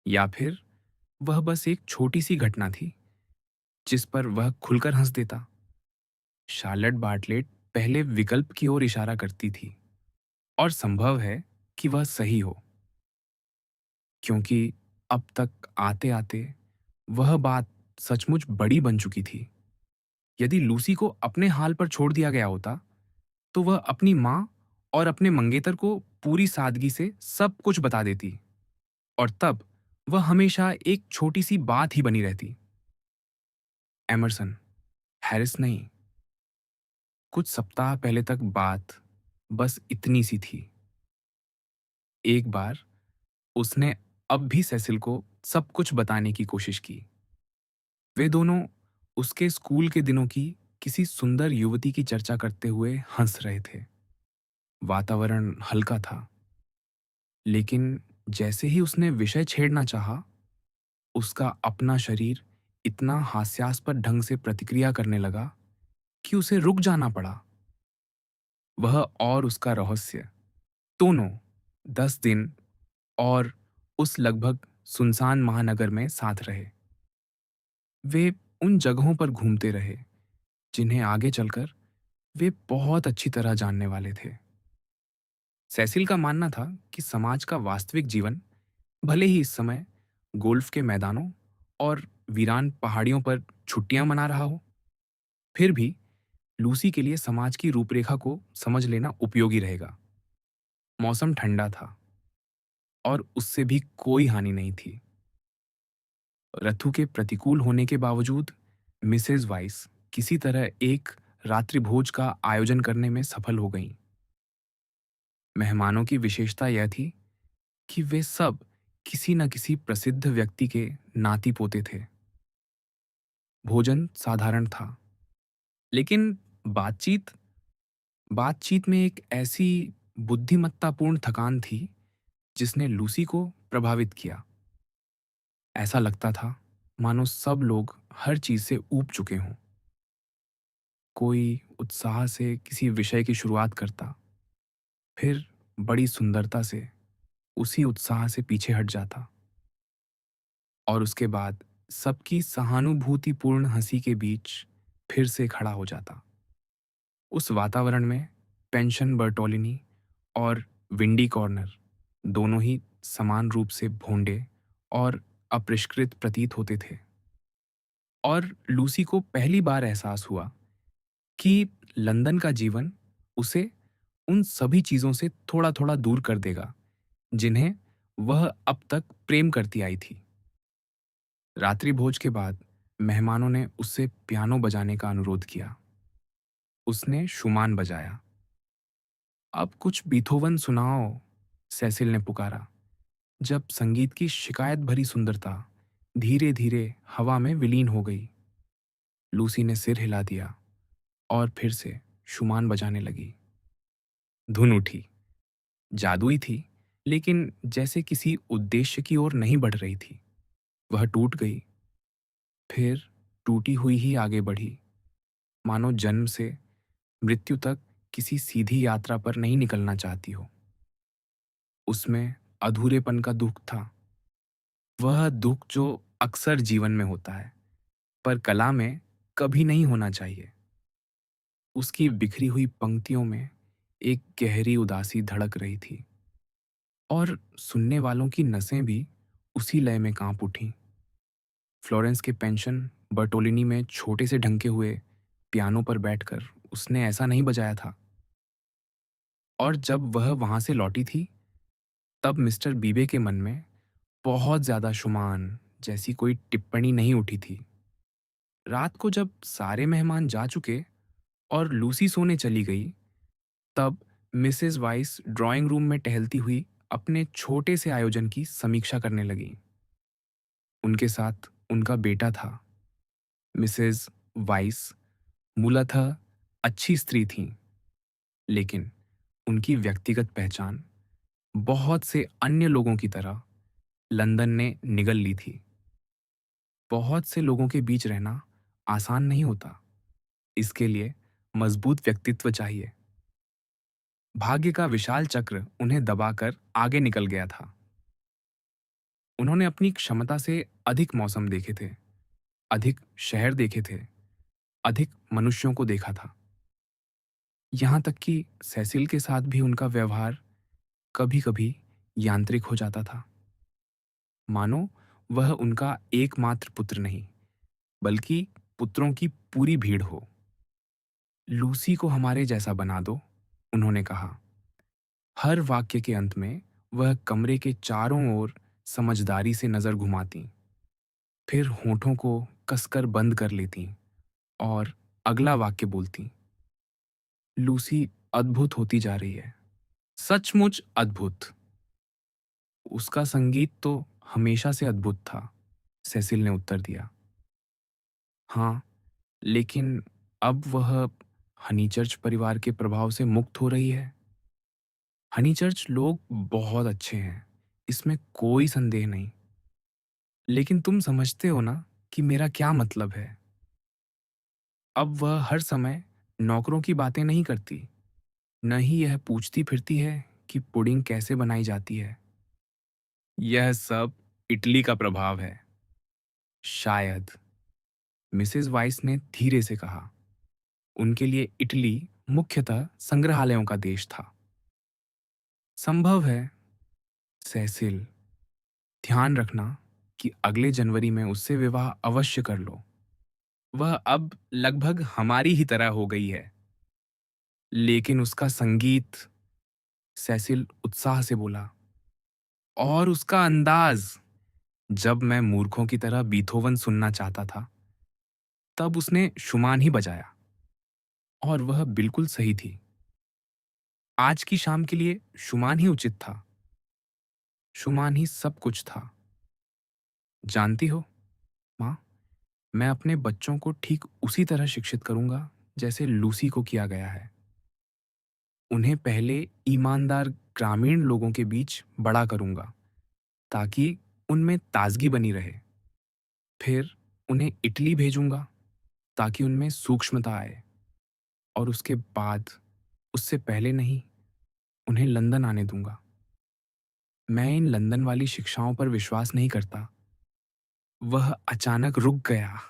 या फिर वह बस एक छोटी-सी घटना थी, जिस पर वह खुलकर हंस देता? शार्लेट बार्टलेट पहले विकल्प की ओर इशारा करती थी, और संभव है कि वह सही हो, क्योंकि अब तक आते-आते वह बात सचमुच बड़ी बन चुकी थी। यदि लूसी को अपने हाल पर छोड़ दिया गया होता, तो वह अपनी माँ और अपने मंगेतर को पूरी सादगी से सब कुछ बता देती, और तब वह हमेशा एक छोटी-सी बात ही बनी रहती। एमरसन, हैरिस नहीं। कुछ सप्ताह पहले तक बात बस इतनी सी थी। एक बार उसने अब भी सेसिल को सब कुछ बताने की कोशिश की। वे दोनों उसके स्कूल के दिनों की किसी सुंदर युवती की चर्चा करते हुए हंस रहे थे। वातावरण हल्का था, लेकिन जैसे ही उसने विषय छेड़ना चाहा, उसका अपना शरीर इतना हास्यास्पद ढंग से प्रतिक्रिया करने लगा कि उसे रुक जाना पड़ा। वह और उसका रहस्य दोनों 10 दिन और उस लगभग सुनसान महानगर में साथ रहे। वे उन जगहों पर घूमते रहे जिन्हें आगे चलकर वे बहुत अच्छी तरह जानने वाले थे। सेसिल का मानना था कि समाज का वास्तविक जीवन भले ही इस समय गोल्फ के मैदानों और वीरान पहाड़ियों पर छुट्टियां मना रहा हो, फिर भी लूसी के लिए समाज की रूपरेखा को समझ लेना उपयोगी रहेगा। मौसम ठंडा था और उससे भी कोई हानि नहीं थी। रथु के प्रतिकूल होने के बावजूद मिसेज वाइस किसी तरह एक रात्रिभोज का आयोजन करने में सफल हो गईं। मेहमानों की विशेषता यह थी कि वे सब किसी न किसी प्रसिद्ध व्यक्ति के नाती पोते थे। भोजन साधारण था, लेकिन बातचीत बातचीत में एक ऐसी बुद्धिमत्तापूर्ण थकान थी जिसने लूसी को प्रभावित किया। ऐसा लगता था मानो सब लोग हर चीज से ऊब चुके हों। कोई उत्साह से किसी विषय की शुरुआत करता, फिर बड़ी सुंदरता से उसी उत्साह से पीछे हट जाता, और उसके बाद सबकी सहानुभूतिपूर्ण हंसी के बीच फिर से खड़ा हो जाता। उस वातावरण में पेंशन बर्टोलिनी और विंडी कॉर्नर दोनों ही समान रूप से भोंडे और अपरिष्कृत प्रतीत होते थे। और लूसी को पहली बार एहसास हुआ कि लंदन का जीवन उसे उन सभी चीजों से थोड़ा थोड़ा दूर कर देगा जिन्हें वह अब तक प्रेम करती आई थी। रात्रि भोज के बाद मेहमानों ने उससे पियानो बजाने का अनुरोध किया। उसने शुमान बजाया। अब कुछ बीथोवन सुनाओ, सेसिल ने पुकारा, जब संगीत की शिकायत भरी सुंदरता धीरे धीरे हवा में विलीन हो गई। लूसी ने सिर हिला दिया और फिर से शुमान बजाने लगी। धुन उठी, जादुई थी, लेकिन जैसे किसी उद्देश्य की ओर नहीं बढ़ रही थी। वह टूट गई, फिर टूटी हुई ही आगे बढ़ी, मानो जन्म से मृत्यु तक किसी सीधी यात्रा पर नहीं निकलना चाहती हो। उसमें अधूरेपन का दुख था, वह दुख जो अक्सर जीवन में होता है पर कला में कभी नहीं होना चाहिए। उसकी बिखरी हुई पंक्तियों में एक गहरी उदासी धड़क रही थी, और सुनने वालों की नसें भी उसी लय में कांप उठीं। फ्लोरेंस के पेंशन बर्टोलिनी में छोटे से ढंके हुए पियानो पर बैठकर उसने ऐसा नहीं बजाया था। और जब वह वहां से लौटी थी, तब मिस्टर बीबे के मन में बहुत ज्यादा शुमान जैसी कोई टिप्पणी नहीं उठी थी। रात को जब सारे मेहमान जा चुके और लूसी सोने चली गई, तब मिसेस वाइस ड्राइंग रूम में टहलती हुई अपने छोटे से आयोजन की समीक्षा करने लगी। उनके साथ उनका बेटा था। मिसेस वाइस मूलतः अच्छी स्त्री थीं, लेकिन उनकी व्यक्तिगत पहचान बहुत से अन्य लोगों की तरह लंदन ने निगल ली थी। बहुत से लोगों के बीच रहना आसान नहीं होता। इसके लिए मजबूत व्यक्तित्व चाहिए। भाग्य का विशाल चक्र उन्हें दबाकर आगे निकल गया था। उन्होंने अपनी क्षमता से अधिक मौसम देखे थे, अधिक शहर देखे थे, अधिक मनुष्यों को देखा था। यहाँ तक कि सेसिल के साथ भी उनका व्यवहार कभी-कभी यांत्रिक हो जाता था, मानो वह उनका एकमात्र पुत्र नहीं, बल्कि पुत्रों की पूरी भीड़ हो। लूसी को हमारे जैसा बना दो, उन्होंने कहा। हर वाक्य के अंत में वह कमरे के चारों ओर समझदारी से नजर घुमाती, फिर होठों को कसकर बंद कर लेती और अगला वाक्य बोलती। लूसी अद्भुत होती जा रही है, सचमुच अद्भुत। उसका संगीत तो हमेशा से अद्भुत था, सेसिल ने उत्तर दिया। हाँ, लेकिन अब वह हनीचर्च परिवार के प्रभाव से मुक्त हो रही है। हनीचर्च लोग बहुत अच्छे हैं, इसमें कोई संदेह नहीं। लेकिन तुम समझते हो ना कि मेरा क्या मतलब है। अब वह हर समय नौकरों की बातें नहीं करती, न ही यह पूछती फिरती है कि पुडिंग कैसे बनाई जाती है। यह सब इटली का प्रभाव है। शायद, मिसेस वाइस ने धीरे से कहा। उनके लिए इटली मुख्यतः संग्रहालयों का देश था। संभव है, सेसिल, ध्यान रखना कि अगले जनवरी में उससे विवाह अवश्य कर लो। वह अब लगभग हमारी ही तरह हो गई है। लेकिन उसका संगीत, सेसिल उत्साह से बोला, और उसका अंदाज। जब मैं मूर्खों की तरह बीथोवन सुनना चाहता था, तब उसने शुमान ही बजाया, और वह बिल्कुल सही थी। आज की शाम के लिए शुमान ही उचित था। शुमान ही सब कुछ था। जानती हो, माँ, मैं अपने बच्चों को ठीक उसी तरह शिक्षित करूंगा जैसे लूसी को किया गया है। उन्हें पहले ईमानदार ग्रामीण लोगों के बीच बड़ा करूंगा ताकि उनमें ताजगी बनी रहे। फिर उन्हें इटली भेजूंगा ताकि उनमें सूक्ष्मता आए। और उसके बाद, उससे पहले नहीं, उन्हें लंदन आने दूंगा। मैं इन लंदन वाली शिक्षाओं पर विश्वास नहीं करता। वह अचानक रुक गया।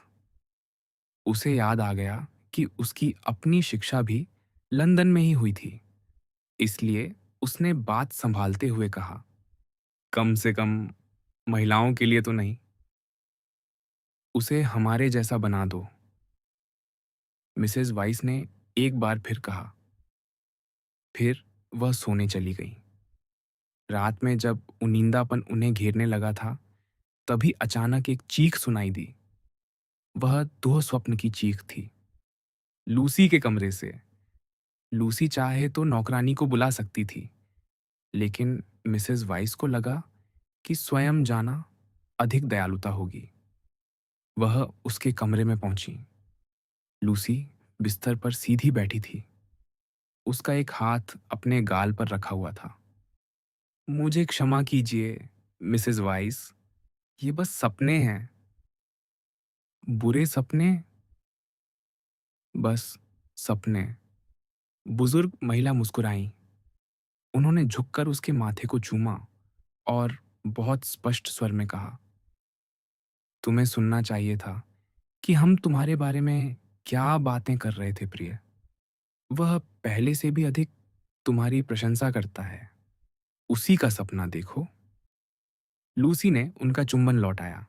उसे याद आ गया कि उसकी अपनी शिक्षा भी लंदन में ही हुई थी। इसलिए उसने बात संभालते हुए कहा, कम से कम महिलाओं के लिए तो नहीं। उसे हमारे जैसा बना दो। मिसेस वाइस ने एक बार फिर कहा। फिर वह सोने चली गई। रात में जब उनींदापन उन्हें घेरने लगा था, तभी अचानक एक चीख सुनाई दी। वह दुःस्वप्न की चीख थी, लूसी के कमरे से। लूसी चाहे तो नौकरानी को बुला सकती थी, लेकिन मिसेस वाइस को लगा कि स्वयं जाना अधिक दयालुता होगी। वह उसके कमरे में पहुंची। लूसी बिस्तर पर सीधी बैठी थी। उसका एक हाथ अपने गाल पर रखा हुआ था। मुझे क्षमा कीजिए, मिसेस वाइस। ये बस सपने हैं। बुरे सपने? बस सपने। बुजुर्ग महिला मुस्कुराई। उन्होंने झुककर उसके माथे को चूमा और बहुत स्पष्ट स्वर में कहा, तुम्हें सुनना चाहिए था कि हम तुम्हारे बारे में क्या बातें कर रहे थे, प्रिय। वह पहले से भी अधिक तुम्हारी प्रशंसा करता है। उसी का सपना देखो। लूसी ने उनका चुंबन लौटाया,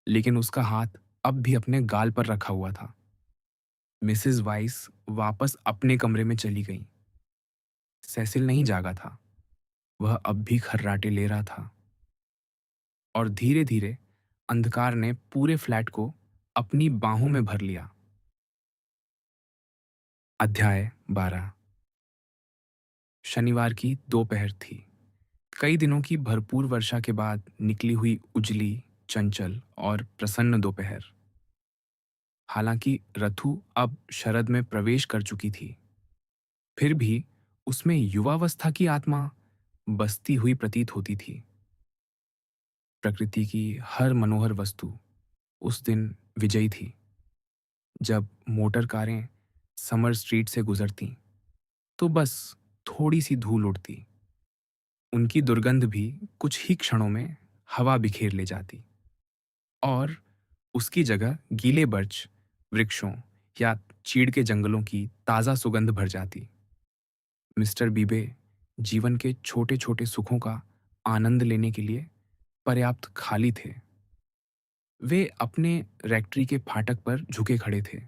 लेकिन उसका हाथ अब भी अपने गाल पर रखा हुआ था। मिसेस वाइस वापस अपने कमरे में चली गई। सेसिल नहीं जागा था। वह अब भी खर्राटे ले रहा था। और धीरे धीरे अंधकार ने पूरे फ्लैट को अपनी बाहों में भर लिया। अध्याय 12। शनिवार की दोपहर थी। कई दिनों की भरपूर वर्षा के बाद निकली हुई उजली, चंचल और प्रसन्न दोपहर। हालांकि रथु अब शरद में प्रवेश कर चुकी थी, फिर भी उसमें युवावस्था की आत्मा बसती हुई प्रतीत होती थी। प्रकृति की हर मनोहर वस्तु उस दिन विजयी थी। जब मोटर कारें समर स्ट्रीट से गुजरती, तो बस थोड़ी सी धूल उड़ती। उनकी दुर्गंध भी कुछ ही क्षणों में हवा बिखेर ले जाती और उसकी जगह गीले बर्च, वृक्षों या चीड़ के जंगलों की ताज़ा सुगंध भर जाती। मिस्टर बीबे जीवन के छोटे छोटे सुखों का आनंद लेने के लिए पर्याप्त खाली थे। वे अपने रेक्टरी के फाटक पर झुके खड़े थे।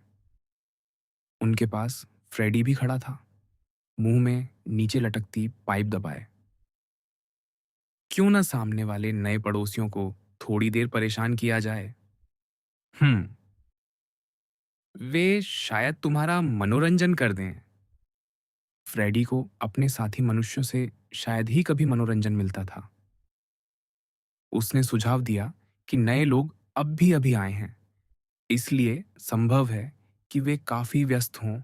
उनके पास फ्रेडी भी खड़ा था, मुंह में नीचे लटकती पाइप दबाए। क्यों न सामने वाले नए पड़ोसियों को थोड़ी देर परेशान किया जाए। हम्म। वे शायद तुम्हारा मनोरंजन कर दें। फ्रेडी को अपने साथी मनुष्यों से शायद ही कभी मनोरंजन मिलता था। उसने सुझाव दिया कि नए लोग अब भी अभी आए हैं, इसलिए संभव है कि वे काफी व्यस्त हों,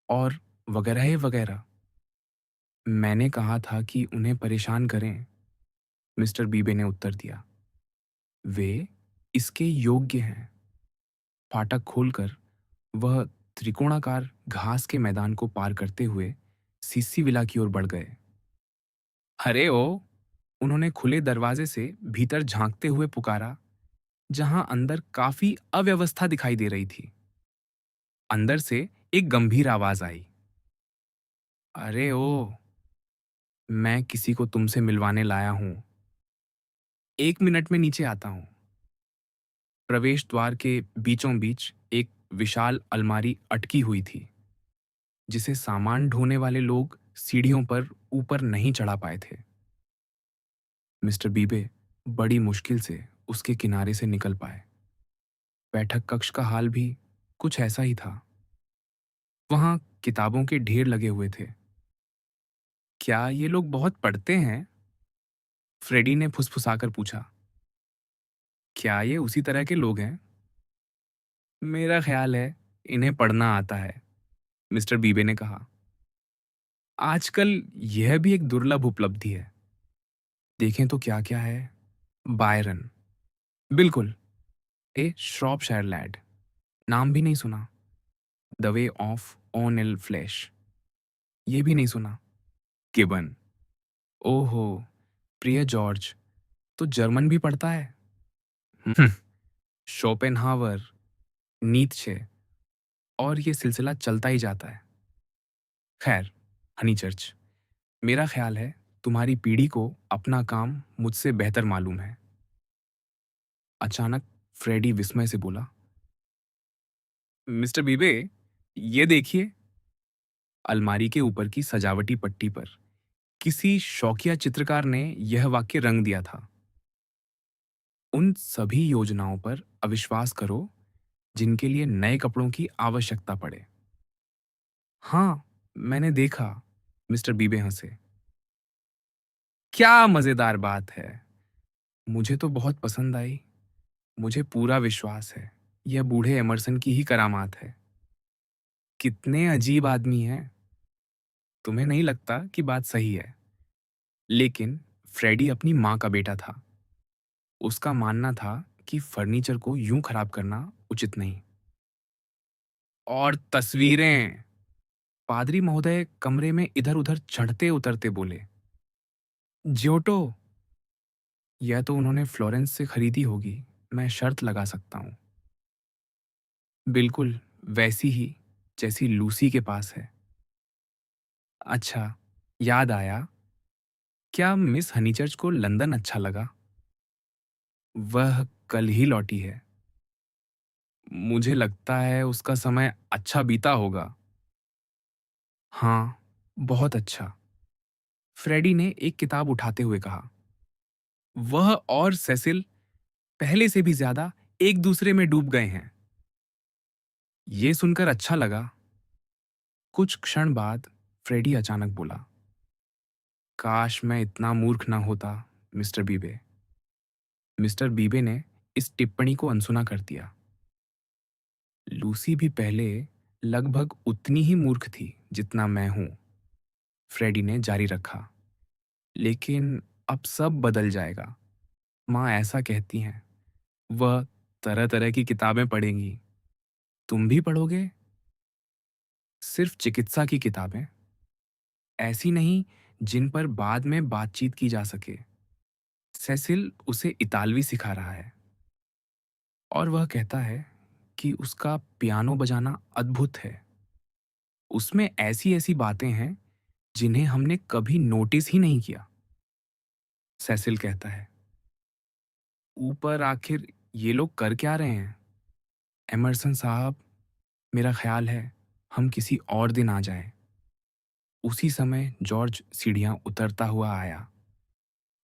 और वगैरह वगैरह। मैंने कहा था कि उन्हें परेशान करें, मिस्टर बीबे ने उत्तर दिया। वे इसके योग्य हैं। फाटक खोलकर वह त्रिकोणाकार घास के मैदान को पार करते हुए सीसी विला की ओर बढ़ गए। अरे ओ! उन्होंने खुले दरवाजे से भीतर झांकते हुए पुकारा, जहां अंदर काफी अव्यवस्था दिखाई दे रही थी। अंदर से एक गंभीर आवाज आई। अरे ओ! मैं किसी को तुमसे मिलवाने लाया हूं। 1 मिनट में नीचे आता हूं। प्रवेश द्वार के बीचों बीच एक विशाल अलमारी अटकी हुई थी, जिसे सामान ढोने वाले लोग सीढ़ियों पर ऊपर नहीं चढ़ा पाए थे। मिस्टर बीबे बड़ी मुश्किल से उसके किनारे से निकल पाए। बैठक कक्ष का हाल भी कुछ ऐसा ही था। वहां किताबों के ढेर लगे हुए थे। क्या ये लोग बहुत पढ़ते हैं? फ्रेडी ने फुसफुसाकर पूछा। क्या ये उसी तरह के लोग हैं? मेरा ख्याल है इन्हें पढ़ना आता है, मिस्टर बीबे ने कहा। आजकल यह भी एक दुर्लभ उपलब्धि है। देखें तो क्या-क्या है। बायरन, बिल्कुल, ए श्रॉपशायर लैड, नाम भी नहीं सुना। The way of O'Neill flash, ये भी नहीं सुना। गिबन, ओहो! प्रिय जॉर्ज, तो जर्मन भी पढ़ता है? हुँ, शोपेनहावर, नीत्शे, और ये सिलसिला चलता ही जाता है। खैर, हनीचर्च, मेरा ख्याल है तुम्हारी पीढ़ी को अपना काम मुझसे बेहतर मालूम है। अचानक फ्रेडी विस्मय से बोला, मिस्टर बीबे, ये देखिए। अलमारी के ऊपर की सजावटी पट्टी पर किसी शौकिया चित्रकार ने यह वाक्य रंग दिया था, उन सभी योजनाओं पर अविश्वास करो जिनके लिए नए कपड़ों की आवश्यकता पड़े। हाँ, मैंने देखा, मिस्टर बीबे हंसे। क्या मजेदार बात है। मुझे तो बहुत पसंद आई। मुझे पूरा विश्वास है यह बूढ़े एमरसन की ही करामात है। कितने अजीब आदमी हैं। तुम्हें नहीं लगता कि बात सही है? लेकिन फ्रेडी अपनी माँ का बेटा था। उसका मानना था कि फर्नीचर को यूं खराब करना उचित नहीं। और तस्वीरें, पादरी महोदय कमरे में इधर उधर चढ़ते उतरते बोले। ज्योटो, यह तो उन्होंने फ्लोरेंस से खरीदी होगी, मैं शर्त लगा सकता हूँ। बिल्कुल वैसी ही जैसी लूसी के पास है। अच्छा, याद आया, क्या मिस हनीचर्च को लंदन अच्छा लगा? वह कल ही लौटी है। मुझे लगता है उसका समय अच्छा बीता होगा। हाँ, बहुत अच्छा, फ्रेडी ने एक किताब उठाते हुए कहा। वह और सेसिल पहले से भी ज्यादा एक दूसरे में डूब गए हैं। ये सुनकर अच्छा लगा। कुछ क्षण बाद फ्रेडी अचानक बोला, काश मैं इतना मूर्ख ना होता, मिस्टर बीबे। मिस्टर बीबे ने इस टिप्पणी को अनसुना कर दिया। लूसी भी पहले लगभग उतनी ही मूर्ख थी जितना मैं हूं, फ्रेडी ने जारी रखा। लेकिन अब सब बदल जाएगा। माँ ऐसा कहती हैं। वह तरह तरह की किताबें पढ़ेंगी। तुम भी पढ़ोगे? सिर्फ चिकित्सा की किताबें, ऐसी नहीं जिन पर बाद में बातचीत की जा सके। सेसिल उसे इतालवी सिखा रहा है और वह कहता है कि उसका पियानो बजाना अद्भुत है। उसमें ऐसी ऐसी बातें हैं जिन्हें हमने कभी नोटिस ही नहीं किया। सेसिल कहता है, ऊपर आखिर ये लोग कर क्या रहे हैं? एमरसन साहब, मेरा ख्याल है हम किसी और दिन आ जाएं। उसी समय जॉर्ज सीढ़ियां उतरता हुआ आया।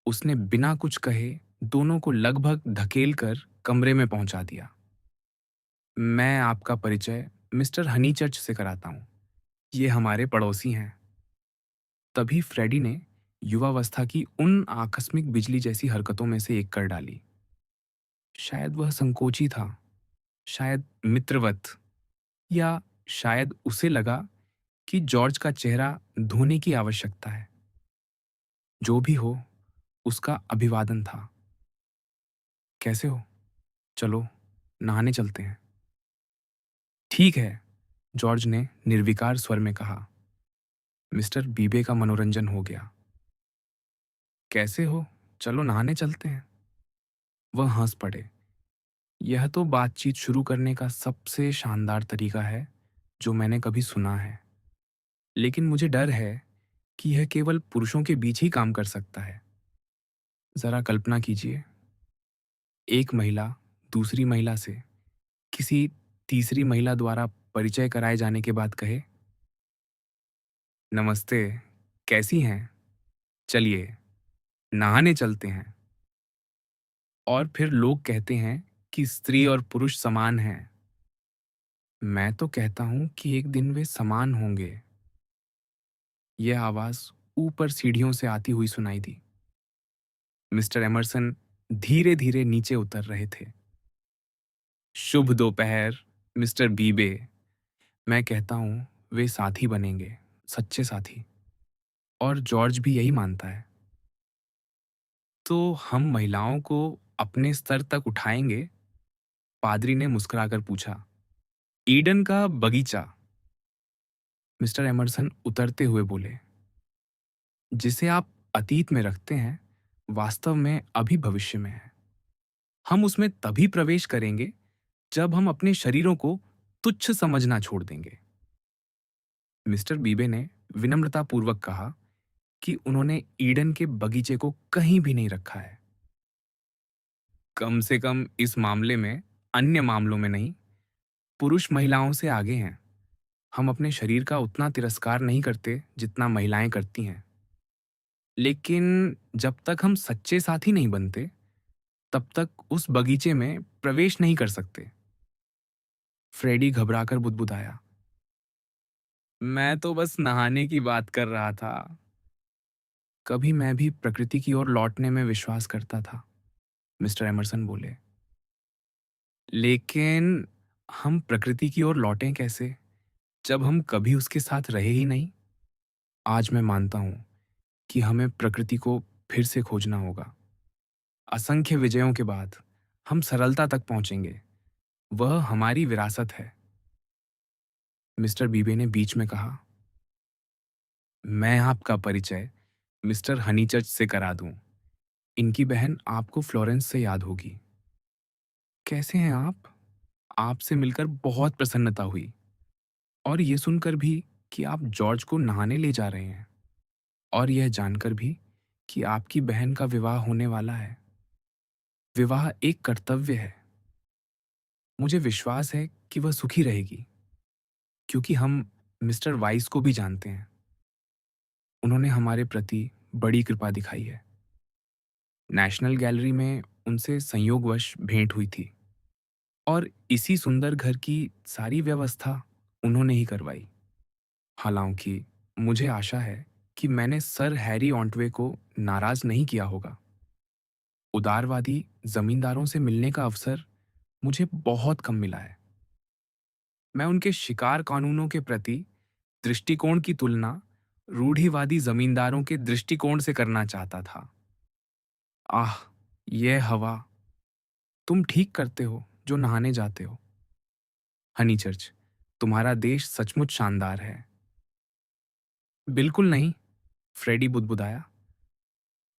उसने बिना कुछ कहे दोनों को लगभग धकेल कर कमरे में पहुंचा दिया। मैं आपका परिचय मिस्टर हनीचर्च से कराता हूं। ये हमारे पड़ोसी हैं। तभी फ्रेडी ने युवावस्था की उन आकस्मिक बिजली जैसी हरकतों में से एक कर डाली। शायद वह संकोची था, शायद मित्रवत, या शायद उसे लगा कि जॉर्ज का चेहरा धोने की आवश्यकता है। जो भी हो, उसका अभिवादन था। कैसे हो? चलो, नहाने चलते हैं। ठीक है, जॉर्ज ने निर्विकार स्वर में कहा। मिस्टर बीबे का मनोरंजन हो गया। कैसे हो? चलो नहाने चलते हैं। वह हंस पड़े। यह तो बातचीत शुरू करने का सबसे शानदार तरीका है जो मैंने कभी सुना है। लेकिन मुझे डर है कि यह केवल पुरुषों के बीच ही काम कर सकता है। जरा कल्पना कीजिए, एक महिला दूसरी महिला से किसी तीसरी महिला द्वारा परिचय कराए जाने के बाद कहे, नमस्ते, कैसी हैं? चलिए, नहाने चलते हैं। और फिर लोग कहते हैं कि स्त्री और पुरुष समान हैं। मैं तो कहता हूं कि एक दिन वे समान होंगे। यह आवाज ऊपर सीढ़ियों से आती हुई सुनाई दी। मिस्टर एमरसन धीरे धीरे नीचे उतर रहे थे। शुभ दोपहर, मिस्टर बीबे, मैं कहता हूँ वे साथी बनेंगे, सच्चे साथी। और जॉर्ज भी यही मानता है। तो हम महिलाओं को अपने स्तर तक उठाएंगे? पादरी ने मुस्कुराकर पूछा। ईडन का बगीचा, मिस्टर एमरसन उतरते हुए बोले। जिसे आप अतीत में रखते हैं, वास्तव में अभी भविष्य में है। हम उसमें तभी प्रवेश करेंगे जब हम अपने शरीरों को तुच्छ समझना छोड़ देंगे। मिस्टर बीबे ने विनम्रतापूर्वक कहा कि उन्होंने ईडन के बगीचे को कहीं भी नहीं रखा है। कम से कम इस मामले में, अन्य मामलों में नहीं। पुरुष महिलाओं से आगे हैं। हम अपने शरीर का उतना तिरस्कार नहीं करते जितना महिलाएं करती हैं। लेकिन जब तक हम सच्चे साथी नहीं बनते, तब तक उस बगीचे में प्रवेश नहीं कर सकते। फ्रेडी घबराकर बुदबुदाया। मैं तो बस नहाने की बात कर रहा था। कभी मैं भी प्रकृति की ओर लौटने में विश्वास करता था, मिस्टर एमरसन बोले। लेकिन हम प्रकृति की ओर लौटें कैसे, जब हम कभी उसके साथ रहे ही नहीं? आज मैं मानता हूं कि हमें प्रकृति को फिर से खोजना होगा। असंख्य विजयों के बाद हम सरलता तक पहुंचेंगे। वह हमारी विरासत है। मिस्टर बीबे ने बीच में कहा। मैं आपका परिचय मिस्टर हनीचर्च से करा दूं। इनकी बहन आपको फ्लोरेंस से याद होगी। कैसे हैं आप? आपसे मिलकर बहुत प्रसन्नता हुई। और ये सुनकर भी कि आप जॉर्ज को नहाने ले जा रहे हैं। और यह जानकर भी कि आपकी बहन का विवाह होने वाला है। विवाह एक कर्तव्य है। मुझे विश्वास है कि वह सुखी रहेगी, क्योंकि हम मिस्टर वाइस को भी जानते हैं। उन्होंने हमारे प्रति बड़ी कृपा दिखाई है। नेशनल गैलरी में उनसे संयोगवश भेंट हुई थी, और इसी सुंदर घर की सारी व्यवस्था उन्होंने ही करवाई। हालांकि मुझे आशा है कि मैंने सर हैरी ऑन्टवे को नाराज नहीं किया होगा। उदारवादी जमींदारों से मिलने का अवसर मुझे बहुत कम मिला है। मैं उनके शिकार कानूनों के प्रति दृष्टिकोण की तुलना रूढ़िवादी जमींदारों के दृष्टिकोण से करना चाहता था। आह, यह हवा! तुम ठीक करते हो जो नहाने जाते हो। हनीचर्च, तुम्हारा देश सचमुच शानदार है। बिल्कुल नहीं, फ्रेडी बुदबुदाया।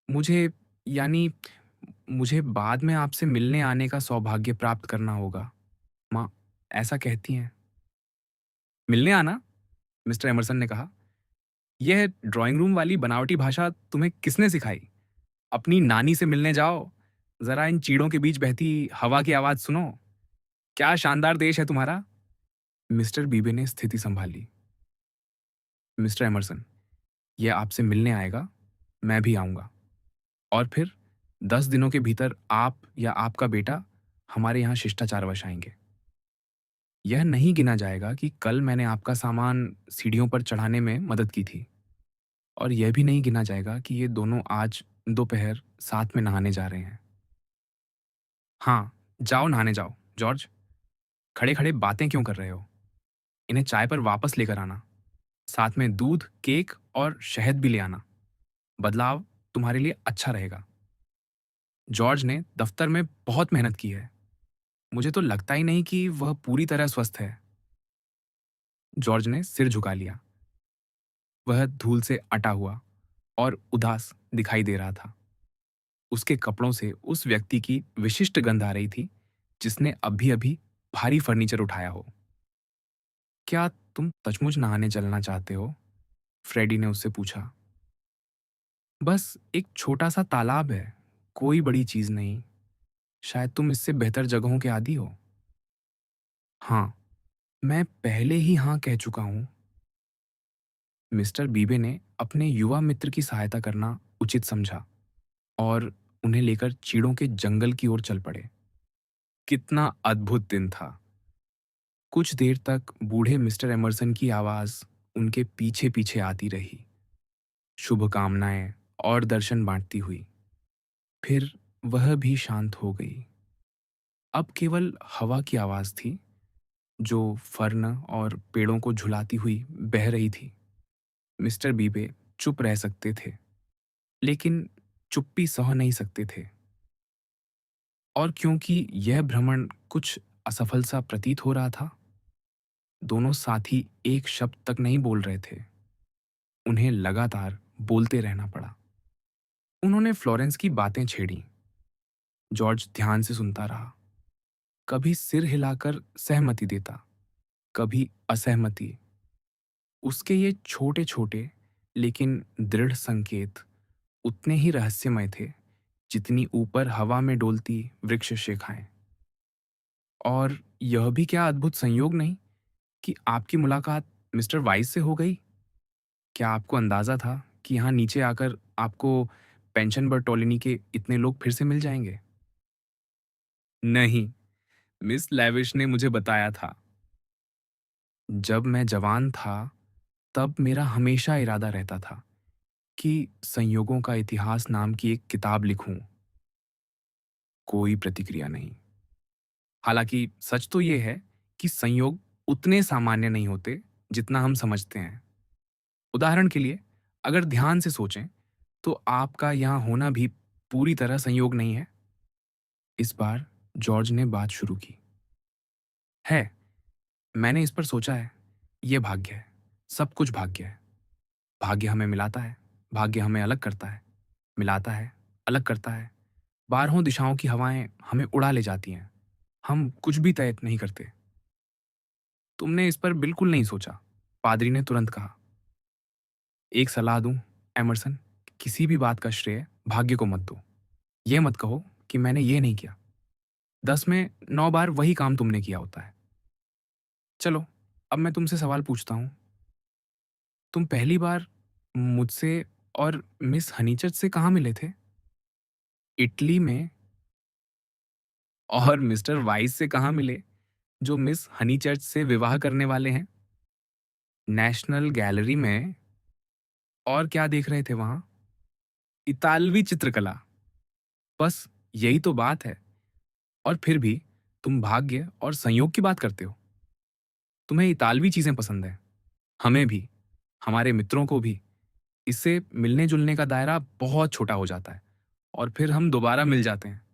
मुझे, यानी मुझे बाद में आपसे मिलने आने का सौभाग्य प्राप्त करना होगा। माँ ऐसा कहती हैं। मिलने आना? मिस्टर एमरसन ने कहा। यह ड्राइंग रूम वाली बनावटी भाषा तुम्हें किसने सिखाई? अपनी नानी से मिलने जाओ। जरा इन चीड़ों के बीच बहती हवा की आवाज सुनो। क्या शानदार देश है तुम्हारा। मिस्टर बीबे ने स्थिति संभाली। मिस्टर एमरसन, यह आपसे मिलने आएगा, मैं भी आऊंगा। और फिर 10 दिनों के भीतर आप या आपका बेटा हमारे यहाँ शिष्टाचारवश आएंगे। यह नहीं गिना जाएगा कि कल मैंने आपका सामान सीढ़ियों पर चढ़ाने में मदद की थी। और यह भी नहीं गिना जाएगा कि ये दोनों आज दोपहर साथ में नहाने जा रहे हैं। हाँ, जाओ नहाने जाओ। जॉर्ज, खड़े खड़े बातें क्यों कर रहे हो? इन्हें चाय पर वापस लेकर आना। साथ में दूध, केक और शहद भी ले आना। बदलाव तुम्हारे लिए अच्छा रहेगा। जॉर्ज ने दफ्तर में बहुत मेहनत की है। मुझे तो लगता ही नहीं कि वह पूरी तरह स्वस्थ है। जॉर्ज ने सिर झुका लिया। वह धूल से अटा हुआ और उदास दिखाई दे रहा था। उसके कपड़ों से उस व्यक्ति की विशिष्ट गंध आ रही थी जिसने अभी अभी भारी फर्नीचर उठाया हो। क्या तुम सचमुच नहाने चलना चाहते हो? फ्रेडी ने उससे पूछा। बस एक छोटा सा तालाब है, कोई बड़ी चीज नहीं। शायद तुम इससे बेहतर जगहों के आदी हो। हाँ, मैं पहले ही हाँ कह चुका हूं। मिस्टर बीबे ने अपने युवा मित्र की सहायता करना उचित समझा और उन्हें लेकर चीड़ों के जंगल की ओर चल पड़े। कितना अद्भुत दिन था। कुछ देर तक बूढ़े मिस्टर एमरसन की आवाज उनके पीछे पीछे आती रही, शुभकामनाएं और दर्शन बांटती हुई। फिर वह भी शांत हो गई। अब केवल हवा की आवाज थी जो फर्न और पेड़ों को झुलाती हुई बह रही थी। मिस्टर बीबे चुप रह सकते थे, लेकिन चुप्पी सह नहीं सकते थे। और क्योंकि यह भ्रमण कुछ असफल सा प्रतीत हो रहा था, दोनों साथी एक शब्द तक नहीं बोल रहे थे। उन्हें लगातार बोलते रहना पड़ा। उन्होंने फ्लोरेंस की बातें छेड़ी। जॉर्ज ध्यान से सुनता रहा, कभी सिर हिलाकर सहमति देता, कभी असहमति। उसके ये छोटे छोटे लेकिन दृढ़ संकेत उतने ही रहस्यमय थे जितनी ऊपर हवा में डोलती वृक्ष शाखाएं। और यह भी क्या अद्भुत संयोग नहीं कि आपकी मुलाकात मिस्टर वाइस से हो गई। क्या आपको अंदाजा था कि यहाँ नीचे आकर आपको पेंशन बर्टोलिनी के इतने लोग फिर से मिल जाएंगे? नहीं, मिस लेविश ने मुझे बताया था। जब मैं जवान था, तब मेरा हमेशा इरादा रहता था कि संयोगों का इतिहास नाम की एक किताब लिखूं। कोई प्रतिक्रिया नहीं। हालांकि सच तो ये है कि संयोग उतने सामान्य नहीं होते जितना हम समझते हैं। उदाहरण के लिए, अगर ध्यान से सोचें, तो आपका यहाँ होना भी पूरी तरह संयोग नहीं है। इस बार जॉर्ज ने बात शुरू की। है, मैंने इस पर सोचा है। ये भाग्य है, सब कुछ भाग्य है। भाग्य हमें मिलाता है, भाग्य हमें अलग करता है, मिलाता है, अलग करता है। बारहों दिशाओं की हवाएं हमें उड़ा ले जाती हैं। हम कुछ भी तय नहीं करते। तुमने इस पर बिल्कुल नहीं सोचा, पादरी ने तुरंत कहा। एक सलाह दूं, एमरसन, किसी भी बात का श्रेय भाग्य को मत दो। ये मत कहो कि मैंने ये नहीं किया। 10 में 9 बार वही काम तुमने किया होता है। चलो, अब मैं तुमसे सवाल पूछता हूं। तुम पहली बार मुझसे और मिस हनीचट से कहाँ मिले थे? इटली में। और मिस्टर वाइस से कहाँ मिले, जो मिस हनीचर्च से विवाह करने वाले हैं? नेशनल गैलरी में। और क्या देख रहे थे वहां? इतालवी चित्रकला। बस यही तो बात है। और फिर भी तुम भाग्य और संयोग की बात करते हो। तुम्हें इतालवी चीजें पसंद है, हमें भी, हमारे मित्रों को भी। इससे मिलने जुलने का दायरा बहुत छोटा हो जाता है और फिर हम दोबारा मिल जाते हैं।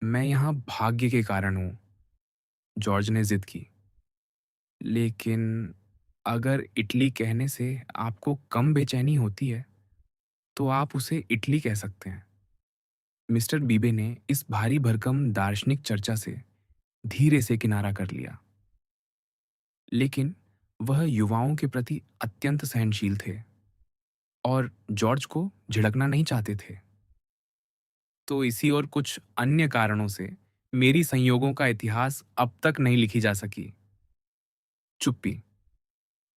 मैं यहां भाग्य के कारण हूं, जॉर्ज ने जिद की। लेकिन अगर इटली कहने से आपको कम बेचैनी होती है, तो आप उसे इटली कह सकते हैं। मिस्टर बीबे ने इस भारी भरकम दार्शनिक चर्चा से धीरे से किनारा कर लिया। लेकिन वह युवाओं के प्रति अत्यंत सहनशील थे और जॉर्ज को झिड़कना नहीं चाहते थे। तो इसी और कुछ अन्य कारणों से मेरी संयोगों का इतिहास अब तक नहीं लिखी जा सकी। चुप्पी।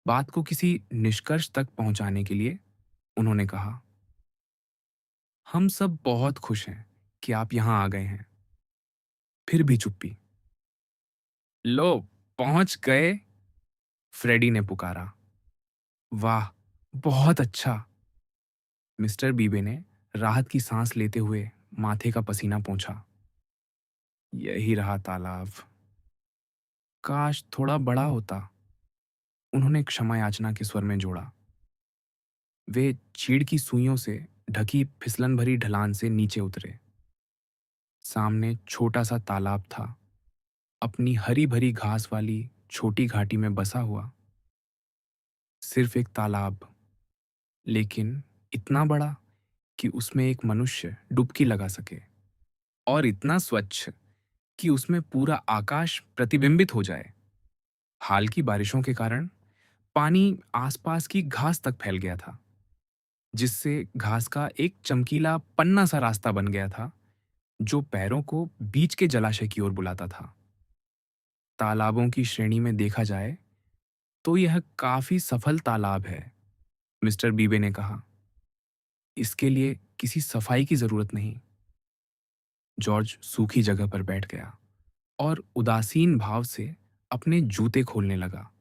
बात को किसी निष्कर्ष तक पहुंचाने के लिए उन्होंने कहा, हम सब बहुत खुश हैं कि आप यहां आ गए हैं। फिर भी चुप्पी। लो, पहुंच गए, फ्रेडी ने पुकारा। वाह, बहुत अच्छा। मिस्टर बीबे ने राहत की सांस लेते हुए माथे का पसीना पोंछा। यही रहा तालाब। काश थोड़ा बड़ा होता, उन्होंने क्षमा याचना के स्वर में जोड़ा। वे चीड़ की सुइयों से ढकी फिसलन भरी ढलान से नीचे उतरे। सामने छोटा सा तालाब था, अपनी हरी भरी घास वाली छोटी घाटी में बसा हुआ। सिर्फ एक तालाब, लेकिन इतना बड़ा कि उसमें एक मनुष्य डुबकी लगा सके, और इतना स्वच्छ कि उसमें पूरा आकाश प्रतिबिंबित हो जाए। हाल की बारिशों के कारण पानी आसपास की घास तक फैल गया था, जिससे घास का एक चमकीला पन्ना सा रास्ता बन गया था जो पैरों को बीच के जलाशय की ओर बुलाता था। तालाबों की श्रेणी में देखा जाए तो यह काफी सफल तालाब है, मिस्टर बीबे ने कहा। इसके लिए किसी सफाई की जरूरत नहीं। जॉर्ज सूखी जगह पर बैठ गया और उदासीन भाव से अपने जूते खोलने लगा।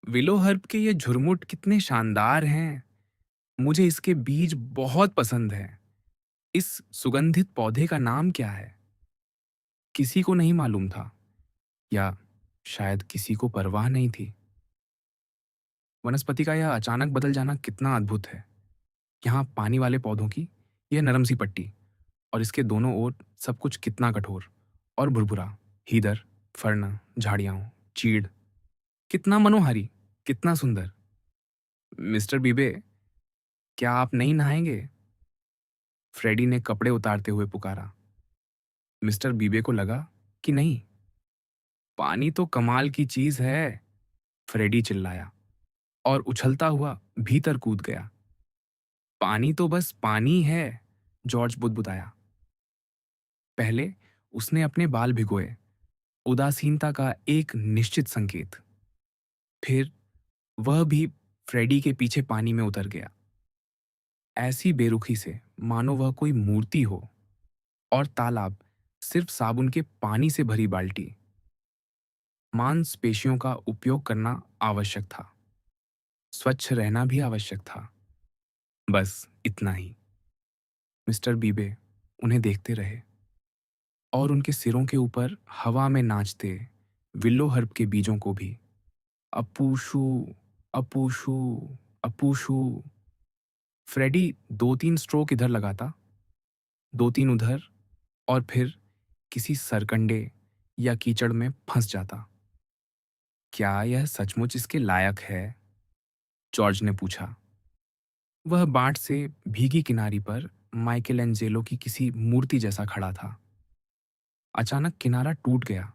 विलो हर्ब के ये झुरमुट कितने शानदार हैं। मुझे इसके बीज बहुत पसंद हैं। इस सुगंधित पौधे का नाम क्या है? किसी को नहीं मालूम था। या शायद किसी को परवाह नहीं थी। वनस्पति का यह अचानक बदल जाना कितना अद्भुत है। यहाँ पानी वाले पौधों की यह नरम सी पट्टी, और इसके दोनों ओर सब कुछ कितना कठोर और भुरभुरा। हीदर, फर्न, झाड़ियाँ, चीड़, कितना मनोहारी, कितना सुंदर। मिस्टर बीबे, क्या आप नहीं नहाएंगे? फ्रेडी ने कपड़े उतारते हुए पुकारा। मिस्टर बीबे को लगा कि नहीं, पानी तो कमाल की चीज है। फ्रेडी चिल्लाया और उछलता हुआ भीतर कूद गया। पानी तो बस पानी है, जॉर्ज बुदबुदाया। पहले उसने अपने बाल भिगोए, उदासीनता का एक निश्चित संकेत। फिर वह भी फ्रेडी के पीछे पानी में उतर गया, ऐसी बेरुखी से मानो वह कोई मूर्ति हो, और तालाब सिर्फ साबुन के पानी से भरी बाल्टी। मांसपेशियों का उपयोग करना आवश्यक था, स्वच्छ रहना भी आवश्यक था। बस इतना ही। मिस्टर बीबे उन्हें देखते रहे, और उनके सिरों के ऊपर हवा में नाचते विल्लो हर्ब के बीजों को भी। अपूशु, अपूशु, अपूशु। फ्रेडी दो तीन स्ट्रोक इधर लगाता, दो तीन उधर, और फिर किसी सरकंडे या कीचड़ में फंस जाता। क्या यह सचमुच इसके लायक है? जॉर्ज ने पूछा। वह बाट से भीगी किनारी पर माइकल एंजेलो की किसी मूर्ति जैसा खड़ा था। अचानक किनारा टूट गया।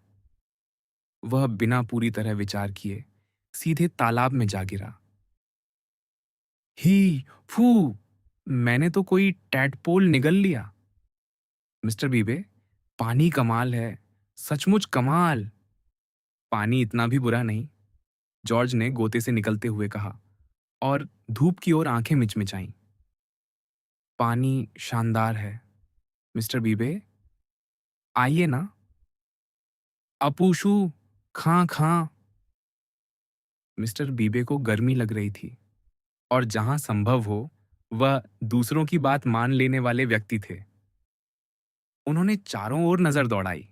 वह बिना पूरी तरह विचार किए सीधे तालाब में जा गिरा। ही, फू, मैंने तो कोई टैडपोल निगल लिया। मिस्टर बीबे, पानी कमाल है, सचमुच कमाल। पानी इतना भी बुरा नहीं, जॉर्ज ने गोते से निकलते हुए कहा, और धूप की ओर आंखें मिचमिचाईं। पानी शानदार है, मिस्टर बीबे, आइए ना। अपूशु, खां खां। मिस्टर बीबे को गर्मी लग रही थी, और जहां संभव हो वह दूसरों की बात मान लेने वाले व्यक्ति थे। उन्होंने चारों ओर नजर दौड़ाई।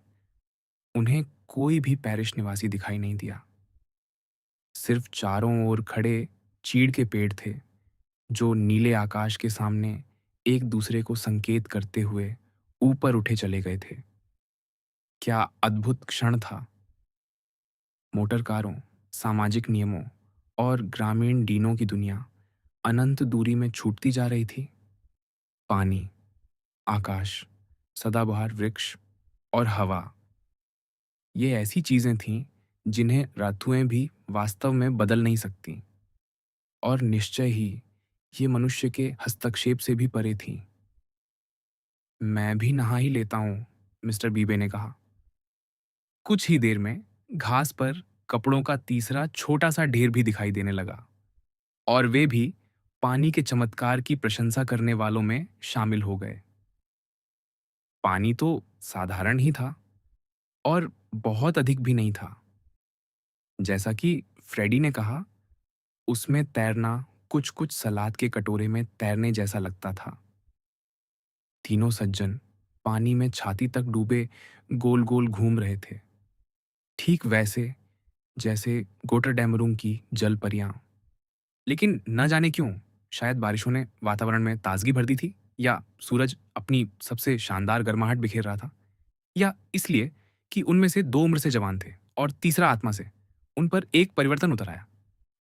उन्हें कोई भी पैरिश निवासी दिखाई नहीं दिया। सिर्फ चारों ओर खड़े चीड़ के पेड़ थे, जो नीले आकाश के सामने एक दूसरे को संकेत करते हुए ऊपर उठे चले गए थे। क्या अद्भुत क्षण था! मोटर कारों, सामाजिक नियमों और ग्रामीण डीनों की दुनिया अनंत दूरी में छूटती जा रही थी। पानी, आकाश, सदाबहार वृक्ष और हवा, ये ऐसी चीजें थीं जिन्हें ऋतुएं भी वास्तव में बदल नहीं सकती, और निश्चय ही ये मनुष्य के हस्तक्षेप से भी परे थीं। मैं भी नहा ही लेता हूं, मिस्टर बीबे ने कहा। कुछ ही देर में घास पर कपड़ों का तीसरा छोटा सा ढेर भी दिखाई देने लगा, और वे भी पानी के चमत्कार की प्रशंसा करने वालों में शामिल हो गए। पानी तो साधारण ही था, और बहुत अधिक भी नहीं था। जैसा कि फ्रेडी ने कहा, उसमें तैरना कुछ कुछ सलाद के कटोरे में तैरने जैसा लगता था। तीनों सज्जन पानी में छाती तक डूबे गोल गोल घूम रहे थे, ठीक वैसे जैसे गोटरडैमरुंग की जल परियां। लेकिन न जाने क्यों, शायद बारिशों ने वातावरण में ताजगी भर दी थी, या सूरज अपनी सबसे शानदार गर्माहट बिखेर रहा था, या इसलिए कि उनमें से दो उम्र से जवान थे और तीसरा आत्मा से। उन पर एक परिवर्तन उतर आया।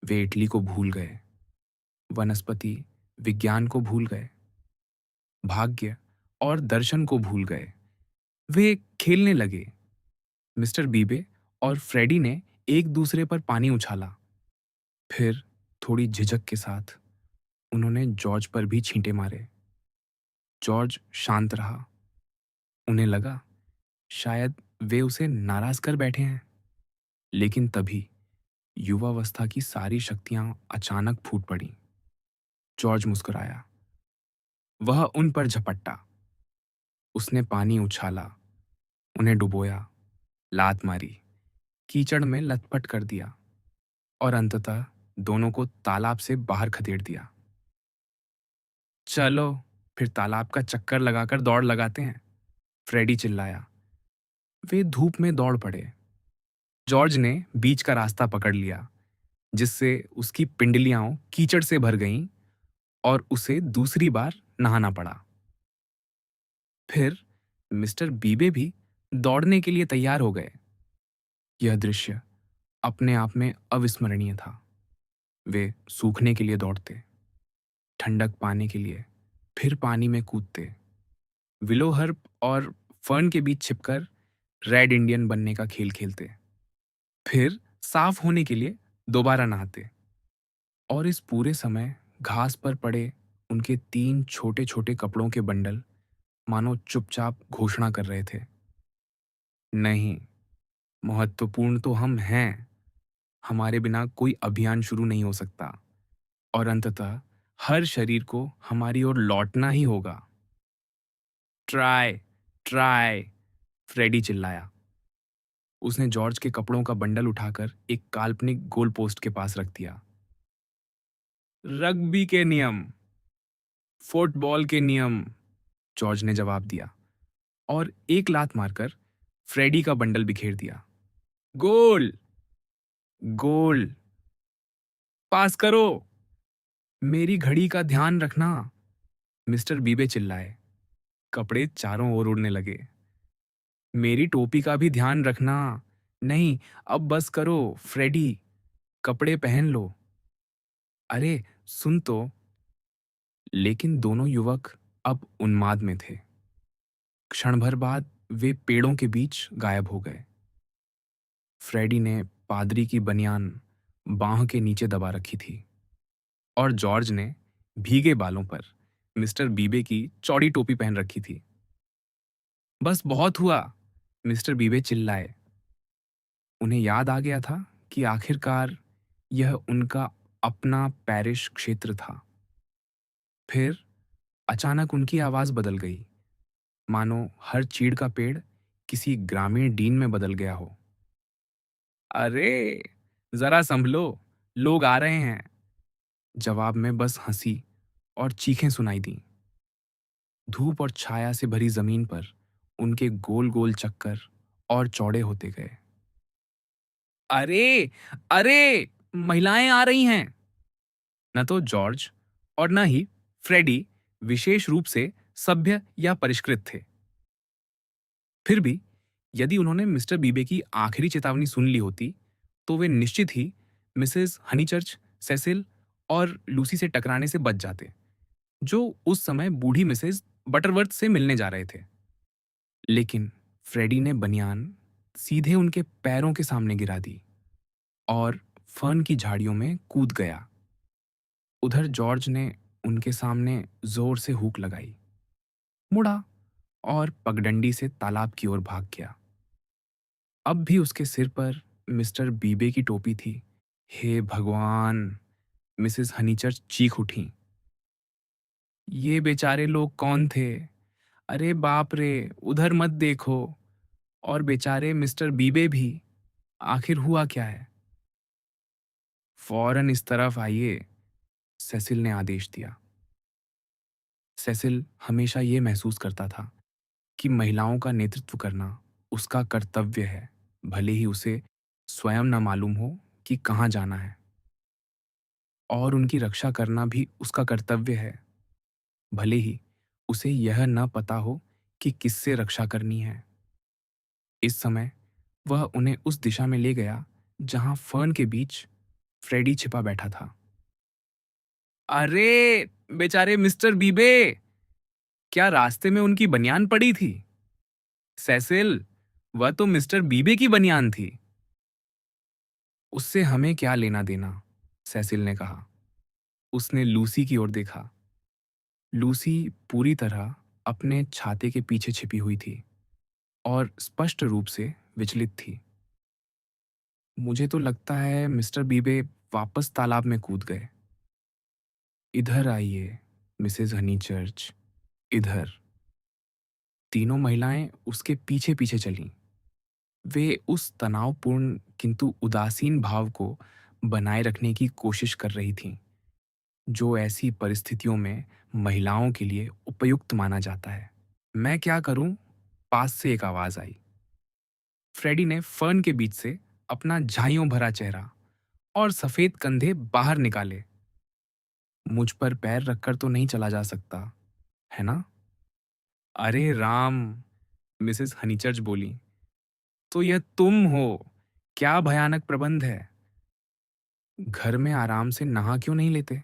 वे इटली को भूल गए, वनस्पति विज्ञान को भूल गए, भाग्य और दर्शन को भूल गए। वे खेलने लगे। मिस्टर बीबे और फ्रेडी ने एक दूसरे पर पानी उछाला। फिर थोड़ी झिझक के साथ उन्होंने जॉर्ज पर भी छींटे मारे। जॉर्ज शांत रहा। उन्हें लगा शायद वे उसे नाराज कर बैठे हैं। लेकिन तभी युवावस्था की सारी शक्तियां अचानक फूट पड़ीं। जॉर्ज मुस्कुराया। वह उन पर झपट्टा। उसने पानी उछाला, उन्हें डुबोया, लात मारी, कीचड़ में लथपथ कर दिया, और अंततः दोनों को तालाब से बाहर खदेड़ दिया। चलो, फिर तालाब का चक्कर लगाकर दौड़ लगाते हैं, फ्रेडी चिल्लाया। वे धूप में दौड़ पड़े। जॉर्ज ने बीच का रास्ता पकड़ लिया, जिससे उसकी पिंडलियां कीचड़ से भर गईं और उसे दूसरी बार नहाना पड़ा। फिर मिस्टर बीबे भी दौड़ने के लिए तैयार हो गए। यह दृश्य अपने आप में अविस्मरणीय था। वे सूखने के लिए दौड़ते, ठंडक पाने के लिए, फिर पानी में कूदते, विलो हर्प और फर्न के बीच छिपकर रेड इंडियन बनने का खेल खेलते, फिर साफ होने के लिए दोबारा नहाते। और इस पूरे समय घास पर पड़े उनके 3 छोटे-छोटे कपड़ों के बंडल मानो चुपचाप घोषणा कर रहे थे, नहीं, महत्वपूर्ण तो हम हैं। हमारे बिना कोई अभियान शुरू नहीं हो सकता और अंततः हर शरीर को हमारी ओर लौटना ही होगा। ट्राई, ट्राई, फ्रेडी चिल्लाया। उसने जॉर्ज के कपड़ों का बंडल उठाकर एक काल्पनिक गोल पोस्ट के पास रख दिया। रग्बी के नियम, फुटबॉल के नियम, जॉर्ज ने जवाब दिया और एक लात मारकर फ्रेडी का बंडल बिखेर दिया। गोल, गोल, पास करो, मेरी घड़ी का ध्यान रखना, मिस्टर बीबे चिल्लाए। कपड़े चारों ओर उड़ने लगे। मेरी टोपी का भी ध्यान रखना। नहीं, अब बस करो, फ्रेडी, कपड़े पहन लो। अरे, सुन तो। लेकिन दोनों युवक अब उन्माद में थे। क्षण भर बाद वे पेड़ों के बीच गायब हो गए। फ्रेडी ने पादरी की बनियान बांह के नीचे दबा रखी थी और जॉर्ज ने भीगे बालों पर मिस्टर बीबे की चौड़ी टोपी पहन रखी थी। बस बहुत हुआ, मिस्टर बीबे चिल्लाए। उन्हें याद आ गया था कि आखिरकार यह उनका अपना पैरिश क्षेत्र था। फिर अचानक उनकी आवाज बदल गई, मानो हर चीड़ का पेड़ किसी ग्रामीण डीन में बदल गया हो। अरे, जरा संभलो, लोग आ रहे हैं। जवाब में बस हंसी और चीखें सुनाई दी। धूप और छाया से भरी जमीन पर उनके गोल गोल चक्कर और चौड़े होते गए। अरे, अरे, महिलाएं आ रही हैं। न तो जॉर्ज और न ही फ्रेडी विशेष रूप से सभ्य या परिष्कृत थे। फिर भी यदि उन्होंने मिस्टर बीबे की आखिरी चेतावनी सुन ली होती, तो वे निश्चित ही मिसेस हनीचर्च, सेसिल और लूसी से टकराने से बच जाते, जो उस समय बूढ़ी मिसेस बटरवर्थ से मिलने जा रहे थे। लेकिन फ्रेडी ने बनियान सीधे उनके पैरों के सामने गिरा दी और फर्न की झाड़ियों में कूद गया। उधर जॉर्ज ने उनके सामने जोर से हूक लगाई, मुड़ा और पगडंडी से तालाब की ओर भाग गया। अब भी उसके सिर पर मिस्टर बीबे की टोपी थी। हे भगवान! मिसेस हनीचर्च चीख उठी। ये बेचारे लोग कौन थे? अरे बाप रे! उधर मत देखो। और बेचारे मिस्टर बीबे भी। आखिर हुआ क्या है? फौरन इस तरफ आइए, सेसिल ने आदेश दिया। सेसिल हमेशा ये महसूस करता था कि महिलाओं का नेतृत्व करना उसका कर्तव्य है, भले ही उसे स्वयं न मालूम हो कि कहाँ जाना है। और उनकी रक्षा करना भी उसका कर्तव्य है, भले ही उसे यह न पता हो कि किससे रक्षा करनी है। इस समय वह उन्हें उस दिशा में ले गया जहां फर्न के बीच फ्रेडी छिपा बैठा था। अरे, बेचारे मिस्टर बीबे! क्या रास्ते में उनकी बनियान पड़ी थी? सेसिल, वह तो मिस्टर बीबे की बनियान थी। उससे हमें क्या लेना देना, सेसिल ने कहा। उसने लूसी की ओर देखा। लूसी पूरी तरह अपने छाते के पीछे छिपी हुई थी और स्पष्ट रूप से विचलित थी। मुझे तो लगता है मिस्टर बीबे वापस तालाब में कूद गए। इधर आइए, मिसेस हनीचर्च, इधर। तीनों महिलाएं उसके पीछे पीछे चलीं। वे उस तनावपूर्ण किंतु उदासीन भाव को बनाए रखने की कोशिश कर रही थीं, जो ऐसी परिस्थितियों में महिलाओं के लिए उपयुक्त माना जाता है। मैं क्या करूं? पास से एक आवाज आई। फ्रेडी ने फर्न के बीच से अपना झाइयों भरा चेहरा और सफेद कंधे बाहर निकाले। मुझ पर पैर रखकर तो नहीं चला जा सकता, है ना? अरे राम! मिसेस हनीचर्च बोली। तो यह तुम हो। क्या भयानक प्रबंध है। घर में आराम से नहा क्यों नहीं लेते?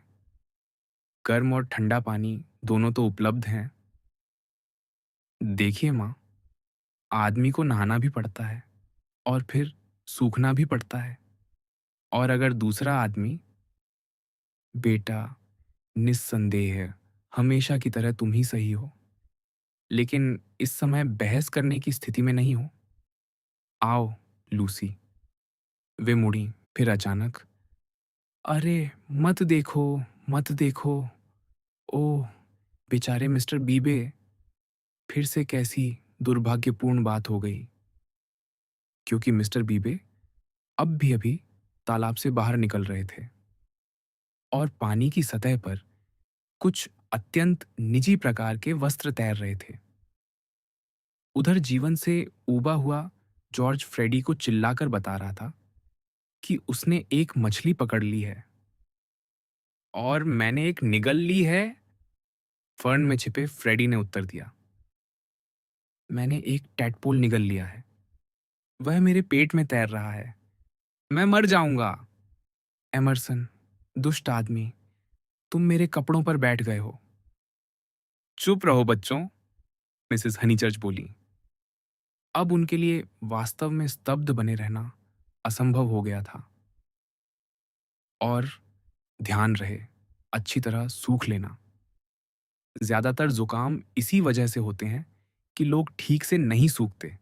गर्म और ठंडा पानी दोनों तो उपलब्ध हैं। देखिए माँ, आदमी को नहाना भी पड़ता है और फिर सूखना भी पड़ता है। और अगर दूसरा आदमी, बेटा, निस्संदेह हमेशा की तरह तुम ही सही हो, लेकिन इस समय बहस करने की स्थिति में नहीं हो। आओ, लूसी। वे मुड़ी, फिर अचानक, अरे मत देखो, मत देखो। ओह, बेचारे मिस्टर बीबे। फिर से कैसी दुर्भाग्यपूर्ण बात हो गई। क्योंकि मिस्टर बीबे अब भी अभी तालाब से बाहर निकल रहे थे और पानी की सतह पर कुछ अत्यंत निजी प्रकार के वस्त्र तैर रहे थे। उधर जीवन से ऊबा हुआ जॉर्ज फ्रेडी को चिल्लाकर बता रहा था कि उसने एक मछली पकड़ ली है। और मैंने एक निगल ली है, फर्न में छिपे फ्रेडी ने उत्तर दिया। मैंने एक टैडपोल निगल लिया है। वह मेरे पेट में तैर रहा है। मैं मर जाऊंगा। एमरसन, दुष्ट आदमी, तुम मेरे कपड़ों पर बैठ गए हो। चुप रहो बच्चों, मिसेस हनीचर्च बोली। अब उनके लिए वास्तव में स्तब्ध बने रहना असंभव हो गया था। और ध्यान रहे, अच्छी तरह सूख लेना। ज्यादातर जुकाम इसी वजह से होते हैं कि लोग ठीक से नहीं सूखते।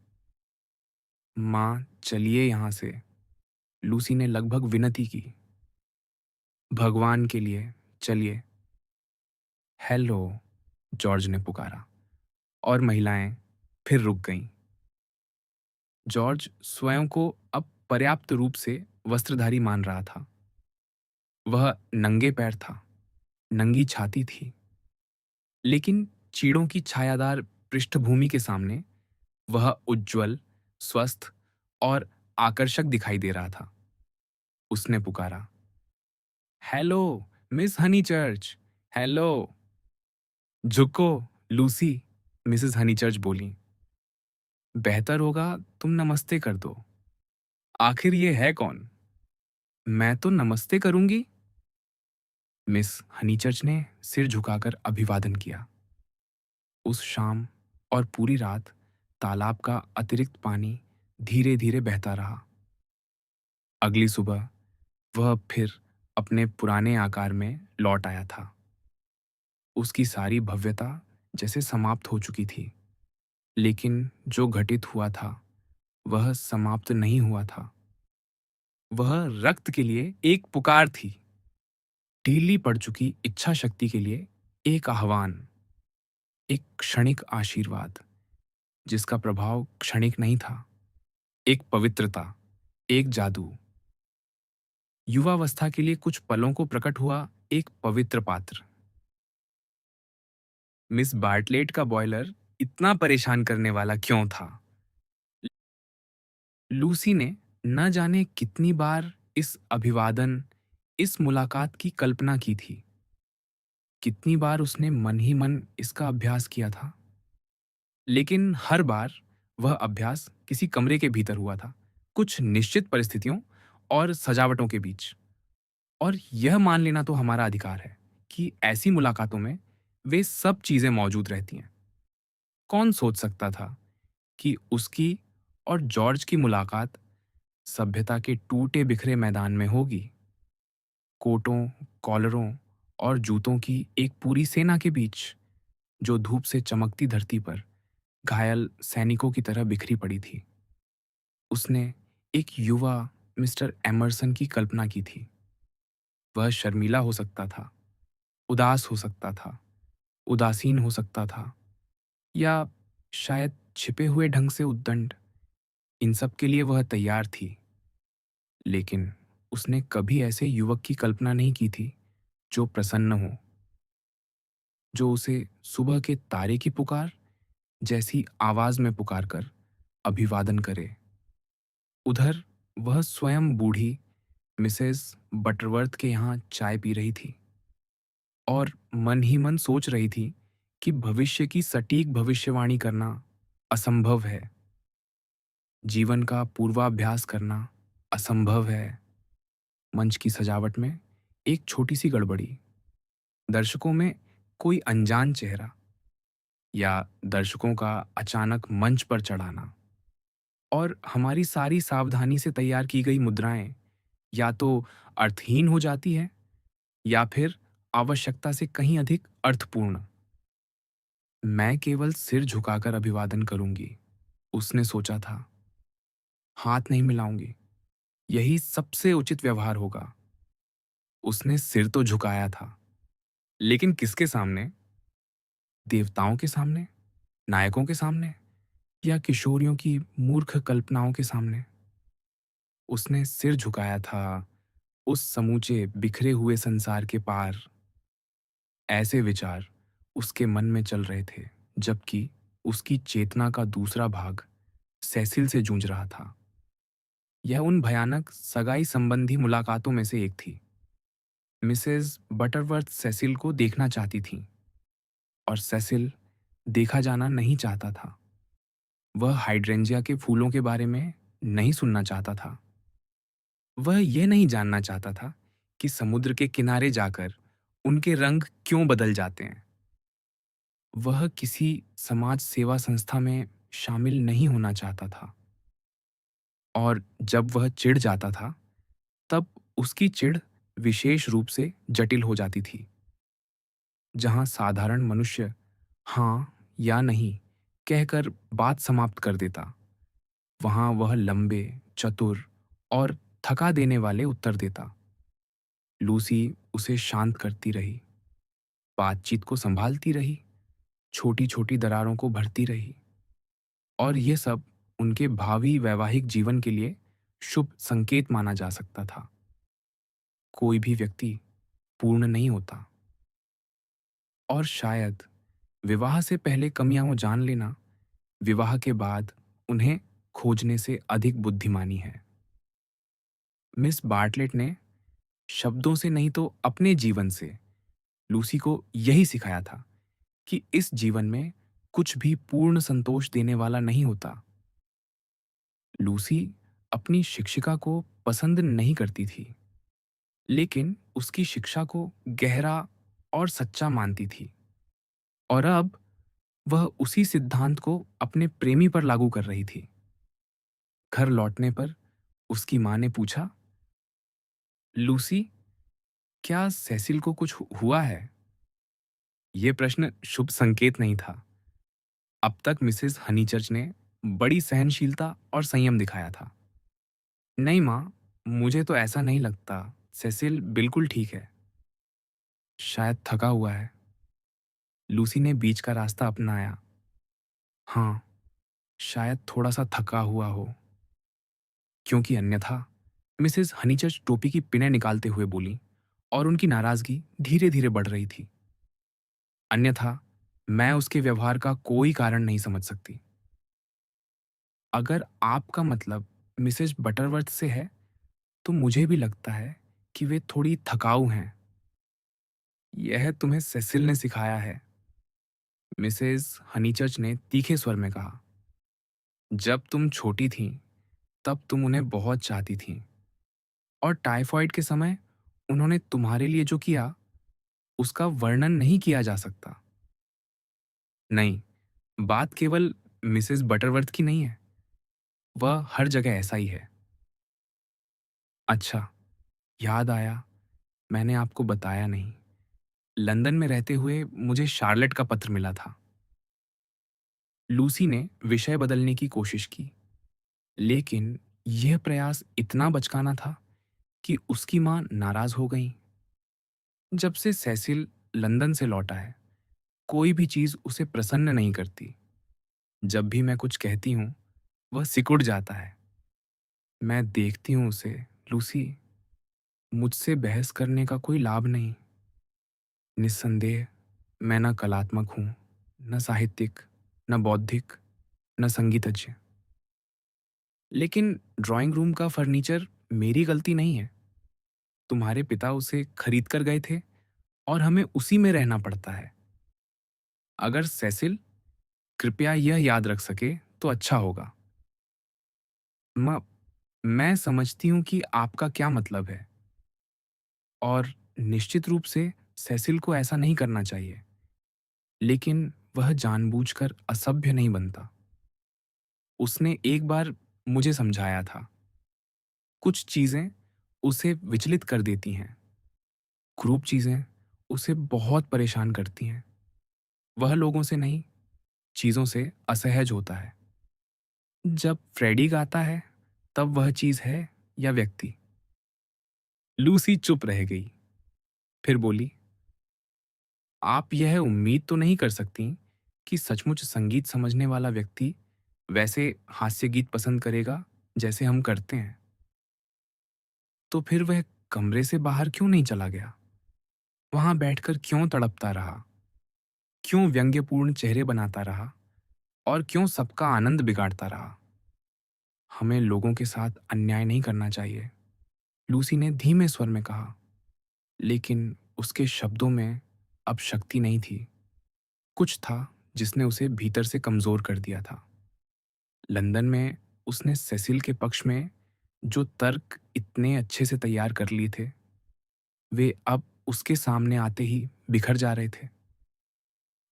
माँ, चलिए यहां से, लूसी ने लगभग विनती की। भगवान के लिए चलिए। हेलो, जॉर्ज ने पुकारा और महिलाएं फिर रुक गईं। जॉर्ज स्वयं को अब पर्याप्त रूप से वस्त्रधारी मान रहा था। वह नंगे पैर था, नंगी छाती थी, लेकिन चीड़ों की छायादार पृष्ठभूमि के सामने वह उज्ज्वल, स्वस्थ और आकर्षक दिखाई दे रहा था। उसने पुकारा, हेलो, मिस हनीचर्च, हेलो। झुको, लूसी, मिसेस हनीचर्च बोली। बेहतर होगा तुम नमस्ते कर दो। आखिर ये है कौन? मैं तो नमस्ते करूंगी। मिस हनीचर्च ने सिर झुकाकर अभिवादन किया। उस शाम और पूरी रात तालाब का अतिरिक्त पानी धीरे धीरे बहता रहा। अगली सुबह वह फिर अपने पुराने आकार में लौट आया था। उसकी सारी भव्यता जैसे समाप्त हो चुकी थी, लेकिन जो घटित हुआ था वह समाप्त नहीं हुआ था। वह रक्त के लिए एक पुकार थी, ढीली पड़ चुकी इच्छा शक्ति के लिए एक आह्वान, एक क्षणिक आशीर्वाद जिसका प्रभाव क्षणिक नहीं था, एक पवित्रता, एक जादू। युवावस्था के लिए कुछ पलों को प्रकट हुआ एक पवित्र पात्र। मिस बार्टलेट का बॉयलर इतना परेशान करने वाला क्यों था? लूसी ने न जाने कितनी बार इस अभिवादन, इस मुलाकात की कल्पना की थी। कितनी बार उसने मन ही मन इसका अभ्यास किया था। लेकिन हर बार वह अभ्यास किसी कमरे के भीतर हुआ था, कुछ निश्चित परिस्थितियों और सजावटों के बीच। और यह मान लेना तो हमारा अधिकार है कि ऐसी मुलाकातों में वे सब चीजें मौजूद रहती हैं। कौन सोच सकता था कि उसकी और जॉर्ज की मुलाकात सभ्यता के टूटे बिखरे मैदान में होगी, कोटों, कॉलरों और जूतों की एक पूरी सेना के बीच, जो धूप से चमकती धरती पर घायल सैनिकों की तरह बिखरी पड़ी थी। उसने एक युवा मिस्टर एमरसन की कल्पना की थी। वह शर्मीला हो सकता था, उदास हो सकता था, उदासीन हो सकता था, या शायद छिपे हुए ढंग से उद्दंड। इन सब के लिए वह तैयार थी। लेकिन उसने कभी ऐसे युवक की कल्पना नहीं की थी जो प्रसन्न हो, जो उसे सुबह के तारे की पुकार जैसी आवाज में पुकार कर अभिवादन करे। उधर वह स्वयं बूढ़ी मिसेस बटरवर्थ के यहाँ चाय पी रही थी और मन ही मन सोच रही थी कि भविष्य की सटीक भविष्यवाणी करना असंभव है, जीवन का पूर्वाभ्यास करना असंभव है। मंच की सजावट में एक छोटी सी गड़बड़ी, दर्शकों में कोई अनजान चेहरा या दर्शकों का अचानक मंच पर चढ़ाना और हमारी सारी सावधानी से तैयार की गई मुद्राएं या तो अर्थहीन हो जाती है या फिर आवश्यकता से कहीं अधिक अर्थपूर्ण। मैं केवल सिर झुकाकर अभिवादन करूंगी, उसने सोचा था। हाथ नहीं मिलाऊंगी, यही सबसे उचित व्यवहार होगा। उसने सिर तो झुकाया था, लेकिन किसके सामने? देवताओं के सामने, नायकों के सामने या किशोरियों की मूर्ख कल्पनाओं के सामने? उसने सिर झुकाया था उस समूचे बिखरे हुए संसार के पार। ऐसे विचार उसके मन में चल रहे थे जबकि उसकी चेतना का दूसरा भाग सेसिल से जूझ रहा था। यह उन भयानक सगाई संबंधी मुलाकातों में से एक थी। मिसेस बटरवर्थ सेसिल को देखना चाहती थीं और सेसिल देखा जाना नहीं चाहता था। वह हाइड्रेंजिया के फूलों के बारे में नहीं सुनना चाहता था। वह यह नहीं जानना चाहता था कि समुद्र के किनारे जाकर उनके रंग क्यों बदल जाते हैं। वह किसी समाज सेवा संस्था में शामिल नहीं होना चाहता था और जब वह चिढ़ जाता था तब उसकी चिढ़ विशेष रूप से जटिल हो जाती थी। जहां साधारण मनुष्य हाँ या नहीं कहकर बात समाप्त कर देता, वहां वह लंबे, चतुर और थका देने वाले उत्तर देता। लूसी उसे शांत करती रही, बातचीत को संभालती रही, छोटी छोटी दरारों को भरती रही और ये सब उनके भावी वैवाहिक जीवन के लिए शुभ संकेत माना जा सकता था। कोई भी व्यक्ति पूर्ण नहीं होता और शायद विवाह से पहले कमियां वो जान लेना विवाह के बाद उन्हें खोजने से अधिक बुद्धिमानी है। मिस बार्टलेट ने शब्दों से नहीं तो अपने जीवन से लूसी को यही सिखाया था कि इस जीवन में कुछ भी पूर्ण संतोष देने वाला नहीं होता। लूसी अपनी शिक्षिका को पसंद नहीं करती थी, लेकिन उसकी शिक्षा को गहरा और सच्चा मानती थी और अब वह उसी सिद्धांत को अपने प्रेमी पर लागू कर रही थी। घर लौटने पर उसकी माँ ने पूछा, लूसी, क्या सेसिल को कुछ हुआ है? यह प्रश्न शुभ संकेत नहीं था। अब तक मिसेस हनीचर्च ने बड़ी सहनशीलता और संयम दिखाया था। नहीं माँ, मुझे तो ऐसा नहीं लगता। सेसिल बिल्कुल ठीक है। शायद थका हुआ है। लूसी ने बीच का रास्ता अपनाया। हाँ, शायद थोड़ा सा थका हुआ हो। क्योंकि अन्यथा मिसेस हनीचर्च टोपी की पिनें निकालते हुए बोली और उनकी नाराजगी धीरे धीरे बढ़ रही थी। अन्यथा मैं उसके व्यवहार का कोई कारण नहीं समझ सकती। अगर आपका मतलब मिसेस बटरवर्थ से है तो मुझे भी लगता है कि वे थोड़ी थकाऊ हैं। यह तुम्हें सेसिल ने सिखाया है, मिसेस हनीचर्च ने तीखे स्वर में कहा। जब तुम छोटी थीं तब तुम उन्हें बहुत चाहती थीं और टाइफॉइड के समय उन्होंने तुम्हारे लिए जो किया उसका वर्णन नहीं किया जा सकता। नहीं, बात केवल मिसेस बटरवर्थ की नहीं है, वह हर जगह ऐसा ही है। अच्छा, याद आया, मैंने आपको बताया नहीं। लंदन में रहते हुए मुझे शार्लेट का पत्र मिला था। लूसी ने विषय बदलने की कोशिश की, लेकिन यह प्रयास इतना बचकाना था कि उसकी मां नाराज हो गई। जब से सेसिल लंदन से लौटा है, कोई भी चीज उसे प्रसन्न नहीं करती। जब भी मैं कुछ कहती हूं, वह सिकुड़ जाता है। मैं देखती हूं उसे, लूसी, मुझसे बहस करने का कोई लाभ नहीं। निस्संदेह मैं न कलात्मक हूं, न साहित्यिक, न बौद्धिक, न संगीतज्ञ। लेकिन ड्राइंग रूम का फर्नीचर मेरी गलती नहीं है। तुम्हारे पिता उसे खरीद कर गए थे और हमें उसी में रहना पड़ता है। अगर सेसिल कृपया यह याद रख सके तो अच्छा होगा। म मैं समझती हूँ कि आपका क्या मतलब है और निश्चित रूप से सेसिल को ऐसा नहीं करना चाहिए, लेकिन वह जानबूझकर असभ्य नहीं बनता। उसने एक बार मुझे समझाया था, कुछ चीज़ें उसे विचलित कर देती हैं, ग्रुप चीज़ें उसे बहुत परेशान करती हैं। वह लोगों से नहीं, चीज़ों से असहज होता है। जब फ्रेडी गाता है, तब वह चीज़ है या व्यक्ति? लूसी चुप रह गई, फिर बोली, आप यह उम्मीद तो नहीं कर सकती कि सचमुच संगीत समझने वाला व्यक्ति वैसे हास्य गीत पसंद करेगा जैसे हम करते हैं। तो फिर वह कमरे से बाहर क्यों नहीं चला गया? वहां बैठकर क्यों तड़पता रहा? क्यों व्यंग्यपूर्ण चेहरे बनाता रहा और क्यों सबका आनंद बिगाड़ता रहा? हमें लोगों के साथ अन्याय नहीं करना चाहिए, लूसी ने धीमे स्वर में कहा, लेकिन उसके शब्दों में अब शक्ति नहीं थी। कुछ था जिसने उसे भीतर से कमजोर कर दिया था। लंदन में उसने सेसिल के पक्ष में जो तर्क इतने अच्छे से तैयार कर लिए थे, वे अब उसके सामने आते ही बिखर जा रहे थे।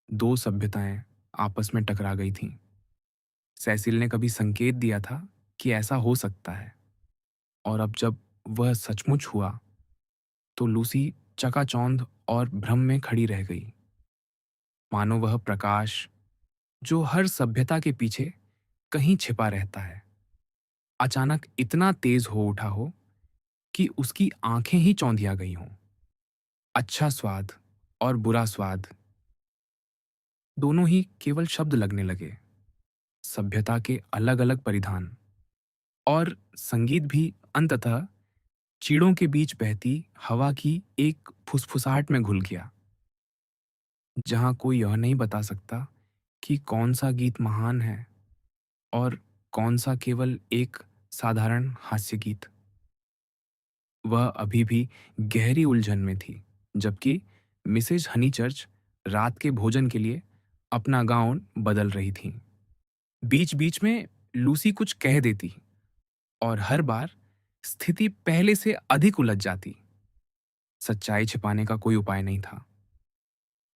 दो सभ्यताएं आपस में टकरा गई थीं। सेसिल ने कभी संकेत दिया था कि ऐसा हो सकता है, और अब जब वह सचमुच हुआ, तो लूसी चकाचौंध और भ्रम में खड़ी रह गई, मानो वह प्रकाश जो हर सभ्यता के पीछे कहीं छिपा रहता है, अचानक इतना तेज हो उठा हो कि उसकी आंखें ही चौंधिया गई हों। अच्छा स्वाद और बुरा स्वाद दोनों ही केवल शब्द लगने लगे। सभ्यता के अलग अलग परिधान और संगीत भी अंततः चीड़ों के बीच बहती हवा की एक फुसफुसाहट में घुल गया, जहां कोई यह नहीं बता सकता कि कौन सा गीत महान है और कौन सा केवल एक साधारण हास्य गीत। वह अभी भी गहरी उलझन में थी, जबकि मिसेज हनीचर्च रात के भोजन के लिए अपना गाउन बदल रही थीं। बीच बीच में लूसी कुछ कह देती और हर बार स्थिति पहले से अधिक उलझ जाती। सच्चाई छिपाने का कोई उपाय नहीं था।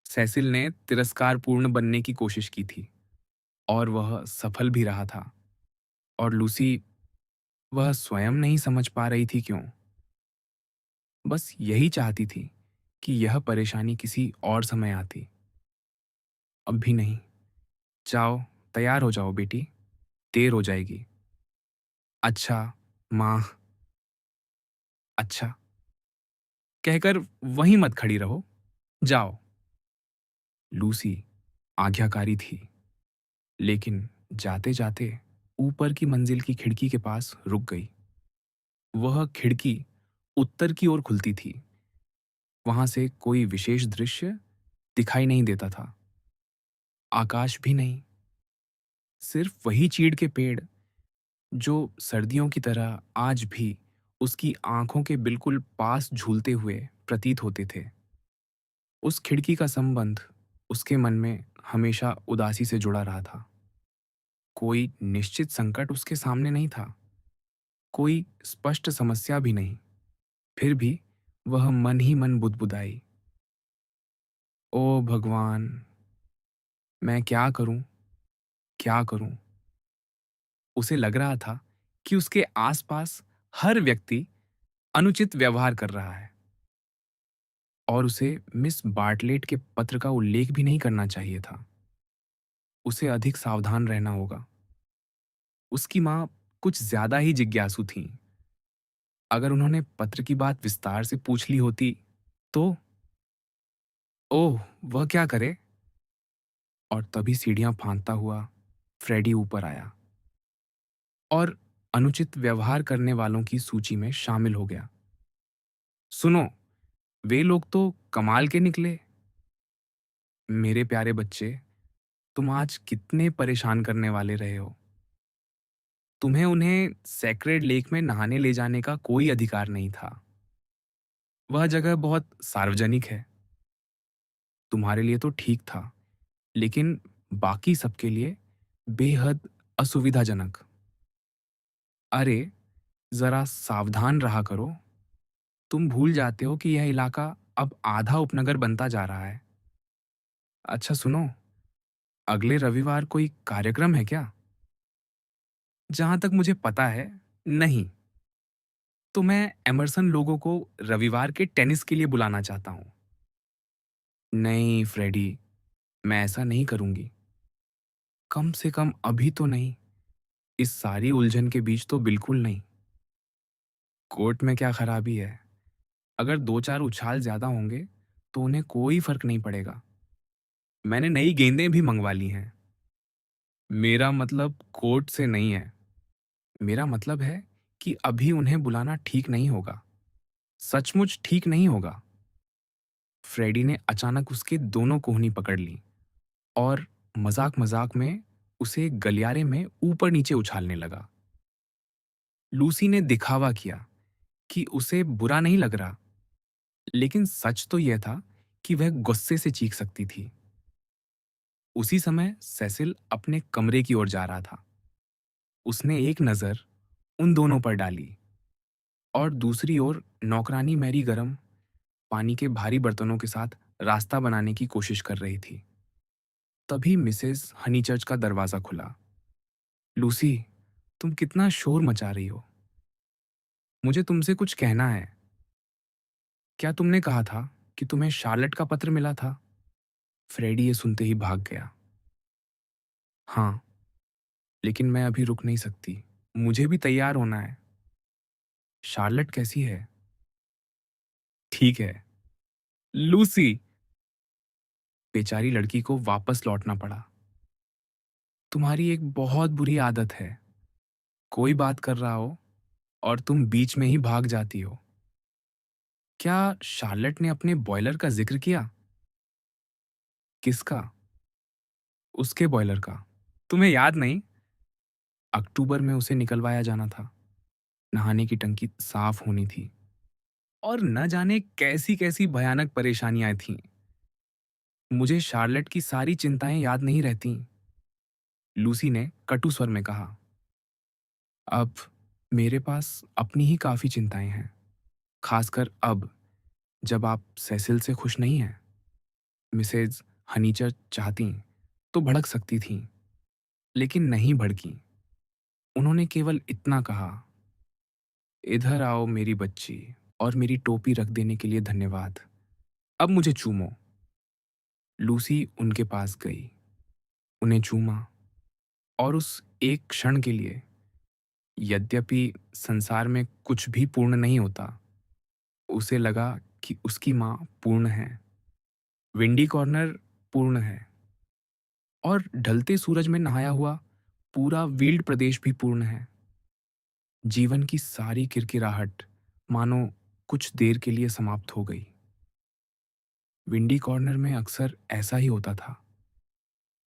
सेसिल ने तिरस्कारपूर्ण बनने की कोशिश की थी और वह सफल भी रहा था। और लूसी, वह स्वयं नहीं समझ पा रही थी क्यों। बस यही चाहती थी कि यह परेशानी किसी और समय आती, अब भी नहीं। जाओ, तैयार हो जाओ बेटी, देर हो जाएगी। अच्छा माँ, अच्छा कहकर वहीं मत खड़ी रहो, जाओ। लूसी आज्ञाकारी थी, लेकिन जाते जाते ऊपर की मंजिल की खिड़की के पास रुक गई। वह खिड़की उत्तर की ओर खुलती थी। वहां से कोई विशेष दृश्य दिखाई नहीं देता था, आकाश भी नहीं, सिर्फ वही चीड़ के पेड़ जो सर्दियों की तरह आज भी उसकी आंखों के बिल्कुल पास झूलते हुए प्रतीत होते थे। उस खिड़की का संबंध उसके मन में हमेशा उदासी से जुड़ा रहा था। कोई निश्चित संकट उसके सामने नहीं था, कोई स्पष्ट समस्या भी नहीं। फिर भी वह मन ही मन बुदबुदाई, ओ भगवान, मैं क्या करूं, क्या करूं। उसे लग रहा था कि उसके आसपास हर व्यक्ति अनुचित व्यवहार कर रहा है, और उसे मिस बार्टलेट के पत्र का उल्लेख भी नहीं करना चाहिए था। उसे अधिक सावधान रहना होगा। उसकी माँ कुछ ज्यादा ही जिज्ञासु थीं। अगर उन्होंने पत्र की बात विस्तार से पूछ ली होती तो। ओह, वह क्या करे। और तभी सीढ़ियां फांदता हुआ फ्रेडी ऊपर आया और अनुचित व्यवहार करने वालों की सूची में शामिल हो गया। सुनो, वे लोग तो कमाल के निकले। मेरे प्यारे बच्चे, तुम आज कितने परेशान करने वाले रहे हो। तुम्हें उन्हें सेक्रेड लेक में नहाने ले जाने का कोई अधिकार नहीं था। वह जगह बहुत सार्वजनिक है। तुम्हारे लिए तो ठीक था, लेकिन बाकी सबके लिए बेहद असुविधाजनक। अरे, जरा सावधान रहा करो। तुम भूल जाते हो कि यह इलाका अब आधा उपनगर बनता जा रहा है। अच्छा सुनो, अगले रविवार कोई कार्यक्रम है क्या? जहां तक मुझे पता है, नहीं। तो मैं एमरसन लोगों को रविवार के टेनिस के लिए बुलाना चाहता हूँ। नहीं फ्रेडी, मैं ऐसा नहीं करूंगी। कम से कम अभी तो नहीं। इस सारी उलझन के बीच तो बिल्कुल नहीं। कोर्ट में क्या खराबी है? अगर दो चार उछाल ज्यादा होंगे तो उन्हें कोई फर्क नहीं पड़ेगा। मैंने नई गेंदें भी मंगवा ली हैं। मेरा मतलब कोर्ट से नहीं है। मेरा मतलब है कि अभी उन्हें बुलाना ठीक नहीं होगा। सचमुच ठीक नहीं होगा। फ्रेडी ने अचानक उसके दोनों कोहनी पकड़ ली और मजाक मजाक में उसे गलियारे में ऊपर नीचे उछालने लगा। लूसी ने दिखावा किया कि उसे बुरा नहीं लग रहा, लेकिन सच तो यह था कि वह गुस्से से चीख सकती थी। उसी समय सेसिल अपने कमरे की ओर जा रहा था। उसने एक नजर उन दोनों पर डाली और दूसरी ओर नौकरानी मैरी गरम पानी के भारी बर्तनों के साथ रास्ता बनाने की कोशिश कर रही थी। तभी मिसेस हनीचर्च का दरवाजा खुला। लूसी, तुम कितना शोर मचा रही हो? मुझे तुमसे कुछ कहना है। क्या तुमने कहा था कि तुम्हें शार्लेट का पत्र मिला था? फ्रेडी ये सुनते ही भाग गया। हाँ, लेकिन मैं अभी रुक नहीं सकती। मुझे भी तैयार होना है। शार्लेट कैसी है? ठीक है। लूसी, बेचारी लड़की को वापस लौटना पड़ा। तुम्हारी एक बहुत बुरी आदत है। कोई बात कर रहा हो और तुम बीच में ही भाग जाती हो। क्या शार्लेट ने अपने बॉयलर का जिक्र किया? किसका? उसके बॉयलर का। तुम्हें याद नहीं? अक्टूबर में उसे निकलवाया जाना था। नहाने की टंकी साफ होनी थी और न जाने कैसी कैसी भयानक परेशानियां थीं। मुझे शार्लेट की सारी चिंताएं याद नहीं रहती। लूसी ने कटु स्वर में कहा। अब मेरे पास अपनी ही काफी चिंताएं हैं, खासकर अब जब आप सेसिल से खुश नहीं हैं। मिसेज हनीचर चाहती तो भड़क सकती थीं, लेकिन नहीं भड़कीं। उन्होंने केवल इतना कहा, इधर आओ मेरी बच्ची, और मेरी टोपी रख देने के लिए धन्यवाद। अब मुझे चूमो। लूसी उनके पास गई, उन्हें चूमा और उस एक क्षण के लिए, यद्यपि संसार में कुछ भी पूर्ण नहीं होता, उसे लगा कि उसकी माँ पूर्ण है। विंडी कॉर्नर पूर्ण है और ढलते सूरज में नहाया हुआ पूरा वील्ड प्रदेश भी पूर्ण है। जीवन की सारी किरकिराहट मानो कुछ देर के लिए समाप्त हो गई। विंडी कॉर्नर में अक्सर ऐसा ही होता था।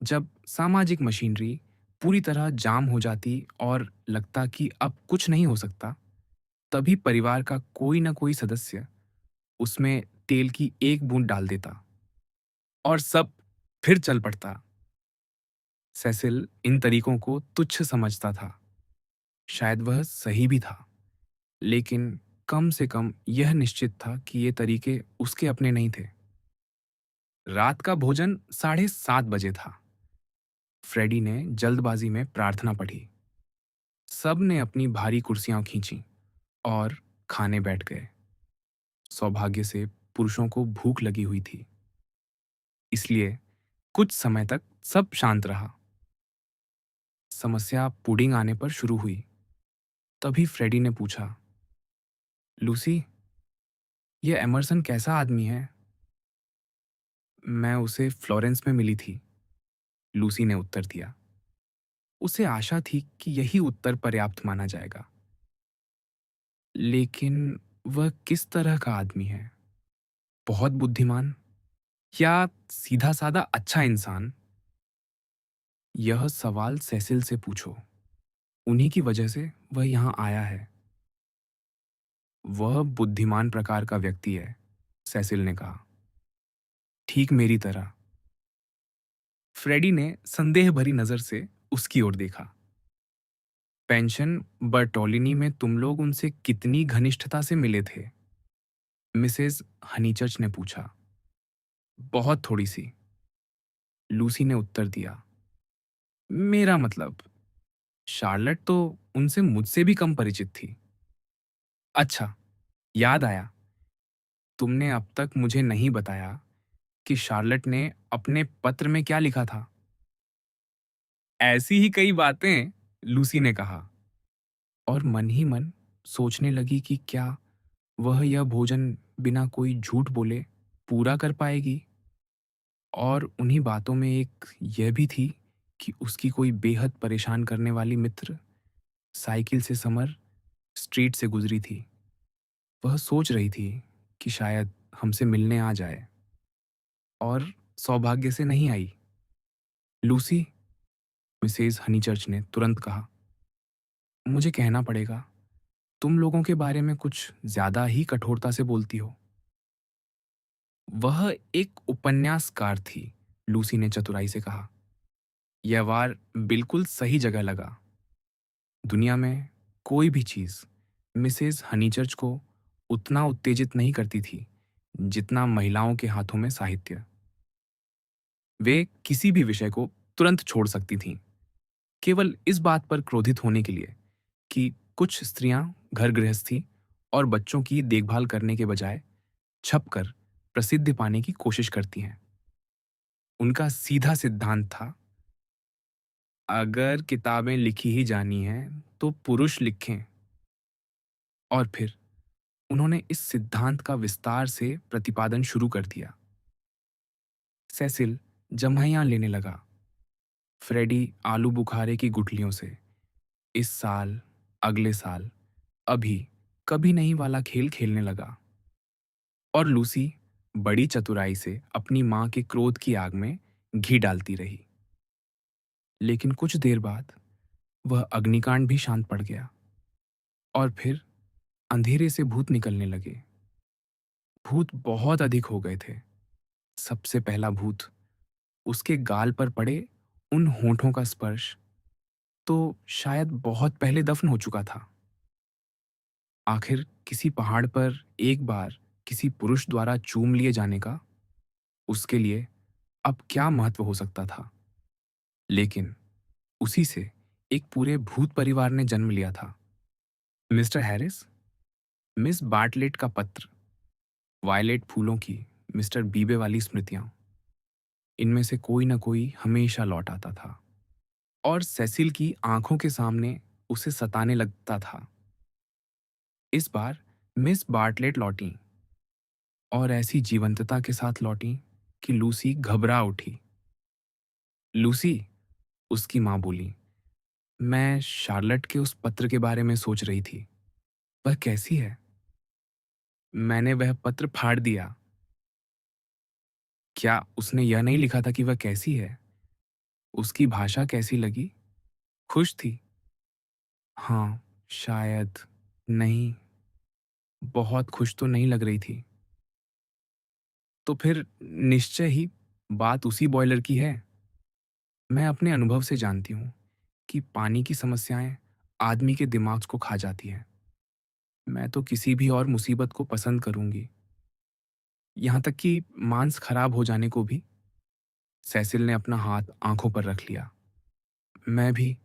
जब सामाजिक मशीनरी पूरी तरह जाम हो जाती और लगता कि अब कुछ नहीं हो सकता, तभी परिवार का कोई ना कोई सदस्य उसमें तेल की एक बूंद डाल देता और सब फिर चल पड़ता। सेसिल इन तरीकों को तुच्छ समझता था। शायद वह सही भी था, लेकिन कम से कम यह निश्चित था कि ये तरीके उसके अपने नहीं थे। रात का भोजन 7:30 बजे था। फ्रेडी ने जल्दबाजी में प्रार्थना पढ़ी। सब ने अपनी भारी कुर्सियां खींची और खाने बैठ गए। सौभाग्य से पुरुषों को भूख लगी हुई थी, इसलिए कुछ समय तक सब शांत रहा। समस्या पुडिंग आने पर शुरू हुई। तभी फ्रेडी ने पूछा, लूसी, यह एमरसन कैसा आदमी है? मैं उसे फ्लोरेंस में मिली थी, लूसी ने उत्तर दिया। उसे आशा थी कि यही उत्तर पर्याप्त माना जाएगा। लेकिन वह किस तरह का आदमी है? बहुत बुद्धिमान या सीधा साधा अच्छा इंसान? यह सवाल सेसिल से पूछो। उन्हीं की वजह से वह यहाँ आया है। वह बुद्धिमान प्रकार का व्यक्ति है, सेसिल ने कहा। ठीक मेरी तरह। फ्रेडी ने संदेह भरी नजर से उसकी ओर देखा। पेंशन बर्टोलिनी में तुम लोग उनसे कितनी घनिष्ठता से मिले थे? मिसेस हनीचर्च ने पूछा। बहुत थोड़ी सी, लूसी ने उत्तर दिया। मेरा मतलब, शार्लट तो उनसे मुझसे भी कम परिचित थी। अच्छा, याद आया, तुमने अब तक मुझे नहीं बताया कि शार्लट ने अपने पत्र में क्या लिखा था। ऐसी ही कई बातें, लूसी ने कहा, और मन ही मन सोचने लगी कि क्या वह यह भोजन बिना कोई झूठ बोले पूरा कर पाएगी। और उन्हीं बातों में एक यह भी थी कि उसकी कोई बेहद परेशान करने वाली मित्र साइकिल से समर स्ट्रीट से गुजरी थी। वह सोच रही थी कि शायद हमसे मिलने आ जाए, और सौभाग्य से नहीं आई। लूसी, मिसेज हनीचर्च ने तुरंत कहा, मुझे कहना पड़ेगा, तुम लोगों के बारे में कुछ ज्यादा ही कठोरता से बोलती हो। वह एक उपन्यासकार थी, लूसी ने चतुराई से कहा। यह वार बिल्कुल सही जगह लगा। दुनिया में कोई भी चीज मिसेस हनीचर्च को उतना उत्तेजित नहीं करती थी जितना महिलाओं के हाथों में साहित्य। वे किसी भी विषय को तुरंत छोड़ सकती थीं, केवल इस बात पर क्रोधित होने के लिए कि कुछ स्त्रियां घर गृहस्थी और बच्चों की देखभाल करने के बजाय छपकर प्रसिद्धि पाने की कोशिश करती हैं। उनका सीधा सिद्धांत था, अगर किताबें लिखी ही जानी हैं तो पुरुष लिखें। और फिर उन्होंने इस सिद्धांत का विस्तार से प्रतिपादन शुरू कर दिया। सेसिल जम्हाइयां लेने लगा, फ्रेडी आलू बुखारे की गुठलियों से, इस साल, अगले साल, अभी, कभी नहीं वाला खेल खेलने लगा। और लूसी बड़ी चतुराई से अपनी मां के क्रोध की आग में घी डालती रही। लेकिन कुछ देर बाद वह अग्निकांड भी शांत पड़ गया, और फिर अंधेरे से भूत निकलने लगे। भूत बहुत अधिक हो गए थे। सबसे पहला भूत, उसके गाल पर पड़े उन होठों का स्पर्श तो शायद बहुत पहले दफन हो चुका था। आखिर किसी पहाड़ पर एक बार किसी पुरुष द्वारा चूम लिए जाने का उसके लिए अब क्या महत्व हो सकता था। लेकिन उसी से एक पूरे भूत परिवार ने जन्म लिया था। मिस्टर हैरिस, मिस बार्टलेट का पत्र, वायलेट फूलों की मिस्टर बीबे वाली स्मृतियां, इनमें से कोई ना कोई हमेशा लौट आता था और सेसिल की आंखों के सामने उसे सताने लगता था। इस बार मिस बार्टलेट लौटी, और ऐसी जीवंतता के साथ लौटी कि लूसी घबरा उठी। लूसी, उसकी मां बोली, मैं शार्लट के उस पत्र के बारे में सोच रही थी। वह कैसी है? मैंने वह पत्र फाड़ दिया। क्या उसने यह नहीं लिखा था कि वह कैसी है? उसकी भाषा कैसी लगी? खुश थी? हाँ, शायद। नहीं, बहुत खुश तो नहीं लग रही थी। तो फिर निश्चय ही बात उसी बॉयलर की है। मैं अपने अनुभव से जानती हूँ कि पानी की समस्याएं आदमी के दिमाग को खा जाती हैं। मैं तो किसी भी और मुसीबत को पसंद करूंगी, यहाँ तक कि मांस खराब हो जाने को भी। सेसिल ने अपना हाथ आंखों पर रख लिया। मैं भी,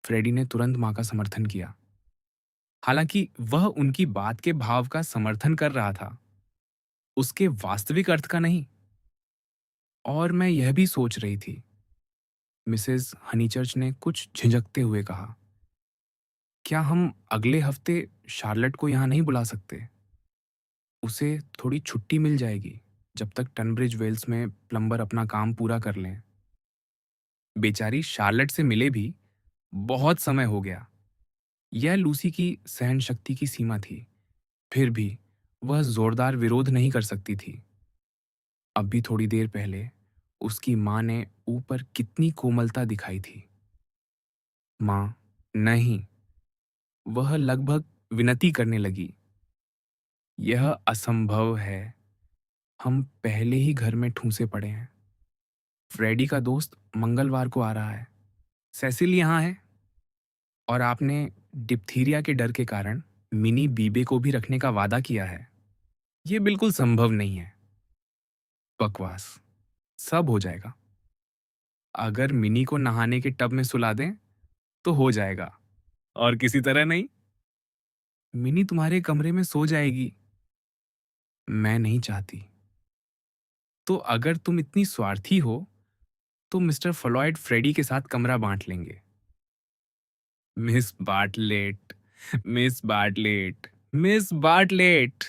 फ्रेडी ने तुरंत मां का समर्थन किया। हालांकि वह उनकी बात के भाव का समर्थन कर रहा था, उसके वास्तविक अर्थ का नहीं। और मैं यह भी सोच रही थी, मिसेस हनीचर्च ने कुछ झिझकते हुए कहा, क्या हम अगले हफ्ते शार्लट को यहाँ नहीं बुला सकते? उसे थोड़ी छुट्टी मिल जाएगी जब तक टनब्रिज वेल्स में प्लम्बर अपना काम पूरा कर लें। बेचारी शार्लट से मिले भी बहुत समय हो गया। यह लूसी की सहन शक्ति की सीमा थी। फिर भी वह जोरदार विरोध नहीं कर सकती थी। अभी थोड़ी देर पहले उसकी मां ने ऊपर कितनी कोमलता दिखाई थी। मां, नहीं, वह लगभग विनती करने लगी। यह असंभव है। हम पहले ही घर में ठूंसे पड़े हैं। फ्रेडी का दोस्त मंगलवार को आ रहा है। सेसिल यहाँ है। और आपने डिप्थीरिया के डर के कारण मिनी बीबे को भी रखने का वादा किया है। ये बिल्कुल संभव नहीं है। बकवास। सब हो जाएगा। अगर मिनी को नहाने के टब में सुला दें तो हो जाएगा, और किसी तरह नहीं। मिनी तुम्हारे कमरे में सो जाएगी। मैं नहीं चाहती। तो अगर तुम इतनी स्वार्थी हो तो मिस्टर फ्लॉयड फ्रेडी के साथ कमरा बांट लेंगे। Miss Bartlett, Miss Bartlett, Miss Bartlett.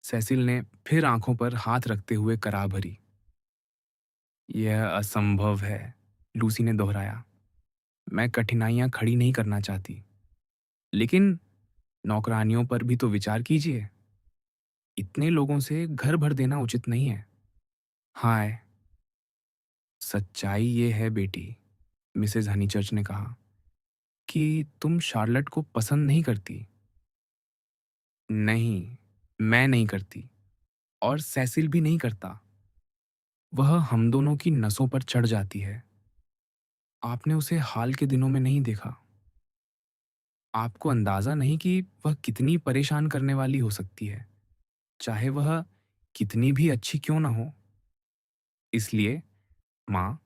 Cecil ने फिर आंखों पर हाथ रखते हुए कराह भरी। यह असंभव है, लूसी ने दोहराया। मैं कठिनाइयां खड़ी नहीं करना चाहती, लेकिन नौकरानियों पर भी तो विचार कीजिए। इतने लोगों से घर भर देना उचित नहीं है। हाय, सच्चाई ये है बेटी, मिसेज हनीचर्च ने कहा, कि तुम शार्लट को पसंद नहीं करती। नहीं, मैं नहीं करती, और सेसिल भी नहीं करता। वह हम दोनों की नसों पर चढ़ जाती है। आपने उसे हाल के दिनों में नहीं देखा। आपको अंदाजा नहीं कि वह कितनी परेशान करने वाली हो सकती है, चाहे वह कितनी भी अच्छी क्यों ना हो। इसलिए माँ,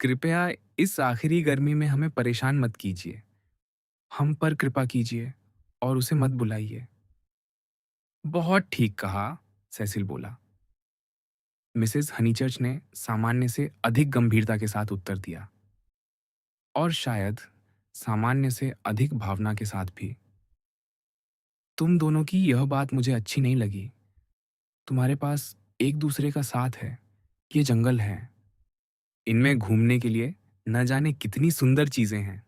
कृपया इस आखिरी गर्मी में हमें परेशान मत कीजिए। हम पर कृपा कीजिए और उसे मत बुलाइए। बहुत ठीक कहा, सेसिल बोला। मिसेस हनीचर्च ने सामान्य से अधिक गंभीरता के साथ उत्तर दिया, और शायद सामान्य से अधिक भावना के साथ भी। तुम दोनों की यह बात मुझे अच्छी नहीं लगी। तुम्हारे पास एक दूसरे का साथ है। ये जंगल है। इनमें घूमने के लिए न जाने कितनी सुंदर चीजें हैं।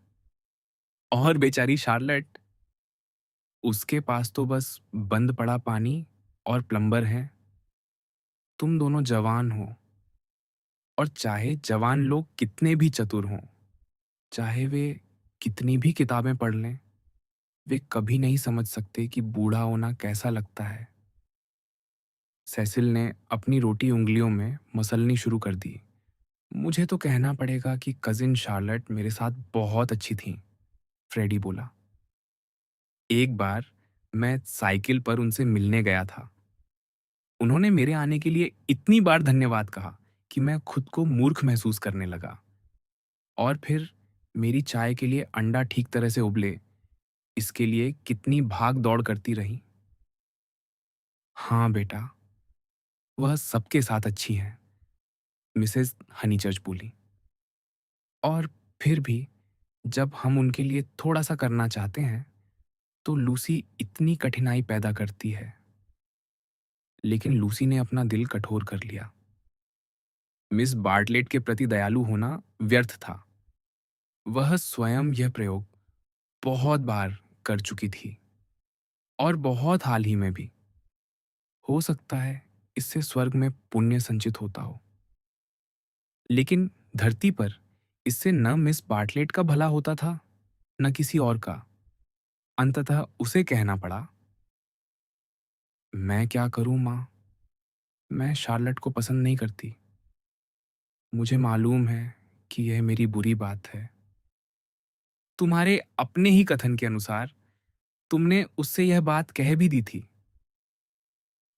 और बेचारी शार्लट, उसके पास तो बस बंद पड़ा पानी और प्लम्बर है। तुम दोनों जवान हो, और चाहे जवान लोग कितने भी चतुर हों, चाहे वे कितनी भी किताबें पढ़ लें, वे कभी नहीं समझ सकते कि बूढ़ा होना कैसा लगता है। सेसिल ने अपनी रोटी उंगलियों में मसलनी शुरू कर दी। मुझे तो कहना पड़ेगा कि कजिन शार्लट मेरे साथ बहुत अच्छी थीं, फ्रेडी बोला। एक बार मैं साइकिल पर उनसे मिलने गया था। उन्होंने मेरे आने के लिए इतनी बार धन्यवाद कहा कि मैं खुद को मूर्ख महसूस करने लगा। और फिर मेरी चाय के लिए अंडा ठीक तरह से उबले, इसके लिए कितनी भाग दौड़ करती रही। हाँ बेटा, वह सबके साथ अच्छी हैं, मिसेस हनीचर्च बोली। और फिर भी जब हम उनके लिए थोड़ा सा करना चाहते हैं तो लूसी इतनी कठिनाई पैदा करती है। लेकिन लूसी ने अपना दिल कठोर कर लिया। मिस बार्टलेट के प्रति दयालु होना व्यर्थ था। वह स्वयं यह प्रयोग बहुत बार कर चुकी थी, और बहुत हाल ही में भी। हो सकता है इससे स्वर्ग में पुण्य संचित होता हो, लेकिन धरती पर इससे न मिस बार्टलेट का भला होता था, न किसी और का। अंततः उसे कहना पड़ा, मैं क्या करूं मां, मैं शार्लट को पसंद नहीं करती। मुझे मालूम है कि यह मेरी बुरी बात है। तुम्हारे अपने ही कथन के अनुसार तुमने उससे यह बात कह भी दी थी।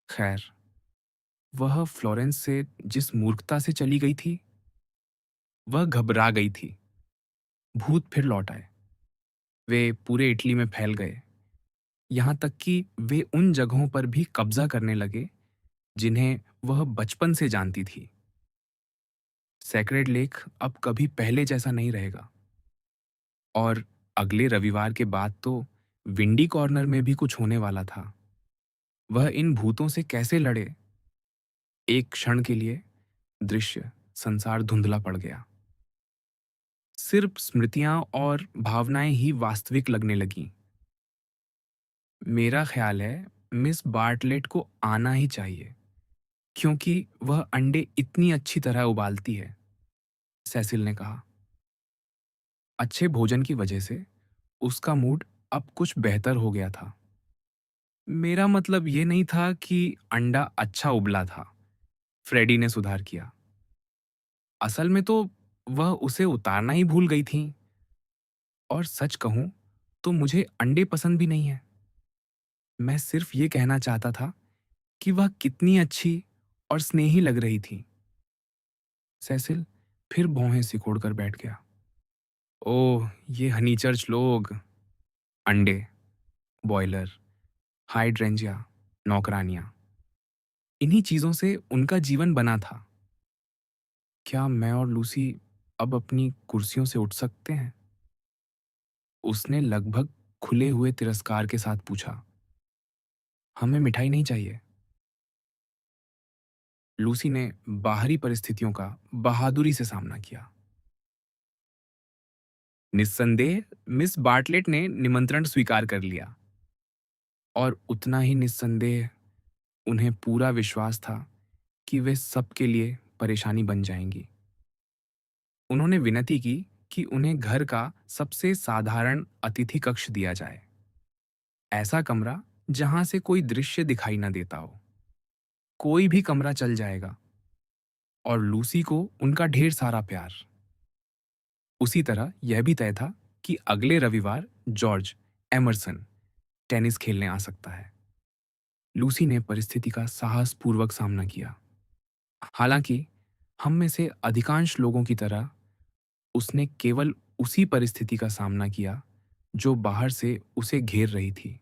खैर, वह फ्लोरेंस से जिस मूर्खता से चली गई थी, वह घबरा गई थी। भूत फिर लौट आए। वे पूरे इटली में फैल गए, यहाँ तक कि वे उन जगहों पर भी कब्जा करने लगे जिन्हें वह बचपन से जानती थी। सैक्रेड लेक अब कभी पहले जैसा नहीं रहेगा। और अगले रविवार के बाद तो विंडी कॉर्नर में भी कुछ होने वाला था। वह इन भूतों से कैसे लड़े? एक क्षण के लिए दृश्य संसार धुंधला पड़ गया। सिर्फ स्मृतियां और भावनाएं ही वास्तविक लगने लगीं। मेरा ख्याल है मिस बार्टलेट को आना ही चाहिए, क्योंकि वह अंडे इतनी अच्छी तरह उबालती है, सेसिल ने कहा। अच्छे भोजन की वजह से उसका मूड अब कुछ बेहतर हो गया था। मेरा मतलब ये नहीं था कि अंडा अच्छा उबला था, फ्रेडी ने सुधार किया। असल में तो वह उसे उतारना ही भूल गई थीं। और सच कहूं तो मुझे अंडे पसंद भी नहीं है। मैं सिर्फ ये कहना चाहता था कि वह कितनी अच्छी और स्नेही लग रही थी। सेसिल फिर भौहें सिकोड़कर बैठ गया। ओह, ये हनीचर्च लोग! अंडे, बॉयलर, हाइड्रेंजिया, नौकरानियां, इन्हीं चीजों से उनका जीवन बना था। क्या मैं और लूसी अब अपनी कुर्सियों से उठ सकते हैं? उसने लगभग खुले हुए तिरस्कार के साथ पूछा। हमें मिठाई नहीं चाहिए। लूसी ने बाहरी परिस्थितियों का बहादुरी से सामना किया। निस्संदेह मिस बार्टलेट ने निमंत्रण स्वीकार कर लिया, और उतना ही निस्संदेह उन्हें पूरा विश्वास था कि वे सबके लिए परेशानी बन जाएंगी। उन्होंने विनती की कि उन्हें घर का सबसे साधारण अतिथि कक्ष दिया जाए, ऐसा कमरा जहां से कोई दृश्य दिखाई न देता हो। कोई भी कमरा चल जाएगा, और लूसी को उनका ढेर सारा प्यार। उसी तरह यह भी तय था कि अगले रविवार जॉर्ज एमरसन टेनिस खेलने आ सकता है। लूसी ने परिस्थिति का साहसपूर्वक सामना किया। हालांकि हम में से अधिकांश लोगों की तरह उसने केवल उसी परिस्थिति का सामना किया जो बाहर से उसे घेर रही थी।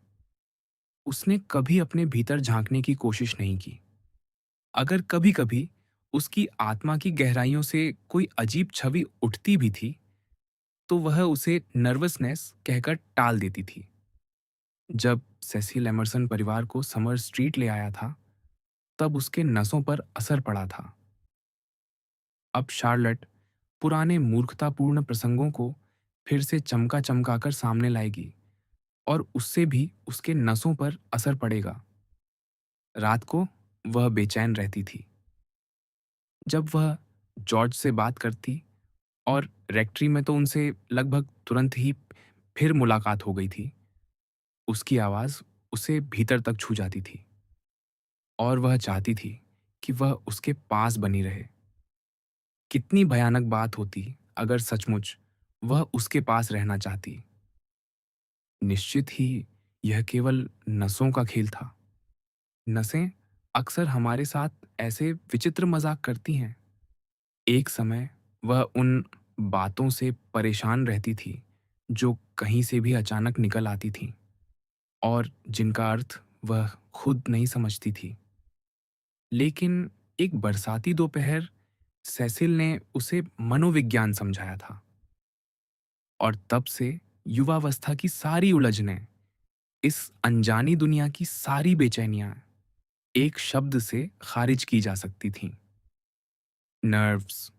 उसने कभी अपने भीतर झांकने की कोशिश नहीं की। अगर कभी-कभी उसकी आत्मा की गहराइयों से कोई अजीब छवि उठती भी थी, तो वह उसे नर्वसनेस कहकर टाल देती थी। जब सेसिल एमरसन परिवार को समर स्ट्रीट ले आया था, तब उसके नसों पर असर पड़ा था। अब शार्लट पुराने मूर्खतापूर्ण प्रसंगों को फिर से चमका चमकाकर सामने लाएगी, और उससे भी उसके नसों पर असर पड़ेगा। रात को वह बेचैन रहती थी। जब वह जॉर्ज से बात करती, और रेक्ट्री में तो उनसे लगभग तुरंत ही फिर मुलाकात हो गई थी, उसकी आवाज़ उसे भीतर तक छू जाती थी, और वह चाहती थी कि वह उसके पास बनी रहे। कितनी भयानक बात होती अगर सचमुच वह उसके पास रहना चाहती। निश्चित ही यह केवल नसों का खेल था। नसें अक्सर हमारे साथ ऐसे विचित्र मजाक करती हैं। एक समय वह उन बातों से परेशान रहती थी जो कहीं से भी अचानक निकल आती थीं, और जिनका अर्थ वह खुद नहीं समझती थी। लेकिन एक बरसाती दोपहर सेसिल ने उसे मनोविज्ञान समझाया था, और तब से युवावस्था की सारी उलझनें, इस अनजानी दुनिया की सारी बेचैनियां एक शब्द से खारिज की जा सकती थीं। नर्व्स।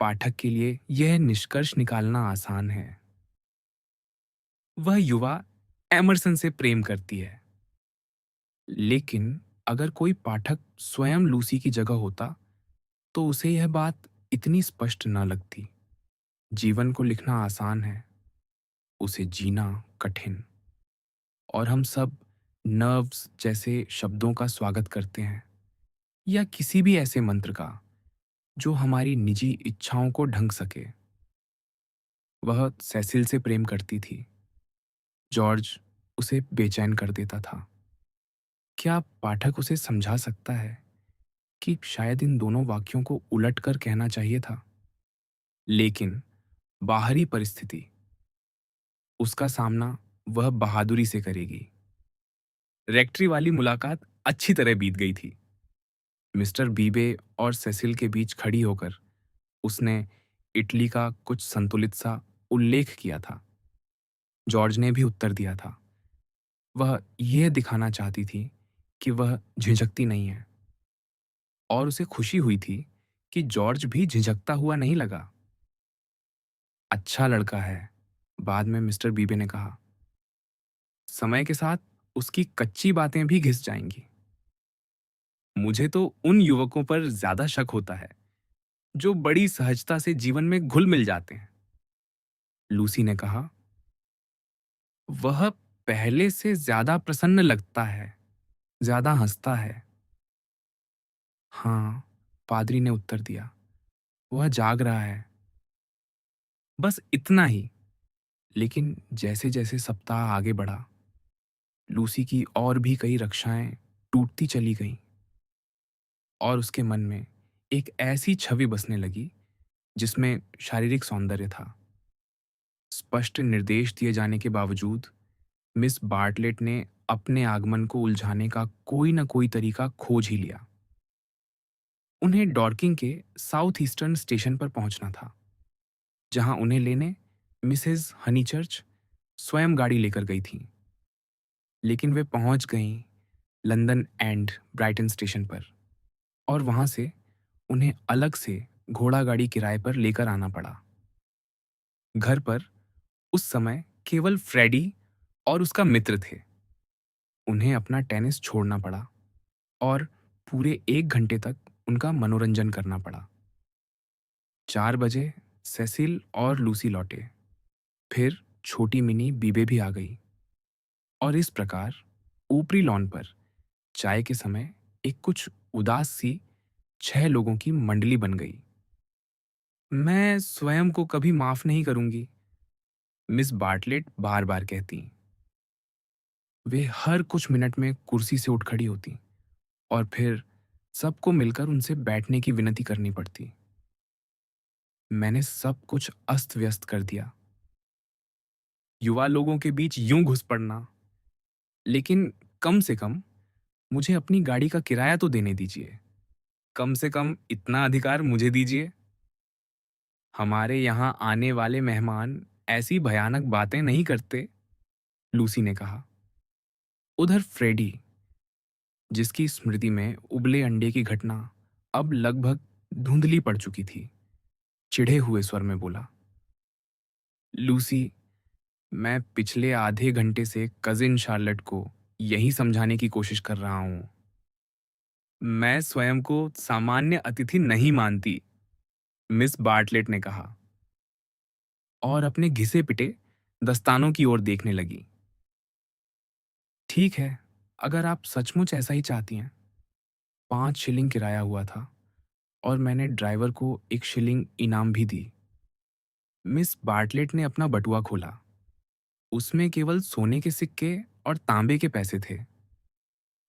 पाठक के लिए यह निष्कर्ष निकालना आसान है। वह युवा एमरसन से प्रेम करती है। लेकिन अगर कोई पाठक स्वयं लूसी की जगह होता, तो उसे यह बात इतनी स्पष्ट न लगती। जीवन को लिखना आसान है, उसे जीना कठिन। और हम सब नर्व्स जैसे शब्दों का स्वागत करते हैं, या किसी भी ऐसे मंत्र का जो हमारी निजी इच्छाओं को ढंक सके। वह सेसिल से प्रेम करती थी। जॉर्ज उसे बेचैन कर देता था। क्या पाठक उसे समझा सकता है कि शायद इन दोनों वाक्यों को उलट कर कहना चाहिए था? लेकिन बाहरी परिस्थिति, उसका सामना वह बहादुरी से करेगी। रेक्ट्री वाली मुलाकात अच्छी तरह बीत गई थी। मिस्टर बीबे और सेसिल के बीच खड़ी होकर उसने इटली का कुछ संतुलित सा उल्लेख किया था। जॉर्ज ने भी उत्तर दिया था। वह यह दिखाना चाहती थी कि वह झिझकती नहीं है, और उसे खुशी हुई थी कि जॉर्ज भी झिझकता हुआ नहीं लगा। अच्छा लड़का है, बाद में मिस्टर बीबे ने कहा। समय के साथ उसकी कच्ची बातें भी घिस जाएंगी। मुझे तो उन युवकों पर ज्यादा शक होता है जो बड़ी सहजता से जीवन में घुल मिल जाते हैं, लूसी ने कहा। वह पहले से ज़्यादा प्रसन्न लगता है, ज़्यादा हँसता है। हाँ, पादरी ने उत्तर दिया। वह जाग रहा है। बस इतना ही। लेकिन जैसे-जैसे सप्ताह आगे बढ़ा, लूसी की और भी कई रक्षाएँ टूटती चली गईं और उसके मन में एक ऐसी छवि बसने लगी जिसमें शारीरिक सौंदर्य था। स्पष्ट निर्देश दिए जाने के बावजूद मिस बार्टलेट ने अपने आगमन को उलझाने का कोई न कोई तरीका खोज ही लिया। उन्हें डॉर्किंग के साउथ ईस्टर्न स्टेशन पर पहुंचना था, जहां उन्हें लेने मिसेस हनीचर्च स्वयं गाड़ी लेकर गई थीं। लेकिन वे पहुंच गईं लंदन एंड ब्राइटन स्टेशन पर, और वहां से उन्हें अलग से घोड़ा गाड़ी किराए पर लेकर आना पड़ा। घर पर उस समय केवल फ्रेडी और उसका मित्र थे। उन्हें अपना टेनिस छोड़ना पड़ा और पूरे 1 घंटे तक उनका मनोरंजन करना पड़ा। 4 बजे सेसिल और लूसी लौटे। फिर छोटी मिनी बीबे भी आ गई, और इस प्रकार ऊपरी लॉन पर चाय के समय एक कुछ उदास सी 6 लोगों की मंडली बन गई। मैं स्वयं को कभी माफ नहीं करूंगी, मिस बार्टलेट बार बार कहती। वे हर कुछ मिनट में कुर्सी से उठ खड़ी होती और फिर सबको मिलकर उनसे बैठने की विनती करनी पड़ती। मैंने सब कुछ अस्त व्यस्त कर दिया। युवा लोगों के बीच यूं घुस पड़ना। लेकिन कम से कम मुझे अपनी गाड़ी का किराया तो देने दीजिए। कम से कम इतना अधिकार मुझे दीजिए। हमारे यहाँ आने वाले मेहमान ऐसी भयानक बातें नहीं करते, लूसी ने कहा। उधर फ्रेडी, जिसकी स्मृति में उबले अंडे की घटना अब लगभग धुंधली पड़ चुकी थी, चिढ़े हुए स्वर में बोला, लूसी, मैं पिछले आधे घंटे से कजिन शार्लेट को यही समझाने की कोशिश कर रहा हूं। मैं स्वयं को सामान्य अतिथि नहीं मानती, मिस बार्टलेट ने कहा, और अपने घिसे पिटे दस्तानों की ओर देखने लगी। ठीक है, अगर आप सचमुच ऐसा ही चाहती हैं। 5 शिलिंग किराया हुआ था, और मैंने ड्राइवर को 1 शिलिंग इनाम भी दी। मिस बार्टलेट ने अपना बटुआ खोला। उसमें केवल सोने के सिक्के और तांबे के पैसे थे।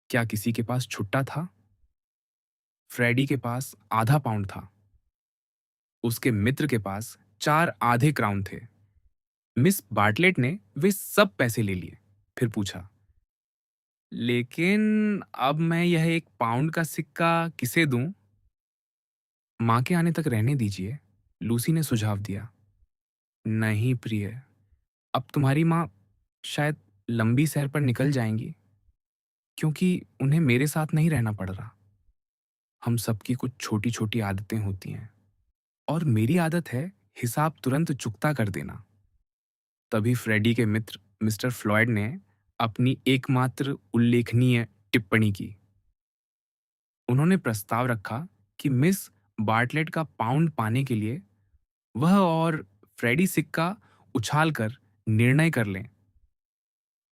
क्या किसी के पास छुट्टा था? फ्रेडी के पास आधा पाउंड था। उसके मित्र के पास 4 आधे क्राउन थे। मिस बार्टलेट ने वे सब पैसे ले लिए। फिर पूछा, लेकिन अब मैं यह 1 पाउंड का सिक्का किसे दूं? माँ के आने तक रहने दीजिए, लूसी ने सुझाव दिया। नहीं प्रिय, अब तुम्हारी माँ शायद लंबी सैर पर निकल जाएंगी, क्योंकि उन्हें मेरे साथ नहीं रहना पड़ रहा। हम सबकी कुछ छोटी छोटी आदतें होती हैं, और मेरी आदत है हिसाब तुरंत चुकता कर देना। तभी फ्रेडी के मित्र मिस्टर फ्लॉयड ने अपनी एकमात्र उल्लेखनीय टिप्पणी की। उन्होंने प्रस्ताव रखा कि मिस बार्टलेट का पाउंड पाने के लिए वह और फ्रेडी सिक्का उछालकर निर्णय कर लें।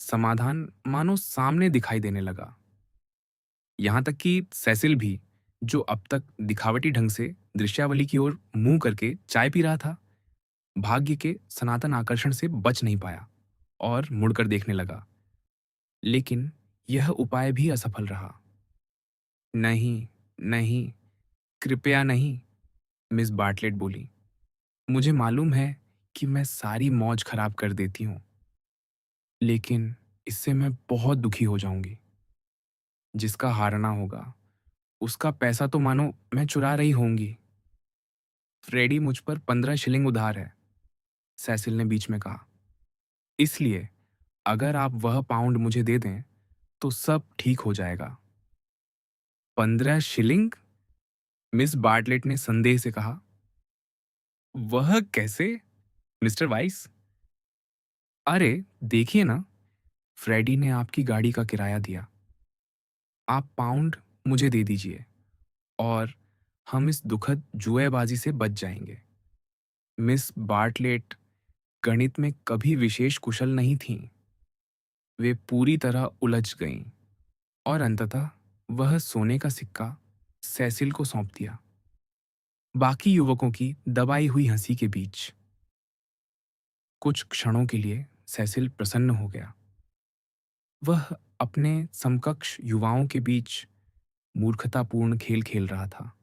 समाधान मानो सामने दिखाई देने लगा। यहां तक कि सेसिल भी, जो अब तक दिखावटी ढंग से दृश्यावली की ओर मुंह करके चाय पी रहा था, भाग्य के सनातन आकर्षण से बच नहीं पाया और मुड़कर देखने लगा। लेकिन यह उपाय भी असफल रहा। नहीं, नहीं, कृपया नहीं, मिस बार्टलेट बोली। मुझे मालूम है कि मैं सारी मौज खराब कर देती हूँ, लेकिन इससे मैं बहुत दुखी हो जाऊंगी। जिसका हारना होगा, उसका पैसा तो मानो मैं चुरा रही होंगी। फ्रेडी मुझ पर 15 शिलिंग उधार है, सेसिल ने बीच में कहा। इसलिए अगर आप वह पाउंड मुझे दे दें, तो सब ठीक हो जाएगा। 15 शिलिंग? मिस बार्टलेट ने संदेह से कहा। वह कैसे, मिस्टर वाइस? अरे देखिए ना, फ्रेडी ने आपकी गाड़ी का किराया दिया। आप पाउंड मुझे दे दीजिए, और हम इस दुखद जुएबाजी से बच जाएंगे। मिस बार्टलेट गणित में कभी विशेष कुशल नहीं थीं, वे पूरी तरह उलझ गईं और अंततः वह सोने का सिक्का सेसिल को सौंप दिया, बाकी युवकों की दबाई हुई हंसी के बीच। कुछ क्षणों के लिए सेसिल प्रसन्न हो गया। वह अपने समकक्ष युवाओं के बीच मूर्खतापूर्ण खेल खेल रहा था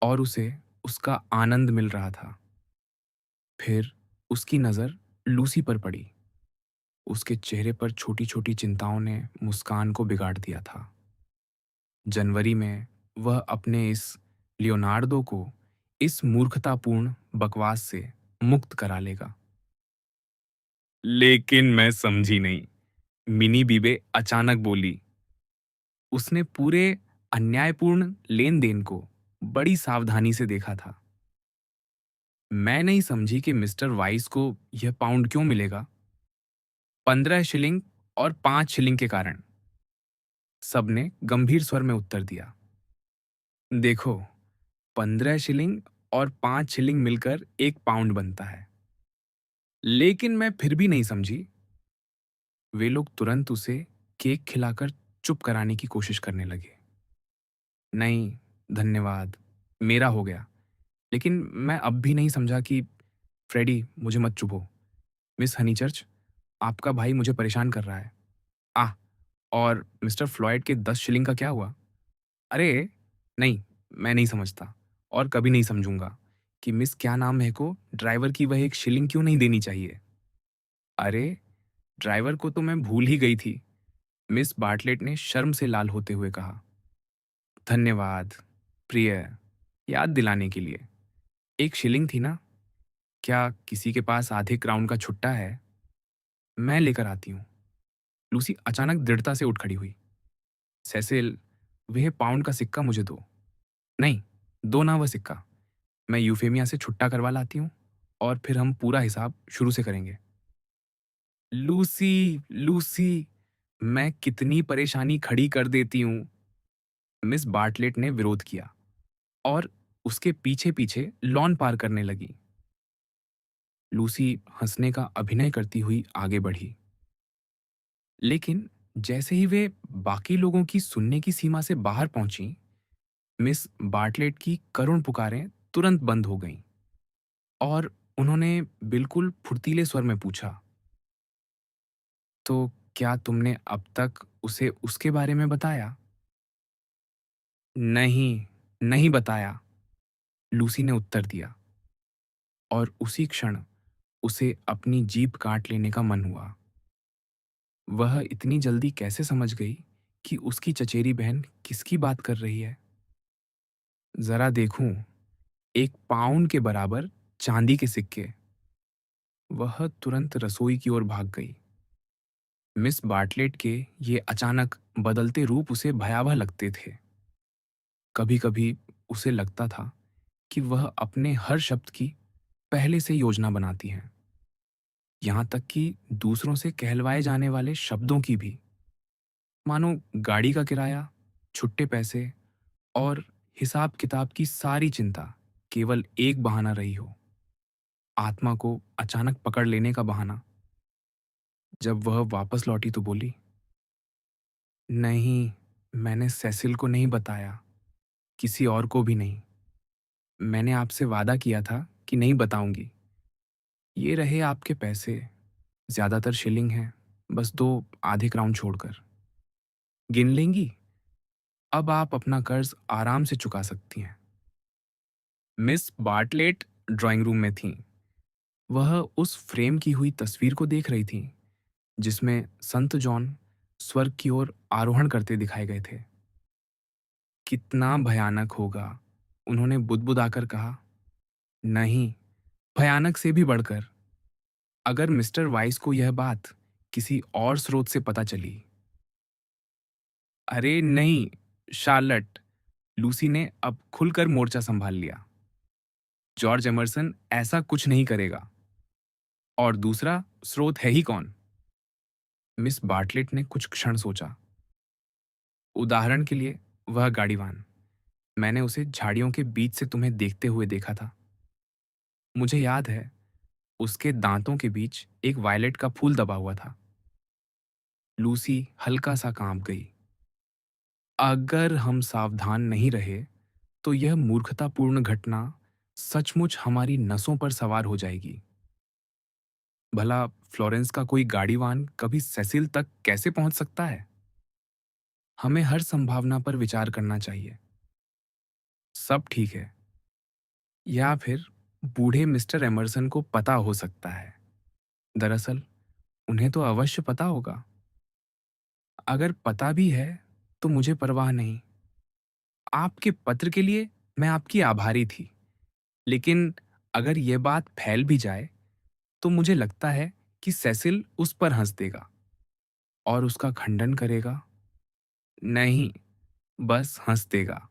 और उसे उसका आनंद मिल रहा था। फिर उसकी नज़र लूसी पर पड़ी। उसके चेहरे पर छोटी-छोटी चिंताओं ने मुस्कान को बिगाड़ दिया था। जनवरी में वह अपने इस लियोनार्डो को इस मूर्खतापूर्ण बकवास से मुक्त करा लेगा। लेकिन मैं समझी नहीं, मिनी बीबे अचानक बोली। उसने पूरे अन्यायपूर्ण लेन-देन को बड़ी सावधानी से देखा था। मैं नहीं समझी कि मिस्टर वाइस को यह पाउंड क्यों मिलेगा। 15 शिलिंग और 5 शिलिंग के कारण, सबने गंभीर स्वर में उत्तर दिया। देखो, 15 शिलिंग और 5 शिलिंग मिलकर 1 पाउंड बनता है। लेकिन मैं फिर भी नहीं समझी। वे लोग तुरंत उसे केक खिलाकर चुप कराने की कोशिश करने लगे। नहीं, धन्यवाद, मेरा हो गया। लेकिन मैं अब भी नहीं समझा कि फ्रेडी, मुझे मत चुभो। मिस हनीचर्च, आपका भाई मुझे परेशान कर रहा है। आह! और मिस्टर फ्लॉयड के 10 शिलिंग का क्या हुआ? अरे! नहीं, मैं नहीं समझता और कभी नहीं समझूंगा कि मिस क्या नाम है को ड्राइवर की वह 1 शिलिंग क्यों नहीं देनी चाहिए। अरे! ड्राइवर को तो मैं भूल ही गई थी, मिस बार्टलेट ने शर्म से लाल होते हुए कहा। धन्यवाद, प्रिय, याद दिलाने के लिए। 1 शिलिंग थी ना? क्या किसी के पास आधे क्राउन का छुट्टा है? मैं लेकर आती हूँ। लूसी अचानक दृढ़ता से उठ खड़ी हुई। सेसिल, वह पाउंड का सिक्का मुझे दो। नहीं, दो ना वह सिक्का। मैं यूफेमिया से छुट्टा करवा लाती हूँ और फिर हम पूरा हिसाब शुरू से करेंगे। लूसी, लूसी, मैं कितनी परेशानी खड़ी कर देती हूँ। मिस बार्टलेट ने विरोध किया और उसके पीछे पीछे लॉन पार करने लगी। लूसी हंसने का अभिनय करती हुई आगे बढ़ी। लेकिन जैसे ही वे बाकी लोगों की सुनने की सीमा से बाहर पहुंची, मिस बार्टलेट की करुण पुकारें तुरंत बंद हो गईं और उन्होंने बिल्कुल फुर्तीले स्वर में पूछा, तो क्या तुमने अब तक उसे उसके बारे में बताया? नहीं, नहीं बताया, लूसी ने उत्तर दिया और उसी क्षण उसे अपनी जीभ काट लेने का मन हुआ। वह इतनी जल्दी कैसे समझ गई कि उसकी चचेरी बहन किसकी बात कर रही है? जरा देखूं, 1 पाउंड के बराबर चांदी के सिक्के। वह तुरंत रसोई की ओर भाग गई। मिस बार्टलेट के ये अचानक बदलते रूप उसे भयावह लगते थे। कभी-कभी उसे लगता था कि वह अपने हर शब्द की पहले से योजना बनाती हैं, यहाँ तक कि दूसरों से कहलवाए जाने वाले शब्दों की भी। मानो गाड़ी का किराया, छुट्टे पैसे और हिसाब-किताब की सारी चिंता केवल एक बहाना रही हो, आत्मा को अचानक पकड़ लेने का बहाना। जब वह वापस लौटी तो बोली, नहीं, मैंने सेसिल को नहीं बताया, किसी और को भी नहीं। मैंने आपसे वादा किया था कि नहीं बताऊंगी। ये रहे आपके पैसे, ज्यादातर शिलिंग हैं, बस दो आधे क्राउन छोड़कर। गिन लेंगी? अब आप अपना कर्ज आराम से चुका सकती हैं। मिस बार्टलेट ड्राइंग रूम में थीं। वह उस फ्रेम की हुई तस्वीर को देख रही थीं, जिसमें संत जॉन स्वर्ग की ओर आरोहण करते दिखाए गए थे। कितना भयानक होगा, उन्होंने बुदबुदाकर कहा। नहीं, भयानक से भी बढ़कर, अगर मिस्टर वाइस को यह बात किसी और स्रोत से पता चली। अरे नहीं, शार्लट, लूसी ने अब खुलकर मोर्चा संभाल लिया। जॉर्ज एमर्सन ऐसा कुछ नहीं करेगा। और दूसरा स्रोत है ही कौन? मिस बार्टलेट ने कुछ क्षण सोचा। उदाहरण के लिए, वह गाड़ीवान। मैंने उसे झाड़ियों के बीच से तुम्हें देखते हुए देखा था। मुझे याद है, उसके दांतों के बीच एक वायलेट का फूल दबा हुआ था। लूसी हल्का सा कांप गई। अगर हम सावधान नहीं रहे तो यह मूर्खतापूर्ण घटना सचमुच हमारी नसों पर सवार हो जाएगी। भला फ्लोरेंस का कोई गाड़ीवान कभी सेसिल तक कैसे पहुंच सकता है? हमें हर संभावना पर विचार करना चाहिए। सब ठीक है। या फिर बूढ़े मिस्टर एमरसन को पता हो सकता है। दरअसल उन्हें तो अवश्य पता होगा। अगर पता भी है तो मुझे परवाह नहीं। आपके पत्र के लिए मैं आपकी आभारी थी, लेकिन अगर यह बात फैल भी जाए तो मुझे लगता है कि सेसिल उस पर हंस देगा और उसका खंडन करेगा। नहीं, बस हंस देगा।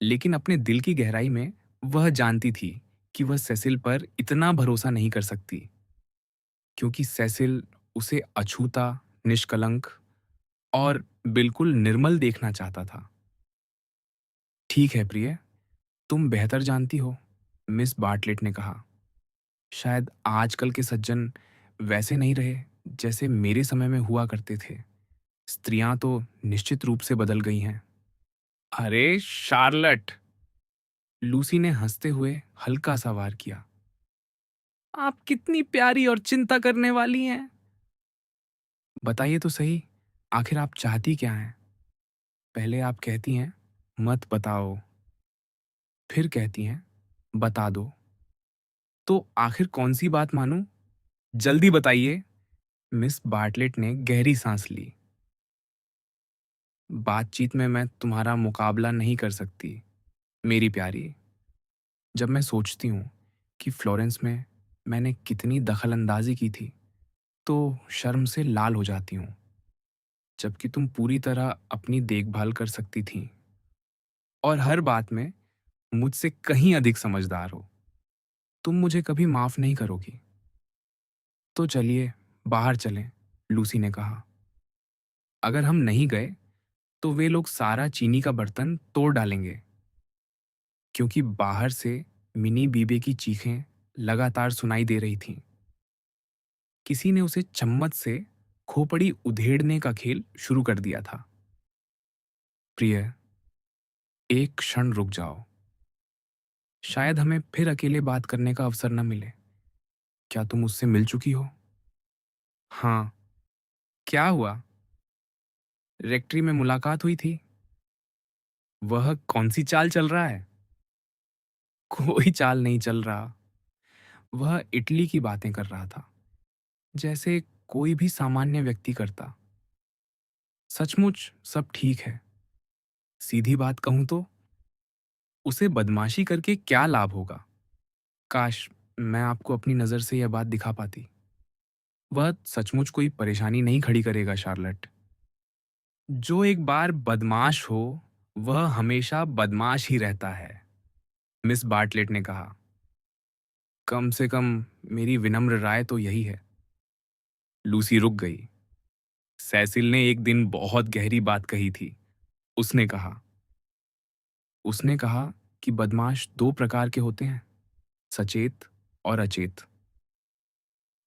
लेकिन अपने दिल की गहराई में वह जानती थी कि वह सेसिल पर इतना भरोसा नहीं कर सकती, क्योंकि सेसिल उसे अछूता, निष्कलंक और बिल्कुल निर्मल देखना चाहता था। ठीक है प्रिय, तुम बेहतर जानती हो, मिस बार्टलेट ने कहा। शायद आजकल के सज्जन वैसे नहीं रहे जैसे मेरे समय में हुआ करते थे। स्त्रियां तो निश्चित रूप से बदल गई हैं। अरे शार्लट, लूसी ने हंसते हुए हल्का सा वार किया। आप कितनी प्यारी और चिंता करने वाली हैं। बताइए तो सही, आखिर आप चाहती क्या हैं? पहले आप कहती हैं मत बताओ, फिर कहती हैं बता दो। तो आखिर कौन सी बात मानूं? जल्दी बताइए। मिस बार्टलेट ने गहरी सांस ली। बातचीत में मैं तुम्हारा मुकाबला नहीं कर सकती, मेरी प्यारी। जब मैं सोचती हूँ कि फ्लोरेंस में मैंने कितनी दखलंदाजी की थी, तो शर्म से लाल हो जाती हूँ। जबकि तुम पूरी तरह अपनी देखभाल कर सकती थीं और हर बात में मुझसे कहीं अधिक समझदार हो। तुम मुझे कभी माफ नहीं करोगी। तो चलिए बाहर चलें, लूसी ने कहा। अगर हम नहीं गए तो वे लोग सारा चीनी का बर्तन तोड़ डालेंगे, क्योंकि बाहर से मिनी बीबे की चीखें लगातार सुनाई दे रही थीं। किसी ने उसे चम्मच से खोपड़ी उधेड़ने का खेल शुरू कर दिया था। प्रिय, एक क्षण रुक जाओ। शायद हमें फिर अकेले बात करने का अवसर न मिले। क्या तुम उससे मिल चुकी हो? हाँ। क्या हुआ? रेक्ट्री में मुलाकात हुई थी। वह कौन सी चाल चल रहा है? कोई चाल नहीं चल रहा। वह इटली की बातें कर रहा था, जैसे कोई भी सामान्य व्यक्ति करता। सचमुच सब ठीक है। सीधी बात कहूं तो उसे बदमाशी करके क्या लाभ होगा? काश मैं आपको अपनी नजर से यह बात दिखा पाती। वह सचमुच कोई परेशानी नहीं खड़ी करेगा शार्लट। जो एक बार बदमाश हो वह हमेशा बदमाश ही रहता है, मिस बार्टलेट ने कहा। कम से कम मेरी विनम्र राय तो यही है। लूसी रुक गई। सेसिल ने एक दिन बहुत गहरी बात कही थी, उसने कहा। उसने कहा कि बदमाश दो प्रकार के होते हैं, सचेत और अचेत।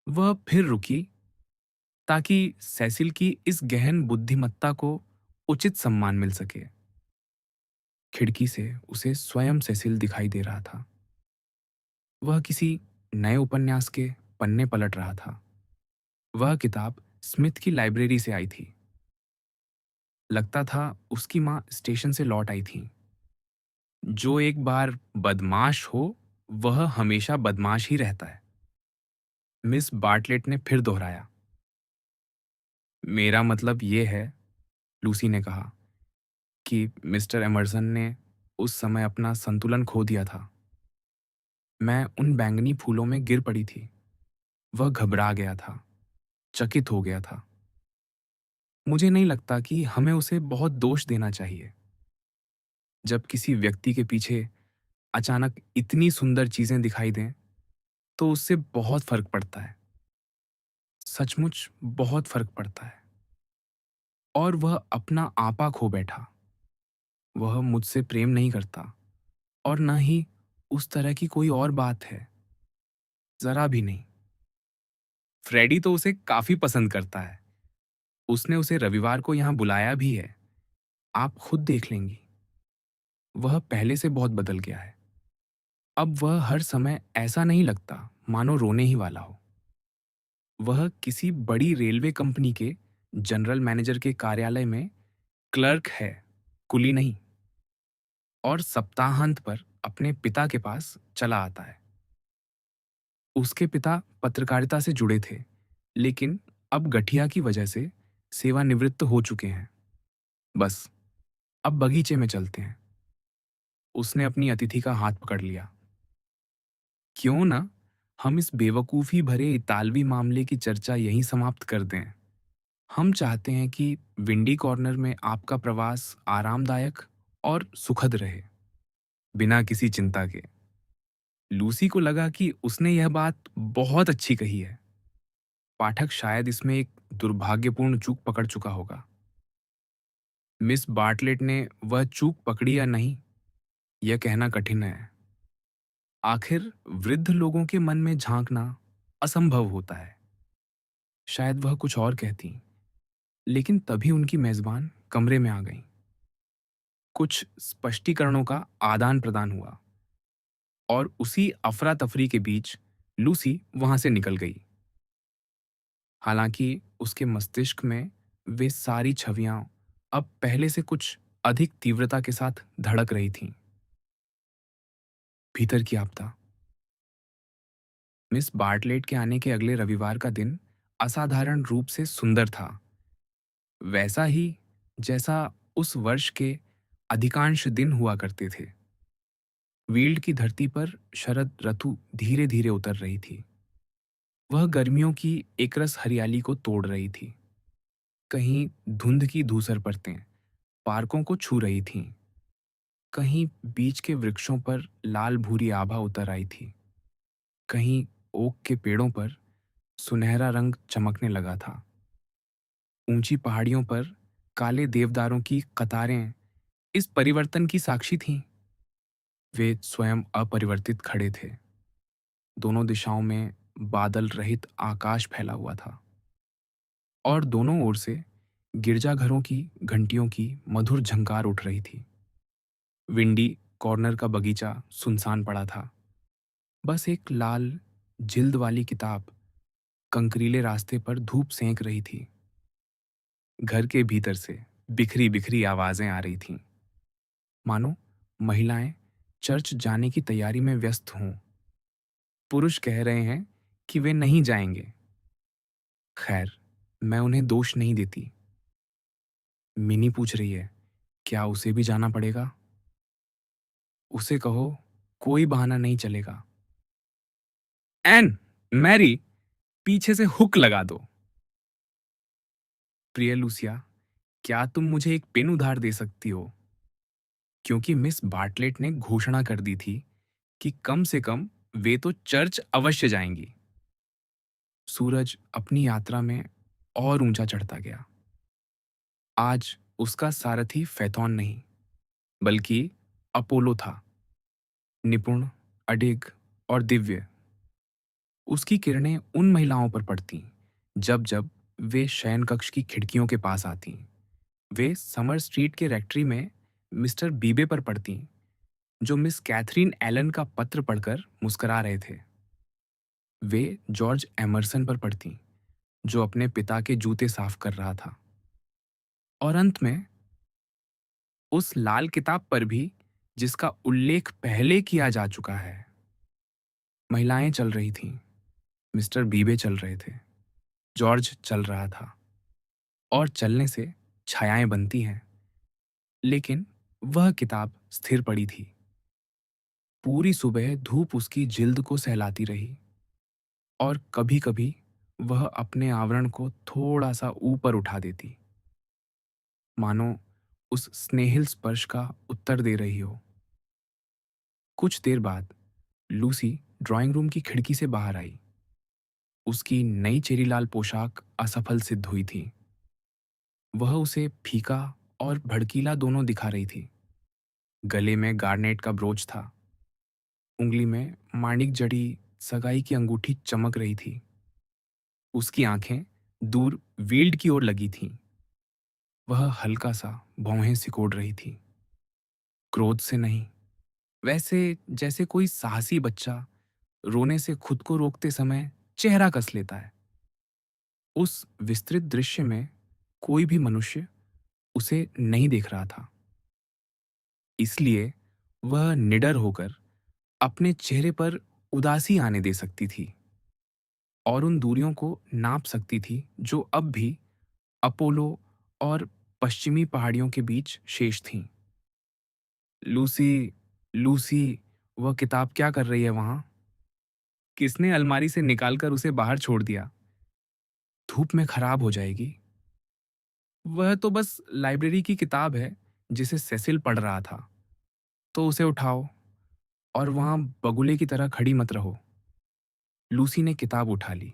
वह फिर रुकी ताकि सेसिल की इस गहन बुद्धिमत्ता को उचित सम्मान मिल सके। खिड़की से उसे स्वयं सेसिल दिखाई दे रहा था। वह किसी नए उपन्यास के पन्ने पलट रहा था। वह किताब स्मिथ की लाइब्रेरी से आई थी। लगता था उसकी माँ स्टेशन से लौट आई थी। जो एक बार बदमाश हो वह हमेशा बदमाश ही रहता है, मिस बार्टलेट ने फिर दोहराया। मेरा मतलब ये है, लूसी ने कहा, कि मिस्टर एमरसन ने उस समय अपना संतुलन खो दिया था। मैं उन बैंगनी फूलों में गिर पड़ी थी। वह घबरा गया था, चकित हो गया था। मुझे नहीं लगता कि हमें उसे बहुत दोष देना चाहिए। जब किसी व्यक्ति के पीछे अचानक इतनी सुंदर चीजें दिखाई दें तो उससे बहुत फर्क पड़ता है। सचमुच बहुत फर्क पड़ता है। और वह अपना आपा खो बैठा। वह मुझसे प्रेम नहीं करता और न ही उस तरह की कोई और बात है। जरा भी नहीं। फ्रेडी तो उसे काफी पसंद करता है। उसने उसे रविवार को यहाँ बुलाया भी है। आप खुद देख लेंगी। वह पहले से बहुत बदल गया है। अब वह हर समय ऐसा नहीं लगता मानो रोने ही वाला हो। वह किसी बड़ी रेलवे कंपनी के जनरल मैनेजर के कार्यालय में क्लर्क है, कुली नहीं। और सप्ताहांत पर अपने पिता के पास चला आता है। उसके पिता पत्रकारिता से जुड़े थे, लेकिन अब गठिया की वजह से सेवानिवृत्त हो चुके हैं। बस, अब बगीचे में चलते हैं। उसने अपनी अतिथि का हाथ पकड़ लिया। क्यों ना हम इस बेवकूफ़ी भरे इतालवी मामले की चर्चा यहीं समाप्त कर दें। हम चाहते हैं कि विंडी कॉर्नर में आपका प्रवास आरामदायक और सुखद रहे, बिना किसी चिंता के। लूसी को लगा कि उसने यह बात बहुत अच्छी कही है। पाठक शायद इसमें एक दुर्भाग्यपूर्ण चूक पकड़ चुका होगा। मिस बार्टलेट ने वह चूक पकड़ी या नहीं, यह कहना कठिन है। आखिर वृद्ध लोगों के मन में झांकना असंभव होता है। शायद वह कुछ और कहती, लेकिन तभी उनकी मेजबान कमरे में आ गई। कुछ स्पष्टीकरणों का आदान प्रदान हुआ और उसी अफरा तफरी के बीच लूसी वहां से निकल गई। हालांकि उसके मस्तिष्क में वे सारी छवियां अब पहले से कुछ अधिक तीव्रता के साथ धड़क रही थीं। भीतर की आपदा। मिस बार्टलेट के आने के अगले रविवार का दिन असाधारण रूप से सुंदर था, वैसा ही जैसा उस वर्ष के अधिकांश दिन हुआ करते थे। वील्ड की धरती पर शरद ऋतु धीरे धीरे उतर रही थी। वह गर्मियों की एकरस हरियाली को तोड़ रही थी। कहीं धुंध की धूसर परतें पार्कों को छू रही थीं, कहीं बीच के वृक्षों पर लाल भूरी आभा उतर आई थी, कहीं ओक के पेड़ों पर सुनहरा रंग चमकने लगा था। ऊंची पहाड़ियों पर काले देवदारों की कतारें इस परिवर्तन की साक्षी थीं। वे स्वयं अपरिवर्तित खड़े थे। दोनों दिशाओं में बादल रहित आकाश फैला हुआ था और दोनों ओर से गिरजाघरों की घंटियों की मधुर झंकार उठ रही थी। विंडी कॉर्नर का बगीचा सुनसान पड़ा था। बस एक लाल जिल्द वाली किताब कंकरीले रास्ते पर धूप सेंक रही थी। घर के भीतर से बिखरी बिखरी आवाजें आ रही थीं, मानो महिलाएं चर्च जाने की तैयारी में व्यस्त हों। पुरुष कह रहे हैं कि वे नहीं जाएंगे। खैर, मैं उन्हें दोष नहीं देती। मिनी पूछ रही है, क्या उसे भी जाना पड़ेगा? उसे कहो, कोई बहाना नहीं चलेगा। एन, मैरी, पीछे से हुक लगा दो। प्रिय लूसिया, क्या तुम मुझे एक पेन उधार दे सकती हो? क्योंकि मिस बार्टलेट ने घोषणा कर दी थी कि कम से कम वे तो चर्च अवश्य जाएंगी। सूरज अपनी यात्रा में और ऊंचा चढ़ता गया। आज उसका सारथी फैथॉन नहीं, बल्कि अपोलो था। निपुण, अडिग और दिव्य। उसकी किरणें उन महिलाओं पर पड़तीं जब जब वे शयन कक्ष की खिड़कियों के पास आतीं। वे समर स्ट्रीट के रेक्टरी में मिस्टर बीबे पर पड़तीं, जो मिस कैथरीन एलन का पत्र पढ़कर मुस्कुरा रहे थे। वे जॉर्ज एमरसन पर पड़तीं, जो अपने पिता के जूते साफ कर रहा था। और अंत में उस लाल किताब पर भी, जिसका उल्लेख पहले किया जा चुका है। महिलाएं चल रही थीं, मिस्टर बीबे चल रहे थे, जॉर्ज चल रहा था। और चलने से छायाएं बनती हैं, लेकिन वह किताब स्थिर पड़ी थी। पूरी सुबह धूप उसकी जिल्द को सहलाती रही और कभी-कभी वह अपने आवरण को थोड़ा सा ऊपर उठा देती, मानो उस स्नेहिल स्पर्श का उत्तर दे रही हो। कुछ देर बाद लूसी ड्राइंग रूम की खिड़की से बाहर आई। उसकी नई चेरीलाल पोशाक असफल सिद्ध हुई थी। वह उसे फीका और भड़कीला दोनों दिखा रही थी। गले में गार्नेट का ब्रोच था, उंगली में माणिक जड़ी सगाई की अंगूठी चमक रही थी। उसकी आंखें दूर वील्ड की ओर लगी थीं। वह हल्का सा भौहें सिकोड़ रही थी, क्रोध से नहीं, वैसे जैसे कोई साहसी बच्चा रोने से खुद को रोकते समय चेहरा कस लेता है। उस विस्तृत दृश्य में कोई भी मनुष्य उसे नहीं देख रहा था, इसलिए वह निडर होकर अपने चेहरे पर उदासी आने दे सकती थी और उन दूरियों को नाप सकती थी जो अब भी अपोलो और पश्चिमी पहाड़ियों के बीच शेष थीं। लूसी, लूसी, वह किताब क्या कर रही है वहां? किसने अलमारी से निकालकर उसे बाहर छोड़ दिया? धूप में खराब हो जाएगी। वह तो बस लाइब्रेरी की किताब है जिसे सेसिल पढ़ रहा था। तो उसे उठाओ और वहां बगुले की तरह खड़ी मत रहो। लूसी ने किताब उठा ली,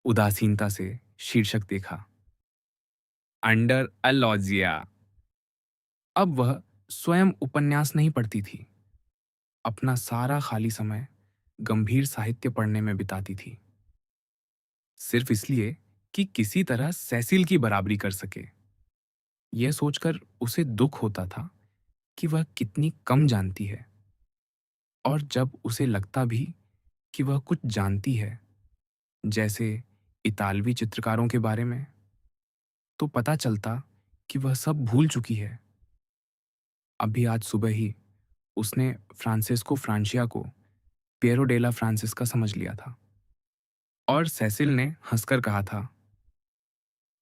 उदासीनता से शीर्षक देखा, अंडर अ लॉजिया। अब वह स्वयं उपन्यास नहीं पढ़ती थी, अपना सारा खाली समय गंभीर साहित्य पढ़ने में बिताती थी, सिर्फ इसलिए कि किसी तरह सेसिल की बराबरी कर सके। यह सोचकर उसे दुख होता था कि वह कितनी कम जानती है, और जब उसे लगता भी कि वह कुछ जानती है, जैसे इतालवी चित्रकारों के बारे में, तो पता चलता कि वह सब भूल चुकी है। अभी आज सुबह ही उसने फ्रांसिस्को फ्रांशिया को पिएरो डेला फ्रांसिस्का समझ लिया था, और सेसिल ने हंसकर कहा था,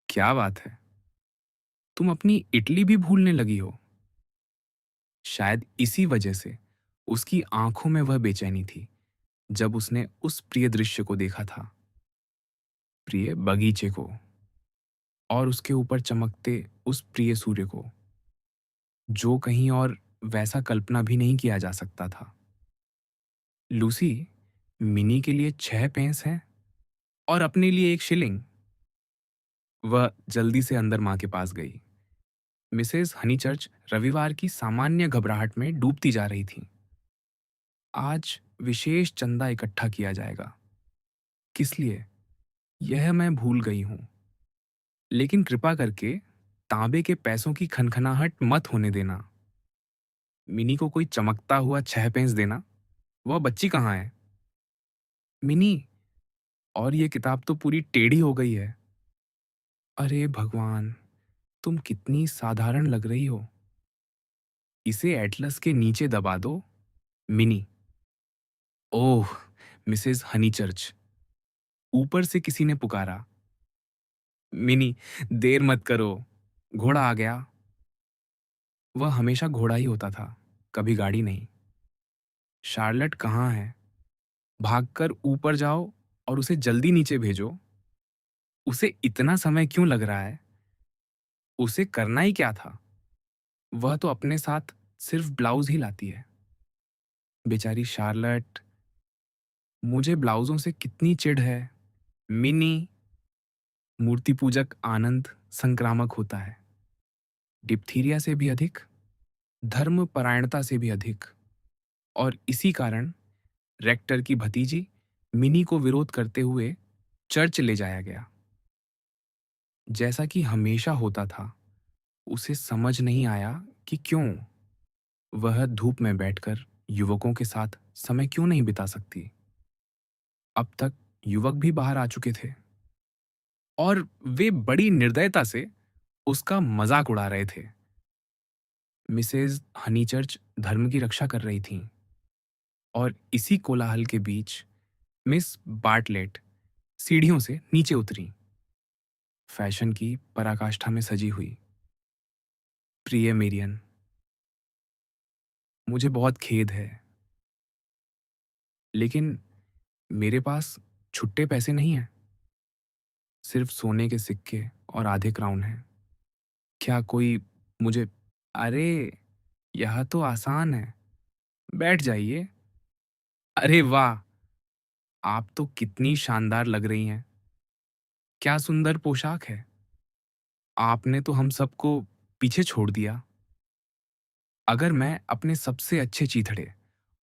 क्या बात है, तुम अपनी इटली भी भूलने लगी हो। शायद इसी वजह से उसकी आंखों में वह बेचैनी थी जब उसने उस प्रिय दृश्य को देखा था, प्रिय बगीचे को, और उसके ऊपर चमकते उस प्रिय सूर्य को, जो कहीं और वैसा कल्पना भी नहीं किया जा सकता था। लूसी, मिनी के लिए 6 पेंस हैं और अपने लिए 1 शिलिंग। वह जल्दी से अंदर मां के पास गई। मिसेस हनीचर्च रविवार की सामान्य घबराहट में डूबती जा रही थी। आज विशेष चंदा इकट्ठा किया जाएगा। किस लिए, यह मैं भूल गई हूं, लेकिन कृपा करके तांबे के पैसों की खनखनाहट मत होने देना। मिनी को कोई चमकता हुआ 6 पेंस देना। वह बच्ची कहाँ है? मिनी, और ये किताब तो पूरी टेढ़ी हो गई है। अरे भगवान, तुम कितनी साधारण लग रही हो। इसे एटलस के नीचे दबा दो। मिनी, ओह, मिसेस हनीचर्च, ऊपर से किसी ने पुकारा। मिनी, देर मत करो, घोड़ा आ गया। वह हमेशा घोड़ा ही होता था, कभी गाड़ी नहीं। शार्लट कहाँ है? भागकर ऊपर जाओ और उसे जल्दी नीचे भेजो। उसे इतना समय क्यों लग रहा है? उसे करना ही क्या था? वह तो अपने साथ सिर्फ ब्लाउज ही लाती है। बेचारी शार्लट, मुझे ब्लाउजों से कितनी चिढ़ है। मिनी, मूर्ति पूजक आनंद संक्रामक होता है, डिप्थीरिया से भी अधिक, धर्म परायणता से भी अधिक, और इसी कारण रेक्टर की भतीजी मिनी को विरोध करते हुए चर्च ले जाया गया। जैसा कि हमेशा होता था, उसे समझ नहीं आया कि क्यों वह धूप में बैठकर युवकों के साथ समय क्यों नहीं बिता सकती। अब तक युवक भी बाहर आ चुके थे और वे बड़ी निर्दयता से उसका मजाक उड़ा रहे थे। मिसेज हनीचर्च धर्म की रक्षा कर रही थीं, और इसी कोलाहल के बीच मिस बार्टलेट सीढ़ियों से नीचे उतरी, फैशन की पराकाष्ठा में सजी हुई। प्रिय मेरियन, मुझे बहुत खेद है, लेकिन मेरे पास छुट्टे पैसे नहीं हैं। सिर्फ सोने के सिक्के और आधे क्राउन हैं। क्या कोई मुझे... अरे, यह तो आसान है, बैठ जाइए। अरे वाह, आप तो कितनी शानदार लग रही हैं। क्या सुंदर पोशाक है। आपने तो हम सबको पीछे छोड़ दिया। अगर मैं अपने सबसे अच्छे चीथड़े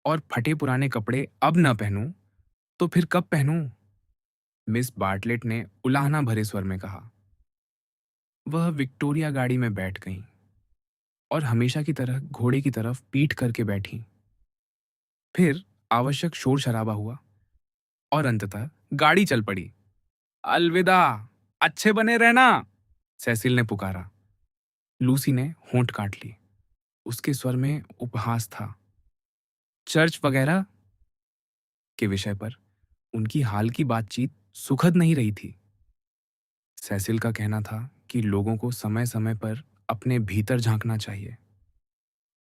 और फटे पुराने कपड़े अब न पहनूं, तो फिर कब पहनूं? मिस बार्टलेट ने उलाहना भरे स्वर में कहा। वह विक्टोरिया गाड़ी में बैठ गईं और हमेशा की तरह घोड़े की तरफ पीठ करके बैठीं। फिर आवश्यक शोर शराबा हुआ और अंततः गाड़ी चल पड़ी। अलविदा, अच्छे बने रहना, सेसिल ने पुकारा। लूसी ने होंठ काट ली। उसके स्वर में उपहास था। चर्च वगैरह के विषय पर उनकी हाल की बातचीत सुखद नहीं रही थी। सेसिल का कहना था कि लोगों को समय समय पर अपने भीतर झांकना चाहिए,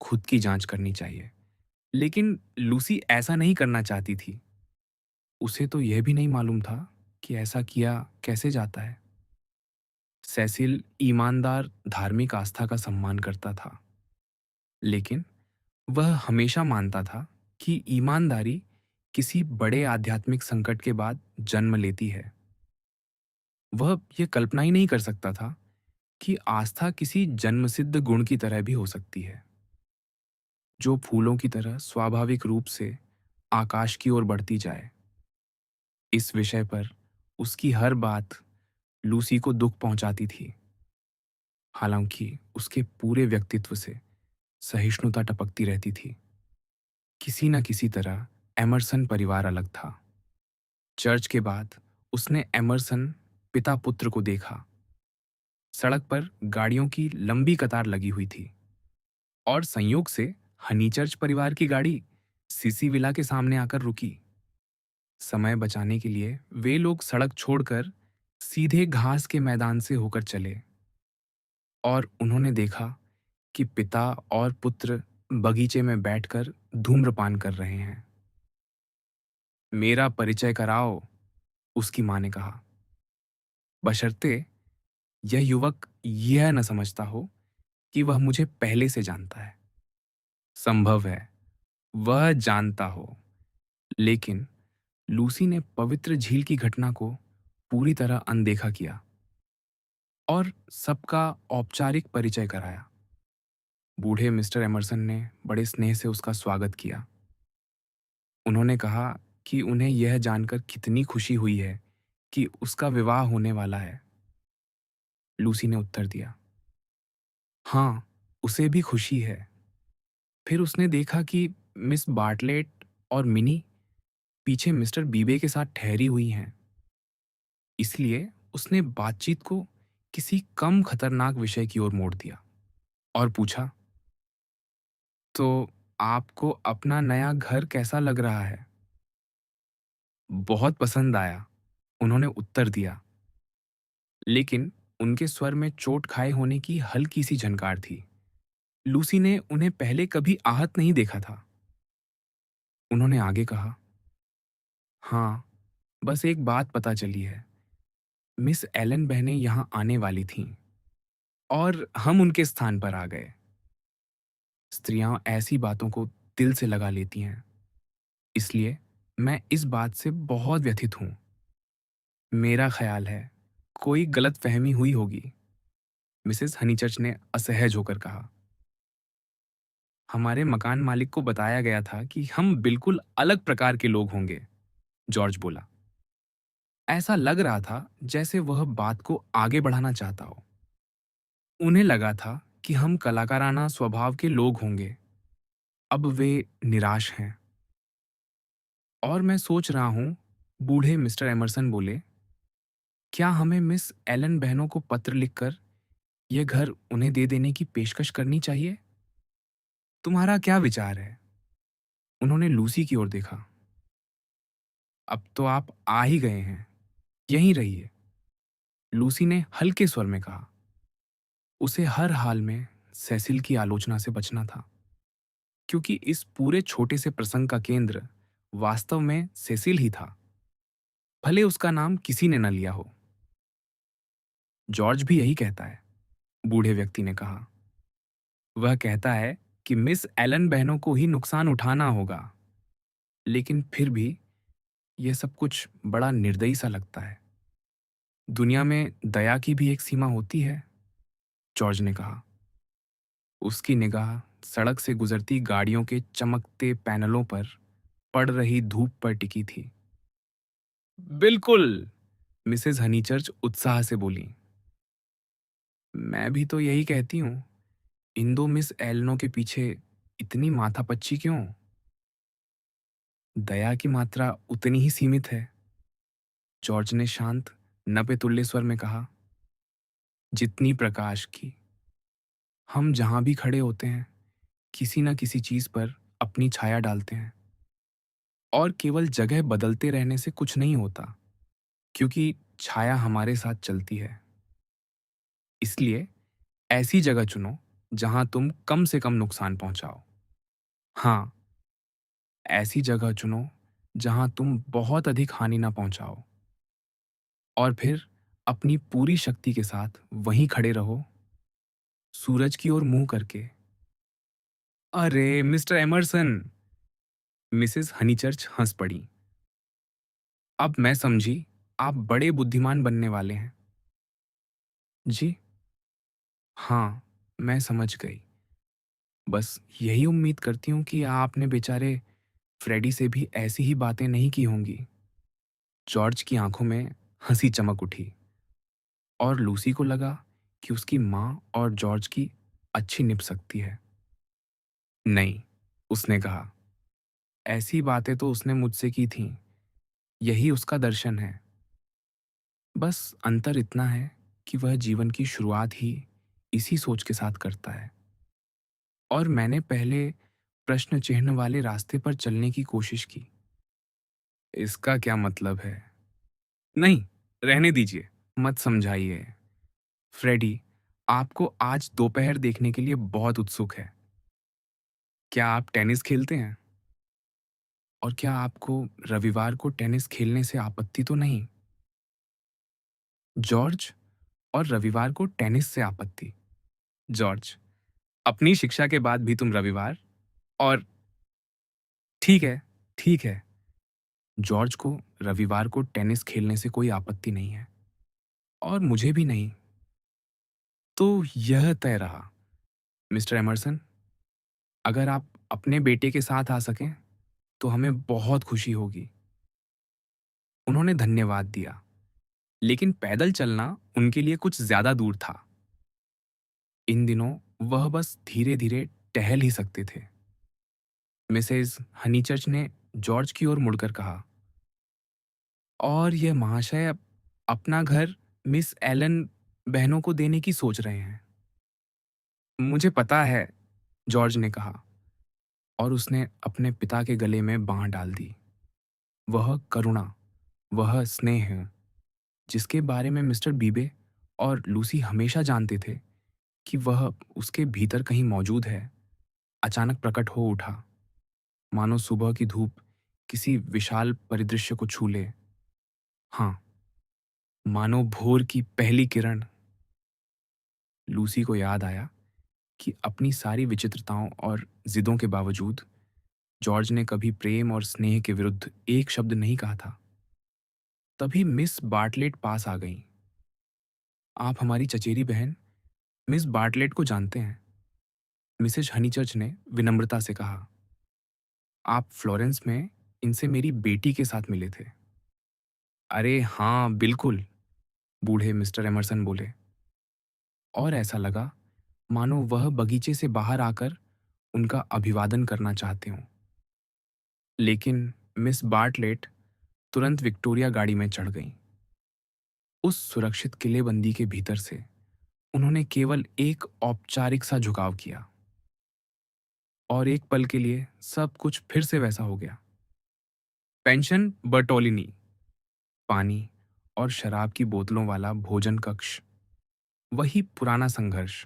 खुद की जांच करनी चाहिए। लेकिन लूसी ऐसा नहीं करना चाहती थी। उसे तो यह भी नहीं मालूम था कि ऐसा किया कैसे जाता है। सेसिल ईमानदार धार्मिक आस्था का सम्मान करता था, लेकिन वह हमेशा मानता था कि ईमानदारी किसी बड़े आध्यात्मिक संकट के बाद जन्म लेती है। वह यह कल्पना ही नहीं कर सकता था कि आस्था किसी जन्मसिद्ध गुण की तरह भी हो सकती है, जो फूलों की तरह स्वाभाविक रूप से आकाश की ओर बढ़ती जाए। इस विषय पर उसकी हर बात लूसी को दुख पहुंचाती थी, हालांकि उसके पूरे व्यक्तित्व से सहिष्णुता टपकती रहती थी। किसी न किसी तरह एमरसन परिवार अलग था। चर्च के बाद उसने एमरसन पिता पुत्र को देखा। सड़क पर गाड़ियों की लंबी कतार लगी हुई थी और संयोग से हनीचर्च परिवार की गाड़ी सीसी विला के सामने आकर रुकी। समय बचाने के लिए वे लोग सड़क छोड़कर सीधे घास के मैदान से होकर चले और उन्होंने देखा कि पिता और पुत्र बगीचे में बैठकर धूम्रपान कर रहे हैं। मेरा परिचय कराओ, उसकी मां ने कहा, बशर्ते यह युवक यह न समझता हो कि वह मुझे पहले से जानता है। संभव है वह जानता हो, लेकिन लूसी ने पवित्र झील की घटना को पूरी तरह अनदेखा किया और सबका औपचारिक परिचय कराया। बूढ़े मिस्टर एमरसन ने बड़े स्नेह से उसका स्वागत किया। उन्होंने कहा कि उन्हें यह जानकर कितनी खुशी हुई है कि उसका विवाह होने वाला है। लूसी ने उत्तर दिया, हाँ, उसे भी खुशी है। फिर उसने देखा कि मिस बार्टलेट और मिनी पीछे मिस्टर बीबे के साथ ठहरी हुई हैं। इसलिए उसने बातचीत को किसी कम खतरनाक विषय की ओर मोड़ दिया और पूछा, तो आपको अपना नया घर कैसा लग रहा है? बहुत पसंद आया, उन्होंने उत्तर दिया, लेकिन उनके स्वर में चोट खाए होने की हल्की सी झनकार थी। लूसी ने उन्हें पहले कभी आहत नहीं देखा था। उन्होंने आगे कहा, हाँ, बस एक बात पता चली है। मिस एलन बहनें यहां आने वाली थीं और हम उनके स्थान पर आ गए। स्त्रियां ऐसी बातों को दिल से लगा लेती हैं, इसलिए मैं इस बात से बहुत व्यथित हूं। मेरा ख्याल है कोई गलतफहमी हुई होगी, मिसेस हनीचर्च ने असहज होकर कहा। हमारे मकान मालिक को बताया गया था कि हम बिल्कुल अलग प्रकार के लोग होंगे, जॉर्ज बोला। ऐसा लग रहा था जैसे वह बात को आगे बढ़ाना चाहता हो। उन्हें लगा था कि हम कलाकाराना स्वभाव के लोग होंगे। अब वे निराश हैं। और मैं सोच रहा हूं, बूढ़े मिस्टर एमरसन बोले, क्या हमें मिस एलन बहनों को पत्र लिखकर यह घर उन्हें दे देने की पेशकश करनी चाहिए? तुम्हारा क्या विचार है? उन्होंने लूसी की ओर देखा। अब तो आप आ ही गए हैं, यहीं रहिए, लूसी ने हल्के स्वर में कहा। उसे हर हाल में सेसिल की आलोचना से बचना था, क्योंकि इस पूरे छोटे से प्रसंग का केंद्र वास्तव में सेसिल ही था, भले उसका नाम किसी ने न लिया हो। जॉर्ज भी यही कहता है, बूढ़े व्यक्ति ने कहा। वह कहता है कि मिस एलन बहनों को ही नुकसान उठाना होगा, लेकिन फिर भी यह सब कुछ बड़ा निर्दयी सा लगता है। दुनिया में दया की भी एक सीमा होती है, जॉर्ज ने कहा। उसकी निगाह सड़क से गुजरती गाड़ियों के चमकते पैनलों पर पड़ रही धूप पर टिकी थी। बिल्कुल, मिसेस हनीचर्च उत्साह से बोली। मैं भी तो यही कहती हूँ। इन दो मिस एलनों के पीछे इतनी माथापच्ची क्यों? दया की मात्रा उतनी ही सीमित है। जॉर्ज ने शांत नपे तुल्य स्वर में कहा। जितनी प्रकाश की। हम जहां भी खड़े होते हैं किसी न किसी चीज पर अपनी छाया डालते हैं। और केवल जगह बदलते रहने से कुछ नहीं होता, क्योंकि छाया हमारे साथ चलती है। इसलिए ऐसी जगह चुनो जहां तुम कम से कम नुकसान पहुंचाओ। हाँ, ऐसी जगह चुनो जहां तुम बहुत अधिक हानि ना पहुंचाओ। और फिर अपनी पूरी शक्ति के साथ वहीं खड़े रहो, सूरज की ओर मुंह करके। अरे मिस्टर एमरसन! मिसेस हनीचर्च हंस पड़ी। अब मैं समझी, आप बड़े बुद्धिमान बनने वाले हैं। जी हाँ, मैं समझ गई। बस यही उम्मीद करती हूँ कि आपने बेचारे फ्रेडी से भी ऐसी ही बातें नहीं की होंगी। जॉर्ज की आंखों में हंसी चमक उठी और लूसी को लगा कि उसकी माँ और जॉर्ज की अच्छी निभ सकती है। नहीं, उसने कहा, ऐसी बातें तो उसने मुझसे की थीं। यही उसका दर्शन है। बस अंतर इतना है कि वह जीवन की शुरुआत ही इसी सोच के साथ करता है। और मैंने पहले प्रश्न चिह्न वाले रास्ते पर चलने की कोशिश की। इसका क्या मतलब है? नहीं, रहने दीजिए, मत समझाइए। फ्रेडी आपको आज दोपहर देखने के लिए बहुत उत्सुक है। क्या आप टेनिस खेलते हैं? और क्या आपको रविवार को टेनिस खेलने से आपत्ति तो नहीं? जॉर्ज, और रविवार को टेनिस से आपत्ति? जॉर्ज, अपनी शिक्षा के बाद भी तुम रविवार और ठीक है, ठीक है। जॉर्ज को रविवार को टेनिस खेलने से कोई आपत्ति नहीं है और मुझे भी नहीं। तो यह तय रहा। मिस्टर एमरसन, अगर आप अपने बेटे के साथ आ सकें तो हमें बहुत खुशी होगी। उन्होंने धन्यवाद दिया, लेकिन पैदल चलना उनके लिए कुछ ज्यादा दूर था। इन दिनों वह बस धीरे धीरे टहल ही सकते थे। मिसेज हनीचर्च ने जॉर्ज की ओर मुड़कर कहा, और यह महाशय अपना घर मिस एलन बहनों को देने की सोच रहे हैं। मुझे पता है, जॉर्ज ने कहा, और उसने अपने पिता के गले में बांह डाल दी। वह करुणा, वह स्नेह, जिसके बारे में मिस्टर बीबे और लूसी हमेशा जानते थे कि वह उसके भीतर कहीं मौजूद है, अचानक प्रकट हो उठा, मानो सुबह की धूप किसी विशाल परिदृश्य को छू ले। हाँ, मानो भोर की पहली किरण। लूसी को याद आया कि अपनी सारी विचित्रताओं और जिदों के बावजूद जॉर्ज ने कभी प्रेम और स्नेह के विरुद्ध एक शब्द नहीं कहा था। तभी मिस बार्टलेट पास आ गईं। आप हमारी चचेरी बहन मिस बार्टलेट को जानते हैं? मिसेज हनीचर्च ने विनम्रता से कहा। आप फ्लोरेंस में इनसे मेरी बेटी के साथ मिले थे। अरे हाँ, बिल्कुल, बूढ़े मिस्टर एमरसन बोले, और ऐसा लगा मानो वह बगीचे से बाहर आकर उनका अभिवादन करना चाहते हों। लेकिन मिस बार्टलेट तुरंत विक्टोरिया गाड़ी में चढ़ गईं। उस सुरक्षित किलेबंदी के भीतर से उन्होंने केवल एक औपचारिक सा झुकाव किया, और एक पल के लिए सब कुछ फिर से वैसा हो गया। पेंशन बर्टोलिनी, पानी और शराब की बोतलों वाला भोजन कक्ष, वही पुराना संघर्ष,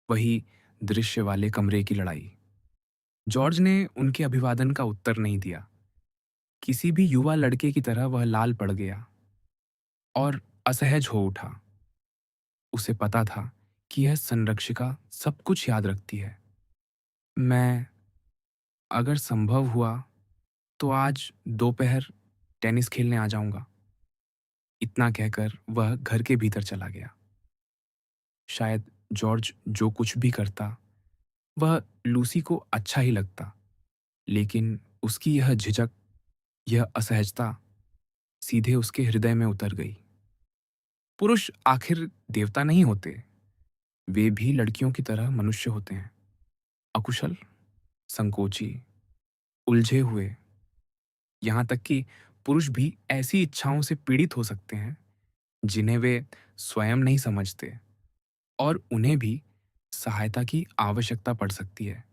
वही दृश्य वाले कमरे की लड़ाई। जॉर्ज ने उनके अभिवादन का उत्तर नहीं दिया। किसी भी युवा लड़के की तरह वह लाल पड़ गया और असहज हो उठा। उसे पता था कि यह संरक्षिका सब कुछ याद रखती है। मैं, अगर संभव हुआ तो आज दोपहर टेनिस खेलने आ जाऊंगा। इतना कहकर वह घर के भीतर चला गया। शायद जॉर्ज जो कुछ भी करता वह लूसी को अच्छा ही लगता, लेकिन उसकी यह झिझक, यह असहजता सीधे उसके हृदय में उतर गई। पुरुष आखिर देवता नहीं होते, वे भी लड़कियों की तरह मनुष्य होते हैं, अकुशल, संकोची, उलझे हुए। यहाँ तक कि पुरुष भी ऐसी इच्छाओं से पीड़ित हो सकते हैं जिन्हें वे स्वयं नहीं समझते, और उन्हें भी सहायता की आवश्यकता पड़ सकती है।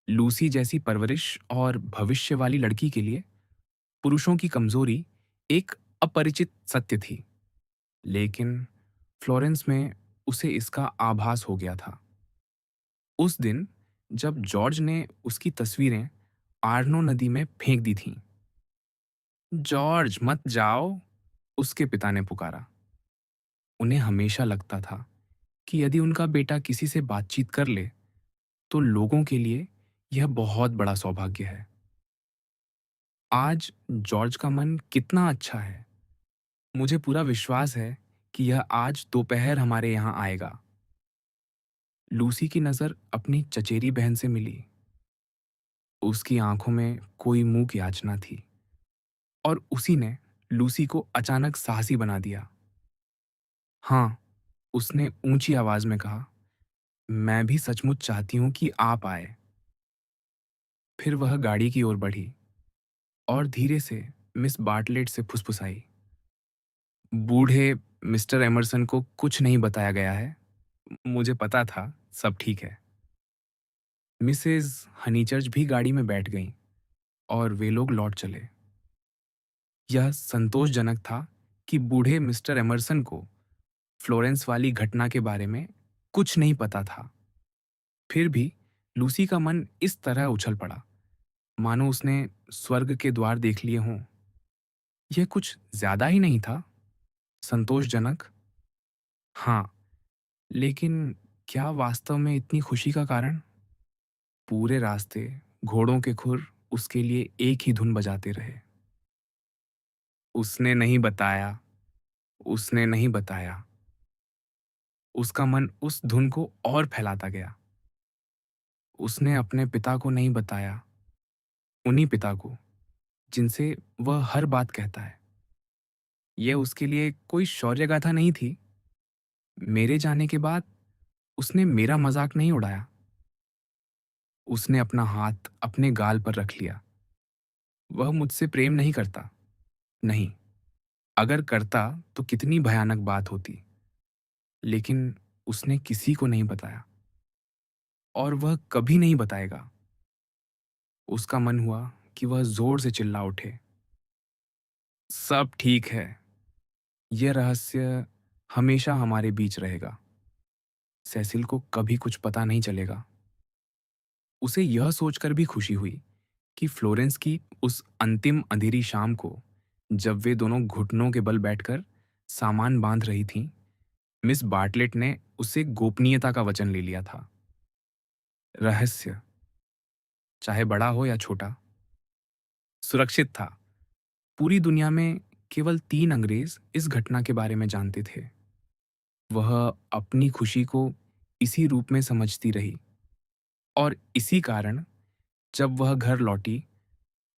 लूसी जैसी परवरिश और भविष्य वाली लड़की के लिए पुरुषों की कमजोरी एक अपरिचित सत्य थी, लेकिन फ्लोरेंस में उसे इसका आभास हो गया था। उस दिन जब जॉर्ज ने उसकी तस्वीरें आर्नो नदी में फेंक दी थीं। जॉर्ज मत जाओ, उसके पिता ने पुकारा। उन्हें हमेशा लगता था कि यदि उनका बेटा किसी से बातचीत कर ले तो लोगों के लिए यह बहुत बड़ा सौभाग्य है। आज जॉर्ज का मन कितना अच्छा है। मुझे पूरा विश्वास है कि यह आज दोपहर हमारे यहाँ आएगा। लूसी की नज़र अपनी चचेरी बहन से मिली। उसकी आंखों में कोई मूक याचना थी, और उसी ने लूसी को अचानक साहसी बना दिया। हाँ, उसने ऊंची आवाज में कहा, मैं भी सचमुच चाहती हूं कि आप आए। फिर वह गाड़ी की ओर बढ़ी और धीरे से मिस बार्टलेट से फुसफुसाई, बूढ़े मिस्टर एमरसन को कुछ नहीं बताया गया है। मुझे पता था, सब ठीक है। मिसेज हनीचर्च भी गाड़ी में बैठ गईं और वे लोग लौट चले। यह संतोषजनक था कि बूढ़े मिस्टर एमरसन को फ्लोरेंस वाली घटना के बारे में कुछ नहीं पता था। फिर भी लूसी का मन इस तरह उछल पड़ा मानो उसने स्वर्ग के द्वार देख लिए हों। यह कुछ ज्यादा ही नहीं था संतोषजनक? हाँ, लेकिन क्या वास्तव में इतनी खुशी का कारण? पूरे रास्ते घोड़ों के खुर उसके लिए एक ही धुन बजाते रहे। उसने नहीं बताया, उसने नहीं बताया। उसका मन उस धुन को और फैलाता गया। उसने अपने पिता को नहीं बताया, उन्हीं पिता को जिनसे वह हर बात कहता है। यह उसके लिए कोई शौर्य गाथा नहीं थी। मेरे जाने के बाद उसने मेरा मजाक नहीं उड़ाया। उसने अपना हाथ अपने गाल पर रख लिया। वह मुझसे प्रेम नहीं करता। नहीं, अगर करता तो कितनी भयानक बात होती। लेकिन उसने किसी को नहीं बताया, और वह कभी नहीं बताएगा। उसका मन हुआ कि वह जोर से चिल्ला उठे, सब ठीक है, यह रहस्य हमेशा हमारे बीच रहेगा। सेसिल को कभी कुछ पता नहीं चलेगा। उसे यह सोचकर भी खुशी हुई कि फ्लोरेंस की उस अंतिम अंधेरी शाम को, जब वे दोनों घुटनों के बल बैठकर सामान बांध रही थीं, मिस बार्टलेट ने उससे गोपनीयता का वचन ले लिया था। रहस्य, चाहे बड़ा हो या छोटा, सुरक्षित था। पूरी दुनिया में केवल 3 अंग्रेज इस घटना के बारे में जानते थे। वह अपनी खुशी को इसी रूप में समझती रही, और इसी कारण जब वह घर लौटी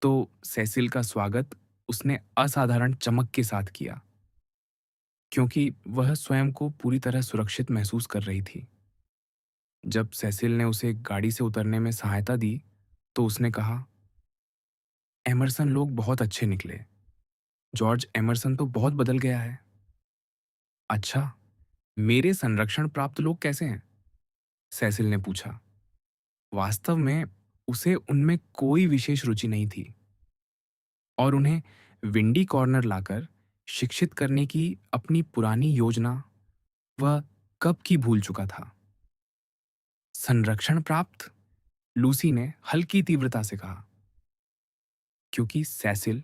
तो सेसिल का स्वागत उसने असाधारण चमक के साथ किया, क्योंकि वह स्वयं को पूरी तरह सुरक्षित महसूस कर रही थी। जब सेसिल ने उसे गाड़ी से उतरने में सहायता दी तो उसने कहा, एमरसन लोग बहुत अच्छे निकले। जॉर्ज एमरसन तो बहुत बदल गया है। अच्छा, मेरे संरक्षण प्राप्त लोग कैसे हैं? सेसिल ने पूछा। वास्तव में उसे उनमें कोई विशेष रुचि नहीं थी, और उन्हें विंडी कॉर्नर लाकर शिक्षित करने की अपनी पुरानी योजना वह कब की भूल चुका था। संरक्षण प्राप्त? लूसी ने हल्की तीव्रता से कहा, क्योंकि सेसिल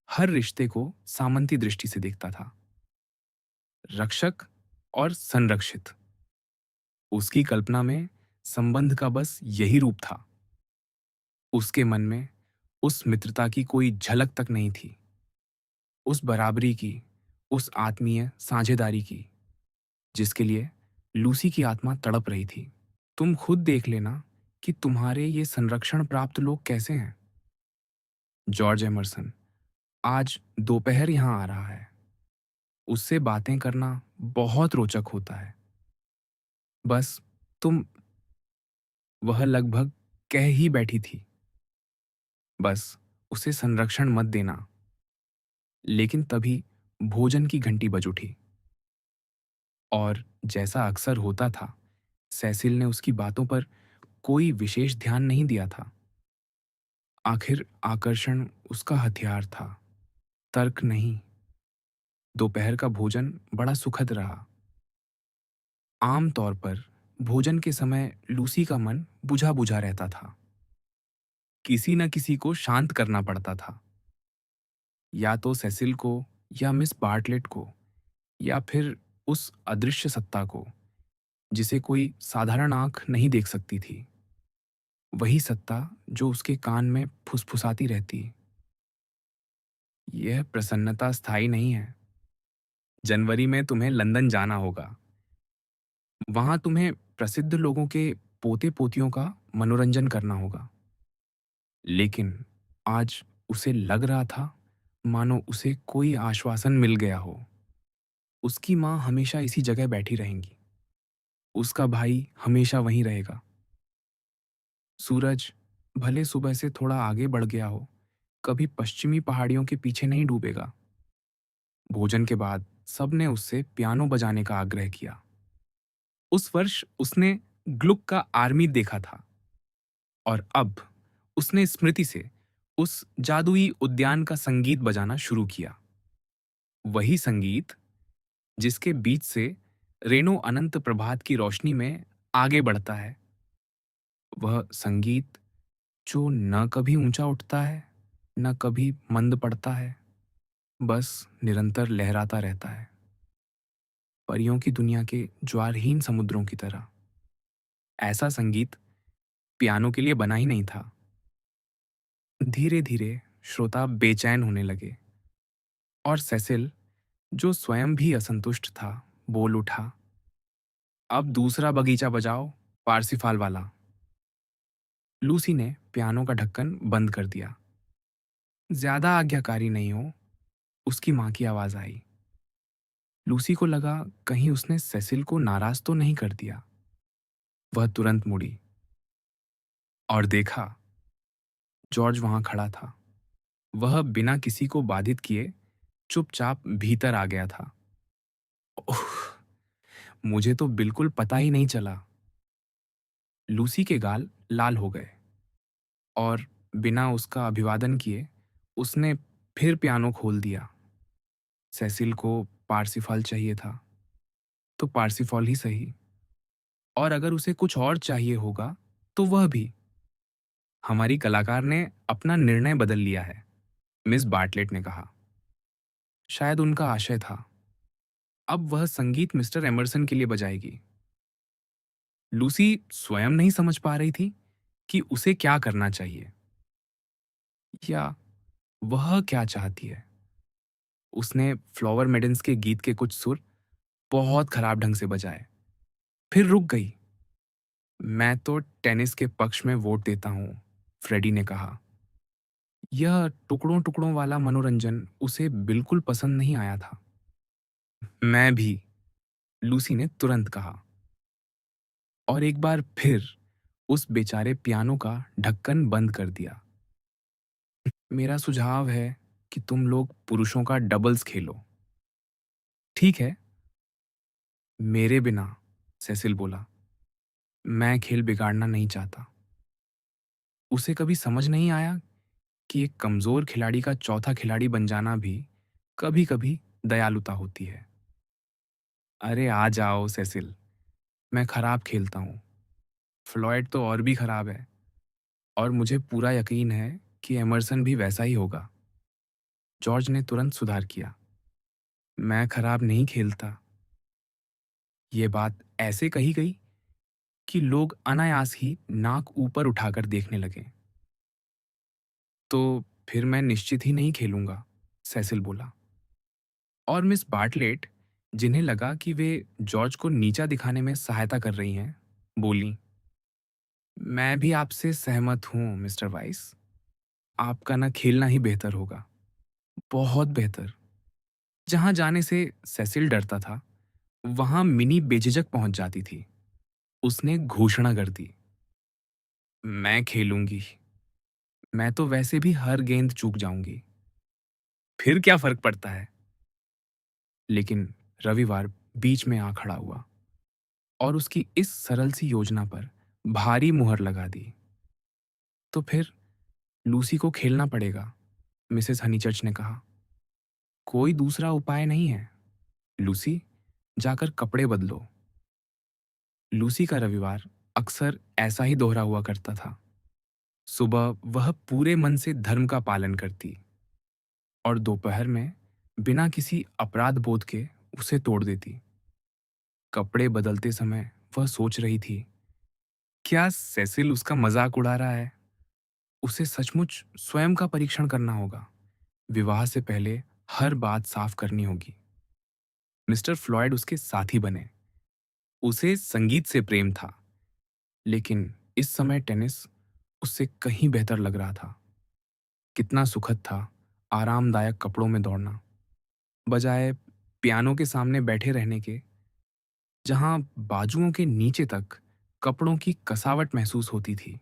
हर रिश्ते को सामंती दृष्टि से देखता था। रक्षक और संरक्षित, उसकी कल्पना में संबंध का बस यही रूप था। उसके मन में उस मित्रता की कोई झलक तक नहीं थी, उस बराबरी की, उस आत्मीय साझेदारी की जिसके लिए लूसी की आत्मा तड़प रही थी। तुम खुद देख लेना कि तुम्हारे ये संरक्षण प्राप्त लोग कैसे हैं। जॉर्ज एमरसन आज दोपहर यहां आ रहा है। उससे बातें करना बहुत रोचक होता है। बस तुम वह लगभग कह ही बैठी थी, बस उसे संरक्षण मत देना। लेकिन तभी भोजन की घंटी बज उठी और जैसा अक्सर होता था, सेसिल ने उसकी बातों पर कोई विशेष ध्यान नहीं दिया था। आखिर आकर्षण उसका हथियार था, तर्क नहीं। दोपहर का भोजन बड़ा सुखद रहा। आम तौर पर भोजन के समय लूसी का मन बुझा बुझा रहता था। किसी न किसी को शांत करना पड़ता था, या तो सेसिल को, या मिस बार्टलेट को, या फिर उस अदृश्य सत्ता को जिसे कोई साधारण आंख नहीं देख सकती थी। वही सत्ता जो उसके कान में फुसफुसाती रहती, यह प्रसन्नता स्थायी नहीं है। जनवरी में तुम्हें लंदन जाना होगा। वहां तुम्हें प्रसिद्ध लोगों के पोते पोतियों का मनोरंजन करना होगा। लेकिन आज उसे लग रहा था मानो उसे कोई आश्वासन मिल गया हो। उसकी माँ हमेशा इसी जगह बैठी रहेंगी, उसका भाई हमेशा वहीं रहेगा। सूरज भले सुबह से थोड़ा आगे बढ़ गया हो, कभी पश्चिमी पहाड़ियों के पीछे नहीं डूबेगा। भोजन के बाद सबने उससे पियानो बजाने का आग्रह किया। उस वर्ष उसने ग्लुक का आर्मी देखा था, और अब उसने स्मृति से उस जादुई उद्यान का संगीत बजाना शुरू किया। वही संगीत जिसके बीच से रेनो अनंत प्रभात की रोशनी में आगे बढ़ता है। वह संगीत जो न कभी ऊंचा उठता है, न कभी मंद पड़ता है, बस निरंतर लहराता रहता है, परियों की दुनिया के ज्वारहीन समुद्रों की तरह। ऐसा संगीत पियानो के लिए बना ही नहीं था। धीरे धीरे श्रोता बेचैन होने लगे, और सेसिल, जो स्वयं भी असंतुष्ट था, बोल उठा, अब दूसरा बगीचा बजाओ, पारसीफाल वाला। लूसी ने पियानो का ढक्कन बंद कर दिया। ज्यादा आज्ञाकारी नहीं हो, उसकी मां की आवाज आई। लूसी को लगा कहीं उसने सेसिल को नाराज तो नहीं कर दिया। वह तुरंत मुड़ी और देखा, जॉर्ज वहां खड़ा था। वह बिना किसी को बाधित किए चुपचाप भीतर आ गया था। ओह! मुझे तो बिल्कुल पता ही नहीं चला। लूसी के गाल लाल हो गए, और बिना उसका अभिवादन किए उसने फिर पियानो खोल दिया। सेसिल को पारसीफल चाहिए था, तो पारसीफल ही सही। और अगर उसे कुछ और चाहिए होगा, तो वह भी। हमारी कलाकार ने अपना निर्णय बदल लिया है, मिस बार्टलेट ने कहा। शायद उनका आशय था, अब वह संगीत मिस्टर एमरसन के लिए बजाएगी। लूसी स्वयं नहीं समझ पा रही थी कि उसे क्या करना चाहिए, या वह क्या चाहती है। उसने फ्लावर मेडेंस के गीत के कुछ सुर बहुत खराब ढंग से बजाए, फिर रुक गई। मैं तो टेनिस के पक्ष में वोट देता हूं, फ्रेडी ने कहा। यह टुकड़ों टुकड़ों वाला मनोरंजन उसे बिल्कुल पसंद नहीं आया था। मैं भी, लूसी ने तुरंत कहा, और एक बार फिर उस बेचारे पियानो का ढक्कन बंद कर दिया। मेरा सुझाव है कि तुम लोग पुरुषों का डबल्स खेलो। ठीक है, मेरे बिना, सेसिल बोला। मैं खेल बिगाड़ना नहीं चाहता। उसे कभी समझ नहीं आया कि एक कमजोर खिलाड़ी का चौथा खिलाड़ी बन जाना भी कभी कभी दयालुता होती है। अरे आ जाओ सेसिल, मैं खराब खेलता हूँ। फ्लॉयड तो और भी खराब है, और मुझे पूरा यकीन है कि एमरसन भी वैसा ही होगा। जॉर्ज ने तुरंत सुधार किया। मैं खराब नहीं खेलता। ये बात ऐसे कही गई कि लोग अनायास ही नाक ऊपर उठाकर देखने लगे। तो फिर मैं निश्चित ही नहीं खेलूंगा, सेसिल बोला। और मिस बार्टलेट, जिन्हें लगा कि वे जॉर्ज को नीचा दिखाने में सहायता कर रही हैं, बोली, मैं भी आपसे सहमत हूं मिस्टर वाइस। आपका ना खेलना ही बेहतर होगा, बहुत बेहतर। जहां जाने से सेसिल डरता था, वहां मिनी बेझिझक पहुंच जाती थी। उसने घोषणा कर दी, मैं खेलूंगी। मैं तो वैसे भी हर गेंद चूक जाऊंगी। फिर क्या फर्क पड़ता है? लेकिन रविवार बीच में आ खड़ा हुआ और उसकी इस सरल सी योजना पर भारी मुहर लगा दी। तो फिर लूसी को खेलना पड़ेगा, मिसेस हनीचर्च ने कहा। कोई दूसरा उपाय नहीं है। लूसी, जाकर कपड़े बदलो। लूसी का रविवार अक्सर ऐसा ही दोहरा हुआ करता था। सुबह वह पूरे मन से धर्म का पालन करती और दोपहर में बिना किसी अपराध बोध के उसे तोड़ देती। कपड़े बदलते समय वह सोच रही थी, क्या सेसिल उसका मजाक उड़ा रहा है? उसे सचमुच स्वयं का परीक्षण करना होगा। विवाह से पहले हर बात साफ करनी होगी। मिस्टर फ्लॉयड उसके साथी बने। उसे संगीत से प्रेम था, लेकिन इस समय टेनिस उससे कहीं बेहतर लग रहा था। कितना सुखद था आरामदायक कपड़ों में दौड़ना, बजाय पियानो के सामने बैठे रहने के, जहां बाजुओं के नीचे तक कपड़ों की कसावट महसूस होती थी।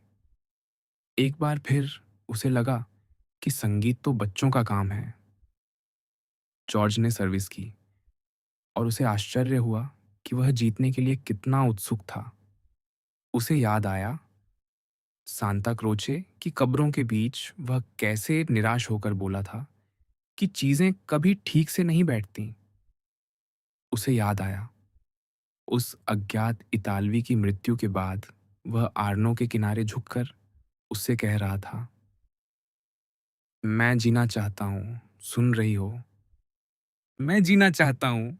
एक बार फिर उसे लगा कि संगीत तो बच्चों का काम है। जॉर्ज ने सर्विस की और उसे आश्चर्य हुआ कि वह जीतने के लिए कितना उत्सुक था। उसे याद आया सांता क्रोचे की कब्रों के बीच वह कैसे निराश होकर बोला था कि चीजें कभी ठीक से नहीं बैठती। उसे याद आया उस अज्ञात इतालवी की मृत्यु के बाद वह आर्नो के किनारे झुककर उससे कह रहा था, मैं जीना चाहता हूं, सुन रही हो? मैं जीना चाहता हूं।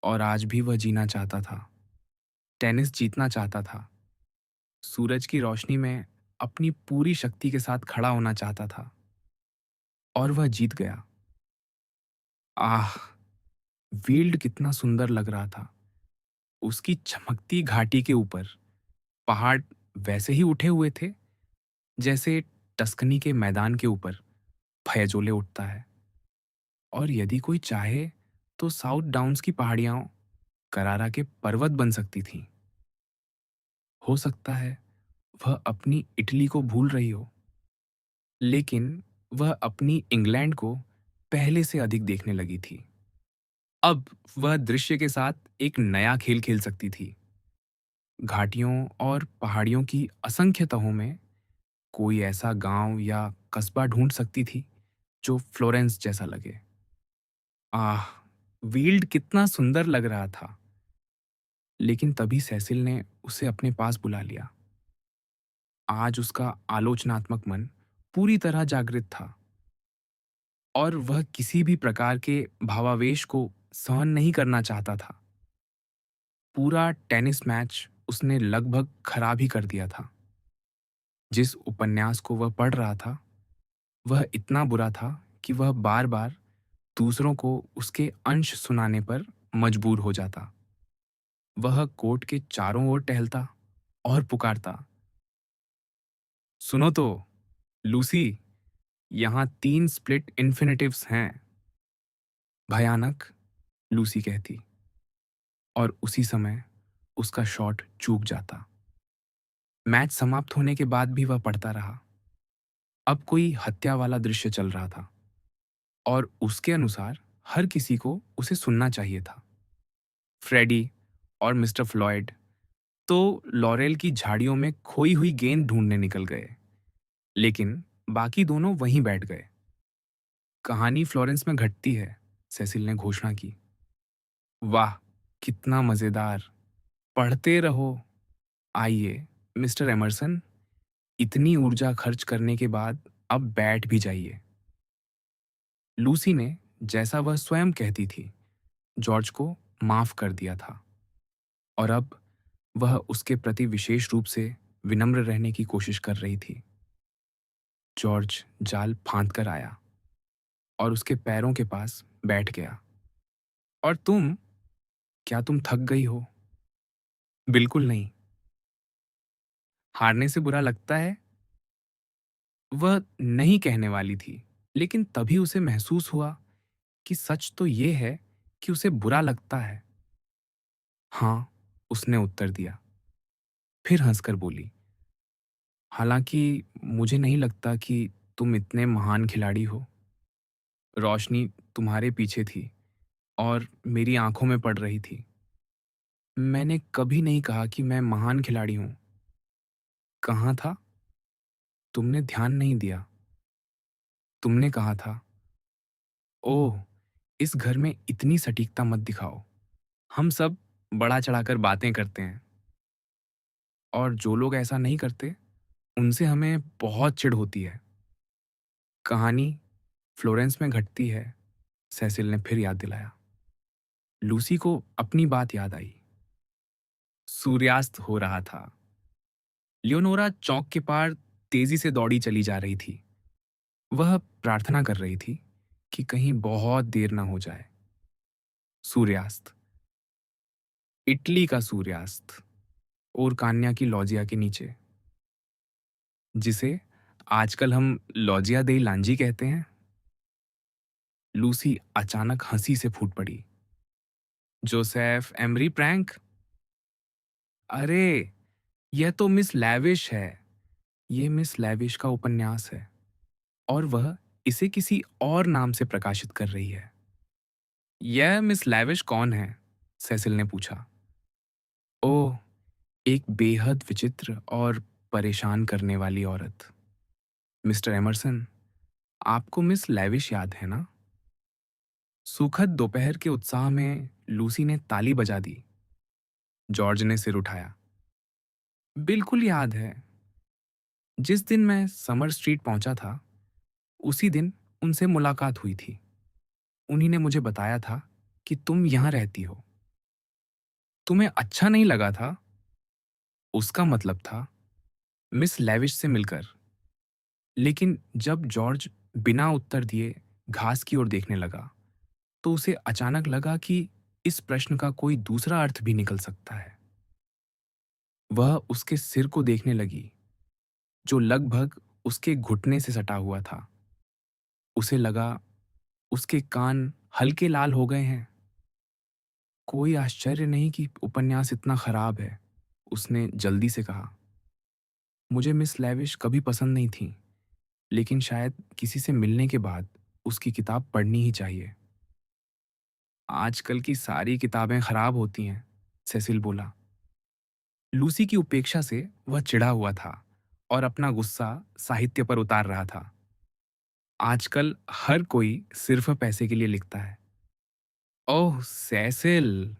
और आज भी वह जीना चाहता था। टेनिस जीतना चाहता था। सूरज की रोशनी में अपनी पूरी शक्ति के साथ खड़ा होना चाहता था। और वह जीत गया। आह, फील्ड कितना सुंदर लग रहा था। उसकी चमकती घाटी के ऊपर पहाड़ वैसे ही उठे हुए थे जैसे टस्कनी के मैदान के ऊपर फयजोले उठता है। और यदि कोई चाहे तो साउथ डाउन्स की पहाड़ियां करारा के पर्वत बन सकती थीं। हो सकता है वह अपनी इटली को भूल रही हो, लेकिन वह अपनी इंग्लैंड को पहले से अधिक देखने लगी थी। अब वह दृश्य के साथ एक नया खेल खेल सकती थी। घाटियों और पहाड़ियों की असंख्य तहों में कोई ऐसा गांव या कस्बा ढूंढ सकती थी जो फ्लोरेंस जैसा लगे। आह, वील्ड कितना सुंदर लग रहा था। लेकिन तभी सेसिल ने उसे अपने पास बुला लिया। आज उसका आलोचनात्मक मन पूरी तरह जागृत था और वह किसी भी प्रकार के भावावेश को सहन नहीं करना चाहता था। पूरा टेनिस मैच उसने लगभग खराब ही कर दिया था। जिस उपन्यास को वह पढ़ रहा था वह इतना बुरा था कि वह बार बार दूसरों को उसके अंश सुनाने पर मजबूर हो जाता। वह कोर्ट के चारों ओर टहलता और पुकारता, सुनो तो लूसी, यहाँ 3 स्प्लिट इन्फिनिटिव्स हैं। भयानक, लूसी कहती। और उसी समय उसका शॉट चूक जाता। मैच समाप्त होने के बाद भी वह पढ़ता रहा। अब कोई हत्या वाला दृश्य चल रहा था और उसके अनुसार हर किसी को उसे सुनना चाहिए था। फ्रेडी और मिस्टर फ्लॉयड तो लॉरेल की झाड़ियों में खोई हुई गेंद ढूंढने निकल गए, लेकिन बाकी दोनों वहीं बैठ गए। कहानी फ्लोरेंस में घटती है, सेसिल ने घोषणा की। वाह, कितना मजेदार! पढ़ते रहो। आइए, मिस्टर एमरसन, इतनी ऊर्जा खर्च करने के बाद अब बैठ भी जाइए। लूसी ने, जैसा वह स्वयं कहती थी, जॉर्ज को माफ कर दिया था और अब वह उसके प्रति विशेष रूप से विनम्र रहने की कोशिश कर रही थी। जॉर्ज जाल फांद कर आया और उसके पैरों के पास बैठ गया। और तुम, क्या तुम थक गई हो? बिल्कुल नहीं। हारने से बुरा लगता है? वह नहीं कहने वाली थी, लेकिन तभी उसे महसूस हुआ कि सच तो ये है कि उसे बुरा लगता है। हाँ, उसने उत्तर दिया। फिर हंसकर बोली, हालांकि मुझे नहीं लगता कि तुम इतने महान खिलाड़ी हो। रोशनी तुम्हारे पीछे थी और मेरी आंखों में पड़ रही थी। मैंने कभी नहीं कहा कि मैं महान खिलाड़ी हूं। कहाँ था? तुमने ध्यान नहीं दिया। तुमने कहा था, ओह, इस घर में इतनी सटीकता मत दिखाओ। हम सब बड़ा चढ़ाकर बातें करते हैं और जो लोग ऐसा नहीं करते उनसे हमें बहुत चिढ़ होती है। कहानी फ्लोरेंस में घटती है, सेसिल ने फिर याद दिलाया। लूसी को अपनी बात याद आई। सूर्यास्त हो रहा था। लियोनोरा चौक के पार तेजी से दौड़ी चली जा रही थी। वह प्रार्थना कर रही थी कि कहीं बहुत देर ना हो जाए। सूर्यास्त, इटली का सूर्यास्त, और कान्या की लॉजिया के नीचे, जिसे आजकल हम लॉजिया दे लांजी कहते हैं। लूसी अचानक हंसी से फूट पड़ी। Joseph emery prank? अरे, यह तो मिस लैविश है। ये मिस लैविश का उपन्यास है और वह इसे किसी और नाम से प्रकाशित कर रही है। यह मिस लैविश कौन है? सेसिल ने पूछा। ओह, एक बेहद विचित्र और परेशान करने वाली औरत। मिस्टर एमरसन, आपको मिस लैविश याद है ना? सुखद दोपहर के उत्साह में लूसी ने ताली बजा दी। जॉर्ज ने सिर उठाया। बिल्कुल याद है। जिस दिन मैं समर स्ट्रीट पहुंचा था, उसी दिन उनसे मुलाकात हुई थी। उन्हीं ने मुझे बताया था कि तुम यहां रहती हो। तुम्हें अच्छा नहीं लगा था? उसका मतलब था मिस लेविश से मिलकर। लेकिन जब जॉर्ज बिना उत्तर दिए घास की ओर देखने लगा, तो उसे अचानक लगा कि इस प्रश्न का कोई दूसरा अर्थ भी निकल सकता है। वह उसके सिर को देखने लगी, जो लगभग उसके घुटने से सटा हुआ था। उसे लगा उसके कान हल्के लाल हो गए हैं। कोई आश्चर्य नहीं कि उपन्यास इतना खराब है, उसने जल्दी से कहा। मुझे मिस लेविश कभी पसंद नहीं थी, लेकिन शायद किसी से मिलने के बाद उसकी किताब पढ़नी ही चाहिए। आजकल की सारी किताबें खराब होती हैं, सेसिल बोला। लूसी की उपेक्षा से वह चिढ़ा हुआ था और अपना गुस्सा साहित्य पर उतार रहा था। आजकल हर कोई सिर्फ पैसे के लिए लिखता है। ओह सेसिल,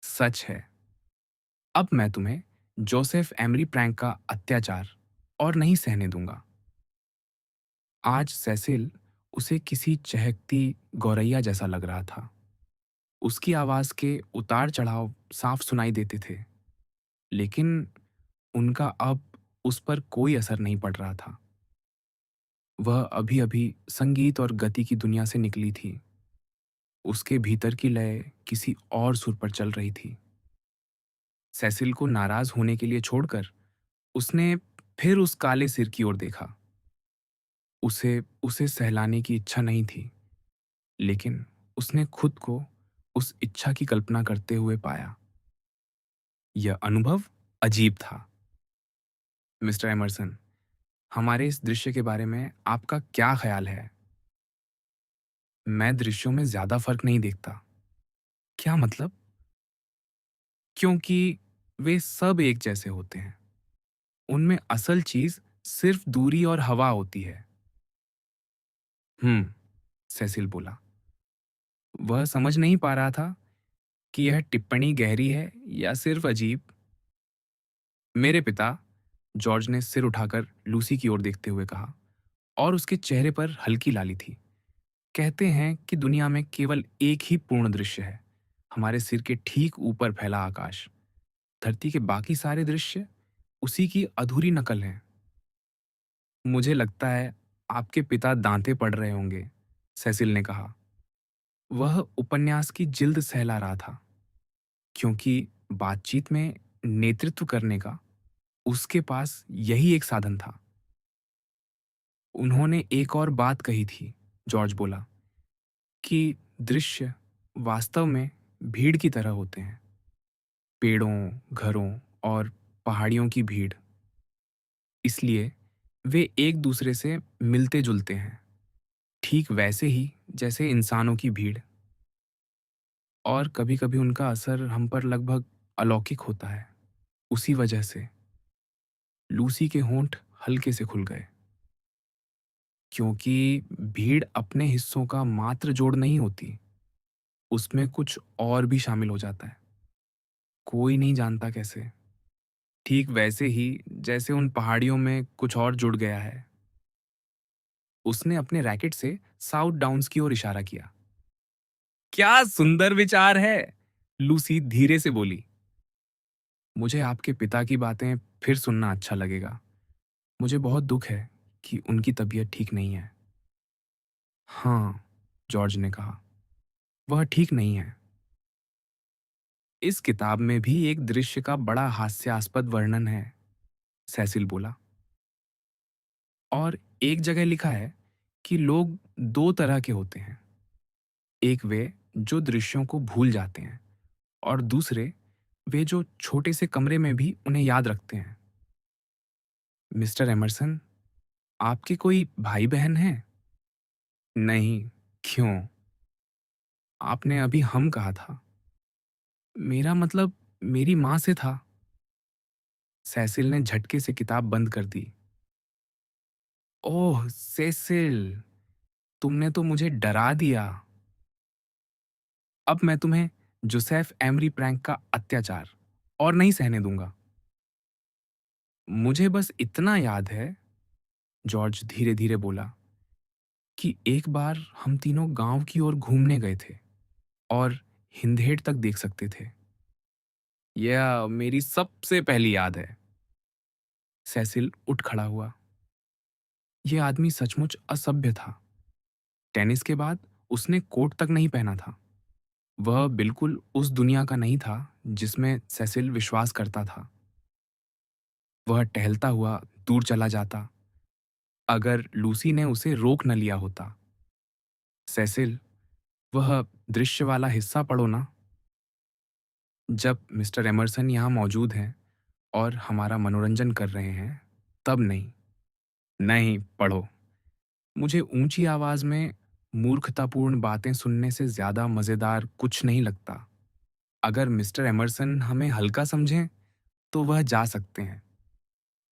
सच है। अब मैं तुम्हें जोसेफ एमरी प्रैंक का अत्याचार और नहीं सहने दूंगा। आज सेसिल उसे किसी चहकती गौरैया जैसा लग रहा था। उसकी आवाज के उतार चढ़ाव साफ सुनाई देते थे, लेकिन उनका अब उस पर कोई असर नहीं पड़ रहा था। वह अभी अभी संगीत और गति की दुनिया से निकली थी। उसके भीतर की लय किसी और सुर पर चल रही थी। सेसिल को नाराज होने के लिए छोड़कर उसने फिर उस काले सिर की ओर देखा। उसे उसे सहलाने की इच्छा नहीं थी, लेकिन उसने खुद को उस इच्छा की कल्पना करते हुए पाया। यह अनुभव अजीब था। मिस्टर एमरसन, हमारे इस दृश्य के बारे में आपका क्या ख्याल है? मैं दृश्यों में ज्यादा फर्क नहीं देखता। क्या मतलब? क्योंकि वे सब एक जैसे होते हैं। उनमें असल चीज सिर्फ दूरी और हवा होती है। सेसिल बोला। वह समझ नहीं पा रहा था कि यह टिप्पणी गहरी है या सिर्फ अजीब। मेरे पिता, जॉर्ज ने सिर उठाकर लूसी की ओर देखते हुए कहा, और उसके चेहरे पर हल्की लाली थी, कहते हैं कि दुनिया में केवल एक ही पूर्ण दृश्य है, हमारे सिर के ठीक ऊपर फैला आकाश। धरती के बाकी सारे दृश्य उसी की अधूरी नकल हैं। मुझे लगता है आपके पिता दांते पड़ रहे होंगे, सेसिल ने कहा। वह उपन्यास की जिल्द सहला रहा था, क्योंकि बातचीत में नेतृत्व करने का उसके पास यही एक साधन था। उन्होंने एक और बात कही थी, जॉर्ज बोला, कि दृश्य वास्तव में भीड़ की तरह होते हैं। पेड़ों, घरों और पहाड़ियों की भीड़। इसलिए वे एक दूसरे से मिलते-जुलते हैं, ठीक वैसे ही जैसे इंसानों की भीड़। और कभी-कभी उनका असर हम पर लगभग अलौकिक होता है। उसी वजह से लूसी के होंठ हल्के से खुल गए, क्योंकि भीड़ अपने हिस्सों का मात्र जोड़ नहीं होती, उसमें कुछ और भी शामिल हो जाता है। कोई नहीं जानता कैसे। ठीक वैसे ही जैसे उन पहाड़ियों में कुछ और जुड़ गया है। उसने अपने रैकेट से साउथ डाउन्स की ओर इशारा किया। क्या सुंदर विचार है! लूसी धीरे से बोली। मुझे आपके पिता की बातें फिर सुनना अच्छा लगेगा। मुझे बहुत दुख है कि उनकी तबीयत ठीक नहीं है। हाँ, जॉर्ज ने कहा, वह ठीक नहीं है। इस किताब में भी एक दृश्य का बड़ा हास्यास्पद वर्णन है, सेसिल बोला। और एक जगह लिखा है कि लोग दो तरह के होते हैं। एक वे जो दृश्यों को भूल जाते हैं, और दूसरे वे जो छोटे से कमरे में भी उन्हें याद रखते हैं। मिस्टर एमरसन, आपके कोई भाई बहन हैं? नहीं। क्यों? आपने अभी हम कहा था। मेरा मतलब मेरी माँ से था। सेसिल ने झटके से किताब बंद कर दी। ओह सेसिल, तुमने तो मुझे डरा दिया। अब मैं तुम्हें जोसेफ एमरी प्रैंक का अत्याचार और नहीं सहने दूंगा। मुझे बस इतना याद है, जॉर्ज धीरे धीरे बोला, कि एक बार हम तीनों गांव की ओर घूमने गए थे और हिंदहेड़ तक देख सकते थे। यह मेरी सबसे पहली याद है। सेसिल उठ खड़ा हुआ। यह आदमी सचमुच असभ्य था। टेनिस के बाद उसने कोट तक नहीं पहना था। वह बिल्कुल उस दुनिया का नहीं था जिसमें सेसिल विश्वास करता था। वह टहलता हुआ दूर चला जाता, अगर लूसी ने उसे रोक न लिया होता। सेसिल, वह दृश्य वाला हिस्सा पढ़ो ना। जब मिस्टर एमरसन यहाँ मौजूद हैं और हमारा मनोरंजन कर रहे हैं, तब नहीं। नहीं, पढ़ो। मुझे ऊंची आवाज में मूर्खतापूर्ण बातें सुनने से ज्यादा मजेदार कुछ नहीं लगता। अगर मिस्टर एमरसन हमें हल्का समझें, तो वह जा सकते हैं।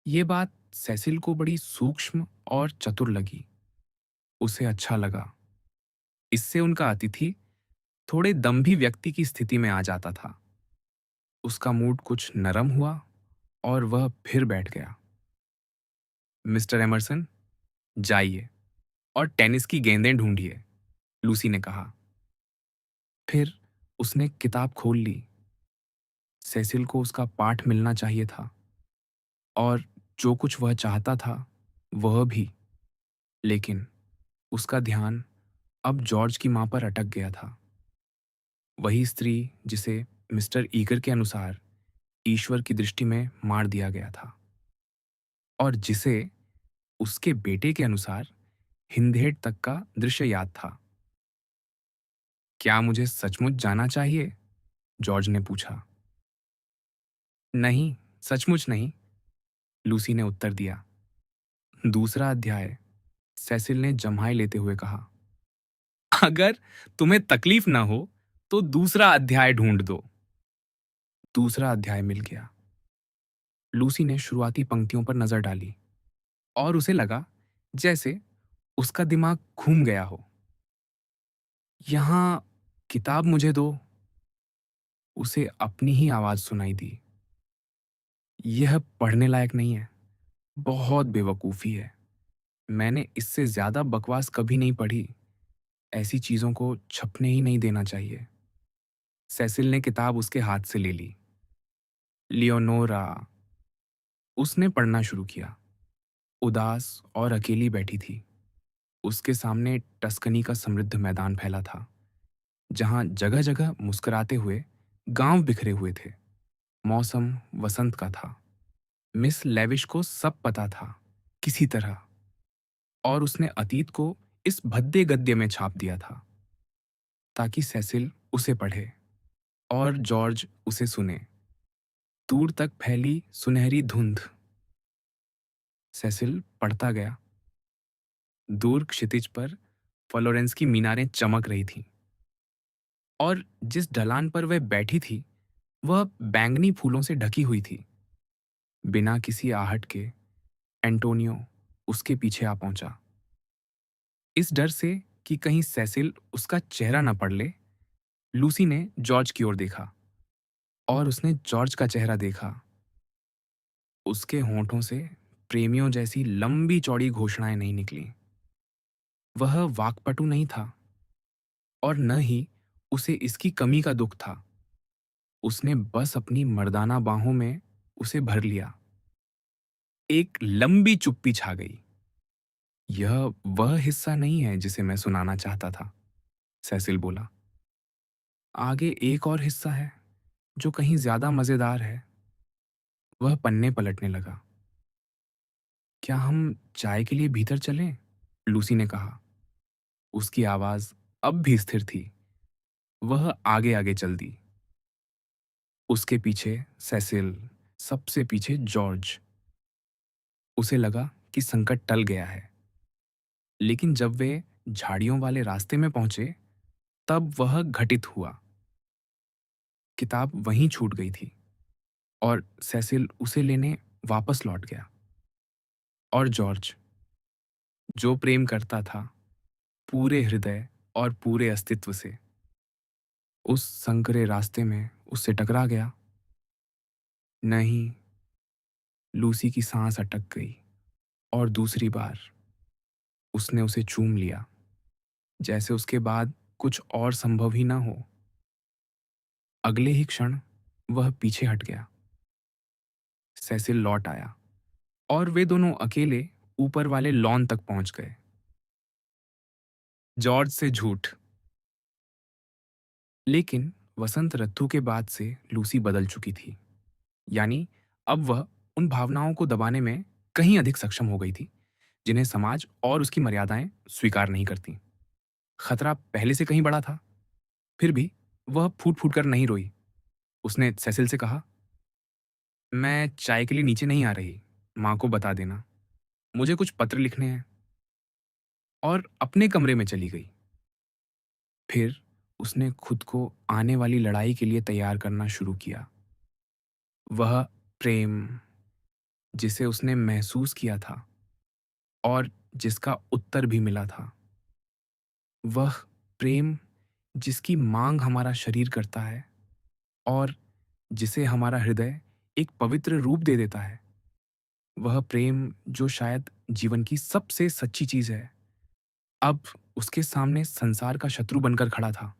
ये बात सेसिल को बड़ी सूक्ष्म और चतुर लगी। उसे अच्छा लगा। इससे उनका अतिथि थोड़े दम्भी व्यक्ति की स्थिति में आ जाता था। उसका मूड कुछ नरम हुआ और वह फिर बैठ गया। मिस्टर एमरसन, जाइए और टेनिस की गेंदें ढूंढिए, लूसी ने कहा। फिर उसने किताब खोल ली। सेसिल को उसका पाठ मिलना चाहिए था, और जो कुछ वह चाहता था वह भी। लेकिन उसका ध्यान अब जॉर्ज की मां पर अटक गया था। वही स्त्री जिसे मिस्टर ईगर के अनुसार ईश्वर की दृष्टि में मार दिया गया था, और जिसे उसके बेटे के अनुसार हिंदहेड़ तक का दृश्य याद था। क्या मुझे सचमुच जाना चाहिए? जॉर्ज ने पूछा। नहीं, सचमुच नहीं, लूसी ने उत्तर दिया। दूसरा अध्याय, सेसिल ने जम्हाई लेते हुए कहा। अगर तुम्हें तकलीफ ना हो तो दूसरा अध्याय ढूंढ दो। दूसरा अध्याय मिल गया। लूसी ने शुरुआती पंक्तियों पर नजर डाली, और उसे लगा जैसे उसका दिमाग घूम गया हो। यहां किताब मुझे दो, उसे अपनी ही आवाज सुनाई दी। यह पढ़ने लायक नहीं है, बहुत बेवकूफी है। मैंने इससे ज्यादा बकवास कभी नहीं पढ़ी। ऐसी चीजों को छपने ही नहीं देना चाहिए। सेसिल ने किताब उसके हाथ से ले ली। लियोनोरा, उसने पढ़ना शुरू किया। उदास और अकेली बैठी थी। उसके सामने टस्कनी का समृद्ध मैदान फैला था, जहां जगह जगह मुस्कुराते हुए गांव बिखरे हुए थे। मौसम वसंत का था। मिस लेविश को सब पता था, किसी तरह, और उसने अतीत को इस भद्दे गद्य में छाप दिया था। ताकि सेसिल उसे पढ़े और जॉर्ज उसे सुने। दूर तक फैली सुनहरी धुंध। सेसिल पढ़ता गया। दूर क्षितिज पर फ्लोरेंस की मीनारें चमक रही थीं और जिस ढलान पर वह बैठी थी वह बैंगनी फूलों से ढकी हुई थी। बिना किसी आहट के एंटोनियो उसके पीछे आ पहुंचा। इस डर से कि कहीं सेसिल उसका चेहरा न पढ़ ले, लूसी ने जॉर्ज की ओर देखा और उसने जॉर्ज का चेहरा देखा। उसके होंठों से प्रेमियों जैसी लंबी चौड़ी घोषणाएं नहीं निकली। वह वाक्पटु नहीं था और न ही उसे इसकी कमी का दुख था। उसने बस अपनी मर्दाना बाहों में उसे भर लिया। एक लंबी चुप्पी छा गई। यह वह हिस्सा नहीं है जिसे मैं सुनाना चाहता था, सेसिल बोला। आगे एक और हिस्सा है जो कहीं ज्यादा मजेदार है। वह पन्ने पलटने लगा। क्या हम चाय के लिए भीतर चलें? लूसी ने कहा। उसकी आवाज अब भी स्थिर थी। वह आगे आगे चल दी। उसके पीछे सेसिल, सबसे पीछे जॉर्ज। उसे लगा कि संकट टल गया है। लेकिन जब वे झाड़ियों वाले रास्ते में पहुंचे तब वह घटित हुआ। किताब वहीं छूट गई थी और सेसिल उसे लेने वापस लौट गया। और जॉर्ज, जो प्रेम करता था पूरे हृदय और पूरे अस्तित्व से, उस संकरे रास्ते में उससे टकरा गया। नहीं, लूसी की सांस अटक गई और दूसरी बार उसने उसे चूम लिया, जैसे उसके बाद कुछ और संभव ही ना हो। अगले ही क्षण वह पीछे हट गया। सेसिल लौट आया और वे दोनों अकेले ऊपर वाले लॉन तक पहुंच गए। जॉर्ज से झूठ। लेकिन वसंत ऋतु के बाद से लूसी बदल चुकी थी। यानी अब वह उन भावनाओं को दबाने में कहीं अधिक सक्षम हो गई थी जिन्हें समाज और उसकी मर्यादाएं स्वीकार नहीं करती। खतरा पहले से कहीं बड़ा था। फिर भी वह फूट फूट कर नहीं रोई। उसने सेसिल से कहा, मैं चाय के लिए नीचे नहीं आ रही, माँ को बता देना, मुझे कुछ पत्र लिखने हैं। और अपने कमरे में चली गई। फिर उसने खुद को आने वाली लड़ाई के लिए तैयार करना शुरू किया। वह प्रेम जिसे उसने महसूस किया था और जिसका उत्तर भी मिला था। वह प्रेम जिसकी मांग हमारा शरीर करता है और जिसे हमारा हृदय एक पवित्र रूप दे देता है। वह प्रेम जो शायद जीवन की सबसे सच्ची चीज है, अब उसके सामने संसार का शत्रु बनकर खड़ा था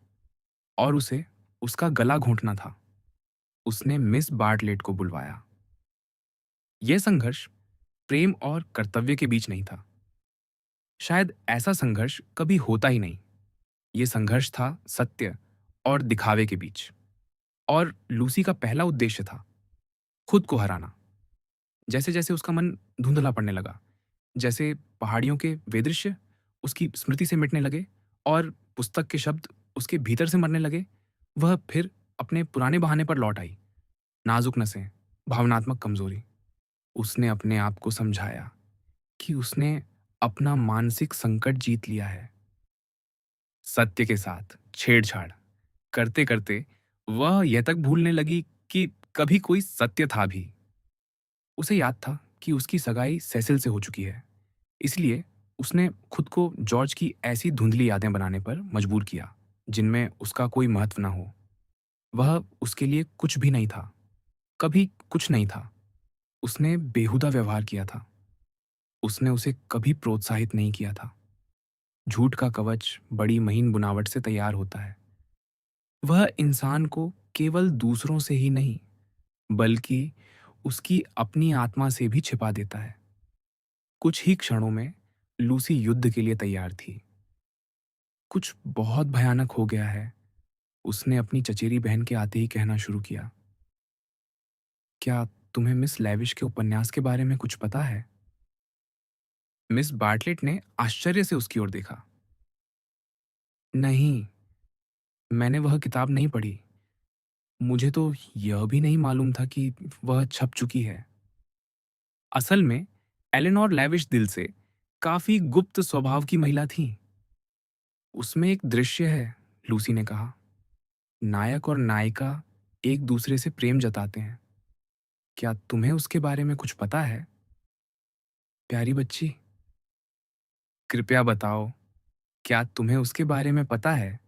और उसे उसका गला घोंटना था। उसने मिस बार्टलेट को बुलवाया। यह संघर्ष प्रेम और कर्तव्य के बीच नहीं था। शायद ऐसा संघर्ष कभी होता ही नहीं। यह संघर्ष था सत्य और दिखावे के बीच। और लूसी का पहला उद्देश्य था खुद को हराना। जैसे जैसे उसका मन धुंधला पड़ने लगा, जैसे पहाड़ियों के वे दृश्य उसकी स्मृति से मिटने लगे और पुस्तक के शब्द उसके भीतर से मरने लगे, वह फिर अपने पुराने बहाने पर लौट आई। नाजुक नसें, भावनात्मक कमजोरी। उसने अपने आप को समझाया कि उसने अपना मानसिक संकट जीत लिया है। सत्य के साथ छेड़छाड़ करते करते वह यह तक भूलने लगी कि कभी कोई सत्य था भी। उसे याद था कि उसकी सगाई सेसिल से हो चुकी है, इसलिए उसने खुद को जॉर्ज की ऐसी धुंधली यादें बनाने पर मजबूर किया जिनमें उसका कोई महत्व ना हो। वह उसके लिए कुछ भी नहीं था, कभी कुछ नहीं था। उसने बेहुदा व्यवहार किया था। उसने उसे कभी प्रोत्साहित नहीं किया था। झूठ का कवच बड़ी महीन बुनावट से तैयार होता है। वह इंसान को केवल दूसरों से ही नहीं बल्कि उसकी अपनी आत्मा से भी छिपा देता है। कुछ ही क्षणों में लूसी युद्ध के लिए तैयार थी। कुछ बहुत भयानक हो गया है, उसने अपनी चचेरी बहन के आते ही कहना शुरू किया। क्या तुम्हें मिस लेविश के उपन्यास के बारे में कुछ पता है? मिस बार्टलेट ने आश्चर्य से उसकी ओर देखा। नहीं, मैंने वह किताब नहीं पढ़ी। मुझे तो यह भी नहीं मालूम था कि वह छप चुकी है। असल में एलेनोर लेविश दिल से काफी गुप्त स्वभाव की महिला थी। उसमें एक दृश्य है, लूसी ने कहा। नायक और नायिका एक दूसरे से प्रेम जताते हैं। क्या तुम्हें उसके बारे में कुछ पता है? प्यारी बच्ची, कृपया बताओ, क्या तुम्हें उसके बारे में पता है?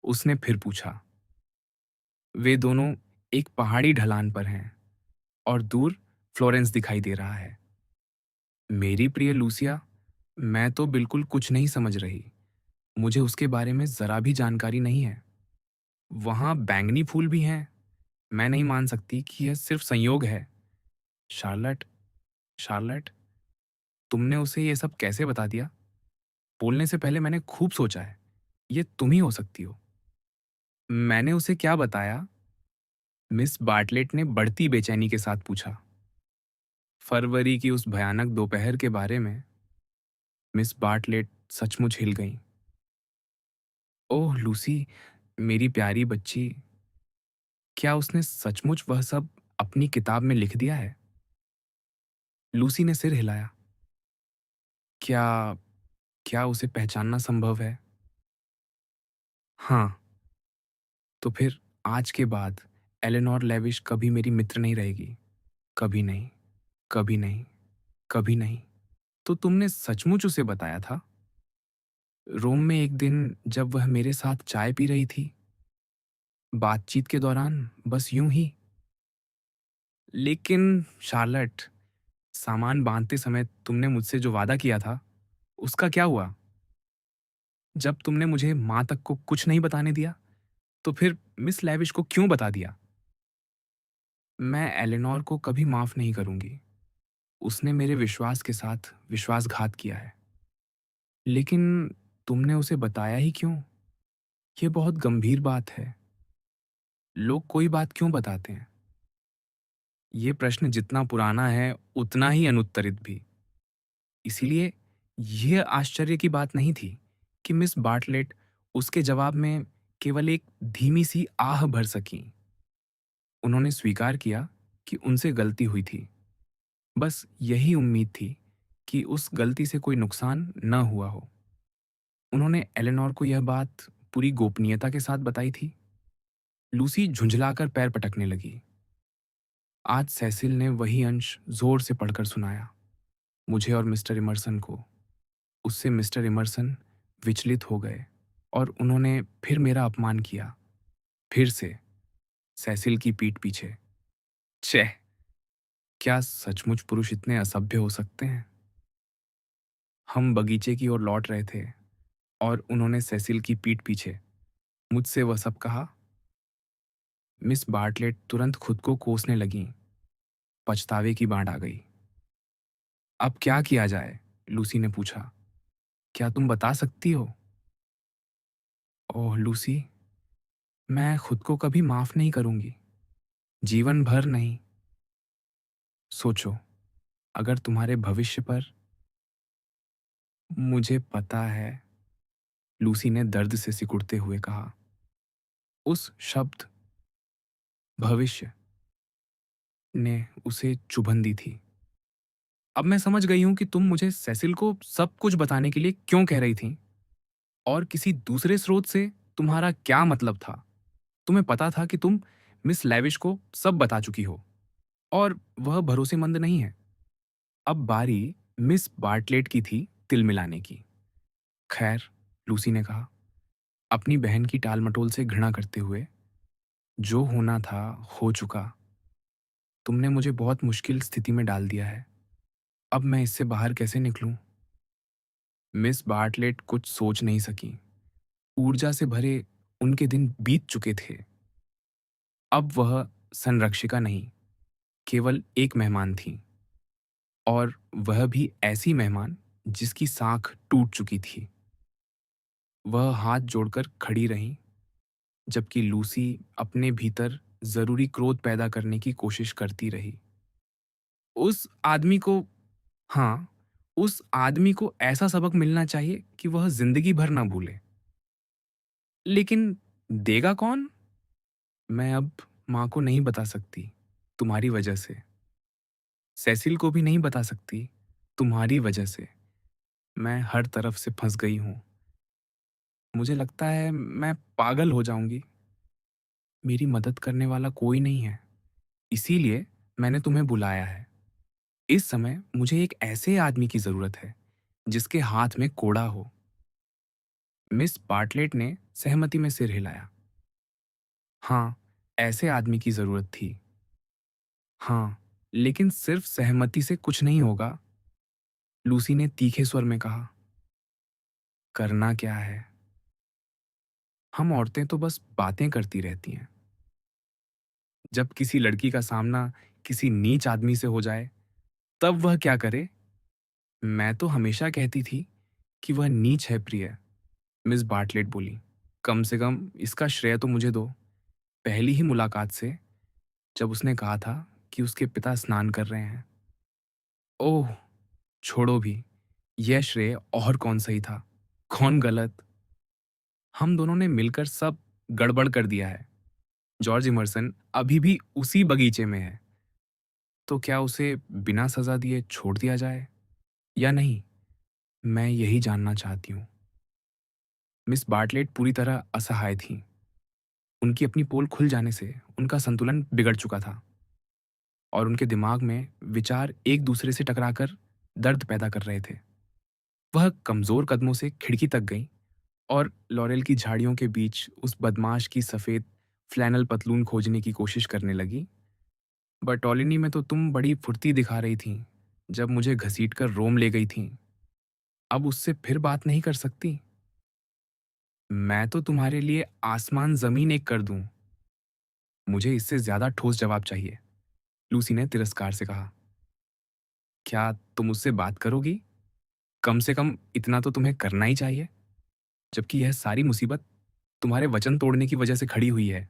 उसने फिर पूछा। वे दोनों एक पहाड़ी ढलान पर हैं और दूर फ्लोरेंस दिखाई दे रहा है। मेरी प्रिय लूसिया, मैं तो बिल्कुल कुछ नहीं समझ रही। मुझे उसके बारे में जरा भी जानकारी नहीं है। वहां बैंगनी फूल भी हैं। मैं नहीं मान सकती कि यह सिर्फ संयोग है। शार्लट, शार्लट, तुमने उसे ये सब कैसे बता दिया? बोलने से पहले मैंने खूब सोचा है। ये तुम ही हो सकती हो। मैंने उसे क्या बताया? मिस बार्टलेट ने बढ़ती बेचैनी के साथ पूछा। फरवरी की उस भयानक दोपहर के बारे में। मिस बार्टलेट सचमुच हिल गईं। ओह लूसी, मेरी प्यारी बच्ची, क्या उसने सचमुच वह सब अपनी किताब में लिख दिया है? लूसी ने सिर हिलाया। क्या क्या उसे पहचानना संभव है? हाँ। तो फिर आज के बाद एलेनोर लेविश कभी मेरी मित्र नहीं रहेगी। कभी नहीं, कभी नहीं, कभी नहीं। तो तुमने सचमुच उसे बताया था? रोम में एक दिन जब वह मेरे साथ चाय पी रही थी, बातचीत के दौरान, बस यूं ही। लेकिन शार्लट, सामान बांधते समय तुमने मुझसे जो वादा किया था, उसका क्या हुआ? जब तुमने मुझे माँ तक को कुछ नहीं बताने दिया, तो फिर मिस लेविश को क्यों बता दिया? मैं एलेनोर को कभी माफ नहीं करूंगी। उसने मेरे विश्वास के साथ विश्वासघात किया है। लेकिन तुमने उसे बताया ही क्यों? ये बहुत गंभीर बात है। लोग कोई बात क्यों बताते हैं? ये प्रश्न जितना पुराना है, उतना ही अनुत्तरित भी। इसीलिए यह आश्चर्य की बात नहीं थी कि मिस बार्टलेट उसके जवाब में केवल एक धीमी सी आह भर सकीं। उन्होंने स्वीकार किया कि उनसे गलती हुई थी। बस यही उम्मीद थी कि उस गलती से कोई नुकसान न हुआ हो। उन्होंने एलेनोर को यह बात पूरी गोपनीयता के साथ बताई थी। लूसी झुंझलाकर पैर पटकने लगी। आज सेसिल ने वही अंश जोर से पढ़कर सुनाया, मुझे और मिस्टर इमर्सन को। उससे मिस्टर इमर्सन विचलित हो गए और उन्होंने फिर मेरा अपमान किया। फिर से, सेसिल की पीठ पीछे। छः! क्या सचमुच पुरुष इतने असभ्य हो सकते हैं? हम बगीचे की ओर लौट रहे थे और उन्होंने सेसिल की पीठ पीछे मुझसे वह सब कहा। मिस बार्टलेट तुरंत खुद को कोसने लगीं। पछतावे की बाढ़ आ गई। अब क्या किया जाए? लूसी ने पूछा। क्या तुम बता सकती हो? ओह लूसी, मैं खुद को कभी माफ नहीं करूंगी। जीवन भर नहीं। सोचो, अगर तुम्हारे भविष्य पर। मुझे पता है, लूसी ने दर्द से सिकुड़ते हुए कहा। उस शब्द भविष्य ने उसे चुभन दी थी। अब मैं समझ गई हूं कि तुम मुझे सेसिल को सब कुछ बताने के लिए क्यों कह रही थी, और किसी दूसरे स्रोत से तुम्हारा क्या मतलब था। तुम्हें पता था कि तुम मिस लेविश को सब बता चुकी हो और वह भरोसेमंद नहीं है। अब बारी मिस बार्टलेट की थी तिल मिलाने की। खैर, लूसी ने कहा, अपनी बहन की टालमटोल से घृणा करते हुए, जो होना था हो चुका। तुमने मुझे बहुत मुश्किल स्थिति में डाल दिया है। अब मैं इससे बाहर कैसे निकलूं? मिस बार्टलेट कुछ सोच नहीं सकी। ऊर्जा से भरे उनके दिन बीत चुके थे। अब वह संरक्षिका नहीं, केवल एक मेहमान थी, और वह भी ऐसी मेहमान जिसकी साख टूट चुकी थी। वह हाथ जोड़कर खड़ी रहीं, जबकि लूसी अपने भीतर जरूरी क्रोध पैदा करने की कोशिश करती रही। उस आदमी को, हाँ, उस आदमी को ऐसा सबक मिलना चाहिए कि वह जिंदगी भर ना भूले। लेकिन देगा कौन? मैं अब माँ को नहीं बता सकती, तुम्हारी वजह से। सेसिल को भी नहीं बता सकती, तुम्हारी वजह से। मैं हर तरफ से फँस गई हूँ। मुझे लगता है मैं पागल हो जाऊँगी। मेरी मदद करने वाला कोई नहीं है। इसीलिए मैंने तुम्हें बुलाया है। इस समय मुझे एक ऐसे आदमी की ज़रूरत है, जिसके हाथ में कोड़ा हो। मिस बार्टलेट ने सहमति में सिर हिलाया। हाँ, ऐसे आदमी की ज़रूरत थी। हाँ, लेकिन सिर्फ सहमति से कुछ नहीं होगा, लूसी ने तीखे स्वर में कहा। करना क्या है? हम औरतें तो बस बातें करती रहती हैं। जब किसी लड़की का सामना किसी नीच आदमी से हो जाए, तब वह क्या करे? मैं तो हमेशा कहती थी कि वह नीच है प्रिय, मिस बार्टलेट बोली। कम से कम इसका श्रेय तो मुझे दो। पहली ही मुलाकात से, जब उसने कहा था कि उसके पिता स्नान कर रहे हैं। ओह! छोड़ो भी, यह श्रेय और कौन सही था, कौन गलत? हम दोनों ने मिलकर सब गड़बड़ कर दिया है। जॉर्ज इमर्सन अभी भी उसी बगीचे में है। तो क्या उसे बिना सज़ा दिए छोड़ दिया जाए या नहीं? मैं यही जानना चाहती हूँ। मिस बार्टलेट पूरी तरह असहाय थीं। उनकी अपनी पोल खुल जाने से उनका संतुलन बिगड़ चुका था और उनके दिमाग में विचार एक दूसरे से टकराकर दर्द पैदा कर रहे थे। वह कमज़ोर कदमों से खिड़की तक गईं और लॉरेल की झाड़ियों के बीच उस बदमाश की सफ़ेद फ्लैनल पतलून खोजने की कोशिश करने लगीं। बर्टोलिनी में तो तुम बड़ी फुर्ती दिखा रही थीं, जब मुझे घसीटकर रोम ले गई थीं। अब उससे फिर बात नहीं कर सकती? मैं तो तुम्हारे लिए आसमान ज़मीन एक कर दूँ। मुझे इससे ज़्यादा ठोस जवाब चाहिए, लूसी ने तिरस्कार से कहा। क्या तुम उससे बात करोगी? कम से कम इतना तो तुम्हें करना ही चाहिए, जबकि यह सारी मुसीबत तुम्हारे वचन तोड़ने की वजह से खड़ी हुई है।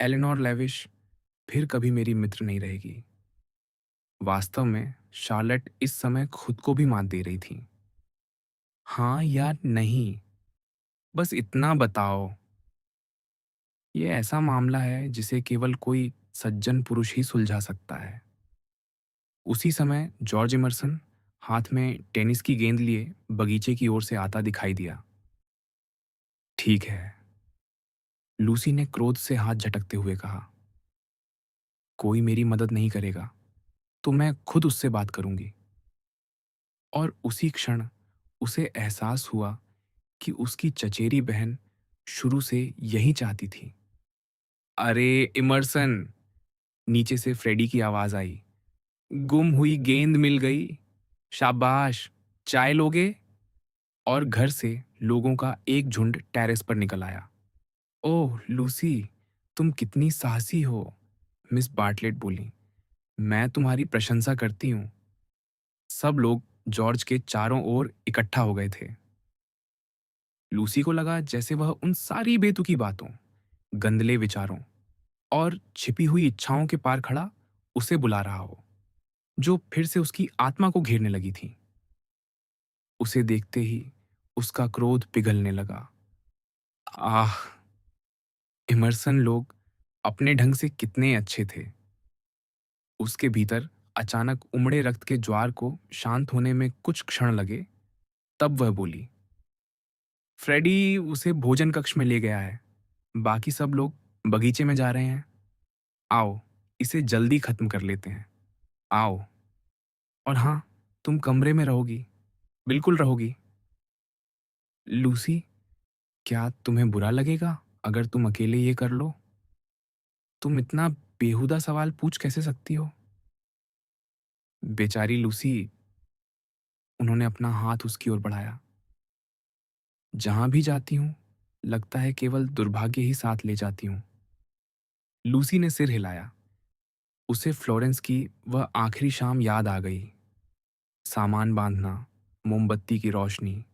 एलेनोर लेविश फिर कभी मेरी मित्र नहीं रहेगी। वास्तव में शार्लेट इस समय खुद को भी मात दे रही थी। हाँ या नहीं, बस इतना बताओ। ये ऐसा मामला है जिसे केवल कोई सज्जन पुरुष ही सुलझा सकता है। उसी समय जॉर्ज इमर्सन हाथ में टेनिस की गेंद लिए बगीचे की ओर से आता दिखाई दिया। ठीक है, लूसी ने क्रोध से हाथ झटकते हुए कहा। कोई मेरी मदद नहीं करेगा, तो मैं खुद उससे बात करूंगी। और उसी क्षण उसे एहसास हुआ कि उसकी चचेरी बहन शुरू से यही चाहती थी। अरे इमर्सन! नीचे से फ्रेडी की आवाज आई। गुम हुई गेंद मिल गई। शाबाश! चाय लोगे? और घर से लोगों का एक झुंड टेरेस पर निकल आया। ओह लूसी, तुम कितनी साहसी हो, मिस बार्टलेट बोली। मैं तुम्हारी प्रशंसा करती हूँ। सब लोग जॉर्ज के चारों ओर इकट्ठा हो गए थे। लूसी को लगा जैसे वह उन सारी बेतुकी बातों, गंदले विचारों और छिपी हुई इच्छाओं के पार खड़ा उसे बुला रहा हो, जो फिर से उसकी आत्मा को घेरने लगी थी। उसे देखते ही उसका क्रोध पिघलने लगा। आह! इमर्सन लोग अपने ढंग से कितने अच्छे थे। उसके भीतर अचानक उमड़े रक्त के ज्वार को शांत होने में कुछ क्षण लगे, तब वह बोली। फ्रेडी उसे भोजन कक्ष में ले गया है। बाकी सब लोग बगीचे में जा रहे हैं। आओ, इसे जल्दी खत्म कर लेते हैं। आओ। और हाँ, तुम कमरे में रहोगी, बिल्कुल रहोगी। लूसी, क्या तुम्हें बुरा लगेगा अगर तुम अकेले ये कर लो? तुम इतना बेहुदा सवाल पूछ कैसे सकती हो? बेचारी लूसी, उन्होंने अपना हाथ उसकी ओर बढ़ाया। जहां भी जाती हूँ, लगता है केवल दुर्भाग्य ही साथ ले जाती हूँ। लूसी ने सिर हिलाया। उसे फ्लोरेंस की वह आखिरी शाम याद आ गई। सामान बांधना, मोमबत्ती की रोशनी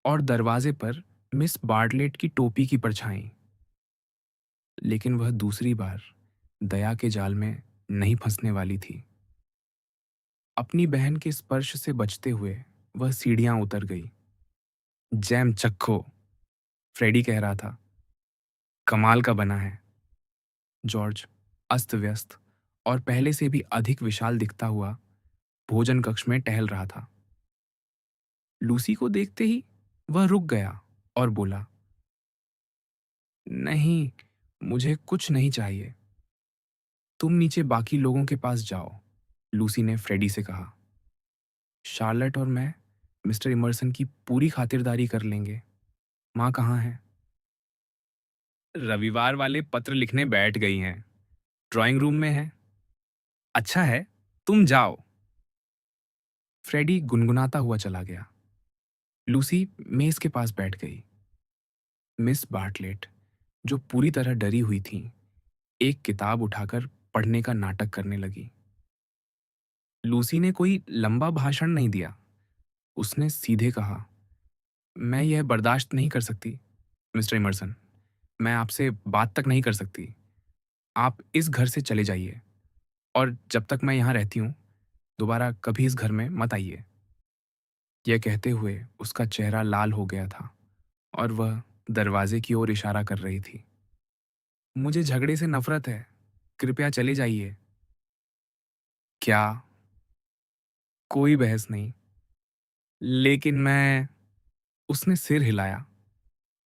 और दरवाजे पर मिस बार्टलेट की टोपी की परछाई। लेकिन वह दूसरी बार दया के जाल में नहीं फंसने वाली थी। अपनी बहन के स्पर्श से बचते हुए वह सीढ़ियां उतर गई। जैम चक्खो, फ्रेडी कह रहा था। कमाल का बना है। जॉर्ज अस्त व्यस्त और पहले से भी अधिक विशाल दिखता हुआ भोजन कक्ष में टहल रहा था। लूसी को देखते ही वह रुक गया और बोला, नहीं, मुझे कुछ नहीं चाहिए। तुम नीचे बाकी लोगों के पास जाओ, लूसी ने फ्रेडी से कहा। शार्लेट और मैं मिस्टर इमर्सन की पूरी खातिरदारी कर लेंगे। माँ कहाँ है? रविवार वाले पत्र लिखने बैठ गई हैं। ड्राइंग रूम में है। अच्छा है, तुम जाओ। फ्रेडी गुनगुनाता हुआ चला गया। लूसी मेज के पास बैठ गई। मिस बार्टलेट, जो पूरी तरह डरी हुई थीं, एक किताब उठाकर पढ़ने का नाटक करने लगी। लूसी ने कोई लंबा भाषण नहीं दिया। उसने सीधे कहा, मैं यह बर्दाश्त नहीं कर सकती, मिस्टर इमर्सन। मैं आपसे बात तक नहीं कर सकती। आप इस घर से चले जाइए और जब तक मैं यहाँ रहती हूँ, दोबारा कभी इस घर में मत आइए। यह कहते हुए उसका चेहरा लाल हो गया था और वह दरवाजे की ओर इशारा कर रही थी। मुझे झगड़े से नफरत है। कृपया चले जाइए। क्या? कोई बहस नहीं। लेकिन मैं... उसने सिर हिलाया।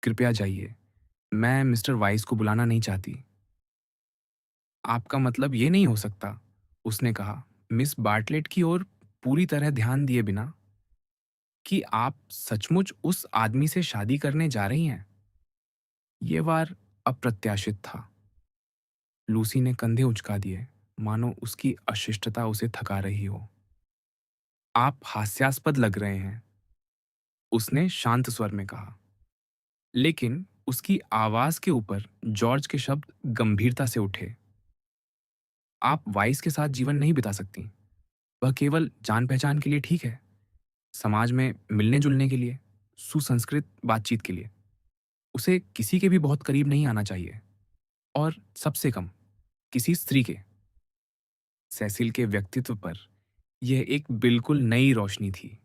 कृपया जाइए। मैं मिस्टर वाइस को बुलाना नहीं चाहती। आपका मतलब ये नहीं हो सकता, उसने कहा, मिस बार्टलेट की ओर पूरी तरह ध्यान दिए बिना, कि आप सचमुच उस आदमी से शादी करने जा रही हैं। ये वार अप्रत्याशित था। लूसी ने कंधे उचका दिए, मानो उसकी अशिष्टता उसे थका रही हो। आप हास्यास्पद लग रहे हैं, उसने शांत स्वर में कहा। लेकिन उसकी आवाज के ऊपर जॉर्ज के शब्द गंभीरता से उठे। आप वाइस के साथ जीवन नहीं बिता सकती। वह केवल जान पहचान के लिए ठीक है, समाज में मिलने जुलने के लिए, सुसंस्कृत बातचीत के लिए। उसे किसी के भी बहुत करीब नहीं आना चाहिए, और सबसे कम किसी स्त्री के। सेसिल के व्यक्तित्व पर यह एक बिल्कुल नई रोशनी थी।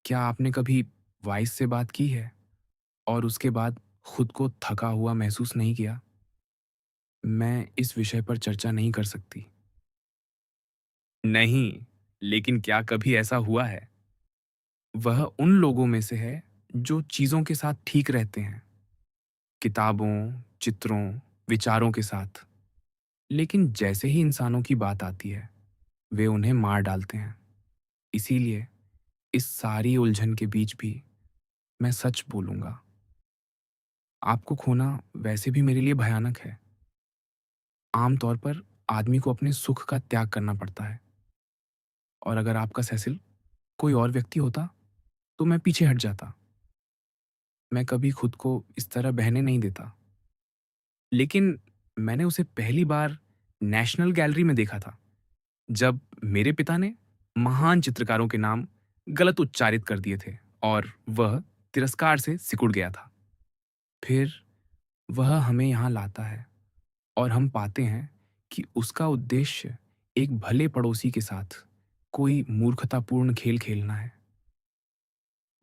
क्या आपने कभी वाइस से बात की है और उसके बाद खुद को थका हुआ महसूस नहीं किया? मैं इस विषय पर चर्चा नहीं कर सकती। नहीं, लेकिन क्या कभी ऐसा हुआ है? वह उन लोगों में से है जो चीजों के साथ ठीक रहते हैं, किताबों, चित्रों, विचारों के साथ। लेकिन जैसे ही इंसानों की बात आती है, वे उन्हें मार डालते हैं। इसीलिए इस सारी उलझन के बीच भी मैं सच बोलूंगा। आपको खोना वैसे भी मेरे लिए भयानक है। आमतौर पर आदमी को अपने सुख का त्याग करना पड़ता है, और अगर आपका सेसिल कोई और व्यक्ति होता तो मैं पीछे हट जाता। मैं कभी खुद को इस तरह बहने नहीं देता। लेकिन मैंने उसे पहली बार नेशनल गैलरी में देखा था, जब मेरे पिता ने महान चित्रकारों के नाम गलत उच्चारित कर दिए थे और वह तिरस्कार से सिकुड़ गया था। फिर वह हमें यहाँ लाता है और हम पाते हैं कि उसका उद्देश्य एक भले पड़ोसी के साथ कोई मूर्खतापूर्ण खेल खेलना है।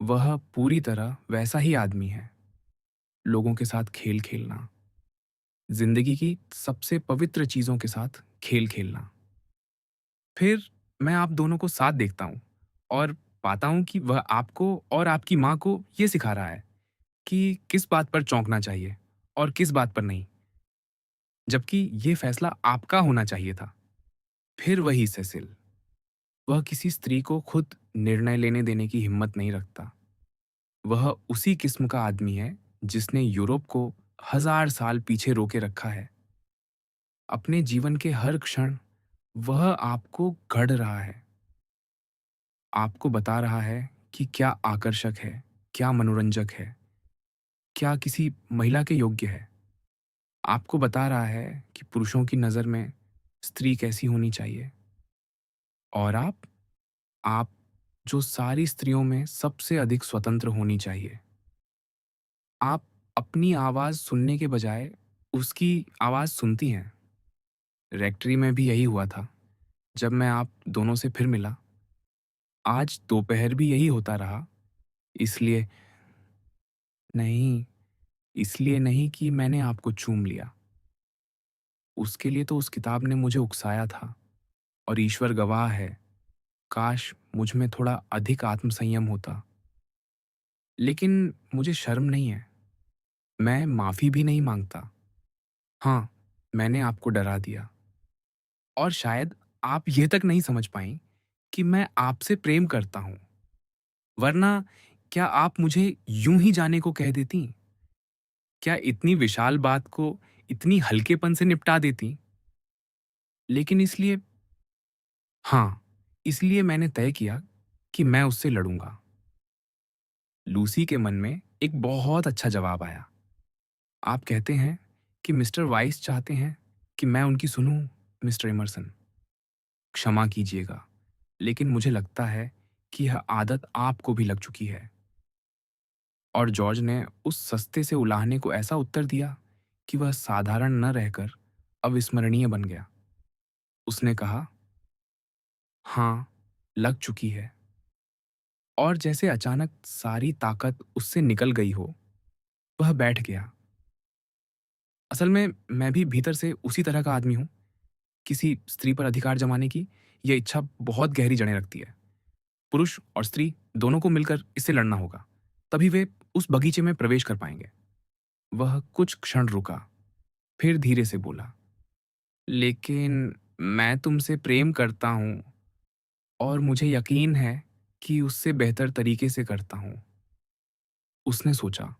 वह पूरी तरह वैसा ही आदमी है। लोगों के साथ खेल खेलना, जिंदगी की सबसे पवित्र चीजों के साथ खेल खेलना। फिर मैं आप दोनों को साथ देखता हूँ और पाता हूँ कि वह आपको और आपकी माँ को ये सिखा रहा है कि किस बात पर चौंकना चाहिए और किस बात पर नहीं, जबकि ये फैसला आपका होना चाहिए था। फिर वही सेसिल, वह किसी स्त्री को खुद निर्णय लेने देने की हिम्मत नहीं रखता। वह उसी किस्म का आदमी है जिसने यूरोप को 1000 साल पीछे रोके रखा है। अपने जीवन के हर क्षण वह आपको गढ़ रहा है, आपको बता रहा है कि क्या आकर्षक है, क्या मनोरंजक है, क्या किसी महिला के योग्य है। आपको बता रहा है कि पुरुषों की नज़र में स्त्री कैसी होनी चाहिए। और आप जो सारी स्त्रियों में सबसे अधिक स्वतंत्र होनी चाहिए। आप अपनी आवाज़ सुनने के बजाय उसकी आवाज़ सुनती हैं। रेक्टरी में भी यही हुआ था जब मैं आप दोनों से फिर मिला। आज दोपहर भी यही होता रहा। इसलिए... नहीं, इसलिए नहीं कि मैंने आपको चूम लिया। उसके लिए तो उस किताब ने मुझे उकसाया था, और ईश्वर गवाह है, काश मुझ में थोड़ा अधिक आत्मसंयम होता। लेकिन मुझे शर्म नहीं है, मैं माफ़ी भी नहीं माँगता। हाँ, मैंने आपको डरा दिया, और शायद आप ये तक नहीं समझ पाईं कि मैं आपसे प्रेम करता हूँ। वरना क्या आप मुझे यूं ही जाने को कह देती? क्या इतनी विशाल बात को इतनी हल्केपन से निपटा देती? लेकिन इसलिए, हाँ, इसलिए मैंने तय किया कि मैं उससे लड़ूंगा। लूसी के मन में एक बहुत अच्छा जवाब आया। आप कहते हैं कि मिस्टर वाइस चाहते हैं कि मैं उनकी सुनूं, मिस्टर इमर्सन। क्षमा कीजिएगा, लेकिन मुझे लगता है कि यह आदत आपको भी लग चुकी है। और जॉर्ज ने उस सस्ते से उलाहने को ऐसा उत्तर दिया कि वह साधारण न रहकर अविस्मरणीय बन गया। उसने कहा, हाँ, लग चुकी है। और जैसे अचानक सारी ताकत उससे निकल गई हो, वह बैठ गया। असल में मैं भी भीतर से उसी तरह का आदमी हूँ। किसी स्त्री पर अधिकार जमाने की यह इच्छा बहुत गहरी जड़ें रखती है। पुरुष और स्त्री दोनों को मिलकर इससे लड़ना होगा, तभी वे उस बगीचे में प्रवेश कर पाएंगे। वह कुछ क्षण रुका, फिर धीरे से बोला, लेकिन मैं तुमसे प्रेम करता हूँ, और मुझे यकीन है कि उससे बेहतर तरीके से करता हूँ। उसने सोचा,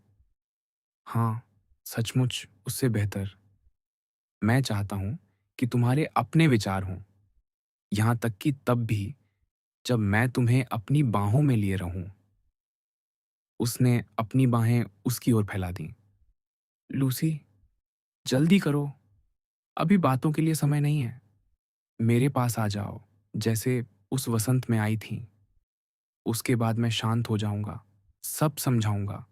हाँ, सचमुच उससे बेहतर। मैं चाहता हूँ कि तुम्हारे अपने विचार हों, यहाँ तक कि तब भी जब मैं तुम्हें अपनी बाहों में लिए रहूं। उसने अपनी बाहें उसकी ओर फैला दी। लूसी, जल्दी करो, अभी बातों के लिए समय नहीं है। मेरे पास आ जाओ, जैसे उस वसंत में आई थी। उसके बाद मैं शांत हो जाऊंगा, सब समझाऊंगा।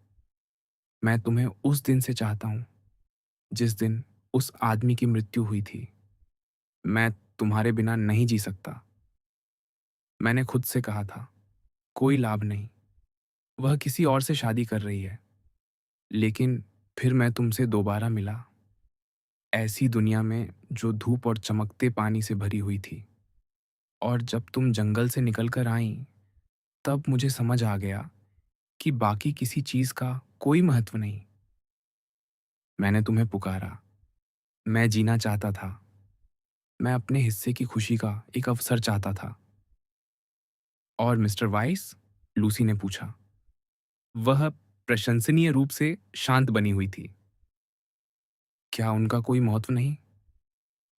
मैं तुम्हें उस दिन से चाहता हूं, जिस दिन उस आदमी की मृत्यु हुई थी। मैं तुम्हारे बिना नहीं जी सकता। मैंने खुद से कहा था, कोई लाभ नहीं, वह किसी और से शादी कर रही है। लेकिन फिर मैं तुमसे दोबारा मिला, ऐसी दुनिया में जो धूप और चमकते पानी से भरी हुई थी। और जब तुम जंगल से निकलकर आईं, तब मुझे समझ आ गया कि बाकी किसी चीज का कोई महत्व नहीं। मैंने तुम्हें पुकारा, मैं जीना चाहता था, मैं अपने हिस्से की खुशी का एक अवसर चाहता था। और मिस्टर वाइस? लूसी ने पूछा। वह प्रशंसनीय रूप से शांत बनी हुई थी। क्या उनका कोई महत्व नहीं?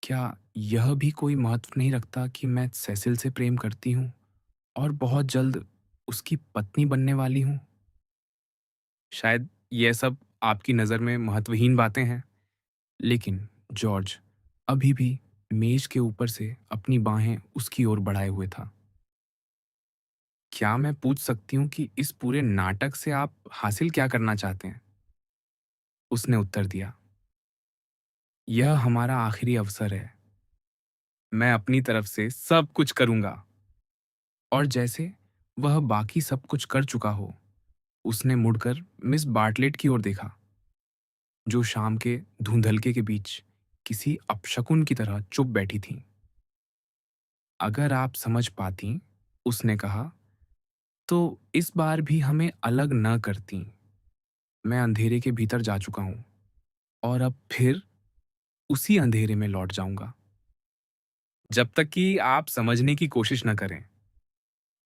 क्या यह भी कोई महत्व नहीं रखता कि मैं सेसिल से प्रेम करती हूँ और बहुत जल्द उसकी पत्नी बनने वाली हूँ? शायद यह सब आपकी नज़र में महत्वहीन बातें हैं, लेकिन जॉर्ज अभी भी मेज के ऊपर से अपनी बाहें उसकी ओर बढ़ाए हुए था। क्या मैं पूछ सकती हूँ कि इस पूरे नाटक से आप हासिल क्या करना चाहते हैं? उसने उत्तर दिया, यह हमारा आखिरी अवसर है। मैं अपनी तरफ से सब कुछ करूंगा। और जैसे वह बाकी सब कुछ कर चुका हो, उसने मुड़कर मिस बार्टलेट की ओर देखा, जो शाम के धुंधलके के बीच किसी अपशकुन की तरह चुप बैठी थीं। अगर आप समझ पाती, उसने कहा, तो इस बार भी हमें अलग न करती। मैं अंधेरे के भीतर जा चुका हूं, और अब फिर उसी अंधेरे में लौट जाऊंगा, जब तक कि आप समझने की कोशिश न करें।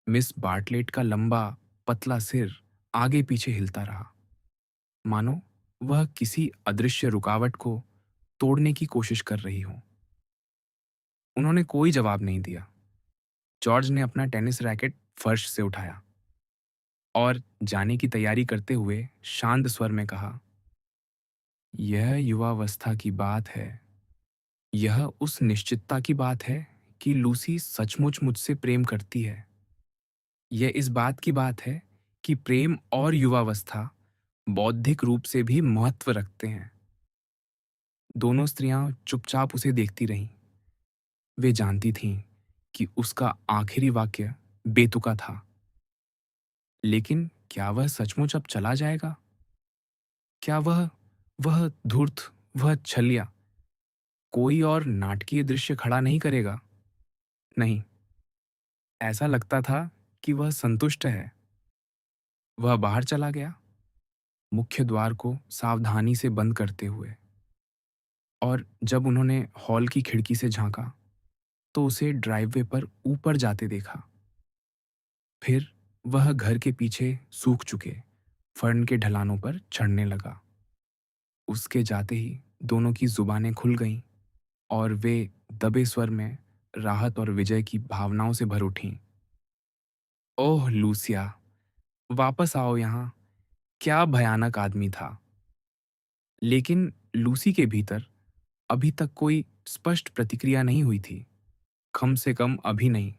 मिस बार्टलेट का लंबा पतला सिर आगे पीछे हिलता रहा, मानो वह किसी अदृश्य रुकावट को तोड़ने की कोशिश कर रही हो। उन्होंने कोई जवाब नहीं दिया। जॉर्ज ने अपना टेनिस रैकेट फर्श से उठाया और जाने की तैयारी करते हुए शांत स्वर में कहा, यह युवावस्था की बात है। यह उस निश्चितता की बात है कि लूसी सचमुच मुझसे प्रेम करती है। यह इस बात की बात है कि प्रेम और युवावस्था बौद्धिक रूप से भी महत्व रखते हैं। दोनों स्त्रियां चुपचाप उसे देखती रहीं। वे जानती थीं कि उसका आखिरी वाक्य बेतुका था। लेकिन क्या वह सचमुच अब चला जाएगा? क्या वह वह धूर्त, वह छलिया, कोई और नाटकीय दृश्य खड़ा नहीं करेगा। नहीं, ऐसा लगता था कि वह संतुष्ट है। वह बाहर चला गया, मुख्य द्वार को सावधानी से बंद करते हुए। और जब उन्होंने हॉल की खिड़की से झांका, तो उसे ड्राइववे पर ऊपर जाते देखा। फिर वह घर के पीछे सूख चुके फर्न के ढलानों पर चढ़ने लगा। उसके जाते ही दोनों की जुबानें खुल गईं और वे दबे स्वर में राहत और विजय की भावनाओं से भर उठीं। ओह लूसिया, वापस आओ यहाँ। क्या भयानक आदमी था। लेकिन लूसी के भीतर अभी तक कोई स्पष्ट प्रतिक्रिया नहीं हुई थी, कम से कम अभी नहीं।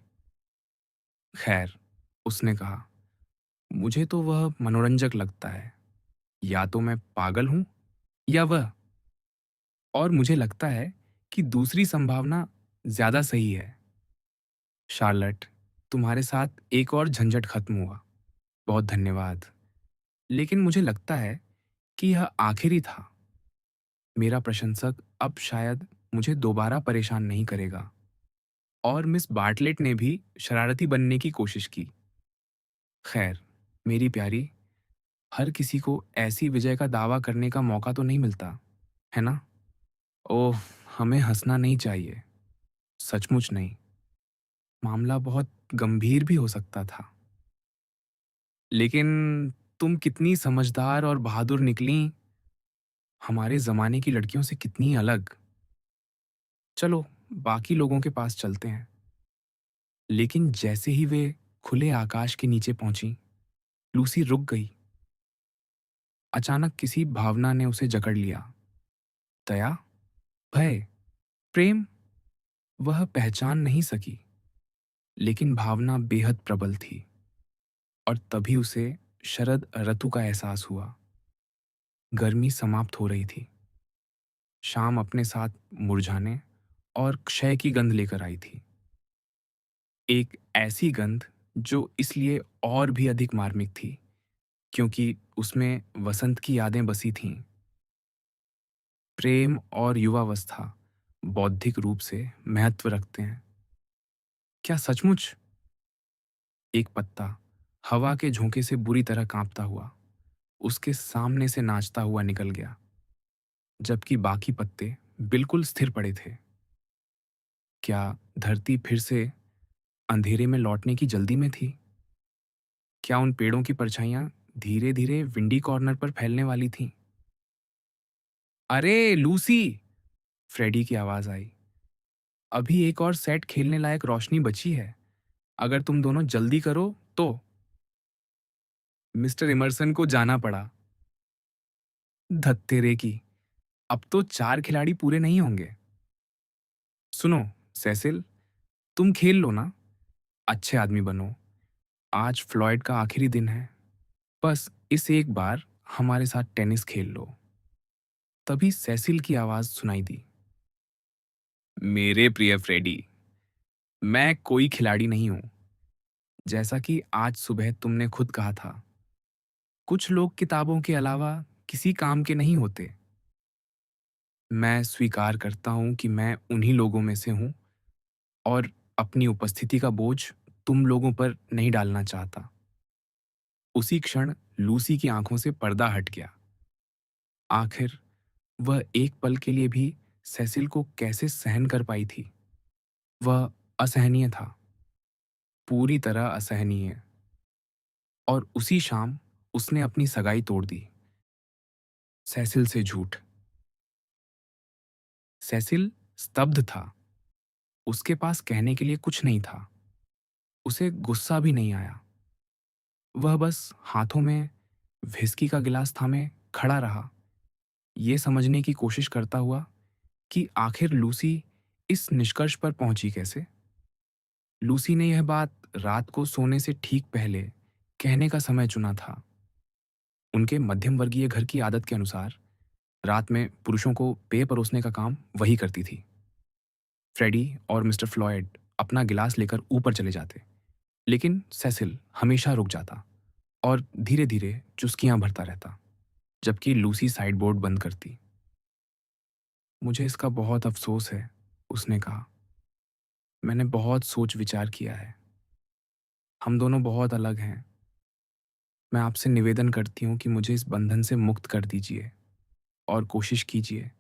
खैर, उसने कहा, मुझे तो वह मनोरंजक लगता है। या तो मैं पागल हूं या वह। और मुझे लगता है कि दूसरी संभावना ज्यादा सही है। शार्लट, तुम्हारे साथ एक और झंझट खत्म हुआ। बहुत धन्यवाद। लेकिन मुझे लगता है कि यह आखिरी था। मेरा प्रशंसक अब शायद मुझे दोबारा परेशान नहीं करेगा। और मिस बार्टलेट ने भी शरारती बनने की कोशिश की। खैर, मेरी प्यारी, हर किसी को ऐसी विजय का दावा करने का मौका तो नहीं मिलता, है ना? ओह, हमें हंसना नहीं चाहिए। सचमुच नहीं। मामला बहुत गंभीर भी हो सकता था। लेकिन तुम कितनी समझदार और बहादुर निकलीं। हमारे ज़माने की लड़कियों से कितनी अलग। चलो, बाकी लोगों के पास चलते हैं। लेकिन जैसे ही वे खुले आकाश के नीचे पहुंची, लूसी रुक गई। अचानक किसी भावना ने उसे जकड़ लिया। दया, भय, प्रेम, वह पहचान नहीं सकी। लेकिन भावना बेहद प्रबल थी। और तभी उसे शरद ऋतु का एहसास हुआ। गर्मी समाप्त हो रही थी। शाम अपने साथ मुरझाने और क्षय की गंध लेकर आई थी। एक ऐसी गंध जो इसलिए और भी अधिक मार्मिक थी क्योंकि उसमें वसंत की यादें बसी थीं। प्रेम और युवावस्था बौद्धिक रूप से महत्व रखते हैं। क्या सचमुच? एक पत्ता हवा के झोंके से बुरी तरह कांपता हुआ उसके सामने से नाचता हुआ निकल गया, जबकि बाकी पत्ते बिल्कुल स्थिर पड़े थे। क्या धरती फिर से अंधेरे में लौटने की जल्दी में थी? क्या उन पेड़ों की परछाइयां धीरे धीरे विंडी कॉर्नर पर फैलने वाली थीं? अरे लूसी! फ्रेडी की आवाज आई। अभी एक और सेट खेलने लायक रोशनी बची है। अगर तुम दोनों जल्दी करो तो। मिस्टर इमर्सन को जाना पड़ा। धत्तेरे की, अब तो 4 खिलाड़ी पूरे नहीं होंगे। सुनो, सेसिल, तुम खेल लो ना। अच्छे आदमी बनो। आज फ्लॉयड का आखिरी दिन है। बस इस एक बार हमारे साथ टेनिस खेल लो। तभी सेसिल की आवाज सुनाई दी। मेरे प्रिय फ्रेडी, मैं कोई खिलाड़ी नहीं हूं। जैसा कि आज सुबह तुमने खुद कहा था, कुछ लोग किताबों के अलावा किसी काम के नहीं होते। मैं स्वीकार करता हूं कि मैं उन्हीं लोगों में से हूं और अपनी उपस्थिति का बोझ तुम लोगों पर नहीं डालना चाहता। उसी क्षण लूसी की आंखों से पर्दा हट गया। आखिर वह एक पल के लिए भी सेसिल को कैसे सहन कर पाई थी? वह असहनीय था, पूरी तरह असहनीय। और उसी शाम उसने अपनी सगाई तोड़ दी। सेसिल से झूठ। सेसिल स्तब्ध था। उसके पास कहने के लिए कुछ नहीं था। उसे गुस्सा भी नहीं आया। वह बस हाथों में व्हिस्की का गिलास थामे खड़ा रहा, ये समझने की कोशिश करता हुआ कि आखिर लूसी इस निष्कर्ष पर पहुंची कैसे। लूसी ने यह बात रात को सोने से ठीक पहले कहने का समय चुना था। उनके मध्यम वर्गीय घर की आदत के अनुसार रात में पुरुषों को पेय परोसने का काम वही करती थी। फ्रेडी और मिस्टर फ्लॉयड अपना गिलास लेकर ऊपर चले जाते, लेकिन सेसिल हमेशा रुक जाता और धीरे धीरे चुस्कियां भरता रहता। जबकि लूसी साइड बोर्ड बंद करती। मुझे इसका बहुत अफ़सोस है, उसने कहा। मैंने बहुत सोच विचार किया है। हम दोनों बहुत अलग हैं। मैं आपसे निवेदन करती हूँ कि मुझे इस बंधन से मुक्त कर दीजिए और कोशिश कीजिए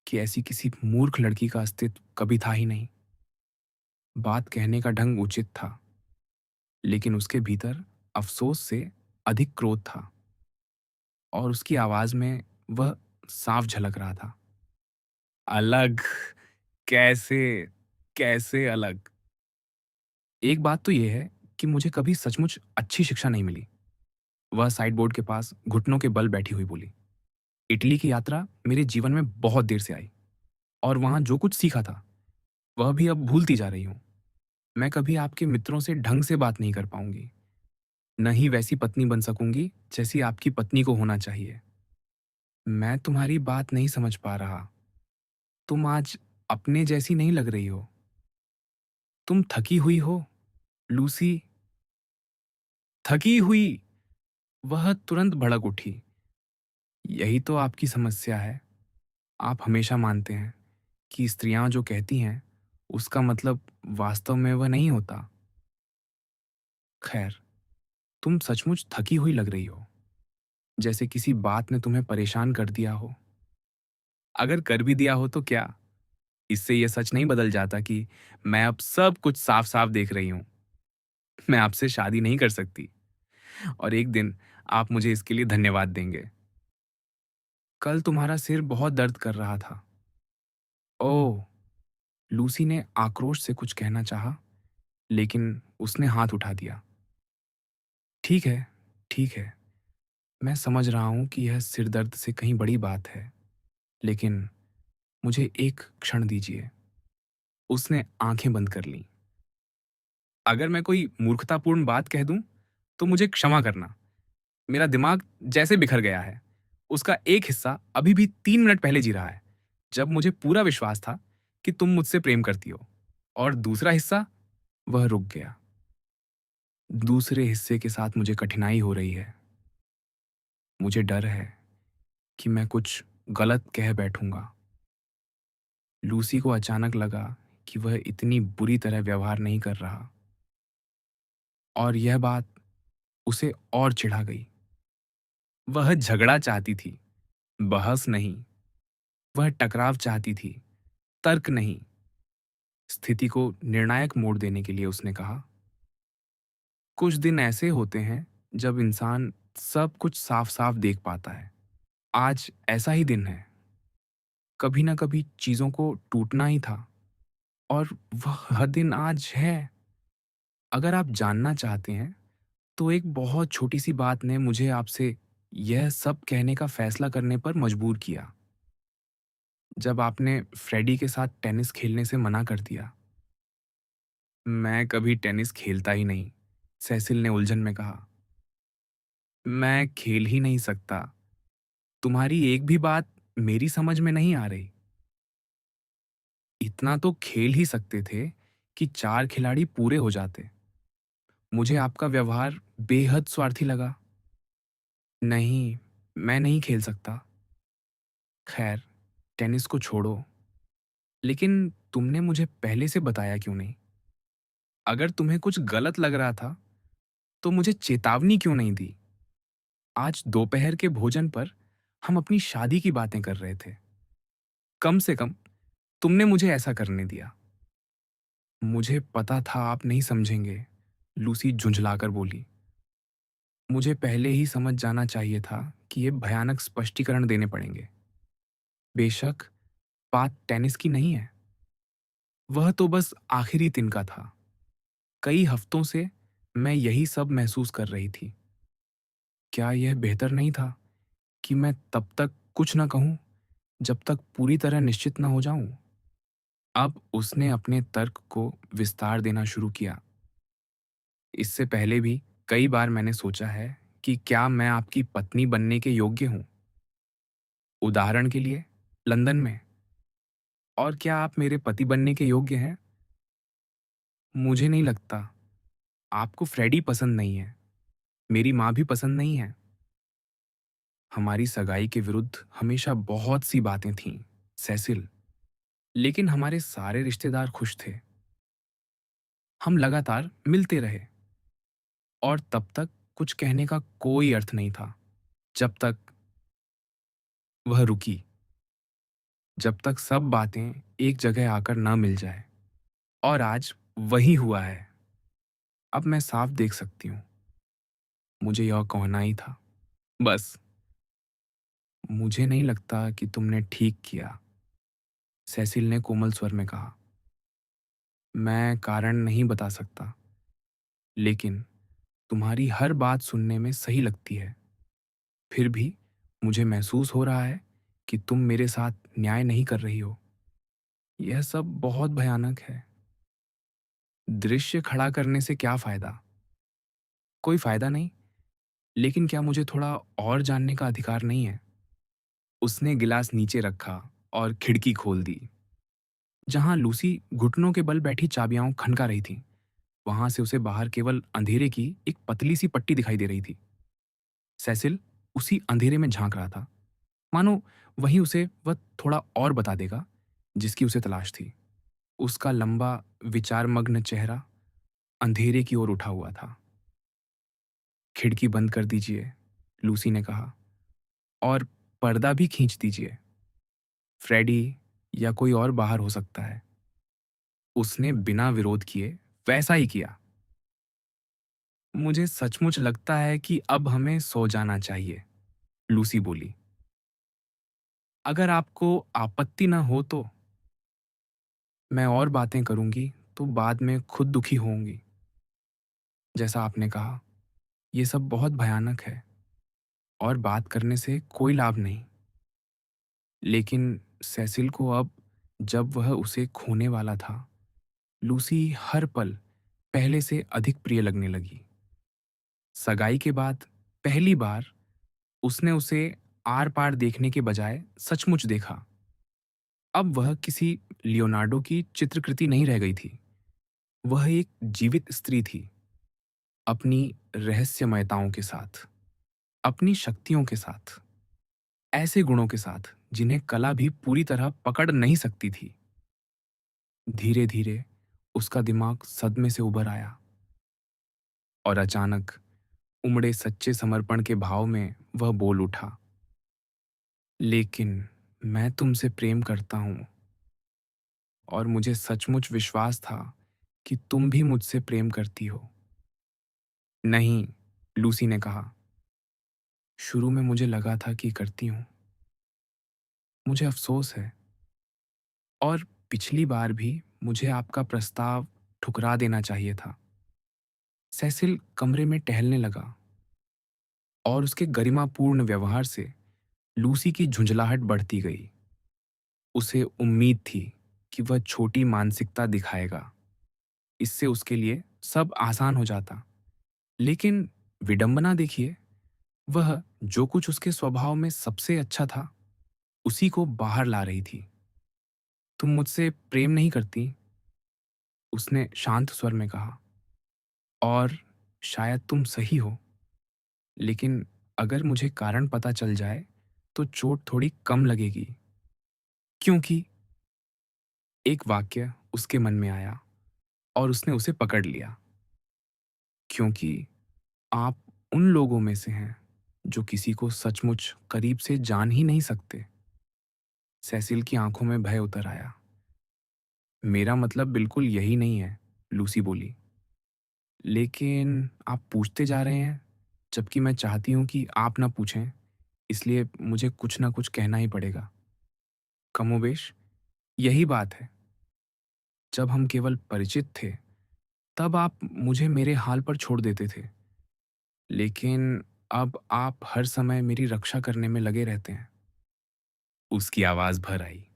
कि ऐसी किसी मूर्ख लड़की का अस्तित्व कभी था ही नहीं। बात कहने का ढंग उचित था, लेकिन उसके भीतर अफ़सोस से अधिक क्रोध था और उसकी आवाज़ में वह साफ झलक रहा था। अलग? कैसे? कैसे अलग? एक बात तो ये है कि मुझे कभी सचमुच अच्छी शिक्षा नहीं मिली। वह साइड बोर्ड के पास घुटनों के बल बैठी हुई बोली। इटली की यात्रा मेरे जीवन में बहुत देर से आई और वहां जो कुछ सीखा था वह भी अब भूलती जा रही हूं। मैं कभी आपके मित्रों से ढंग से बात नहीं कर पाऊंगी, न ही वैसी पत्नी बन सकूंगी जैसी आपकी पत्नी को होना चाहिए। मैं तुम्हारी बात नहीं समझ पा रहा। तुम आज अपने जैसी नहीं लग रही हो। तुम थकी हुई हो, लूसी। थकी हुई? वह तुरंत भड़क उठी। यही तो आपकी समस्या है। आप हमेशा मानते हैं कि स्त्रियां जो कहती हैं उसका मतलब वास्तव में वह नहीं होता। खैर, तुम सचमुच थकी हुई लग रही हो, जैसे किसी बात ने तुम्हें परेशान कर दिया हो। अगर कर भी दिया हो तो क्या? इससे यह सच नहीं बदल जाता कि मैं अब सब कुछ साफ साफ देख रही हूं। मैं आपसे शादी नहीं कर सकती और एक दिन आप मुझे इसके लिए धन्यवाद देंगे। कल तुम्हारा सिर बहुत दर्द कर रहा था। ओह! लूसी ने आक्रोश से कुछ कहना चाहा, लेकिन उसने हाथ उठा दिया। ठीक है, ठीक है। मैं समझ रहा हूं कि यह सिर दर्द से कहीं बड़ी बात है, लेकिन मुझे एक क्षण दीजिए। उसने आंखें बंद कर लीं। अगर मैं कोई मूर्खतापूर्ण बात कह दूं, तो मुझे क्षमा करना। मेरा दिमाग जैसे बिखर गया है। उसका एक हिस्सा अभी भी 3 मिनट पहले जी रहा है, जब मुझे पूरा विश्वास था कि तुम मुझसे प्रेम करती हो। और दूसरा हिस्सा, वह रुक गया। दूसरे हिस्से के साथ मुझे कठिनाई हो रही है। मुझे डर है कि मैं कुछ गलत कह बैठूंगा। लूसी को अचानक लगा कि वह इतनी बुरी तरह व्यवहार नहीं कर रहा और यह बात उसे और चिढ़ा गई। वह झगड़ा चाहती थी, बहस नहीं। वह टकराव चाहती थी, तर्क नहीं। स्थिति को निर्णायक मोड़ देने के लिए उसने कहा, कुछ दिन ऐसे होते हैं जब इंसान सब कुछ साफ साफ देख पाता है। आज ऐसा ही दिन है। कभी ना कभी चीजों को टूटना ही था और वह दिन आज है। अगर आप जानना चाहते हैं तो एक बहुत छोटी सी बात ने मुझे आपसे यह सब कहने का फैसला करने पर मजबूर किया। जब आपने फ्रेडी के साथ टेनिस खेलने से मना कर दिया। मैं कभी टेनिस खेलता ही नहीं, सेसिल ने उलझन में कहा। मैं खेल ही नहीं सकता। तुम्हारी एक भी बात मेरी समझ में नहीं आ रही। इतना तो खेल ही सकते थे कि 4 खिलाड़ी पूरे हो जाते। मुझे आपका व्यवहार बेहद स्वार्थी लगा। नहीं, मैं नहीं खेल सकता। खैर, टेनिस को छोड़ो, लेकिन तुमने मुझे पहले से बताया क्यों नहीं? अगर तुम्हें कुछ गलत लग रहा था, तो मुझे चेतावनी क्यों नहीं दी? आज दोपहर के भोजन पर हम अपनी शादी की बातें कर रहे थे। कम से कम तुमने मुझे ऐसा करने दिया। मुझे पता था आप नहीं समझेंगे, लूसी झुंझलाकर बोली। मुझे पहले ही समझ जाना चाहिए था कि ये भयानक स्पष्टीकरण देने पड़ेंगे। बेशक, बात टेनिस की नहीं है। वह तो बस आखिरी तिनका था। कई हफ्तों से मैं यही सब महसूस कर रही थी। क्या यह बेहतर नहीं था कि मैं तब तक कुछ न कहूं जब तक पूरी तरह निश्चित न हो जाऊं? अब उसने अपने तर्क को विस्तार देना शुरू किया। इससे पहले भी कई बार मैंने सोचा है कि क्या मैं आपकी पत्नी बनने के योग्य हूं। उदाहरण के लिए, लंदन में। और क्या आप मेरे पति बनने के योग्य हैं? मुझे नहीं लगता। आपको फ्रेडी पसंद नहीं है। मेरी माँ भी पसंद नहीं है। हमारी सगाई के विरुद्ध हमेशा बहुत सी बातें थीं, सेसिल, लेकिन हमारे सारे रिश्तेदार खुश थे। हम लगातार मिलते रहे और तब तक कुछ कहने का कोई अर्थ नहीं था, जब तक वह रुकी, जब तक सब बातें एक जगह आकर ना मिल जाए। और आज वही हुआ है। अब मैं साफ देख सकती हूँ, मुझे यह कहना ही था। बस, मुझे नहीं लगता कि तुमने ठीक किया, सेसिल ने कोमल स्वर में कहा। मैं कारण नहीं बता सकता, लेकिन तुम्हारी हर बात सुनने में सही लगती है। फिर भी मुझे महसूस हो रहा है कि तुम मेरे साथ न्याय नहीं कर रही हो। यह सब बहुत भयानक है। दृश्य खड़ा करने से क्या फायदा? कोई फायदा नहीं, लेकिन क्या मुझे थोड़ा और जानने का अधिकार नहीं है? उसने गिलास नीचे रखा और खिड़की खोल दी। जहां लूसी घुटनों के बल बैठी चाबियां खनका रही थी, वहां से उसे बाहर केवल अंधेरे की एक पतली सी पट्टी दिखाई दे रही थी। सेसिल उसी अंधेरे में झांक रहा था, मानो वहीं उसे वह थोड़ा और बता देगा जिसकी उसे तलाश थी। उसका लंबा विचारमग्न चेहरा अंधेरे की ओर उठा हुआ था। खिड़की बंद कर दीजिए, लूसी ने कहा, और पर्दा भी खींच दीजिए। फ्रेडी या कोई और बाहर हो सकता है। उसने बिना विरोध किए वैसा ही किया। मुझे सचमुच लगता है कि अब हमें सो जाना चाहिए, लूसी बोली। अगर आपको आपत्ति ना हो तो। मैं और बातें करूंगी तो बाद में खुद दुखी होंगी। जैसा आपने कहा, यह सब बहुत भयानक है और बात करने से कोई लाभ नहीं। लेकिन सेसिल को अब, जब वह उसे खोने वाला था, लूसी हर पल पहले से अधिक प्रिय लगने लगी। सगाई के बाद पहली बार उसने उसे आर पार देखने के बजाय सचमुच देखा। अब वह किसी लियोनार्डो की चित्रकृति नहीं रह गई थी। वह एक जीवित स्त्री थी, अपनी रहस्यमयताओं के साथ, अपनी शक्तियों के साथ, ऐसे गुणों के साथ जिन्हें कला भी पूरी तरह पकड़ नहीं सकती थी। धीरे धीरे उसका दिमाग सदमे से उभर आया और अचानक उमड़े सच्चे समर्पण के भाव में वह बोल उठा, लेकिन मैं तुमसे प्रेम करता हूं और मुझे सचमुच विश्वास था कि तुम भी मुझसे प्रेम करती हो। नहीं, लूसी ने कहा, शुरू में मुझे लगा था कि करती हूं। मुझे अफसोस है, और पिछली बार भी मुझे आपका प्रस्ताव ठुकरा देना चाहिए था। सेसिल कमरे में टहलने लगा और उसके गरिमापूर्ण व्यवहार से लूसी की झुंझलाहट बढ़ती गई। उसे उम्मीद थी कि वह छोटी मानसिकता दिखाएगा, इससे उसके लिए सब आसान हो जाता। लेकिन विडंबना देखिए, वह जो कुछ उसके स्वभाव में सबसे अच्छा था, उसी को बाहर ला रही थी। तुम मुझसे प्रेम नहीं करती, उसने शांत स्वर में कहा, और शायद तुम सही हो, लेकिन अगर मुझे कारण पता चल जाए तो चोट थोड़ी कम लगेगी। क्योंकि एक वाक्य उसके मन में आया और उसने उसे पकड़ लिया। क्योंकि आप उन लोगों में से हैं जो किसी को सचमुच करीब से जान ही नहीं सकते। सेसिल की आंखों में भय उतर आया। मेरा मतलब बिल्कुल यही नहीं है, लूसी बोली। लेकिन आप पूछते जा रहे हैं, जबकि मैं चाहती हूं कि आप ना पूछें, इसलिए मुझे कुछ ना कुछ कहना ही पड़ेगा। कमोबेश यही बात है। जब हम केवल परिचित थे, तब आप मुझे मेरे हाल पर छोड़ देते थे। लेकिन अब आप हर समय मेरी रक्षा करने में लगे रहते हैं। उसकी आवाज भर आई।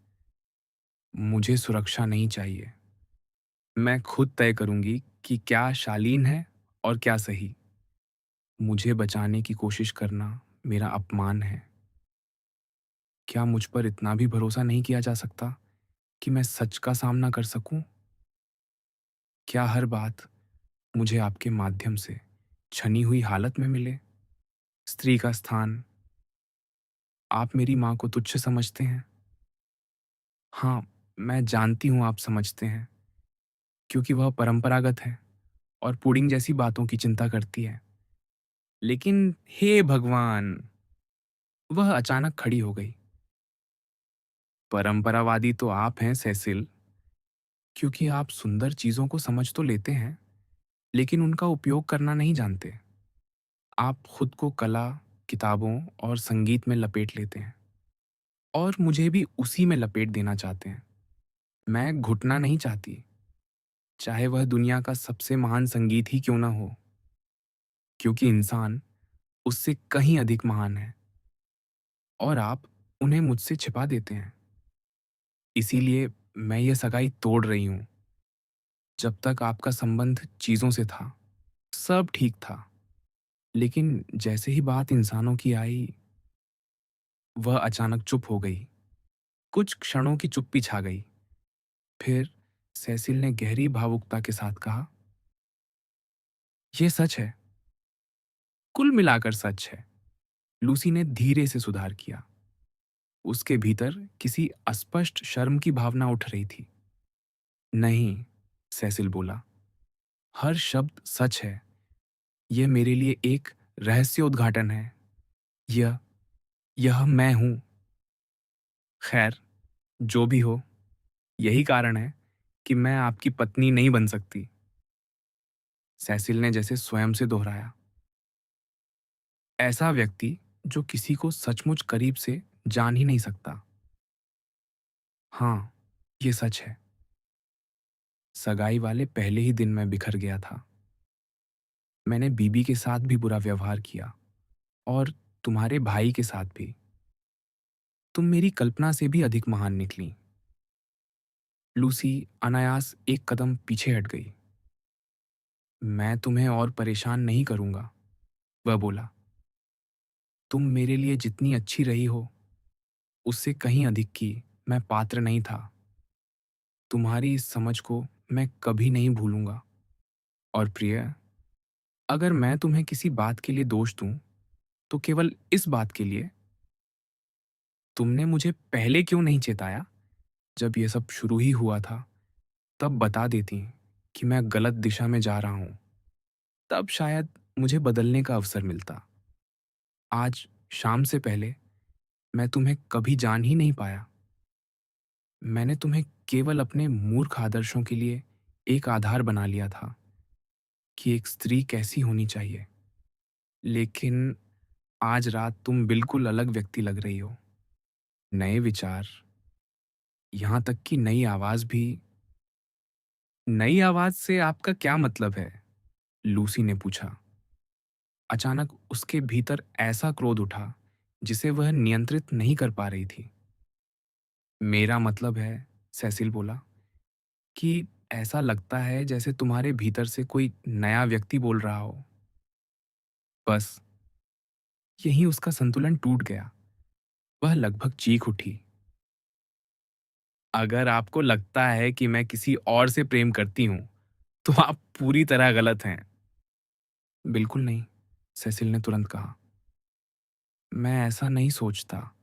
मुझे सुरक्षा नहीं चाहिए। मैं खुद तय करूंगी कि क्या शालीन है और क्या सही। मुझे बचाने की कोशिश करना मेरा अपमान है। क्या मुझ पर इतना भी भरोसा नहीं किया जा सकता कि मैं सच का सामना कर सकूं? क्या हर बात मुझे आपके माध्यम से छनी हुई हालत में मिले? स्त्री का स्थान, आप मेरी माँ को तुच्छ समझते हैं। हाँ, मैं जानती हूँ आप समझते हैं, क्योंकि वह परंपरागत है और पुडिंग जैसी बातों की चिंता करती है। लेकिन हे भगवान! वह अचानक खड़ी हो गई। परंपरावादी तो आप हैं सेसिल, क्योंकि आप सुंदर चीज़ों को समझ तो लेते हैं, लेकिन उनका उपयोग करना नहीं जानते। आप खुद को कला, किताबों और संगीत में लपेट लेते हैं और मुझे भी उसी में लपेट देना चाहते हैं। मैं घुटना नहीं चाहती, चाहे वह दुनिया का सबसे महान संगीत ही क्यों ना हो, क्योंकि इंसान उससे कहीं अधिक महान है और आप उन्हें मुझसे छिपा देते हैं। इसीलिए मैं ये सगाई तोड़ रही हूँ। जब तक आपका संबंध चीज़ों से था, सब ठीक था, लेकिन जैसे ही बात इंसानों की आई, वह अचानक चुप हो गई। कुछ क्षणों की चुप्पी छा गई। फिर सेसिल ने गहरी भावुकता के साथ कहा, यह सच है, कुल मिलाकर सच है। लूसी ने धीरे से सुधार किया। उसके भीतर किसी अस्पष्ट शर्म की भावना उठ रही थी। नहीं, सेसिल बोला, हर शब्द सच है। यह मेरे लिए एक रहस्योद्घाटन है। यह यह मैं हूं। खैर, जो भी हो, यही कारण है कि मैं आपकी पत्नी नहीं बन सकती। सेसिल ने जैसे स्वयं से दोहराया। ऐसा व्यक्ति जो किसी को सचमुच करीब से जान ही नहीं सकता। हाँ, ये सच है। सगाई वाले पहले ही दिन मैं बिखर गया था। मैंने बीबी के साथ भी बुरा व्यवहार किया और तुम्हारे भाई के साथ भी। तुम मेरी कल्पना से भी अधिक महान निकली। लूसी अनायास एक कदम पीछे हट गई। मैं तुम्हें और परेशान नहीं करूंगा, वह बोला। तुम मेरे लिए जितनी अच्छी रही हो, उससे कहीं अधिक की मैं पात्र नहीं था। तुम्हारी इस समझ को मैं कभी नहीं भूलूंगा। और प्रिय, अगर मैं तुम्हें किसी बात के लिए दोष दूं, तो केवल इस बात के लिए, तुमने मुझे पहले क्यों नहीं चेताया? जब यह सब शुरू ही हुआ था, तब बता देती कि मैं गलत दिशा में जा रहा हूं। तब शायद मुझे बदलने का अवसर मिलता। आज शाम से पहले मैं तुम्हें कभी जान ही नहीं पाया। मैंने तुम्हें केवल अपने मूर्ख आदर्शों के लिए एक आधार बना लिया था कि एक स्त्री कैसी होनी चाहिए। लेकिन आज रात तुम बिल्कुल अलग व्यक्ति लग रही हो। नए विचार, यहाँ तक कि नई आवाज भी। नई आवाज से आपका क्या मतलब है? लूसी ने पूछा। अचानक उसके भीतर ऐसा क्रोध उठा जिसे वह नियंत्रित नहीं कर पा रही थी। मेरा मतलब है, सेसिल बोला, कि ऐसा लगता है जैसे तुम्हारे भीतर से कोई नया व्यक्ति बोल रहा हो। बस यहीं उसका संतुलन टूट गया। वह लगभग चीख उठी। अगर आपको लगता है कि मैं किसी और से प्रेम करती हूं, तो आप पूरी तरह गलत हैं। बिल्कुल नहीं, सेसिल ने तुरंत कहा। मैं ऐसा नहीं सोचता।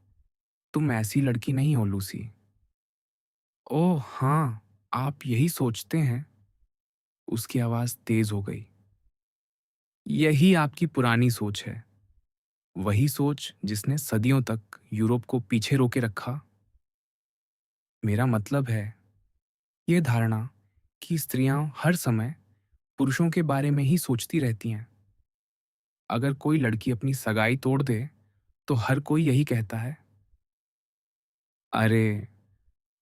तुम ऐसी लड़की नहीं हो, लूसी। ओह हाँ, आप यही सोचते हैं। उसकी आवाज तेज हो गई। यही आपकी पुरानी सोच है। वही सोच जिसने सदियों तक यूरोप को पीछे रोके रखा। मेरा मतलब है, यह धारणा कि स्त्रियां हर समय पुरुषों के बारे में ही सोचती रहती हैं। अगर कोई लड़की अपनी सगाई तोड़ दे, तो हर कोई यही कहता है, अरे,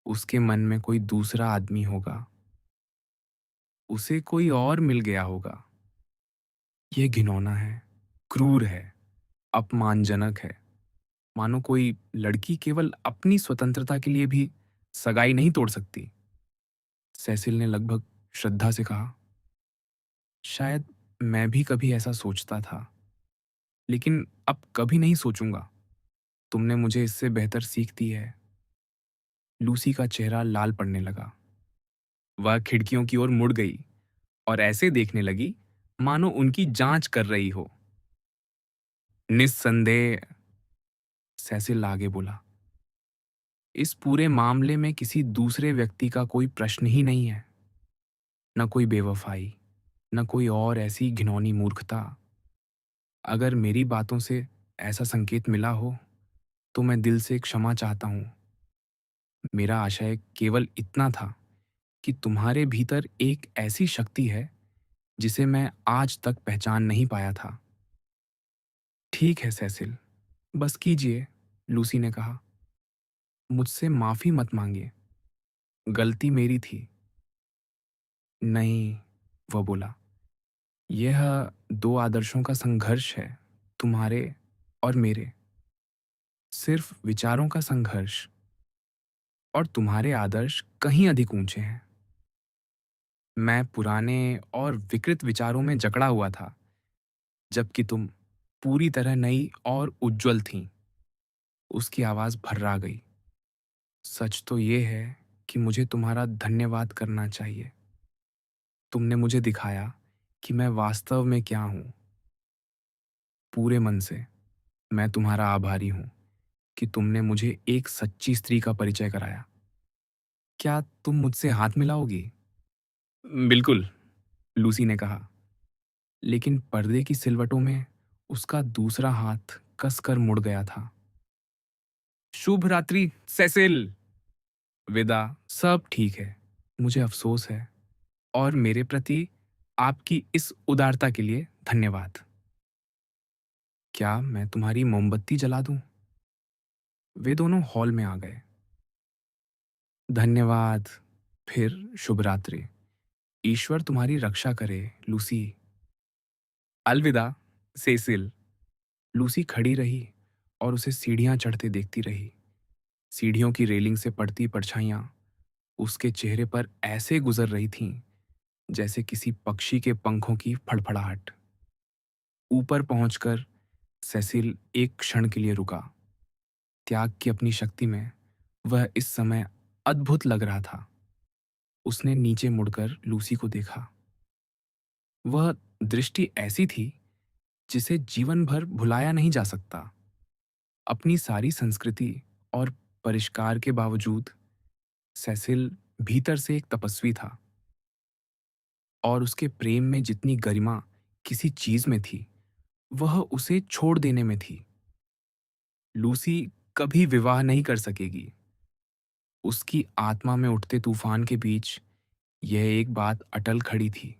उसके मन में कोई दूसरा आदमी होगा, उसे कोई और मिल गया होगा। यह घिनौना है, क्रूर है, अपमानजनक है। मानो कोई लड़की केवल अपनी स्वतंत्रता के लिए भी सगाई नहीं तोड़ सकती। सेसिल ने लगभग श्रद्धा से कहा, शायद मैं भी कभी ऐसा सोचता था, लेकिन अब कभी नहीं सोचूंगा। तुमने मुझे इससे बेहतर सीख दी है। लूसी का चेहरा लाल पड़ने लगा। वह खिड़कियों की ओर मुड़ गई और ऐसे देखने लगी मानो उनकी जांच कर रही हो। निस्संदेह, सैसिल आगे बोला। इस पूरे मामले में किसी दूसरे व्यक्ति का कोई प्रश्न ही नहीं है। न कोई बेवफाई, न कोई और ऐसी घिनौनी मूर्खता। अगर मेरी बातों से ऐसा संकेत मिला हो तो मैं दिल से क्षमा चाहता हूँ। मेरा आशय केवल इतना था कि तुम्हारे भीतर एक ऐसी शक्ति है जिसे मैं आज तक पहचान नहीं पाया था। ठीक है सेसिल, बस कीजिए, लूसी ने कहा। मुझसे माफी मत मांगिए, गलती मेरी थी। नहीं, वह बोला, यह दो आदर्शों का संघर्ष है, तुम्हारे और मेरे। सिर्फ विचारों का संघर्ष। और तुम्हारे आदर्श कहीं अधिक ऊंचे हैं। मैं पुराने और विकृत विचारों में जकड़ा हुआ था, जबकि तुम पूरी तरह नई और उज्जवल थीं। उसकी आवाज भर्रा गई। सच तो ये है कि मुझे तुम्हारा धन्यवाद करना चाहिए। तुमने मुझे दिखाया कि मैं वास्तव में क्या हूं। पूरे मन से मैं तुम्हारा आभारी हूं कि तुमने मुझे एक सच्ची स्त्री का परिचय कराया। क्या तुम मुझसे हाथ मिलाओगी? बिल्कुल, लूसी ने कहा, लेकिन पर्दे की सिलवटों में उसका दूसरा हाथ कसकर मुड़ गया था। शुभ रात्रि सेसिल। विदा। सब ठीक है। मुझे अफसोस है, और मेरे प्रति आपकी इस उदारता के लिए धन्यवाद। क्या मैं तुम्हारी मोमबत्ती जला दूं? वे दोनों हॉल में आ गए। धन्यवाद। फिर शुभ रात्रि। ईश्वर तुम्हारी रक्षा करे, लूसी। अलविदा, सेसिल। लूसी खड़ी रही और उसे सीढ़ियां चढ़ते देखती रही। सीढ़ियों की रेलिंग से पड़ती परछाइयां उसके चेहरे पर ऐसे गुजर रही थीं जैसे किसी पक्षी के पंखों की फड़फड़ाहट। ऊपर पहुंचकर सेसिल एक क्षण के लिए रुका। त्याग की अपनी शक्ति में वह इस समय अद्भुत लग रहा था। उसने नीचे मुड़कर लूसी को देखा। वह दृष्टि ऐसी थी जिसे जीवन भर भुलाया नहीं जा सकता। अपनी सारी संस्कृति और परिष्कार के बावजूद सेसिल भीतर से एक तपस्वी था, और उसके प्रेम में जितनी गरिमा किसी चीज में थी, वह उसे छोड़ देने में थी। लूसी कभी विवाह नहीं कर सकेगी। उसकी आत्मा में उठते तूफान के बीच यह एक बात अटल खड़ी थी।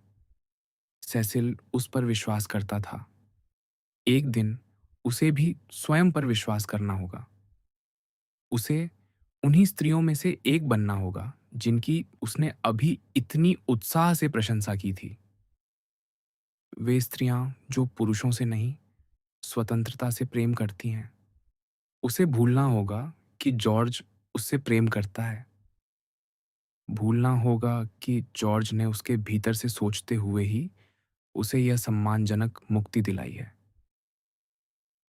सेसिल उस पर विश्वास करता था। एक दिन उसे भी स्वयं पर विश्वास करना होगा। उसे उन्हीं स्त्रियों में से एक बनना होगा जिनकी उसने अभी इतनी उत्साह से प्रशंसा की थी। वे स्त्रियां जो पुरुषों से नहीं, स्वतंत्रता से प्रेम करती हैं। उसे भूलना होगा कि जॉर्ज उससे प्रेम करता है। भूलना होगा कि जॉर्ज ने उसके भीतर से सोचते हुए ही उसे यह सम्मानजनक मुक्ति दिलाई है।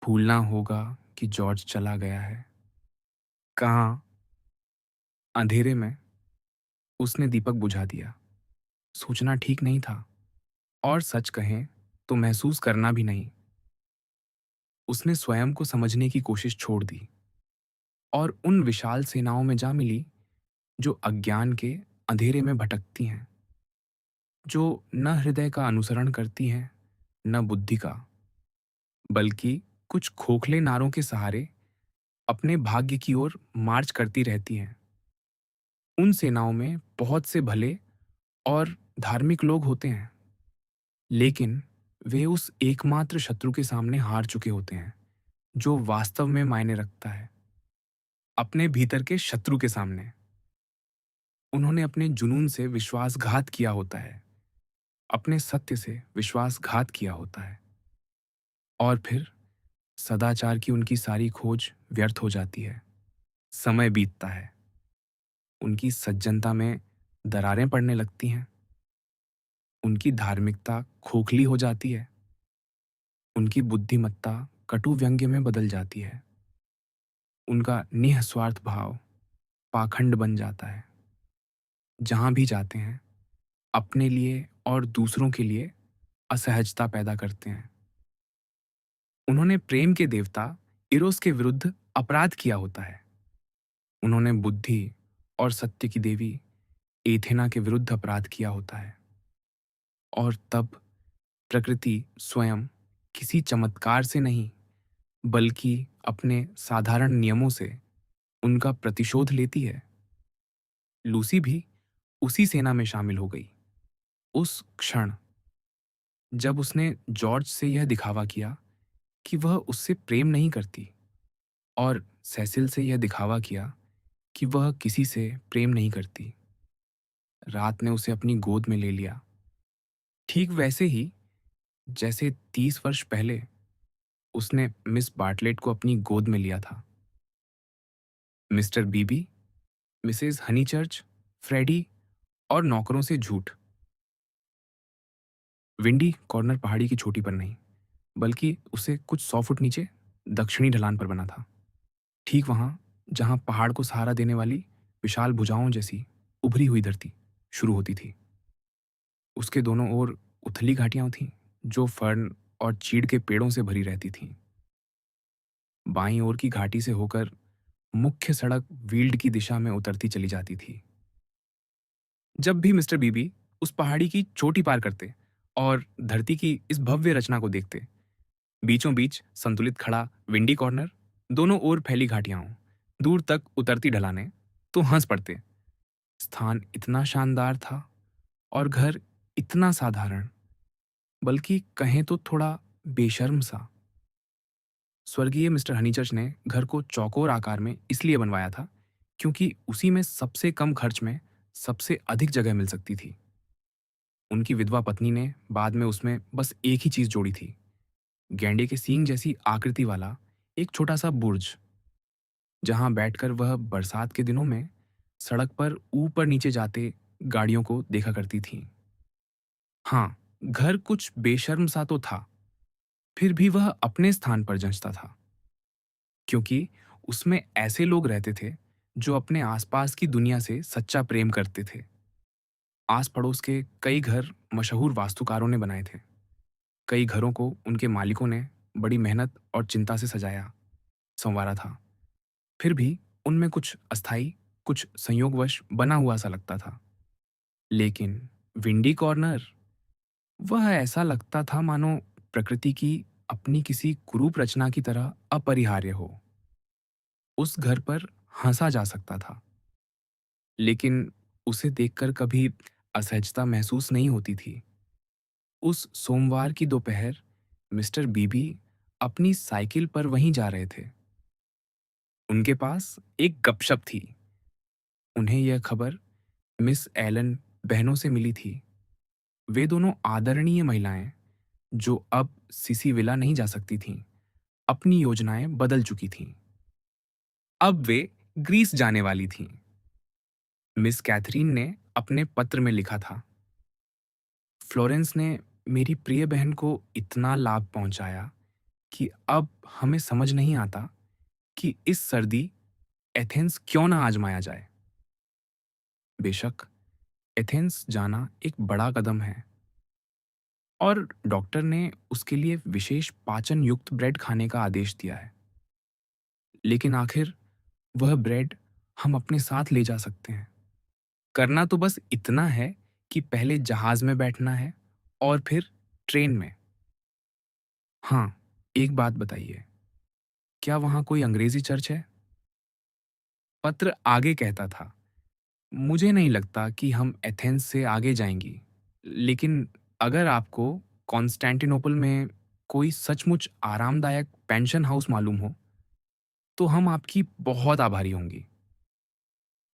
भूलना होगा कि जॉर्ज चला गया है। कहाँ? अंधेरे में। उसने दीपक बुझा दिया। सोचना ठीक नहीं था, और सच कहें तो महसूस करना भी नहीं। उसने स्वयं को समझने की कोशिश छोड़ दी और उन विशाल सेनाओं में जा मिली जो अज्ञान के अंधेरे में भटकती हैं, जो न हृदय का अनुसरण करती हैं, न बुद्धि का, बल्कि कुछ खोखले नारों के सहारे अपने भाग्य की ओर मार्च करती रहती हैं। उन सेनाओं में बहुत से भले और धार्मिक लोग होते हैं, लेकिन वे उस एकमात्र शत्रु के सामने हार चुके होते हैं जो वास्तव में मायने रखता है। अपने भीतर के शत्रु के सामने उन्होंने अपने जुनून से विश्वासघात किया होता है, अपने सत्य से विश्वासघात किया होता है, और फिर सदाचार की उनकी सारी खोज व्यर्थ हो जाती है। समय बीतता है, उनकी सज्जनता में दरारें पड़ने लगती हैं, उनकी धार्मिकता खोखली हो जाती है, उनकी बुद्धिमत्ता कटु व्यंग्य में बदल जाती है, उनका निःस्वार्थ भाव पाखंड बन जाता है। जहां भी जाते हैं, अपने लिए और दूसरों के लिए असहजता पैदा करते हैं। उन्होंने प्रेम के देवता इरोस के विरुद्ध अपराध किया होता है। उन्होंने बुद्धि और सत्य की देवी एथेना के विरुद्ध अपराध किया होता है। और तब प्रकृति स्वयं किसी चमत्कार से नहीं, बल्कि अपने साधारण नियमों से उनका प्रतिशोध लेती है। लूसी भी उसी सेना में शामिल हो गई। उस क्षण जब उसने जॉर्ज से यह दिखावा किया कि वह उससे प्रेम नहीं करती, और सेसिल से यह दिखावा किया कि वह किसी से प्रेम नहीं करती, रात ने उसे अपनी गोद में ले लिया। ठीक वैसे ही जैसे 30 वर्ष पहले उसने मिस बार्टलेट को अपनी गोद में लिया था। मिस्टर बीबी, मिसेस हनीचर्च, फ्रेडी और नौकरों से झूठ। विंडी कॉर्नर पहाड़ी की चोटी पर नहीं, बल्कि उसे कुछ 100 फुट नीचे दक्षिणी ढलान पर बना था। ठीक वहां जहां पहाड़ को सहारा देने वाली विशाल भुजाओं जैसी उभरी हुई धरती शुरू होती थी। उसके दोनों ओर उथली घाटियां थीं, जो फर्न और चीड़ के पेड़ों से भरी रहती थीं। बाईं ओर की घाटी से होकर मुख्य सड़क वील्ड की दिशा में उतरती चली जाती थी। जब भी मिस्टर बीबी उस पहाड़ी की चोटी पार करते और धरती की इस भव्य रचना को देखते, बीचों बीच संतुलित खड़ा विंडी कॉर्नर, दोनों ओर फैली घाटियां, दूर तक उतरती ढलानें, तो हंस पड़ते। स्थान इतना शानदार था और घर इतना साधारण, बल्कि कहें तो थोड़ा बेशर्म सा। स्वर्गीय मिस्टर हनीचर्च ने घर को चौकोर आकार में इसलिए बनवाया था क्योंकि उसी में सबसे कम खर्च में सबसे अधिक जगह मिल सकती थी। उनकी विधवा पत्नी ने बाद में उसमें बस एक ही चीज जोड़ी थी, गैंडे के सींग जैसी आकृति वाला एक छोटा सा बुर्ज, जहां बैठकर वह बरसात के दिनों में सड़क पर ऊपर नीचे जाते गाड़ियों को देखा करती थीं। हाँ, घर कुछ बेशर्म सा तो था, फिर भी वह अपने स्थान पर जंचता था, क्योंकि उसमें ऐसे लोग रहते थे जो अपने आसपास की दुनिया से सच्चा प्रेम करते थे। आस पड़ोस के कई घर मशहूर वास्तुकारों ने बनाए थे। कई घरों को उनके मालिकों ने बड़ी मेहनत और चिंता से सजाया संवारा था। फिर भी उनमें कुछ अस्थाई, कुछ संयोगवश बना हुआ सा लगता था। लेकिन विंडी कॉर्नर, वह ऐसा लगता था मानो प्रकृति की अपनी किसी कुरूप रचना की तरह अपरिहार्य हो। उस घर पर हंसा जा सकता था, लेकिन उसे देखकर कभी असहजता महसूस नहीं होती थी। उस सोमवार की दोपहर मिस्टर बीबी अपनी साइकिल पर वहीं जा रहे थे। उनके पास एक गपशप थी। उन्हें यह खबर मिस एलन बहनों से मिली थी। वे दोनों आदरणीय महिलाएं, जो अब सिसी विला नहीं जा सकती थीं, अपनी योजनाएं बदल चुकी थीं। अब वे ग्रीस जाने वाली थीं। मिस कैथरीन ने अपने पत्र में लिखा था, फ्लोरेंस ने मेरी प्रिय बहन को इतना लाभ पहुंचाया कि अब हमें समझ नहीं आता कि इस सर्दी एथेंस क्यों ना आजमाया जाए। बेशक एथेंस जाना एक बड़ा कदम है, और डॉक्टर ने उसके लिए विशेष पाचन युक्त ब्रेड खाने का आदेश दिया है। लेकिन आखिर वह ब्रेड हम अपने साथ ले जा सकते हैं। करना तो बस इतना है कि पहले जहाज में बैठना है और फिर ट्रेन में। हाँ, एक बात बताइए, क्या वहाँ कोई अंग्रेजी चर्च है? पत्र आगे कहता था, मुझे नहीं लगता कि हम एथेंस से आगे जाएंगी, लेकिन अगर आपको कॉन्स्टेंटिनोपल में कोई सचमुच आरामदायक पेंशन हाउस मालूम हो, तो हम आपकी बहुत आभारी होंगी।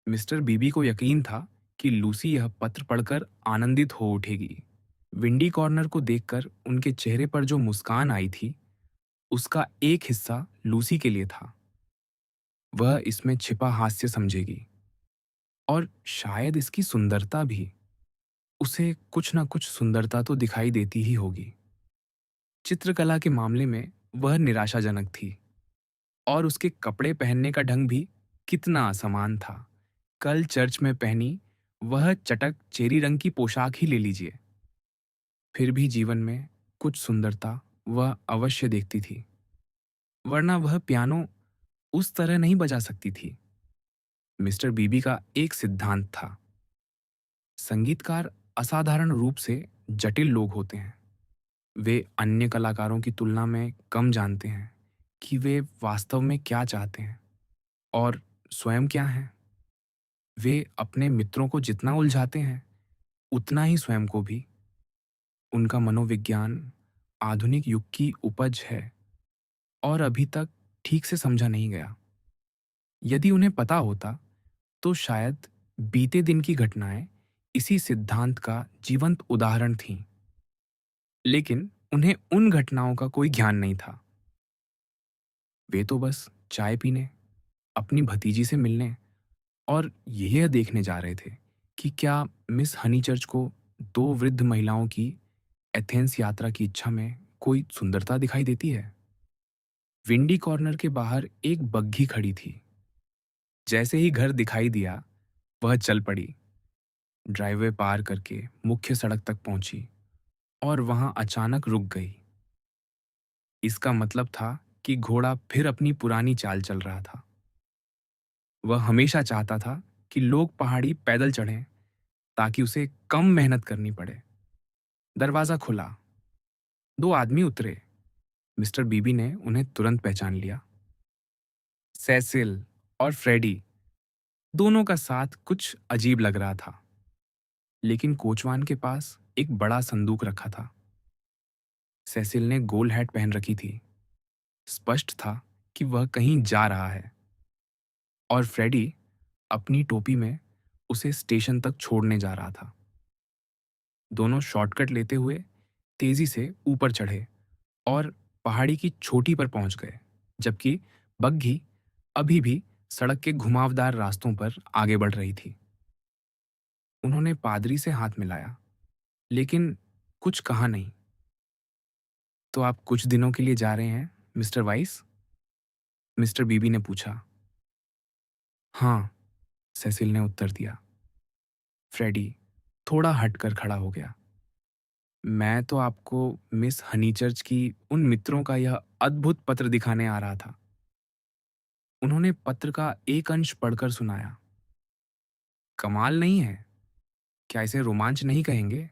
मिस्टर बीबी को यकीन था कि लूसी यह पत्र पढ़कर आनंदित हो उठेगी। विंडी कॉर्नर को देखकर उनके चेहरे पर जो मुस्कान आई थी, उसका एक हिस्सा लूसी के लिए था। वह इसमें छिपा हास्य समझेगी, और शायद इसकी सुंदरता भी। उसे कुछ न कुछ सुंदरता तो दिखाई देती ही होगी। चित्रकला के मामले में वह निराशाजनक थी, और उसके कपड़े पहनने का ढंग भी कितना असमान था। कल चर्च में पहनी वह चटक चेरी रंग की पोशाक ही ले लीजिए। फिर भी जीवन में कुछ सुंदरता वह अवश्य देखती थी, वरना वह पियानो उस तरह नहीं बजा सकती थी। मिस्टर बीबी का एक सिद्धांत था, संगीतकार असाधारण रूप से जटिल लोग होते हैं। वे अन्य कलाकारों की तुलना में कम जानते हैं कि वे वास्तव में क्या चाहते हैं और स्वयं क्या हैं। वे अपने मित्रों को जितना उलझाते हैं, उतना ही स्वयं को भी। उनका मनोविज्ञान आधुनिक युग की उपज है और अभी तक ठीक से समझा नहीं गया। यदि उन्हें पता होता, तो शायद बीते दिन की घटनाएं इसी सिद्धांत का जीवंत उदाहरण थीं। लेकिन उन्हें उन घटनाओं का कोई ज्ञान नहीं था। वे तो बस चाय पीने, अपनी भतीजी से मिलने और यह देखने जा रहे थे कि क्या मिस हनीचर्च को दो वृद्ध महिलाओं की एथेंस यात्रा की इच्छा में कोई सुंदरता दिखाई देती है। विंडी कॉर्नर के बाहर एक बग्घी खड़ी थी। जैसे ही घर दिखाई दिया, वह चल पड़ी, ड्राइववे पार करके मुख्य सड़क तक पहुंची और वहां अचानक रुक गई। इसका मतलब था कि घोड़ा फिर अपनी पुरानी चाल चल रहा था। वह हमेशा चाहता था कि लोग पहाड़ी पैदल चढ़ें ताकि उसे कम मेहनत करनी पड़े। दरवाजा खुला, दो आदमी उतरे। मिस्टर बीबी ने उन्हें तुरंत पहचान लिया। सेसिल और फ्रेडी दोनों का साथ कुछ अजीब लग रहा था, लेकिन कोचवान के पास एक बड़ा संदूक रखा था। सेसिल ने गोल हैट पहन रखी थी। स्पष्ट था कि वह कहीं जा रहा है, और फ्रेडी अपनी टोपी में उसे स्टेशन तक छोड़ने जा रहा था। दोनों शॉर्टकट लेते हुए तेजी से ऊपर चढ़े और पहाड़ी की चोटी पर पहुंच गए, जबकि बग्घी अभी भी सड़क के घुमावदार रास्तों पर आगे बढ़ रही थी। उन्होंने पादरी से हाथ मिलाया, लेकिन कुछ कहा नहीं। तो आप कुछ दिनों के लिए जा रहे हैं, मिस्टर वाइस? मिस्टर बीबी ने पूछा। हाँ, सेसिल ने उत्तर दिया। फ्रेडी थोड़ा हटकर खड़ा हो गया। मैं तो आपको मिस हनीचर्च की उन मित्रों का यह अद्भुत पत्र दिखाने आ रहा था। उन्होंने पत्र का एक अंश पढ़कर सुनाया। कमाल नहीं है? क्या इसे रोमांच नहीं कहेंगे?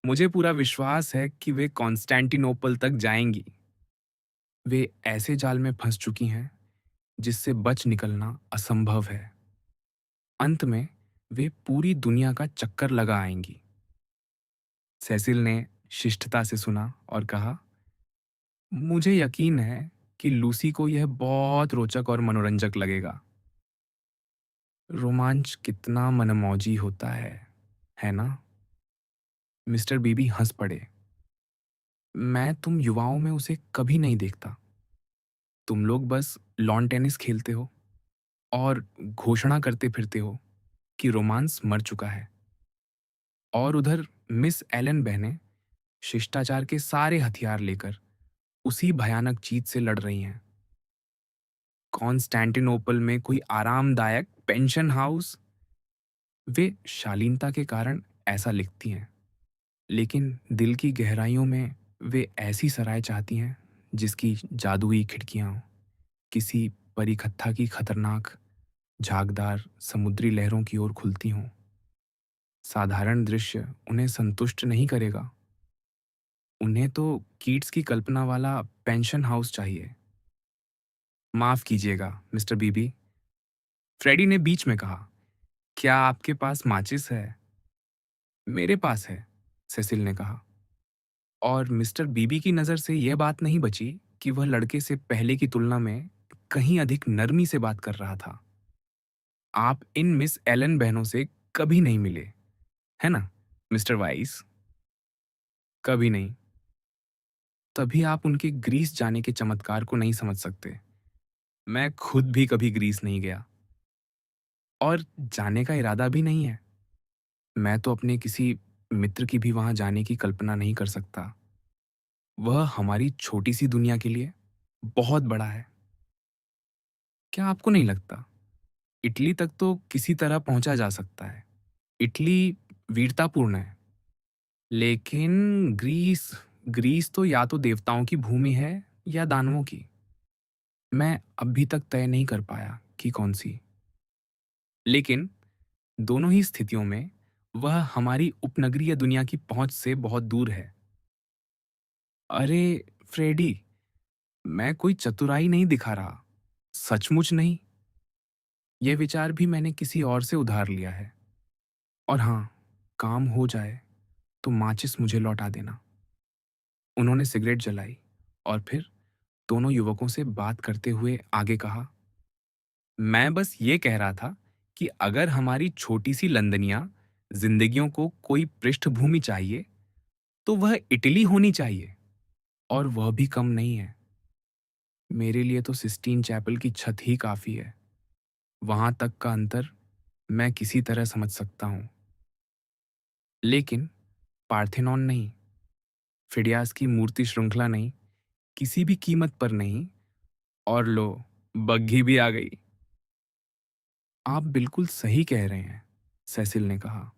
मुझे पूरा विश्वास है कि वे कॉन्स्टेंटिनोपल तक जाएंगी। वे ऐसे जाल में फंस चुकी हैं जिससे बच निकलना असंभव है। अंत में वे पूरी दुनिया का चक्कर लगा आएंगी। सेसिल ने शिष्टता से सुना और कहा, मुझे यकीन है कि लूसी को यह बहुत रोचक और मनोरंजक लगेगा। रोमांच कितना मनमौजी होता है ना? मिस्टर बीबी हंस पड़े। मैं तुम युवाओं में उसे कभी नहीं देखता। तुम लोग बस लॉन टेनिस खेलते हो और घोषणा करते फिरते हो कि रोमांस मर चुका है। और उधर मिस एलन बहनें शिष्टाचार के सारे हथियार लेकर उसी भयानक जीत से लड़ रही हैं। कॉन्स्टेंटिनोपल में कोई आरामदायक पेंशन हाउस। वे शालीनता के कारण ऐसा लिखती हैं, लेकिन दिल की गहराइयों में वे ऐसी सराय चाहती हैं जिसकी जादुई खिड़कियां किसी परिकत्था की खतरनाक झागदार समुद्री लहरों की ओर खुलती हों। साधारण दृश्य उन्हें संतुष्ट नहीं करेगा। उन्हें तो कीट्स की कल्पना वाला पेंशन हाउस चाहिए। माफ कीजिएगा, मिस्टर बीबी, फ्रेडी ने बीच में कहा। क्या आपके पास माचिस है? मेरे पास है, सेसिल ने कहा। और मिस्टर बीबी की नज़र से यह बात नहीं बची कि वह लड़के से पहले की तुलना में कहीं अधिक नरमी से बात कर रहा था। आप इन मिस एलन बहनों से कभी नहीं मिले, है ना, मिस्टर वाइस? कभी नहीं। तभी आप उनके ग्रीस जाने के चमत्कार को नहीं समझ सकते। मैं खुद भी कभी ग्रीस नहीं गया और जाने का इरादा भी नहीं है। मैं तो अपने किसी मित्र की भी वहां जाने की कल्पना नहीं कर सकता। वह हमारी छोटी सी दुनिया के लिए बहुत बड़ा है। क्या आपको नहीं लगता? इटली तक तो किसी तरह पहुंचा जा सकता है। इटली वीरतापूर्ण है, लेकिन ग्रीस ग्रीस तो या तो देवताओं की भूमि है या दानवों की। मैं अभी तक तय नहीं कर पाया कि कौन सी। लेकिन दोनों ही स्थितियों में वह हमारी उपनगरीय दुनिया की पहुंच से बहुत दूर है। अरे फ्रेडी, मैं कोई चतुराई नहीं दिखा रहा, सचमुच नहीं। यह विचार भी मैंने किसी और से उधार लिया है। और हाँ, काम हो जाए तो माचिस मुझे लौटा देना। उन्होंने सिगरेट जलाई और फिर दोनों युवकों से बात करते हुए आगे कहा, मैं बस ये कह रहा था कि अगर हमारी छोटी सी लंदनिया जिंदगियों को कोई पृष्ठभूमि चाहिए तो वह इटली होनी चाहिए, और वह भी कम नहीं है। मेरे लिए तो सिस्टीन चैपल की छत ही काफी है। वहां तक का अंतर मैं किसी तरह समझ सकता हूं, लेकिन पार्थेनॉन नहीं, फिडियास की मूर्ति श्रृंखला नहीं, किसी भी कीमत पर नहीं। और लो, बग्घी भी आ गई। आप बिल्कुल सही कह रहे हैं, सेसिल ने कहा।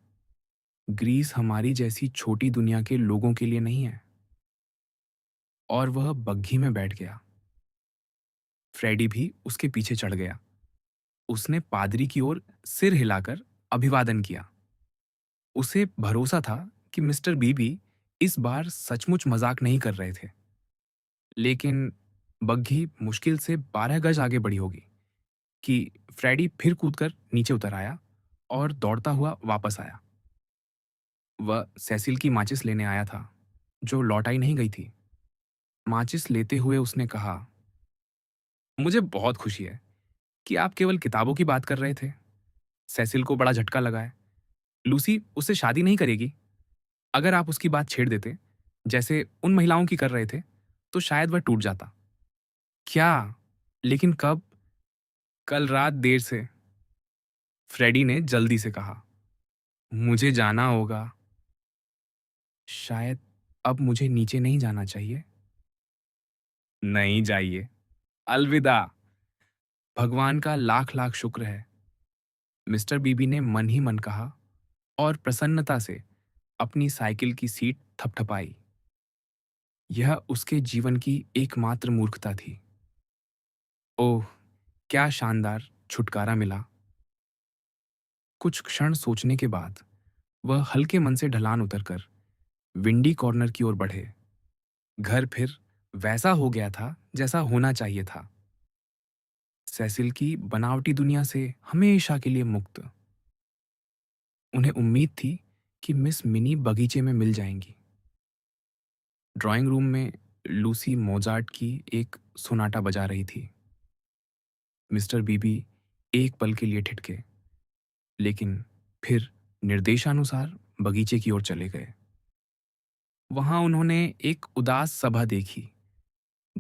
ग्रीस हमारी जैसी छोटी दुनिया के लोगों के लिए नहीं है। और वह बग्घी में बैठ गया। फ्रेडी भी उसके पीछे चढ़ गया। उसने पादरी की ओर सिर हिलाकर अभिवादन किया। उसे भरोसा था कि मिस्टर बीबी इस बार सचमुच मजाक नहीं कर रहे थे। लेकिन बग्घी मुश्किल से 12 गज आगे बढ़ी होगी कि फ्रेडी फिर कूदकर नीचे उतर आया और दौड़ता हुआ वापस आया। वह सेसिल की माचिस लेने आया था, जो लौटाई नहीं गई थी। माचिस लेते हुए उसने कहा, मुझे बहुत खुशी है कि आप केवल किताबों की बात कर रहे थे। सेसिल को बड़ा झटका लगा है। लूसी उससे शादी नहीं करेगी। अगर आप उसकी बात छेड़ देते, जैसे उन महिलाओं की कर रहे थे, तो शायद वह टूट जाता। क्या? लेकिन कब? कल रात देर से, फ्रेडी ने जल्दी से कहा। मुझे जाना होगा। शायद अब मुझे नीचे नहीं जाना चाहिए। नहीं जाइए। अलविदा। भगवान का लाख लाख शुक्र है, मिस्टर बीबी ने मन ही मन कहा और प्रसन्नता से अपनी साइकिल की सीट थपथपाई। यह उसके जीवन की एकमात्र मूर्खता थी। ओह, क्या शानदार छुटकारा मिला। कुछ क्षण सोचने के बाद वह हल्के मन से ढलान उतरकर विंडी कॉर्नर की ओर बढ़े। घर फिर वैसा हो गया था जैसा होना चाहिए था। सेसिल की बनावटी दुनिया से हमेशा के लिए मुक्त। उन्हें उम्मीद थी कि मिस मिनी बगीचे में मिल जाएंगी। ड्राइंग रूम में लूसी मोजार्ट की एक सोनाटा बजा रही थी। मिस्टर बीबी एक पल के लिए ठिठके, लेकिन फिर निर्देशानुसार बगीचे की ओर चले गए। वहां उन्होंने एक उदास सभा देखी।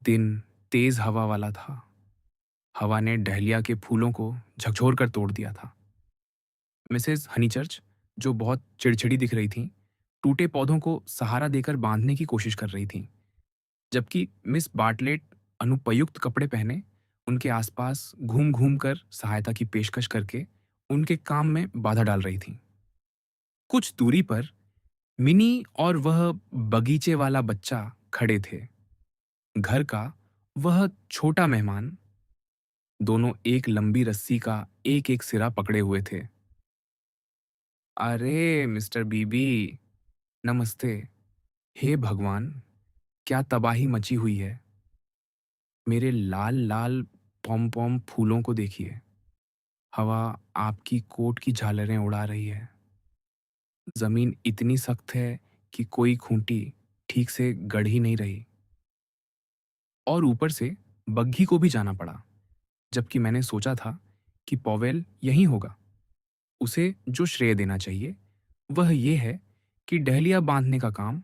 दिन तेज हवा वाला था। हवा ने डहलिया के फूलों को झकझोर कर तोड़ दिया था। मिसेस हनीचर्च, जो बहुत चिड़चिड़ी दिख रही थीं, टूटे पौधों को सहारा देकर बांधने की कोशिश कर रही थीं, जबकि मिस बार्टलेट अनुपयुक्त कपड़े पहने उनके आसपास घूम घूम कर सहायता की पेशकश करके उनके काम में बाधा डाल रही थीं। कुछ दूरी पर मिनी और वह बगीचे वाला बच्चा खड़े थे। घर का वह छोटा मेहमान। दोनों एक लंबी रस्सी का एक एक सिरा पकड़े हुए थे। अरे मिस्टर बीबी, नमस्ते। हे भगवान, क्या तबाही मची हुई है। मेरे लाल लाल पॉम पॉम फूलों को देखिए। हवा आपकी कोट की झालरें उड़ा रही है। जमीन इतनी सख्त है कि कोई खूंटी ठीक से गड़ ही नहीं रही। और ऊपर से बग्घी को भी जाना पड़ा, जबकि मैंने सोचा था कि पॉवेल यहीं होगा। उसे जो श्रेय देना चाहिए वह ये है कि डहलिया बांधने का काम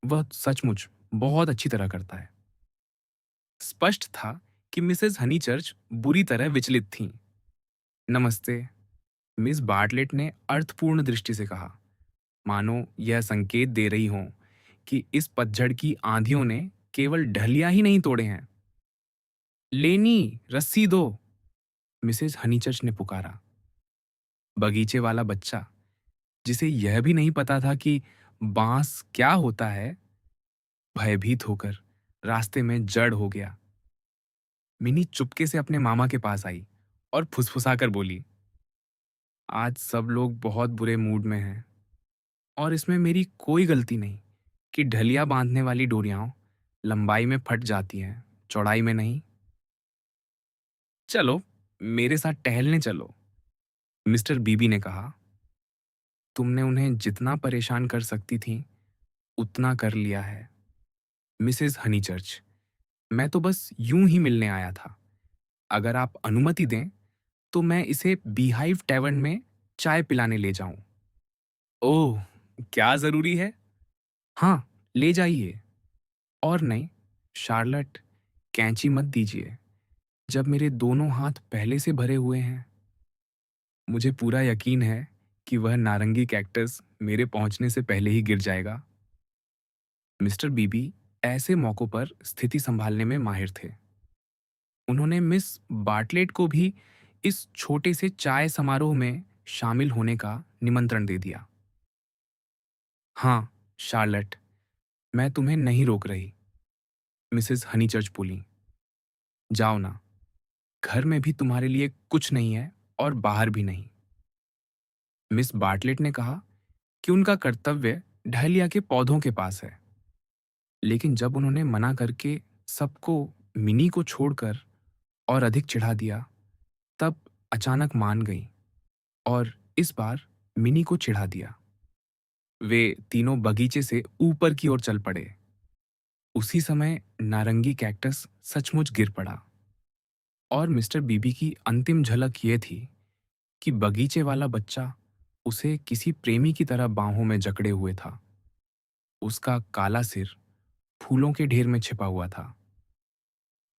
वह सचमुच बहुत अच्छी तरह करता है। स्पष्ट था कि मिसेस हनीचर्च बुरी तरह विचलित थीं। नमस्ते, मिस बार्टलेट ने अर्थपूर्ण दृष्टि से कहा, मानो यह संकेत दे रही हों कि इस पतझड़ की आंधियों ने केवल डहलिया ही नहीं तोड़े हैं। लेनी, रस्सी दो, मिसेस हनीचर्च ने पुकारा। बगीचे वाला बच्चा, जिसे यह भी नहीं पता था कि बांस क्या होता है, भयभीत होकर रास्ते में जड़ हो गया। मिनी चुपके से अपने मामा के पास आई और फुसफुसाकर बोली, आज सब लोग बहुत बुरे मूड में हैं और इसमें मेरी कोई गलती नहीं कि ढलिया बांधने वाली डोरियां लंबाई में फट जाती हैं, चौड़ाई में नहीं। चलो, मेरे साथ टहलने चलो, मिस्टर बीबी ने कहा। तुमने उन्हें जितना परेशान कर सकती थी उतना कर लिया है, मिसेस हनीचर्च। मैं तो बस यूं ही मिलने आया था। अगर आप अनुमति दें तो मैं इसे बीहाइव टैवर्न में चाय पिलाने ले जाऊं। ओह, क्या जरूरी है? हाँ, ले जाइए। और नहीं, शार्लट, कैंची मत दीजिए जब मेरे दोनों हाथ पहले से भरे हुए हैं। मुझे पूरा यकीन है कि वह नारंगी कैक्टस मेरे पहुंचने से पहले ही गिर जाएगा। मिस्टर बीबी ऐसे मौकों पर स्थिति संभालने में माहिर थे। उन्होंने मिस बार्टलेट को भी इस छोटे से चाय समारोह में शामिल होने का निमंत्रण दे दिया। हाँ, शार्लट, मैं तुम्हें नहीं रोक रही, मिसेस हनीचर्च बोली। जाओ ना, घर में भी तुम्हारे लिए कुछ नहीं है और बाहर भी नहीं। मिस बार्टलेट ने कहा कि उनका कर्तव्य डहलिया के पौधों के पास है, लेकिन जब उन्होंने मना करके सबको मिनी को छोड़कर और अधिक चिढ़ा दिया, तब अचानक मान गई और इस बार मिनी को चिढ़ा दिया। वे तीनों बगीचे से ऊपर की ओर चल पड़े। उसी समय नारंगी कैक्टस सचमुच गिर पड़ा और मिस्टर बीबी की अंतिम झलक ये थी कि बगीचे वाला बच्चा उसे किसी प्रेमी की तरह बाहों में जकड़े हुए था। उसका काला सिर फूलों के ढेर में छिपा हुआ था।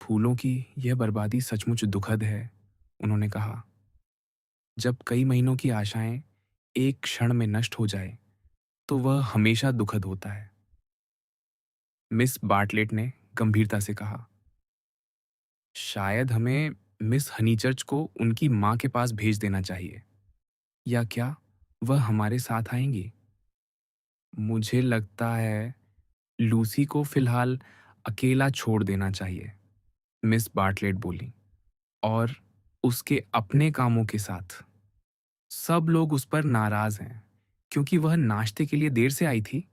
फूलों की यह बर्बादी सचमुच दुखद है, उन्होंने कहा। जब कई महीनों की आशाएं एक क्षण में नष्ट हो जाए तो वह हमेशा दुखद होता है। मिस बार्टलेट ने गंभीरता से कहा, शायद हमें मिस हनीचर्च को उनकी माँ के पास भेज देना चाहिए, या क्या वह हमारे साथ आएंगी? मुझे लगता है लूसी को फिलहाल अकेला छोड़ देना चाहिए, मिस बार्टलेट बोली। और उसके अपने कामों के साथ। सब लोग उस पर नाराज हैं क्योंकि वह नाश्ते के लिए देर से आई थी,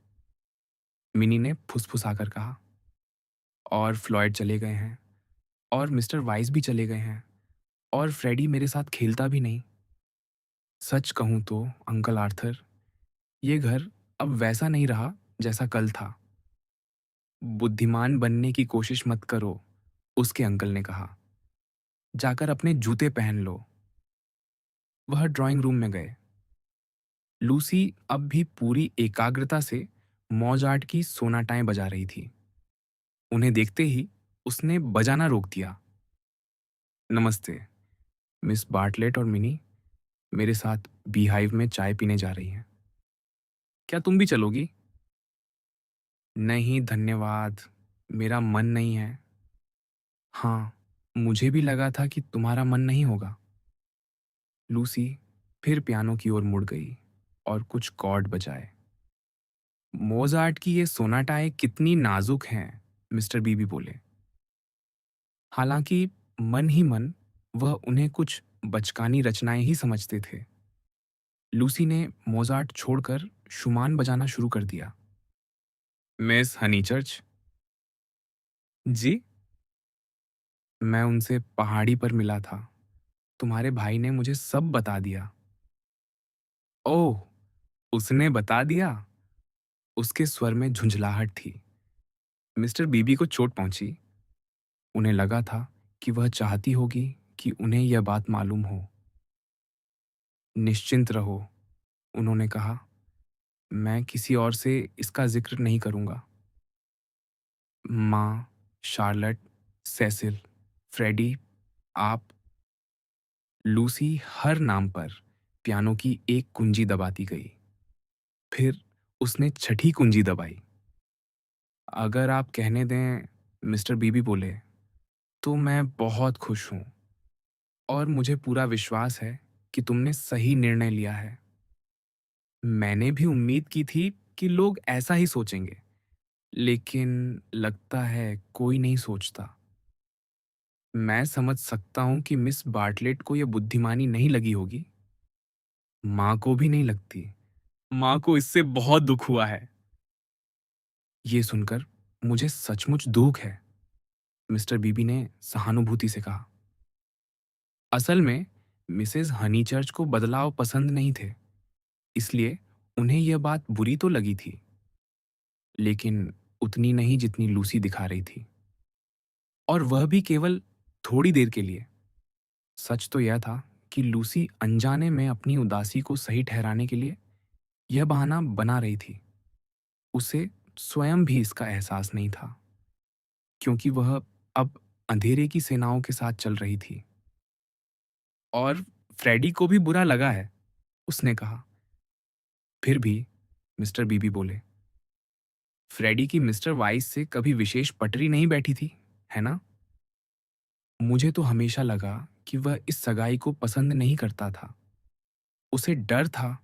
मिनी ने फुसफुसाकर कहा। और फ्लॉयड चले गए हैं और मिस्टर वाइस भी चले गए हैं और फ्रेडी मेरे साथ खेलता भी नहीं। सच कहूं तो अंकल आर्थर, ये घर अब वैसा नहीं रहा जैसा कल था। बुद्धिमान बनने की कोशिश मत करो, उसके अंकल ने कहा। जाकर अपने जूते पहन लो। वह ड्राइंग रूम में गए। लूसी अब भी पूरी एकाग्रता से मौजार्ट की सोनाटाएं बजा रही थी। उन्हें देखते ही उसने बजाना रोक दिया। नमस्ते, मिस बार्टलेट और मिनी मेरे साथ बीहाइव में चाय पीने जा रही हैं। क्या तुम भी चलोगी? नहीं धन्यवाद, मेरा मन नहीं है। हाँ, मुझे भी लगा था कि तुम्हारा मन नहीं होगा। लूसी फिर पियानो की ओर मुड़ गई और कुछ कॉर्ड बजाए। मोजार्ट की ये सोनाटाएं कितनी नाजुक हैं, मिस्टर बीबी बोले। हालांकि मन ही मन वह उन्हें कुछ बचकानी रचनाएं ही समझते थे। लूसी ने मोजार्ट छोड़कर शुमान बजाना शुरू कर दिया। मिस हनीचर्च जी, मैं उनसे पहाड़ी पर मिला था। तुम्हारे भाई ने मुझे सब बता दिया। ओह, उसने बता दिया? उसके स्वर में झुंझलाहट थी। मिस्टर बीबी को चोट पहुंची। उन्हें लगा था कि वह चाहती होगी कि उन्हें यह बात मालूम हो। निश्चिंत रहो, उन्होंने कहा। मैं किसी और से इसका जिक्र नहीं करूंगा। माँ, शार्लट, सेसिल, फ्रेडी, आप। लूसी हर नाम पर पियानो की एक कुंजी दबाती गई। फिर उसने छठी कुंजी दबाई। अगर आप कहने दें, मिस्टर बीबी बोले, तो मैं बहुत खुश हूं और मुझे पूरा विश्वास है कि तुमने सही निर्णय लिया है। मैंने भी उम्मीद की थी कि लोग ऐसा ही सोचेंगे, लेकिन लगता है कोई नहीं सोचता। मैं समझ सकता हूँ कि मिस बार्टलेट को यह बुद्धिमानी नहीं लगी होगी। माँ को भी नहीं लगती। माँ को इससे बहुत दुख हुआ है। ये सुनकर मुझे सचमुच दुख है, मिस्टर बीबी ने सहानुभूति से कहा। असल में मिसेस हनीचर्च को बदलाव पसंद नहीं थे, इसलिए उन्हें यह बात बुरी तो लगी थी, लेकिन उतनी नहीं जितनी लूसी दिखा रही थी, और वह भी केवल थोड़ी देर के लिए। सच तो यह था कि लूसी अनजाने में अपनी उदासी को सही ठहराने के लिए यह बहाना बना रही थी। उसे स्वयं भी इसका एहसास नहीं था, क्योंकि वह अब अंधेरे की सेनाओं के साथ चल रही थी। और फ्रेडी को भी बुरा लगा है, उसने कहा। फिर भी मिस्टर बीबी बोले, फ्रेडी की मिस्टर वाइस से कभी विशेष पटरी नहीं बैठी थी, है ना? मुझे तो हमेशा लगा कि वह इस सगाई को पसंद नहीं करता था। उसे डर था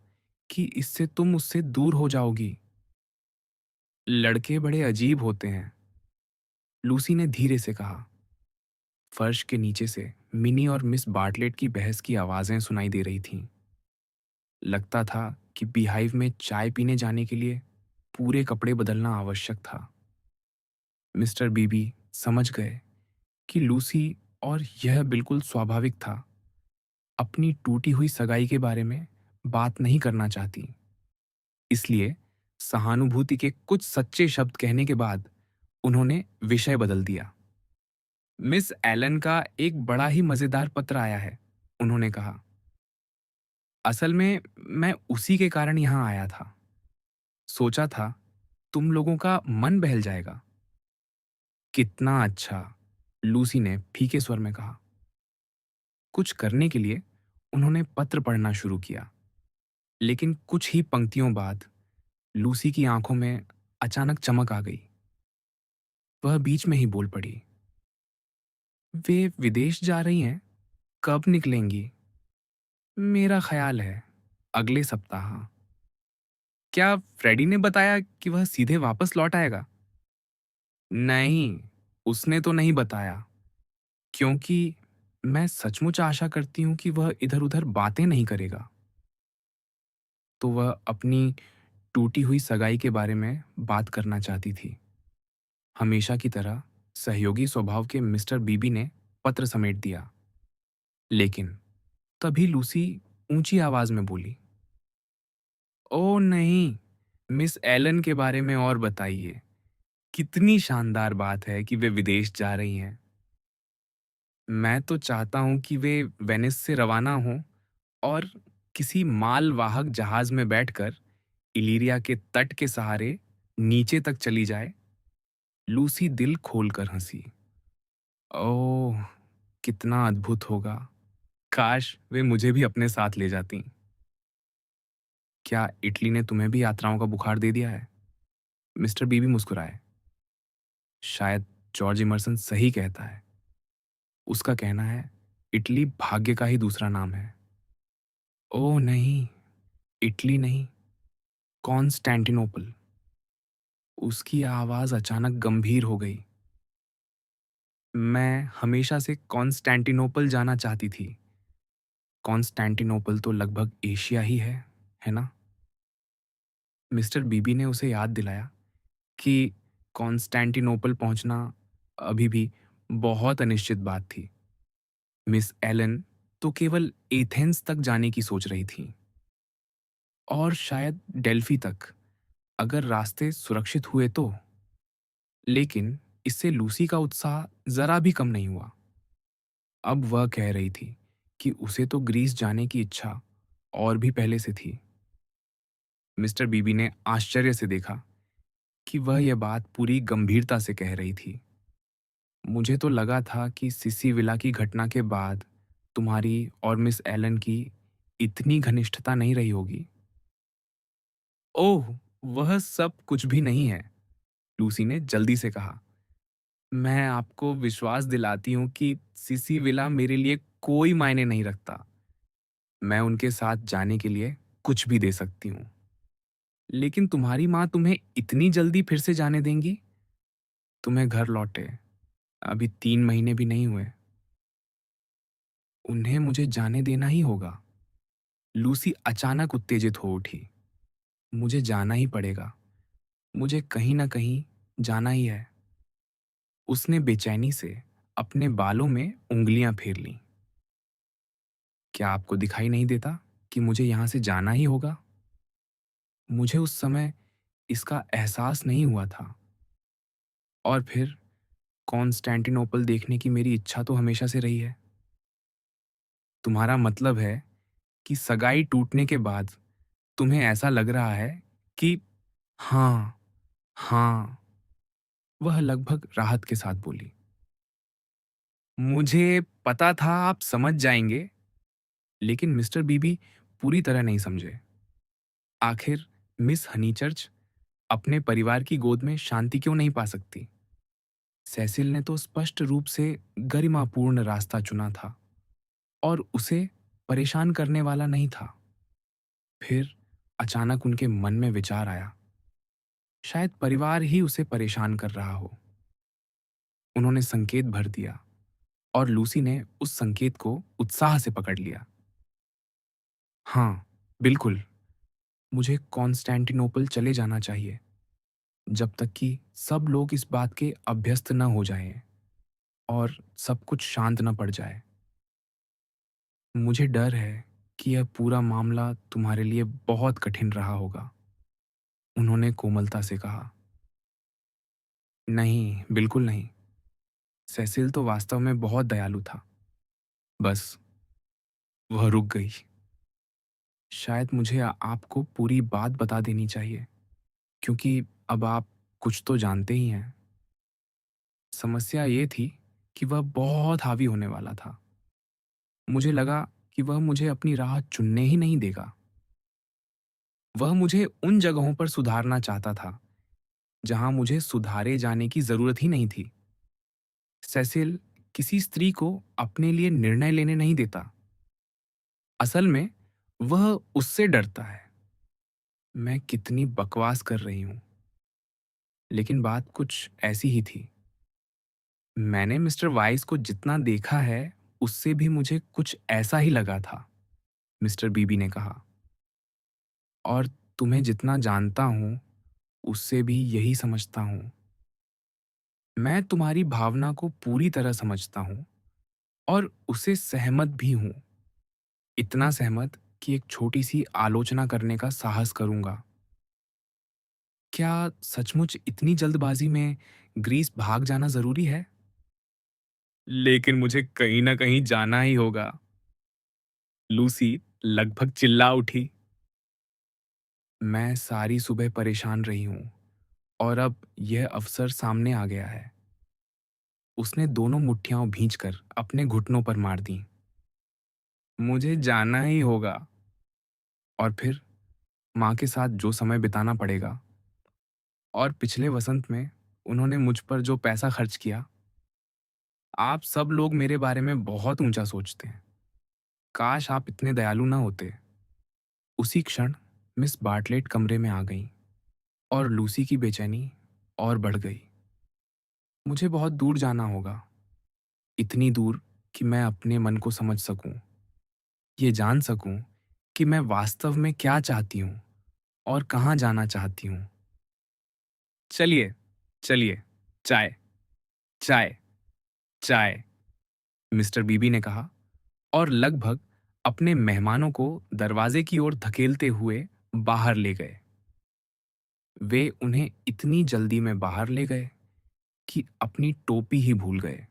कि इससे तुम उससे दूर हो जाओगी। लड़के बड़े अजीब होते हैं, लूसी ने धीरे से कहा। फर्श के नीचे से मिनी और मिस बार्टलेट की बहस की आवाजें सुनाई दे रही थीं। लगता था कि बीहाइव में चाय पीने जाने के लिए पूरे कपड़े बदलना आवश्यक था। मिस्टर बीबी समझ गए कि लूसी, और यह बिल्कुल स्वाभाविक था, अपनी टूटी हुई सगाई के बारे में बात नहीं करना चाहती। इसलिए सहानुभूति के कुछ सच्चे शब्द कहने के बाद उन्होंने विषय बदल दिया। मिस एलन का एक बड़ा ही मजेदार पत्र आया है, उन्होंने कहा। असल में मैं उसी के कारण यहां आया था। सोचा था तुम लोगों का मन बहल जाएगा। कितना अच्छा, लूसी ने फीके स्वर में कहा। कुछ करने के लिए उन्होंने पत्र पढ़ना शुरू किया, लेकिन कुछ ही पंक्तियों बाद लूसी की आंखों में अचानक चमक आ गई। वह बीच में ही बोल पड़ी, वे विदेश जा रही हैं, कब निकलेंगी? मेरा ख्याल है अगले सप्ताह। क्या फ्रेडी ने बताया कि वह सीधे वापस लौट आएगा? नहीं, उसने तो नहीं बताया, क्योंकि मैं सचमुच आशा करती हूं कि वह इधर-उधर बातें नहीं करेगा। तो वह अपनी टूटी हुई सगाई के बारे में बात करना चाहती थी। हमेशा की तरह सहयोगी स्वभाव के मिस्टर बीबी ने पत्र समेट दिया, लेकिन तभी लूसी ऊंची आवाज में बोली, ओह नहीं, मिस एलन के बारे में और बताइए। कितनी शानदार बात है कि वे विदेश जा रही हैं। मैं तो चाहता हूं कि वे वेनिस से रवाना हों और किसी मालवाहक जहाज में बैठकर इलीरिया के तट के सहारे नीचे तक चली जाए। लूसी दिल खोलकर हंसी। ओह, कितना अद्भुत होगा। काश वे मुझे भी अपने साथ ले जाती। क्या इटली ने तुम्हें भी यात्राओं का बुखार दे दिया है? मिस्टर बीबी मुस्कुराए। शायद जॉर्ज इमर्सन सही कहता है। उसका कहना है, इटली भाग्य का ही दूसरा नाम है। ओह नहीं, इटली नहीं, कॉन्स्टेंटिनोपल। उसकी आवाज अचानक गंभीर हो गई। मैं हमेशा से कॉन्स्टेंटिनोपल जाना चाहती थी। कॉन्स्टेंटिनोपल तो लगभग एशिया ही है ना? मिस्टर बीबी ने उसे याद दिलाया कि कॉन्स्टेंटिनोपल पहुंचना अभी भी बहुत अनिश्चित बात थी। मिस एलन तो केवल एथेंस तक जाने की सोच रही थी, और शायद डेल्फी तक, अगर रास्ते सुरक्षित हुए तो। लेकिन इससे लूसी का उत्साह जरा भी कम नहीं हुआ। अब वह कह रही थी कि उसे तो ग्रीस जाने की इच्छा और भी पहले से थी। मिस्टर बीबी ने आश्चर्य से देखा कि वह यह बात पूरी गंभीरता से कह रही थी। मुझे तो लगा था कि सिसी विला की घटना के बाद तुम्हारी और मिस एलन की इतनी घनिष्ठता नहीं रही होगी। ओह, वह सब कुछ भी नहीं है, लूसी ने जल्दी से कहा। मैं आपको विश्वास दिलाती हूँ कि सिसी विला मेरे लिए कोई मायने नहीं रखता। मैं उनके साथ जाने के लिए कुछ भी दे सकती हूँ। लेकिन तुम्हारी माँ तुम्हें इतनी जल्दी फिर से जाने देंगी? तुम्हें घर लौटे अभी 3 महीने भी नहीं हुए। उन्हें मुझे जाने देना ही होगा। लूसी अचानक उत्तेजित हो उठी। मुझे जाना ही पड़ेगा। मुझे कहीं न कहीं जाना ही है। उसने बेचैनी से अपने बालों में उँगलियां फेर लीं। क्या आपको दिखाई नहीं देता कि मुझे यहाँ से जाना ही होगा? मुझे उस समय इसका एहसास नहीं हुआ था। और फिर कॉन्स्टेंटिनोपल देखने की मेरी इच्छा तो हमेशा से रही है। तुम्हारा मतलब है कि सगाई टूटने के बाद तुम्हें ऐसा लग रहा है कि हाँ, हाँ, वह लगभग राहत के साथ बोली। मुझे पता था आप समझ जाएंगे, लेकिन मिस्टर बीबी पूरी तरह नहीं समझे। आखिर मिस हनीचर्च अपने परिवार की गोद में शांति क्यों नहीं पा सकती? सेसिल ने तो स्पष्ट रूप से गरिमापूर्ण रास्ता चुना था और उसे परेशान करने वाला नहीं था। फिर अचानक उनके मन में विचार आया, शायद परिवार ही उसे परेशान कर रहा हो। उन्होंने संकेत भर दिया और लूसी ने उस संकेत को उत्साह से पकड़ लिया। हाँ, बिल्कुल, मुझे कॉन्स्टेंटिनोपल चले जाना चाहिए, जब तक कि सब लोग इस बात के अभ्यस्त न हो जाएं और सब कुछ शांत न पड़ जाए। मुझे डर है कि यह पूरा मामला तुम्हारे लिए बहुत कठिन रहा होगा, उन्होंने कोमलता से कहा। नहीं, बिल्कुल नहीं। सेसिल तो वास्तव में बहुत दयालु था। बस, वह रुक गई। शायद मुझे आपको पूरी बात बता देनी चाहिए, क्योंकि अब आप कुछ तो जानते ही हैं। समस्या ये थी कि वह बहुत हावी होने वाला था। मुझे लगा कि वह मुझे अपनी राह चुनने ही नहीं देगा। वह मुझे उन जगहों पर सुधारना चाहता था जहां मुझे सुधारे जाने की जरूरत ही नहीं थी। सेसिल किसी स्त्री को अपने लिए निर्णय लेने नहीं देता। असल में वह उससे डरता है। मैं कितनी बकवास कर रही हूं, लेकिन बात कुछ ऐसी ही थी। मैंने मिस्टर वाइस को जितना देखा है, उससे भी मुझे कुछ ऐसा ही लगा था, मिस्टर बीबी ने कहा। और तुम्हें जितना जानता हूं, उससे भी यही समझता हूं। मैं तुम्हारी भावना को पूरी तरह समझता हूं और उसे सहमत भी हूं। इतना सहमत कि एक छोटी सी आलोचना करने का साहस करूंगा। क्या सचमुच इतनी जल्दबाजी में ग्रीस भाग जाना जरूरी है? लेकिन मुझे कहीं ना कहीं जाना ही होगा। लूसी लगभग चिल्ला उठी। मैं सारी सुबह परेशान रही हूं और अब यह अवसर सामने आ गया है। उसने दोनों मुट्ठियां भींचकर अपने घुटनों पर मार दी। मुझे जाना ही होगा। और फिर माँ के साथ जो समय बिताना पड़ेगा। और पिछले वसंत में उन्होंने मुझ पर जो पैसा खर्च किया। आप सब लोग मेरे बारे में बहुत ऊंचा सोचते हैं। काश आप इतने दयालु ना होते। उसी क्षण मिस बार्टलेट कमरे में आ गईं और लूसी की बेचैनी और बढ़ गई। मुझे बहुत दूर जाना होगा, इतनी दूर कि मैं अपने मन को समझ सकूं, ये जान सकूं कि मैं वास्तव में क्या चाहती हूं और कहां जाना चाहती हूं। चलिए, चलिए, चाय, चाय, चाय, मिस्टर बीबी ने कहा और लगभग अपने मेहमानों को दरवाजे की ओर धकेलते हुए बाहर ले गए। वे उन्हें इतनी जल्दी में बाहर ले गए कि अपनी टोपी ही भूल गए।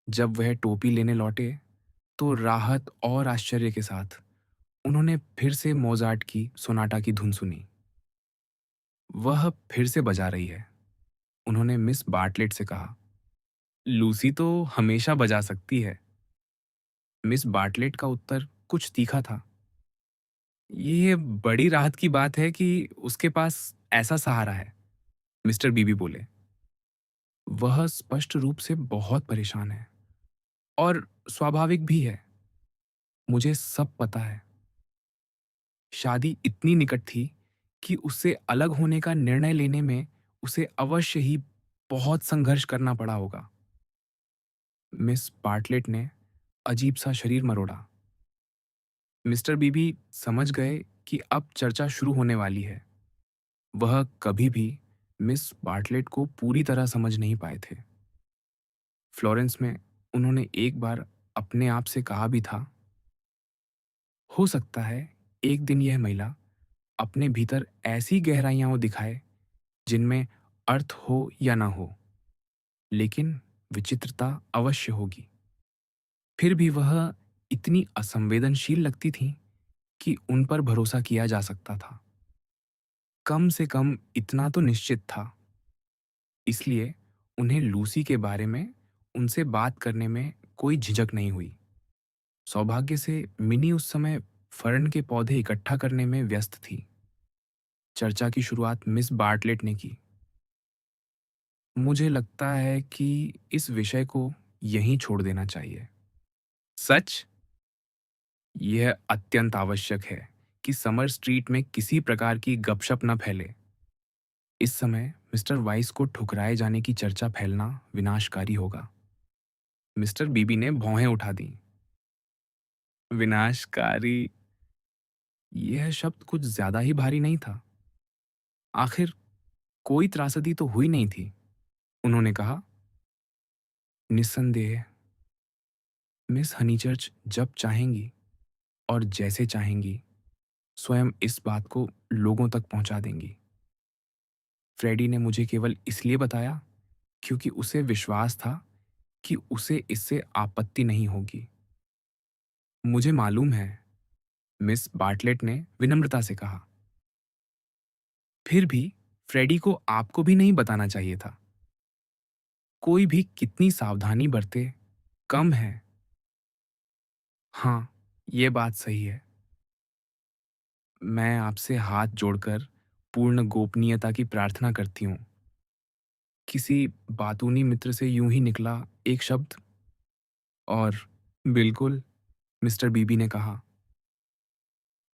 जब वह टोपी लेने लौटे, तो राहत और आश्चर्य के साथ उन्होंने फिर से मोजार्ट की सोनाटा की धुन सुनी। वह फिर से बजा रही है, उन्होंने मिस बार्टलेट से कहा। लूसी तो हमेशा बजा सकती है। मिस बार्टलेट का उत्तर कुछ तीखा था। ये बड़ी राहत की बात है कि उसके पास ऐसा सहारा है, मिस्टर बीबी बोले। वह स्पष्ट रूप से बहुत परेशान है और स्वाभाविक भी है। मुझे सब पता है। शादी इतनी निकट थी कि उससे अलग होने का निर्णय लेने में उसे अवश्य ही बहुत संघर्ष करना पड़ा होगा। मिस बार्टलेट ने अजीब सा शरीर मरोड़ा। मिस्टर बीबी समझ गए कि अब चर्चा शुरू होने वाली है। वह कभी भी मिस बार्टलेट को पूरी तरह समझ नहीं पाए थे। फ्लोरेंस में उन्होंने एक बार अपने आप से कहा भी था, हो सकता है एक दिन यह महिला अपने भीतर ऐसी गहराइयां दिखाए जिनमें अर्थ हो या ना हो, लेकिन विचित्रता अवश्य होगी। फिर भी वह इतनी असंवेदनशील लगती थीं कि उन पर भरोसा किया जा सकता था। कम से कम इतना तो निश्चित था। इसलिए उन्हें लूसी के बारे में उनसे बात करने में कोई झिझक नहीं हुई। सौभाग्य से मिनी उस समय फर्न के पौधे इकट्ठा करने में व्यस्त थी। चर्चा की शुरुआत मिस बार्टलेट ने की। मुझे लगता है कि इस विषय को यहीं छोड़ देना चाहिए। सच? यह अत्यंत आवश्यक है कि समर स्ट्रीट में किसी प्रकार की गपशप न फैले। इस समय मिस्टर वाइस को ठुकराए जाने की चर्चा फैलना विनाशकारी होगा। मिस्टर बीबी ने भौहें उठा दी। विनाशकारी? यह शब्द कुछ ज्यादा ही भारी नहीं था। आखिर कोई त्रासदी तो हुई नहीं थी। उन्होंने कहा, निस्संदेह मिस हनीचर्च जब चाहेंगी और जैसे चाहेंगी स्वयं इस बात को लोगों तक पहुंचा देंगी। फ्रेडी ने मुझे केवल इसलिए बताया क्योंकि उसे विश्वास था कि उसे इससे आपत्ति नहीं होगी। मुझे मालूम है, मिस बार्टलेट ने विनम्रता से कहा। फिर भी फ्रेडी को आपको भी नहीं बताना चाहिए था। कोई भी कितनी सावधानी बरते कम है। हाँ, ये बात सही है। मैं आपसे हाथ जोड़कर पूर्ण गोपनीयता की प्रार्थना करती हूँ। किसी बातूनी मित्र से यूं ही निकला एक शब्द और बिल्कुल, मिस्टर बीबी ने कहा।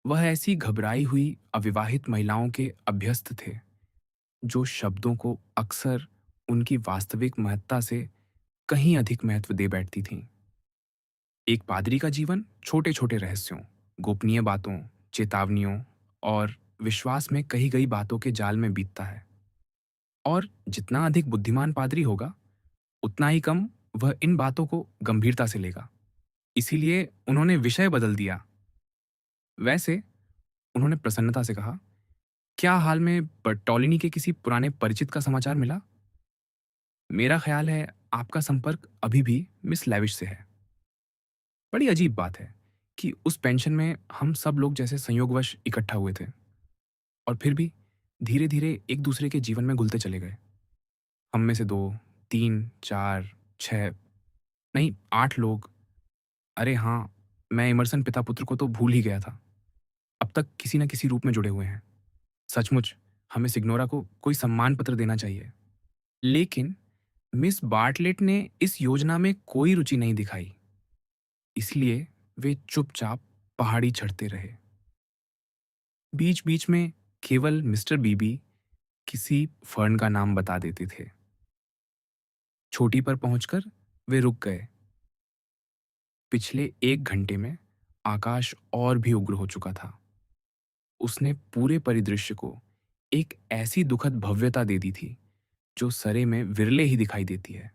वह ऐसी घबराई हुई अविवाहित महिलाओं के अभ्यस्त थे जो शब्दों को अक्सर उनकी वास्तविक महत्ता से कहीं अधिक महत्व दे बैठती थीं। एक पादरी का जीवन छोटे छोटे रहस्यों, गोपनीय बातों, चेतावनियों और विश्वास में कही गई बातों के जाल में बीतता है। और जितना अधिक बुद्धिमान पादरी होगा उतना ही कम वह इन बातों को गंभीरता से लेगा। इसीलिए उन्होंने विषय बदल दिया। वैसे, उन्होंने प्रसन्नता से कहा, क्या हाल में बर्टोलिनी के किसी पुराने परिचित का समाचार मिला? मेरा ख्याल है आपका संपर्क अभी भी मिस लेविश से है। बड़ी अजीब बात है कि उस पेंशन में हम सब लोग जैसे संयोगवश इकट्ठा हुए थे और फिर भी धीरे धीरे एक दूसरे के जीवन में घुलते चले गए। हम में से दो, तीन, चार, छह, नहीं 8 लोग। अरे हाँ, मैं इमर्सन पिता पुत्र को तो भूल ही गया था। अब तक किसी न किसी रूप में जुड़े हुए हैं। सचमुच हमें सिग्नोरा को कोई सम्मान पत्र देना चाहिए। लेकिन मिस बार्टलेट ने इस योजना में कोई रुचि नहीं दिखाई। इसलिए वे चुपचाप पहाड़ी चढ़ते रहे। बीच बीच में केवल मिस्टर बीबी किसी फर्न का नाम बता देते थे। चोटी पर पहुंचकर वे रुक गए। पिछले 1 घंटे में आकाश और भी उग्र हो चुका था। उसने पूरे परिदृश्य को एक ऐसी दुखद भव्यता दे दी थी जो सरे में विरले ही दिखाई देती है।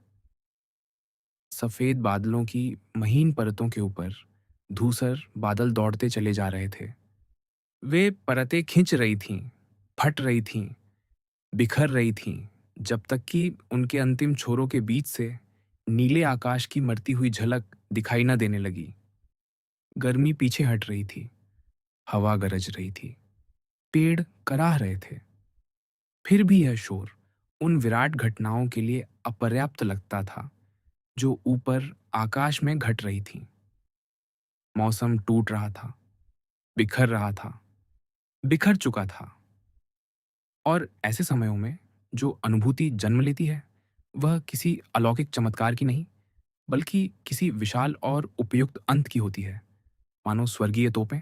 सफेद बादलों की महीन परतों के ऊपर धूसर बादल दौड़ते चले जा रहे थे। वे परतें खिंच रही थीं, फट रही थीं, बिखर रही थीं, जब तक कि उनके अंतिम छोरों के बीच से नीले आकाश की मरती हुई झलक दिखाई न देने लगी। गर्मी पीछे हट रही थी, हवा गरज रही थी, पेड़ कराह रहे थे। फिर भी यह शोर उन विराट घटनाओं के लिए अपर्याप्त लगता था जो ऊपर आकाश में घट रही थीं। मौसम टूट रहा था, बिखर रहा था, बिखर चुका था। और ऐसे समयों में जो अनुभूति जन्म लेती है वह किसी अलौकिक चमत्कार की नहीं बल्कि किसी विशाल और उपयुक्त अंत की होती है। मानो स्वर्गीय तोपें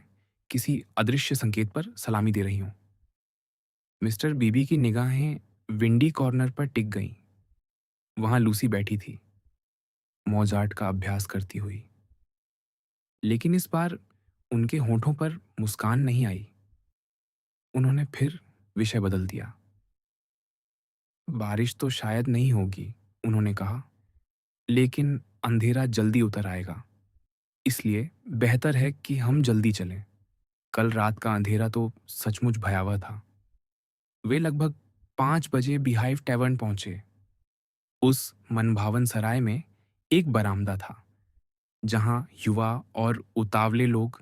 किसी अदृश्य संकेत पर सलामी दे रही हों। मिस्टर बीबी की निगाहें विंडी कॉर्नर पर टिक गईं। वहां लूसी बैठी थी, मोजार्ट का अभ्यास करती हुई। लेकिन इस बार उनके होठों पर मुस्कान नहीं आई। उन्होंने फिर विषय बदल दिया। बारिश तो शायद नहीं होगी, उन्होंने कहा, लेकिन अंधेरा जल्दी उतर आएगा। इसलिए बेहतर है कि हम जल्दी चलें। कल रात का अंधेरा तो सचमुच भयावह था। वे लगभग 5 बजे बिहाइव टैवर्न पहुंचे। उस मनभावन सराय में एक बरामदा था, जहां युवा और उतावले लोग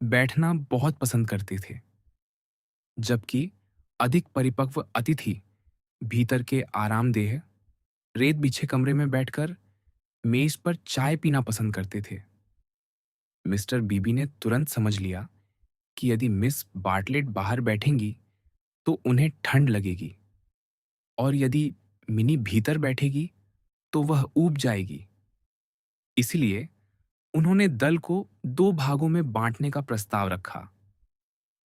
बैठना बहुत पसंद करते थे, जबकि अधिक परिपक्व अतिथि भीतर के आरामदेह रेत बिछे कमरे में बैठकर मेज पर चाय पीना पसंद करते थे। मिस्टर बीबी ने तुरंत समझ लिया कि यदि मिस बार्टलेट बाहर बैठेंगी तो उन्हें ठंड लगेगी, और यदि मिनी भीतर बैठेगी तो वह ऊब जाएगी। इसलिए उन्होंने दल को दो भागों में बांटने का प्रस्ताव रखा।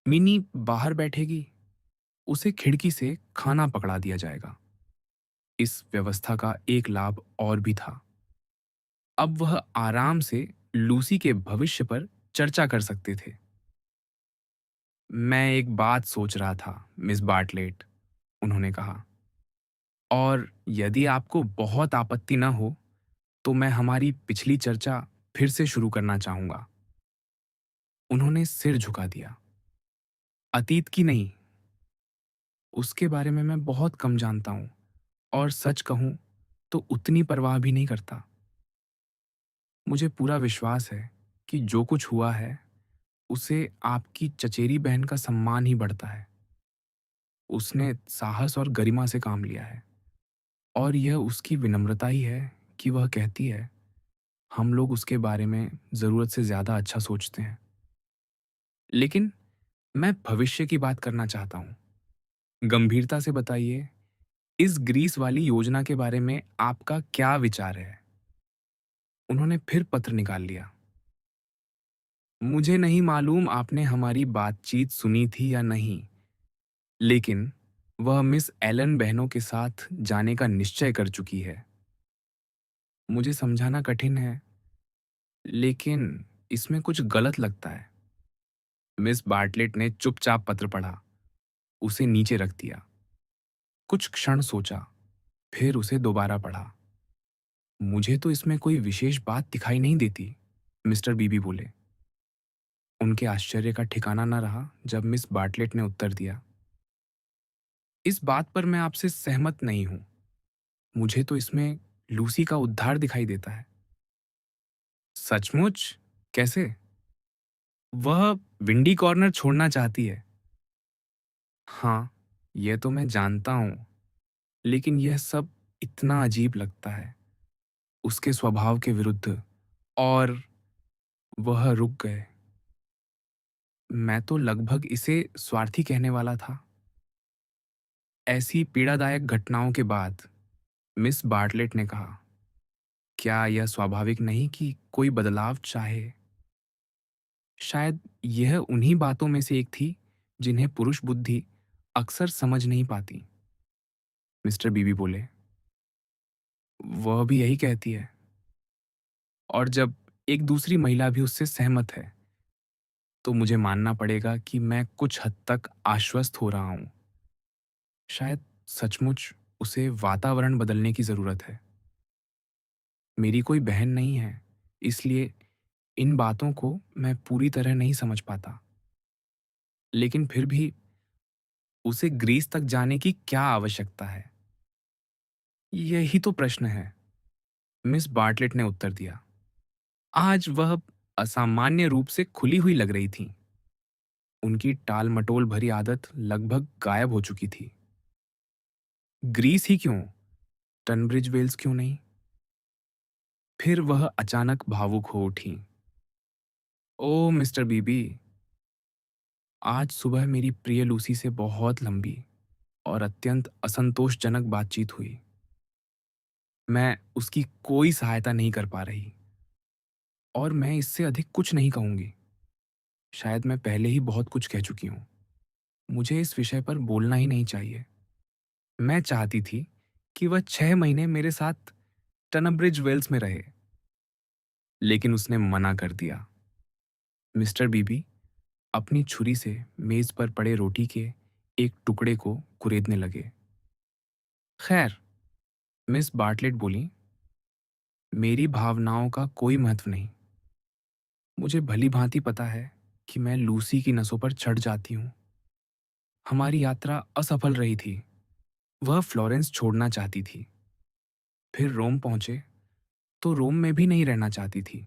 मिनी बाहर बैठेगी, उसे खिड़की से खाना पकड़ा दिया जाएगा। इस व्यवस्था का एक लाभ और भी था। अब वह आराम से लूसी के भविष्य पर चर्चा कर सकते थे। मैं एक बात सोच रहा था, मिस बार्टलेट, उन्होंने कहा, और यदि आपको बहुत आपत्ति न हो तो मैं हमारी पिछली चर्चा फिर से शुरू करना चाहूंगा। उन्होंने सिर झुका दिया। अतीत की नहीं, उसके बारे में मैं बहुत कम जानता हूं, और सच कहूं तो उतनी परवाह भी नहीं करता। मुझे पूरा विश्वास है कि जो कुछ हुआ है उसे आपकी चचेरी बहन का सम्मान ही बढ़ता है। उसने साहस और गरिमा से काम लिया है, और यह उसकी विनम्रता ही है कि वह कहती है, हम लोग उसके बारे में जरूरत से ज्यादा अच्छा सोचते हैं। लेकिन मैं भविष्य की बात करना चाहता हूं। गंभीरता से बताइए, इस ग्रीस वाली योजना के बारे में आपका क्या विचार है? उन्होंने फिर पत्र निकाल लिया। मुझे नहीं मालूम आपने हमारी बातचीत सुनी थी या नहीं, लेकिन वह मिस एलन बहनों के साथ जाने का निश्चय कर चुकी है। मुझे समझाना कठिन है, लेकिन इसमें कुछ गलत लगता है। मिस बार्टलेट ने चुपचाप पत्र पढ़ा, उसे नीचे रख दिया। कुछ क्षण सोचा, फिर उसे दोबारा पढ़ा। मुझे तो इसमें कोई विशेष बात दिखाई नहीं देती, मिस्टर बीबी बोले। उनके आश्चर्य का ठिकाना न रहा जब मिस बार्टलेट ने उत्तर दिया, इस बात पर मैं आपसे सहमत नहीं हूं। मुझे तो इसमें लूसी का उद्धार दिखाई देता है। सचमुच? कैसे? वह विंडी कॉर्नर छोड़ना चाहती है। हाँ, यह तो मैं जानता हूं, लेकिन यह सब इतना अजीब लगता है, उसके स्वभाव के विरुद्ध। और वह रुक गए। मैं तो लगभग इसे स्वार्थी कहने वाला था। ऐसी पीड़ादायक घटनाओं के बाद मिस बार्टलेट ने कहा, क्या यह स्वाभाविक नहीं कि कोई बदलाव चाहे? शायद यह उन्हीं बातों में से एक थी जिन्हें पुरुष बुद्धि अक्सर समझ नहीं पाती, मिस्टर बीबी बोले। वह भी यही कहती है, और जब एक दूसरी महिला भी उससे सहमत है तो मुझे मानना पड़ेगा कि मैं कुछ हद तक आश्वस्त हो रहा हूं। शायद सचमुच उसे वातावरण बदलने की जरूरत है। मेरी कोई बहन नहीं है, इसलिए इन बातों को मैं पूरी तरह नहीं समझ पाता। लेकिन फिर भी उसे ग्रीस तक जाने की क्या आवश्यकता है? यही तो प्रश्न है, मिस बार्टलेट ने उत्तर दिया। आज वह असामान्य रूप से खुली हुई लग रही थी। उनकी टाल मटोल भरी आदत लगभग गायब हो चुकी थी। ग्रीस ही क्यों, टनब्रिज वेल्स क्यों नहीं? फिर वह अचानक भावुक हो उठी। ओ मिस्टर बीबी, आज सुबह मेरी प्रिय लूसी से बहुत लंबी और अत्यंत असंतोषजनक बातचीत हुई। मैं उसकी कोई सहायता नहीं कर पा रही, और मैं इससे अधिक कुछ नहीं कहूंगी। शायद मैं पहले ही बहुत कुछ कह चुकी हूं। मुझे इस विषय पर बोलना ही नहीं चाहिए। मैं चाहती थी कि वह 6 महीने मेरे साथ टनब्रिज वेल्स में रहे, लेकिन उसने मना कर दिया। मिस्टर बीबी अपनी छुरी से मेज पर पड़े रोटी के एक टुकड़े को कुरेदने लगे। खैर, मिस बार्टलेट बोली, मेरी भावनाओं का कोई महत्व नहीं। मुझे भली भांति पता है कि मैं लूसी की नसों पर चढ़ जाती हूँ। हमारी यात्रा असफल रही थी। वह फ्लोरेंस छोड़ना चाहती थी। फिर रोम पहुंचे तो रोम में भी नहीं रहना चाहती थी।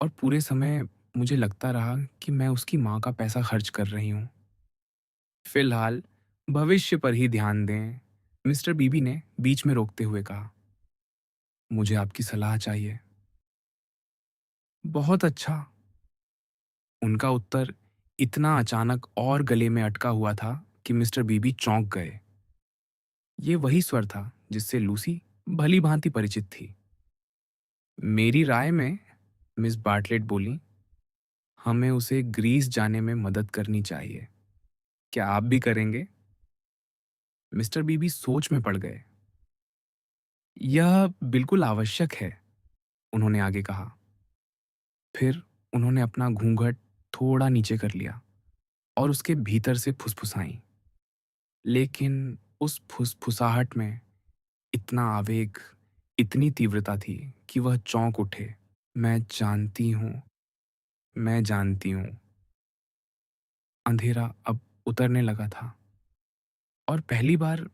और पूरे समय मुझे लगता रहा कि मैं उसकी माँ का पैसा खर्च कर रही हूँ। फिलहाल भविष्य पर ही ध्यान दें, मिस्टर बीबी ने बीच में रोकते हुए कहा। मुझे आपकी सलाह चाहिए। बहुत अच्छा। उनका उत्तर इतना अचानक और गले में अटका हुआ था कि मिस्टर बीबी चौंक गए। ये वही स्वर था जिससे लूसी भली भांति परिचित थी। मेरी राय में, मिस बार्टलेट बोली, हमें उसे ग्रीस जाने में मदद करनी चाहिए। क्या आप भी करेंगे? मिस्टर बीबी सोच में पड़ गए। यह बिल्कुल आवश्यक है, उन्होंने आगे कहा। फिर उन्होंने अपना घूंघट थोड़ा नीचे कर लिया और उसके भीतर से फुसफुसाई। लेकिन उस फुसफुसाहट में इतना आवेग, इतनी तीव्रता थी कि वह चौंक उठे। मैं जानती हूँ, मैं जानती हूँ। अंधेरा अब उतरने लगा था और पहली बार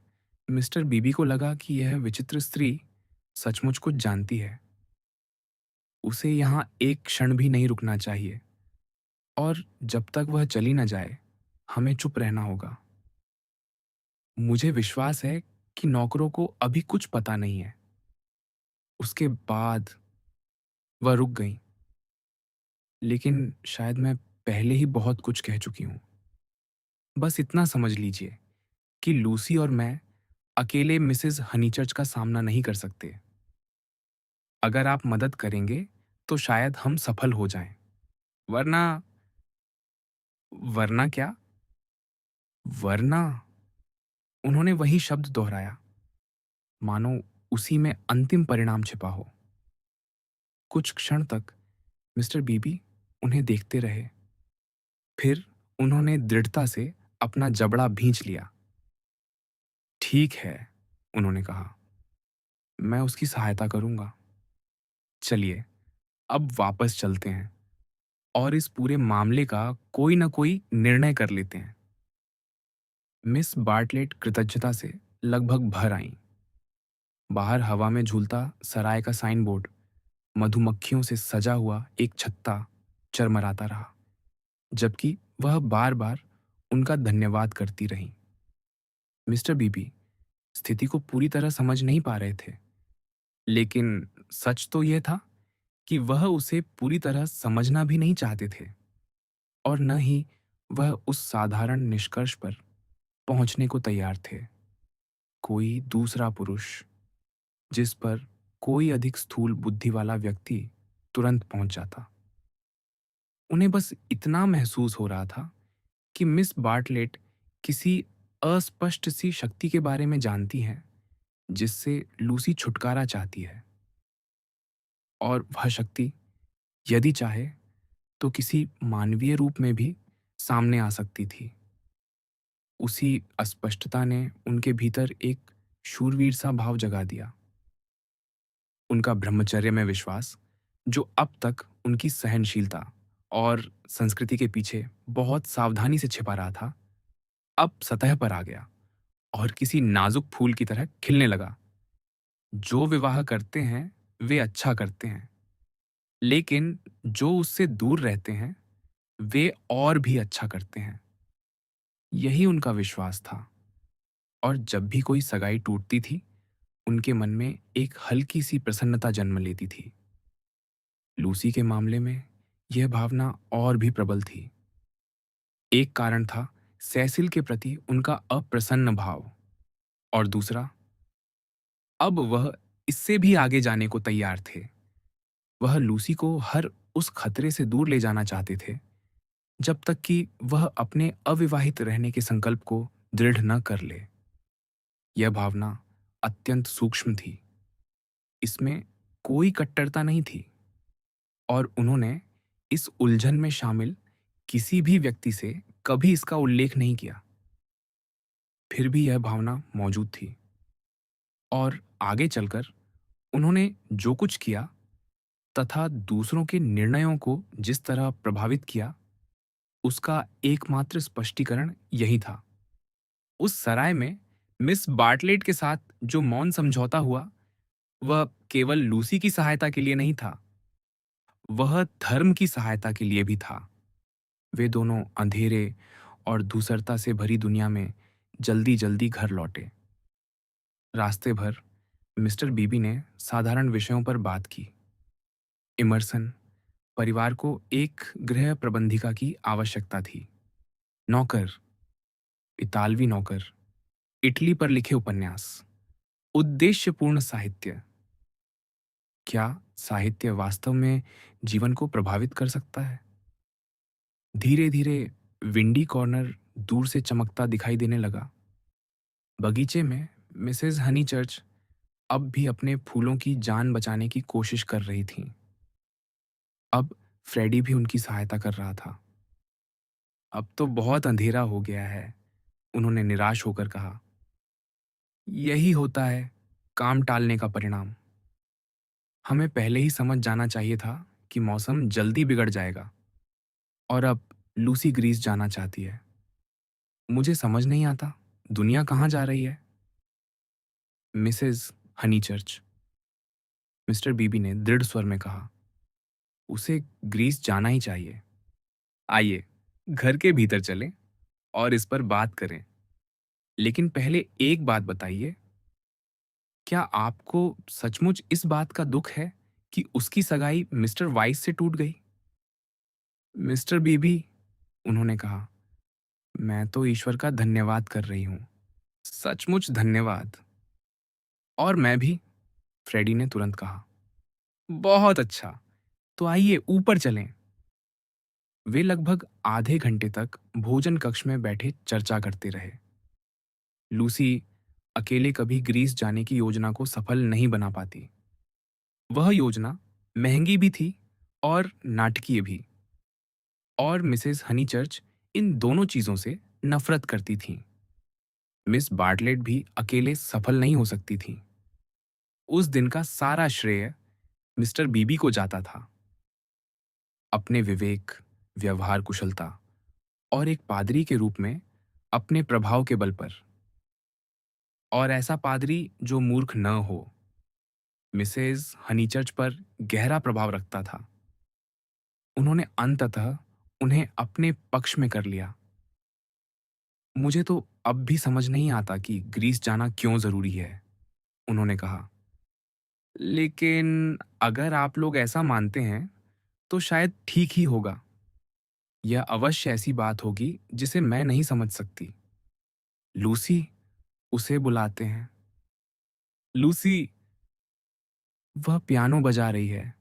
मिस्टर बीबी को लगा कि यह विचित्र स्त्री सचमुच कुछ जानती है। उसे यहाँ एक क्षण भी नहीं रुकना चाहिए और जब तक वह चली न जाए, हमें चुप रहना होगा। मुझे विश्वास है कि नौकरों को अभी कुछ पता नहीं है। उसके बाद वह रुक गई। लेकिन शायद मैं पहले ही बहुत कुछ कह चुकी हूँ। बस इतना समझ लीजिए कि लूसी और मैं अकेले मिसेस हनीचर्च का सामना नहीं कर सकते। अगर आप मदद करेंगे तो शायद हम सफल हो जाएं। वरना, वरना क्या? वरना, उन्होंने वही शब्द दोहराया, मानो उसी में अंतिम परिणाम छिपा हो। कुछ क्षण तक मिस्टर बीबी उन्हें देखते रहे। फिर उन्होंने दृढ़ता से अपना जबड़ा भींच लिया। ठीक है, उन्होंने कहा, मैं उसकी सहायता करूंगा। चलिए, अब वापस चलते हैं और इस पूरे मामले का कोई न कोई निर्णय कर लेते हैं। मिस बार्टलेट कृतज्ञता से लगभग भर आईं। बाहर हवा में झूलता सराय का साइन बोर्ड, मधुमक्खियों से सजा हुआ एक छत्ता चरमराता रहा, जबकि वह बार बार उनका धन्यवाद करती रही। मिस्टर बीबी स्थिति को पूरी तरह समझ नहीं पा रहे थे, लेकिन सच तो यह था कि वह उसे पूरी तरह समझना भी नहीं चाहते थे और न ही वह उस साधारण निष्कर्ष पर पहुंचने को तैयार थे। कोई दूसरा पुरुष जिस पर कोई अधिक स्थूल बुद्धि वाला व्यक्ति तुरंत पहुंच जाता। उन्हें बस इतना महसूस हो रहा था कि मिस बार्टलेट किसी अस्पष्ट सी शक्ति के बारे में जानती हैं जिससे लूसी छुटकारा चाहती है, और वह शक्ति यदि चाहे तो किसी मानवीय रूप में भी सामने आ सकती थी। उसी अस्पष्टता ने उनके भीतर एक शूरवीर सा भाव जगा दिया। उनका ब्रह्मचर्य में विश्वास, जो अब तक उनकी सहनशीलता और संस्कृति के पीछे बहुत सावधानी से छिपा रहा था, अब सतह पर आ गया और किसी नाजुक फूल की तरह खिलने लगा। जो विवाह करते हैं वे अच्छा करते हैं, लेकिन जो उससे दूर रहते हैं वे और भी अच्छा करते हैं। यही उनका विश्वास था। और जब भी कोई सगाई टूटती थी, उनके मन में एक हल्की सी प्रसन्नता जन्म लेती थी। लूसी के मामले में यह भावना और भी प्रबल थी। एक कारण था सेसिल के प्रति उनका अप्रसन्न भाव, और दूसरा, अब वह इससे भी आगे जाने को तैयार थे। वह लूसी को हर उस खतरे से दूर ले जाना चाहते थे जब तक कि वह अपने अविवाहित रहने के संकल्प को दृढ़ न कर ले। यह भावना अत्यंत सूक्ष्म थी। इसमें कोई कट्टरता नहीं थी और उन्होंने इस उलझन में शामिल किसी भी व्यक्ति से कभी इसका उल्लेख नहीं किया। फिर भी यह भावना मौजूद थी और आगे चलकर उन्होंने जो कुछ किया तथा दूसरों के निर्णयों को जिस तरह प्रभावित किया, उसका एकमात्र स्पष्टीकरण यही था। उस सराय में मिस बार्टलेट के साथ जो मौन समझौता हुआ, वह केवल लूसी की सहायता के लिए नहीं था, वह धर्म की सहायता के लिए भी था। वे दोनों अंधेरे और धूसरता से भरी दुनिया में जल्दी-जल्दी घर लौटे। रास्ते भर मिस्टर बीबी ने साधारण विषयों पर बात की। इमर्सन परिवार को एक गृह प्रबंधिका की आवश्यकता थी। नौकर, इतालवी नौकर, इटली पर लिखे उपन्यास, उद्देश्यपूर्ण साहित्य। क्या साहित्य वास्तव में जीवन को प्रभावित कर सकता है? धीरे-धीरे विंडी कॉर्नर दूर से चमकता दिखाई देने लगा। बगीचे में मिसेस हनीचर्च अब भी अपने फूलों की जान बचाने की कोशिश कर रही थीं। अब फ्रेडी भी उनकी सहायता कर रहा था। अब तो बहुत अंधेरा हो गया है, उन्होंने निराश होकर कहा। यही होता है काम टालने का परिणाम। हमें पहले ही समझ जाना चाहिए था कि मौसम जल्दी बिगड़ जाएगा और अब लूसी ग्रीस जाना चाहती है। मुझे समझ नहीं आता, दुनिया कहाँ जा रही है? मिसेस हनीचर्च, मिस्टर बीबी ने दृढ़ स्वर में कहा, उसे ग्रीस जाना ही चाहिए। आइए, घर के भीतर चलें और इस पर बात करें। लेकिन पहले एक बात बताइए, क्या आपको सचमुच इस बात का दुख है कि उसकी सगाई मिस्टर वाइस से टूट गई? मिस्टर बीबी, उन्होंने कहा, मैं तो ईश्वर का धन्यवाद कर रही हूँ। सचमुच धन्यवाद। और मैं भी, फ्रेडी ने तुरंत कहा। बहुत अच्छा, तो आइए ऊपर चलें। वे लगभग आधे घंटे तक भोजन कक्ष में बैठे चर्चा करते रहे। लूसी अकेले कभी ग्रीस जाने की योजना को सफल नहीं बना पाती। वह योजना महंगी भी थी और नाटकीय भी। और मिसेस हनीचर्च इन दोनों चीजों से नफरत करती थीं। मिस बार्टलेट भी अकेले सफल नहीं हो सकती थी। उस दिन का सारा श्रेय मिस्टर बीबी को जाता था। अपने विवेक, व्यवहार कुशलता और एक पादरी के रूप में अपने प्रभाव के बल पर। और ऐसा पादरी जो मूर्ख न हो। मिसेस हनीचर्च पर गहरा प्रभाव रखता था। उन्होंने अंततः उन्हें अपने पक्ष में कर लिया। मुझे तो अब भी समझ नहीं आता कि ग्रीस जाना क्यों जरूरी है, उन्होंने कहा। लेकिन अगर आप लोग ऐसा मानते हैं तो शायद ठीक ही होगा। यह अवश्य ऐसी बात होगी जिसे मैं नहीं समझ सकती। लूसी, उसे बुलाते हैं। लूसी, वह पियानो बजा रही है,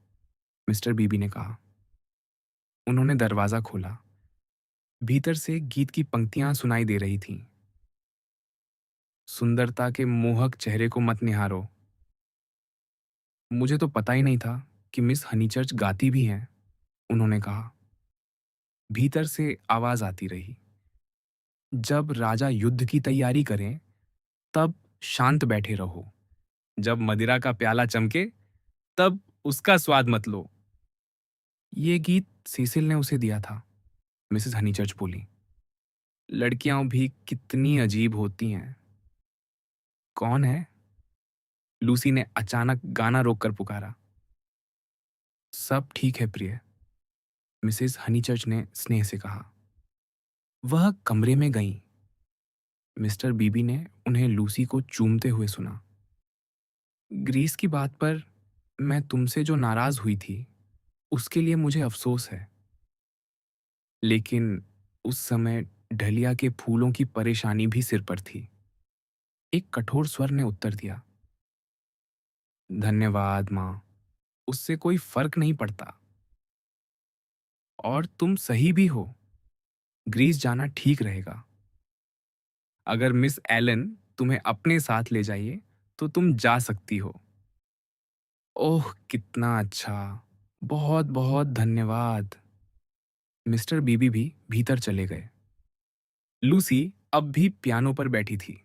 मिस्टर बीबी ने कहा। उन्होंने दरवाजा खोला। भीतर से गीत की पंक्तियां सुनाई दे रही थीं। सुंदरता के मोहक चेहरे को मत निहारो। मुझे तो पता ही नहीं था कि मिस हनीचर्च गाती भी हैं, उन्होंने कहा। भीतर से आवाज आती रही। जब राजा युद्ध की तैयारी करें, तब शांत बैठे रहो। जब मदिरा का प्याला चमके, तब उसका स्वाद मत लो। ये गीत सीसिल ने उसे दिया था, मिसेस हनीचर्च बोली। लड़कियां भी कितनी अजीब होती हैं। कौन है? लूसी ने अचानक गाना रोककर पुकारा। सब ठीक है प्रिय, मिसेस हनीचर्च ने स्नेह से कहा। वह कमरे में गईं। मिस्टर बीबी ने उन्हें लूसी को चूमते हुए सुना। ग्रीस की बात पर मैं तुमसे जो नाराज हुई थी, उसके लिए मुझे अफसोस है। लेकिन उस समय ढलिया के फूलों की परेशानी भी सिर पर थी। एक कठोर स्वर ने उत्तर दिया। धन्यवाद माँ, उससे कोई फर्क नहीं पड़ता। और तुम सही भी हो, ग्रीस जाना ठीक रहेगा। अगर मिस एलन तुम्हें अपने साथ ले जाइए तो तुम जा सकती हो। ओह कितना अच्छा, बहुत बहुत धन्यवाद। मिस्टर बीबी भी भीतर चले गए। लूसी अब भी पियानो पर बैठी थी।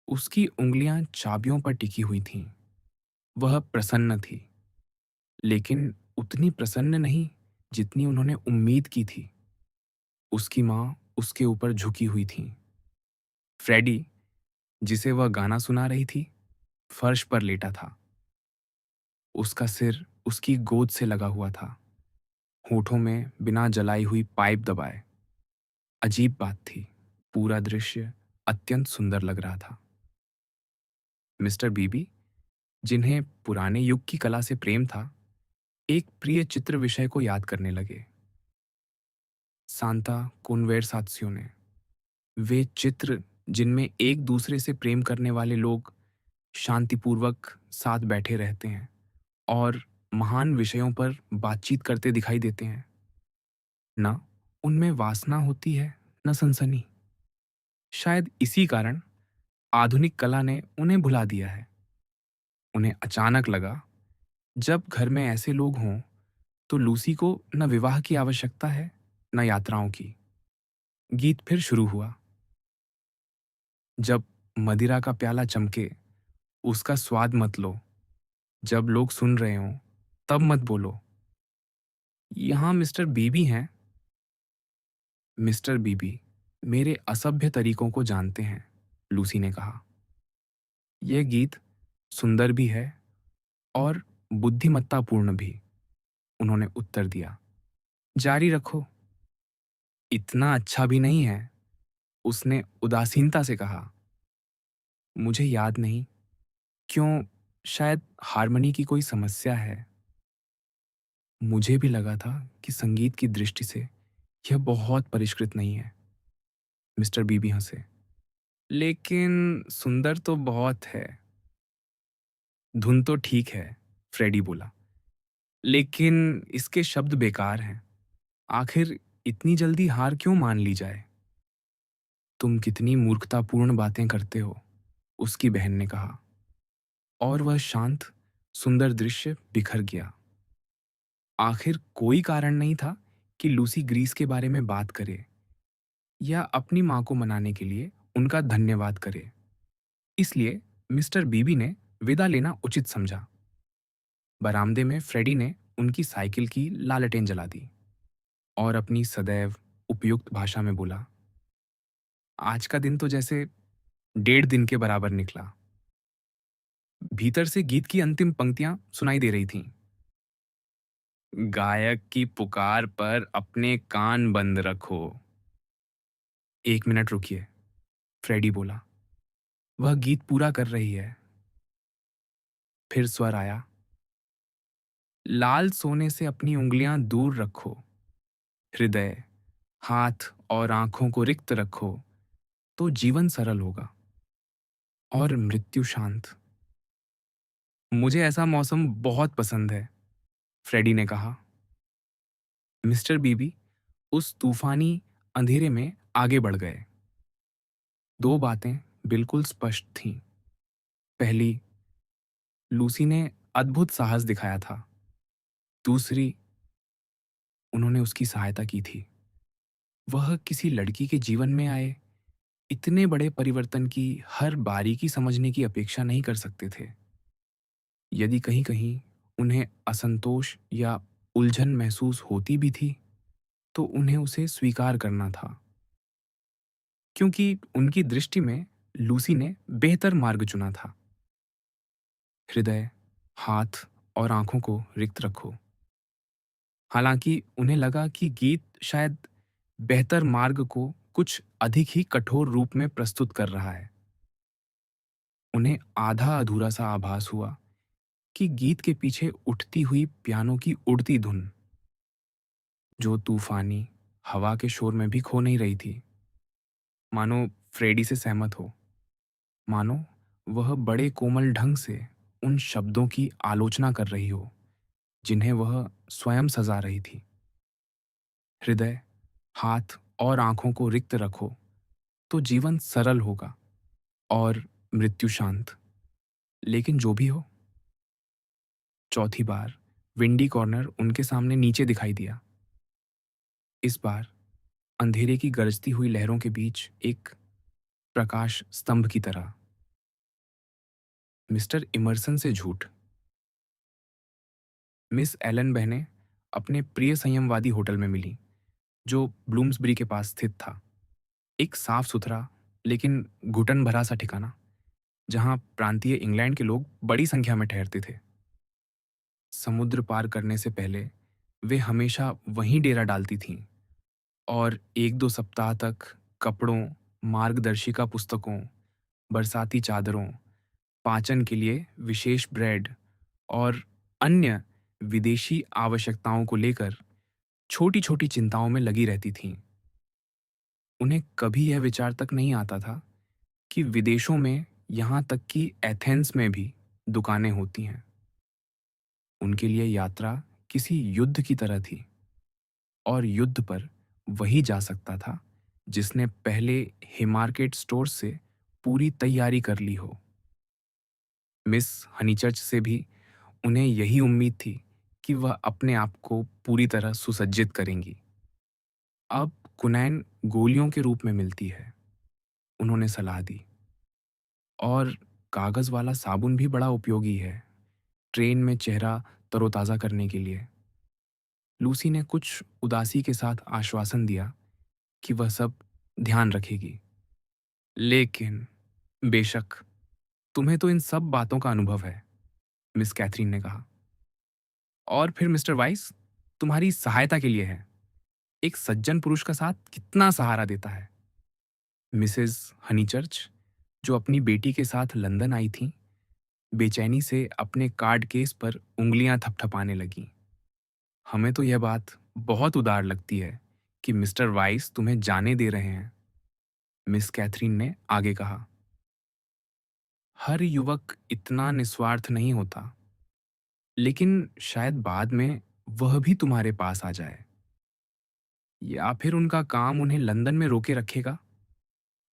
उसकी उंगलियां चाबियों पर टिकी हुई थीं। वह प्रसन्न थी, लेकिन उतनी प्रसन्न नहीं जितनी उन्होंने उम्मीद की थी। उसकी माँ उसके ऊपर झुकी हुई थी। फ्रेडी, जिसे वह गाना सुना रही थी, फर्श पर लेटा था। उसका सिर उसकी गोद से लगा हुआ था, होठों में बिना जलाई हुई पाइप दबाए। अजीब बात थी, पूरा दृश्य अत्यंत सुंदर लग रहा था। मिस्टर बीबी, जिन्हें पुराने युग की कला से प्रेम था, एक प्रिय चित्र विषय को याद करने लगे। सांता कॉन्वेरसासियोने, वे चित्र जिनमें एक दूसरे से प्रेम करने वाले लोग शांतिपूर्वक साथ बैठे रहते हैं और महान विषयों पर बातचीत करते दिखाई देते हैं। न उनमें वासना होती है, न सनसनी। शायद इसी कारण आधुनिक कला ने उन्हें भुला दिया है। उन्हें अचानक लगा, जब घर में ऐसे लोग हों तो लूसी को न विवाह की आवश्यकता है, न यात्राओं की। गीत फिर शुरू हुआ। जब मदिरा का प्याला चमके, उसका स्वाद मत लो। जब लोग सुन रहे हों, तब मत बोलो, यहाँ मिस्टर बीबी हैं। मिस्टर बीबी मेरे असभ्य तरीकों को जानते हैं, लूसी ने कहा। यह गीत सुंदर भी है और बुद्धिमत्तापूर्ण भी, उन्होंने उत्तर दिया। जारी रखो। इतना अच्छा भी नहीं है, उसने उदासीनता से कहा। मुझे याद नहीं, क्यों, शायद हारमोनी की कोई समस्या है। मुझे भी लगा था कि संगीत की दृष्टि से यह बहुत परिष्कृत नहीं है। मिस्टर बीबी हंसे। लेकिन सुंदर तो बहुत है। धुन तो ठीक है, फ्रेडी बोला, लेकिन इसके शब्द बेकार हैं। आखिर इतनी जल्दी हार क्यों मान ली जाए? तुम कितनी मूर्खतापूर्ण बातें करते हो, उसकी बहन ने कहा। और वह शांत, सुंदर दृश्य बिखर गया। आखिर कोई कारण नहीं था कि लूसी ग्रीस के बारे में बात करे या अपनी मां को मनाने के लिए उनका धन्यवाद करे। इसलिए मिस्टर बीबी ने विदा लेना उचित समझा। बरामदे में फ्रेडी ने उनकी साइकिल की लालटेन जला दी और अपनी सदैव उपयुक्त भाषा में बोला, आज का दिन तो जैसे 1.5 दिन के बराबर निकला। भीतर से गीत की अंतिम पंक्तियां सुनाई दे रही थीं। गायक की पुकार पर अपने कान बंद रखो। 1 मिनट रुकिए, फ्रेडी बोला। वह गीत पूरा कर रही है। फिर स्वर आया, लाल सोने से अपनी उंगलियां दूर रखो। हृदय, हाथ और आंखों को रिक्त रखो, तो जीवन सरल होगा और मृत्यु शांत। मुझे ऐसा मौसम बहुत पसंद है, फ्रेडी ने कहा। मिस्टर बीबी उस तूफानी अंधेरे में आगे बढ़ गए। दो बातें बिल्कुल स्पष्ट थीं। पहली, लूसी ने अद्भुत साहस दिखाया था। दूसरी, उन्होंने उसकी सहायता की थी। वह किसी लड़की के जीवन में आए इतने बड़े परिवर्तन की हर बारीकी समझने की अपेक्षा नहीं कर सकते थे। यदि कहीं कहीं उन्हें असंतोष या उलझन महसूस होती भी थी, तो उन्हें उसे स्वीकार करना था, क्योंकि उनकी दृष्टि में लूसी ने बेहतर मार्ग चुना था। हृदय, हाथ और आंखों को रिक्त रखो। हालांकि उन्हें लगा कि गीत शायद बेहतर मार्ग को कुछ अधिक ही कठोर रूप में प्रस्तुत कर रहा है। उन्हें आधा अधूरा सा आभास हुआ कि गीत के पीछे उठती हुई पियानो की उड़ती धुन, जो तूफानी हवा के शोर में भी खो नहीं रही थी, मानो फ्रेडी से सहमत हो। मानो वह बड़े कोमल ढंग से उन शब्दों की आलोचना कर रही हो जिन्हें वह स्वयं सजा रही थी। हृदय, हाथ और आंखों को रिक्त रखो, तो जीवन सरल होगा और मृत्यु शांत। लेकिन जो भी हो, चौथी बार विंडी कॉर्नर उनके सामने नीचे दिखाई दिया। इस बार अंधेरे की गरजती हुई लहरों के बीच एक प्रकाश स्तंभ की तरह। मिस्टर इमर्सन से झूठ। मिस एलन बहनें अपने प्रिय संयमवादी होटल में मिली, जो ब्लूम्सबरी के पास स्थित था। एक साफ सुथरा लेकिन घुटन भरा सा ठिकाना, जहां प्रांतीय इंग्लैंड के लोग बड़ी संख्या में ठहरते थे। समुद्र पार करने से पहले वे हमेशा वहीं डेरा डालती थीं और 1-2 सप्ताह तक कपड़ों, मार्गदर्शिका पुस्तकों, बरसाती चादरों, पाचन के लिए विशेष ब्रेड और अन्य विदेशी आवश्यकताओं को लेकर छोटी-छोटी चिंताओं में लगी रहती थीं। उन्हें कभी यह विचार तक नहीं आता था कि विदेशों में, यहाँ तक कि एथेंस में भी दुकानें होती हैं। उनके लिए यात्रा किसी युद्ध की तरह थी, और युद्ध पर वही जा सकता था जिसने पहले haymarket स्टोर से पूरी तैयारी कर ली हो। मिस हनीचर्च से भी उन्हें यही उम्मीद थी कि वह अपने आप को पूरी तरह सुसज्जित करेंगी। अब कुनैन गोलियों के रूप में मिलती है, उन्होंने सलाह दी, और कागज वाला साबुन भी बड़ा उपयोगी है ट्रेन में चेहरा तरोताजा करने के लिए। लूसी ने कुछ उदासी के साथ आश्वासन दिया कि वह सब ध्यान रखेगी। लेकिन बेशक, तुम्हें तो इन सब बातों का अनुभव है, मिस कैथरीन ने कहा। और फिर मिस्टर वाइस तुम्हारी सहायता के लिए है। एक सज्जन पुरुष का साथ कितना सहारा देता है। मिसेस हनीचर्च, जो अपनी बेटी के साथ लंदन आई थीं, बेचैनी से अपने कार्ड केस पर उंगलियां थपथपाने लगीं। हमें तो यह बात बहुत उदार लगती है कि मिस्टर वाइस तुम्हें जाने दे रहे हैं, मिस कैथरीन ने आगे कहा। हर युवक इतना निस्वार्थ नहीं होता, लेकिन शायद बाद में वह भी तुम्हारे पास आ जाए, या फिर उनका काम उन्हें लंदन में रोके रखेगा।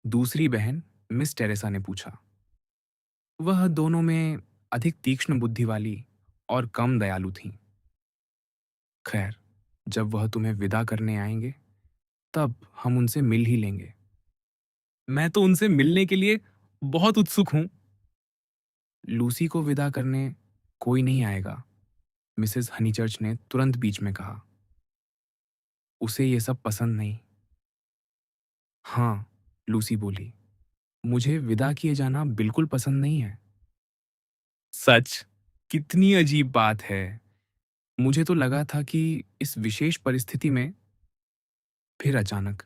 दूसरी बहन मिस टेरेसा ने पूछा। वह दोनों में अधिक तीक्ष्ण बुद्धि वाली और कम दयालु थीं। खैर, जब वह तुम्हें विदा करने आएंगे, तब हम उनसे मिल ही लेंगे। मैं तो उनसे मिलने के लिए बहुत उत्सुक हूं। लूसी को विदा करने कोई नहीं आएगा, मिसेस हनीचर्च ने तुरंत बीच में कहा। उसे ये सब पसंद नहीं। हाँ, लूसी बोली, मुझे विदा किए जाना बिल्कुल पसंद नहीं है। सच? कितनी अजीब बात है। मुझे तो लगा था कि इस विशेष परिस्थिति में। फिर अचानक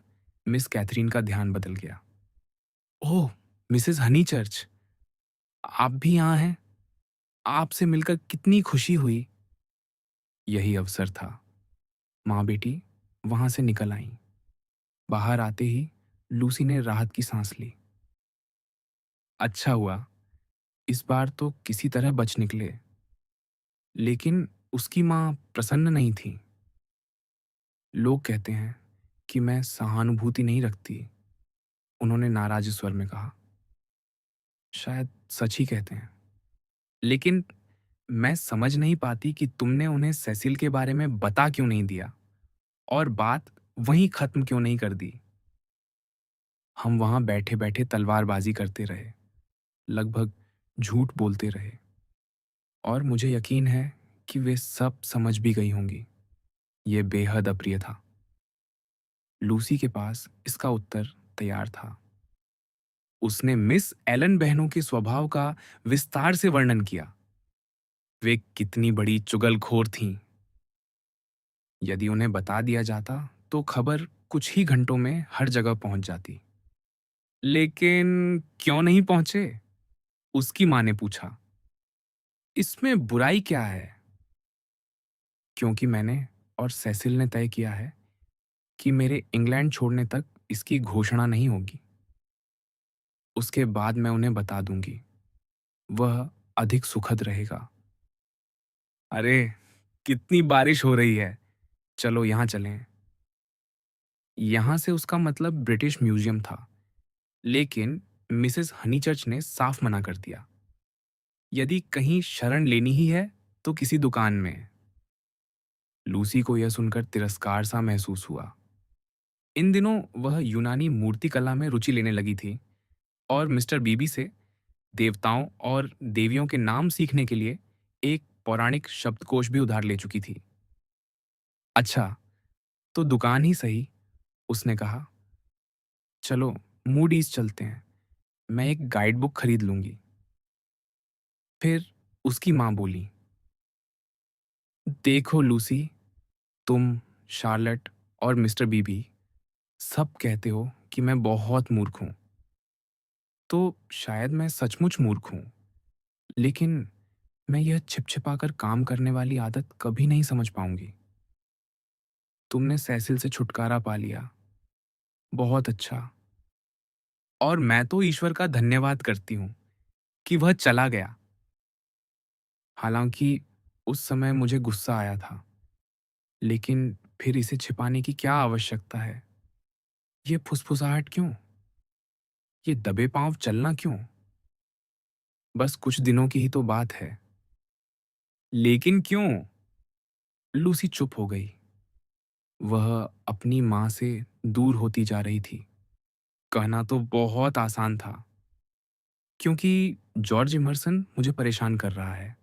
मिस कैथरीन का ध्यान बदल गया। ओह, मिसेस हनीचर्च, आप भी यहाँ हैं? आपसे मिलकर कितनी खुशी हुई। यही अवसर था। माँ बेटी वहां से निकल आईं। बाहर आते ही लूसी ने राहत की सांस ली। अच्छा हुआ, इस बार तो किसी तरह बच निकले। लेकिन उसकी माँ प्रसन्न नहीं थी। लोग कहते हैं कि मैं सहानुभूति नहीं रखती, उन्होंने नाराज स्वर में कहा। शायद सच ही कहते हैं, लेकिन मैं समझ नहीं पाती कि तुमने उन्हें सेसिल के बारे में बता क्यों नहीं दिया और बात वहीं खत्म क्यों नहीं कर दी। हम वहां बैठे बैठे तलवारबाजी करते रहे, लगभग झूठ बोलते रहे, और मुझे यकीन है कि वे सब समझ भी गई होंगी। ये बेहद अप्रिय था। लूसी के पास इसका उत्तर तैयार था। उसने मिस एलन बहनों के स्वभाव का विस्तार से वर्णन किया। वे कितनी बड़ी चुगलखोर थीं। यदि उन्हें बता दिया जाता तो खबर कुछ ही घंटों में हर जगह पहुंच जाती। लेकिन क्यों नहीं पहुंचे? उसकी मां ने पूछा। इसमें बुराई क्या है? क्योंकि मैंने और सेसिल ने तय किया है कि मेरे इंग्लैंड छोड़ने तक इसकी घोषणा नहीं होगी। उसके बाद मैं उन्हें बता दूंगी। वह अधिक सुखद रहेगा। अरे, कितनी बारिश हो रही है। चलो यहाँ चलें। यहाँ से उसका मतलब ब्रिटिश म्यूजियम था, लेकिन मिसेस हनीचर्च ने साफ मना कर दिया। यदि कहीं शरण लेनी ही है तो किसी दुकान में। लूसी को यह सुनकर तिरस्कार सा महसूस हुआ। इन दिनों वह यूनानी मूर्तिकला में रुचि लेने लगी थी और मिस्टर बीबी से देवताओं और देवियों के नाम सीखने के लिए एक पौराणिक शब्दकोश भी उधार ले चुकी थी। अच्छा, तो दुकान ही सही, उसने कहा। चलो, मूडीज चलते हैं। मैं एक गाइड बुक खरीद लूंगी। फिर उसकी माँ बोली, देखो लूसी, तुम, शार्लट और मिस्टर बीबी सब कहते हो कि मैं बहुत मूर्ख हूं। तो शायद मैं सचमुच मूर्ख हूं, लेकिन मैं यह छिप-छिपाकर काम करने वाली आदत कभी नहीं समझ पाऊंगी। तुमने सेसिल से छुटकारा पा लिया, बहुत अच्छा। और मैं तो ईश्वर का धन्यवाद करती हूँ कि वह चला गया। हालांकि उस समय मुझे गुस्सा आया था, लेकिन फिर इसे छिपाने की क्या आवश्यकता है? ये फुसफुसाहट क्यों? ये दबे पांव चलना क्यों? बस कुछ दिनों की ही तो बात है। लेकिन क्यों? लूसी चुप हो गई। वह अपनी माँ से दूर होती जा रही थी। कहना तो बहुत आसान था, क्योंकि जॉर्ज इमर्सन मुझे परेशान कर रहा है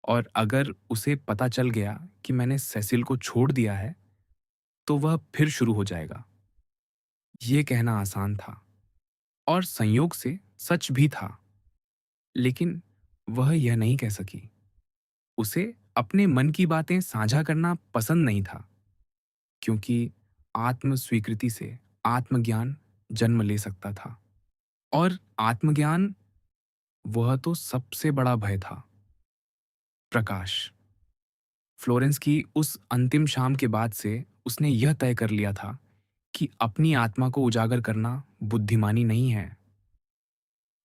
और अगर उसे पता चल गया कि मैंने सेसिल को छोड़ दिया है, तो वह फिर शुरू हो जाएगा। ये कहना आसान था और संयोग से सच भी था, लेकिन वह यह नहीं कह सकी। उसे अपने मन की बातें साझा करना पसंद नहीं था, क्योंकि आत्म स्वीकृति से आत्मज्ञान जन्म ले सकता था। और आत्मज्ञान, वह तो सबसे बड़ा भय था। प्रकाश। फ्लोरेंस की उस अंतिम शाम के बाद से उसने यह तय कर लिया था कि अपनी आत्मा को उजागर करना बुद्धिमानी नहीं है।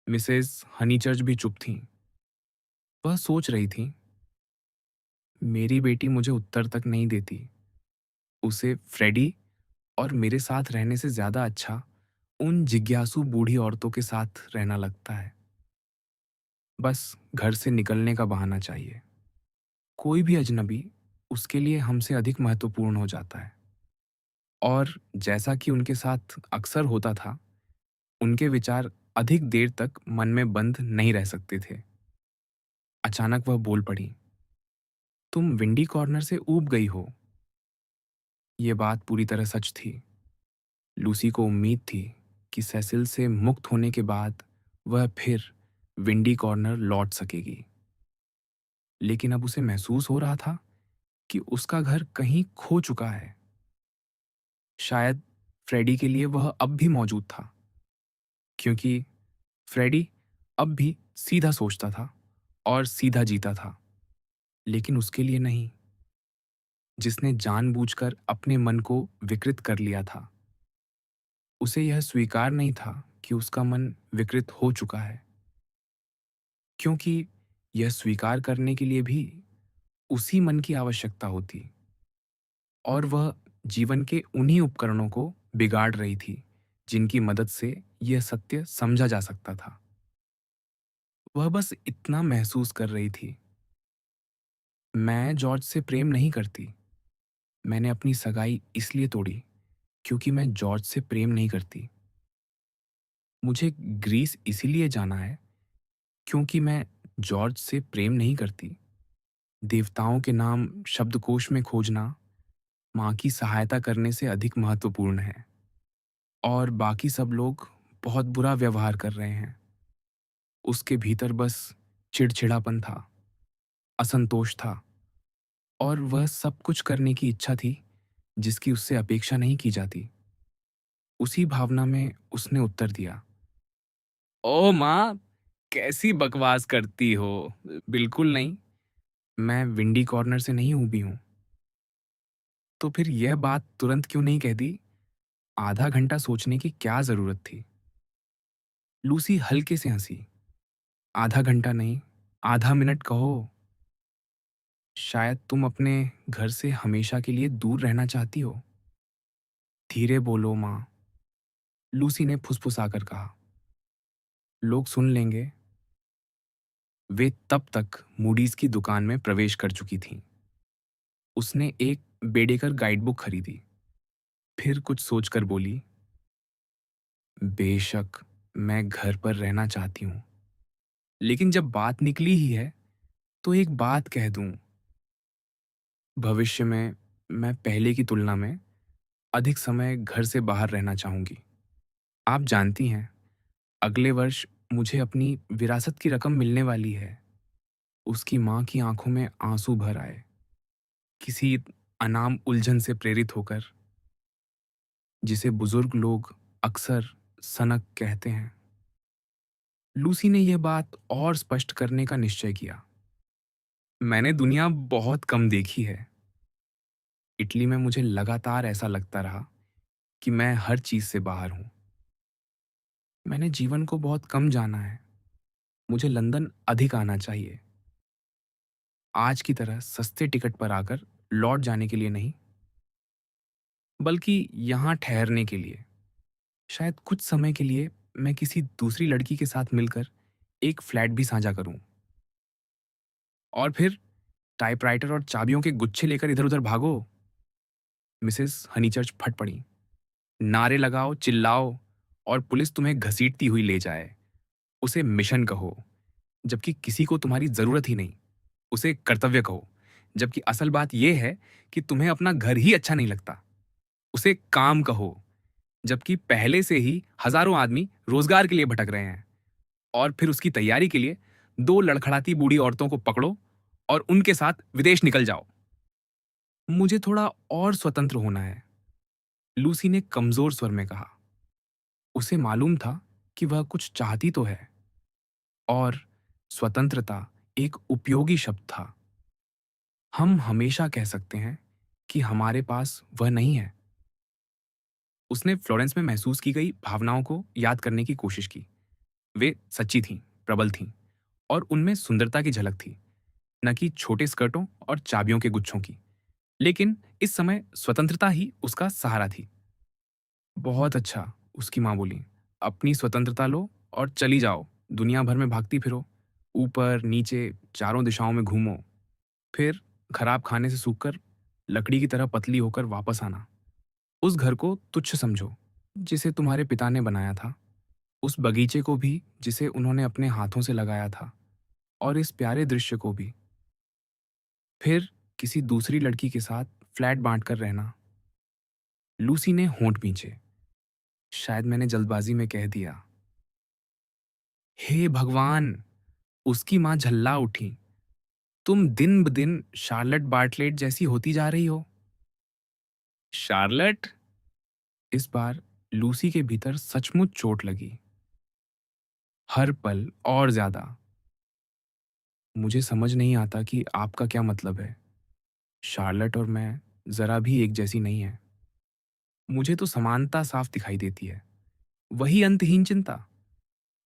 मिसेस हनीचर्च भी चुप थीं। वह सोच रही थी, मेरी बेटी मुझे उत्तर तक नहीं देती। उसे फ्रेडी और मेरे साथ रहने से ज्यादा अच्छा उन जिज्ञासु बूढ़ी औरतों के साथ रहना लगता है। बस घर से निकलने का बहाना चाहिए। कोई भी अजनबी उसके लिए हमसे अधिक महत्वपूर्ण हो जाता है। और जैसा कि उनके साथ अक्सर होता था, उनके विचार अधिक देर तक मन में बंद नहीं रह सकते थे। अचानक वह बोल पड़ी, तुम विंडी कॉर्नर से ऊब गई हो। ये बात पूरी तरह सच थी। लूसी को उम्मीद थी कि सेसिल से मुक्त होने के बाद वह फिर विंडी कॉर्नर लौट सकेगी, लेकिन अब उसे महसूस हो रहा था कि उसका घर कहीं खो चुका है। शायद फ्रेडी के लिए वह अब भी मौजूद था, क्योंकि फ्रेडी अब भी सीधा सोचता था और सीधा जीता था, लेकिन उसके लिए नहीं, जिसने जानबूझकर अपने मन को विकृत कर लिया था। उसे यह स्वीकार नहीं था कि उसका मन विकृत हो चुका है, क्योंकि यह स्वीकार करने के लिए भी उसी मन की आवश्यकता होती, और वह जीवन के उन्हीं उपकरणों को बिगाड़ रही थी जिनकी मदद से यह सत्य समझा जा सकता था। वह बस इतना महसूस कर रही थी, मैं जॉर्ज से प्रेम नहीं करती। मैंने अपनी सगाई इसलिए तोड़ी क्योंकि मैं जॉर्ज से प्रेम नहीं करती। मुझे ग्रीस इसीलिए जाना है क्योंकि मैं जॉर्ज से प्रेम नहीं करती। देवताओं के नाम शब्दकोश में खोजना माँ की सहायता करने से अधिक महत्वपूर्ण है। और बाकी सब लोग बहुत बुरा व्यवहार कर रहे हैं। उसके भीतर बस चिड़चिड़ापन था, असंतोष था, और वह सब कुछ करने की इच्छा थी जिसकी उससे अपेक्षा नहीं की जाती। उसी भावना में उसने उत्तर दिया, ओ माँ, कैसी बकवास करती हो। बिल्कुल नहीं, मैं विंडी कॉर्नर से नहीं ऊबी हूं। तो फिर यह बात तुरंत क्यों नहीं कह दी? आधा घंटा सोचने की क्या जरूरत थी? लूसी हल्के से हंसी। आधा घंटा नहीं, आधा मिनट कहो। शायद तुम अपने घर से हमेशा के लिए दूर रहना चाहती हो। धीरे बोलो माँ, लूसी ने फुसफुसाकर कहा। लोग सुन लेंगे। वे तब तक मूडीज की दुकान में प्रवेश कर चुकी थीं। उसने एक बेडेकर गाइडबुक खरीदी। फिर कुछ सोचकर बोली, बेशक मैं घर पर रहना चाहती हूँ, लेकिन जब बात निकली ही है तो एक बात कह दूं, भविष्य में मैं पहले की तुलना में अधिक समय घर से बाहर रहना चाहूंगी। आप जानती हैं, अगले वर्ष मुझे अपनी विरासत की रकम मिलने वाली है। उसकी माँ की आंखों में आंसू भर आए, किसी अनाम उलझन से प्रेरित होकर, जिसे बुजुर्ग लोग अक्सर सनक कहते हैं। लूसी ने यह बात और स्पष्ट करने का निश्चय किया। मैंने दुनिया बहुत कम देखी है। इटली में मुझे लगातार ऐसा लगता रहा कि मैं हर चीज से बाहर हूं। मैंने जीवन को बहुत कम जाना है। मुझे लंदन अधिक आना चाहिए, आज की तरह सस्ते टिकट पर आकर लौट जाने के लिए नहीं, बल्कि यहां ठहरने के लिए। शायद कुछ समय के लिए मैं किसी दूसरी लड़की के साथ मिलकर एक फ्लैट भी साझा करूं, और फिर टाइपराइटर और चाबियों के गुच्छे लेकर इधर उधर भागो। मिसेस हनीचर्च फट पड़ी। नारे लगाओ, चिल्लाओ, और पुलिस तुम्हें घसीटती हुई ले जाए। उसे मिशन कहो, जबकि किसी को तुम्हारी जरूरत ही नहीं। उसे कर्तव्य कहो, जबकि असल बात यह है कि तुम्हें अपना घर ही अच्छा नहीं लगता। उसे काम कहो, जबकि पहले से ही हजारों आदमी रोजगार के लिए भटक रहे हैं। और फिर उसकी तैयारी के लिए दो लड़खड़ाती बूढ़ी औरतों को पकड़ो और उनके साथ विदेश निकल जाओ। मुझे थोड़ा और स्वतंत्र होना है, लूसी ने कमजोर स्वर में कहा। उसे मालूम था कि वह कुछ चाहती तो है, और स्वतंत्रता एक उपयोगी शब्द था। हम हमेशा कह सकते हैं कि हमारे पास वह नहीं है। उसने फ्लोरेंस में महसूस की गई भावनाओं को याद करने की कोशिश की। वे सच्ची थीं, प्रबल थीं, और उनमें सुंदरता की झलक थी, न कि छोटे स्कर्टों और चाबियों के गुच्छों की। लेकिन इस समय स्वतंत्रता ही उसका सहारा थी। बहुत अच्छा, उसकी माँ बोली। अपनी स्वतंत्रता लो और चली जाओ, दुनिया भर में भागती फिरो, ऊपर नीचे चारों दिशाओं में घूमो। फिर खराब खाने से सूखकर लकड़ी की तरह पतली होकर वापस आना। उस घर को तुच्छ समझो जिसे तुम्हारे पिता ने बनाया था, उस बगीचे को भी जिसे उन्होंने अपने हाथों से लगाया था, और इस प्यारे दृश्य को भी। फिर किसी दूसरी लड़की के साथ फ्लैट बांटकर रहना। लूसी ने होंठ भींचे। शायद मैंने जल्दबाजी में कह दिया। हे भगवान! उसकी मां झल्ला उठी। तुम दिन ब दिन शार्लेट बार्टलेट जैसी होती जा रही हो। शार्लेट? इस बार लूसी के भीतर सचमुच चोट लगी। हर पल और ज्यादा। मुझे समझ नहीं आता कि आपका क्या मतलब है। शार्लेट और मैं जरा भी एक जैसी नहीं है। मुझे तो समानता साफ दिखाई देती है। वही अंतहीन चिंता,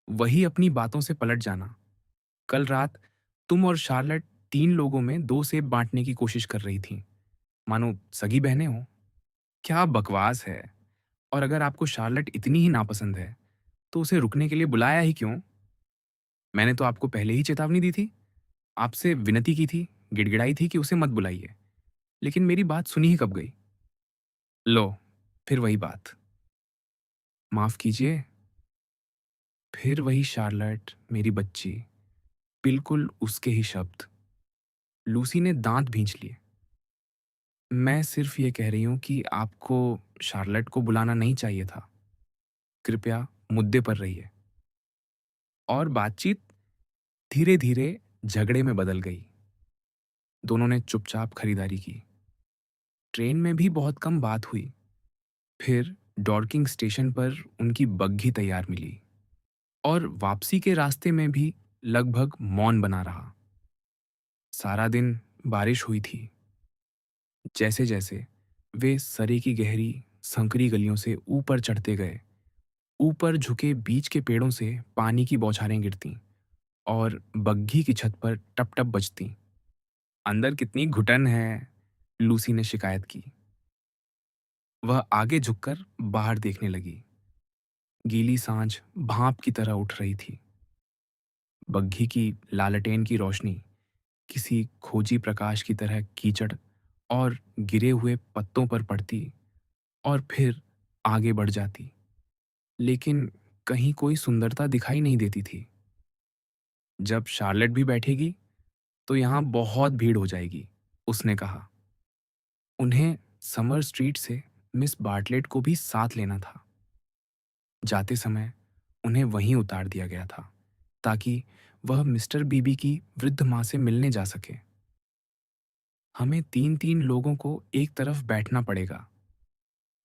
वही अपनी बातों से पलट जाना। कल रात तुम और शार्लेट तीन लोगों में दो सेब बांटने की कोशिश कर रही थी, मानो सगी बहनें हो। क्या बकवास है! और अगर आपको शार्लेट इतनी ही नापसंद है, तो उसे रुकने के लिए बुलाया ही क्यों? मैंने तो आपको पहले ही चेतावनी दी थी, आपसे विनती की थी, गिड़गिड़ाई थी कि उसे मत बुलाइए, लेकिन मेरी बात सुनी ही कब गई? लो, फिर वही बात। माफ कीजिए। फिर वही शार्लेट, मेरी बच्ची, बिल्कुल उसके ही शब्द। लूसी ने दांत भींच लिए। मैं सिर्फ ये कह रही हूं कि आपको शार्लेट को बुलाना नहीं चाहिए था। कृपया मुद्दे पर रहिए। और बातचीत धीरे धीरे झगड़े में बदल गई। दोनों ने चुपचाप खरीदारी की। ट्रेन में भी बहुत कम बात हुई। फिर डॉर्किंग स्टेशन पर उनकी बग्घी तैयार मिली, और वापसी के रास्ते में भी लगभग मौन बना रहा। सारा दिन बारिश हुई थी। जैसे जैसे वे सरे की गहरी संकरी गलियों से ऊपर चढ़ते गए, ऊपर झुके बीच के पेड़ों से पानी की बौछारें गिरतीं और बग्घी की छत पर टप टप बजतीं। अंदर कितनी घुटन है, लूसी ने शिकायत की। वह आगे झुककर बाहर देखने लगी। गीली सांझ भाप की तरह उठ रही थी। बग्घी की लालटेन की रोशनी किसी खोजी प्रकाश की तरह कीचड़ और गिरे हुए पत्तों पर पड़ती और फिर आगे बढ़ जाती। लेकिन कहीं कोई सुंदरता दिखाई नहीं देती थी। जब शार्लेट भी बैठेगी तो यहाँ बहुत भीड़ हो जाएगी, उसने कहा। उन्हें समर स्ट्रीट से मिस बार्टलेट को भी साथ लेना था। जाते समय उन्हें वहीं उतार दिया गया था ताकि वह मिस्टर बीबी की वृद्ध माँ से मिलने जा सके। हमें तीन तीन लोगों को एक तरफ बैठना पड़ेगा।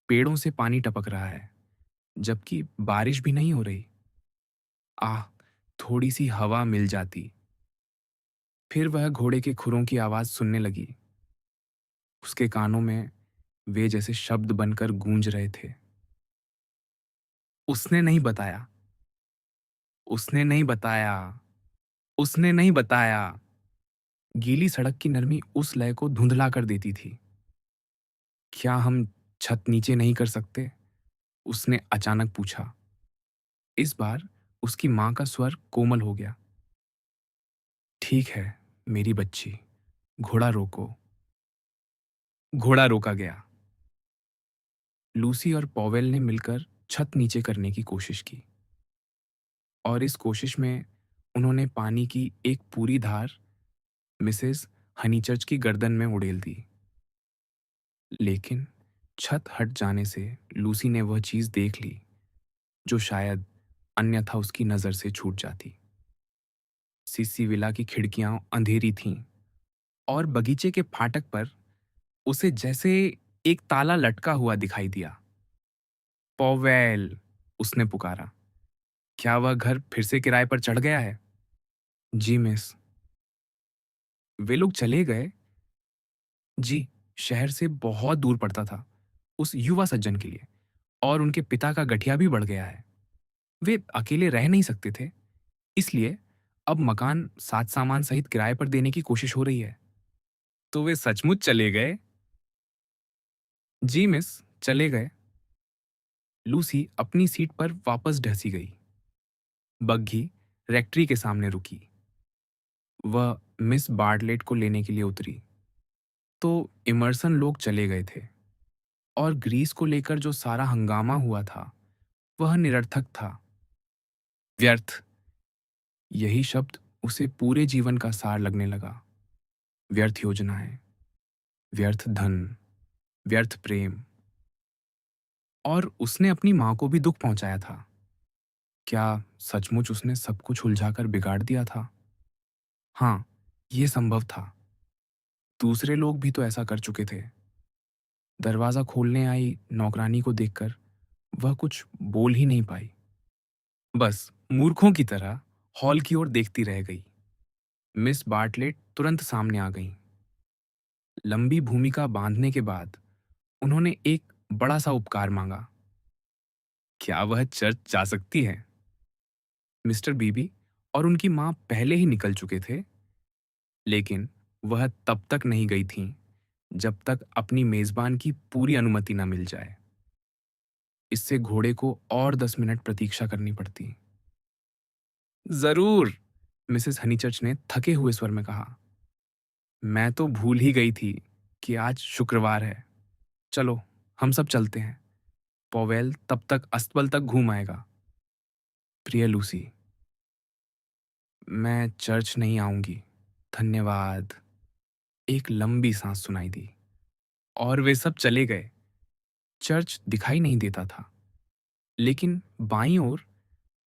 पेड़ों से पानी टपक रहा है, जबकि बारिश भी नहीं हो रही। आह, थोड़ी सी हवा मिल जाती। फिर वह घोड़े के खुरों की आवाज सुनने लगी। उसके कानों में वे जैसे शब्द बनकर गूंज रहे थे। उसने नहीं बताया, उसने नहीं बताया, उसने नहीं बताया। गीली सड़क की नरमी उस लय को धुंधला कर देती थी। क्या हम छत नीचे नहीं कर सकते? उसने अचानक पूछा। इस बार उसकी मां का स्वर कोमल हो गया। ठीक है, मेरी बच्ची, घोड़ा रोको। घोड़ा रोका गया। लूसी और पॉवेल ने मिलकर छत नीचे करने की कोशिश की, और इस कोशिश में उन्होंने पानी की एक पूरी धार मिसेस हनीचर्च की गर्दन में उड़ेल दी। लेकिन छत हट जाने से लूसी ने वह चीज देख ली जो शायद अन्यथा उसकी नजर से छूट जाती। सीसी विला की खिड़कियां अंधेरी थीं, और बगीचे के फाटक पर उसे जैसे एक ताला लटका हुआ दिखाई दिया। पॉवेल, उसने पुकारा। क्या वह घर फिर से किराए पर चढ़ गया है? जी मिस। वे लोग चले गए? जी, शहर से बहुत दूर पड़ता था उस युवा सज्जन के लिए, और उनके पिता का गठिया भी बढ़ गया है। वे अकेले रह नहीं सकते थे, इसलिए अब मकान साज सामान सहित किराए पर देने की कोशिश हो रही है। तो वे सचमुच चले गए? जी मिस, चले गए। लूसी अपनी सीट पर वापस ढसी गई। बग्घी रेक्ट्री के सामने रुकी। वह मिस बार्टलेट को लेने के लिए उतरी तो इमर्सन लोग चले गए थे, और ग्रीस को लेकर जो सारा हंगामा हुआ था वह निरर्थक था। व्यर्थ, यही शब्द उसे पूरे जीवन का सार लगने लगा। व्यर्थ योजनाएं, व्यर्थ धन, व्यर्थ प्रेम। और उसने अपनी मां को भी दुख पहुंचाया था। क्या सचमुच उसने सब कुछ उलझाकर बिगाड़ दिया था? हाँ, यह संभव था। दूसरे लोग भी तो ऐसा कर चुके थे। दरवाजा खोलने आई नौकरानी को देखकर वह कुछ बोल ही नहीं पाई। बस मूर्खों की तरह हॉल की ओर देखती रह गई। मिस बार्टलेट तुरंत सामने आ गईं। लंबी भूमिका बांधने के बाद उन्होंने एक बड़ा सा उपकार मांगा। क्या वह चर्च जा सकती है? मिस्टर बीबी और उनकी मां पहले ही निकल चुके थे, लेकिन वह तब तक नहीं गई थीं जब तक अपनी मेजबान की पूरी अनुमति न मिल जाए। इससे घोड़े को और 10 मिनट प्रतीक्षा करनी पड़ती। जरूर, मिसेस हनीचर्च ने थके हुए स्वर में कहा। मैं तो भूल ही गई थी कि आज शुक्रवार है। चलो, हम सब चलते हैं। पॉवेल तब तक अस्तबल तक घूम आएगा। प्रिय लूसी, मैं चर्च नहीं आऊंगी, धन्यवाद। एक लंबी सांस सुनाई दी, और वे सब चले गए। चर्च दिखाई नहीं देता था, लेकिन बाईं ओर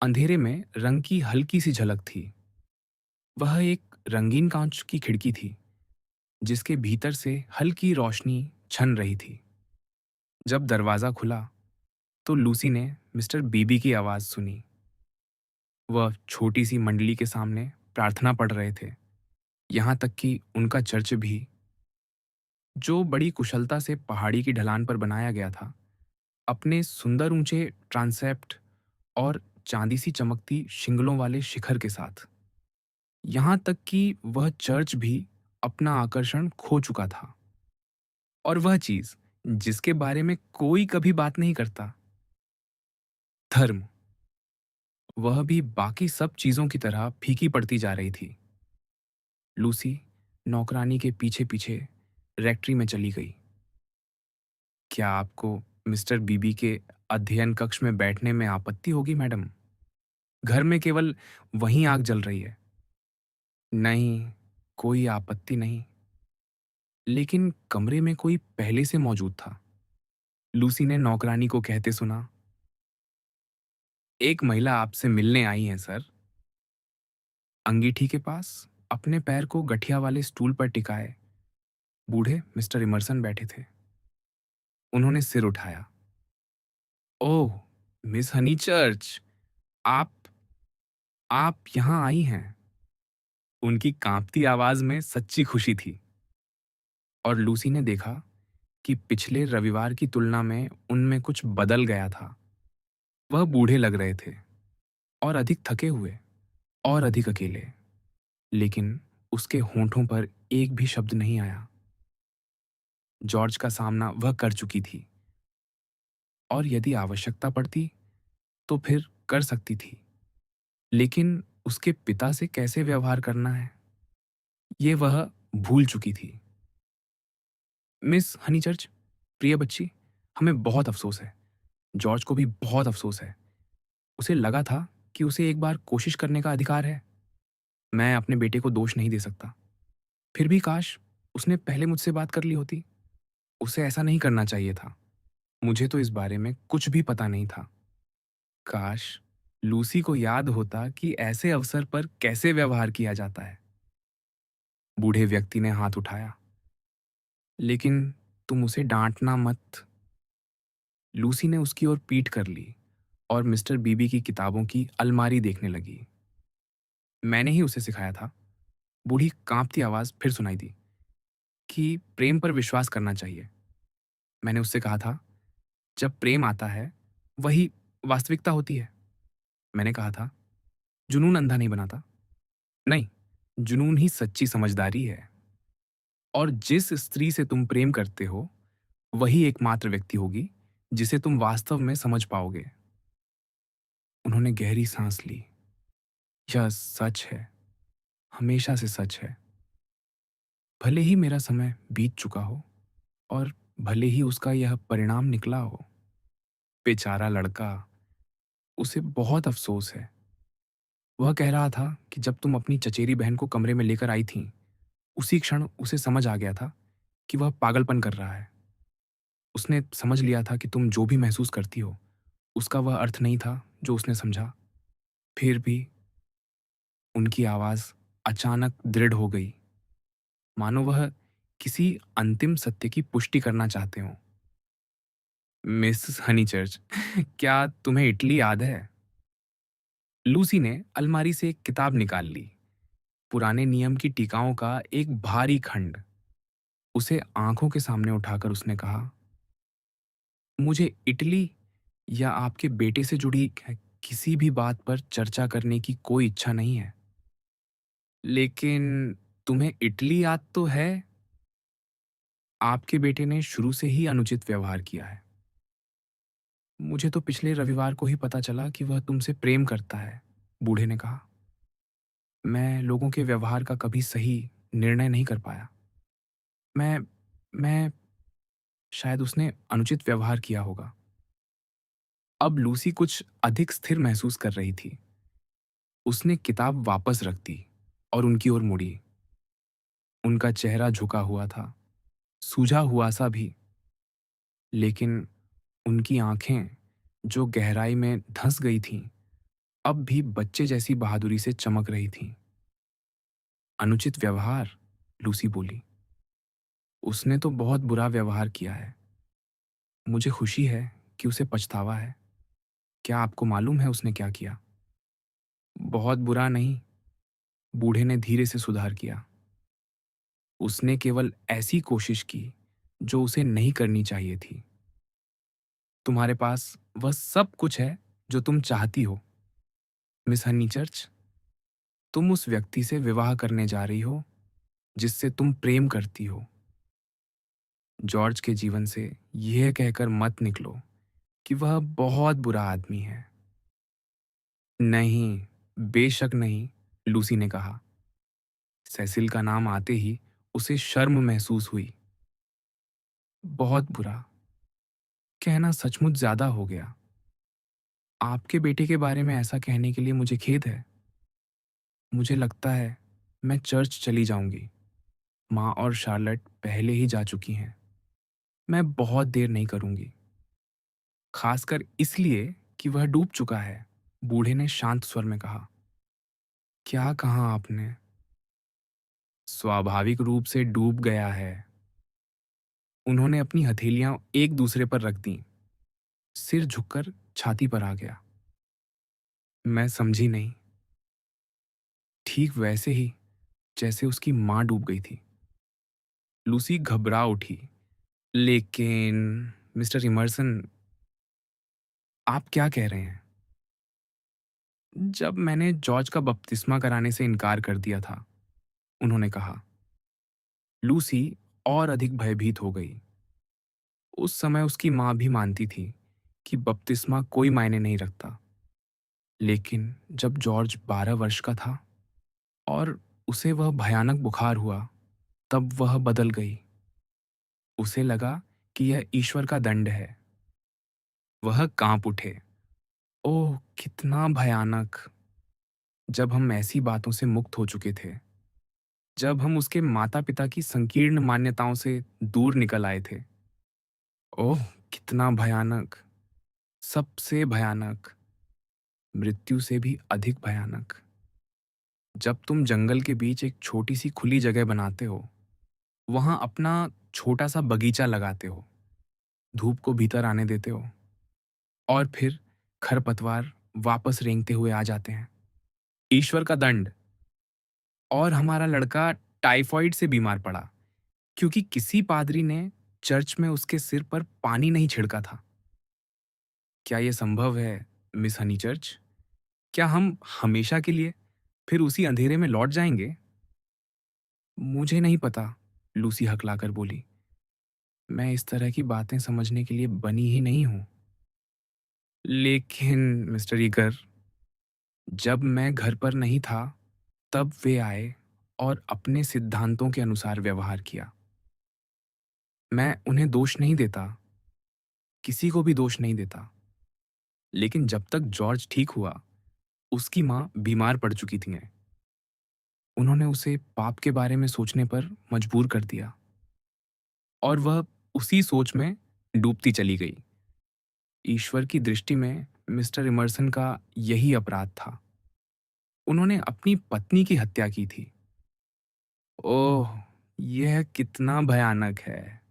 अंधेरे में रंग की हल्की सी झलक थी। वह एक रंगीन कांच की खिड़की थी जिसके भीतर से हल्की रोशनी छन रही थी। जब दरवाजा खुला तो लूसी ने मिस्टर बीबी की आवाज सुनी। वह छोटी सी मंडली के सामने प्रार्थना पढ़ रहे थे। यहाँ तक कि उनका चर्च भी, जो बड़ी कुशलता से पहाड़ी की ढलान पर बनाया गया था, अपने सुंदर ऊंचे ट्रांसेप्ट और चांदी सी चमकती शिंगलों वाले शिखर के साथ, यहाँ तक कि वह चर्च भी अपना आकर्षण खो चुका था। और वह चीज जिसके बारे में कोई कभी बात नहीं करता, धर्म, वह भी बाकी सब चीजों की तरह फीकी पड़ती जा रही थी। लूसी नौकरानी के पीछे पीछे रेक्ट्री में चली गई। क्या आपको मिस्टर बीबी के अध्ययन कक्ष में बैठने में आपत्ति होगी मैडम? घर में केवल वहीं आग जल रही है। नहीं, कोई आपत्ति नहीं। लेकिन कमरे में कोई पहले से मौजूद था। लूसी ने नौकरानी को कहते सुना, एक महिला आपसे मिलने आई है सर। अंगीठी के पास अपने पैर को गठिया वाले स्टूल पर टिकाए बूढ़े मिस्टर इमर्सन बैठे थे। उन्होंने सिर उठाया। ओह, मिस हनीचर्च, आप आप यहाँ आई हैं। उनकी कांपती आवाज में सच्ची खुशी थी। और लूसी ने देखा कि पिछले रविवार की तुलना में उनमें कुछ बदल गया था। वह बूढ़े लग रहे थे और अधिक थके हुए और अधिक अकेले। लेकिन उसके होंठों पर एक भी शब्द नहीं आया। जॉर्ज का सामना वह कर चुकी थी और यदि आवश्यकता पड़ती तो फिर कर सकती थी। लेकिन उसके पिता से कैसे व्यवहार करना है, ये वह भूल चुकी थी। मिस हनीचर्च, प्रिय बच्ची, हमें बहुत अफसोस है। जॉर्ज को भी बहुत अफसोस है। उसे लगा था कि उसे एक बार कोशिश करने का अधिकार है। मैं अपने बेटे को दोष नहीं दे सकता। फिर भी काश उसने पहले मुझसे बात कर ली होती। उसे ऐसा नहीं करना चाहिए था। मुझे तो इस बारे में कुछ भी पता नहीं था। काश लूसी को याद होता कि ऐसे अवसर पर कैसे व्यवहार किया जाता है। बूढ़े व्यक्ति ने हाथ उठाया। लेकिन तुम उसे डांटना मत। लूसी ने उसकी ओर पीठ कर ली और मिस्टर बीबी की किताबों की अलमारी देखने लगी। मैंने ही उसे सिखाया था। बूढ़ी कांपती आवाज फिर सुनाई दी कि प्रेम पर विश्वास करना चाहिए। मैंने उससे कहा था, जब प्रेम आता है वही वास्तविकता होती है। मैंने कहा था, जुनून अंधा नहीं बनाता। नहीं, जुनून ही सच्ची समझदारी है। और जिस स्त्री से तुम प्रेम करते हो वही एकमात्र व्यक्ति होगी जिसे तुम वास्तव में समझ पाओगे। उन्होंने गहरी सांस ली। यह सच है, हमेशा से सच है। भले ही मेरा समय बीत चुका हो और भले ही उसका यह परिणाम निकला हो। बेचारा लड़का, उसे बहुत अफसोस है। वह कह रहा था कि जब तुम अपनी चचेरी बहन को कमरे में लेकर आई थीं, उसी क्षण उसे समझ आ गया था कि वह पागलपन कर रहा है। उसने समझ लिया था कि तुम जो भी महसूस करती हो उसका वह अर्थ नहीं था जो उसने समझा। फिर भी उनकी आवाज अचानक दृढ़ हो गई, मानो वह किसी अंतिम सत्य की पुष्टि करना चाहते हो। मिस हनीचर्च, क्या तुम्हें इटली याद है? लूसी ने अलमारी से एक किताब निकाल ली। पुराने नियम की टीकाओं का एक भारी खंड। उसे आंखों के सामने उठाकर उसने कहा, मुझे इटली या आपके बेटे से जुड़ी किसी भी बात पर चर्चा करने की कोई इच्छा नहीं है। लेकिन तुम्हें इटली याद तो है। आपके बेटे ने शुरू से ही अनुचित व्यवहार किया है। मुझे तो पिछले रविवार को ही पता चला कि वह तुमसे प्रेम करता है, बूढ़े ने कहा। मैं लोगों के व्यवहार का कभी सही निर्णय नहीं कर पाया। मैं मैं शायद उसने अनुचित व्यवहार किया होगा। अब लूसी कुछ अधिक स्थिर महसूस कर रही थी। उसने किताब वापस रख दी और उनकी ओर मुड़ी। उनका चेहरा झुका हुआ था, सूझा हुआ सा भी। लेकिन उनकी आंखें, जो गहराई में धंस गई थीं, अब भी बच्चे जैसी बहादुरी से चमक रही थीं। अनुचित व्यवहार, लूसी बोली। उसने तो बहुत बुरा व्यवहार किया है। मुझे खुशी है कि उसे पछतावा है। क्या आपको मालूम है उसने क्या किया? बहुत बुरा नहीं, बूढ़े ने धीरे से सुधार किया। उसने केवल ऐसी कोशिश की जो उसे नहीं करनी चाहिए थी। तुम्हारे पास वह सब कुछ है जो तुम चाहती हो, मिस हनीचर्च। तुम उस व्यक्ति से विवाह करने जा रही हो जिससे तुम प्रेम करती हो। जॉर्ज के जीवन से यह कहकर मत निकलो कि वह बहुत बुरा आदमी है। नहीं, बेशक नहीं, लूसी ने कहा। सेसिल का नाम आते ही उसे शर्म महसूस हुई। बहुत बुरा, कहना सचमुच ज़्यादा हो गया। आपके बेटे के बारे में ऐसा कहने के लिए मुझे खेद है। मुझे लगता है मैं चर्च चली जाऊंगी। माँ और शार्लेट पहले ही जा चुकी हैं। मैं बहुत देर नहीं करूंगी, खासकर इसलिए कि वह डूब चुका है। बूढ़े ने शांत स्वर में कहा। क्या कहा आपने? स्वाभाविक रूप से डूब गया है। उन्होंने अपनी हथेलियां एक दूसरे पर रख दी। सिर झुककर छाती पर आ गया। मैं समझी नहीं। ठीक वैसे ही जैसे उसकी माँ डूब गई थी। लूसी घबरा उठी। लेकिन मिस्टर इमर्सन, आप क्या कह रहे हैं? जब मैंने जॉर्ज का बपतिस्मा कराने से इनकार कर दिया था, उन्होंने कहा। लूसी और अधिक भयभीत हो गई। उस समय उसकी माँ भी मानती थी कि बपतिस्मा कोई मायने नहीं रखता। लेकिन जब जॉर्ज 12 वर्ष का था और उसे वह भयानक बुखार हुआ, तब वह बदल गई। उसे लगा कि यह ईश्वर का दंड है। वह कांप उठे। ओह, कितना भयानक! जब हम ऐसी बातों से मुक्त हो चुके थे, जब हम उसके माता पिता की संकीर्ण मान्यताओं से दूर निकल आए थे। ओह, कितना भयानक! सबसे भयानक, मृत्यु से भी अधिक भयानक। जब तुम जंगल के बीच एक छोटी सी खुली जगह बनाते हो, वहां अपना छोटा सा बगीचा लगाते हो, धूप को भीतर आने देते हो, और फिर खरपतवार वापस रेंगते हुए आ जाते हैं। ईश्वर का दंड। और हमारा लड़का टाइफॉइड से बीमार पड़ा क्योंकि किसी पादरी ने चर्च में उसके सिर पर पानी नहीं छिड़का था। क्या यह संभव है, मिस हनीचर्च? क्या हम हमेशा के लिए फिर उसी अंधेरे में लौट जाएंगे? मुझे नहीं पता, लूसी हकलाकर बोली। मैं इस तरह की बातें समझने के लिए बनी ही नहीं हूं। लेकिन मिस्टर ईगर, जब मैं घर पर नहीं था, तब वे आए और अपने सिद्धांतों के अनुसार व्यवहार किया। मैं उन्हें दोष नहीं देता, किसी को भी दोष नहीं देता। लेकिन जब तक जॉर्ज ठीक हुआ, उसकी माँ बीमार पड़ चुकी थी। उन्होंने उसे पाप के बारे में सोचने पर मजबूर कर दिया और वह उसी सोच में डूबती चली गई। ईश्वर की दृष्टि में मिस्टर इमर्सन का यही अपराध था। उन्होंने अपनी पत्नी की हत्या की थी। ओह, यह कितना भयानक है!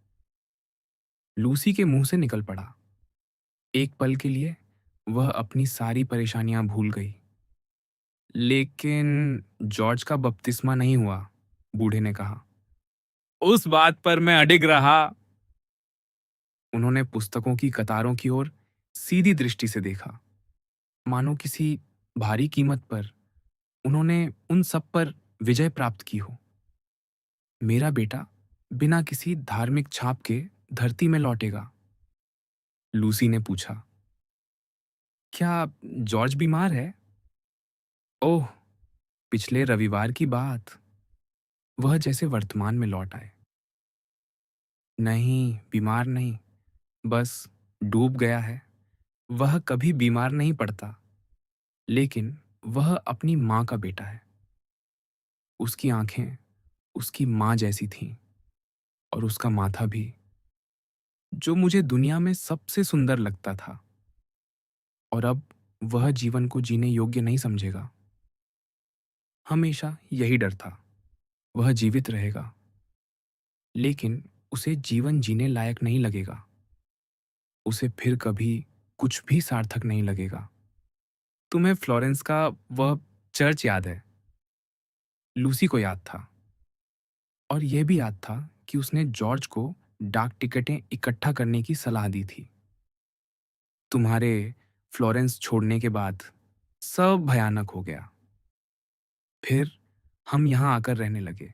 लूसी के मुंह से निकल पड़ा। एक पल के लिए वह अपनी सारी परेशानियां भूल गई। लेकिन जॉर्ज का बपतिस्मा नहीं हुआ, बूढ़े ने कहा। उस बात पर मैं अडिग रहा। उन्होंने पुस्तकों की कतारों की ओर सीधी दृष्टि से देखा, मानो किसी भारी कीमत पर उन्होंने उन सब पर विजय प्राप्त की हो। मेरा बेटा बिना किसी धार्मिक छाप के धरती में लौटेगा? लूसी ने पूछा। क्या जॉर्ज बीमार है? ओह, पिछले रविवार की बात। वह जैसे वर्तमान में लौट आए। नहीं, बीमार नहीं, बस डूब गया है। वह कभी बीमार नहीं पड़ता, लेकिन वह अपनी माँ का बेटा है। उसकी आंखें उसकी माँ जैसी थीं और उसका माथा भी, जो मुझे दुनिया में सबसे सुंदर लगता था। और अब वह जीवन को जीने योग्य नहीं समझेगा। हमेशा यही डर था, वह जीवित रहेगा, लेकिन उसे जीवन जीने लायक नहीं लगेगा। उसे फिर कभी कुछ भी सार्थक नहीं लगेगा। तुम्हें फ्लोरेंस का वह चर्च याद है? लूसी को याद था, और यह भी याद था कि उसने जॉर्ज को डाक टिकटें इकट्ठा करने की सलाह दी थी। तुम्हारे फ्लोरेंस छोड़ने के बाद सब भयानक हो गया। फिर हम यहां आकर रहने लगे।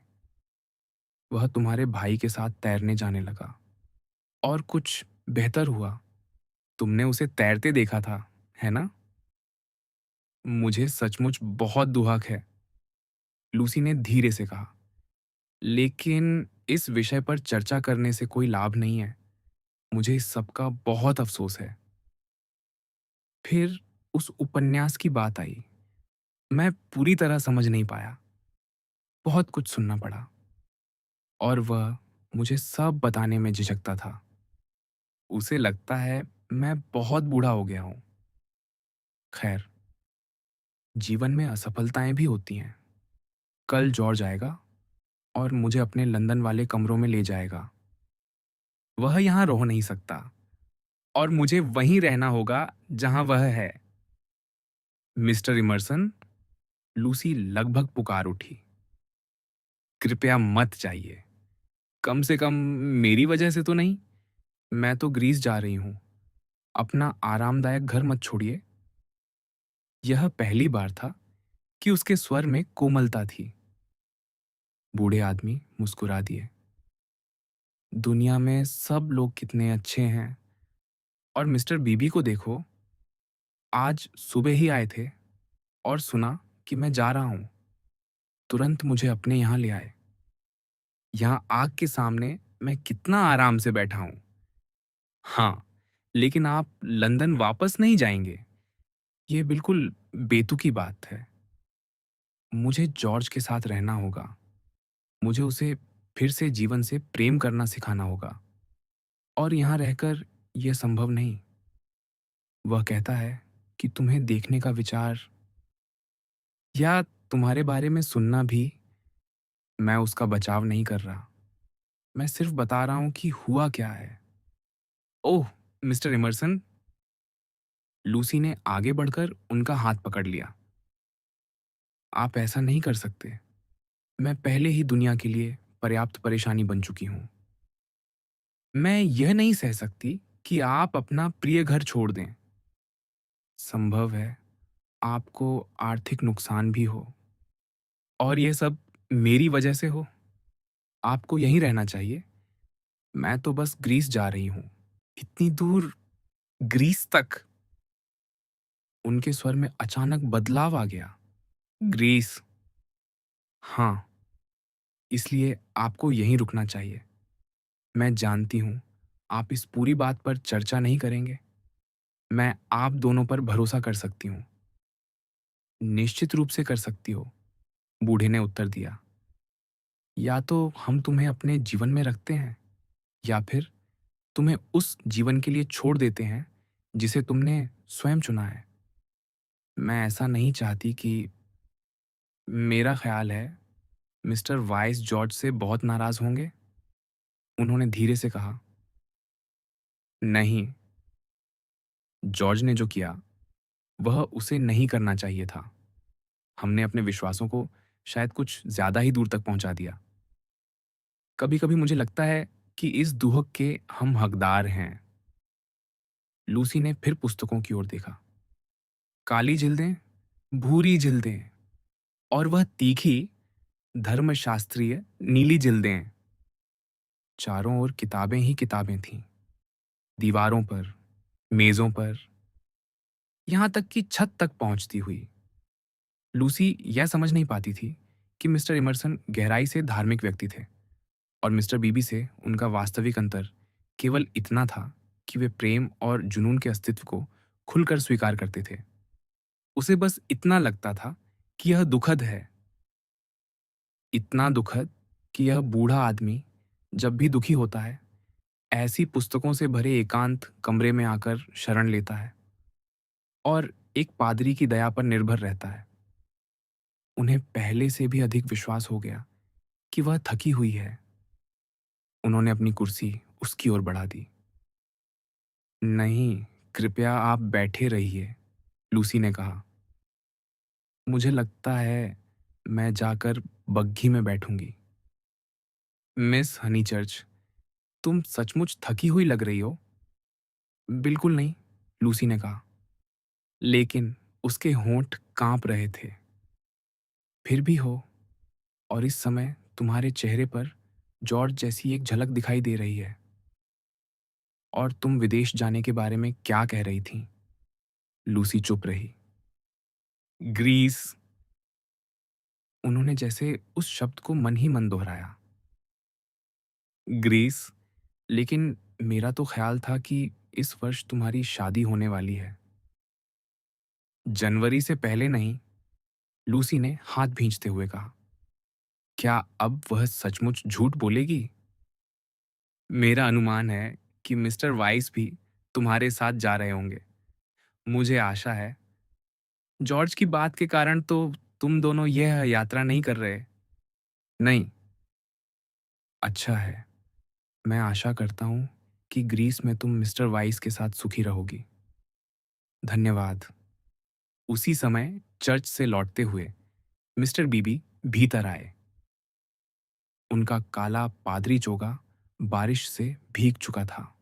वह तुम्हारे भाई के साथ तैरने जाने लगा, और कुछ बेहतर हुआ। तुमने उसे तैरते देखा था, है ना? मुझे सचमुच बहुत दुहक है, लूसी ने धीरे से कहा। लेकिन इस विषय पर चर्चा करने से कोई लाभ नहीं है। मुझे इस सब का बहुत अफ़सोस है। फिर उस उपन्यास की बात आई। मैं पूरी तरह समझ नहीं पाया। बहुत कुछ सुनना पड़ा और वह मुझे सब बताने में झिझकता था। उसे लगता है मैं बहुत बूढ़ा हो गया हूँ। खैर, जीवन में असफलताएँ भी होती हैं। कल जॉर्ज आएगा और मुझे अपने लंदन वाले कमरों में ले जाएगा। वह यहाँ रह नहीं सकता और मुझे वहीं रहना होगा जहाँ वह है। मिस्टर इमर्सन, लूसी लगभग पुकार उठी। कृपया मत जाइए। कम से कम मेरी वजह से तो नहीं। मैं तो ग्रीस जा रही हूँ। अपना आरामदायक घर मत छोड़िए। यह पहली बार था कि उसके स्वर में कोमलता थी। बूढ़े आदमी मुस्कुरा दिए। दुनिया में सब लोग कितने अच्छे हैं। और मिस्टर बीबी को देखो, आज सुबह ही आए थे और सुना कि मैं जा रहा हूँ। तुरंत मुझे अपने यहाँ ले आए। यहाँ आग के सामने मैं कितना आराम से बैठा हूँ। हाँ, लेकिन आप लंदन वापस नहीं जाएंगे। ये बिल्कुल बेतुकी बात है। मुझे जॉर्ज के साथ रहना होगा। मुझे उसे फिर से जीवन से प्रेम करना सिखाना होगा। और यहाँ रहकर यह संभव नहीं। वह कहता है कि तुम्हें देखने का विचार या तुम्हारे बारे में सुनना भी। मैं उसका बचाव नहीं कर रहा। मैं सिर्फ बता रहा हूं कि हुआ क्या है। ओह, मिस्टर इमर्सन। लूसी ने आगे बढ़कर उनका हाथ पकड़ लिया। आप ऐसा नहीं कर सकते। मैं पहले ही दुनिया के लिए पर्याप्त परेशानी बन चुकी हूं। मैं यह नहीं सह सकती कि आप अपना प्रिय घर छोड़ दें। संभव है आपको आर्थिक नुकसान भी हो और यह सब मेरी वजह से हो। आपको यहीं रहना चाहिए। मैं तो बस ग्रीस जा रही हूं। इतनी दूर? ग्रीस तक? उनके स्वर में अचानक बदलाव आ गया। ग्रीस? हाँ, इसलिए आपको यहीं रुकना चाहिए। मैं जानती हूँ आप इस पूरी बात पर चर्चा नहीं करेंगे। मैं आप दोनों पर भरोसा कर सकती हूँ। निश्चित रूप से कर सकती हो, बूढ़े ने उत्तर दिया। या तो हम तुम्हें अपने जीवन में रखते हैं या फिर तुम्हें उस जीवन के लिए छोड़ देते हैं जिसे तुमने स्वयं चुना है। मैं ऐसा नहीं चाहती कि मेरा ख्याल है मिस्टर वाइस जॉर्ज से बहुत नाराज होंगे। उन्होंने धीरे से कहा। नहीं, जॉर्ज ने जो किया वह उसे नहीं करना चाहिए था। हमने अपने विश्वासों को शायद कुछ ज्यादा ही दूर तक पहुंचा दिया। कभी कभी मुझे लगता है कि इस दुहक के हम हकदार हैं। लूसी ने फिर पुस्तकों की ओर देखा। काली जिल्दें, भूरी जिल्दें और वह तीखी धर्मशास्त्रीय नीली जिल्दें। चारों ओर किताबें ही किताबें थीं। दीवारों पर, मेजों पर, यहां तक कि छत तक पहुंचती हुई। लूसी यह समझ नहीं पाती थी कि मिस्टर इमर्सन गहराई से धार्मिक व्यक्ति थे और मिस्टर बीबी से उनका वास्तविक अंतर केवल इतना था कि वे प्रेम और जुनून के अस्तित्व को खुलकर स्वीकार करते थे। उसे बस इतना लगता था कि यह दुखद है। इतना दुखद कि यह बूढ़ा आदमी जब भी दुखी होता है ऐसी पुस्तकों से भरे एकांत कमरे में आकर शरण लेता है और एक पादरी की दया पर निर्भर रहता है। उन्हें पहले से भी अधिक विश्वास हो गया कि वह थकी हुई है। उन्होंने अपनी कुर्सी उसकी ओर बढ़ा दी। नहीं, कृपया आप बैठे रहिए, लूसी ने कहा। मुझे लगता है मैं जाकर बग्घी में बैठूंगी। मिस हनीचर्च, तुम सचमुच थकी हुई लग रही हो। बिल्कुल नहीं, लूसी ने कहा। लेकिन उसके होंठ कांप रहे थे। फिर भी हो। और इस समय तुम्हारे चेहरे पर जॉर्ज जैसी एक झलक दिखाई दे रही है। और तुम विदेश जाने के बारे में क्या कह रही थी? लूसी चुप रही। ग्रीस। उन्होंने जैसे उस शब्द को मन ही मन दोहराया। ग्रीस, लेकिन मेरा तो ख़्याल था कि इस वर्ष तुम्हारी शादी होने वाली है। जनवरी से पहले नहीं, लूसी ने हाथ भींचते हुए कहा। क्या अब वह सचमुच झूठ बोलेगी? मेरा अनुमान है कि मिस्टर वाइस भी तुम्हारे साथ जा रहे होंगे। मुझे आशा है। जॉर्ज की बात के कारण तो तुम दोनों यह यात्रा नहीं कर रहे। नहीं। अच्छा है। मैं आशा करता हूँ कि ग्रीस में तुम मिस्टर वाइस के साथ सुखी रहोगी। धन्यवाद। उसी समय चर्च से लौटते हुए मिस्टर बीबी भीतर आए। उनका काला पादरी चोगा बारिश से भीग चुका था।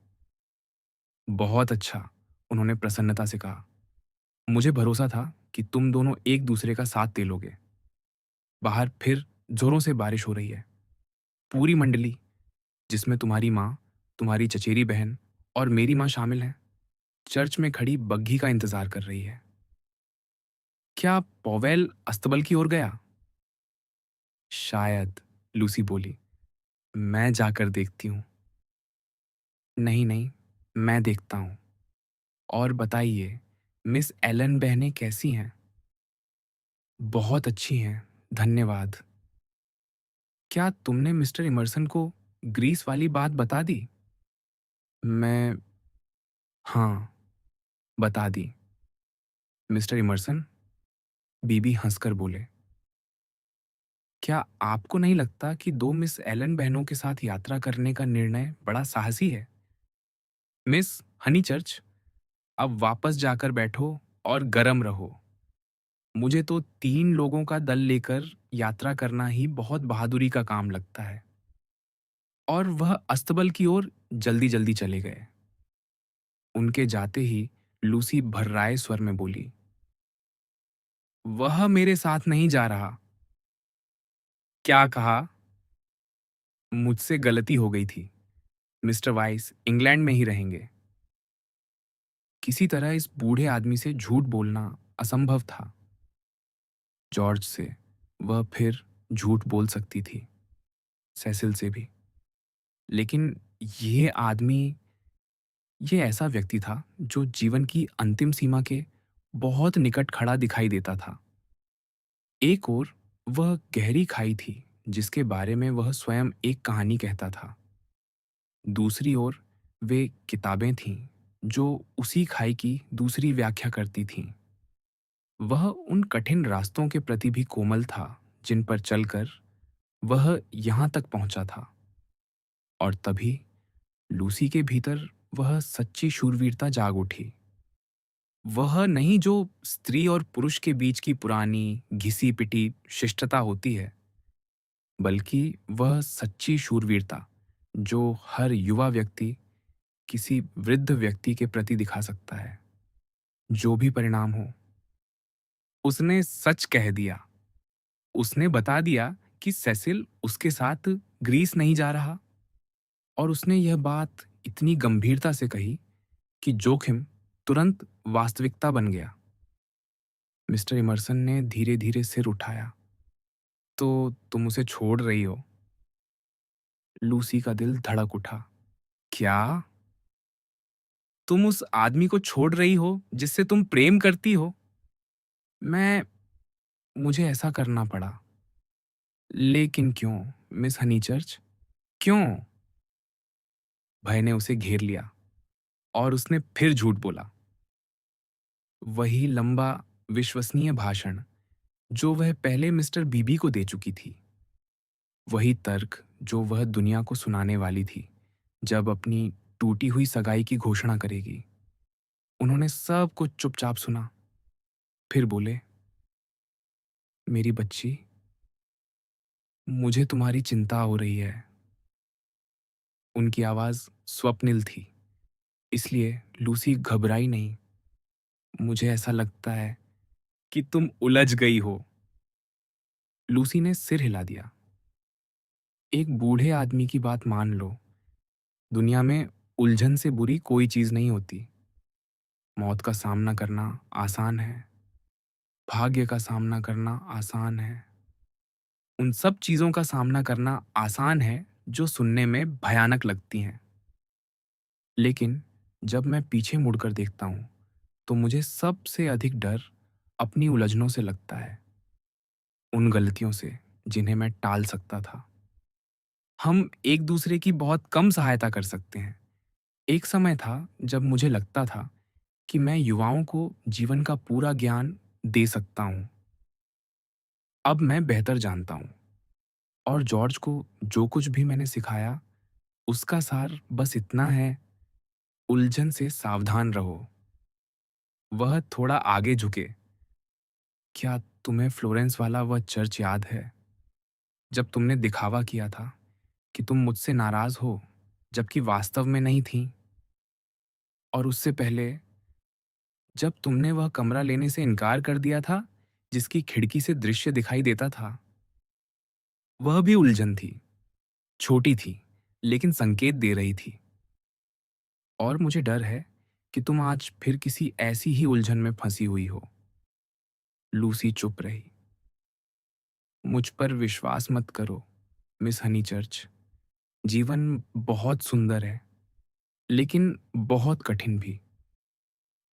बहुत अच्छा, उन्होंने प्रसन्नता से कहा। मुझे भरोसा था कि तुम दोनों एक दूसरे का साथ दे लोगे। बाहर फिर जोरों से बारिश हो रही है। पूरी मंडली, जिसमें तुम्हारी माँ, तुम्हारी चचेरी बहन और मेरी माँ शामिल हैं, चर्च में खड़ी बग्घी का इंतजार कर रही है। क्या पॉवेल अस्तबल की ओर गया? शायद, लूसी बोली। मैं जाकर देखती हूँ। नहीं नहीं, मैं देखता हूँ। और बताइए, मिस एलन बहनें कैसी हैं? बहुत अच्छी हैं, धन्यवाद। क्या तुमने मिस्टर इमर्सन को ग्रीस वाली बात बता दी? मैं हाँ, बता दी। मिस्टर इमर्सन, बीबी हंसकर बोले। क्या आपको नहीं लगता कि दो मिस एलन बहनों के साथ यात्रा करने का निर्णय बड़ा साहसी है? मिस हनीचर्च, अब वापस जाकर बैठो और गरम रहो। मुझे तो 3 लोगों का दल लेकर यात्रा करना ही बहुत बहादुरी का काम लगता है। और वह अस्तबल की ओर जल्दी-जल्दी चले गए। उनके जाते ही लूसी भर्राए स्वर में बोली, "वह मेरे साथ नहीं जा रहा।" "क्या कहा?" "मुझसे गलती हो गई थी। मिस्टर वाइस इंग्लैंड में ही रहेंगे।" किसी तरह इस बूढ़े आदमी से झूठ बोलना असंभव था। जॉर्ज से वह फिर झूठ बोल सकती थी, सेसिल से भी। लेकिन ये आदमी, ये ऐसा व्यक्ति था जो जीवन की अंतिम सीमा के बहुत निकट खड़ा दिखाई देता था। एक ओर वह गहरी खाई थी जिसके बारे में वह स्वयं एक कहानी कहता था। दूसरी ओर वे किताबें थीं जो उसी खाई की दूसरी व्याख्या करती थीं। वह उन कठिन रास्तों के प्रति भी कोमल था जिन पर चलकर वह यहाँ तक पहुँचा था। और तभी लूसी के भीतर वह सच्ची शूरवीरता जाग उठी। वह नहीं जो स्त्री और पुरुष के बीच की पुरानी घिसी पिटी शिष्टता होती है, बल्कि वह सच्ची शूरवीरता जो हर युवा व्यक्ति किसी वृद्ध व्यक्ति के प्रति दिखा सकता है। जो भी परिणाम हो, उसने सच कह दिया। उसने बता दिया कि सेसिल उसके साथ ग्रीस नहीं जा रहा। और उसने यह बात इतनी गंभीरता से कही कि जोखिम तुरंत वास्तविकता बन गया। मिस्टर इमर्सन ने धीरे धीरे सिर उठाया। तो तुम उसे छोड़ रही हो? लूसी का दिल धड़क उठा। क्या? तुम उस आदमी को छोड़ रही हो जिससे तुम प्रेम करती हो? मैं मुझे ऐसा करना पड़ा। लेकिन क्यों, मिस हनीचर्च? क्यों? भय ने उसे घेर लिया और उसने फिर झूठ बोला। वही लंबा विश्वसनीय भाषण जो वह पहले मिस्टर बीबी को दे चुकी थी। वही तर्क जो वह दुनिया को सुनाने वाली थी जब अपनी टूटी हुई सगाई की घोषणा करेगी। उन्होंने सब कुछ चुपचाप सुना। फिर बोले, मेरी बच्ची, मुझे तुम्हारी चिंता हो रही है। उनकी आवाज स्वप्निल थी, इसलिए लूसी घबराई नहीं। मुझे ऐसा लगता है कि तुम उलझ गई हो। लूसी ने सिर हिला दिया। एक बूढ़े आदमी की बात मान लो। दुनिया में उलझन से बुरी कोई चीज नहीं होती। मौत का सामना करना आसान है, भाग्य का सामना करना आसान है। उन सब चीजों का सामना करना आसान है जो सुनने में भयानक लगती हैं। लेकिन जब मैं पीछे मुड़कर देखता हूँ, तो मुझे सबसे अधिक डर अपनी उलझनों से लगता है, उन गलतियों से जिन्हें मैं टाल सकता था। हम एक दूसरे की बहुत कम सहायता कर सकते हैं। एक समय था जब मुझे लगता था कि मैं युवाओं को जीवन का पूरा ज्ञान दे सकता हूँ। अब मैं बेहतर जानता हूँ और जॉर्ज को जो कुछ भी मैंने सिखाया, उसका सार बस इतना है, उलझन से सावधान रहो। वह थोड़ा आगे झुके। क्या तुम्हें फ्लोरेंस वाला वह चर्च याद है, जब तुमने दिखावा किया था कि तुम मुझसे नाराज हो, जबकि वास्तव में नहीं थी? और उससे पहले जब तुमने वह कमरा लेने से इनकार कर दिया था, जिसकी खिड़की से दृश्य दिखाई देता था? वह भी उलझन थी, छोटी थी, लेकिन संकेत दे रही थी। और मुझे डर है कि तुम आज फिर किसी ऐसी ही उलझन में फंसी हुई हो। लूसी चुप रही। मुझ पर विश्वास मत करो, मिस हनीचर्च। जीवन बहुत सुंदर है, लेकिन बहुत कठिन भी।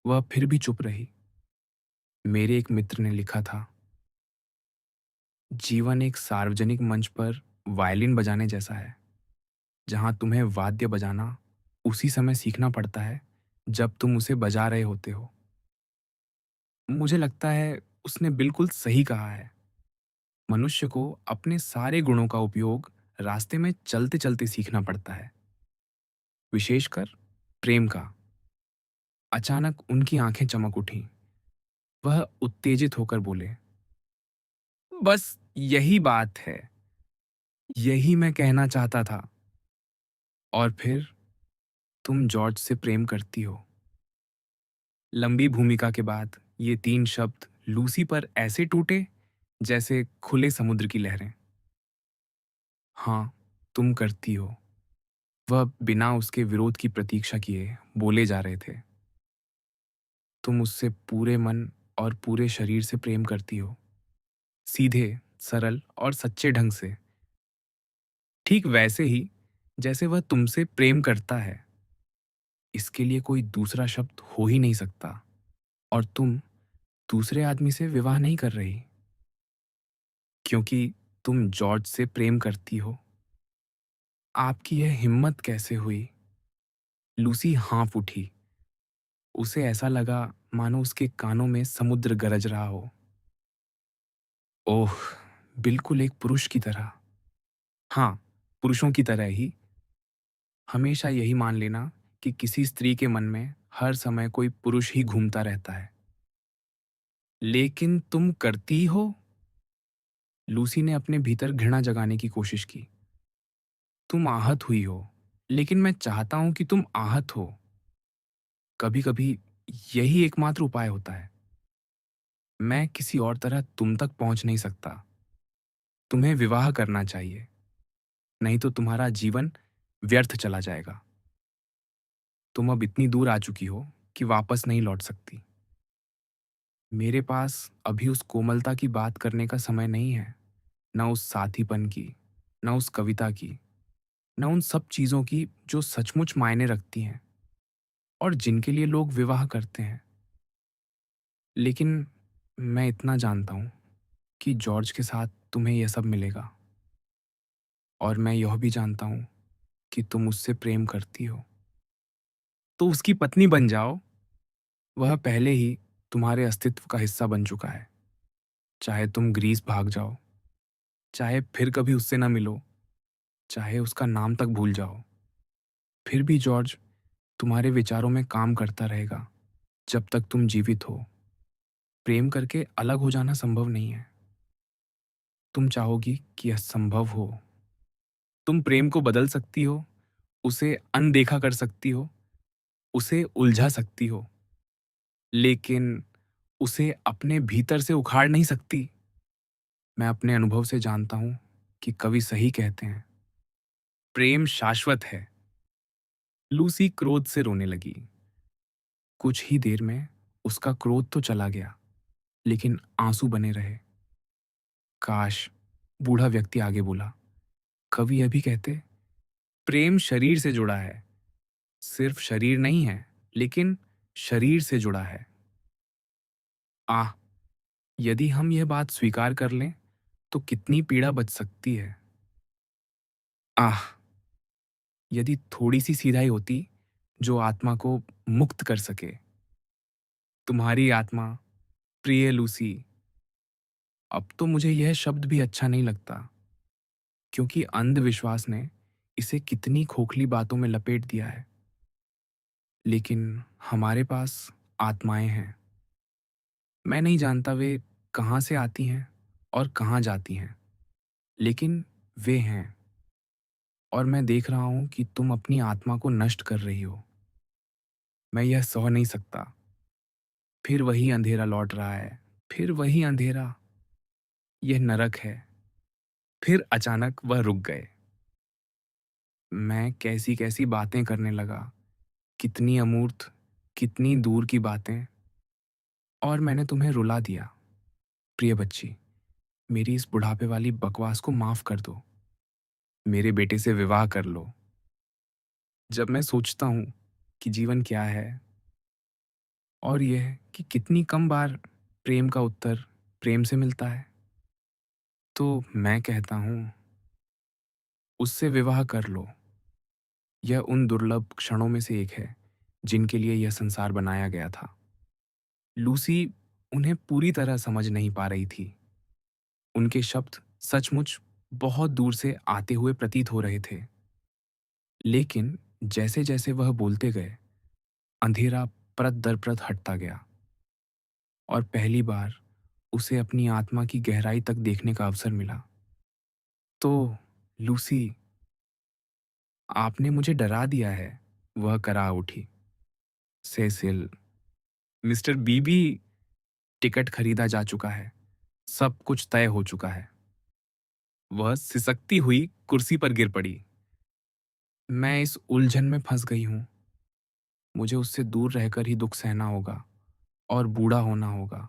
वह फिर भी चुप रही। मेरे एक मित्र ने लिखा था, जीवन एक सार्वजनिक मंच पर वायलिन बजाने जैसा है, जहां तुम्हें वाद्य बजाना उसी समय सीखना पड़ता है जब तुम उसे बजा रहे होते हो। मुझे लगता है उसने बिल्कुल सही कहा है। मनुष्य को अपने सारे गुणों का उपयोग रास्ते में चलते चलते सीखना पड़ता है, विशेषकर प्रेम का। अचानक उनकी आंखें चमक उठीं। वह उत्तेजित होकर बोले, बस यही बात है, यही मैं कहना चाहता था। और फिर तुम जॉर्ज से प्रेम करती हो। लंबी भूमिका के बाद ये तीन शब्द लूसी पर ऐसे टूटे जैसे खुले समुद्र की लहरें। हाँ, तुम करती हो। वह बिना उसके विरोध की प्रतीक्षा किए बोले जा रहे थे। तुम उससे पूरे मन और पूरे शरीर से प्रेम करती हो, सीधे, सरल और सच्चे ढंग से, ठीक वैसे ही जैसे वह तुमसे प्रेम करता है। इसके लिए कोई दूसरा शब्द हो ही नहीं सकता। और तुम दूसरे आदमी से विवाह नहीं कर रही, क्योंकि तुम जॉर्ज से प्रेम करती हो। आपकी यह हिम्मत कैसे हुई? लूसी हाँफ उठी। उसे ऐसा लगा मानो उसके कानों में समुद्र गरज रहा हो। ओह, बिल्कुल एक पुरुष की तरह। हाँ, पुरुषों की तरह ही। हमेशा यही मान लेना कि किसी स्त्री के मन में हर समय कोई पुरुष ही घूमता रहता है। लेकिन तुम करती हो? लूसी ने अपने भीतर घृणा जगाने की कोशिश की। तुम आहत हुई हो, लेकिन मैं चाहता हूं कि तुम आहत हो। कभी कभी यही एकमात्र उपाय होता है। मैं किसी और तरह तुम तक पहुंच नहीं सकता। तुम्हें विवाह करना चाहिए, नहीं तो तुम्हारा जीवन व्यर्थ चला जाएगा। तुम अब इतनी दूर आ चुकी हो कि वापस नहीं लौट सकती। मेरे पास अभी उस कोमलता की बात करने का समय नहीं है, न उस साथीपन की, न उस कविता की, न उन सब चीज़ों की जो सचमुच मायने रखती हैं और जिनके लिए लोग विवाह करते हैं। लेकिन मैं इतना जानता हूँ कि जॉर्ज के साथ तुम्हें यह सब मिलेगा। और मैं यह भी जानता हूँ कि तुम उससे प्रेम करती हो। तो उसकी पत्नी बन जाओ। वह पहले ही तुम्हारे अस्तित्व का हिस्सा बन चुका है। चाहे तुम ग्रीस भाग जाओ, चाहे फिर कभी उससे न मिलो, चाहे उसका नाम तक भूल जाओ, फिर भी जॉर्ज तुम्हारे विचारों में काम करता रहेगा जब तक तुम जीवित हो। प्रेम करके अलग हो जाना संभव नहीं है। तुम चाहोगी कि यह संभव हो। तुम प्रेम को बदल सकती हो, उसे अनदेखा कर सकती हो, उसे उलझा सकती हो, लेकिन उसे अपने भीतर से उखाड़ नहीं सकती। मैं अपने अनुभव से जानता हूं कि कवि सही कहते हैं, प्रेम शाश्वत है। लूसी क्रोध से रोने लगी। कुछ ही देर में उसका क्रोध तो चला गया, लेकिन आंसू बने रहे। काश, बूढ़ा व्यक्ति आगे बोला, कवि अभी कहते, प्रेम शरीर से जुड़ा है, सिर्फ शरीर नहीं है, लेकिन शरीर से जुड़ा है। आह! यदि हम यह बात स्वीकार कर लें, तो कितनी पीड़ा बच सकती है। आह! यदि थोड़ी-सी सीधाई होती, जो आत्मा को मुक्त कर सके। तुम्हारी आत्मा, प्रिय लूसी, अब तो मुझे यह शब्द भी अच्छा नहीं लगता, क्योंकि अंधविश्वास ने इसे कितनी खोखली बातों में लपेट दिया है। लेकिन हमारे पास आत्माएँ हैं। मैं नहीं जानता वे कहाँ से आती हैं और कहाँ जाती हैं, लेकिन वे हैं। और मैं देख रहा हूँ कि तुम अपनी आत्मा को नष्ट कर रही हो। मैं यह सह नहीं सकता। फिर वही अंधेरा लौट रहा है, फिर वही अंधेरा। यह नरक है। फिर अचानक वह रुक गए। मैं कैसी-कैसी बातें करने लगा। कितनी अमूर्त, कितनी दूर की बातें। और मैंने तुम्हें रुला दिया। प्रिय बच्ची, मेरी इस बुढ़ापे वाली बकवास को माफ कर दो। मेरे बेटे से विवाह कर लो। जब मैं सोचता हूँ कि जीवन क्या है और यह कि कितनी कम बार प्रेम का उत्तर प्रेम से मिलता है, तो मैं कहता हूँ उससे विवाह कर लो। यह उन दुर्लभ क्षणों में से एक है जिनके लिए यह संसार बनाया गया था। लूसी उन्हें पूरी तरह समझ नहीं पा रही थी। उनके शब्द सचमुच बहुत दूर से आते हुए प्रतीत हो रहे थे। लेकिन जैसे-जैसे वह बोलते गए, अंधेरा परत दर परत हटता गया और पहली बार उसे अपनी आत्मा की गहराई तक देखने का अवसर मिला। तो लूसी, आपने मुझे डरा दिया है, वह करा उठी। सेसिल, मिस्टर बीबी, टिकट खरीदा जा चुका है। सब कुछ तय हो चुका है। वह सिसकती हुई कुर्सी पर गिर पड़ी। मैं इस उलझन में फंस गई हूं। मुझे उससे दूर रहकर ही दुख सहना होगा और बूढ़ा होना होगा।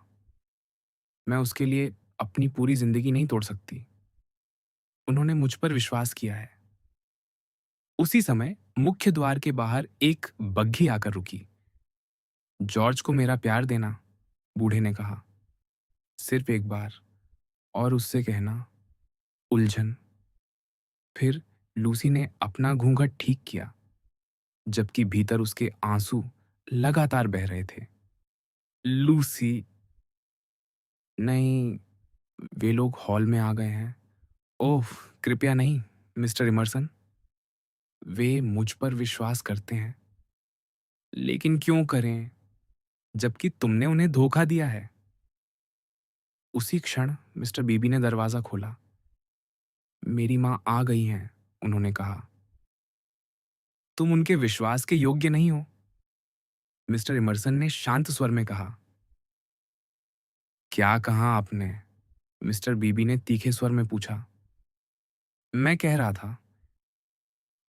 मैं उसके लिए अपनी पूरी जिंदगी नहीं तोड़ सकती। उन्होंने मुझ पर विश्वास किया है। उसी समय मुख्य द्वार के बाहर एक बग्घी आकर रुकी। जॉर्ज को मेरा प्यार देना, बूढ़े ने कहा। सिर्फ एक बार, और उससे कहना, उलझन। फिर लूसी ने अपना घूंघट ठीक किया, जबकि भीतर उसके आंसू लगातार बह रहे थे। लूसी, नहीं, वे लोग हॉल में आ गए हैं। ओह, कृपया नहीं, मिस्टर इमर्सन। वे मुझ पर विश्वास करते हैं, लेकिन क्यों करें, जबकि तुमने उन्हें धोखा दिया है। उसी क्षण मिस्टर बीबी ने दरवाजा खोला। मेरी माँ आ गई हैं, उन्होंने कहा। तुम उनके विश्वास के योग्य नहीं हो, मिस्टर इमर्सन ने शांत स्वर में कहा। क्या कहा आपने? मिस्टर बीबी ने तीखे स्वर में पूछा। मैं कह रहा था,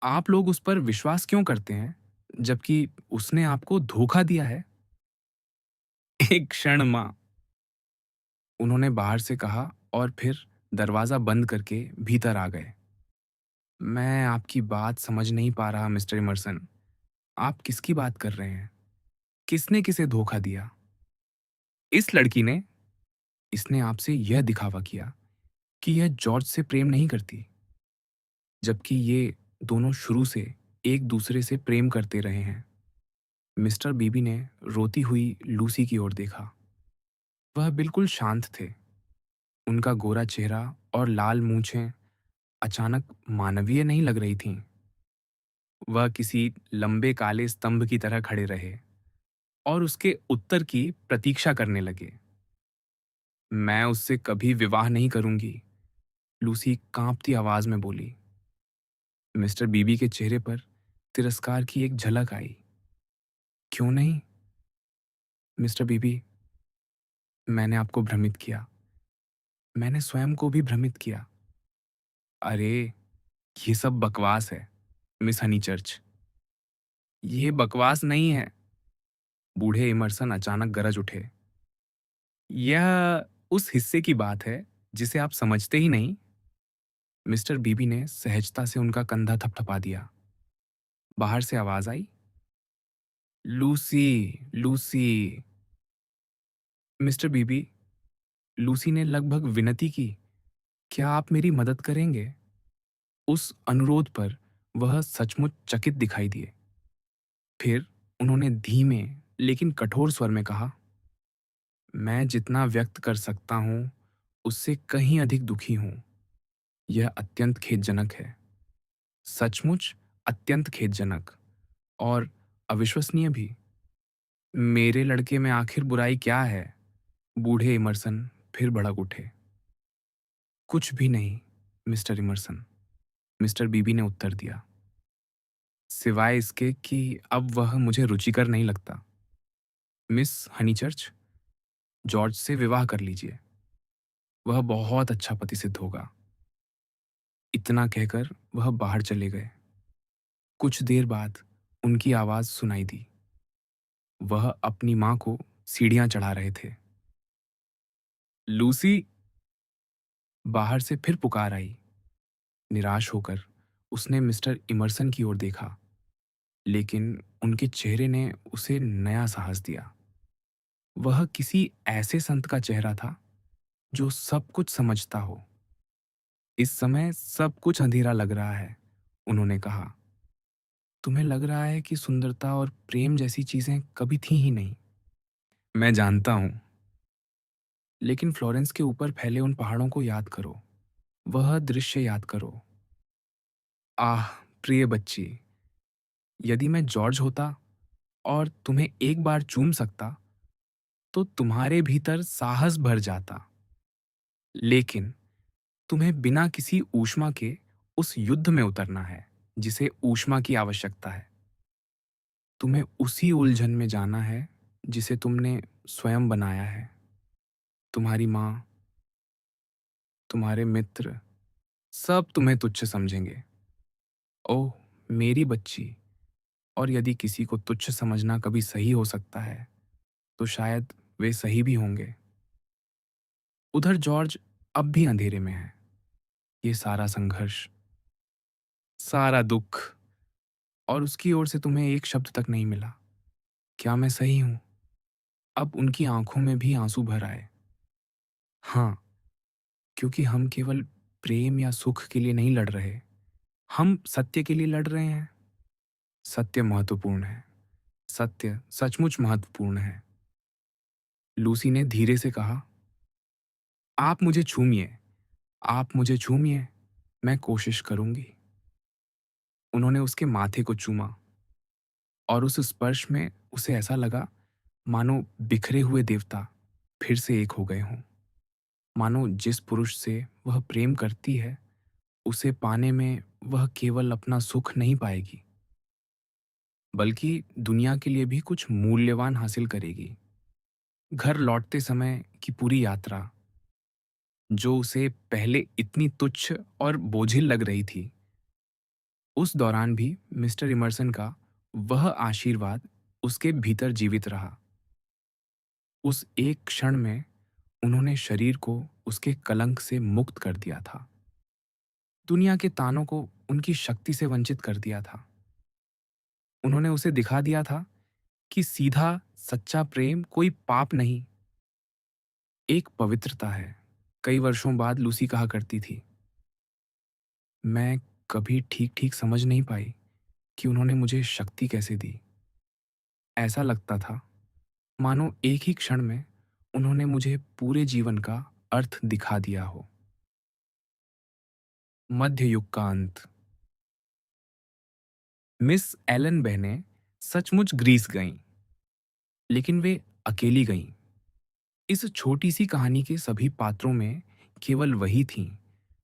आप लोग उस पर विश्वास क्यों करते हैं, जबकि उसने आपको धोखा दिया है? एक क्षण, माँ, उन्होंने बाहर से कहा और फिर दरवाजा बंद करके भीतर आ गए। मैं आपकी बात समझ नहीं पा रहा, मिस्टर इमर्सन। आप किसकी बात कर रहे हैं? किसने किसे धोखा दिया? इस लड़की ने। इसने आपसे यह दिखावा किया कि यह जॉर्ज से प्रेम नहीं करती, जबकि ये दोनों शुरू से एक दूसरे से प्रेम करते रहे हैं। मिस्टर बीबी ने रोती हुई लूसी की ओर देखा। वह बिल्कुल शांत थे। उनका गोरा चेहरा और लाल मूंछें अचानक मानवीय नहीं लग रही थीं। वह किसी लंबे काले स्तंभ की तरह खड़े रहे और उसके उत्तर की प्रतीक्षा करने लगे। मैं उससे कभी विवाह नहीं करूंगी, लूसी कांपती आवाज में बोली। मिस्टर बीबी के चेहरे पर तिरस्कार की एक झलक आई। क्यों नहीं? मिस्टर बीबी, मैंने आपको भ्रमित किया। मैंने स्वयं को भी भ्रमित किया। अरे, ये सब बकवास है, मिस हनीचर्च। ये बकवास नहीं है, बूढ़े इमर्सन अचानक गरज उठे। यह उस हिस्से की बात है जिसे आप समझते ही नहीं। मिस्टर बीबी ने सहजता से उनका कंधा थपथपा दिया। बाहर से आवाज आई, लूसी, लूसी। मिस्टर बीबी, लूसी ने लगभग विनती की, क्या आप मेरी मदद करेंगे? उस अनुरोध पर वह सचमुच चकित दिखाई दिए। फिर उन्होंने धीमे लेकिन कठोर स्वर में कहा, मैं जितना व्यक्त कर सकता हूं उससे कहीं अधिक दुखी हूं। यह अत्यंत खेदजनक है, सचमुच अत्यंत खेदजनक और अविश्वसनीय भी। मेरे लड़के में आखिर बुराई क्या है? बूढ़े इमर्सन फिर भड़क उठे। कुछ भी नहीं, मिस्टर इमर्सन, मिस्टर बीबी ने उत्तर दिया, सिवाय इसके कि अब वह मुझे रुचिकर नहीं लगता। मिस हनीचर्च, जॉर्ज से विवाह कर लीजिए, वह बहुत अच्छा पति सिद्ध होगा। इतना कहकर वह बाहर चले गए। कुछ देर बाद उनकी आवाज सुनाई दी। वह अपनी मां को सीढ़ियां चढ़ा रहे थे। लूसी, बाहर से फिर पुकार आई। निराश होकर उसने मिस्टर इमर्सन की ओर देखा, लेकिन उनके चेहरे ने उसे नया साहस दिया। वह किसी ऐसे संत का चेहरा था जो सब कुछ समझता हो। इस समय सब कुछ अंधेरा लग रहा है, उन्होंने कहा। तुम्हें लग रहा है कि सुंदरता और प्रेम जैसी चीजें कभी थी ही नहीं। मैं जानता हूं, लेकिन फ्लोरेंस के ऊपर फैले उन पहाड़ों को याद करो, वह दृश्य याद करो। आह, प्रिय बच्ची, यदि मैं जॉर्ज होता और तुम्हें एक बार चूम सकता तो तुम्हारे भीतर साहस भर जाता। लेकिन तुम्हें बिना किसी ऊष्मा के उस युद्ध में उतरना है जिसे ऊष्मा की आवश्यकता है। तुम्हें उसी उलझन में जाना है जिसे तुमने स्वयं बनाया है। तुम्हारी माँ, तुम्हारे मित्र, सब तुम्हें तुच्छ समझेंगे। ओह, मेरी बच्ची, और यदि किसी को तुच्छ समझना कभी सही हो सकता है तो शायद वे सही भी होंगे। उधर जॉर्ज अब भी अंधेरे में है। ये सारा संघर्ष, सारा दुख, और उसकी ओर से तुम्हें एक शब्द तक नहीं मिला। क्या मैं सही हूं? अब उनकी आंखों में भी आंसू भर आए। हाँ, क्योंकि हम केवल प्रेम या सुख के लिए नहीं लड़ रहे, हम सत्य के लिए लड़ रहे हैं। सत्य महत्वपूर्ण है, सत्य सचमुच महत्वपूर्ण है। लूसी ने धीरे से कहा, आप मुझे छूमिए, आप मुझे छूमिए, मैं कोशिश करूंगी। उन्होंने उसके माथे को चूमा और उस स्पर्श में उसे ऐसा लगा मानो बिखरे हुए देवता फिर से एक हो गए हों। मानो जिस पुरुष से वह प्रेम करती है उसे पाने में वह केवल अपना सुख नहीं पाएगी, बल्कि दुनिया के लिए भी कुछ मूल्यवान हासिल करेगी। घर लौटते समय की पूरी यात्रा, जो उसे पहले इतनी तुच्छ और बोझिल लग रही थी, उस दौरान भी मिस्टर इमर्सन का वह आशीर्वाद उसके भीतर जीवित रहा। उस एक क्षण में उन्होंने शरीर को उसके कलंक से मुक्त कर दिया था, दुनिया के तानों को उनकी शक्ति से वंचित कर दिया था। उन्होंने उसे दिखा दिया था कि सीधा सच्चा प्रेम कोई पाप नहीं, एक पवित्रता है। कई वर्षों बाद लूसी कहा करती थी, मैं कभी ठीक ठीक समझ नहीं पाई कि उन्होंने मुझे शक्ति कैसे दी। ऐसा लगता था मानो एक ही क्षण में उन्होंने मुझे पूरे जीवन का अर्थ दिखा दिया हो। मध्य युग का अंत। मिस एलन बहनें सचमुच ग्रीस गईं, लेकिन वे अकेली गईं। इस छोटी सी कहानी के सभी पात्रों में केवल वही थीं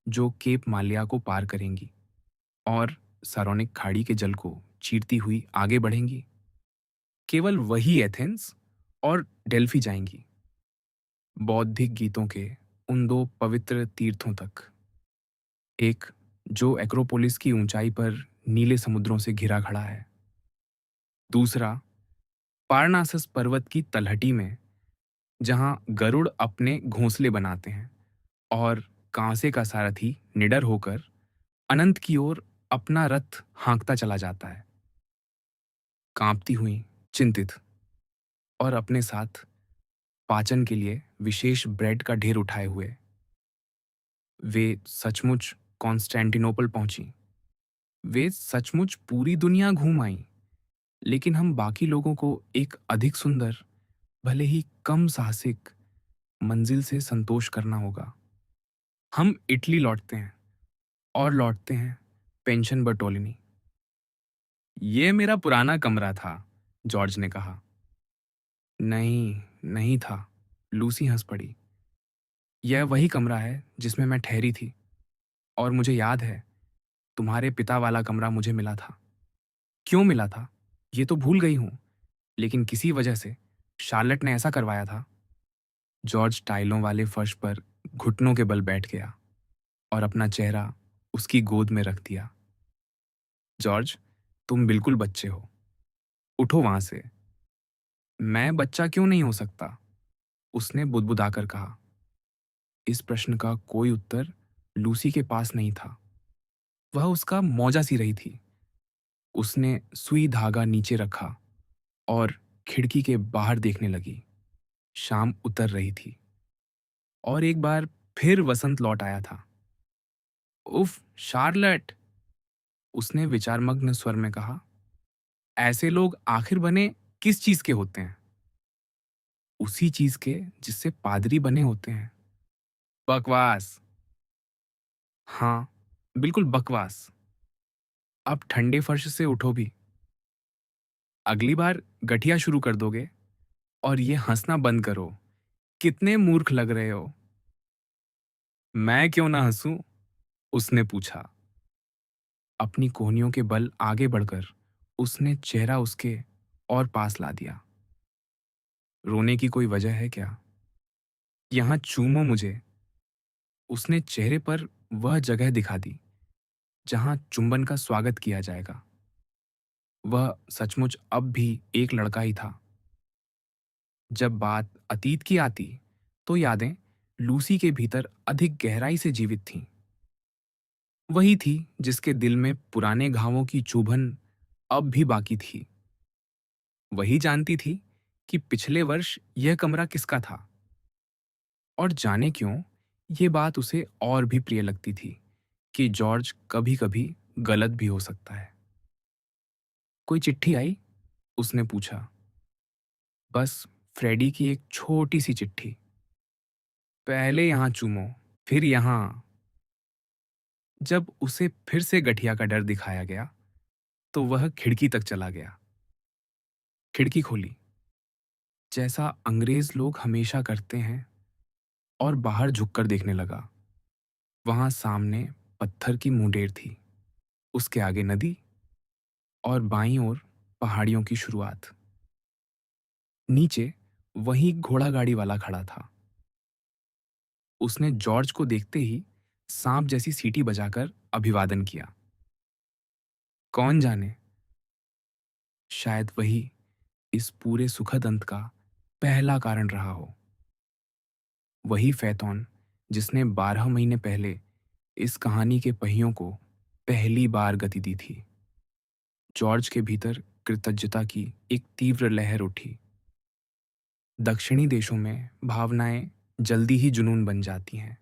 जो केप माल्या को पार करेंगी और सारोनिक खाड़ी के जल को चीरती हुई आगे बढ़ेंगी। केवल वही एथेंस और डेल्फी जाएंगी, बौद्धिक गीतों के उन दो पवित्र तीर्थों तक। एक जो एक्रोपोलिस की ऊंचाई पर नीले समुद्रों से घिरा खड़ा है, दूसरा पारनासस पर्वत की तलहटी में जहां गरुड़ अपने घोंसले बनाते हैं और कांसे का सारथी निडर होकर अनंत की ओर अपना रथ हाँकता चला जाता है। कांपती हुई चिंतित, और अपने साथ पाचन के लिए विशेष ब्रेड का ढेर उठाए हुए। वे सचमुच कॉन्स्टेंटिनोपल पहुंची। वे सचमुच पूरी दुनिया घूम आईं, लेकिन हम बाकी लोगों को एक अधिक सुंदर, भले ही कम साहसिक मंजिल से संतोष करना होगा। हम इटली लौटते हैं, और लौटते हैं पेंशन बर्टोलिनी। ये मेरा पुराना कमरा था, जॉर्ज ने कहा। नहीं, नहीं था, लूसी हंस पड़ी। यह वही कमरा है जिसमें मैं ठहरी थी, और मुझे याद है, तुम्हारे पिता वाला कमरा मुझे मिला था। क्यों मिला था, ये तो भूल गई हूं, लेकिन किसी वजह से शार्लेट ने ऐसा करवाया था। जॉर्ज टाइलों वाले फर्श पर घुटनों के बल बैठ गया और अपना चेहरा उसकी गोद में रख दिया। जॉर्ज, तुम बिल्कुल बच्चे हो, उठो वहां से। मैं बच्चा क्यों नहीं हो सकता, उसने बुदबुदाकर कहा। इस प्रश्न का कोई उत्तर लूसी के पास नहीं था। वह उसका मौजा सी रही थी। उसने सुई धागा नीचे रखा और खिड़की के बाहर देखने लगी। शाम उतर रही थी, और एक बार फिर वसंत लौट आया था। उफ, शार्लेट, उसने विचारमग्न स्वर में कहा। ऐसे लोग आखिर बने किस चीज के होते हैं? उसी चीज के जिससे पादरी बने होते हैं। बकवास। हाँ, बिल्कुल बकवास। अब ठंडे फर्श से उठो भी। अगली बार गठिया शुरू कर दोगे, और ये हंसना बंद करो। कितने मूर्ख लग रहे हो। मैं क्यों ना हंसूं, उसने पूछा। अपनी कोहनियों के बल आगे बढ़कर उसने चेहरा उसके और पास ला दिया। रोने की कोई वजह है क्या? यहां चूमो मुझे। उसने चेहरे पर वह जगह दिखा दी जहां चुंबन का स्वागत किया जाएगा। वह सचमुच अब भी एक लड़का ही था। जब बात अतीत की आती, तो यादें लूसी के भीतर अधिक गहराई से जीवित थीं। वही थी जिसके दिल में पुराने घावों की चुभन अब भी बाकी थी। वही जानती थी कि पिछले वर्ष यह कमरा किसका था, और जाने क्यों ये बात उसे और भी प्रिय लगती थी कि जॉर्ज कभी कभी गलत भी हो सकता है। कोई चिट्ठी आई, उसने पूछा। बस फ्रेडी की एक छोटी सी चिट्ठी। पहले यहां चूमो, फिर यहां। जब उसे फिर से गठिया का डर दिखाया गया, तो वह खिड़की तक चला गया। खिड़की खोली, जैसा अंग्रेज लोग हमेशा करते हैं, और बाहर झुककर देखने लगा। वहां सामने पत्थर की मुंडेर थी, उसके आगे नदी, और बाईं ओर पहाड़ियों की शुरुआत। नीचे वही घोड़ा गाड़ी वाला खड़ा था। उसने जॉर्ज को देखते ही सांप जैसी सीटी बजाकर अभिवादन किया। कौन जाने, शायद वही इस पूरे सुखद अंत का पहला कारण रहा हो। वही फैतौन जिसने 12 महीने पहले इस कहानी के पहियों को पहली बार गति दी थी। जॉर्ज के भीतर कृतज्ञता की एक तीव्र लहर उठी। दक्षिणी देशों में भावनाएं जल्दी ही जुनून बन जाती हैं,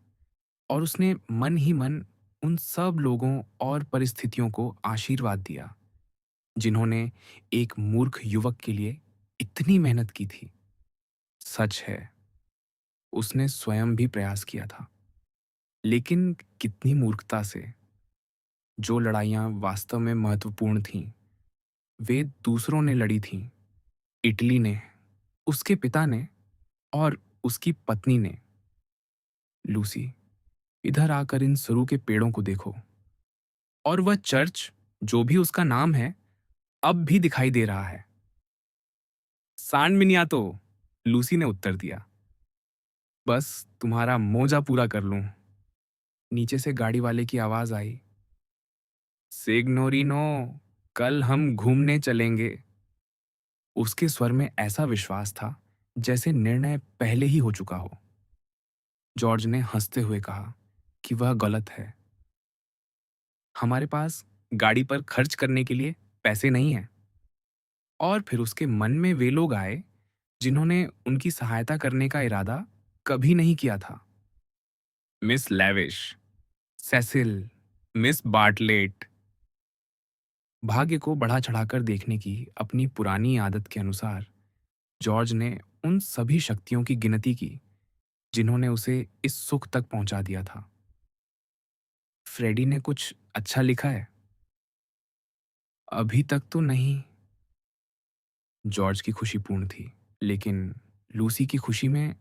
और उसने मन ही मन उन सब लोगों और परिस्थितियों को आशीर्वाद दिया जिन्होंने एक मूर्ख युवक के लिए इतनी मेहनत की थी। सच है, उसने स्वयं भी प्रयास किया था, लेकिन कितनी मूर्खता से। जो लड़ाइयां वास्तव में महत्वपूर्ण थीं, वे दूसरों ने लड़ी थीं। इटली ने, उसके पिता ने, और उसकी पत्नी ने। लूसी, इधर आकर इन सरू के पेड़ों को देखो। और वह चर्च, जो भी उसका नाम है, अब भी दिखाई दे रहा है। सान मिनियातो, लूसी ने उत्तर दिया। बस तुम्हारा मोजा पूरा कर लूं। नीचे से गाड़ी वाले की आवाज आई। सिग्नोरिनो, कल हम घूमने चलेंगे। उसके स्वर में ऐसा विश्वास था जैसे निर्णय पहले ही हो चुका हो। जॉर्ज ने हंसते हुए कहा कि वह गलत है। हमारे पास गाड़ी पर खर्च करने के लिए पैसे नहीं हैं। और फिर उसके मन में वे लोग आए जिन्होंने उनकी सहायता करने का इरादा कभी नहीं किया था। Miss Lavish, Cecil, Miss Bartlett. भाग्य को बढ़ा चढ़ाकर देखने की अपनी पुरानी आदत के अनुसार जॉर्ज ने उन सभी शक्तियों की गिनती की जिन्होंने उसे इस सुख तक पहुंचा दिया था। फ्रेडी ने कुछ अच्छा लिखा है? अभी तक तो नहीं। जॉर्ज की खुशी पूर्ण थी, लेकिन लूसी की खुशी में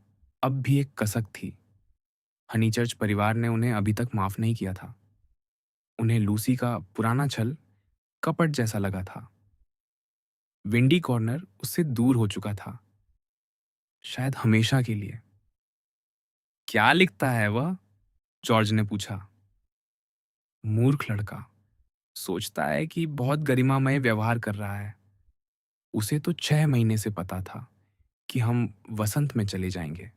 अब भी एक कसक थी। हनीचर्च परिवार ने उन्हें अभी तक माफ नहीं किया था। उन्हें लूसी का पुराना छल कपट जैसा लगा था। विंडी कॉर्नर उससे दूर हो चुका था, शायद हमेशा के लिए। क्या लिखता है वह? जॉर्ज ने पूछा। मूर्ख लड़का, सोचता है कि बहुत गरिमामय व्यवहार कर रहा है। उसे तो 6 महीने से पता था कि हम वसंत में चले जाएंगे।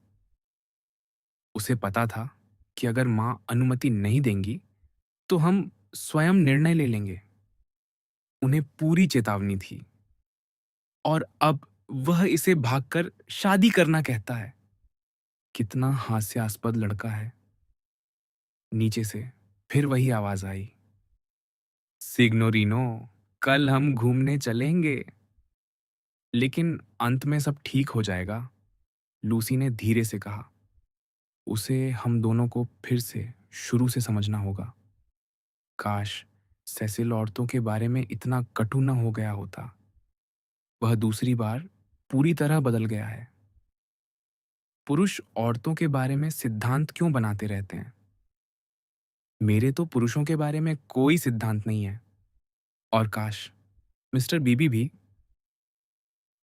उसे पता था कि अगर माँ अनुमति नहीं देंगी तो हम स्वयं निर्णय ले लेंगे। उन्हें पूरी चेतावनी थी, और अब वह इसे भागकर शादी करना कहता है। कितना हास्यास्पद लड़का है। नीचे से फिर वही आवाज आई, सिग्नोरिनो, कल हम घूमने चलेंगे। लेकिन अंत में सब ठीक हो जाएगा, लूसी ने धीरे से कहा। उसे हम दोनों को फिर से शुरू से समझना होगा। काश सेसिल औरतों के बारे में इतना कटु न हो गया होता। वह दूसरी बार पूरी तरह बदल गया है। पुरुष औरतों के बारे में सिद्धांत क्यों बनाते रहते हैं? मेरे तो पुरुषों के बारे में कोई सिद्धांत नहीं है। और काश मिस्टर बीबी भी।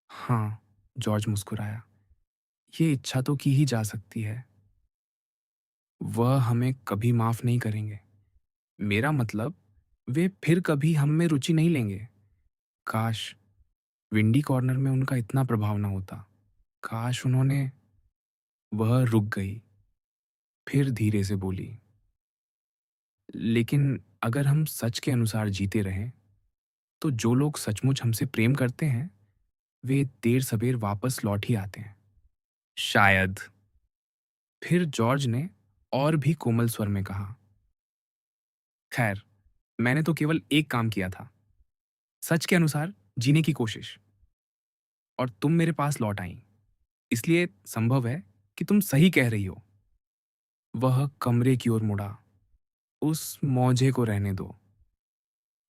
हाँ, जॉर्ज मुस्कुराया। ये इच्छा तो की ही जा सकती है। वह हमें कभी माफ नहीं करेंगे। मेरा मतलब, वे फिर कभी हम में रुचि नहीं लेंगे। काश विंडी कॉर्नर में उनका इतना प्रभाव न होता। काश उन्होंने। वह रुक गई, फिर धीरे से बोली, लेकिन अगर हम सच के अनुसार जीते रहें तो जो लोग सचमुच हमसे प्रेम करते हैं वे देर सबेर वापस लौट ही आते हैं। शायद। फिर जॉर्ज ने और भी कोमल स्वर में कहा, खैर, मैंने तो केवल एक काम किया था, सच के अनुसार जीने की कोशिश। और तुम मेरे पास लौट आई, इसलिए संभव है कि तुम सही कह रही हो। वह कमरे की ओर मुड़ा। उस मौजे को रहने दो।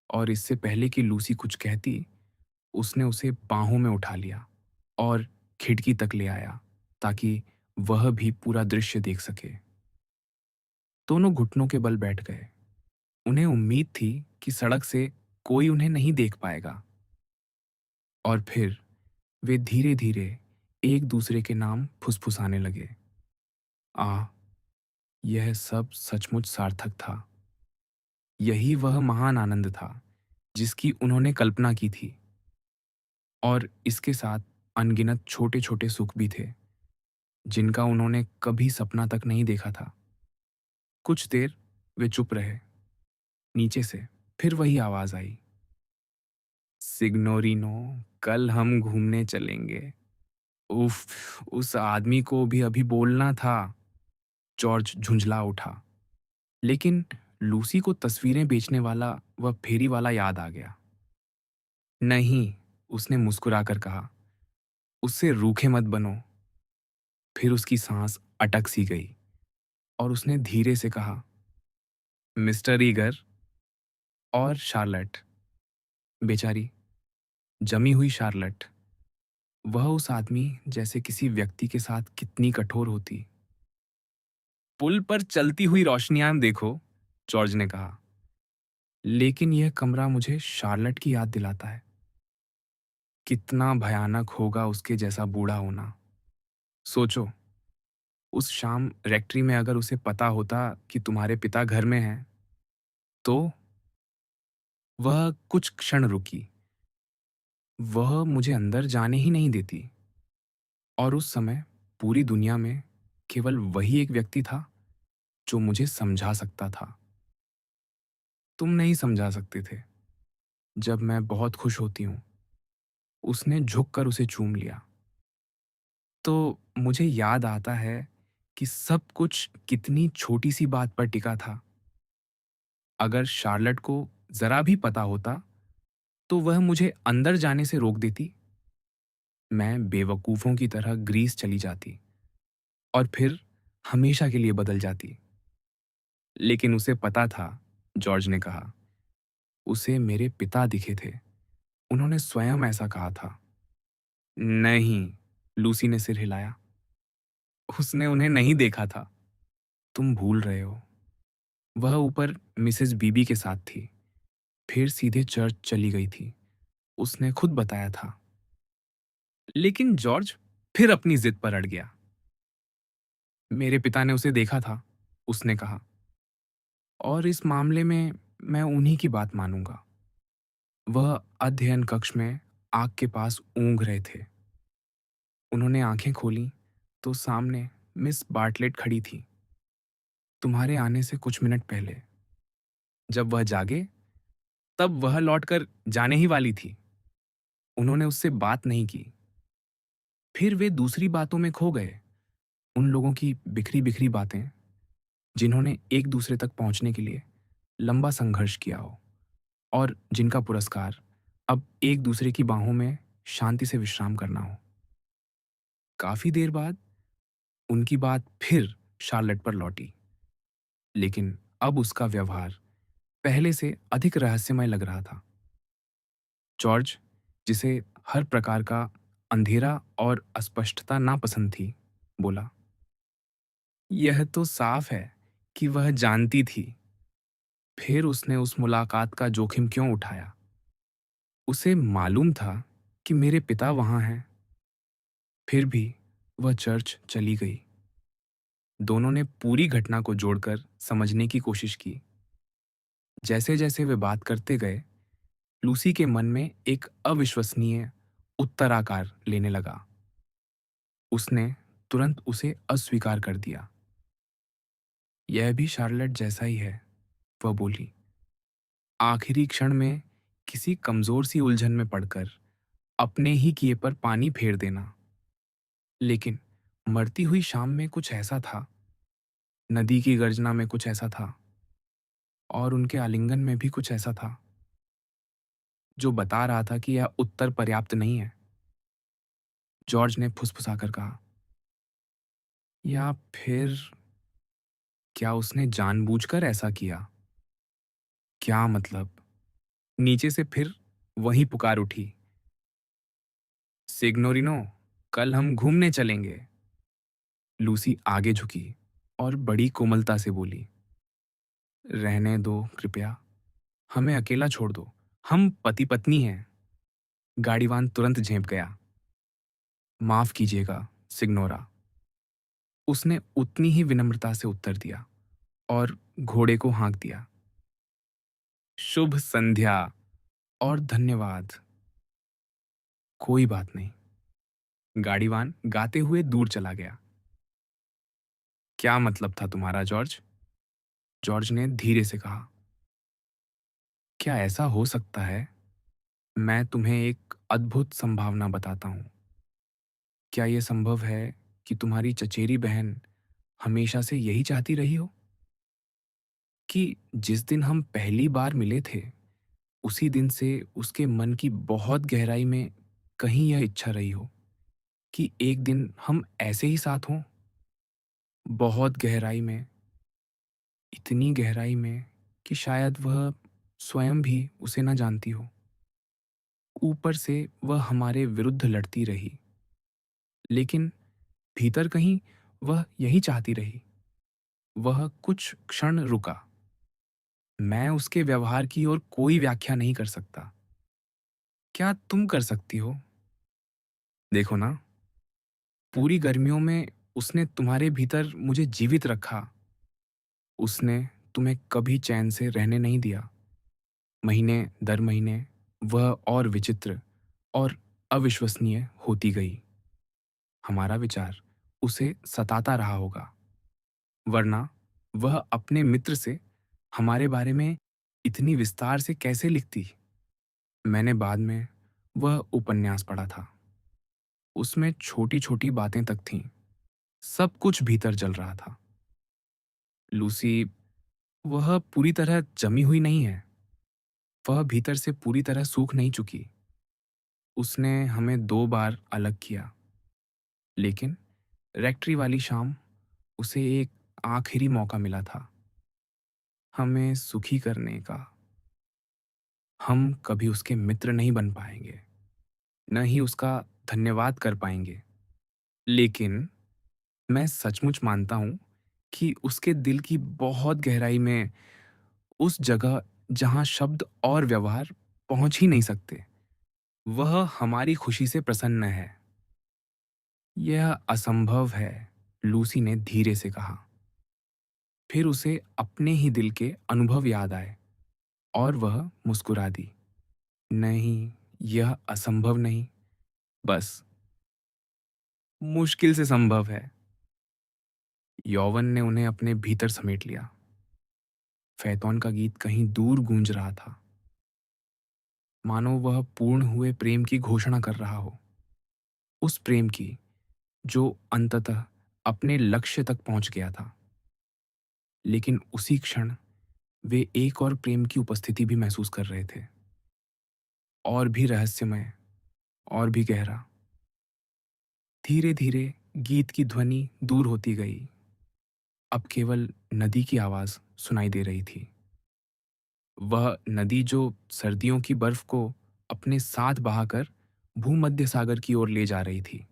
और इससे पहले कि लूसी कुछ कहती, उसने उसे बाहों में उठा लिया और खिड़की तक ले आया ताकि वह भी पूरा दृश्य देख सके। दोनों घुटनों के बल बैठ गए। उन्हें उम्मीद थी कि सड़क से कोई उन्हें नहीं देख पाएगा। और फिर वे धीरे धीरे एक दूसरे के नाम फुसफुसाने लगे। आ, यह सब सचमुच सार्थक था। यही वह महान आनंद था जिसकी उन्होंने कल्पना की थी। और इसके साथ अनगिनत छोटे छोटे सुख भी थे जिनका उन्होंने कभी सपना तक नहीं देखा था। कुछ देर वे चुप रहे। नीचे से फिर वही आवाज आई, सिग्नोरिनो, कल हम घूमने चलेंगे। उफ, उस आदमी को भी अभी बोलना था। जॉर्ज झुंझला उठा। लेकिन लूसी को तस्वीरें बेचने वाला वह फेरी वाला याद आ गया। नहीं, उसने मुस्कुराकर कहा, उससे रूखे मत बनो। फिर उसकी सांस अटक सी गई और उसने धीरे से कहा, मिस्टर ईगर। और शार्लट, बेचारी जमी हुई शार्लट, वह उस आदमी जैसे किसी व्यक्ति के साथ कितनी कठोर होती। पुल पर चलती हुई रोशनियां देखो, जॉर्ज ने कहा। लेकिन यह कमरा मुझे शार्लट की याद दिलाता है। कितना भयानक होगा उसके जैसा बूढ़ा होना। सोचो, उस शाम रेक्ट्री में अगर उसे पता होता कि तुम्हारे पिता घर में हैं, तो। वह कुछ क्षण रुकी। वह मुझे अंदर जाने ही नहीं देती। और उस समय पूरी दुनिया में केवल वही एक व्यक्ति था जो मुझे समझा सकता था। तुम नहीं समझा सकते थे। जब मैं बहुत खुश होती हूँ उसने झुककर उसे चूम लिया। तो मुझे याद आता है कि सब कुछ कितनी छोटी-सी बात पर टिका था। अगर शार्लेट को ज़रा भी पता होता, तो वह मुझे अंदर जाने से रोक देती। मैं बेवकूफ़ों की तरह ग्रीस चली जाती और फिर हमेशा के लिए बदल जाती। लेकिन उसे पता था, जॉर्ज ने कहा। उसे मेरे पिता दिखे थे। उन्होंने स्वयं ऐसा कहा था। नहीं, लूसी ने सिर हिलाया। उसने उन्हें नहीं देखा था। तुम भूल रहे हो। वह ऊपर मिसेस बीबी के साथ थी, फिर सीधे चर्च चली गई थी। उसने खुद बताया था। लेकिन जॉर्ज फिर अपनी जिद पर अड़ गया। मेरे पिता ने उसे देखा था, उसने कहा, और इस मामले में मैं उन्हीं की बात मानूंगा। वह अध्ययन कक्ष में आग के पास ऊँघ रहे थे। उन्होंने आंखें खोली तो सामने मिस बार्टलेट खड़ी थी, तुम्हारे आने से कुछ मिनट पहले। जब वह जागे, तब वह लौटकर जाने ही वाली थी। उन्होंने उससे बात नहीं की। फिर वे दूसरी बातों में खो गए, उन लोगों की बिखरी-बिखरी बातें, जिन्होंने एक दूसरे तक पहुंचने के लिए लंबा संघर्ष किया हो और जिनका पुरस्कार अब एक दूसरे की बाहों में शांति से विश्राम करना हो। काफी देर बाद उनकी बात फिर शार्लेट पर लौटी, लेकिन अब उसका व्यवहार पहले से अधिक रहस्यमय लग रहा था। जॉर्ज, जिसे हर प्रकार का अंधेरा और अस्पष्टता नापसंद थी, बोला, यह तो साफ है कि वह जानती थी। फिर उसने उस मुलाकात का जोखिम क्यों उठाया? उसे मालूम था कि मेरे पिता वहां हैं। फिर भी वह चर्च चली गई। दोनों ने पूरी घटना को जोड़कर समझने की कोशिश की। जैसे जैसे वे बात करते गए, लूसी के मन में एक अविश्वसनीय उत्तराकार लेने लगा। उसने तुरंत उसे अस्वीकार कर दिया। यह भी शार्लेट जैसा ही है, वह बोली। आखिरी क्षण में किसी कमजोर सी उलझन में पड़कर अपने ही किए पर पानी फेर देना। लेकिन मरती हुई शाम में कुछ ऐसा था, नदी की गर्जना में कुछ ऐसा था, और उनके आलिंगन में भी कुछ ऐसा था, जो बता रहा था कि यह उत्तर पर्याप्त नहीं है। जॉर्ज ने फुसफुसाकर कहा, या फिर क्या उसने जानबूझकर ऐसा किया? क्या मतलब? नीचे से फिर वही पुकार उठी, सिग्नोरिनो, कल हम घूमने चलेंगे। लूसी आगे झुकी और बड़ी कोमलता से बोली, रहने दो कृपया, हमें अकेला छोड़ दो। हम पति पत्नी हैं। गाड़ीवान तुरंत झेंप गया। माफ कीजिएगा, सिग्नोरा, उसने उतनी ही विनम्रता से उत्तर दिया और घोड़े को हाँक दिया। शुभ संध्या और धन्यवाद। कोई बात नहीं। गाड़ीवान गाते हुए दूर चला गया। क्या मतलब था तुम्हारा, जॉर्ज? जॉर्ज ने धीरे से कहा। क्या ऐसा हो सकता है? मैं तुम्हें एक अद्भुत संभावना बताता हूं। क्या यह संभव है कि तुम्हारी चचेरी बहन हमेशा से यही चाहती रही हो, कि जिस दिन हम पहली बार मिले थे, उसी दिन से उसके मन की बहुत गहराई में कहीं यह इच्छा रही हो कि एक दिन हम ऐसे ही साथ हों? बहुत गहराई में, इतनी गहराई में कि शायद वह स्वयं भी उसे न जानती हो। ऊपर से वह हमारे विरुद्ध लड़ती रही, लेकिन भीतर कहीं वह यही चाहती रही। वह कुछ क्षण रुका। मैं उसके व्यवहार की ओर कोई व्याख्या नहीं कर सकता। क्या तुम कर सकती हो? देखो ना, पूरी गर्मियों में उसने तुम्हारे भीतर मुझे जीवित रखा। उसने तुम्हें कभी चैन से रहने नहीं दिया। महीने दर महीने वह और विचित्र और अविश्वसनीय होती गई। हमारा विचार उसे सताता रहा होगा, वरना वह अपने मित्र से हमारे बारे में इतनी विस्तार से कैसे लिखती? मैंने बाद में वह उपन्यास पढ़ा था। उसमें छोटी-छोटी बातें तक थीं। सब कुछ भीतर जल रहा था। लूसी, वह पूरी तरह जमी हुई नहीं है। वह भीतर से पूरी तरह सूख नहीं चुकी। उसने हमें 2 बार अलग किया, लेकिन रेक्ट्री वाली शाम उसे एक आखिरी मौका मिला था हमें सुखी करने का। हम कभी उसके मित्र नहीं बन पाएंगे, न ही उसका धन्यवाद कर पाएंगे, लेकिन मैं सचमुच मानता हूं कि उसके दिल की बहुत गहराई में, उस जगह जहां शब्द और व्यवहार पहुंच ही नहीं सकते, वह हमारी खुशी से प्रसन्न है। यह असंभव है, लूसी ने धीरे से कहा। फिर उसे अपने ही दिल के अनुभव याद आए और वह मुस्कुरा दी। नहीं, यह असंभव नहीं, बस मुश्किल से संभव है। यौवन ने उन्हें अपने भीतर समेट लिया। फ़ैतौन का गीत कहीं दूर गूंज रहा था, मानो वह पूर्ण हुए प्रेम की घोषणा कर रहा हो। उस प्रेम की जो अंततः अपने लक्ष्य तक पहुंच गया था। लेकिन उसी क्षण वे एक और प्रेम की उपस्थिति भी महसूस कर रहे थे, और भी रहस्यमय, और भी गहरा। धीरे धीरे गीत की ध्वनि दूर होती गई। अब केवल नदी की आवाज सुनाई दे रही थी। वह नदी जो सर्दियों की बर्फ को अपने साथ बहाकर भूमध्य सागर की ओर ले जा रही थी।